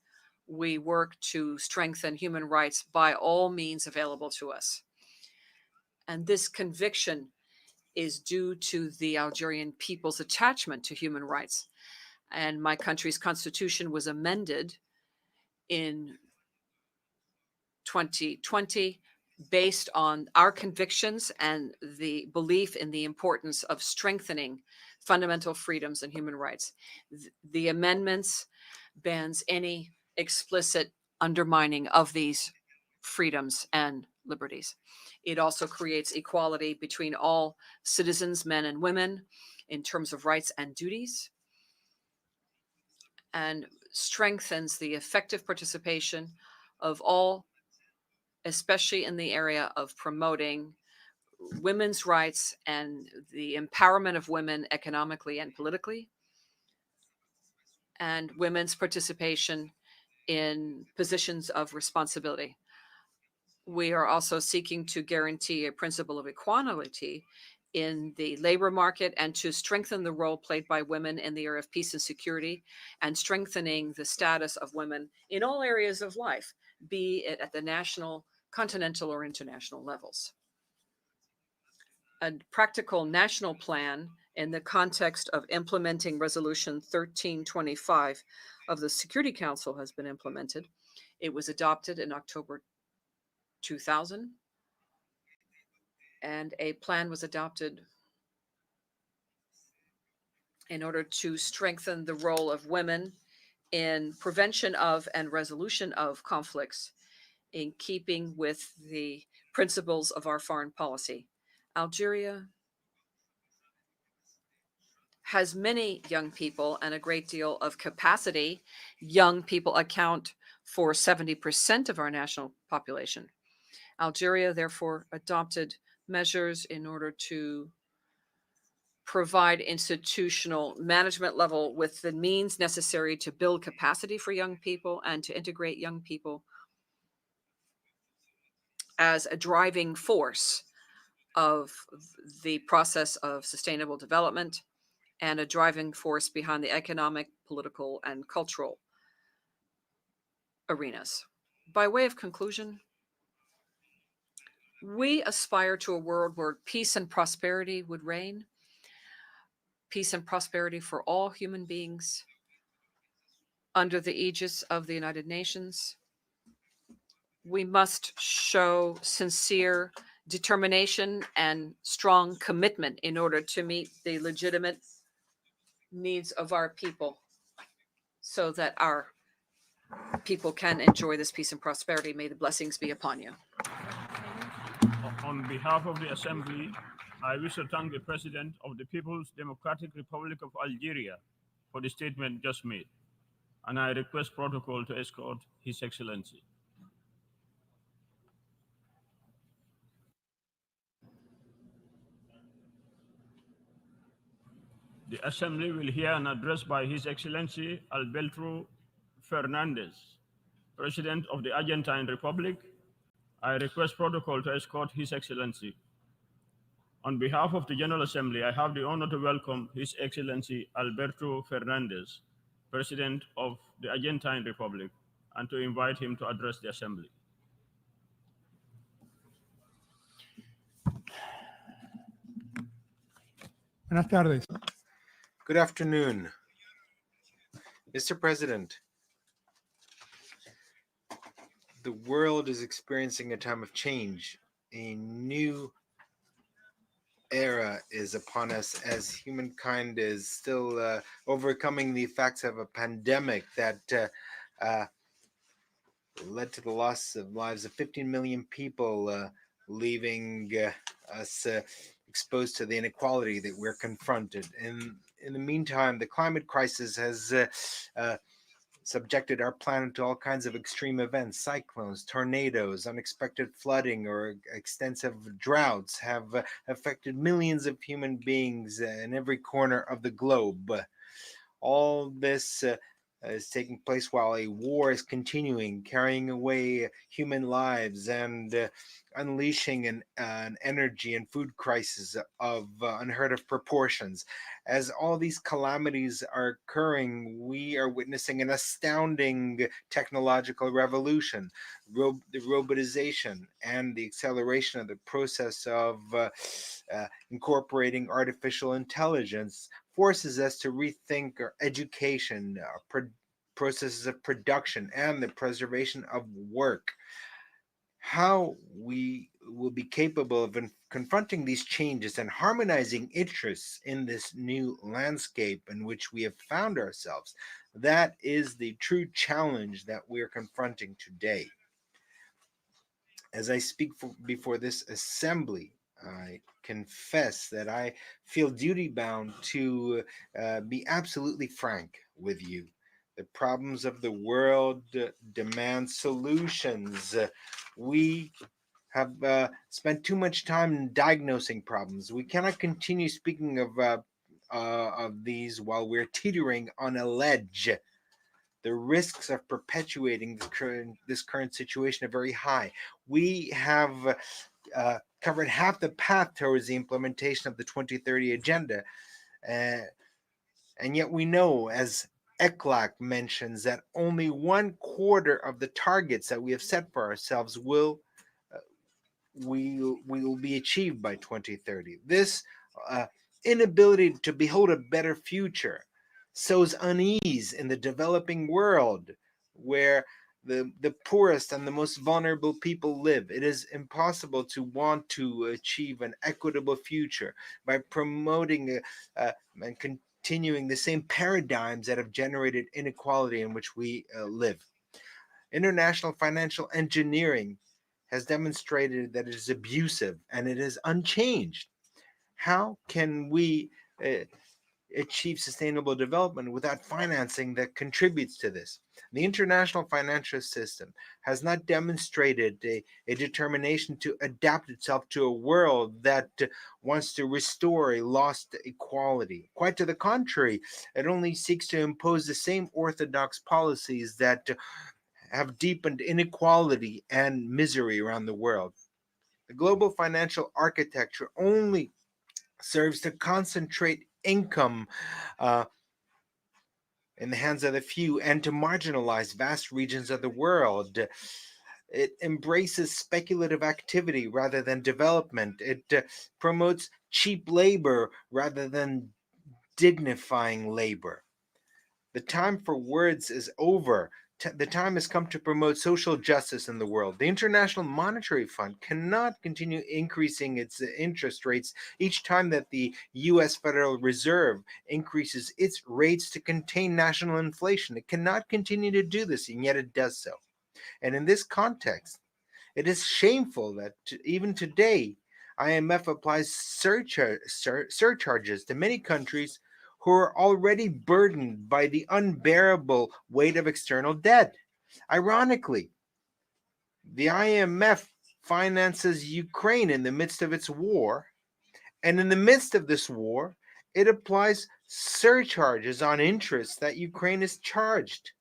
Speaker 15: we work to strengthen human rights by all means available to us. And this conviction is due to the Algerian people's attachment to human rights. And my country's constitution was amended in 2020 based on our convictions and the belief in the importance of strengthening fundamental freedoms and human rights. The amendments bans any explicit undermining of these freedoms and liberties. It also creates equality between all citizens, men and women, in terms of rights and duties, and strengthens the effective participation of all, especially in the area of promoting women's rights and the empowerment of women economically and politically, and women's participation in positions of responsibility. We are also seeking to guarantee a principle of equality in the labor market and to strengthen the role played by women in the area of peace and security, and strengthening the status of women in all areas of life, be it at the national, continental, or international levels. A practical national plan in the context of implementing Resolution 1325 of the Security Council has been implemented. It was adopted in October 2000, and a plan was adopted in order to strengthen the role of women in prevention of and resolution of conflicts, in keeping with the principles of our foreign policy. Algeria has many young people and a great deal of capacity. Young people account for 70% of our national population. Algeria, therefore, adopted measures in order to provide institutional management level with the means necessary to build capacity for young people and to integrate young people as a driving force of the process of sustainable development and a driving force behind the economic, political, and cultural arenas. By way of conclusion, we aspire to a world where peace and prosperity would reign, peace and prosperity for all human beings under the aegis of the United Nations. We must show sincere determination and strong commitment in order to meet the legitimate needs of our people so that our people can enjoy this peace and prosperity. May the blessings be upon you.
Speaker 2: On behalf of the Assembly, I wish to thank the President of the People's Democratic Republic of Algeria for the statement just made, and I request protocol to escort His Excellency. The Assembly will hear an address by His Excellency Alberto Fernandez, President of the Argentine Republic. I request protocol to escort His Excellency. On behalf of the General Assembly, I have the honor to welcome His Excellency Alberto Fernandez, President of the Argentine Republic, and to invite him to address the Assembly.
Speaker 10: Buenas tardes.
Speaker 16: Good afternoon. Mr. President, the world is experiencing a time of change. A new era is upon us as humankind is still overcoming the effects of a pandemic that led to the loss of lives of 15 million people, leaving us exposed to the inequality that we're confronted. In the meantime, the climate crisis has subjected our planet to all kinds of extreme events. Cyclones, tornadoes, unexpected flooding, or extensive droughts have affected millions of human beings in every corner of the globe. All this is taking place while a war is continuing, carrying away human lives and unleashing an energy and food crisis of unheard of proportions. As all these calamities are occurring, we are witnessing an astounding technological revolution. The robotization and the acceleration of the process of incorporating artificial intelligence forces us to rethink our education, processes of production, and the preservation of work. How we will be capable of confronting these changes and harmonizing interests in this new landscape in which we have found ourselves, that is the true challenge that we're confronting today. As I speak before this assembly, I confess that I feel duty bound to be absolutely frank with you. The problems of the world demand solutions. We have spent too much time diagnosing problems. We cannot continue speaking of these while we're teetering on a ledge. The risks of perpetuating this current situation are very high. We have covered half the path towards the implementation of the 2030 agenda. And yet we know, as ECLAC mentions, that only 1/4 of the targets that we have set for ourselves will be achieved by 2030. This inability to behold a better future sows unease in the developing world, where the poorest and the most vulnerable people live. It is impossible to want to achieve an equitable future by promoting and continuing the same paradigms that have generated inequality in which we live. International financial engineering has demonstrated that it is abusive and it is unchanged. How can we achieve sustainable development without financing that contributes to this? The international financial system has not demonstrated a determination to adapt itself to a world that wants to restore a lost equality. Quite to the contrary, it only seeks to impose the same orthodox policies that have deepened inequality and misery around the world. The global financial architecture only serves to concentrate income in the hands of the few and to marginalize vast regions of the world. It embraces speculative activity rather than development. It promotes cheap labor rather than dignifying labor. The time for words is over. The time has come to promote social justice in the world. The International Monetary Fund cannot continue increasing its interest rates each time that the US Federal Reserve increases its rates to contain national inflation. It cannot continue to do this, and yet it does so. And in this context, it is shameful that even today, IMF applies surcharges to many countries who are already burdened by the unbearable weight of external debt. Ironically, the IMF finances Ukraine in the midst of its war, and in the midst of this war, it applies surcharges on interest that Ukraine is charged.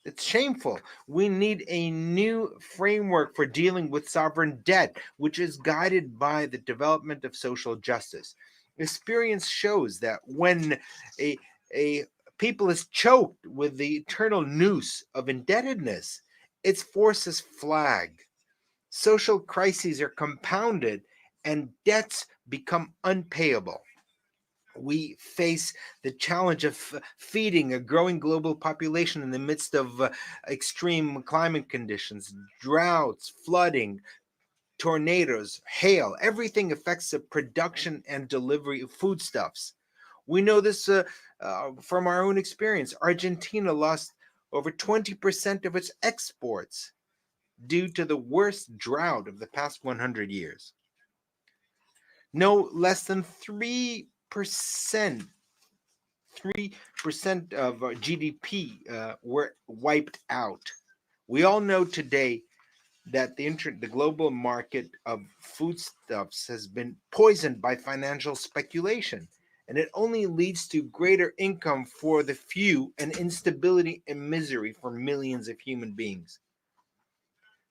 Speaker 16: It's shameful. We need a new framework for dealing with sovereign debt, which is guided by the development of social justice. Experience shows that when a people is choked with the eternal noose of indebtedness, its forces flag. Social crises are compounded and debts become unpayable. We face the challenge of feeding a growing global population in the midst of extreme climate conditions, droughts, flooding, tornadoes, hail. Everything affects the production and delivery of foodstuffs. We know this from our own experience. Argentina lost over 20% of its exports due to the worst drought of the past 100 years. no less than 3% of GDP were wiped out. We all know today that the global market of foodstuffs has been poisoned by financial speculation, and it only leads to greater income for the few and instability and misery for millions of human beings.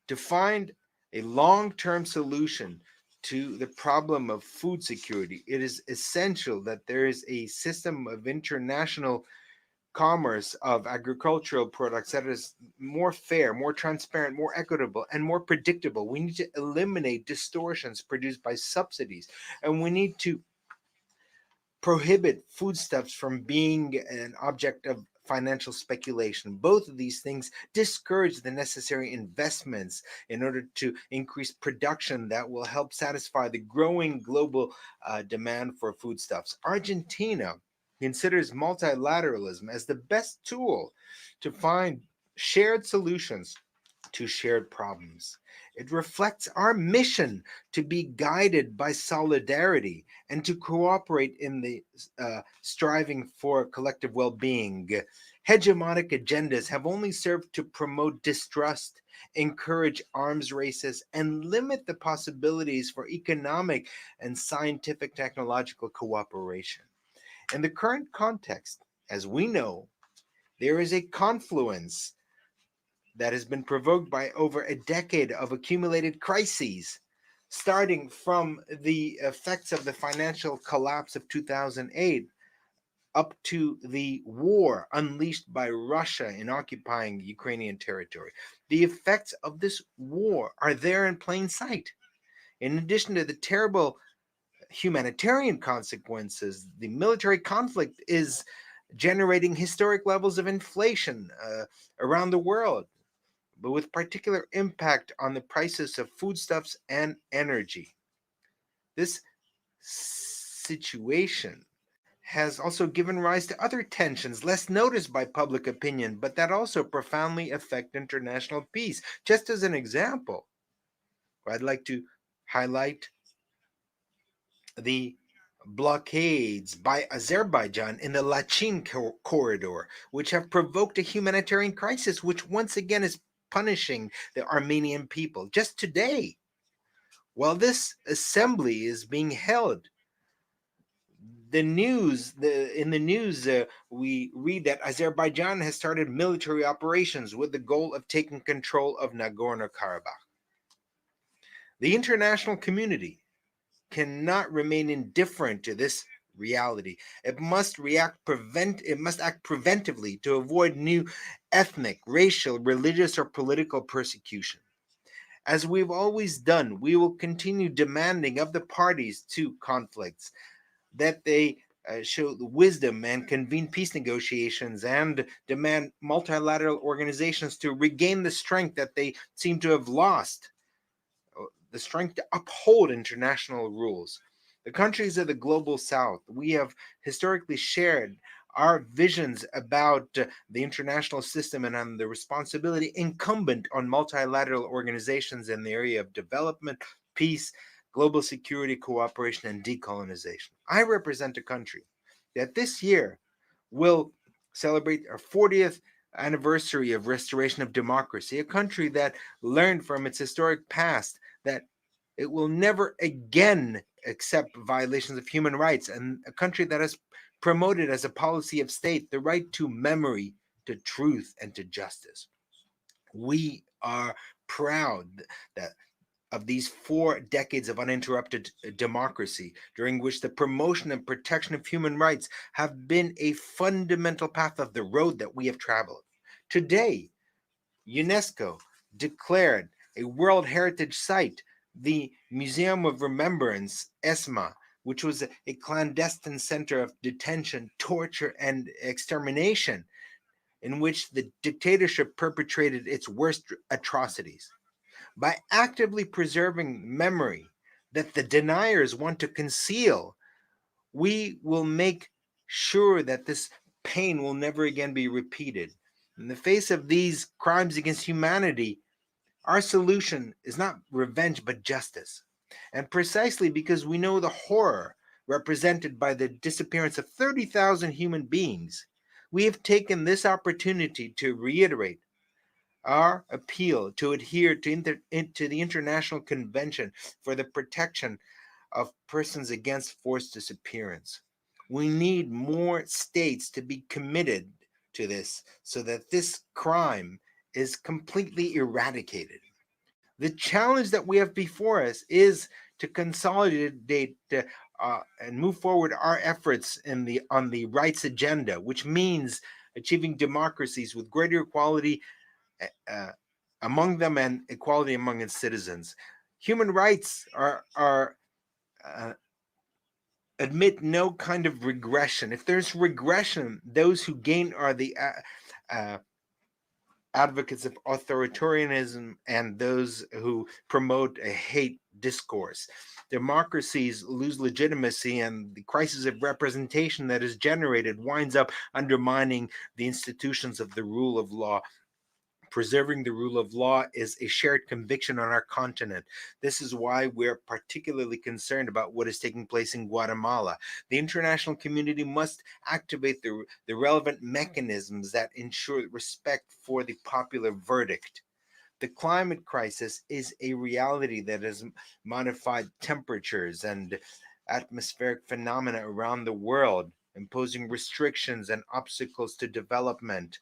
Speaker 16: To find a long-term solution to the problem of food security, it is essential that there is a system of international commerce of agricultural products that is more fair, more transparent, more equitable, and more predictable. We need to eliminate distortions produced by subsidies, and we need to prohibit foodstuffs from being an object of financial speculation. Both of these things discourage the necessary investments in order to increase production that will help satisfy the growing global demand for foodstuffs. Argentina considers multilateralism as the best tool to find shared solutions to shared problems. It reflects our mission to be guided by solidarity and to cooperate in the striving for collective well-being. Hegemonic agendas have only served to promote distrust, encourage arms races, and limit the possibilities for economic and scientific technological cooperation. In the current context, as we know, there is a confluence that has been provoked by over a decade of accumulated crises, starting from the effects of the financial collapse of 2008 up to the war unleashed by Russia in occupying Ukrainian territory. The effects of this war are there in plain sight. In addition to the terrible humanitarian consequences, the military conflict is generating historic levels of inflation around the world, but with particular impact on the prices of foodstuffs and energy. This situation has also given rise to other tensions less noticed by public opinion, but that also profoundly affect international peace. Just as an example, I'd like to highlight the blockades by Azerbaijan in the Lachin corridor, which have provoked a humanitarian crisis, which once again is punishing the Armenian people. Just today, while this assembly is being held, in the news, we read that Azerbaijan has started military operations with the goal of taking control of Nagorno-Karabakh. The international community cannot remain indifferent to this reality. It must act preventively to avoid new ethnic, racial, religious, or political persecution. As we've always done, we will continue demanding of the parties to conflicts that they show the wisdom and convene peace negotiations and demand multilateral organizations to regain the strength that they seem to have lost, the strength to uphold international rules. The countries of the global south, we have historically shared our visions about the international system and on the responsibility incumbent on multilateral organizations in the area of development, peace, global security, cooperation, and decolonization. I represent a country that this year will celebrate our 40th anniversary of restoration of democracy, a country that learned from its historic past that it will never again accept violations of human rights, and a country that has promoted as a policy of state the right to memory, to truth, and to justice. We are proud that of these 4 decades of uninterrupted democracy, during which the promotion and protection of human rights have been a fundamental path of the road that we have traveled. Today, UNESCO declared a World Heritage Site the Museum of Remembrance, ESMA, which was a clandestine center of detention, torture, and extermination, in which the dictatorship perpetrated its worst atrocities. By actively preserving memory that the deniers want to conceal, we will make sure that this pain will never again be repeated. In the face of these crimes against humanity, our solution is not revenge, but justice. And precisely because we know the horror represented by the disappearance of 30,000 human beings, we have taken this opportunity to reiterate our appeal to adhere to the International Convention for the Protection of Persons Against Forced Disappearance. We need more states to be committed to this so that this crime is completely eradicated. The challenge that we have before us is to consolidate and move forward our efforts on the rights agenda, which means achieving democracies with greater equality among them and equality among its citizens. Human rights admit no kind of regression. If there's regression, those who gain are the advocates of authoritarianism and those who promote a hate discourse. Democracies lose legitimacy, and the crisis of representation that is generated winds up undermining the institutions of the rule of law. Preserving the rule of law is a shared conviction on our continent. This is why we're particularly concerned about what is taking place in Guatemala. The international community must activate the relevant mechanisms that ensure respect for the popular verdict. The climate crisis is a reality that has modified temperatures and atmospheric phenomena around the world, imposing restrictions and obstacles to development.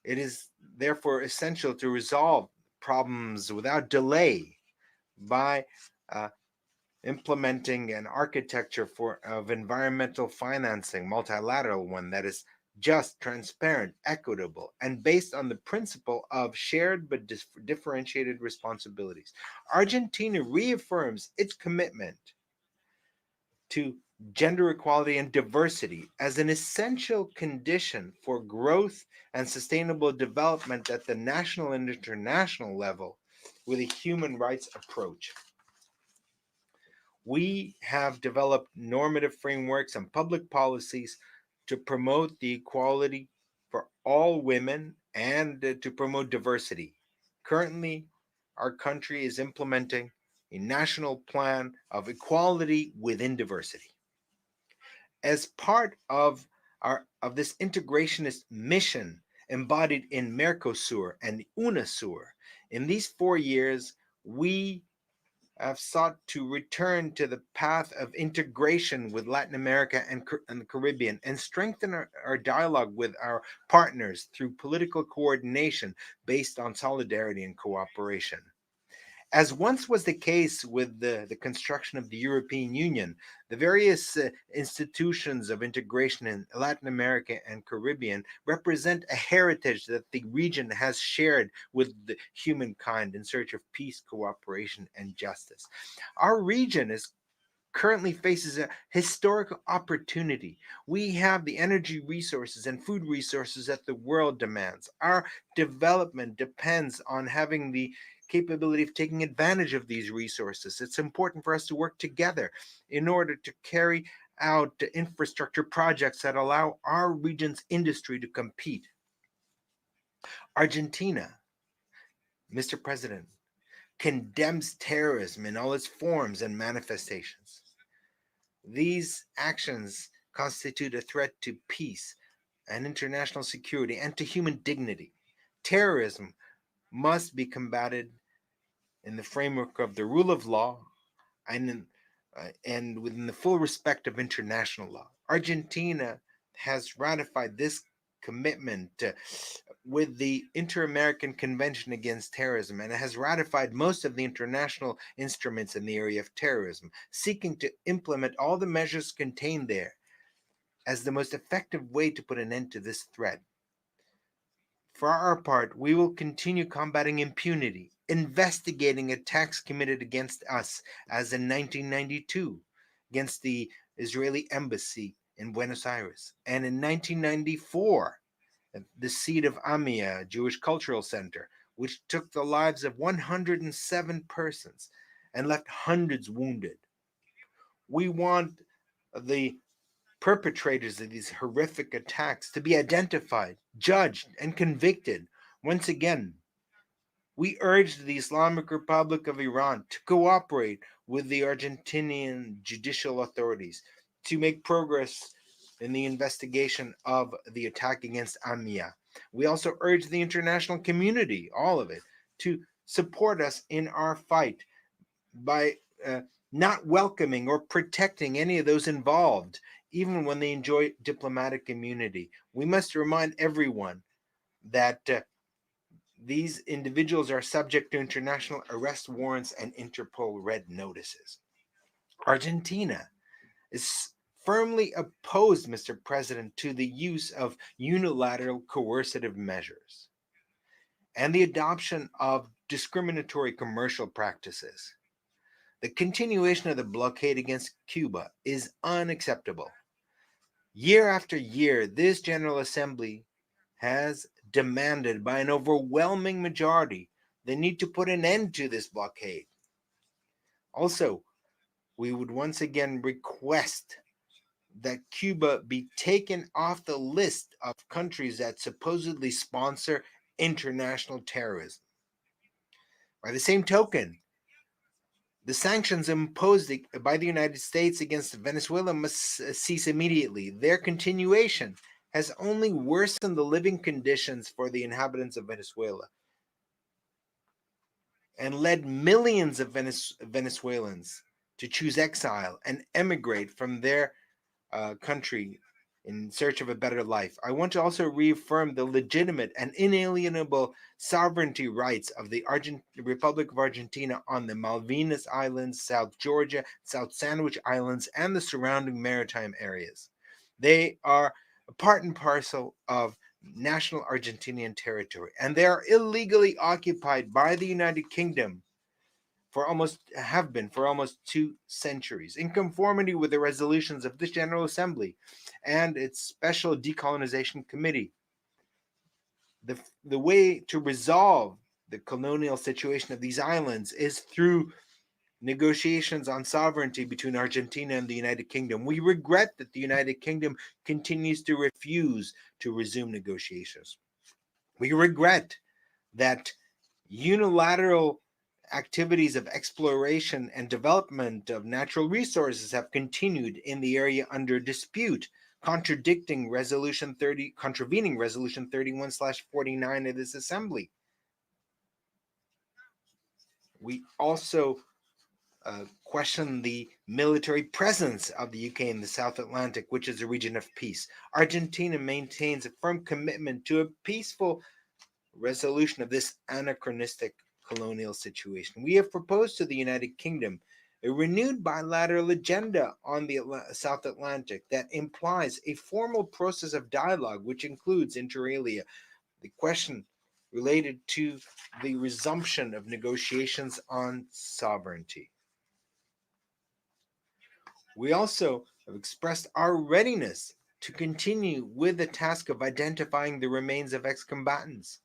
Speaker 16: It is therefore essential to resolve problems without delay by implementing an architecture of environmental financing, multilateral one that is just, transparent, equitable, and based on the principle of shared but differentiated responsibilities. Argentina reaffirms its commitment to gender equality and diversity as an essential condition for growth and sustainable development at the national and international level with a human rights approach. We have developed normative frameworks and public policies to promote the equality for all women and to promote diversity. Currently, our country is implementing a national plan of equality within diversity. As part of this integrationist mission embodied in Mercosur and UNASUR, in these 4 years, we have sought to return to the path of integration with Latin America and the Caribbean and strengthen our dialogue with our partners through political coordination based on solidarity and cooperation. As once was the case with the construction of the European Union, the various institutions of integration in Latin America and Caribbean represent a heritage that the region has shared with the humankind in search of peace, cooperation, and justice. Our region currently faces a historical opportunity. We have the energy resources and food resources that the world demands. Our development depends on having the capability of taking advantage of these resources. It's important for us to work together in order to carry out infrastructure projects that allow our region's industry to compete. Argentina, Mr. President, condemns terrorism in all its forms and manifestations. These actions constitute a threat to peace and international security and to human dignity. Terrorism must be combated in the framework of the rule of law and within the full respect of international law. Argentina has ratified this commitment with the Inter-American Convention Against Terrorism and has ratified most of the international instruments in the area of terrorism, seeking to implement all the measures contained there as the most effective way to put an end to this threat. For our part, we will continue combating impunity, investigating attacks committed against us, as in 1992 against the Israeli embassy in Buenos Aires, and in 1994, the seat of Amia Jewish Cultural Center, which took the lives of 107 persons and left hundreds wounded. We want the perpetrators of these horrific attacks to be identified, judged, and convicted. Once again, We urge the Islamic Republic of Iran to cooperate with the Argentinian judicial authorities to make progress in the investigation of the attack against Amia. We also urge the international community, all of it, to support us in our fight by not welcoming or protecting any of those involved, even when they enjoy diplomatic immunity. We must remind everyone that these individuals are subject to international arrest warrants and Interpol red notices. Argentina is firmly opposed, Mr. President, to the use of unilateral coercive measures and the adoption of discriminatory commercial practices. The continuation of the blockade against Cuba is unacceptable. Year after year, this General Assembly has demanded by an overwhelming majority the need to put an end to this blockade. Also, we would once again request that Cuba be taken off the list of countries that supposedly sponsor international terrorism. By the same token, the sanctions imposed by the United States against Venezuela must cease immediately. Their continuation has only worsened the living conditions for the inhabitants of Venezuela and led millions of Venezuelans to choose exile and emigrate from their country in search of a better life. I want to also reaffirm the legitimate and inalienable sovereignty rights of the Republic of Argentina on the Malvinas Islands, South Georgia, South Sandwich Islands, and the surrounding maritime areas. They are a part and parcel of national Argentinian territory, and they are illegally occupied by the United Kingdom have been for almost 2 centuries, in conformity with the resolutions of this General Assembly and its Special Decolonization Committee. The way to resolve the colonial situation of these islands is through negotiations on sovereignty between Argentina and the United Kingdom. We regret that the United Kingdom continues to refuse to resume negotiations. We regret that unilateral activities of exploration and development of natural resources have continued in the area under dispute, contravening Resolution 31/49 of this Assembly. We also question the military presence of the UK in the South Atlantic, which is a region of peace. Argentina maintains a firm commitment to a peaceful resolution of this anachronistic colonial situation. We have proposed to the United Kingdom a renewed bilateral agenda on the South Atlantic that implies a formal process of dialogue, which includes, inter alia, the question related to the resumption of negotiations on sovereignty. We also have expressed our readiness to continue with the task of identifying the remains of ex-combatants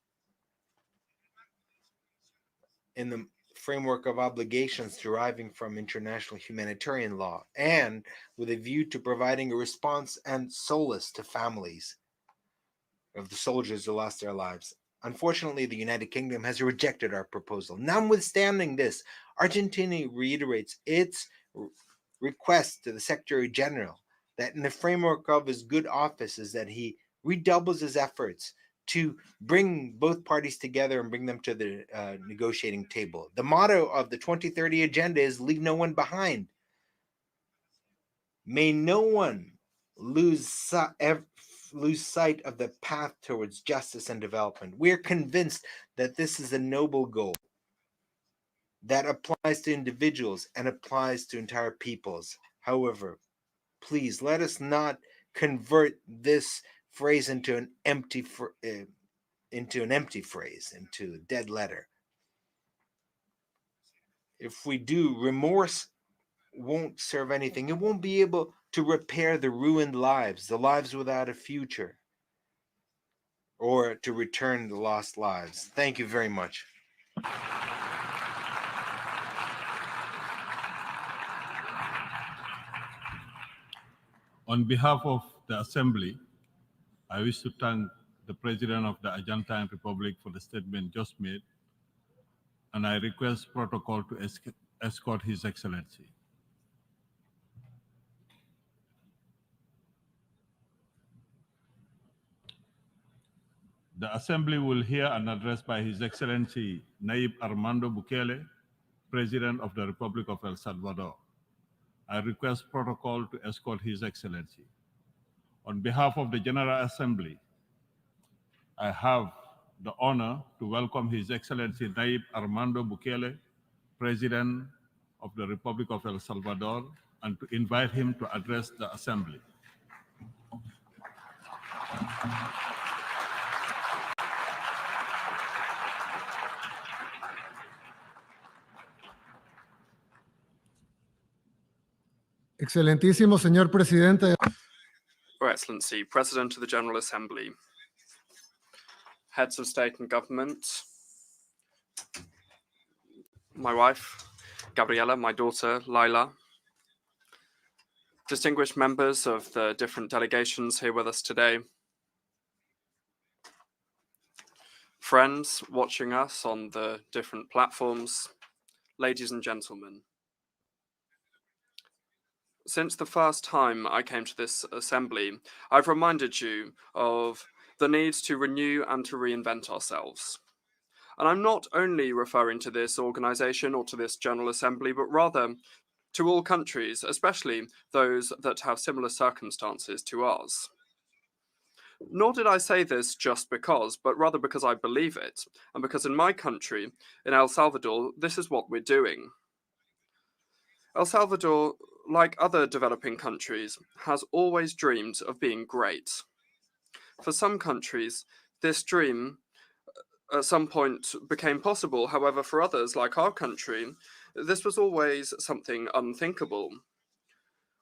Speaker 16: in the framework of obligations deriving from international humanitarian law, and with a view to providing a response and solace to families of the soldiers who lost their lives. Unfortunately, the United Kingdom has rejected our proposal. Notwithstanding this, Argentina reiterates its request to the Secretary General that in the framework of his good offices that he redoubles his efforts to bring both parties together and bring them to the negotiating table. The motto of the 2030 agenda is leave no one behind. May no one lose sight of the path towards justice and development. We are convinced that this is a noble goal that applies to individuals and applies to entire peoples. However, please let us not convert this phrase into an empty phrase, into a dead letter. If we do, remorse won't serve anything. It won't be able to repair the ruined lives, the lives without a future, or to return the lost lives. Thank you very much.
Speaker 1: On behalf of the Assembly, I wish to thank the President of the Argentine Republic for the statement just made
Speaker 4: and I request protocol to escort His Excellency. The Assembly will hear an address by His Excellency Nayib Armando Bukele, President of the Republic of El Salvador. I request protocol to escort His Excellency. On behalf of the General Assembly, I have the honor to welcome His Excellency Nayib Armando Bukele, President of the Republic of El Salvador, and to invite him to address the Assembly.
Speaker 10: Excelentísimo señor Presidente.
Speaker 22: Your Excellency, President of the General Assembly, heads of state and government, my wife, Gabriela, my daughter, Laila, distinguished members of the different delegations here with us today, friends watching us on the different platforms, ladies and gentlemen. Since the first time I came to this assembly, I've reminded you of the need to renew and to reinvent ourselves. And I'm not only referring to this organization or to this General Assembly, but rather to all countries, especially those that have similar circumstances to ours. Nor did I say this just because, but rather because I believe it, and because in my country, in El Salvador, this is what we're doing. El Salvador, like other developing countries, has always dreamed of being great. For some countries, this dream at some point became possible. However, for others, like our country, this was always something unthinkable.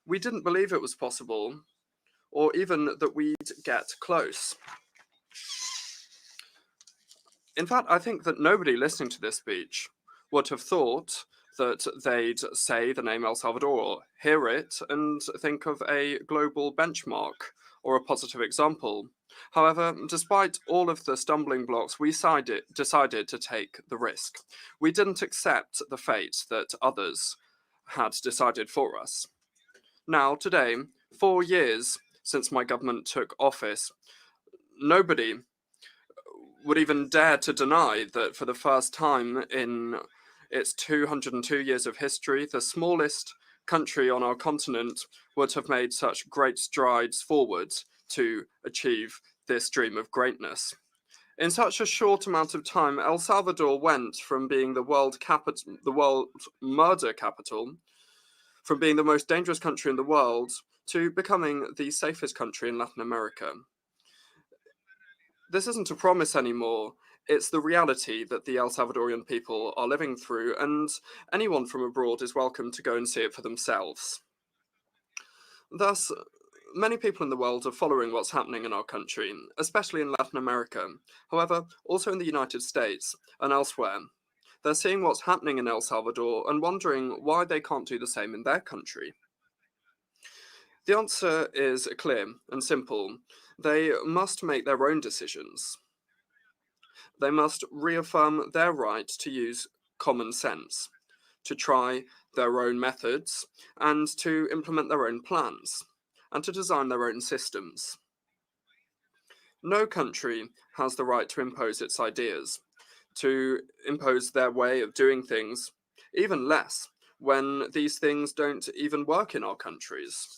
Speaker 22: We didn't believe it was possible, or even that we'd get close. In fact, I think that nobody listening to this speech would have thought that they'd say the name El Salvador, or hear it, and think of a global benchmark or a positive example. However, despite all of the stumbling blocks, we decided to take the risk. We didn't accept the fate that others had decided for us. Now, today, 4 years since my government took office, nobody would even dare to deny that for the first time in its 202 years of history, the smallest country on our continent would have made such great strides forward to achieve this dream of greatness. In such a short amount of time, El Salvador went from being the world murder capital, from being the most dangerous country in the world, to becoming the safest country in Latin America. This isn't a promise anymore. It's the reality that the El Salvadorian people are living through, and anyone from abroad is welcome to go and see it for themselves. Thus, many people in the world are following what's happening in our country, especially in Latin America. However, also in the United States and elsewhere. They're seeing what's happening in El Salvador and wondering why they can't do the same in their country. The answer is clear and simple. They must make their own decisions. They must reaffirm their right to use common sense, to try their own methods, and to implement their own plans, and to design their own systems. No country has the right to impose its ideas, to impose their way of doing things, even less when these things don't even work in our countries.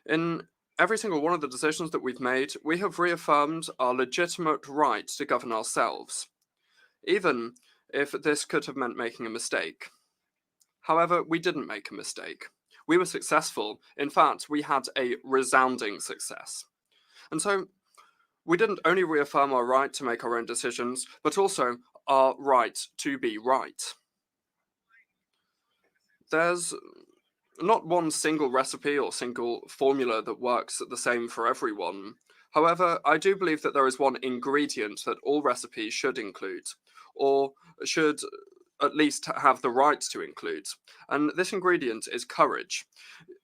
Speaker 22: In every single one of the decisions that we've made, we have reaffirmed our legitimate right to govern ourselves, even if this could have meant making a mistake. However, we didn't make a mistake. We were successful. In fact, we had a resounding success. And so, we didn't only reaffirm our right to make our own decisions, but also our right to be right. There's not one single recipe or single formula that works the same for everyone. However, I do believe that there is one ingredient that all recipes should include, or should at least have the right to include. And this ingredient is courage.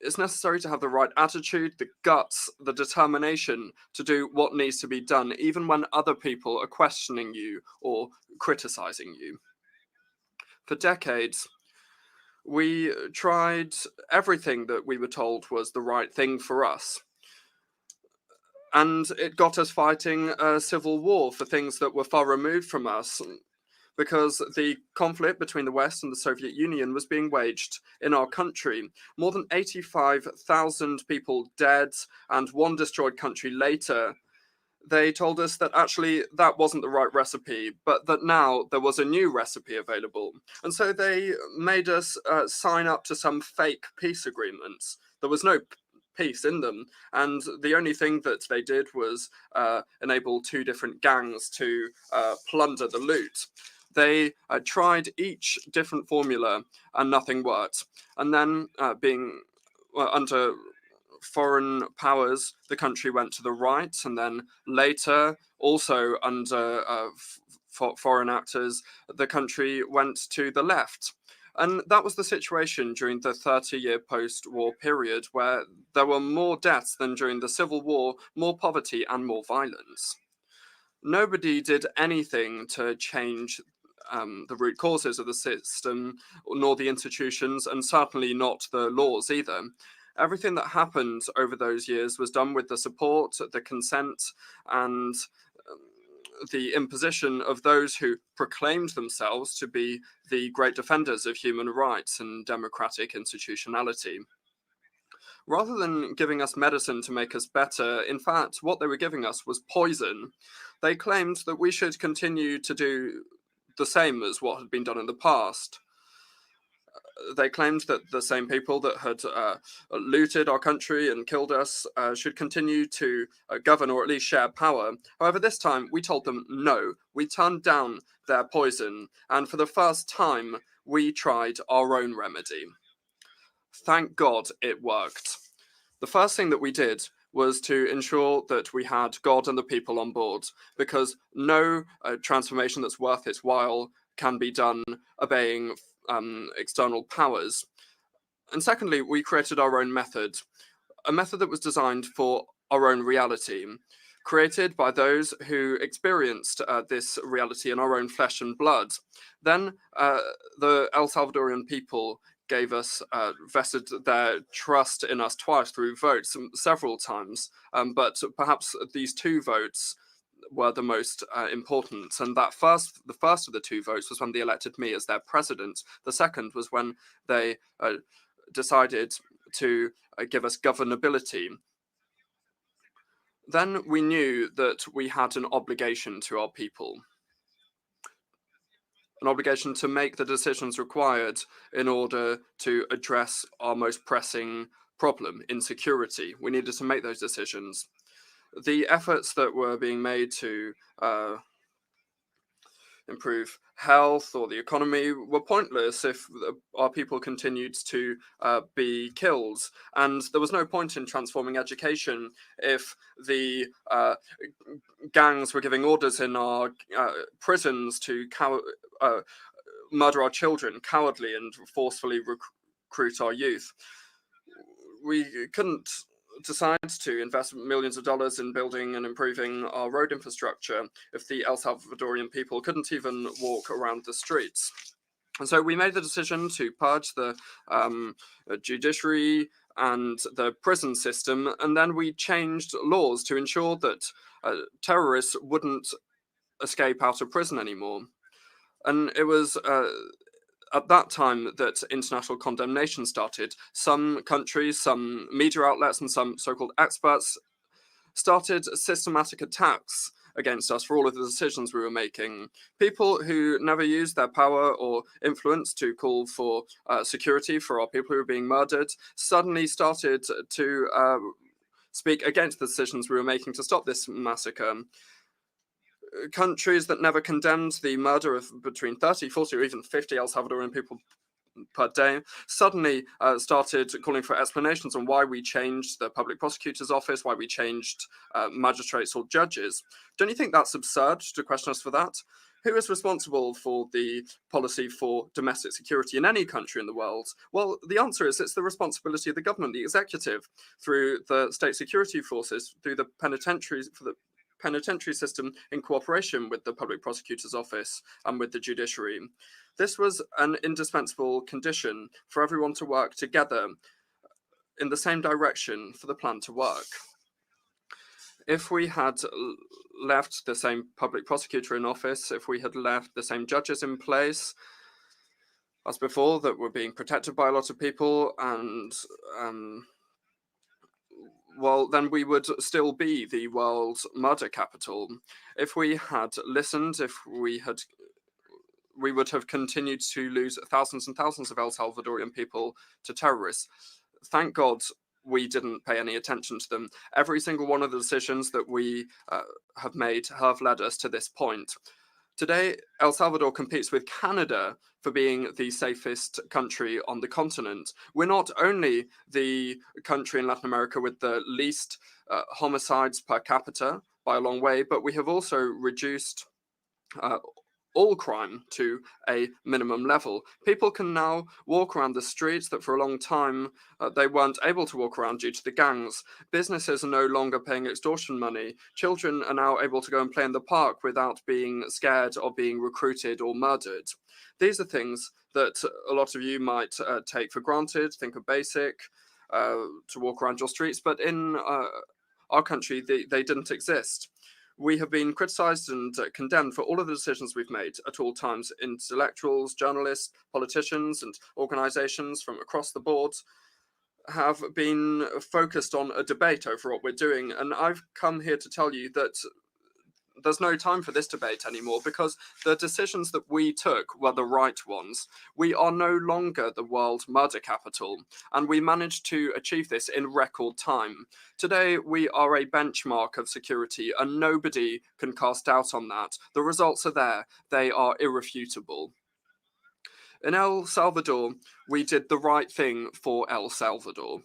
Speaker 22: it's necessary to have the right attitude, the guts, the determination to do what needs to be done, even when other people are questioning you or criticizing you. For decades, we tried everything that we were told was the right thing for us. And it got us fighting a civil war for things that were far removed from us, because the conflict between the West and the Soviet Union was being waged in our country. More than 85,000 people dead, and one destroyed country later. They told us that actually that wasn't the right recipe, but that now there was a new recipe available. And so they made us sign up to some fake peace agreements. There was no peace in them, and the only thing that they did was enable two different gangs to plunder the loot. They tried each different formula and nothing worked. And then being under foreign powers, the country went to the right, and then later, also under foreign actors, the country went to the left. And that was the situation during the 30-year post-war period, where there were more deaths than during the Civil War, more poverty and more violence. Nobody did anything to change the root causes of the system, nor the institutions, and certainly not the laws either. Everything that happened over those years was done with the support, the consent, and the imposition of those who proclaimed themselves to be the great defenders of human rights and democratic institutionality. Rather than giving us medicine to make us better, in fact, what they were giving us was poison. They claimed that we should continue to do the same as what had been done in the past. They claimed that the same people that had looted our country and killed us should continue to govern, or at least share power. However, this time we told them no. We turned down their poison, and for the first time we tried our own remedy. Thank God it worked. The first thing that we did was to ensure that we had God and the people on board, because no transformation that's worth its while can be done obeying external powers. And secondly, we created our own method, a method that was designed for our own reality, created by those who experienced this reality in our own flesh and blood. Then the El Salvadorian people gave us, vested their trust in us twice through votes, several times, but perhaps these two votes were the most important. And the first of the two votes was when they elected me as their president. The second was when they decided to give us governability. Then we knew that we had an obligation to our people, an obligation to make the decisions required in order to address our most pressing problem, insecurity. We needed to make those decisions. The efforts that were being made to improve health or the economy were pointless if our people continued to be killed. And there was no point in transforming education if the gangs were giving orders in our prisons to murder our children cowardly and forcefully recruit our youth. We couldn't decide to invest millions of dollars in building and improving our road infrastructure if the El Salvadorian people couldn't even walk around the streets. And so we made the decision to purge the judiciary and the prison system, and then we changed laws to ensure that terrorists wouldn't escape out of prison anymore. And it was at that time that international condemnation started. Some countries, some media outlets, and some so-called experts started systematic attacks against us for all of the decisions we were making. People who never used their power or influence to call for security for our people who were being murdered suddenly started to speak against the decisions we were making to stop this massacre. Countries that never condemned the murder of between 30, 40, or even 50 El Salvadorian people per day suddenly started calling for explanations on why we changed the public prosecutor's office, why we changed magistrates or judges. Don't you think that's absurd to question us for that? Who is responsible for the policy for domestic security in any country in the world? Well, the answer is it's the responsibility of the government, the executive, through the state security forces, through the penitentiaries, for the penitentiary system in cooperation with the public prosecutor's office and with the judiciary. This was an indispensable condition for everyone to work together in the same direction for the plan to work. If we had left the same public prosecutor in office, if we had left the same judges in place as before that were being protected by a lot of people, and well, then we would still be the world's murder capital. If we had listened, we would have continued to lose thousands and thousands of El Salvadorian people to terrorists. Thank God we didn't pay any attention to them. Every single one of the decisions that we have made have led us to this point. Today, El Salvador competes with Canada for being the safest country on the continent. We're not only the country in Latin America with the least homicides per capita by a long way, but we have also reduced all crime to a minimum level. People can now walk around the streets that for a long time they weren't able to walk around due to the gangs. Businesses are no longer paying extortion money. Children are now able to go and play in the park without being scared of being recruited or murdered. These are things that a lot of you might take for granted, think are basic, to walk around your streets, but in our country, they didn't exist. We have been criticized and condemned for all of the decisions we've made at all times. Intellectuals, journalists, politicians, and organizations from across the board have been focused on a debate over what we're doing. And I've come here to tell you that there's no time for this debate anymore, because the decisions that we took were the right ones. We are no longer the world murder capital, and we managed to achieve this in record time. Today, we are a benchmark of security, and nobody can cast doubt on that. The results are there. They are irrefutable. In El Salvador, we did the right thing for El Salvador.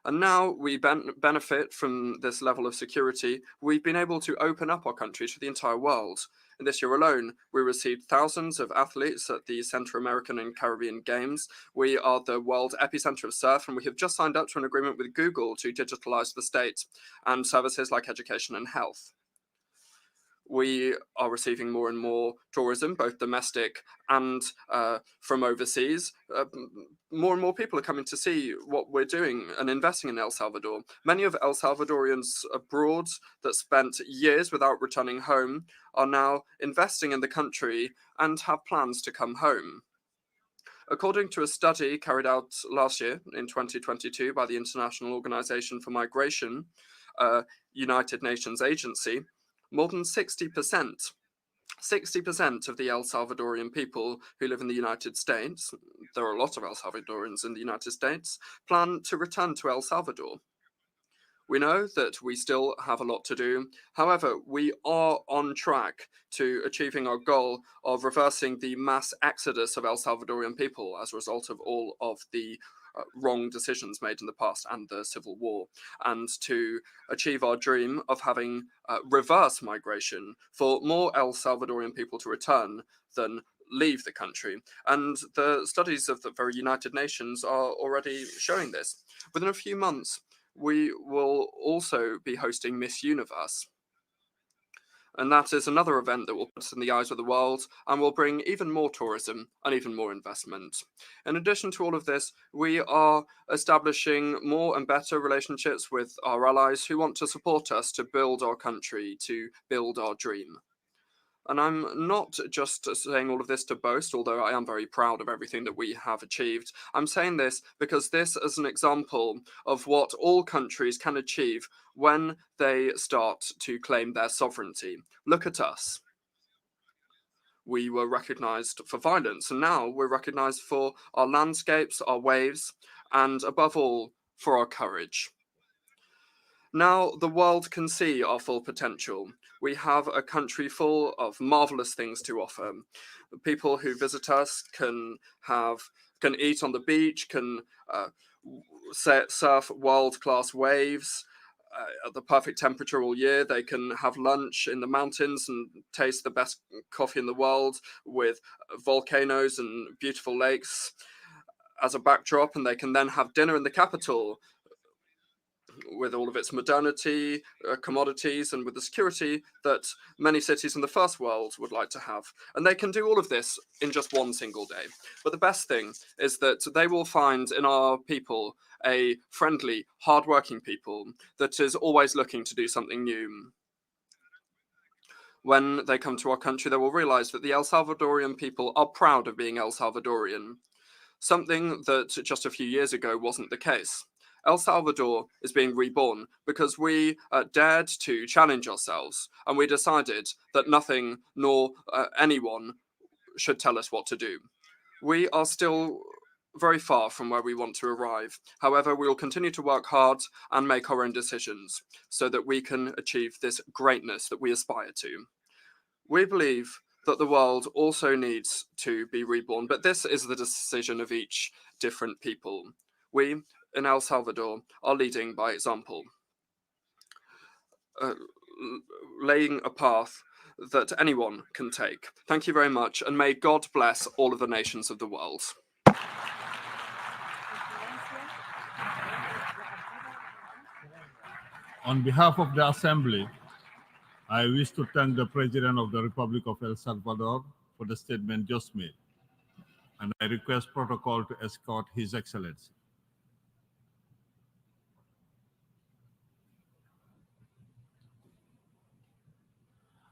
Speaker 22: And now we benefit from this level of security. We've been able to open up our country to the entire world. In this year alone, we received thousands of athletes at the Central American and Caribbean Games. We are the world epicenter of surf, and we have just signed up to an agreement with Google to digitalize the state and services like education and health. We are receiving more and more tourism, both domestic and from overseas. More and more people are coming to see what we're doing and investing in El Salvador. Many of El Salvadorians abroad that spent years without returning home are now investing in the country and have plans to come home. According to a study carried out last year in 2022 by the International Organization for Migration, United Nations agency, more than 60% of the El Salvadorian people who live in the United States, there are a lot of El Salvadorians in the United States, plan to return to El Salvador. We know that we still have a lot to do. However, we are on track to achieving our goal of reversing the mass exodus of El Salvadorian people as a result of all of the wrong decisions made in the past and the civil war, and to achieve our dream of having reverse migration for more El Salvadorian people to return than leave the country. And the studies of the very United Nations are already showing this. Within a few months, we will also be hosting Miss Universe. And that is another event that will put us in the eyes of the world and will bring even more tourism and even more investment. In addition to all of this, we are establishing more and better relationships with our allies who want to support us to build our country, to build our dream. And I'm not just saying all of this to boast, although I am very proud of everything that we have achieved. I'm saying this because this is an example of what all countries can achieve when they start to claim their sovereignty. Look at us. We were recognized for violence, and now we're recognized for our landscapes, our waves, and above all, for our courage. Now the world can see our full potential. We have a country full of marvelous things to offer. People who visit us can eat on the beach, can surf world-class waves, at the perfect temperature all year. They can have lunch in the mountains and taste the best coffee in the world with volcanoes and beautiful lakes as a backdrop, and they can then have dinner in the capital with all of its modernity, commodities, and with the security that many cities in the first world would like to have. And they can do all of this in just one single day. But the best thing is that they will find in our people a friendly, hardworking people that is always looking to do something new. When they come to our country, they will realize that the El Salvadorian people are proud of being El Salvadorian, something that just a few years ago wasn't the case. El Salvador is being reborn because we dared to challenge ourselves, and we decided that nothing nor anyone should tell us what to do. We are still very far from where we want to arrive. However, we will continue to work hard and make our own decisions so that we can achieve this greatness that we aspire to. We believe that the world also needs to be reborn, but this is the decision of each different people. We in El Salvador are leading by example, laying a path that anyone can take. Thank you very much, and may God bless all of the nations of the world.
Speaker 4: On behalf of the Assembly, I wish to thank the President of the Republic of El Salvador for the statement just made, and I request protocol to escort His Excellency.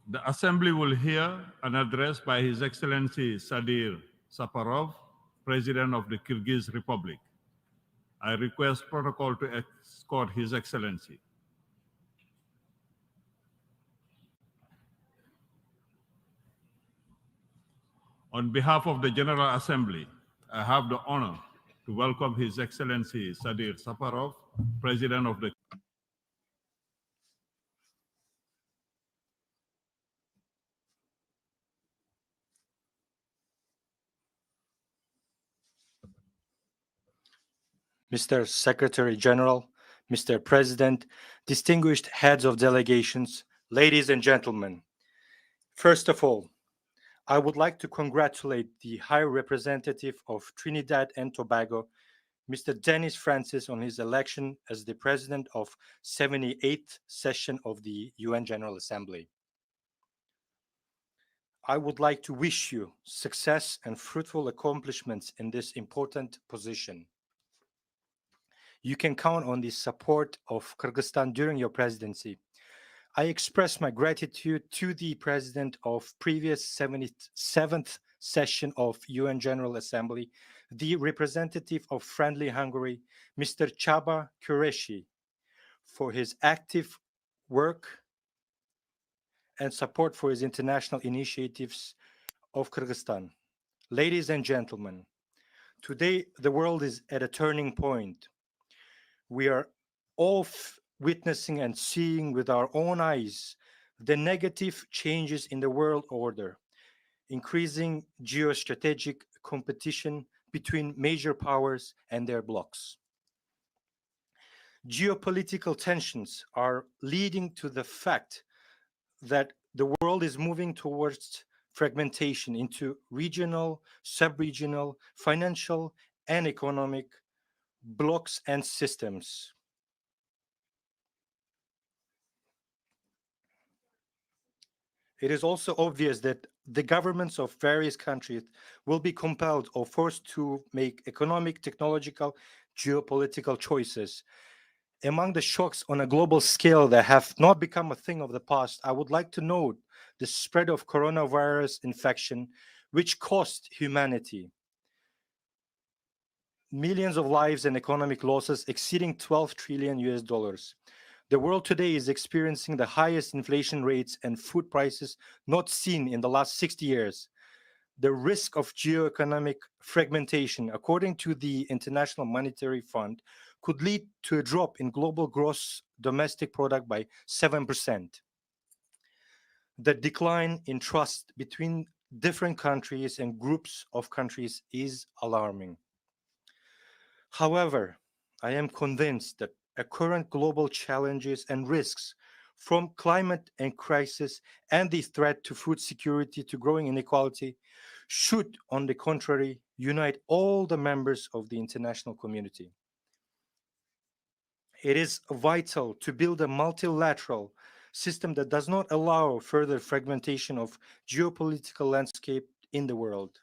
Speaker 4: The Assembly will hear an address by His Excellency Sadir Saparov, President of the Kyrgyz Republic. I request protocol to escort His Excellency. On behalf of the General Assembly, I have the honor to welcome His Excellency Sadir Saparov, President of the
Speaker 6: Mr. Secretary General, Mr. President, distinguished heads of delegations, ladies and gentlemen. First of all, I would like to congratulate the High Representative of Trinidad and Tobago, Mr. Dennis Francis, on his election as the President of 78th session of the UN General Assembly. I would like to wish you success and fruitful accomplishments in this important position. You can count on the support of Kyrgyzstan during your presidency. I express my gratitude to the President of previous 77th session of UN General Assembly, the representative of Friendly Hungary, Mr. Csaba Kureshi, for his active work and support for his international initiatives of Kyrgyzstan. Ladies and gentlemen, today the world is at a turning point. We are all witnessing and seeing with our own eyes the negative changes in the world order, increasing geostrategic competition between major powers and their blocs. Geopolitical tensions are leading to the fact that the world is moving towards fragmentation into regional, sub-regional, financial, and economic blocks and systems. It is also obvious that the governments of various countries will be compelled or forced to make economic, technological, geopolitical choices. Among the shocks on a global scale that have not become a thing of the past, I would like to note the spread of coronavirus infection, which cost humanity millions of lives and economic losses exceeding $12 trillion. The world today is experiencing the highest inflation rates and food prices not seen in the last 60 years. The risk of geoeconomic fragmentation, according to the International Monetary Fund, could lead to a drop in global gross domestic product by 7%. The decline in trust between different countries and groups of countries is alarming. However, I am convinced that current global challenges and risks, from climate and crisis and the threat to food security to growing inequality, should, on the contrary, unite all the members of the international community. It is vital to build a multilateral system that does not allow further fragmentation of geopolitical landscape in the world.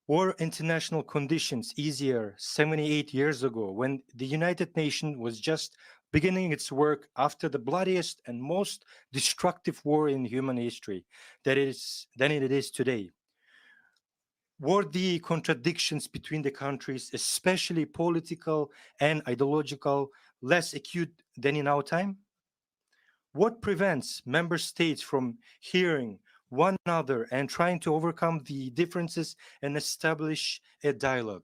Speaker 6: Were international conditions easier 78 years ago, when the United Nations was just beginning its work after the bloodiest and most destructive war in human history than it is today? Were the contradictions between the countries, especially political and ideological, less acute than in our time? What prevents member states from hearing one another and trying to overcome the differences and establish a dialogue?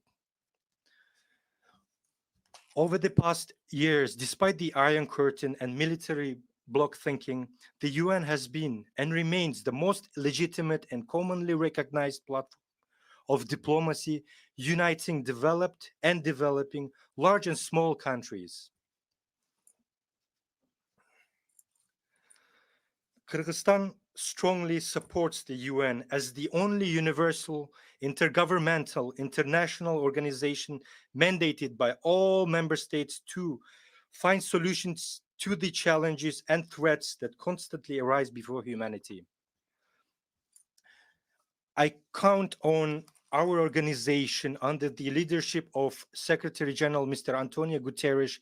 Speaker 6: Over the past years, despite the Iron Curtain and military bloc thinking, the UN has been and remains the most legitimate and commonly recognized platform of diplomacy, uniting developed and developing, large and small countries. Kyrgyzstan strongly supports the UN as the only universal, intergovernmental, international organization mandated by all member states to find solutions to the challenges and threats that constantly arise before humanity. I count on our organization under the leadership of Secretary General Mr. Antonio Guterres,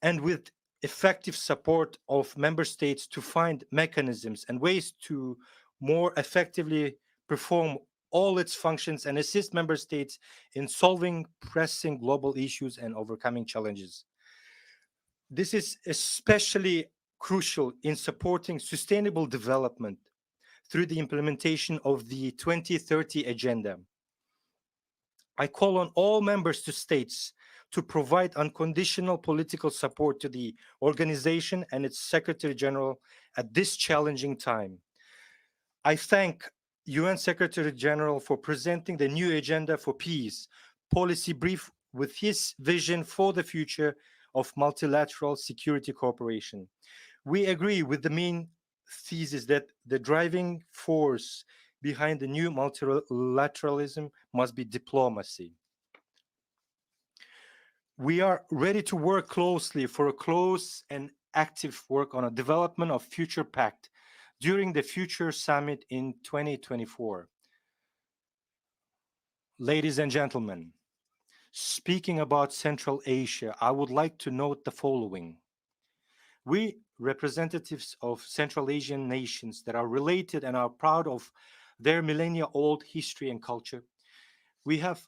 Speaker 6: and with effective support of member states, to find mechanisms and ways to more effectively perform all its functions and assist member states in solving pressing global issues and overcoming challenges. This is especially crucial in supporting sustainable development through the implementation of the 2030 Agenda. I call on all member states to provide unconditional political support to the organization and its Secretary General at this challenging time. I thank UN Secretary General for presenting the new Agenda for Peace policy brief with his vision for the future of multilateral security cooperation. We agree with the main thesis that the driving force behind the new multilateralism must be diplomacy. We are ready to work closely for a close and active work on a development of future pact during the future summit in 2024. Ladies and gentlemen, speaking about Central Asia, I would like to note the following. We, representatives of Central Asian nations that are related and are proud of their millennia-old history and culture, we have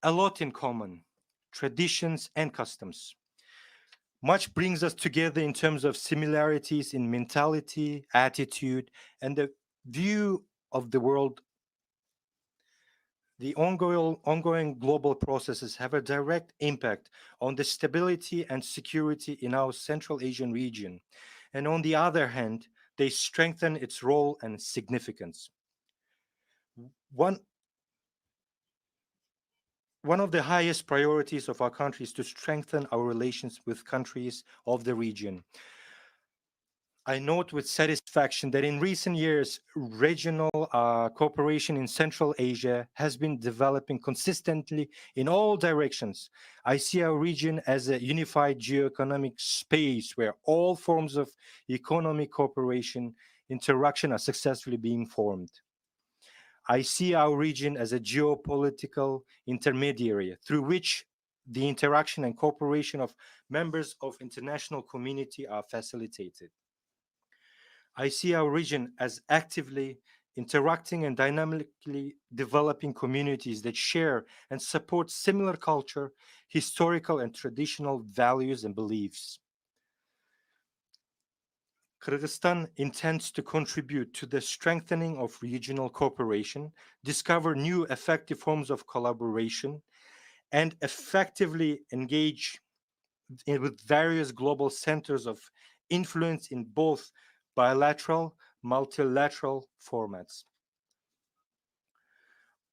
Speaker 6: a lot in common, traditions and customs. Much brings us together in terms of similarities in mentality, attitude, and the view of the world. The ongoing global processes have a direct impact on the stability and security in our Central Asian region. And on the other hand, they strengthen its role and significance. One of the highest priorities of our country is to strengthen our relations with countries of the region. I note with satisfaction that in recent years, regional cooperation in Central Asia has been developing consistently in all directions. I see our region as a unified geoeconomic space where all forms of economic cooperation interaction are successfully being formed. I see our region as a geopolitical intermediary through which the interaction and cooperation of members of international community are facilitated. I see our region as actively interacting and dynamically developing communities that share and support similar culture, historical and traditional values and beliefs. Kyrgyzstan intends to contribute to the strengthening of regional cooperation, discover new effective forms of collaboration, and effectively engage with various global centers of influence in both bilateral, multilateral formats.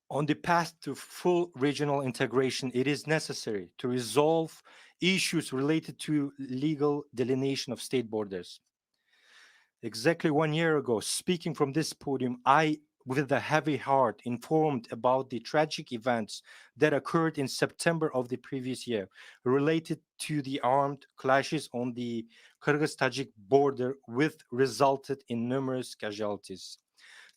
Speaker 6: On the path to full regional integration, it is necessary to resolve issues related to legal delineation of state borders. Exactly 1 year ago, speaking from this podium, I, with a heavy heart, informed about the tragic events that occurred in September of the previous year related to the armed clashes on the Kyrgyz-Tajik border, which resulted in numerous casualties.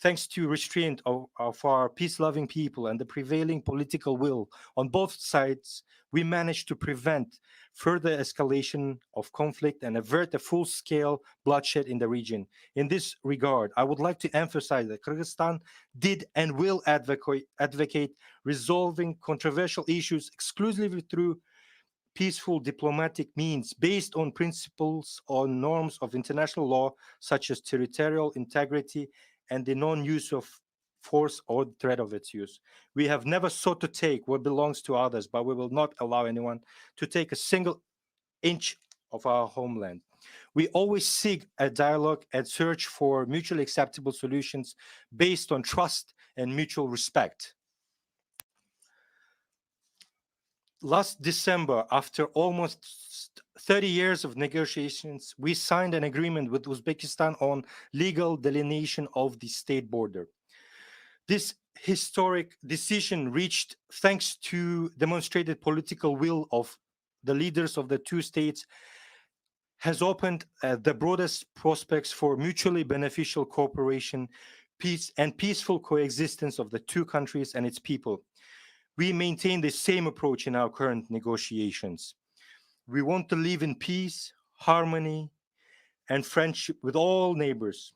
Speaker 6: Thanks to restraint of our peace-loving people and the prevailing political will on both sides, we managed to prevent further escalation of conflict and avert a full-scale bloodshed in the region. In this regard, I would like to emphasize that Kyrgyzstan did and will advocate resolving controversial issues exclusively through peaceful diplomatic means based on principles or norms of international law, such as territorial integrity and the non-use of force or threat of its use. We have never sought to take what belongs to others, but we will not allow anyone to take a single inch of our homeland. We always seek a dialogue and search for mutually acceptable solutions based on trust and mutual respect. Last December, after almost 30 years of negotiations, we signed an agreement with Uzbekistan on legal delineation of the state border. This historic decision reached thanks to demonstrated political will of the leaders of the two states has opened the broadest prospects for mutually beneficial cooperation, peace, and peaceful coexistence of the two countries and its people. We maintain the same approach in our current negotiations. We want to live in peace, harmony, and friendship with all neighbors.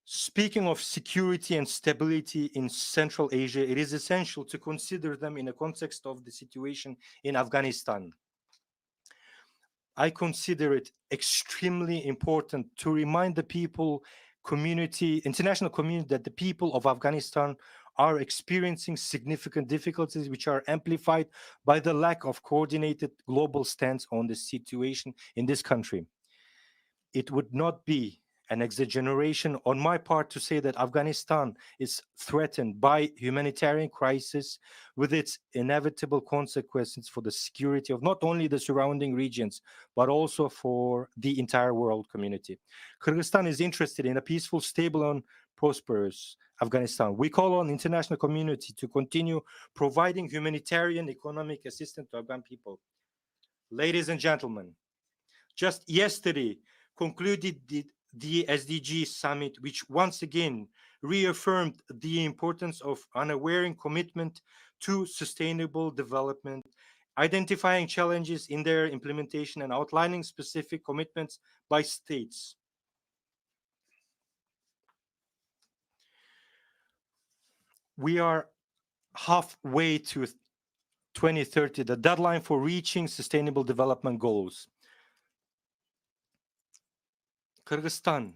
Speaker 6: Speaking of security and stability in Central Asia, it is essential to consider them in the context of the situation in Afghanistan. I consider it extremely important to remind the international community, that the people of Afghanistan are experiencing significant difficulties which are amplified by the lack of coordinated global stance on the situation in this country. It would not be an exaggeration on my part to say that Afghanistan is threatened by humanitarian crisis with its inevitable consequences for the security of not only the surrounding regions, but also for the entire world community. Kyrgyzstan is interested in a peaceful, stable, and prosperous Afghanistan. We call on the international community to continue providing humanitarian economic assistance to Afghan people. Ladies and gentlemen, just yesterday concluded the SDG summit, which once again reaffirmed the importance of unwavering commitment to sustainable development, identifying challenges in their implementation and outlining specific commitments by states. We are halfway to 2030, the deadline for reaching sustainable development goals. Kyrgyzstan,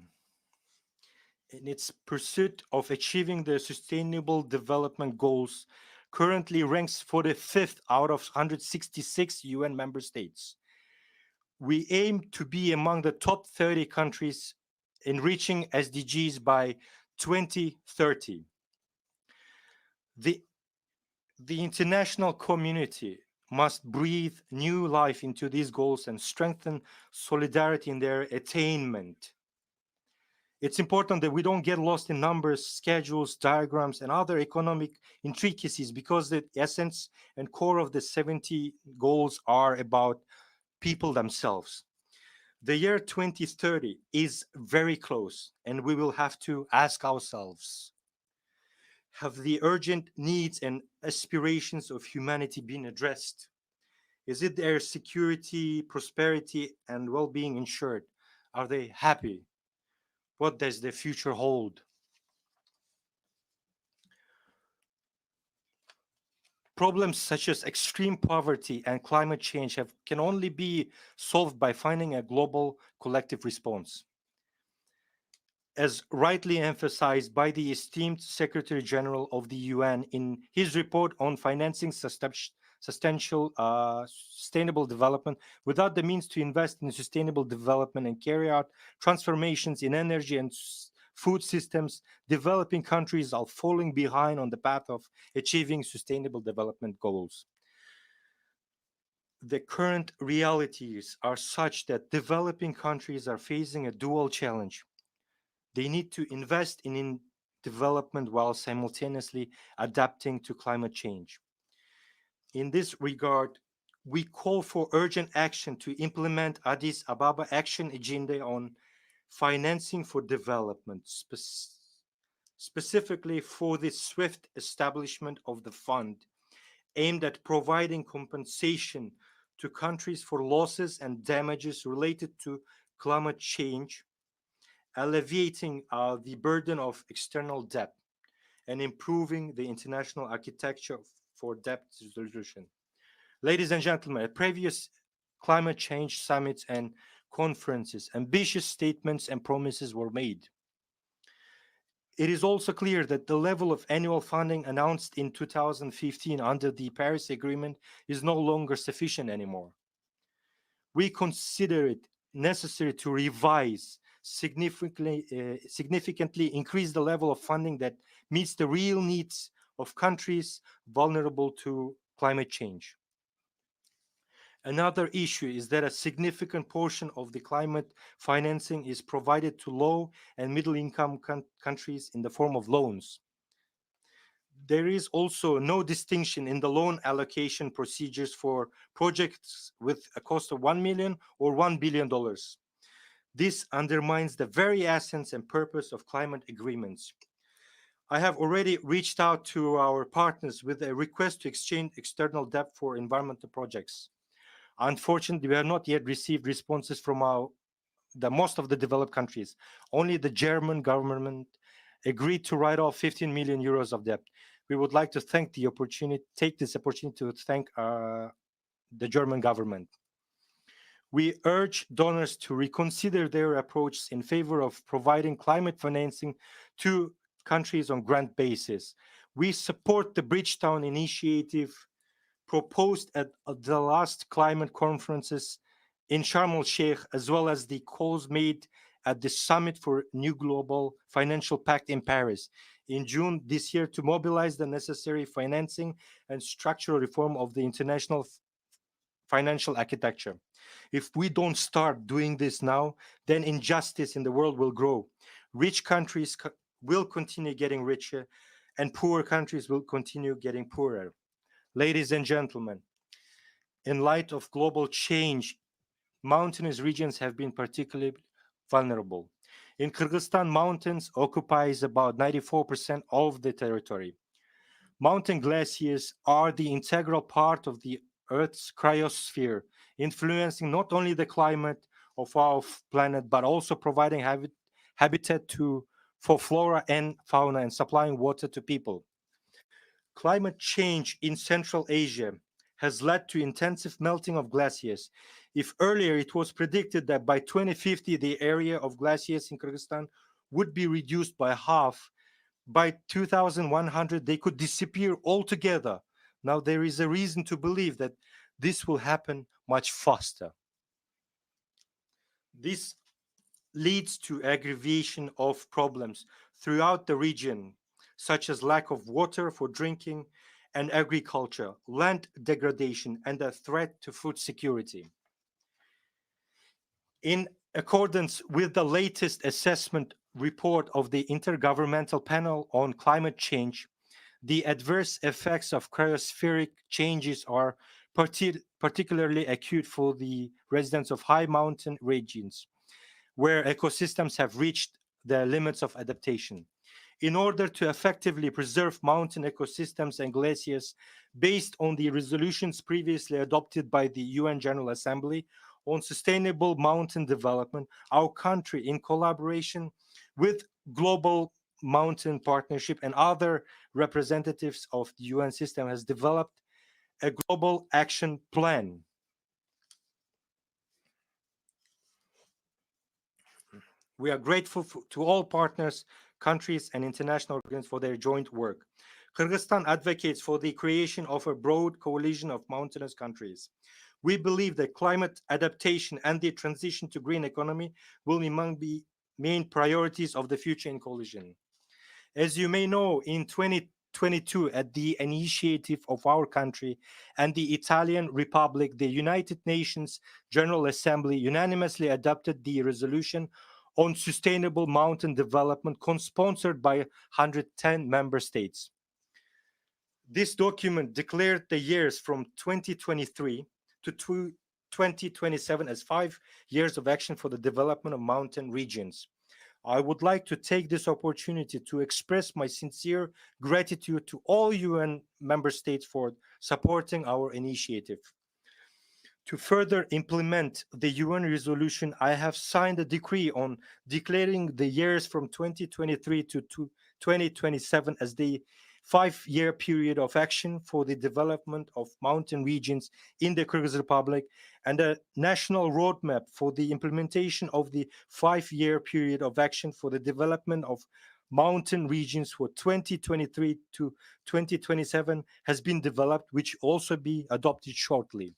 Speaker 6: in its pursuit of achieving the sustainable development goals, currently ranks 45th out of 166 UN member states. We aim to be among the top 30 countries in reaching SDGs by 2030. The international community must breathe new life into these goals and strengthen solidarity in their attainment. It's important that we don't get lost in numbers, schedules, diagrams, and other economic intricacies, because the essence and core of the 70 goals are about people themselves. The year 2030 is very close, and we will have to ask ourselves, have the urgent needs and aspirations of humanity been addressed? Is it their security, prosperity, and well-being ensured? Are they happy? What does the future hold? Problems such as extreme poverty and climate change can only be solved by finding a global collective response. As rightly emphasized by the esteemed Secretary General of the UN in his report on financing sustainable development, without the means to invest in sustainable development and carry out transformations in energy and food systems, developing countries are falling behind on the path of achieving sustainable development goals. the current realities are such that developing countries are facing a dual challenge. They need to invest in development while simultaneously adapting to climate change. In this regard, we call for urgent action to implement Addis Ababa Action Agenda on financing for development, specifically for the swift establishment of the fund aimed at providing compensation to countries for losses and damages related to climate change, alleviating the burden of external debt, and improving the international architecture for debt resolution. Ladies and gentlemen, at previous climate change summits and conferences, ambitious statements and promises were made. It is also clear that the level of annual funding announced in 2015 under the Paris Agreement is no longer sufficient anymore. We consider it necessary to revise, significantly increase the level of funding that meets the real needs of countries vulnerable to climate change. Another issue is that a significant portion of the climate financing is provided to low and middle income countries in the form of loans. There is also no distinction in the loan allocation procedures for projects with a cost of $1 million or $1 billion. This undermines the very essence and purpose of climate agreements. I have already reached out to our partners with a request to exchange external debt for environmental projects. Unfortunately, we have not yet received responses from most of the developed countries. Only the German government agreed to write off 15 million euros of debt. We would like to take this opportunity to thank the German government. We urge donors to reconsider their approach in favor of providing climate financing to countries on grant basis. We support the Bridgetown initiative proposed at the last climate conferences in Sharm el-Sheikh, as well as the calls made at the Summit for New Global Financial Pact in Paris in June this year to mobilize the necessary financing and structural reform of the international financial architecture. If we don't start doing this now, then injustice in the world will grow. Rich countries will continue getting richer, and poor countries will continue getting poorer. Ladies and gentlemen, in light of global change, mountainous regions have been particularly vulnerable. In Kyrgyzstan, mountains occupies about 94% of the territory. Mountain glaciers are the integral part of the Earth's cryosphere, influencing not only the climate of our planet, but also providing habitat for flora and fauna and supplying water to people. Climate change in Central Asia has led to intensive melting of glaciers. If earlier it was predicted that by 2050 the area of glaciers in Kyrgyzstan would be reduced by half, by 2100 they could disappear altogether. Now there is a reason to believe that this will happen much faster. This leads to aggravation of problems throughout the region, such as lack of water for drinking and agriculture, land degradation, and a threat to food security. In accordance with the latest assessment report of the Intergovernmental Panel on Climate Change, the adverse effects of cryospheric changes are particularly acute for the residents of high mountain regions, where ecosystems have reached the limits of adaptation. In order to effectively preserve mountain ecosystems and glaciers, based on the resolutions previously adopted by the UN General Assembly on sustainable mountain development, our country, in collaboration with Global Mountain Partnership and other representatives of the UN system, has developed a global action plan. We are grateful to all partners, countries, and international organizations for their joint work. Kyrgyzstan advocates for the creation of a broad coalition of mountainous countries. We believe that climate adaptation and the transition to green economy will be among the main priorities of the future in coalition. As you may know, in 20 2022, at the initiative of our country and the Italian Republic, the United Nations General Assembly unanimously adopted the resolution on sustainable mountain development, co-sponsored by 110 member states. This document declared the years from 2023 to 2027 as 5 years of action for the development of mountain regions. I would like to take this opportunity to express my sincere gratitude to all UN member states for supporting our initiative. To further implement the UN resolution, I have signed a decree on declaring the years from 2023 to 2027 as the 5-year period of action for the development of mountain regions in the Kyrgyz Republic, and a national roadmap for the implementation of the 5-year period of action for the development of mountain regions for 2023 to 2027 has been developed, which will also be adopted shortly.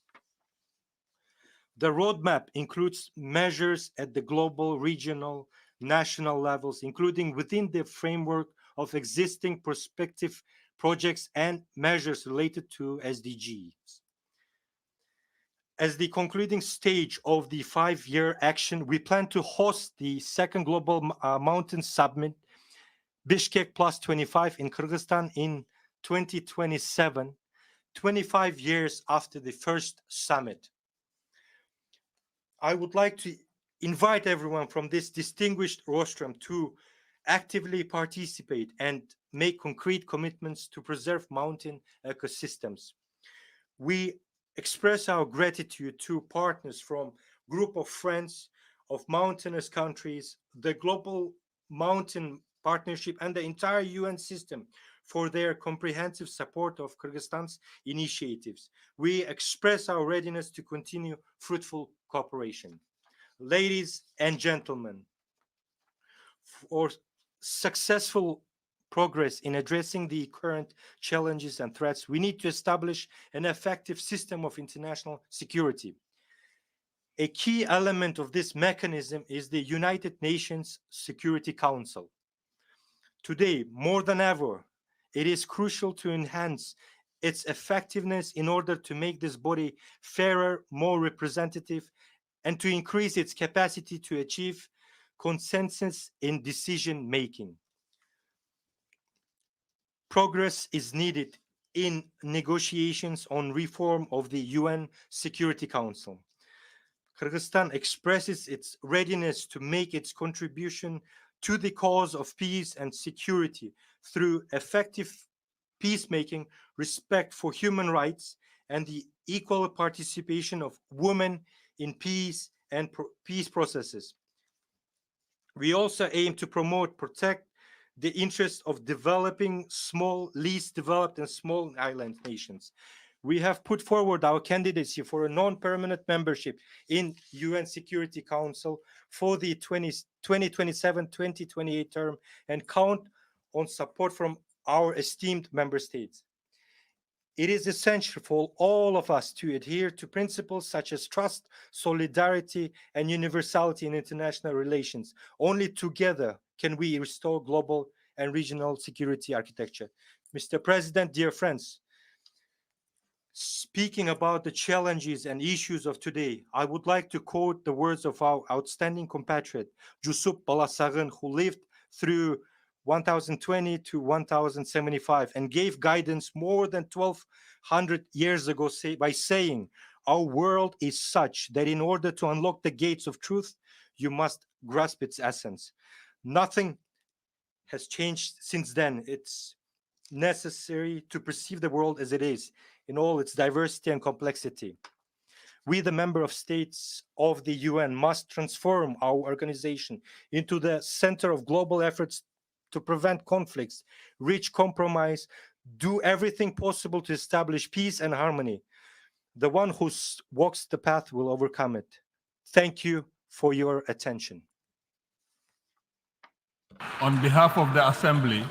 Speaker 6: The roadmap includes measures at the global, regional, national levels, including within the framework of existing prospective projects and measures related to SDGs. As the concluding stage of the 5-year action, we plan to host the second Global Mountain Summit, Bishkek Plus 25 in Kyrgyzstan in 2027, 25 years after the first summit. I would like to invite everyone from this distinguished rostrum to actively participate and make concrete commitments to preserve mountain ecosystems. We express our gratitude to partners from Group of Friends of Mountainous Countries, the Global Mountain Partnership, and the entire UN system for their comprehensive support of Kyrgyzstan's initiatives. We express our readiness to continue fruitful cooperation. Ladies and gentlemen, for successful progress in addressing the current challenges and threats, we need to establish an effective system of international security. A key element of this mechanism is the United Nations Security Council. Today, more than ever, it is crucial to enhance its effectiveness in order to make this body fairer, more representative, and to increase its capacity to achieve consensus in decision-making. Progress is needed in negotiations on reform of the UN Security Council. Kyrgyzstan expresses its readiness to make its contribution to the cause of peace and security through effective peacemaking, respect for human rights, and the equal participation of women in peace and peace processes. We also aim to promote, protect the interests of developing small, least developed and small island nations. We have put forward our candidacy for a non-permanent membership in UN Security Council for the 2027-2028 term and count on support from our esteemed member states. It is essential for all of us to adhere to principles such as trust, solidarity, and universality in international relations. Only together can we restore global and regional security architecture. Mr. President, dear friends, speaking about the challenges and issues of today, I would like to quote the words of our outstanding compatriot, Jusup Balasagin, who lived through 1020 to 1075 and gave guidance more than 1200 years ago by saying, our world is such that in order to unlock the gates of truth, you must grasp its essence. Nothing has changed since then. It's necessary to perceive the world as it is in all its diversity and complexity. We, the member of states of the UN, must transform our organization into the center of global efforts to prevent conflicts, reach compromise, do everything possible to establish peace and harmony. The one who walks the path will overcome it. Thank you for your attention.
Speaker 4: On behalf of the Assembly,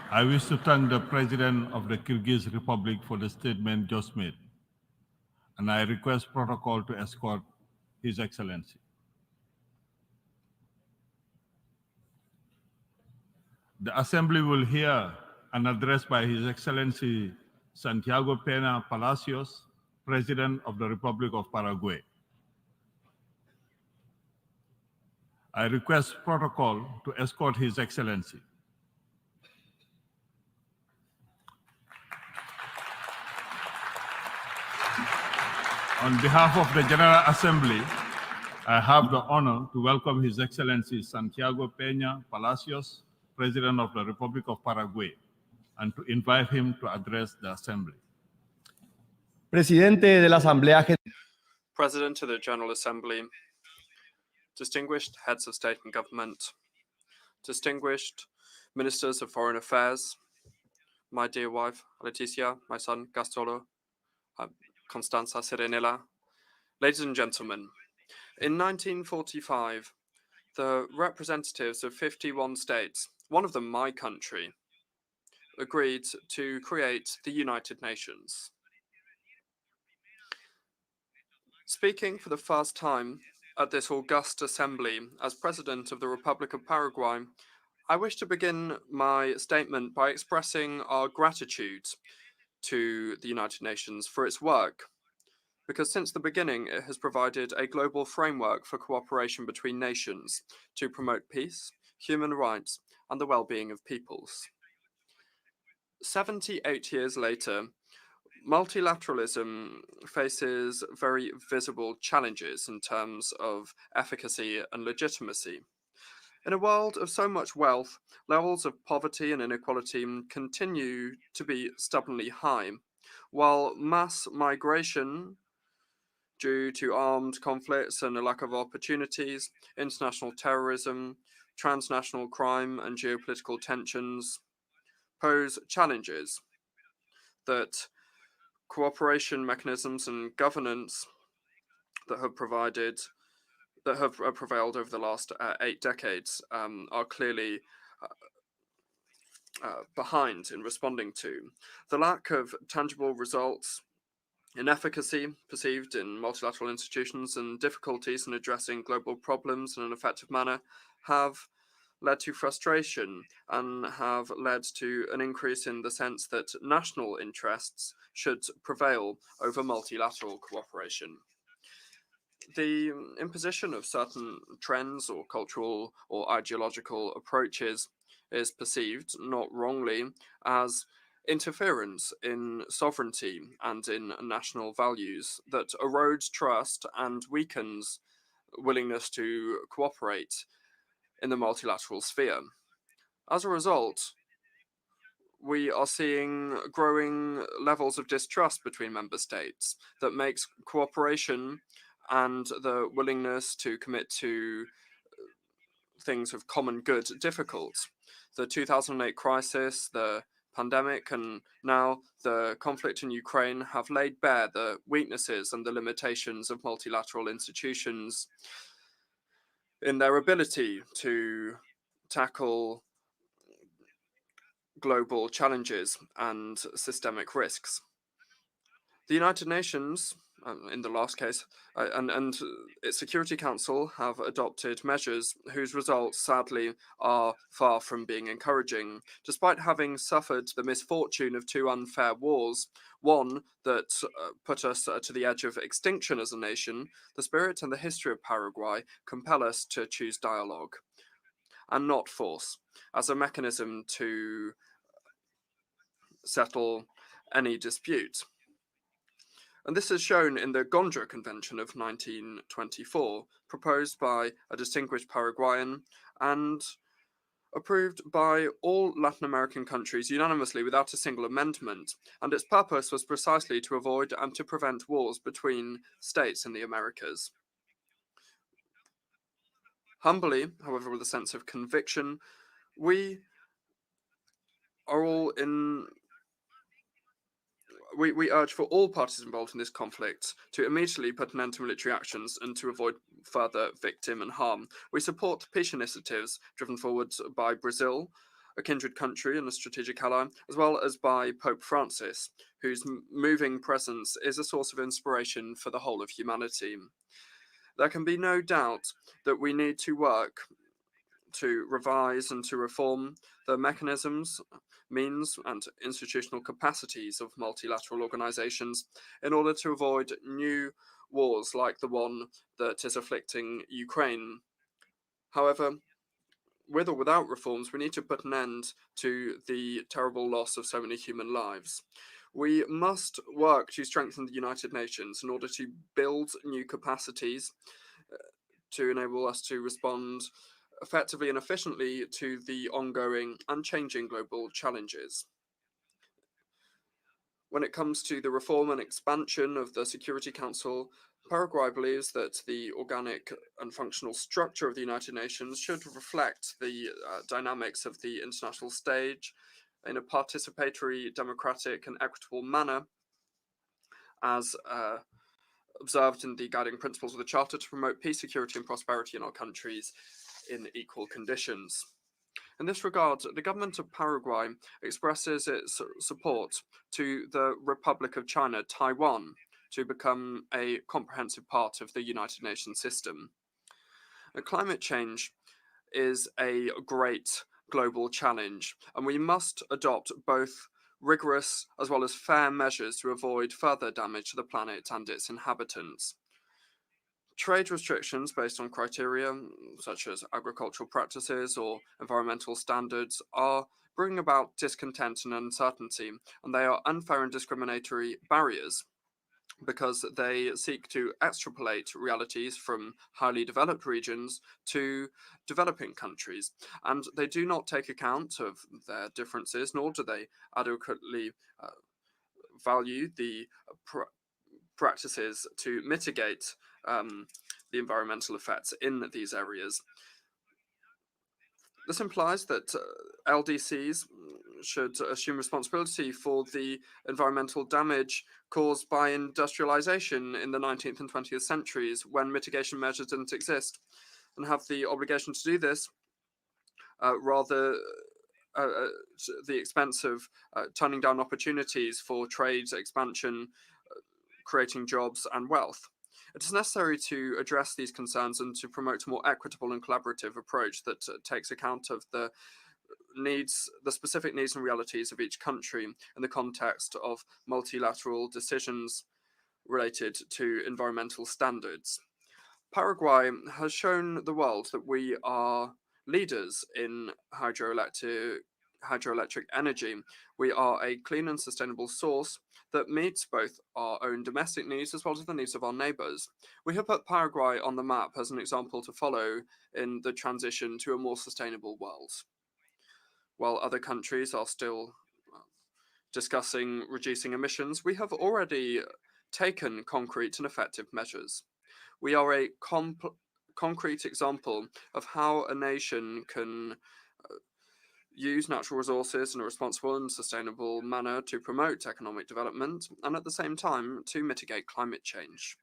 Speaker 4: I wish to thank the President of the Kyrgyz Republic for the statement just made, and I request protocol to escort His Excellency. The Assembly will hear an address by His Excellency Santiago Peña Palacios, President of the Republic of Paraguay. I request protocol to escort His Excellency. On behalf of the General Assembly, I have the honor to welcome His Excellency Santiago Peña Palacios, President of the Republic of Paraguay, and to invite him to address the Assembly.
Speaker 7: Presidente de la Asamblea General.
Speaker 22: President of the General Assembly, distinguished heads of state and government, distinguished ministers of foreign affairs, my dear wife, Leticia, my son, Gastolo, Constanza Serenella, ladies and gentlemen, in 1945, the representatives of 51 states, one of them my country, agreed to create the United Nations. Speaking for the first time at this august assembly as President of the Republic of Paraguay, I wish to begin my statement by expressing our gratitude to the United Nations for its work, because since the beginning it has provided a global framework for cooperation between nations to promote peace, human rights, and the well-being of peoples. 78 years later, multilateralism faces very visible challenges in terms of efficacy and legitimacy. In a world of so much wealth, levels of poverty and inequality continue to be stubbornly high, while mass migration due to armed conflicts and a lack of opportunities, international terrorism, transnational crime, and geopolitical tensions pose challenges that cooperation mechanisms and governance that have prevailed over the last 8 decades are clearly behind in responding to. The lack of tangible results in efficacy perceived in multilateral institutions and difficulties in addressing global problems in an effective manner have led to frustration and have led to an increase in the sense that national interests should prevail over multilateral cooperation. The imposition of certain trends or cultural or ideological approaches is perceived, not wrongly, as interference in sovereignty and in national values that erodes trust and weakens willingness to cooperate in the multilateral sphere. As a result, we are seeing growing levels of distrust between member states that makes cooperation and the willingness to commit to things of common good difficult. The 2008 crisis, the pandemic, and now the conflict in Ukraine have laid bare the weaknesses and the limitations of multilateral institutions in their ability to tackle global challenges and systemic risks. The United Nations, in the last case, and its Security Council have adopted measures whose results, sadly, are far from being encouraging. Despite having suffered the misfortune of 2 unfair wars, one that put us to the edge of extinction as a nation, the spirit and the history of Paraguay compel us to choose dialogue and not force as a mechanism to settle any dispute. And this is shown in the Gondra Convention of 1924, proposed by a distinguished Paraguayan and approved by all Latin American countries unanimously without a single amendment. And its purpose was precisely to avoid and to prevent wars between states in the Americas. Humbly, however, with a sense of conviction, we are all in... We urge for all parties involved in this conflict to immediately put an end to military actions and to avoid further victim and harm. We support peace initiatives driven forward by Brazil, a kindred country and a strategic ally, as well as by Pope Francis, whose moving presence is a source of inspiration for the whole of humanity. There can be no doubt that we need to work to revise and to reform the mechanisms, means, and institutional capacities of multilateral organizations in order to avoid new wars like the one that is afflicting Ukraine. However, with or without reforms, we need to put an end to the terrible loss of so many human lives. We must work to strengthen the United Nations in order to build new capacities to enable us to respond effectively and efficiently to the ongoing and changing global challenges. When it comes to the reform and expansion of the Security Council, Paraguay believes that the organic and functional structure of the United Nations should reflect the dynamics of the international stage in a participatory, democratic, and equitable manner, as observed in the guiding principles of the Charter to promote peace, security, and prosperity in our countries in equal conditions. In this regard, the government of Paraguay expresses its support to the Republic of China, Taiwan, to become a comprehensive part of the United Nations system. Climate change is a great global challenge, and we must adopt both rigorous as well as fair measures to avoid further damage to the planet and its inhabitants. Trade restrictions based on criteria such as agricultural practices or environmental standards are bringing about discontent and uncertainty, and they are unfair and discriminatory barriers because they seek to extrapolate realities from highly developed regions to developing countries, and they do not take account of their differences, nor do they adequately value the practices to mitigate the environmental effects in these areas. This implies that LDCs should assume responsibility for the environmental damage caused by industrialization in the 19th and 20th centuries when mitigation measures didn't exist, and have the obligation to do this rather at the expense of turning down opportunities for trade expansion, creating jobs and wealth. It is necessary to address these concerns and to promote a more equitable and collaborative approach that takes account of the specific needs and realities of each country in the context of multilateral decisions related to environmental standards. Paraguay has shown the world that we are leaders in hydroelectric energy. We are a clean and sustainable source that meets both our own domestic needs as well as the needs of our neighbors. We have put Paraguay on the map as an example to follow in the transition to a more sustainable world. While other countries are still discussing reducing emissions, we have already taken concrete and effective measures. We are a concrete example of how a nation can use natural resources in a responsible and sustainable manner to promote economic development and at the same time to mitigate climate change.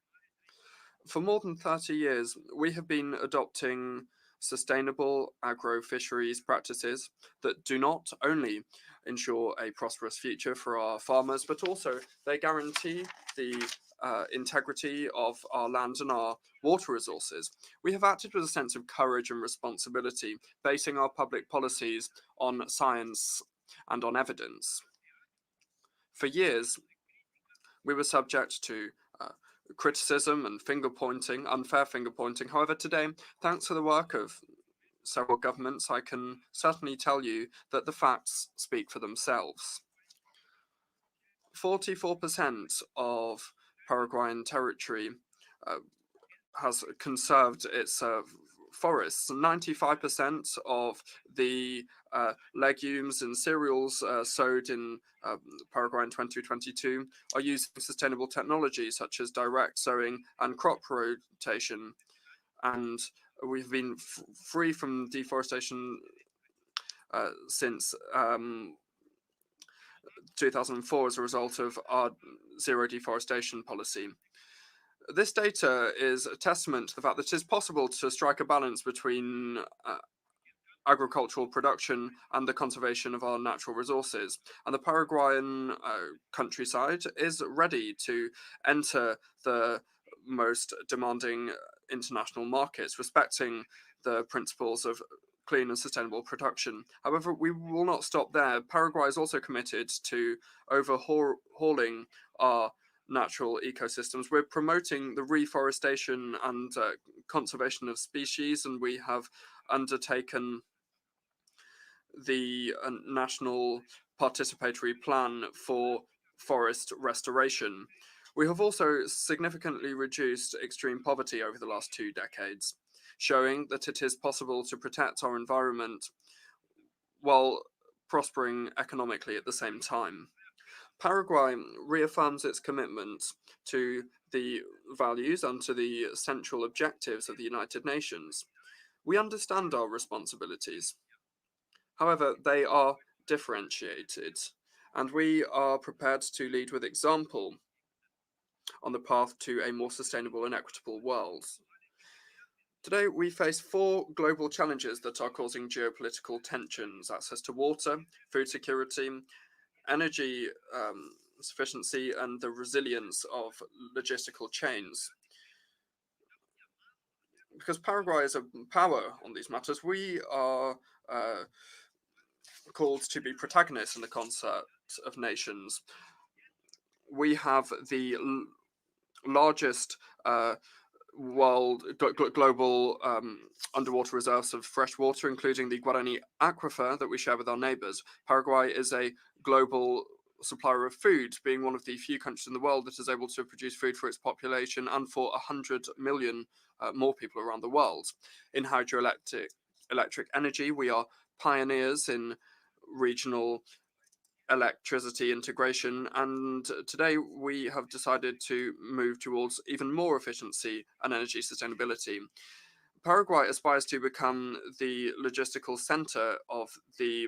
Speaker 22: For more than 30 years, we have been adopting sustainable agro-fisheries practices that do not only ensure a prosperous future for our farmers, but also they guarantee the integrity of our land and our water resources. We have acted with a sense of courage and responsibility, basing our public policies on science and on evidence. For years, we were subject to criticism and finger-pointing, unfair finger-pointing. However, today, thanks to the work of several governments, I can certainly tell you that the facts speak for themselves. 44% of Paraguayan territory has conserved its forests. 95% of the legumes and cereals sowed in Paraguay in 2022 are using sustainable technology such as direct sowing and crop rotation. And we've been free from deforestation since 2004 as a result of our zero deforestation policy. This data is a testament to the fact that it is possible to strike a balance between agricultural production and the conservation of our natural resources. And the Paraguayan countryside is ready to enter the most demanding international markets, respecting the principles of clean and sustainable production. However, we will not stop there. Paraguay is also committed to overhauling our natural ecosystems. We're promoting the reforestation and conservation of species, and we have undertaken the national participatory plan for forest restoration. We have also significantly reduced extreme poverty over the last 2 decades, showing that it is possible to protect our environment while prospering economically at the same time. Paraguay reaffirms its commitment to the values and to the central objectives of the United Nations. We understand our responsibilities. However, they are differentiated, and we are prepared to lead with example on the path to a more sustainable and equitable world. Today, we face 4 global challenges that are causing geopolitical tensions: access to water, food security, energy sufficiency, and the resilience of logistical chains. Because Paraguay is a power on these matters, we are called to be protagonists in the concert of nations. We have the largest global underwater reserves of fresh water, including the Guarani aquifer that we share with our neighbors. Paraguay is a global supplier of food, being one of the few countries in the world that is able to produce food for its population and for 100 million more people around the world. In hydroelectric energy, we are pioneers in regional electricity integration, and today we have decided to move towards even more efficiency and energy sustainability. Paraguay aspires to become the logistical center of the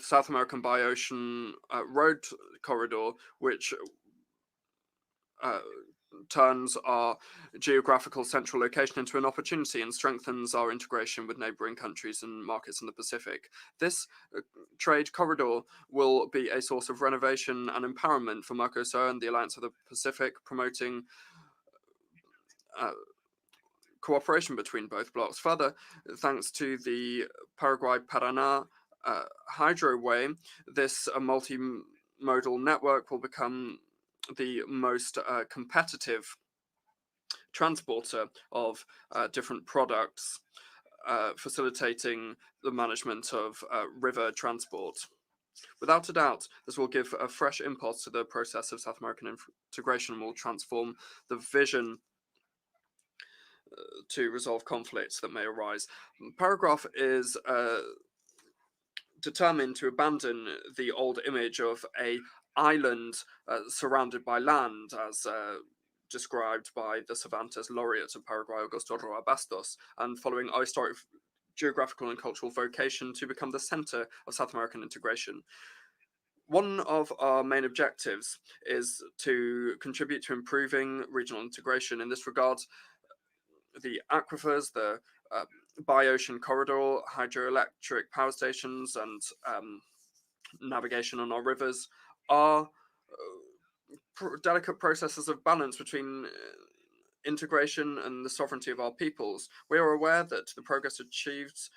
Speaker 22: South American bi-ocean road corridor, which turns our geographical central location into an opportunity and strengthens our integration with neighboring countries and markets in the Pacific. This trade corridor will be a source of renovation and empowerment for Mercosur and the Alliance of the Pacific, promoting cooperation between both blocs. Further, thanks to the Paraguay-Paraná hydroway, this multimodal network will become the most competitive transporter of different products, facilitating the management of river transport. Without a doubt, this will give a fresh impulse to the process of South American integration and will transform the vision to resolve conflicts that may arise. Paragraph is determined to abandon the old image of an island surrounded by land, as described by the Cervantes laureate of Paraguay, Augusto Roa Bastos, and following our historic, geographical, and cultural vocation to become the center of South American integration. One of our main objectives is to contribute to improving regional integration. In this regard, the aquifers, the bi-ocean corridor, hydroelectric power stations, and navigation on our rivers are delicate processes of balance between integration and the sovereignty of our peoples. We are aware that the progress achieved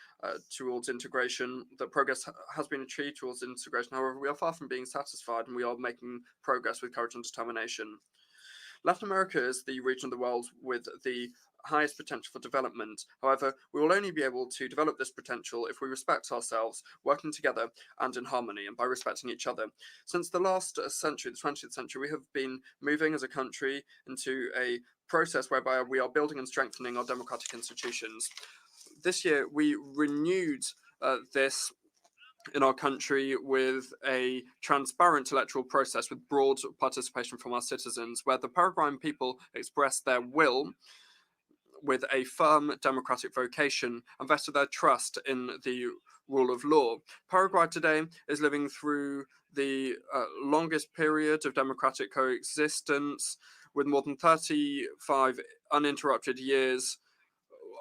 Speaker 22: towards integration, that progress has been achieved towards integration. However, we are far from being satisfied, and we are making progress with courage and determination. Latin America is the region of the world with the highest potential for development. However, we will only be able to develop this potential if we respect ourselves, working together and in harmony, and by respecting each other. Since the last century, the 20th century, we have been moving as a country into a process whereby we are building and strengthening our democratic institutions. This year, we renewed this in our country with a transparent electoral process with broad participation from our citizens, where the Paraguayan people expressed their will with a firm democratic vocation and vested their trust in the rule of law. Paraguay today is living through the longest period of democratic coexistence, with more than 35 uninterrupted years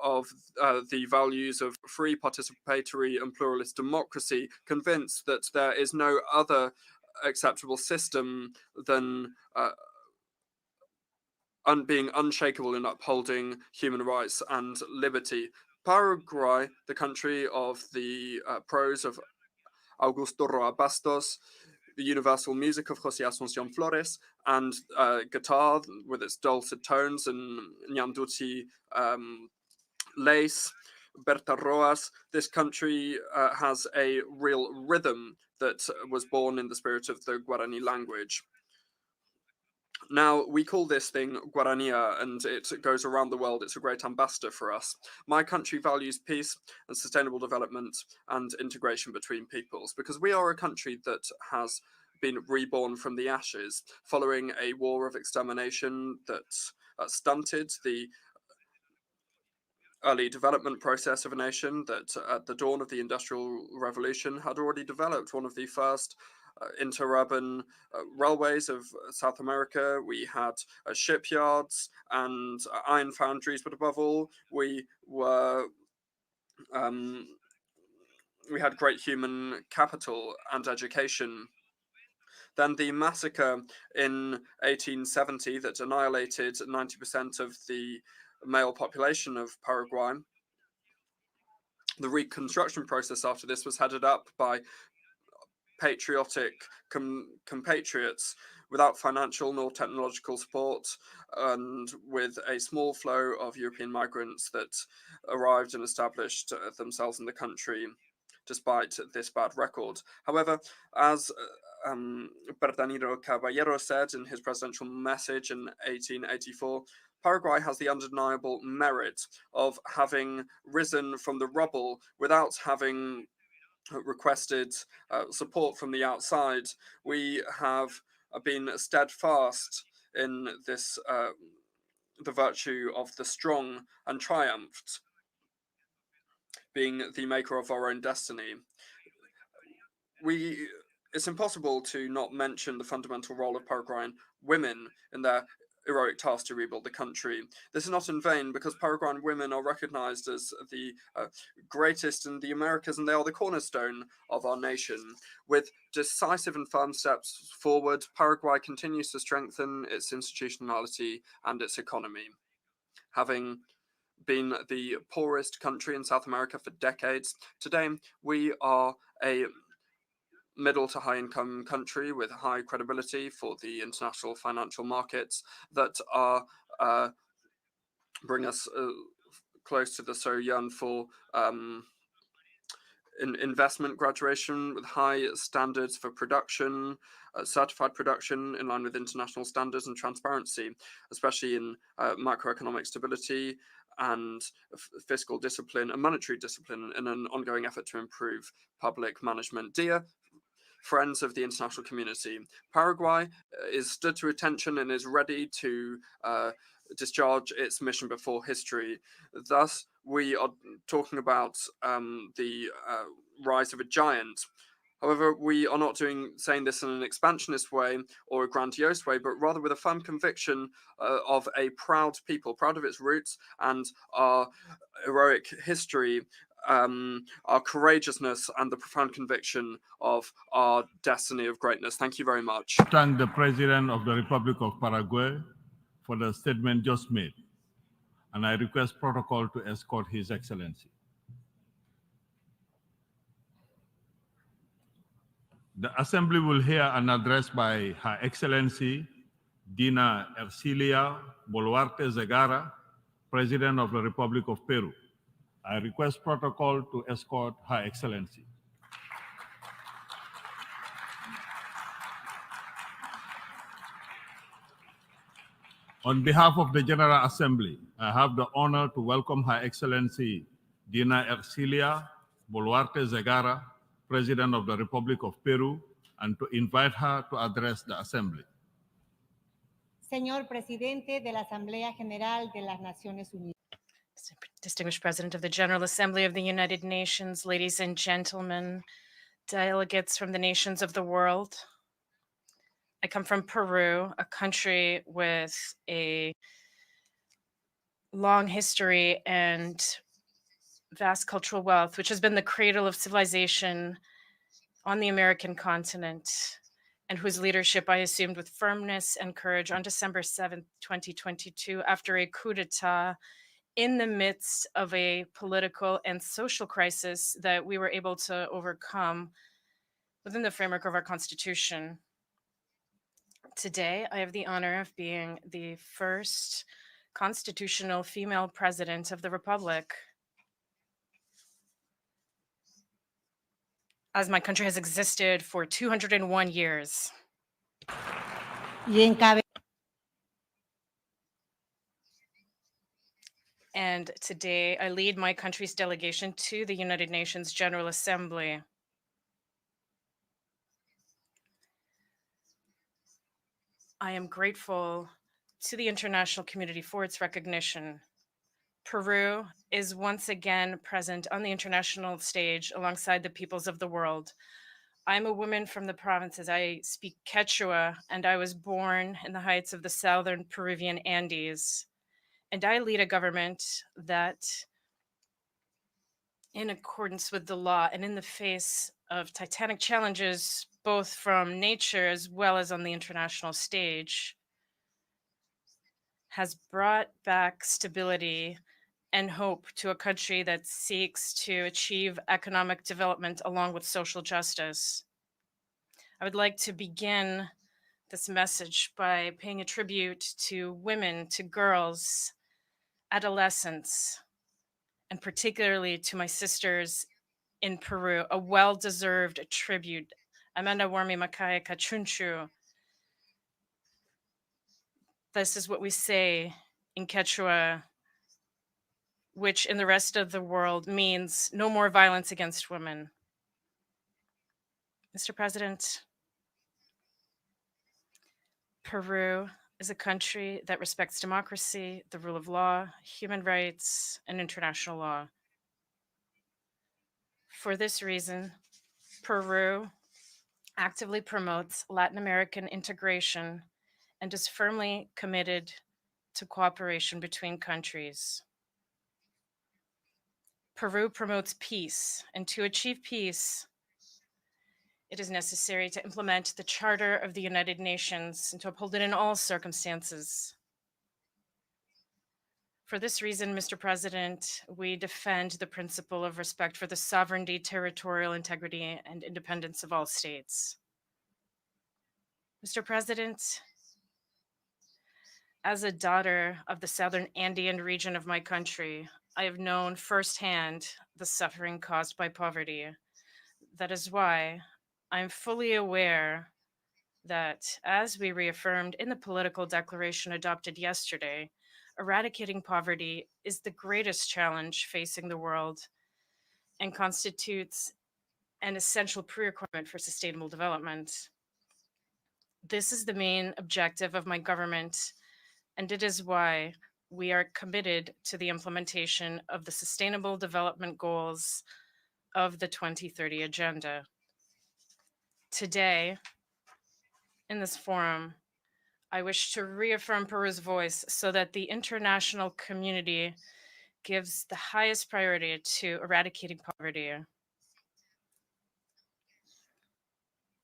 Speaker 22: of the values of free, participatory, and pluralist democracy, convinced that there is no other acceptable system than being unshakable in upholding human rights and liberty. Paraguay, the country of the prose of Augusto Roa Bastos, the universal music of José Asunción Flores, and guitar with its dulcet tones and Nyanduti lace, Berta Roas. This country has a real rhythm that was born in the spirit of the Guarani language. Now, we call this thing Guarania, and it goes around the world. It's a great ambassador for us. My country values peace and sustainable development and integration between peoples, because we are a country that has been reborn from the ashes following a war of extermination that stunted the early development process of a nation that at the dawn of the Industrial Revolution had already developed one of the first interurban railways of South America. We had shipyards and iron foundries, but above all, we had great human capital and education. Then the massacre in 1870 that annihilated 90% of the male population of Paraguay. The reconstruction process after this was headed up by patriotic compatriots without financial nor technological support, and with a small flow of European migrants that arrived and established themselves in the country despite this bad record. However, as Bernardino Caballero said in his presidential message in 1884, Paraguay has the undeniable merit of having risen from the rubble without having requested support from the outside. We have been steadfast in this, the virtue of the strong, and triumphed, being the maker of our own destiny. It's impossible to not mention the fundamental role of Paraguayan women in their heroic task to rebuild the country. This is not in vain, because Paraguayan women are recognized as the greatest in the Americas, and they are the cornerstone of our nation. With decisive and firm steps forward, Paraguay continues to strengthen its institutionality and its economy. Having been the poorest country in South America for decades, today we are a middle to high income country with high credibility for the international financial markets that are bring us close to the so yearned for investment graduation with high standards for production, certified production in line with international standards, and transparency, especially in macroeconomic stability and fiscal discipline and monetary discipline, in an ongoing effort to improve public management. Dear friends of the international community, Paraguay is stood to attention and is ready to discharge its mission before history. Thus, we are talking about the rise of a giant. However, we are not saying this in an expansionist way or a grandiose way, but rather with a firm conviction of a proud people, proud of its roots and our heroic history, our courageousness, and the profound conviction of our destiny of greatness. Thank you very much.
Speaker 4: Thank the President of the Republic of Paraguay for the statement just made, and I request protocol to escort His Excellency. The Assembly will hear an address by Her Excellency Dina Ercilia Boluarte Zegara, President of the Republic of Peru. I request protocol to escort Her Excellency. On behalf of the General Assembly, I have the honor to welcome Her Excellency Dina Ercilia Boluarte Zegara, President of the Republic of Peru, and to invite her to address the Assembly.
Speaker 7: Señor Presidente de la Asamblea General de las Naciones Unidas.
Speaker 15: Distinguished President of the General Assembly of the United Nations, ladies and gentlemen, delegates from the nations of the world. I come from Peru, a country with a long history and vast cultural wealth, which has been the cradle of civilization on the American continent.
Speaker 8: and whose leadership I assumed with firmness and courage on December 7th, 2022, after a coup d'etat in the midst of a political and social crisis that we were able to overcome within the framework of our Constitution. Today, I have the honor of being the first constitutional female president of the Republic. As my country has existed for 201 years. And today, I lead my country's delegation to the United Nations General Assembly. I am grateful to the international community for its recognition. Peru is once again present on the international stage alongside the peoples of the world. I'm a woman from the provinces. I speak Quechua, and I was born in the heights of the southern Peruvian Andes. And I lead a government that, in accordance with the law and in the face of titanic challenges, both from nature as well as on the international stage, has brought back stability and hope to a country that seeks to achieve economic development along with social justice. I would like to begin this message by paying a tribute to women, to girls, adolescents, and particularly to my sisters in Peru, a well-deserved tribute. Amanda Warmi Makaya Kachunchu. This is what we say in Quechua, which in the rest of the world means no more violence against women. Mr. President, Peru is a country that respects democracy, the rule of law, human rights, and international law. For this reason, Peru actively promotes Latin American integration and is firmly committed to cooperation between countries. Peru promotes peace, and to achieve peace, it is necessary to implement the Charter of the United Nations and to uphold it in all circumstances. For this reason, Mr. President, we defend the principle of respect for the sovereignty, territorial integrity, and independence of all states. Mr. President, as a daughter of the southern Andean region of my country, I have known firsthand the suffering caused by poverty. That is why I'm fully aware that, as we reaffirmed in the political declaration adopted yesterday, eradicating poverty is the greatest challenge facing the world and constitutes an essential prerequisite for sustainable development. This is the main objective of my government, and it is why we are committed to the implementation of the Sustainable Development Goals of the 2030 Agenda. Today, in this forum, I wish to reaffirm Peru's voice so that the international community gives the highest priority to eradicating poverty.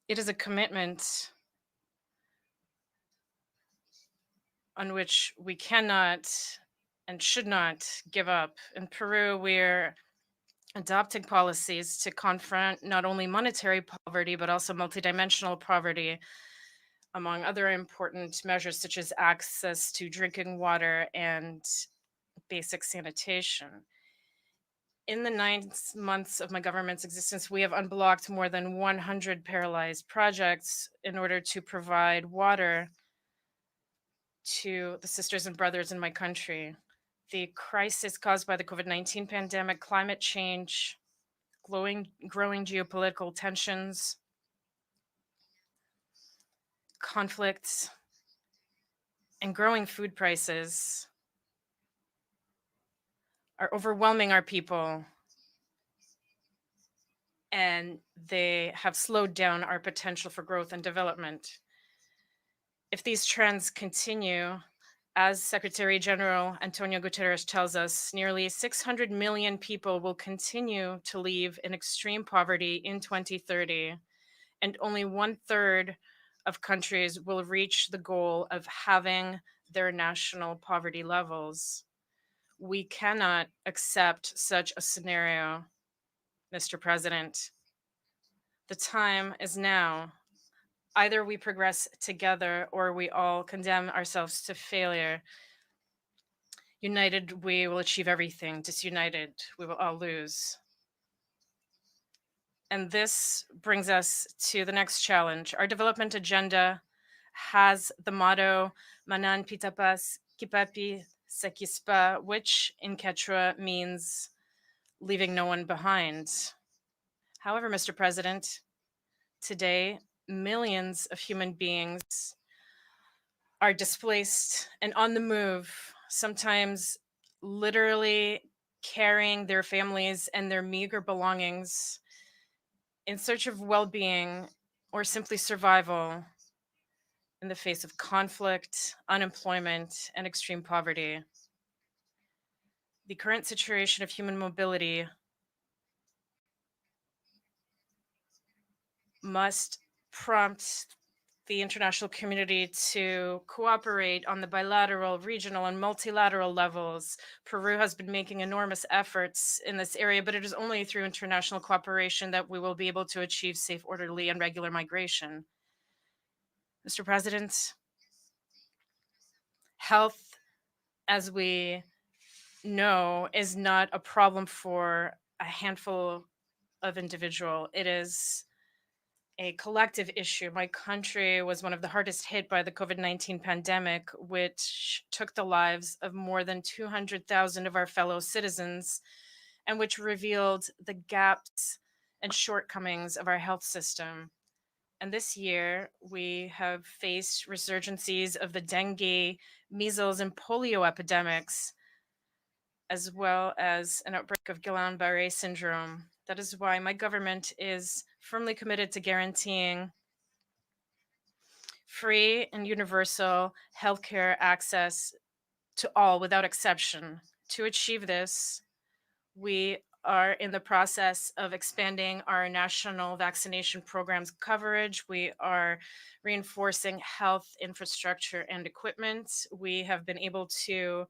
Speaker 8: It is a commitment on which we cannot and should not give up. In Peru, we're adopting policies to confront not only monetary poverty, but also multidimensional poverty, among other important measures such as access to drinking water and basic sanitation. In the 9 months of my government's existence, we have unblocked more than 100 paralyzed projects in order to provide water to the sisters and brothers in my country. The crisis caused by the COVID-19 pandemic, climate change, growing geopolitical tensions, conflicts, and growing food prices are overwhelming our people, and they have slowed down our potential for growth and development. If these trends continue, as Secretary General Antonio Guterres tells us, nearly 600 million people will continue to live in extreme poverty in 2030, and only 1/3 of countries will reach the goal of having their national poverty levels. We cannot accept such a scenario, Mr. President. The time is now. Either we progress together or we all condemn ourselves to failure. United, we will achieve everything. Disunited, we will all lose. And this brings us to the next challenge. Our development agenda has the motto Manan Pitapas Kipapi Sekispa, which in Quechua means leaving no one behind. However, Mr. President, today, millions of human beings are displaced and on the move, sometimes literally carrying their families and their meager belongings in search of well-being or simply survival in the face of conflict, unemployment, and extreme poverty. The current situation of human mobility must prompt the international community to cooperate on the bilateral, regional, and multilateral levels. Peru has been making enormous efforts in this area, but it is only through international cooperation that we will be able to achieve safe, orderly, and regular migration. Mr. President, health, as we know, is not a problem for a handful of individuals. It is a collective issue. My country was one of the hardest hit by the COVID-19 pandemic, which took the lives of more than 200,000 of our fellow citizens, and which revealed the gaps and shortcomings of our health system. And this year, we have faced resurgencies of the dengue, measles, and polio epidemics, as well as an outbreak of Guillain-Barré syndrome. That is why my government is firmly committed to guaranteeing free and universal healthcare access to all without exception. To achieve this, we are in the process of expanding our national vaccination programs coverage. We are reinforcing health infrastructure and equipment. We have been able to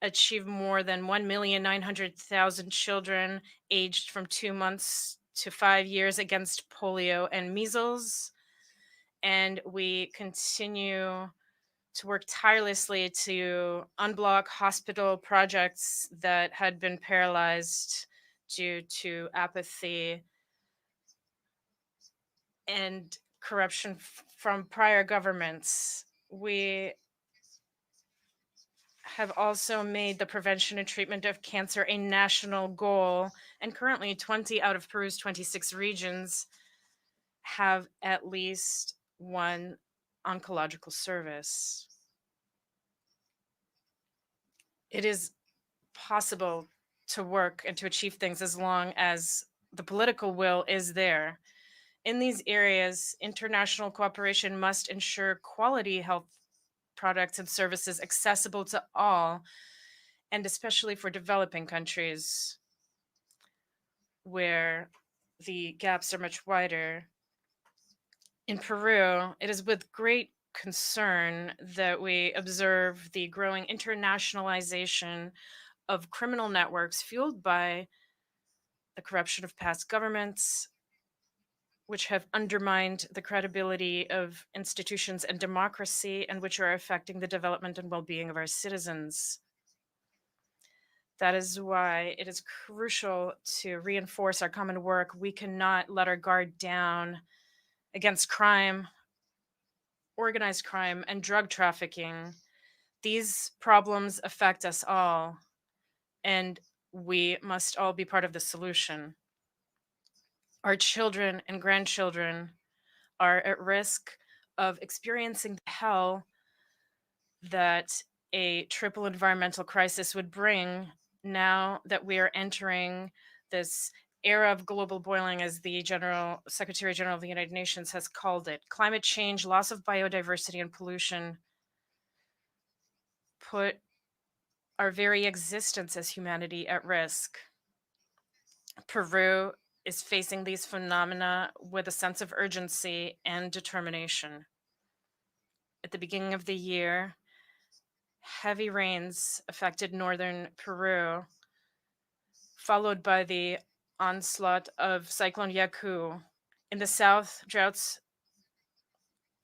Speaker 8: achieve more than 1,900,000 children aged from 2 months to 5 years against polio and measles. And we continue to work tirelessly to unblock hospital projects that had been paralyzed due to apathy and corruption from prior governments. We have also made the prevention and treatment of cancer a national goal, and currently 20 out of Peru's 26 regions have at least one oncological service. It is possible to work and to achieve things as long as the political will is there. In these areas, international cooperation must ensure quality health products and services accessible to all, and especially for developing countries where the gaps are much wider. In Peru, it is with great concern that we observe the growing internationalization of criminal networks fueled by the corruption of past governments, which have undermined the credibility of institutions and democracy, and which are affecting the development and well-being of our citizens. That is why it is crucial to reinforce our common work. We cannot let our guard down against crime, organized crime, and drug trafficking. These problems affect us all, and we must all be part of the solution. Our children and grandchildren are at risk of experiencing the hell that a triple environmental crisis would bring now that we are entering this era of global boiling, as the Secretary General of the United Nations has called it. Climate change, loss of biodiversity, and pollution put our very existence as humanity at risk. Peru is facing these phenomena with a sense of urgency and determination. At the beginning of the year, heavy rains affected northern Peru, followed by the onslaught of Cyclone Yaku. In the south, droughts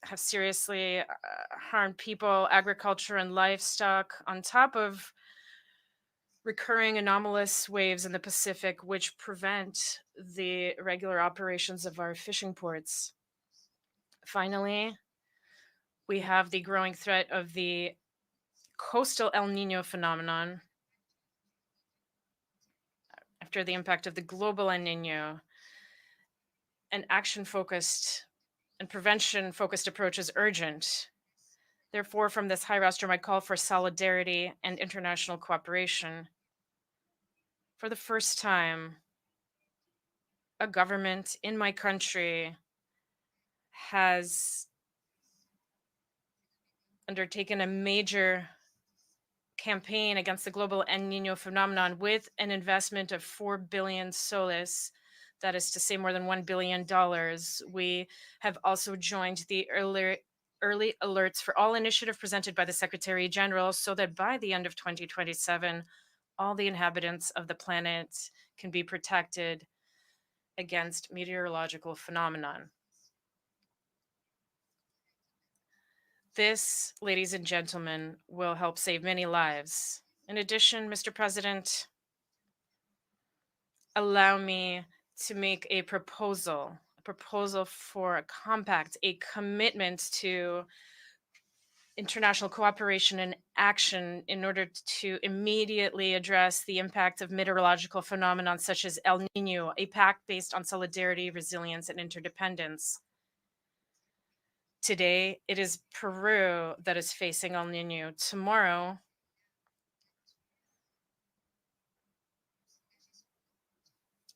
Speaker 8: have seriously harmed people, agriculture, and livestock, on top of recurring anomalous waves in the Pacific, which prevent the regular operations of our fishing ports. Finally, we have the growing threat of the coastal El Nino phenomenon after the impact of the global El Nino. An action-focused and prevention-focused approach is urgent. Therefore, from this high rostrum, I call for solidarity and international cooperation. For the first time, a government in my country has undertaken a major campaign against the global El Nino phenomenon with an investment of 4 billion soles, that is to say more than $1 billion. We have also joined the early alerts for all initiative presented by the Secretary General, so that by the end of 2027, all the inhabitants of the planet can be protected against meteorological phenomenon. This, ladies and gentlemen, will help save many lives. In addition, Mr. President, allow me to make a proposal for a compact, a commitment to international cooperation and action in order to immediately address the impact of meteorological phenomena such as El Nino, a pact based on solidarity, resilience, and interdependence. Today, it is Peru that is facing El Nino. Tomorrow,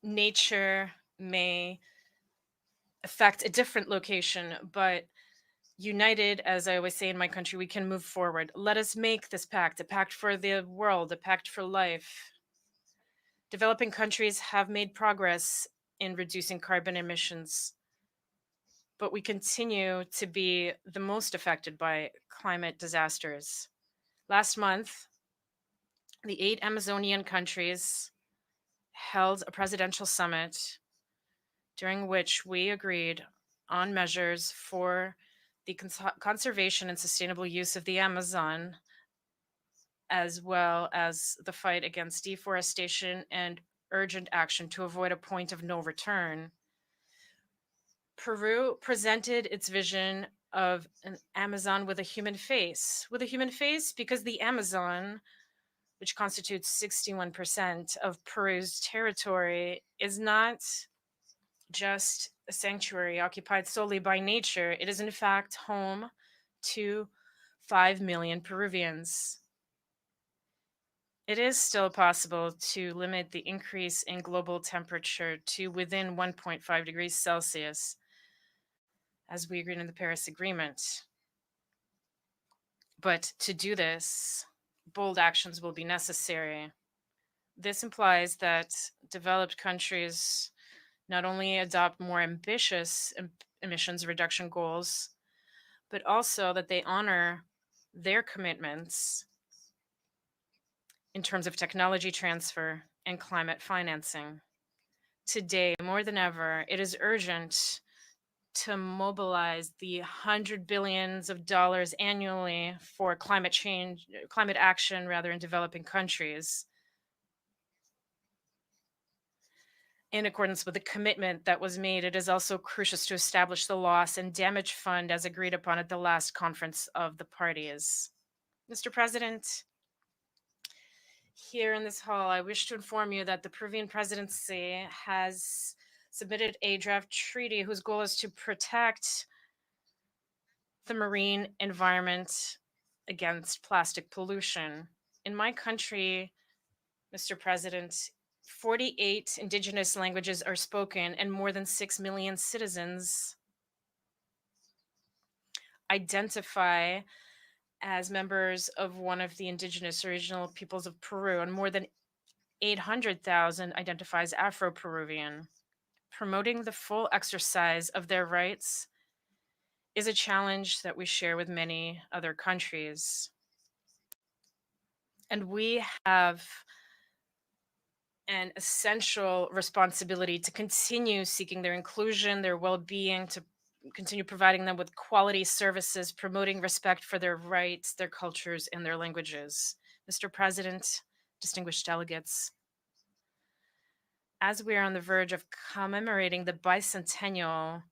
Speaker 8: nature may affect a different location, but united, as I always say in my country, we can move forward. Let us make this pact, a pact for the world, a pact for life. Developing countries have made progress in reducing carbon emissions, but we continue to be the most affected by climate disasters. Last month, the 8 Amazonian countries held a presidential summit during which we agreed on measures for the conservation and sustainable use of the Amazon, as well as the fight against deforestation and urgent action to avoid a point of no return. Peru presented its vision of an Amazon with a human face. With a human face because the Amazon, which constitutes 61% of Peru's territory, is not just a sanctuary occupied solely by nature. It is in fact home to 5 million Peruvians. It is still possible to limit the increase in global temperature to within 1.5 degrees Celsius, as we agreed in the Paris Agreement. But to do this, bold actions will be necessary. This implies that developed countries not only adopt more ambitious emissions reduction goals, but also that they honor their commitments in terms of technology transfer and climate financing. Today, more than ever, it is urgent to mobilize the $100 billion annually for climate action in developing countries, in accordance with the commitment that was made. It is also crucial to establish the loss and damage fund as agreed upon at the last conference of the parties. Mr. President, here in this hall, I wish to inform you that the Peruvian presidency has submitted a draft treaty whose goal is to protect the marine environment against plastic pollution. In my country, Mr. President, 48 indigenous languages are spoken, and more than 6 million citizens identify as members of one of the indigenous original peoples of Peru, and more than 800,000 identify as Afro-Peruvian. promoting the full exercise of their rights is a challenge that we share with many other countries. And we have an essential responsibility to continue seeking their inclusion, their well-being, to continue providing them with quality services, promoting respect for their rights, their cultures, and their languages. Mr. President, distinguished delegates, as we are on the verge of commemorating the bicentennial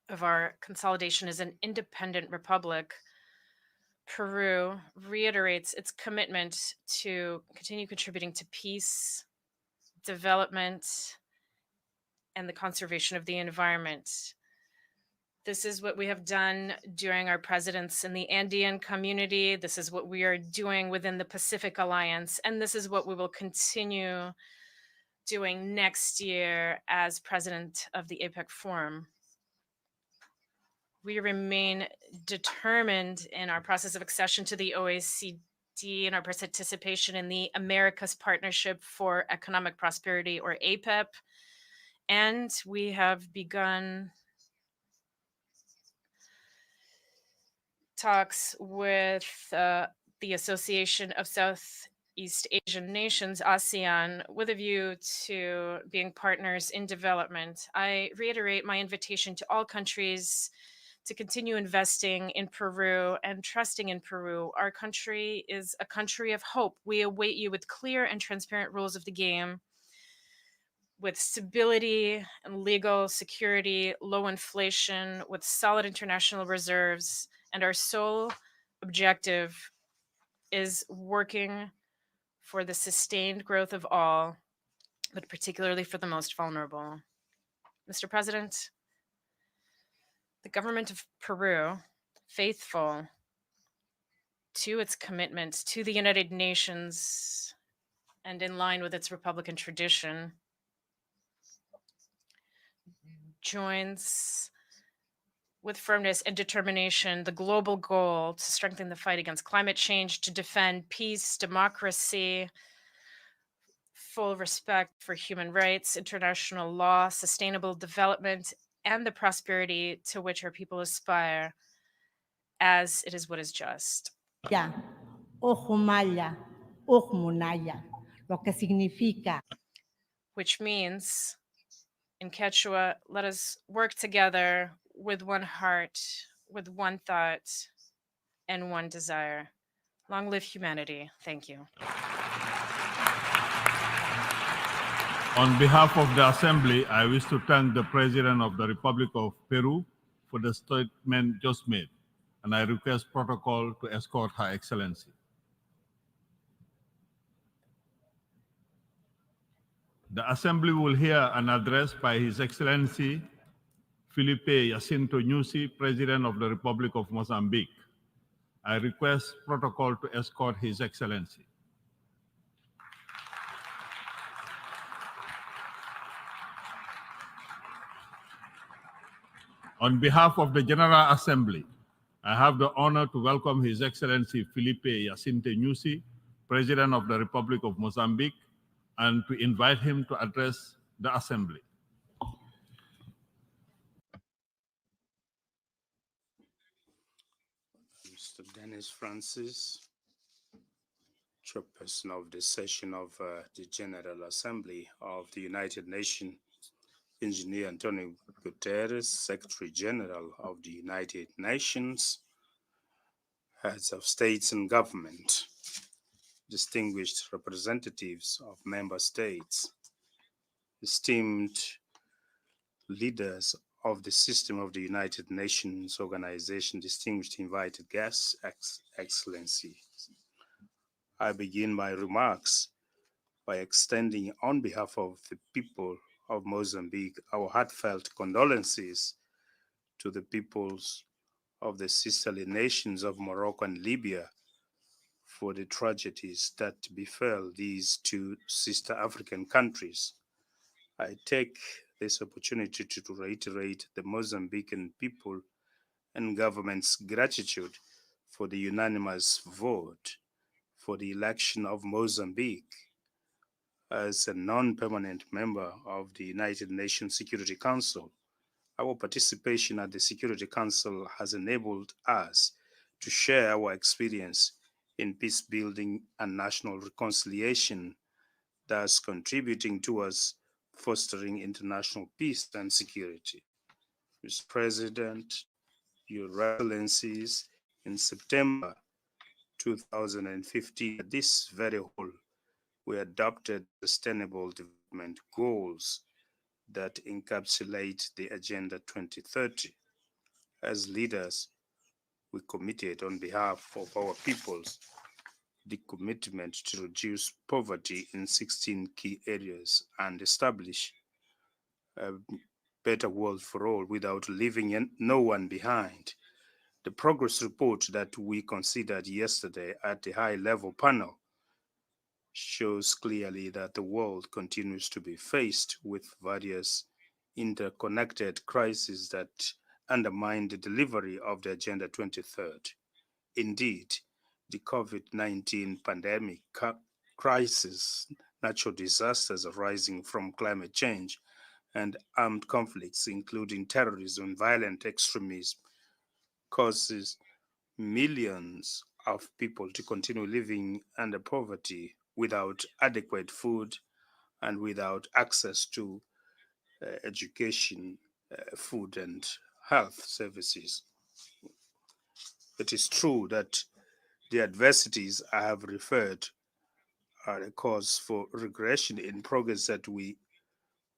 Speaker 8: of our consolidation as an independent republic, Peru reiterates its commitment to continue contributing to peace, development, and the conservation of the environment. This is what we have done during our presidents in the Andean community. This is what we are doing within the Pacific Alliance. And this is what we will continue doing next year as president of the APEC Forum. We remain determined in our process of accession to the OECD and our participation in the Americas Partnership for Economic Prosperity, or APEP. And we have begun talks with the Association of Southeast Asian Nations, ASEAN, with a view to being partners in development. I reiterate my invitation to all countries to continue investing in Peru and trusting in Peru. Our country is a country of hope. We await you with clear and transparent rules of the game, with stability and legal security, low inflation, with solid international reserves. And our sole objective is working for the sustained growth of all, but particularly for the most vulnerable. Mr. President, the government of Peru, faithful to its commitment to the United Nations and in line with its Republican tradition, joins with firmness and determination the global goal to strengthen the fight against climate change, to defend peace, democracy, full respect for human rights, international law, sustainable development, and the prosperity to which our people aspire, as it is what is just. Which means, in Quechua, let us work together with one heart, with one thought, and one desire. Long live humanity. Thank you.
Speaker 4: On behalf of the Assembly, I wish to thank the President of the Republic of Peru for the statement just made, and I request protocol to escort Her Excellency. The Assembly will hear an address by His Excellency Felipe Jacinto Nyusi, President of the Republic of Mozambique. I request protocol to escort His Excellency. On behalf of the General Assembly, I have the honor to welcome His Excellency Felipe Jacinto Nyusi, President of the Republic of Mozambique, and to invite him to address the Assembly.
Speaker 11: Mr. Dennis Francis, Chairperson of the session of the General Assembly of the United Nations, Engineer Antonio Guterres, Secretary General of the United Nations, heads of states and government, distinguished representatives of member states, esteemed leaders of the system of the United Nations Organization, distinguished invited guests, Excellencies. I begin my remarks by extending on behalf of the people of Mozambique our heartfelt condolences to the peoples of the sisterly nations of Morocco and Libya for the tragedies that befell these two sister African countries. I take this opportunity to reiterate the Mozambican people and government's gratitude for the unanimous vote for the election of Mozambique As a non-permanent member of the United Nations Security Council, our participation at the Security Council has enabled us to share our experience in peace building and national reconciliation, thus contributing towards fostering international peace and security. Mr. President, Your Excellencies, in September 2015, at this very hall, we adopted Sustainable Development Goals that encapsulate the Agenda 2030. As leaders, we committed on behalf of our peoples the commitment to reduce poverty in 16 key areas and establish a better world for all without leaving no one behind. The progress report that we considered yesterday at the high-level panel shows clearly that the world continues to be faced with various interconnected crises that undermine the delivery of the Agenda 2030. Indeed, the COVID-19 pandemic crisis, natural disasters arising from climate change, and armed conflicts, including terrorism and violent extremism, causes millions of people to continue living under poverty without adequate food and without access to education, food, and health services. It is true that the adversities I have referred are a cause for regression in progress that we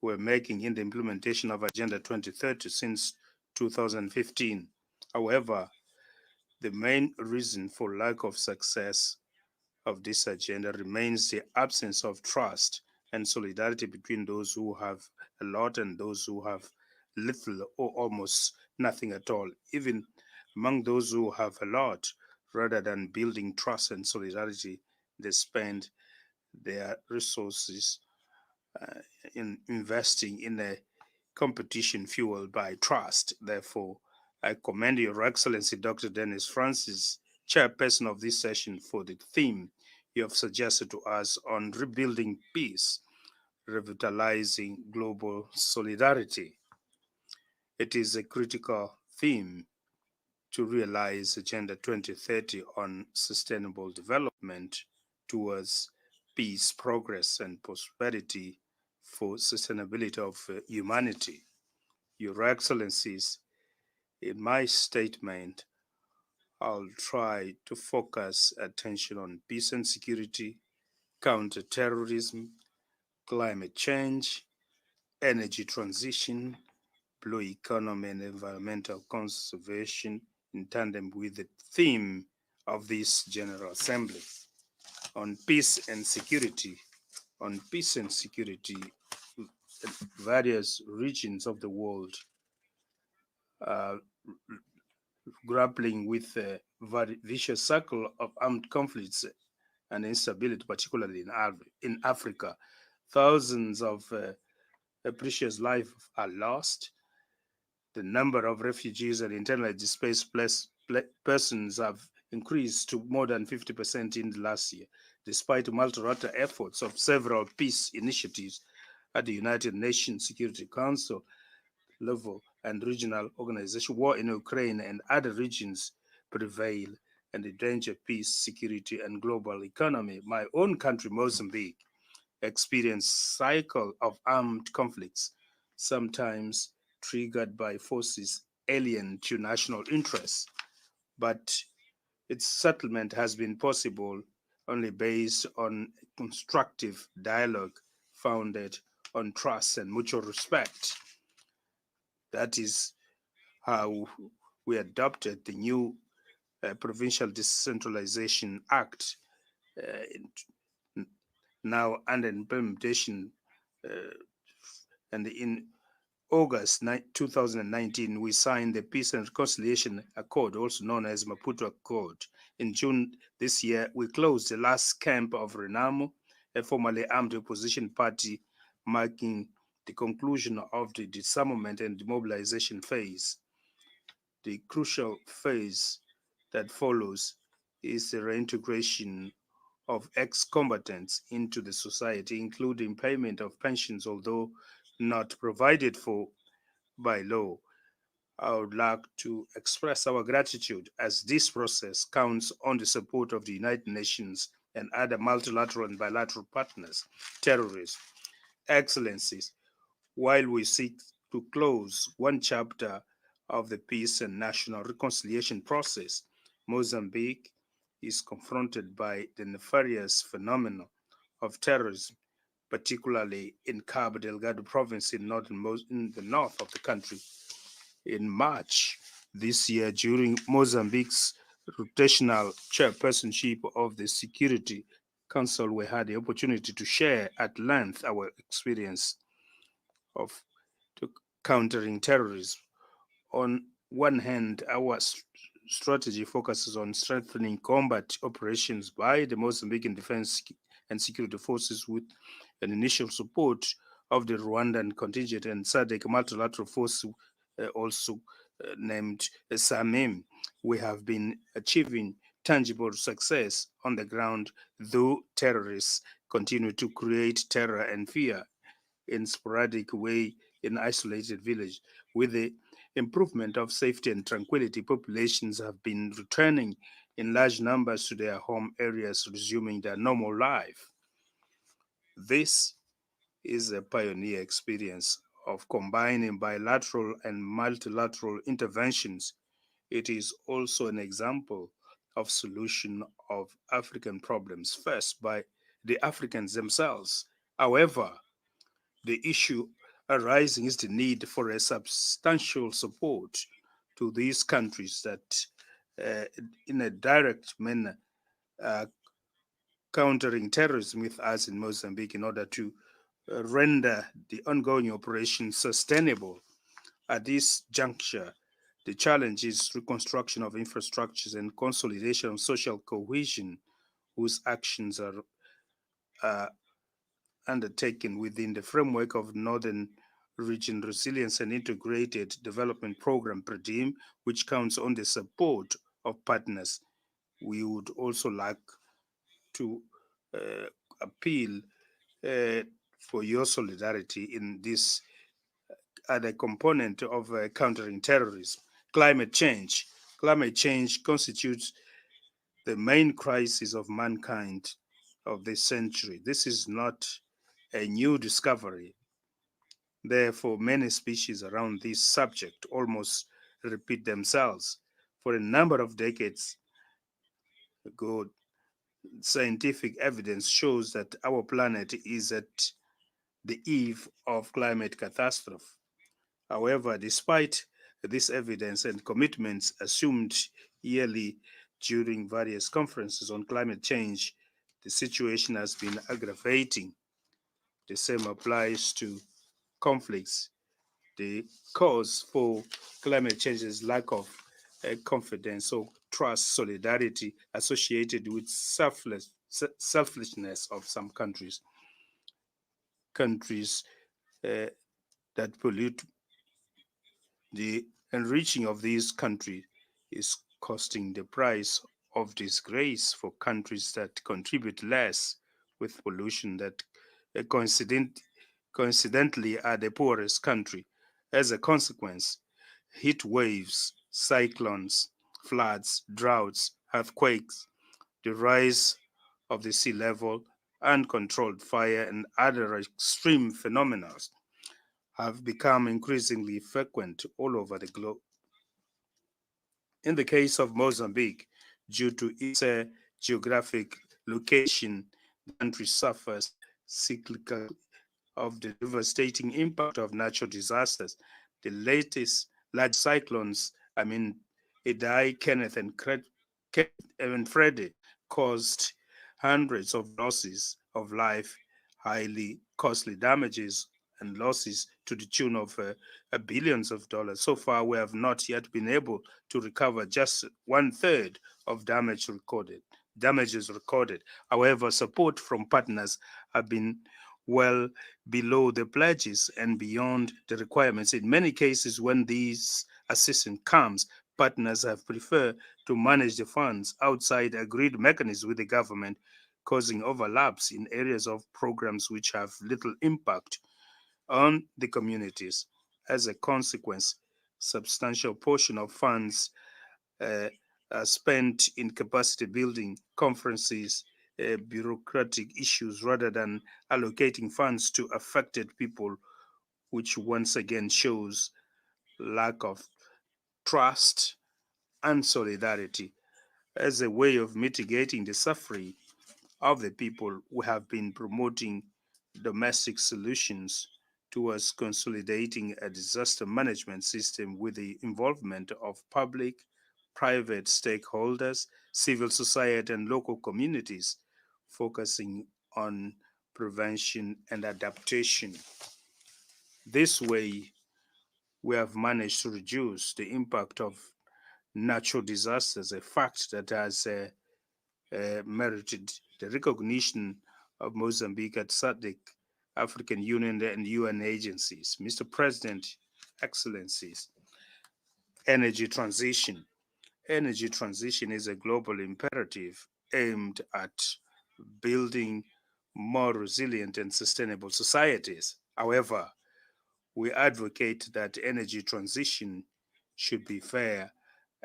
Speaker 11: were making in the implementation of Agenda 2030 since 2015. However, the main reason for lack of success of this agenda remains the absence of trust and solidarity between those who have a lot and those who have little or almost nothing at all. Even among those who have a lot, rather than building trust and solidarity, they spend their resources in investing in a competition fueled by trust. Therefore, I commend Your Excellency Dr. Dennis Francis, chairperson of this session, for the theme you have suggested to us on rebuilding peace, revitalizing global solidarity. It is a critical theme to realize Agenda 2030 on sustainable development towards peace, progress, and prosperity for sustainability of humanity. Your Excellencies, in my statement, I'll try to focus attention on peace and security, counterterrorism, climate change, energy transition, blue economy, and environmental conservation in tandem with the theme of this General Assembly. On peace and security, various regions of the world are grappling with a very vicious cycle of armed conflicts and instability, particularly in Africa. Thousands of precious lives are lost. The number of refugees and internally displaced persons have increased to more than 50% in the last year, despite multilateral efforts of several peace initiatives at the United Nations Security Council level and regional organization. War in Ukraine and other regions prevail and endanger peace, security, and global economy. My own country, Mozambique, experienced cycle of armed conflicts, sometimes triggered by forces alien to national interests, but its settlement has been possible only based on constructive dialogue founded on trust and mutual respect. That is how we adopted the new Provincial Decentralization Act, now under implementation. And in August 2019, we signed the Peace and Reconciliation Accord, also known as Maputo Accord. In June this year, we closed the last camp of Renamo, a formerly armed opposition party, marking the conclusion of the disarmament and demobilization phase. The crucial phase that follows is the reintegration of ex-combatants into the society, including payment of pensions, although not provided for by law. I would like to express our gratitude as this process counts on the support of the United Nations and other multilateral and bilateral partners. Terrorists, Excellencies, while we seek to close one chapter of the peace and national reconciliation process, Mozambique is confronted by the nefarious phenomenon of terrorism, particularly in Cabo Delgado province in the north of the country. In March this year, during Mozambique's rotational chairpersonship of the Security Council, we had the opportunity to share at length our experience of countering terrorism. On one hand, our strategy focuses on strengthening combat operations by the Mozambican Defense and Security Forces with an initial support of the Rwandan contingent and SADC multilateral force, also named SAMIM. We have been achieving tangible success on the ground, though terrorists continue to create terror and fear in sporadic way in isolated villages. With the improvement of safety and tranquility, populations have been returning in large numbers to their home areas, resuming their normal life. This is a pioneer experience of combining bilateral and multilateral interventions. It is also an example of solution of African problems, first by the Africans themselves. However, the issue arising is the need for a substantial support to these countries that, in a direct manner, countering terrorism with us in Mozambique in order to render the ongoing operation sustainable. At this juncture, the challenge is reconstruction of infrastructures and consolidation of social cohesion, whose actions are undertaken within the framework of Northern Region Resilience and Integrated Development Program, PREDIM, which counts on the support of partners. We would also like to appeal for your solidarity in this other component of countering terrorism. Climate change. Climate change constitutes the main crisis of mankind of this century. This is not a new discovery. Therefore, many species around this subject almost repeat themselves. For a number of decades ago, scientific evidence shows that our planet is at the eve of climate catastrophe. However, despite this evidence and commitments assumed yearly during various conferences on climate change, the situation has been aggravating. The same applies to conflicts. The cause for climate change is lack of confidence or trust, solidarity associated with selfishness of some countries. Countries that pollute. The enriching of these countries is costing the price of disgrace for countries that contribute less with pollution that coincidentally are the poorest country. As a consequence, heat waves, cyclones, floods, droughts, earthquakes, the rise of the sea level, uncontrolled fire, and other extreme phenomena have become increasingly frequent all over the globe. In the case of Mozambique, due to its geographic location, the country suffers cyclical of the devastating impact of natural disasters. The latest large cyclones, Idai, Kenneth, and Freddie, caused hundreds of losses of life, highly costly damages, and losses to the tune of billions of dollars. So far, we have not yet been able to recover just 1/3 of damages recorded. However, support from partners have been well below the pledges and beyond the requirements. In many cases, when these assistance comes, partners have preferred to manage the funds outside agreed mechanisms with the government, causing overlaps in areas of programs which have little impact on the communities. As a consequence, substantial portion of funds are spent in capacity building, conferences, bureaucratic issues, rather than allocating funds to affected people, which once again shows lack of trust and solidarity. As a way of mitigating the suffering of the people, we have been promoting domestic solutions towards consolidating a disaster management system with the involvement of public, private stakeholders, civil society, and local communities, focusing on prevention and adaptation. This way, we have managed to reduce the impact of natural disasters, a fact that has merited the recognition of Mozambique at SADC, African Union, and UN agencies. Mr. President, Excellencies, energy transition. Energy transition is a global imperative aimed at building more resilient and sustainable societies. However, we advocate that energy transition should be fair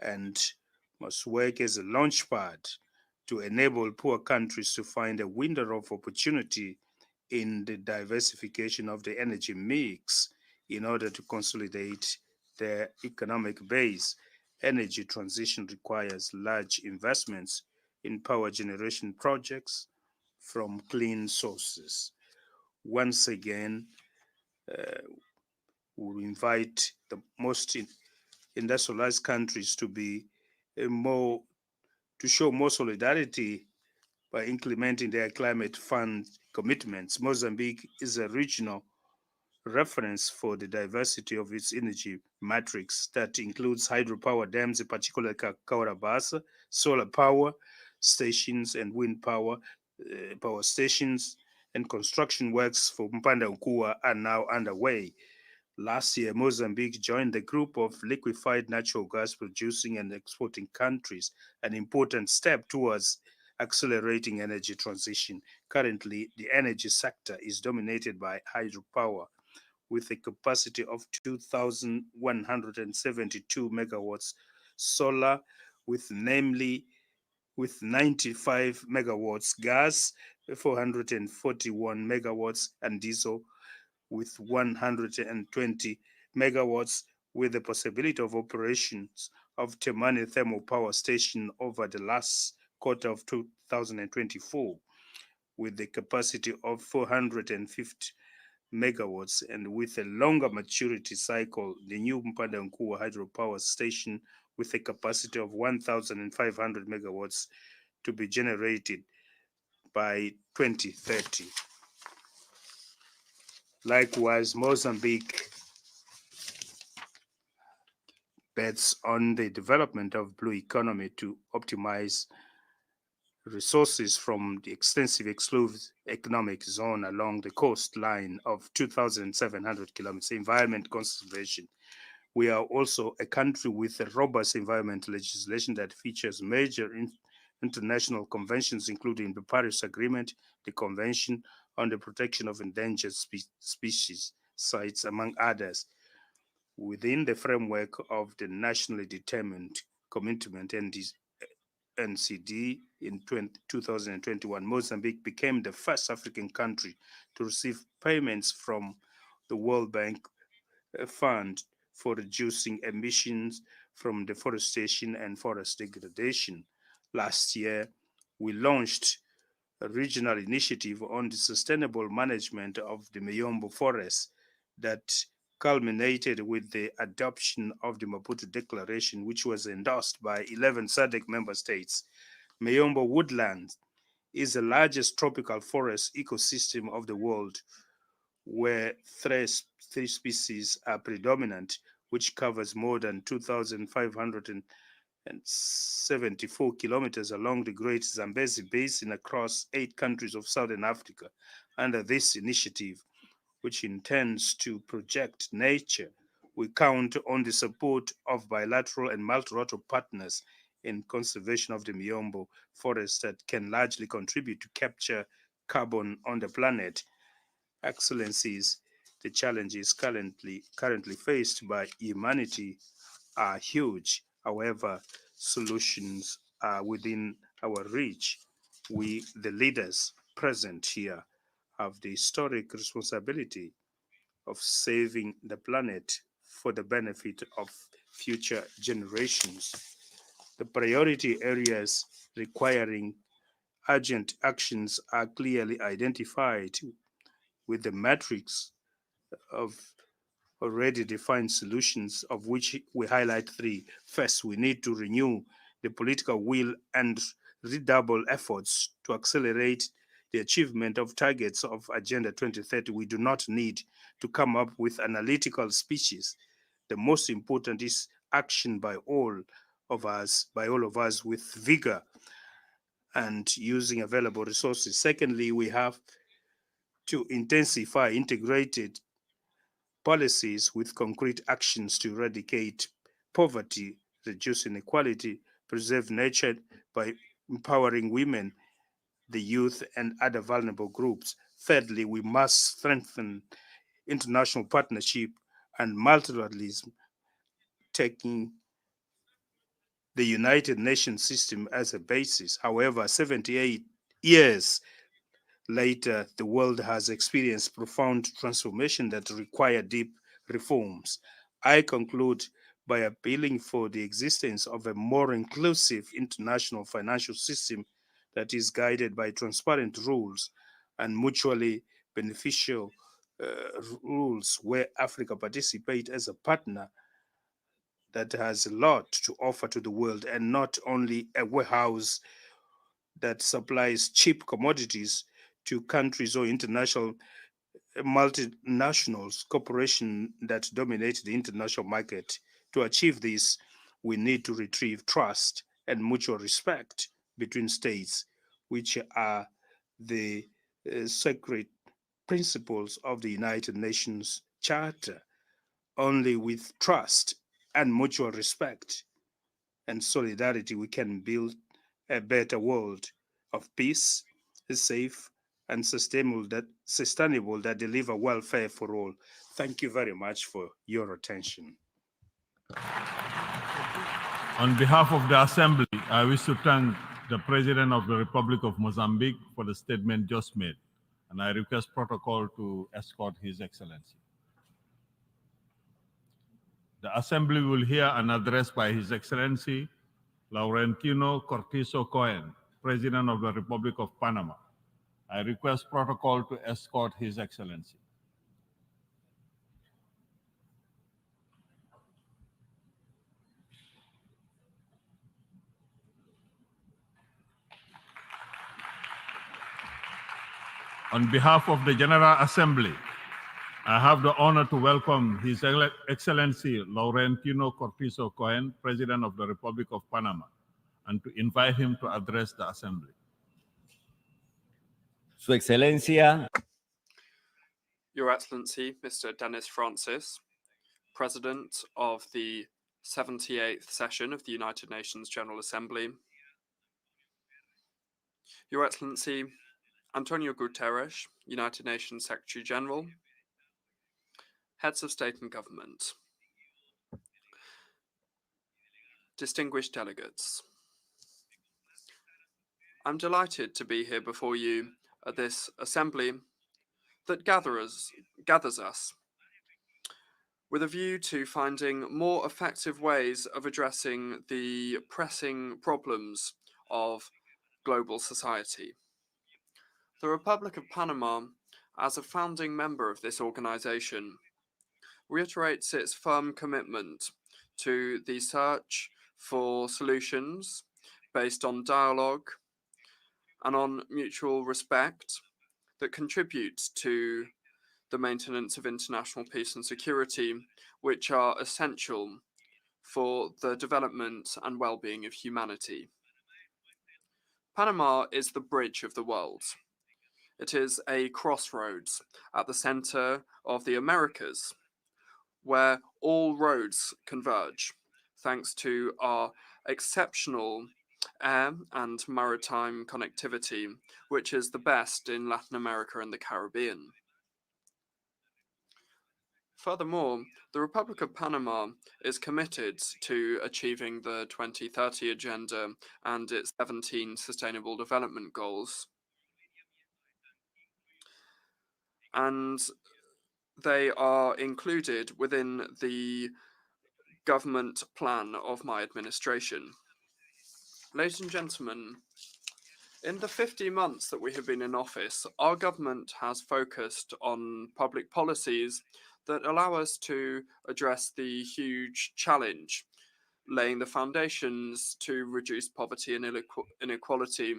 Speaker 11: and must work as a launchpad to enable poor countries to find a window of opportunity in the diversification of the energy mix in order to consolidate their economic base. Energy transition requires large investments in power generation projects from clean sources. Once again, we invite the most industrialized countries to be to show more solidarity by implementing their climate fund commitments. Mozambique is a regional reference for the diversity of its energy matrix that includes hydropower dams, in particular Kaurabasa, solar power stations, and wind power power stations, and construction works for Mpanda Ukua are now underway. Last year, Mozambique joined the group of liquefied natural gas producing and exporting countries, an important step towards accelerating energy transition. Currently, the energy sector is dominated by hydropower with a capacity of 2,172 megawatts, solar with 95 megawatts, gas 441 megawatts, and diesel with 120 megawatts, with the possibility of operations of Temane Thermal Power Station over the last quarter of 2024, with the capacity of 450 megawatts, and with a longer maturity cycle, the new Mpanda Nkua hydropower station with a capacity of 1,500 megawatts to be generated by 2030. Likewise, Mozambique bets on the development of blue economy to optimize resources from the extensive exclusive economic zone along the coastline of 2,700 kilometers. Environment conservation. We are also a country with a robust environmental legislation that features major international conventions, including the Paris Agreement, the Convention on the Protection of Endangered Species Sites, among others. Within the framework of the nationally determined commitment NCD in 2021, Mozambique became the first African country to receive payments from the World Bank Fund for reducing emissions from deforestation and forest degradation. Last year, we launched a regional initiative on the sustainable management of the Mayombo forest that culminated with the adoption of the Maputo Declaration, which was endorsed by 11 SADC member states. Mayombo woodland is the largest tropical forest ecosystem of the world, where three species are predominant, which covers more than 2,574 kilometers along the Great Zambezi Basin across 8 countries of Southern Africa. Under this initiative, which intends to project nature, we count on the support of bilateral and multilateral partners, in conservation of the Miombo forest that can largely contribute to capture carbon on the planet. Excellencies, the challenges currently faced by humanity are huge. However, solutions are within our reach. We, the leaders present here, have the historic responsibility of saving the planet for the benefit of future generations. The priority areas requiring urgent actions are clearly identified with the matrix of already defined solutions, of which we highlight three. First, we need to renew the political will and redouble efforts to accelerate the achievement of targets of Agenda 2030. We do not need to come up with analytical speeches. The most important is action by all of us with vigor and using available resources. Secondly, we have to intensify integrated policies with concrete actions to eradicate poverty, reduce inequality, preserve nature by empowering women, the youth, and other vulnerable groups. Thirdly, we must strengthen international partnership and multilateralism, taking the United Nations system as a basis. However, 78 years later, the world has experienced profound transformation that require deep reforms. I conclude by appealing for the existence of a more inclusive international financial system that is guided by transparent rules and mutually beneficial rules, where Africa participates as a partner that has a lot to offer to the world and not only a warehouse that supplies cheap commodities to countries or international multinationals, corporations that dominate the international market. To achieve this, we need to retrieve trust and mutual respect between states, which are the sacred principles of the United Nations Charter. Only with trust and mutual respect and solidarity we can build a better world of peace, safe, and sustainable that deliver welfare for all. Thank you very much for your attention.
Speaker 4: On behalf of the Assembly, I wish to thank the President of the Republic of Mozambique for the statement just made, and I request protocol to escort His Excellency. The Assembly will hear an address by His Excellency Laurentino Cortizo Cohen, President of the Republic of Panama. I request protocol to escort His Excellency. On behalf of the General Assembly, I have the honor to welcome His Excellency Laurentino Cortizo Cohen, President of the Republic of Panama, and to invite him to address the Assembly.
Speaker 12: Su Excelencia.
Speaker 22: Your Excellency, Mr. Dennis Francis, President of the 78th session of the United Nations General Assembly. Your Excellency, Antonio Guterres, United Nations Secretary General, heads of state and government, distinguished delegates. I'm delighted to be here before you at this assembly that gathers us with a view to finding more effective ways of addressing the pressing problems of global society. The Republic of Panama, as a founding member of this organization, reiterates its firm commitment to the search for solutions based on dialogue and on mutual respect that contribute to the maintenance of international peace and security, which are essential for the development and well-being of humanity. Panama is the bridge of the world. It is a crossroads at the center of the Americas, where all roads converge thanks to our exceptional air and maritime connectivity, which is the best in Latin America and the Caribbean. Furthermore, the Republic of Panama is committed to achieving the 2030 Agenda and its 17 Sustainable Development Goals. And they are included within the government plan of my administration. Ladies and gentlemen, in the 50 months that we have been in office, our government has focused on public policies that allow us to address the huge challenge, laying the foundations to reduce poverty and inequality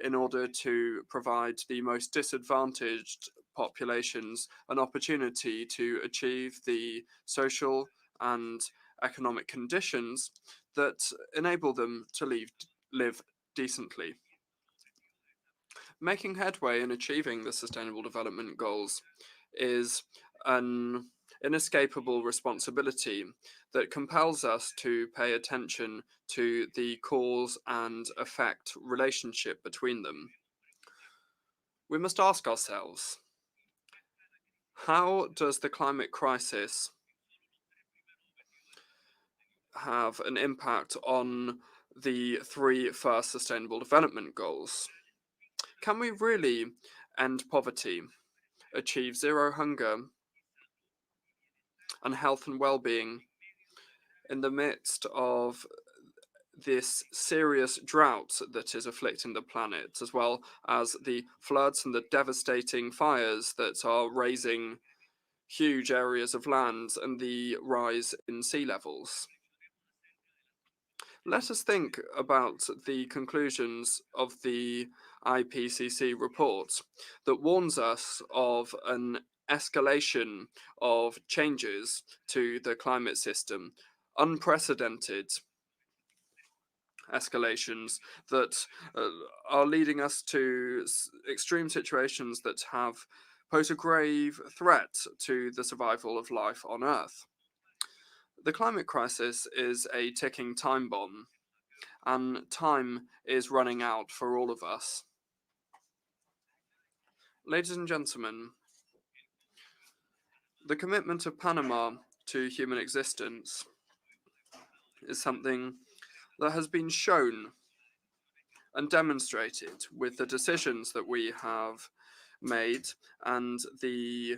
Speaker 22: in order to provide the most disadvantaged populations an opportunity to achieve the social and economic conditions that enable them to live decently. Making headway in achieving the Sustainable Development Goals is an inescapable responsibility that compels us to pay attention to the cause and effect relationship between them. We must ask ourselves, how does the climate crisis have an impact on the 3 first Sustainable Development Goals? Can we really end poverty, achieve zero hunger, and health and well-being in the midst of this serious drought that is afflicting the planet, as well as the floods and the devastating fires that are razing huge areas of land and the rise in sea levels? Let us think about the conclusions of the IPCC report that warns us of an escalation of changes to the climate system, unprecedented escalations that are leading us to extreme situations that have pose a grave threat to the survival of life on Earth. The climate crisis is a ticking time bomb, and time is running out for all of us. Ladies and gentlemen, the commitment of Panama to human existence is something that has been shown and demonstrated with the decisions that we have made and the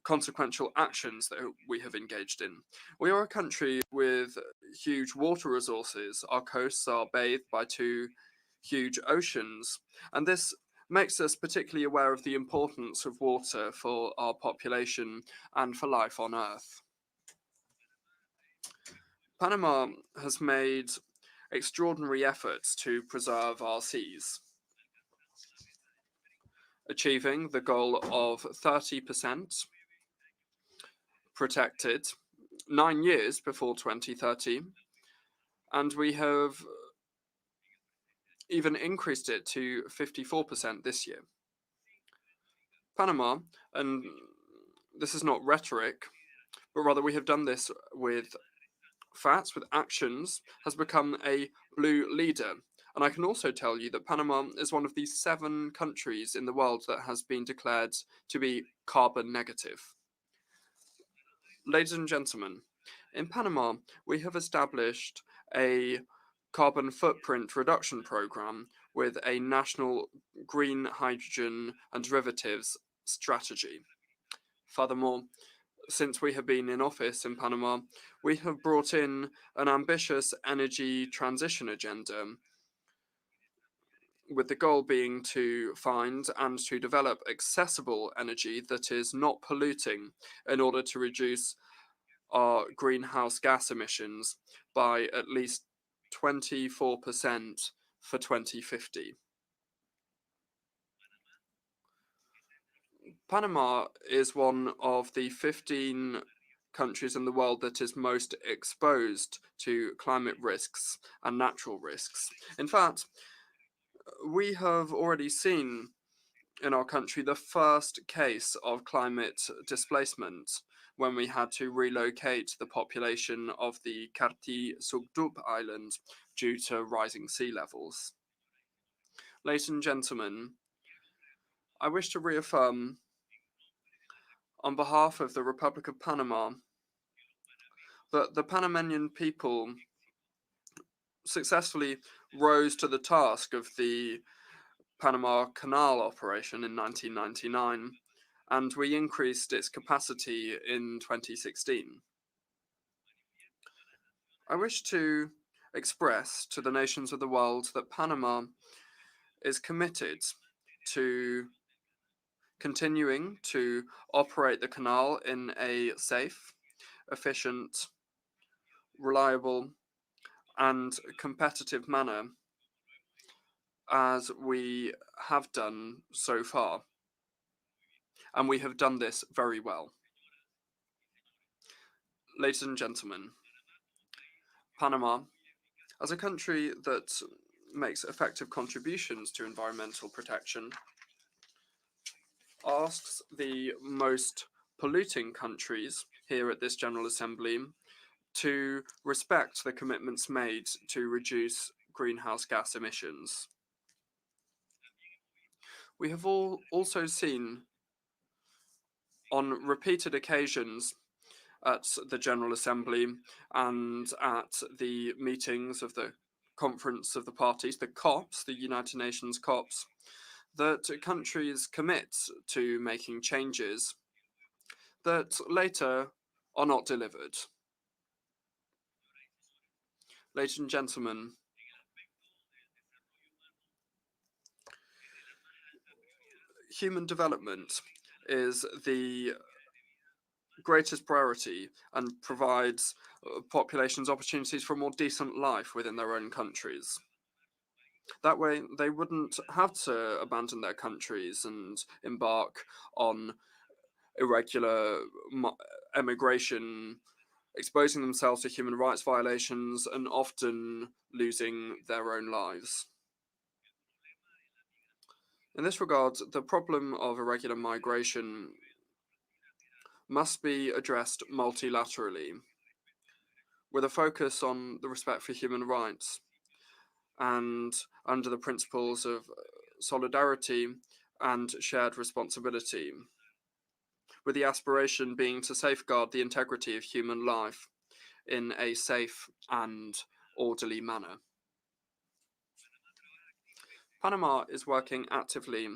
Speaker 22: consequential actions that we have engaged in. We are a country with huge water resources. Our coasts are bathed by 2 huge oceans, and this makes us particularly aware of the importance of water for our population and for life on Earth. Panama has made extraordinary efforts to preserve our seas, achieving the goal of 30% protected 9 years before 2030, and we have even increased it to 54% this year. Panama, and this is not rhetoric, but rather we have done this with facts, with actions, has become a blue leader. And I can also tell you that Panama is one of the 7 countries in the world that has been declared to be carbon negative. Ladies and gentlemen, in Panama, we have established a carbon footprint reduction program with a national green hydrogen and derivatives strategy. Furthermore, since we have been in office in Panama, we have brought in an ambitious energy transition agenda, with the goal being to find and to develop accessible energy that is not polluting in order to reduce our greenhouse gas emissions by at least 24% for 2050. Panama is one of the 15 countries in the world that is most exposed to climate risks and natural risks. In fact, we have already seen in our country the first case of climate displacement when we had to relocate the population of the Karti Sugdub Island due to rising sea levels. Ladies and gentlemen, I wish to reaffirm on behalf of the Republic of Panama that the Panamanian people successfully rose to the task of the Panama Canal operation in 1999, and we increased its capacity in 2016. I wish to express to the nations of the world that Panama is committed to continuing to operate the canal in a safe, efficient, reliable, and competitive manner, as we have done so far. And we have done this very well. Ladies and gentlemen, Panama, as a country that makes effective contributions to environmental protection, asks the most polluting countries here at this General Assembly to respect the commitments made to reduce greenhouse gas emissions. We have also seen on repeated occasions at the General Assembly and at the meetings of the Conference of the Parties, the COPs, the United Nations COPs, that countries commit to making changes that later are not delivered. Ladies and gentlemen, human development is the greatest priority and provides populations opportunities for a more decent life within their own countries. That way, they wouldn't have to abandon their countries and embark on irregular emigration, exposing themselves to human rights violations and often losing their own lives. In this regard, the problem of irregular migration must be addressed multilaterally, with a focus on the respect for human rights and under the principles of solidarity and shared responsibility, with the aspiration being to safeguard the integrity of human life in a safe and orderly manner. Panama is working actively